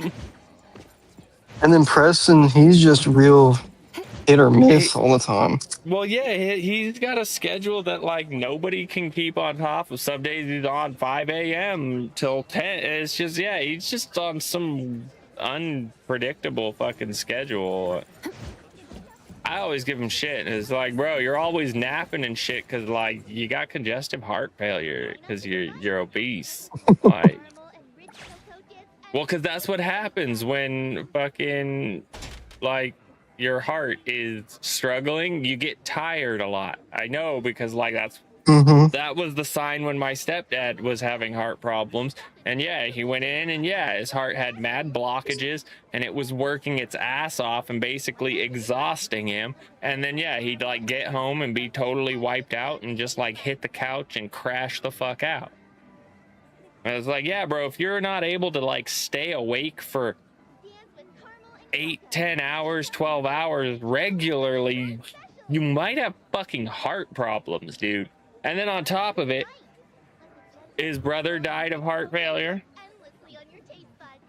And then Preston, he's just real hit or miss all the time. Well, yeah, he's got a schedule that like nobody can keep on top of. Some days he's on 5 a.m. till 10. It's just, yeah, he's just on some unpredictable fucking schedule. I always give him shit. It's like, bro, you're always napping and shit because like you got congestive heart failure because you're obese. Like, well, because that's what happens when fucking like your heart is struggling. You get tired a lot. I know because like that was the sign when my stepdad was having heart problems. And yeah, he went in and yeah, his heart had mad blockages and it was working its ass off and basically exhausting him. And then yeah, he'd like get home and be totally wiped out and just like hit the couch and crash the fuck out. And I was like, yeah, bro, if you're not able to like stay awake for 8, 10 hours, 12 hours regularly, you might have fucking heart problems, dude. And then on top of it, his brother died of heart failure.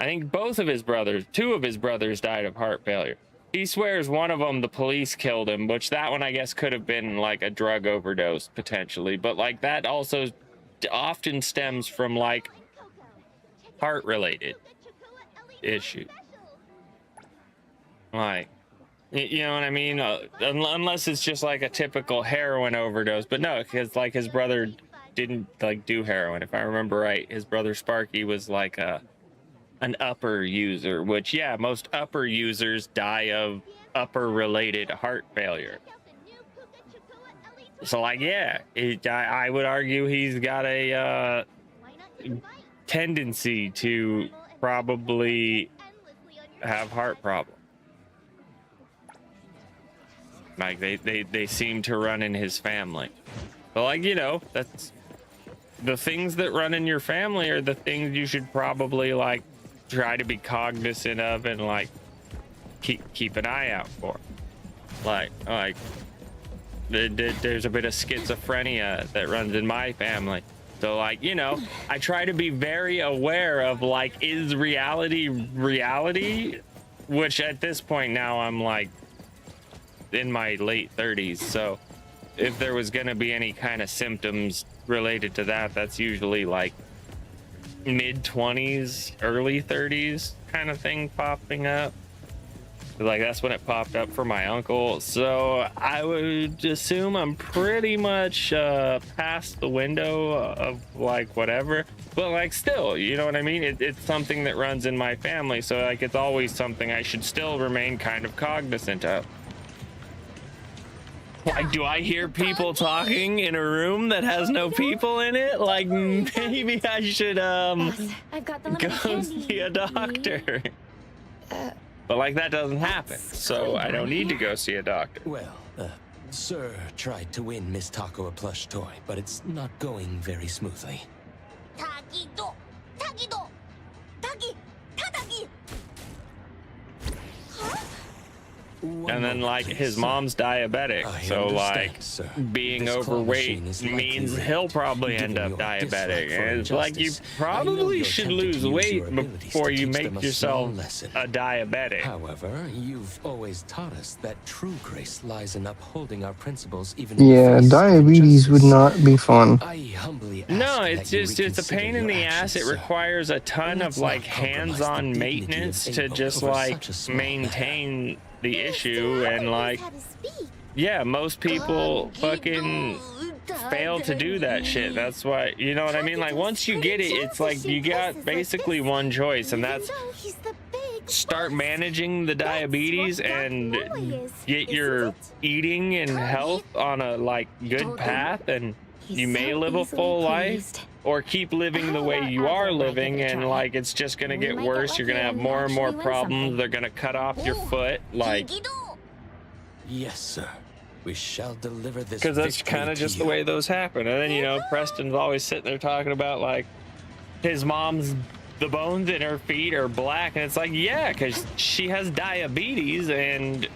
I think both of his brothers, 2 of his brothers died of heart failure. He swears one of them, the police killed him, which that one I guess could have been like a drug overdose potentially. But like that also often stems from like heart related issues. Like, you know what I mean? Unless it's just like a typical heroin overdose. But no, because like his brother didn't like do heroin. If I remember right, his brother Sparky was like an upper user, which yeah, most upper users die of upper related heart failure. So like, yeah, I would argue he's got a tendency to probably have heart problems. Like they seem to run in his family. But like, you know, that's the things that run in your family are the things you should probably like try to be cognizant of and like keep an eye out for. Like there's a bit of schizophrenia that runs in my family. So like, you know, I try to be very aware of like, is reality, which at this point now I'm like, in my late 30s, so if there was gonna be any kind of symptoms related to that, that's usually like mid 20s, early 30s kind of thing popping up. Like that's when it popped up for my uncle. So I would assume I'm pretty much past the window of like whatever, but like still, you know what I mean? It's something that runs in my family, so like it's always something I should still remain kind of cognizant of. Like, do I hear people talking in a room that has no people in it? Like, maybe I should go see a doctor. But like that doesn't happen, so I don't need to go see a doctor. Well, Sir tried to win Miss Taco a plush toy, but it's not going very smoothly. Tagido, Tagido, Tagi, Tadagi. And then like his mom's diabetic, so like being overweight means he'll probably end up diabetic. And it's like you probably should lose weight before you make yourself a diabetic. However, you've always taught us that true grace lies in upholding our principles even Yeah, diabetes would not be fun. No, it's a pain in the ass. It requires a ton of like hands-on maintenance to just like maintain the issue, and like yeah, most people fucking fail to do that shit. That's why, you know what I mean? Like once you get it, it's like you got basically one choice, and that's start managing the diabetes and get your eating and health on a like good path, and you may live a full life, or keep living the way you are living, and like it's just gonna get worse. You're gonna have more and more problems. They're gonna cut off your foot, like. Yes, sir. We shall deliver this. Because that's kind of just the way those happen. And then, you know, Preston's always sitting there talking about like his mom's, the bones in her feet are black, and it's like, yeah, because she has diabetes and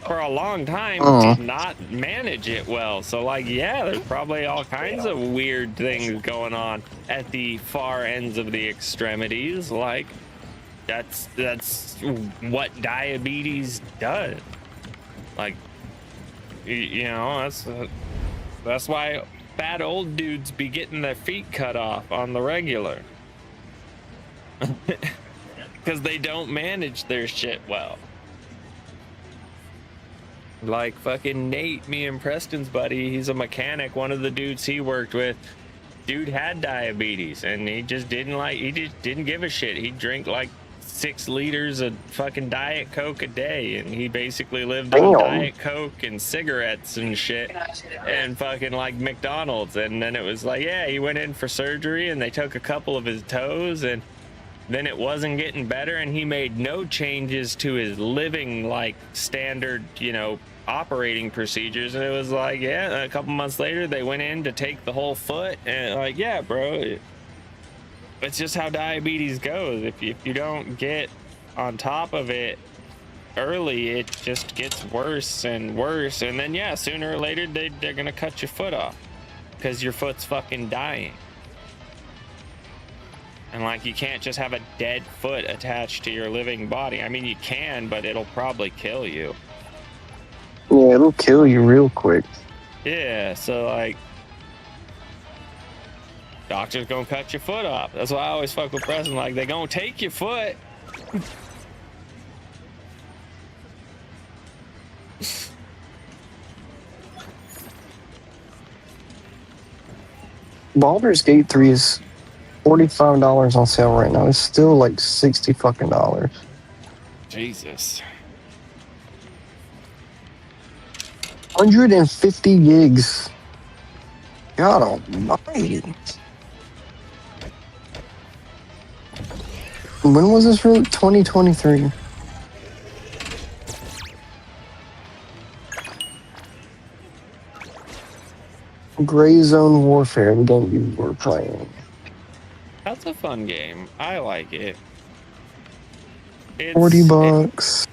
for a long time did not manage it well. So like, yeah, there's probably all kinds of weird things going on at the far ends of the extremities. Like that's what diabetes does. Like, you know, that's why fat old dudes be getting their feet cut off on the regular. Because they don't manage their shit well. Like fucking Nate, me and Preston's buddy, he's a mechanic. One of the dudes he worked with, dude had diabetes, and he just didn't give a shit. He'd drink like 6 liters of fucking Diet Coke a day, and he basically lived on Diet Coke and cigarettes and shit, and fucking like McDonald's. And then it was like, yeah, he went in for surgery, and they took a couple of his toes, and then it wasn't getting better, and he made no changes to his living like standard, you know, operating procedures. And it was like, yeah, a couple months later they went in to take the whole foot, and like, yeah, bro, it's just how diabetes goes. If you don't get on top of it early, it just gets worse and worse, and then yeah, sooner or later they're gonna cut your foot off because your foot's fucking dying. And like, you can't just have a dead foot attached to your living body. I mean, you can, but it'll probably kill you. Yeah, it'll kill you real quick. Yeah, so like, doctor's gonna cut your foot off. That's why I always fuck with Preston. Like, they gonna take your foot. Baldur's Gate 3 is $45 on sale right now. It's still like $60 fucking. Jesus. 150 gigs. God almighty. When was this released? 2023. Gray Zone Warfare, the game you were playing. That's a fun game. I like it. It's $40.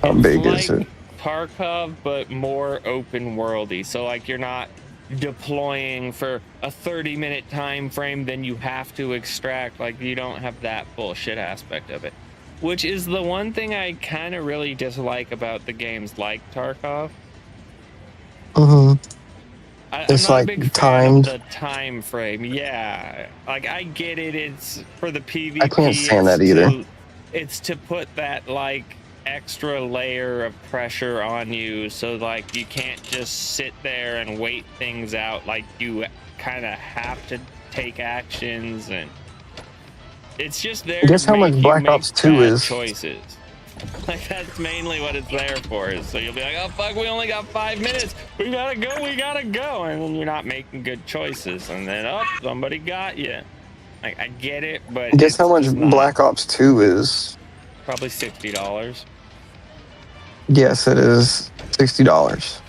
How big is it? Tarkov, but more open worldy. So like, you're not deploying for a 30-minute time frame, then you have to extract. Like, you don't have that bullshit aspect of it. Which is the one thing I kind of really dislike about the games like Tarkov. I'm It's not a like big fan timed. of the time frame. Yeah, like I get it. It's for the PvP. I can't stand that either. It's to put that like extra layer of pressure on you, so like you can't just sit there and wait things out. Like you kind of have to take actions, and it's just there Guess to how make much you Black make Ops 2 bad is? choices. Like that's mainly what it's there for. Is so you'll be like, oh fuck, we only got 5 minutes. We gotta go, and then you're not making good choices, and then somebody got you. Like I get it, but Guess it's how much just not. Black Ops 2 is? Probably $60. Yes, it is $60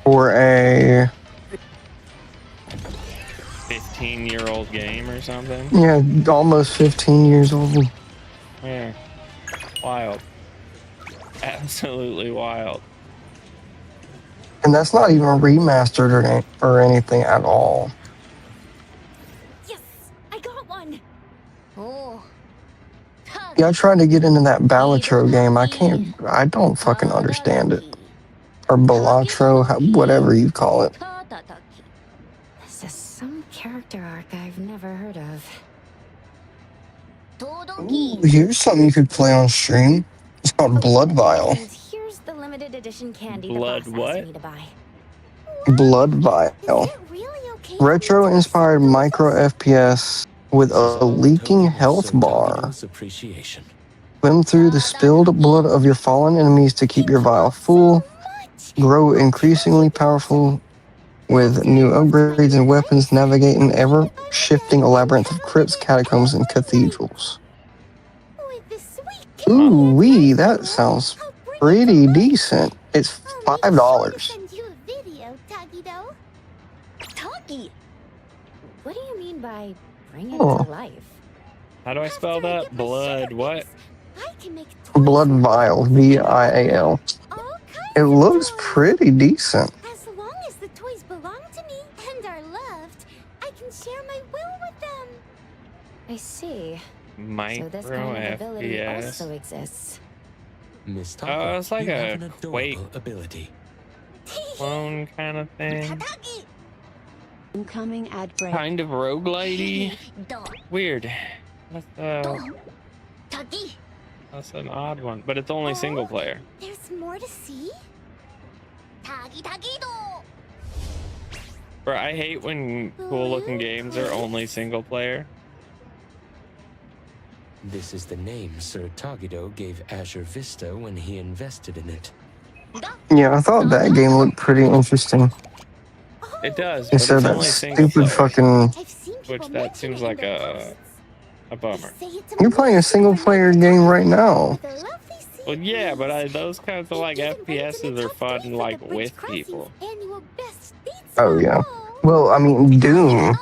for a 15-year-old game or something. yeah, almost 15 years old. Yeah, wild. Absolutely wild. And that's not even remastered or anything at all. Yes, I got one. Oh. Yeah, I tried to get into that Balatro game. I don't fucking understand it. Or Balatro, whatever you call it. This is some character arc I've never heard of. Ooh, here's something you could play on stream. It's called Blood Vial. And here's the limited edition candy the boss asked me to buy. Blood Vial. Retro-inspired micro FPS with a leaking health bar. Swim through the spilled blood of your fallen enemies to keep your vial full. Grow increasingly powerful with new upgrades and weapons, navigate an ever-shifting labyrinth of crypts, catacombs, and cathedrals. Ooh wee, that sounds pretty decent. It's $5. What do you mean by bring it Oh. to life? How do I spell that? Blood what? Blood Vial, VIAL. It looks pretty decent. As long as the toys belong to me and are loved, I can share my will with them. I see. Micro So this kind of ability FPS. also exists. Miss Oh, it's like you a have an Quake adorable ability. clone kind of thing. Incoming ad break. Kind of roguelitey. Weird. That's an odd one, but it's only single player. There's more to see? Bro, I hate when cool looking games are only single player. This is the name Sir Tagido gave Azure Vista when he invested in it. Yeah, I thought that game looked pretty interesting. It does, but Instead it's of that only single stupid player. fucking... Which that seems like a bummer. You're playing a single player game right now. Well, yeah, but those kinds of like FPSs are fun like with people. Oh yeah. Well, I mean, Doom.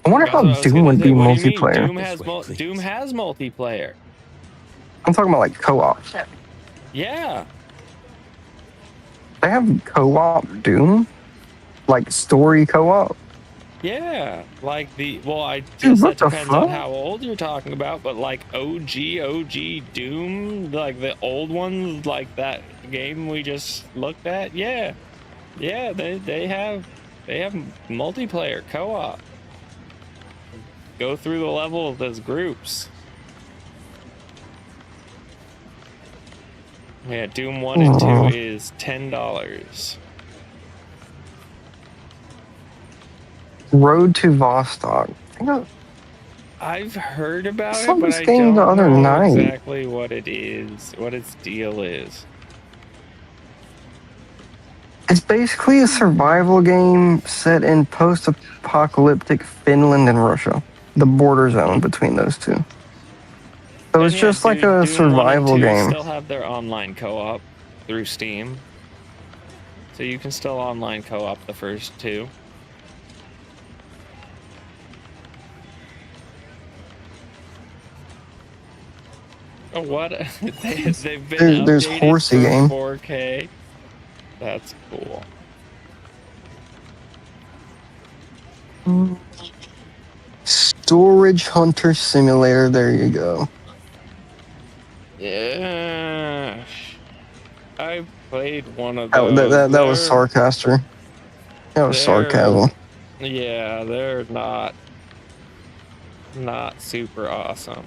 I wonder how That's what I was Doom gonna would say. be What do you mean? multiplayer. Doom has multiplayer. I'm talking about like co-op. Yeah. They have co-op Doom? Like story co-op? Yeah, like I Dude, guess what that the depends on fuck? how old you're talking about, but like OG Doom, like the old ones, like that game we just looked at, yeah, they have multiplayer co-op. Go through the levels as groups. Yeah, Doom 1 and 2 is $10. Road to Vostok. I've heard about saw it, but this I game don't the other know night. exactly what it is, what its deal is. It's basically a survival game set in post-apocalyptic Finland and Russia. The border zone between those two. So And it's yeah, just like Doom a 1 and survival 2 game. still have their online co-op through Steam. So you can still online co-op the first two. Oh, what? They've been There's updated Horsey for game. 4K. That's cool. Storage Hunter Simulator. There you go. Yeah. I played one of That those. that was sarcastic. That was sarcasm. Yeah, they're not super awesome.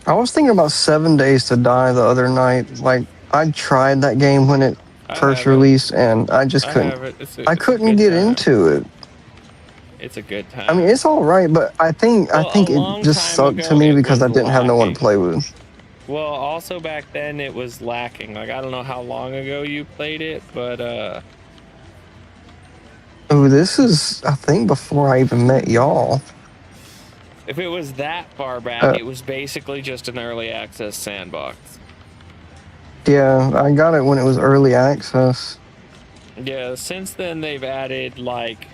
I was thinking about 7 Days to Die the other night. Like, I tried that game when it first released, and I just couldn't. I couldn't get into it. It's a good time. I mean, it's all right, but I think it just sucked to me because I didn't have no one to play with. Well, also back then it was lacking. Like, I don't know how long ago you played it, but Oh, this is, I think, before I even met y'all. if it was that far back, it was basically just an early access sandbox. Yeah, I got it when it was early access. Yeah, since then they've added, like,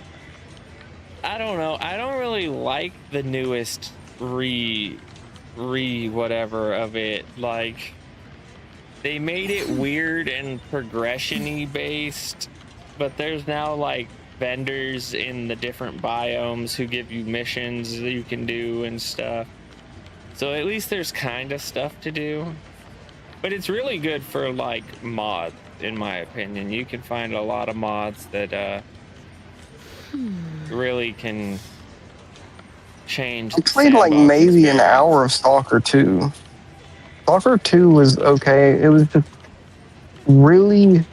I don't know. I don't really like the newest whatever of it. Like, they made it weird and progression-y based, but there's now, like, vendors in the different biomes who give you missions that you can do and stuff. So at least there's kind of stuff to do. But it's really good for, like, mods, in my opinion. You can find a lot of mods that really can change. I played like maybe an hour of Stalker 2. Stalker 2 was okay. It was just really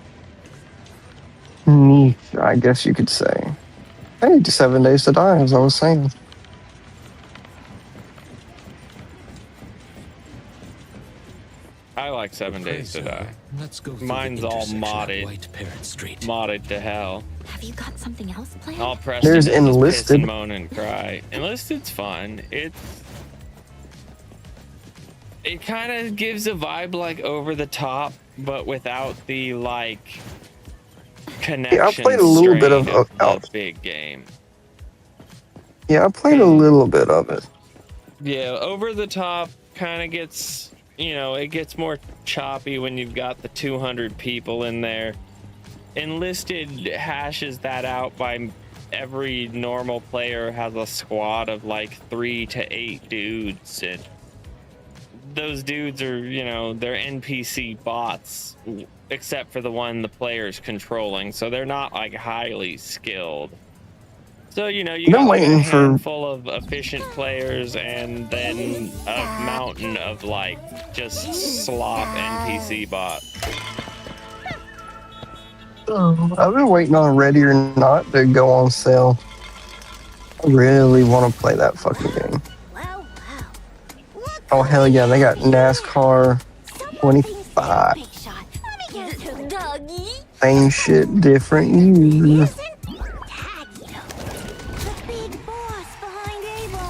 niche, I guess you could say. Hey, 7 Days to Die, as I was saying. I like 7 Days to Die. Let's go. Mine's all modded. Modded to hell. Have you got something else planned? All pressed. There's into this piss Enlisted. and moan and cry. Enlisted's fun. It kind of gives a vibe like Over the Top, but without the like connection. Yeah, I played a little bit of a big game. Yeah, I played a little bit of it. Yeah, Over the Top kind of gets, you know, it gets more choppy when you've got the 200 people in there. Enlisted hashes that out by every normal player has a squad of like 3 to 8 dudes, and those dudes are, you know, they're NPC bots, except for the one the player's controlling, so they're not like highly skilled. So, you know, you got like a handful of efficient players and then a mountain of like just slop NPC bots. I've been waiting on Ready or Not to go on sale. I really want to play that fucking game. Oh, hell yeah, they got NASCAR 25. Same shit, different year.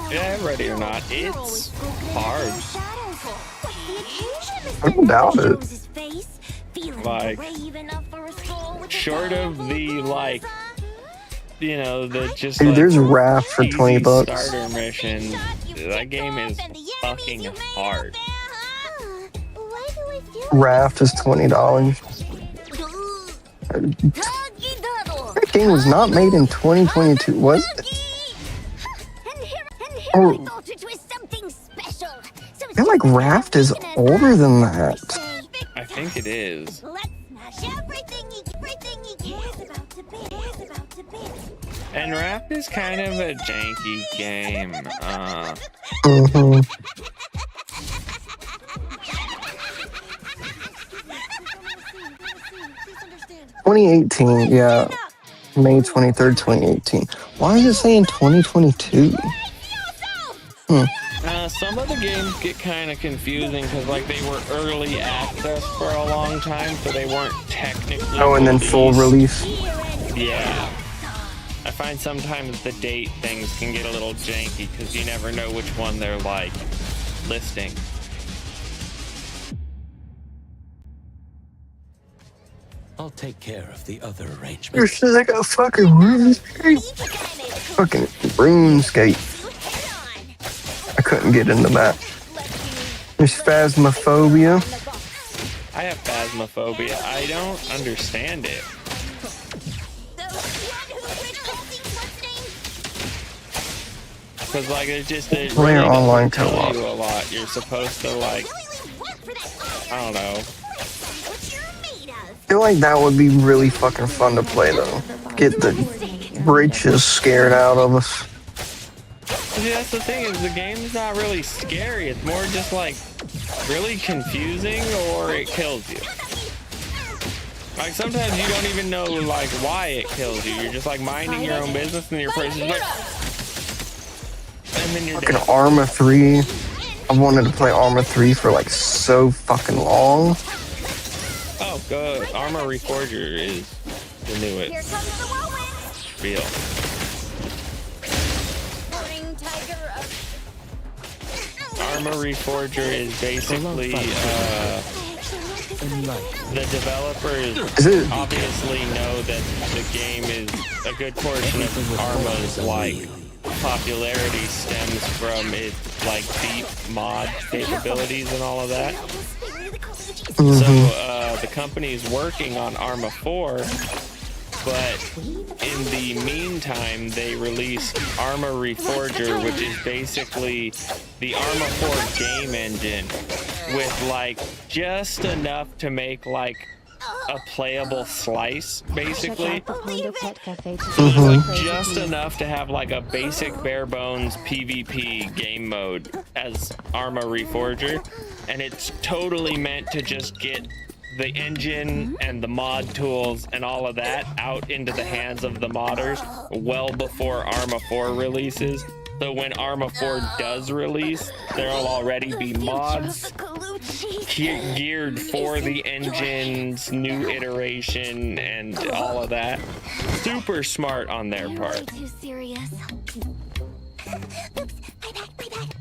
Yeah, Ready or Not, it's hard. I don't doubt it. Like, short of the, like, you know, the just Dude, like, there's Raft for easy 20 bucks. starter mission, that game is fucking hard. Raft is $20. That game was not made in 2022, was it? Or, I feel like Raft is older than that. I think it is. And Raft is kind of a janky game. 2018, yeah. May 23rd, 2018. Why is it saying 2022? Some of the games get kind of confusing because, like, they were early access for a long time, so they weren't technically Oh, and then full release. Yeah. I find sometimes the date things can get a little janky because you never know which one they're, like, listing. I'll take care of the other Your arrangements. shit like a fucking RuneScape. Fucking RuneScape. I couldn't get into that. There's Phasmophobia. I have Phasmophobia. I don't understand it. because like it just it Player really online doesn't tell co-op. you a lot. You're supposed to like, I don't know. I feel like that would be really fucking fun to play though. Get the britches scared out of us. See, that's the thing is the game's not really scary. It's more just like really confusing or it kills you. Like sometimes you don't even know like why it kills you. You're just like minding your own business and your person's like, and then you're Fucking dead. Arma 3. I've wanted to play Arma 3 for like so fucking long. Oh, good. Armor Reforger is the newest spiel. Armor Reforger is basically the developers obviously know that the game is a good portion of Arma's like popularity stems from its like deep mod capabilities and all of that. So the company is working on Arma 4, but in the meantime they released Arma Reforger, which is basically the Arma 4 game engine with like just enough to make like a playable slice, basically. So there's like just enough to have like a basic bare bones PvP game mode as Arma Reforger, and it's totally meant to just get the engine and the mod tools and all of that out into the hands of the modders well before Arma 4 releases. So when Arma 4 does release, there'll already be mods geared for the engine's new iteration and all of that. Super smart on their part. Too serious. Oops, my bad.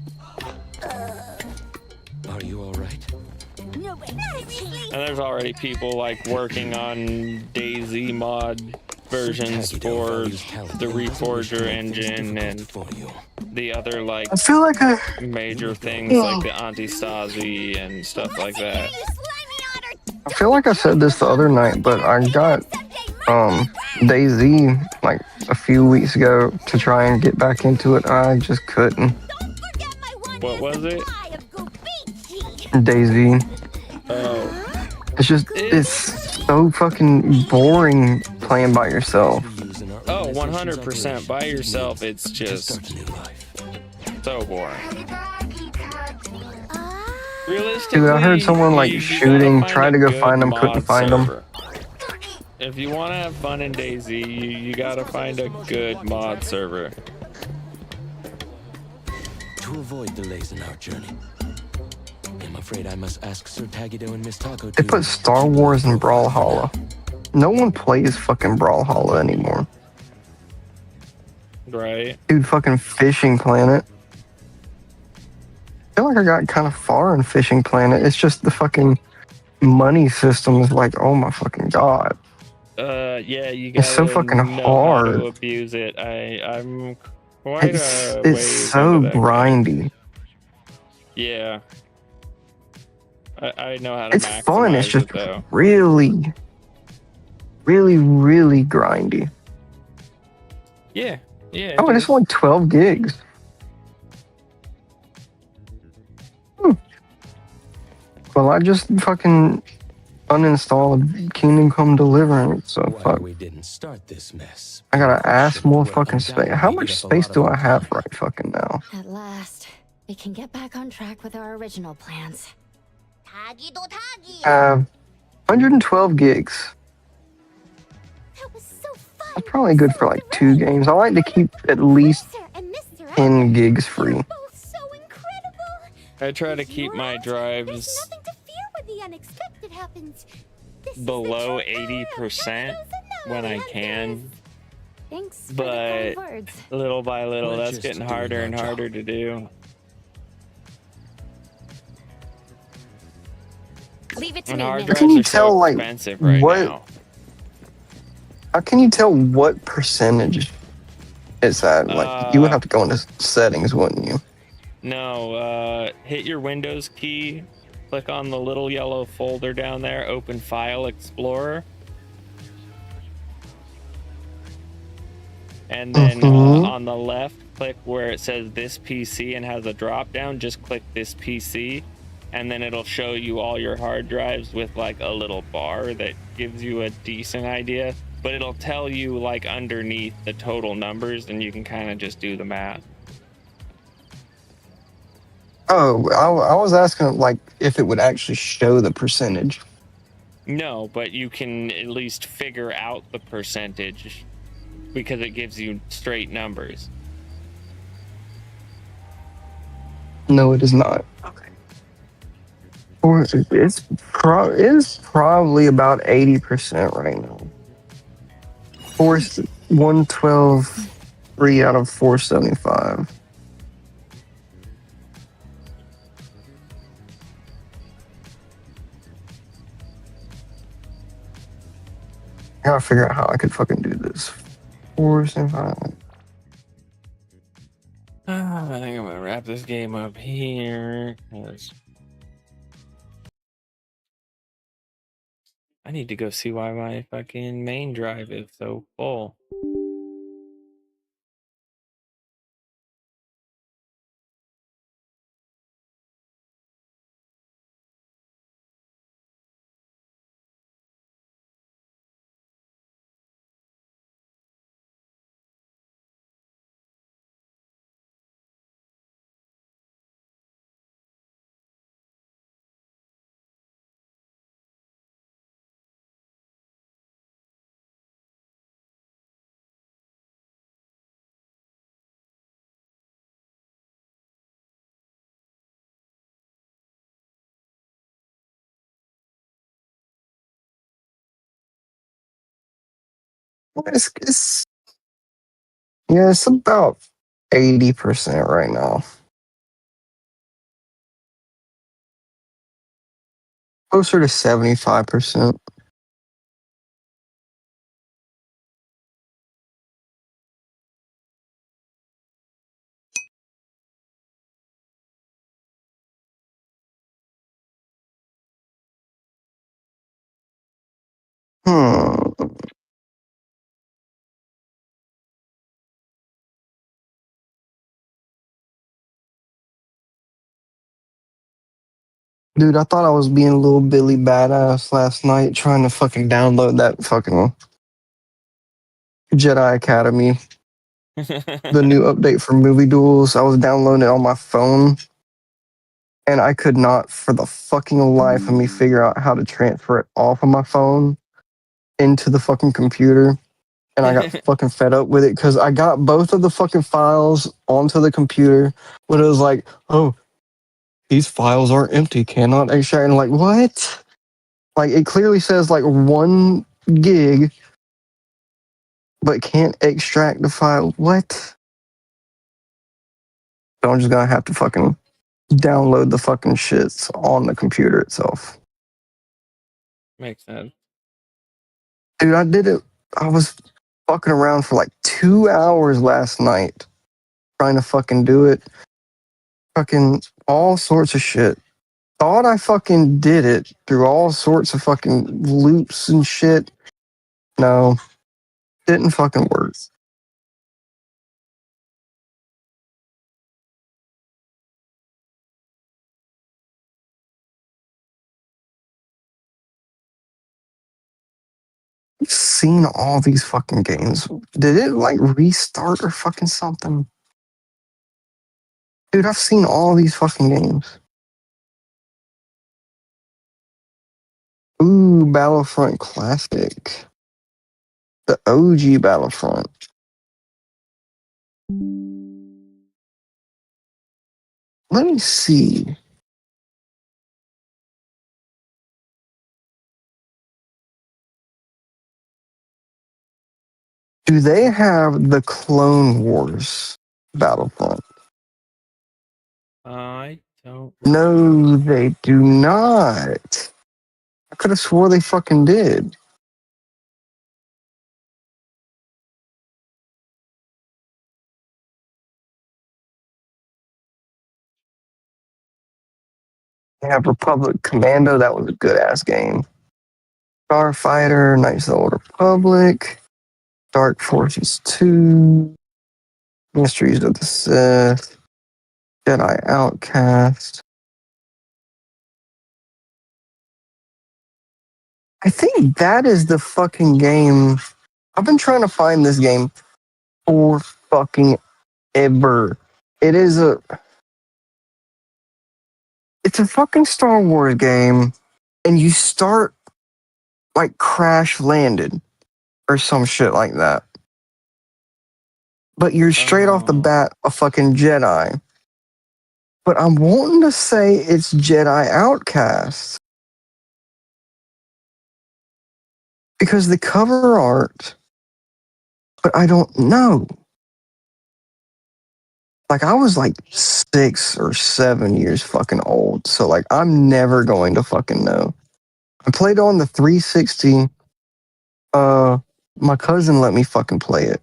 Are you all right? No, seriously. And there's already people like working on DayZ mod versions for the Reforger engine and the other like I feel like major things like the Anti-Stasi and stuff like that. I feel like I said this the other night, but I got DayZ like a few weeks ago to try and get back into it. I just couldn't. What was it? DayZ. Oh. It's so fucking boring playing by yourself. Oh, 100% by yourself. It's just so boring. Realistically, Dude, I heard someone like you shooting, gotta tried to a go good find them, couldn't mod find them. server. If you want to have fun in DayZ, you gotta find a good mod server. To avoid delays in our journey, I'm afraid I must ask Sir Tagido and Miss Taco They to... put Star Wars in Brawlhalla. No one plays fucking Brawlhalla anymore. Right. Dude, fucking Fishing Planet. I feel like I got kind of far in Fishing Planet. It's just the fucking money system is like, oh my fucking god. Yeah, you gotta It's so fucking know how hard. to abuse it. I'm quite It's ways so into that game. grindy. Yeah. I know how to It's maximize fun. It's just it though. really, really grindy. Yeah. Yeah. Oh, and it's only 12 gigs. Well, I just fucking uninstalled Kingdom Come Deliverance, so fuck. We didn't start this mess. I gotta ask more fucking space. How much space do I have right fucking now? At last, we can get back on track with our original plans. 112 gigs. That's probably good for like 2 games. I like to keep at least 10 gigs free. I try to keep my drives When the unexpected happens. below 80% when I can. Thanks for But the kind words. little by little, We're that's just getting doing harder our and job. harder to do. Leave it to And me, hard Nick. drives Can you are so tell, like, expensive right what- now. How can you tell what percentage is that? Like, you would have to go into settings, wouldn't you? No, hit your Windows key, click on the little yellow folder down there, open File Explorer. And then on the left, click where it says this PC and has a drop down, just click this PC, and then it'll show you all your hard drives with like a little bar that gives you a decent idea, but it'll tell you like underneath the total numbers, and you can kind of just do the math. Oh, I was asking like if it would actually show the percentage. No, but you can at least figure out the percentage because it gives you straight numbers. No, it is not. Okay. Or it's probably about 80% right now. 112, 3 out of 475. I gotta figure out how I could fucking do this. 475. I think I'm gonna wrap this game up here because I need to go see why my fucking main drive is so full. It's about 80% right now. Closer to 75%. Dude, I thought I was being a little Billy badass last night trying to fucking download that fucking Jedi Academy, the new update for movie duels. I was downloading it on my phone, and I could not, for the fucking life of me, figure out how to transfer it off of my phone into the fucking computer. And I got fucking fed up with it because I got both of the fucking files onto the computer, but it was like, oh, these files are empty, cannot extract. And like, what? Like, it clearly says like 1 gig, but can't extract the file. What? So I'm just gonna have to fucking download the fucking shits on the computer itself. Makes sense. Dude, I did it. I was fucking around for like 2 hours last night trying to fucking do it. Fucking all sorts of shit. Thought I fucking did it through all sorts of fucking loops and shit. No, didn't fucking work. I've seen all these fucking games. Did it like restart or fucking something? Dude, I've seen all these fucking games. Ooh, Battlefront Classic. The OG Battlefront. Let me see. Do they have the Clone Wars Battlefront? I don't. No, they do not. I could have swore they fucking did. They have Republic Commando. That was a good ass game. Starfighter, Knights of the Old Republic, Dark Forces 2, Mysteries of the Sith, Jedi Outcast. I think that is the fucking game. I've been trying to find this game for fucking ever. It's a fucking Star Wars game, and you start like Crash Landed or some shit like that. But you're straight off the bat a fucking Jedi. But I'm wanting to say it's Jedi Outcast. Because the cover art, but I don't know. Like, I was like 6 or 7 years fucking old. So, like, I'm never going to fucking know. I played on the 360. My cousin let me fucking play it.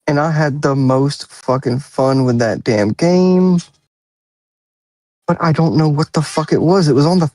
And I had the most fucking fun with that damn game. But I don't know what the fuck it was. It was on the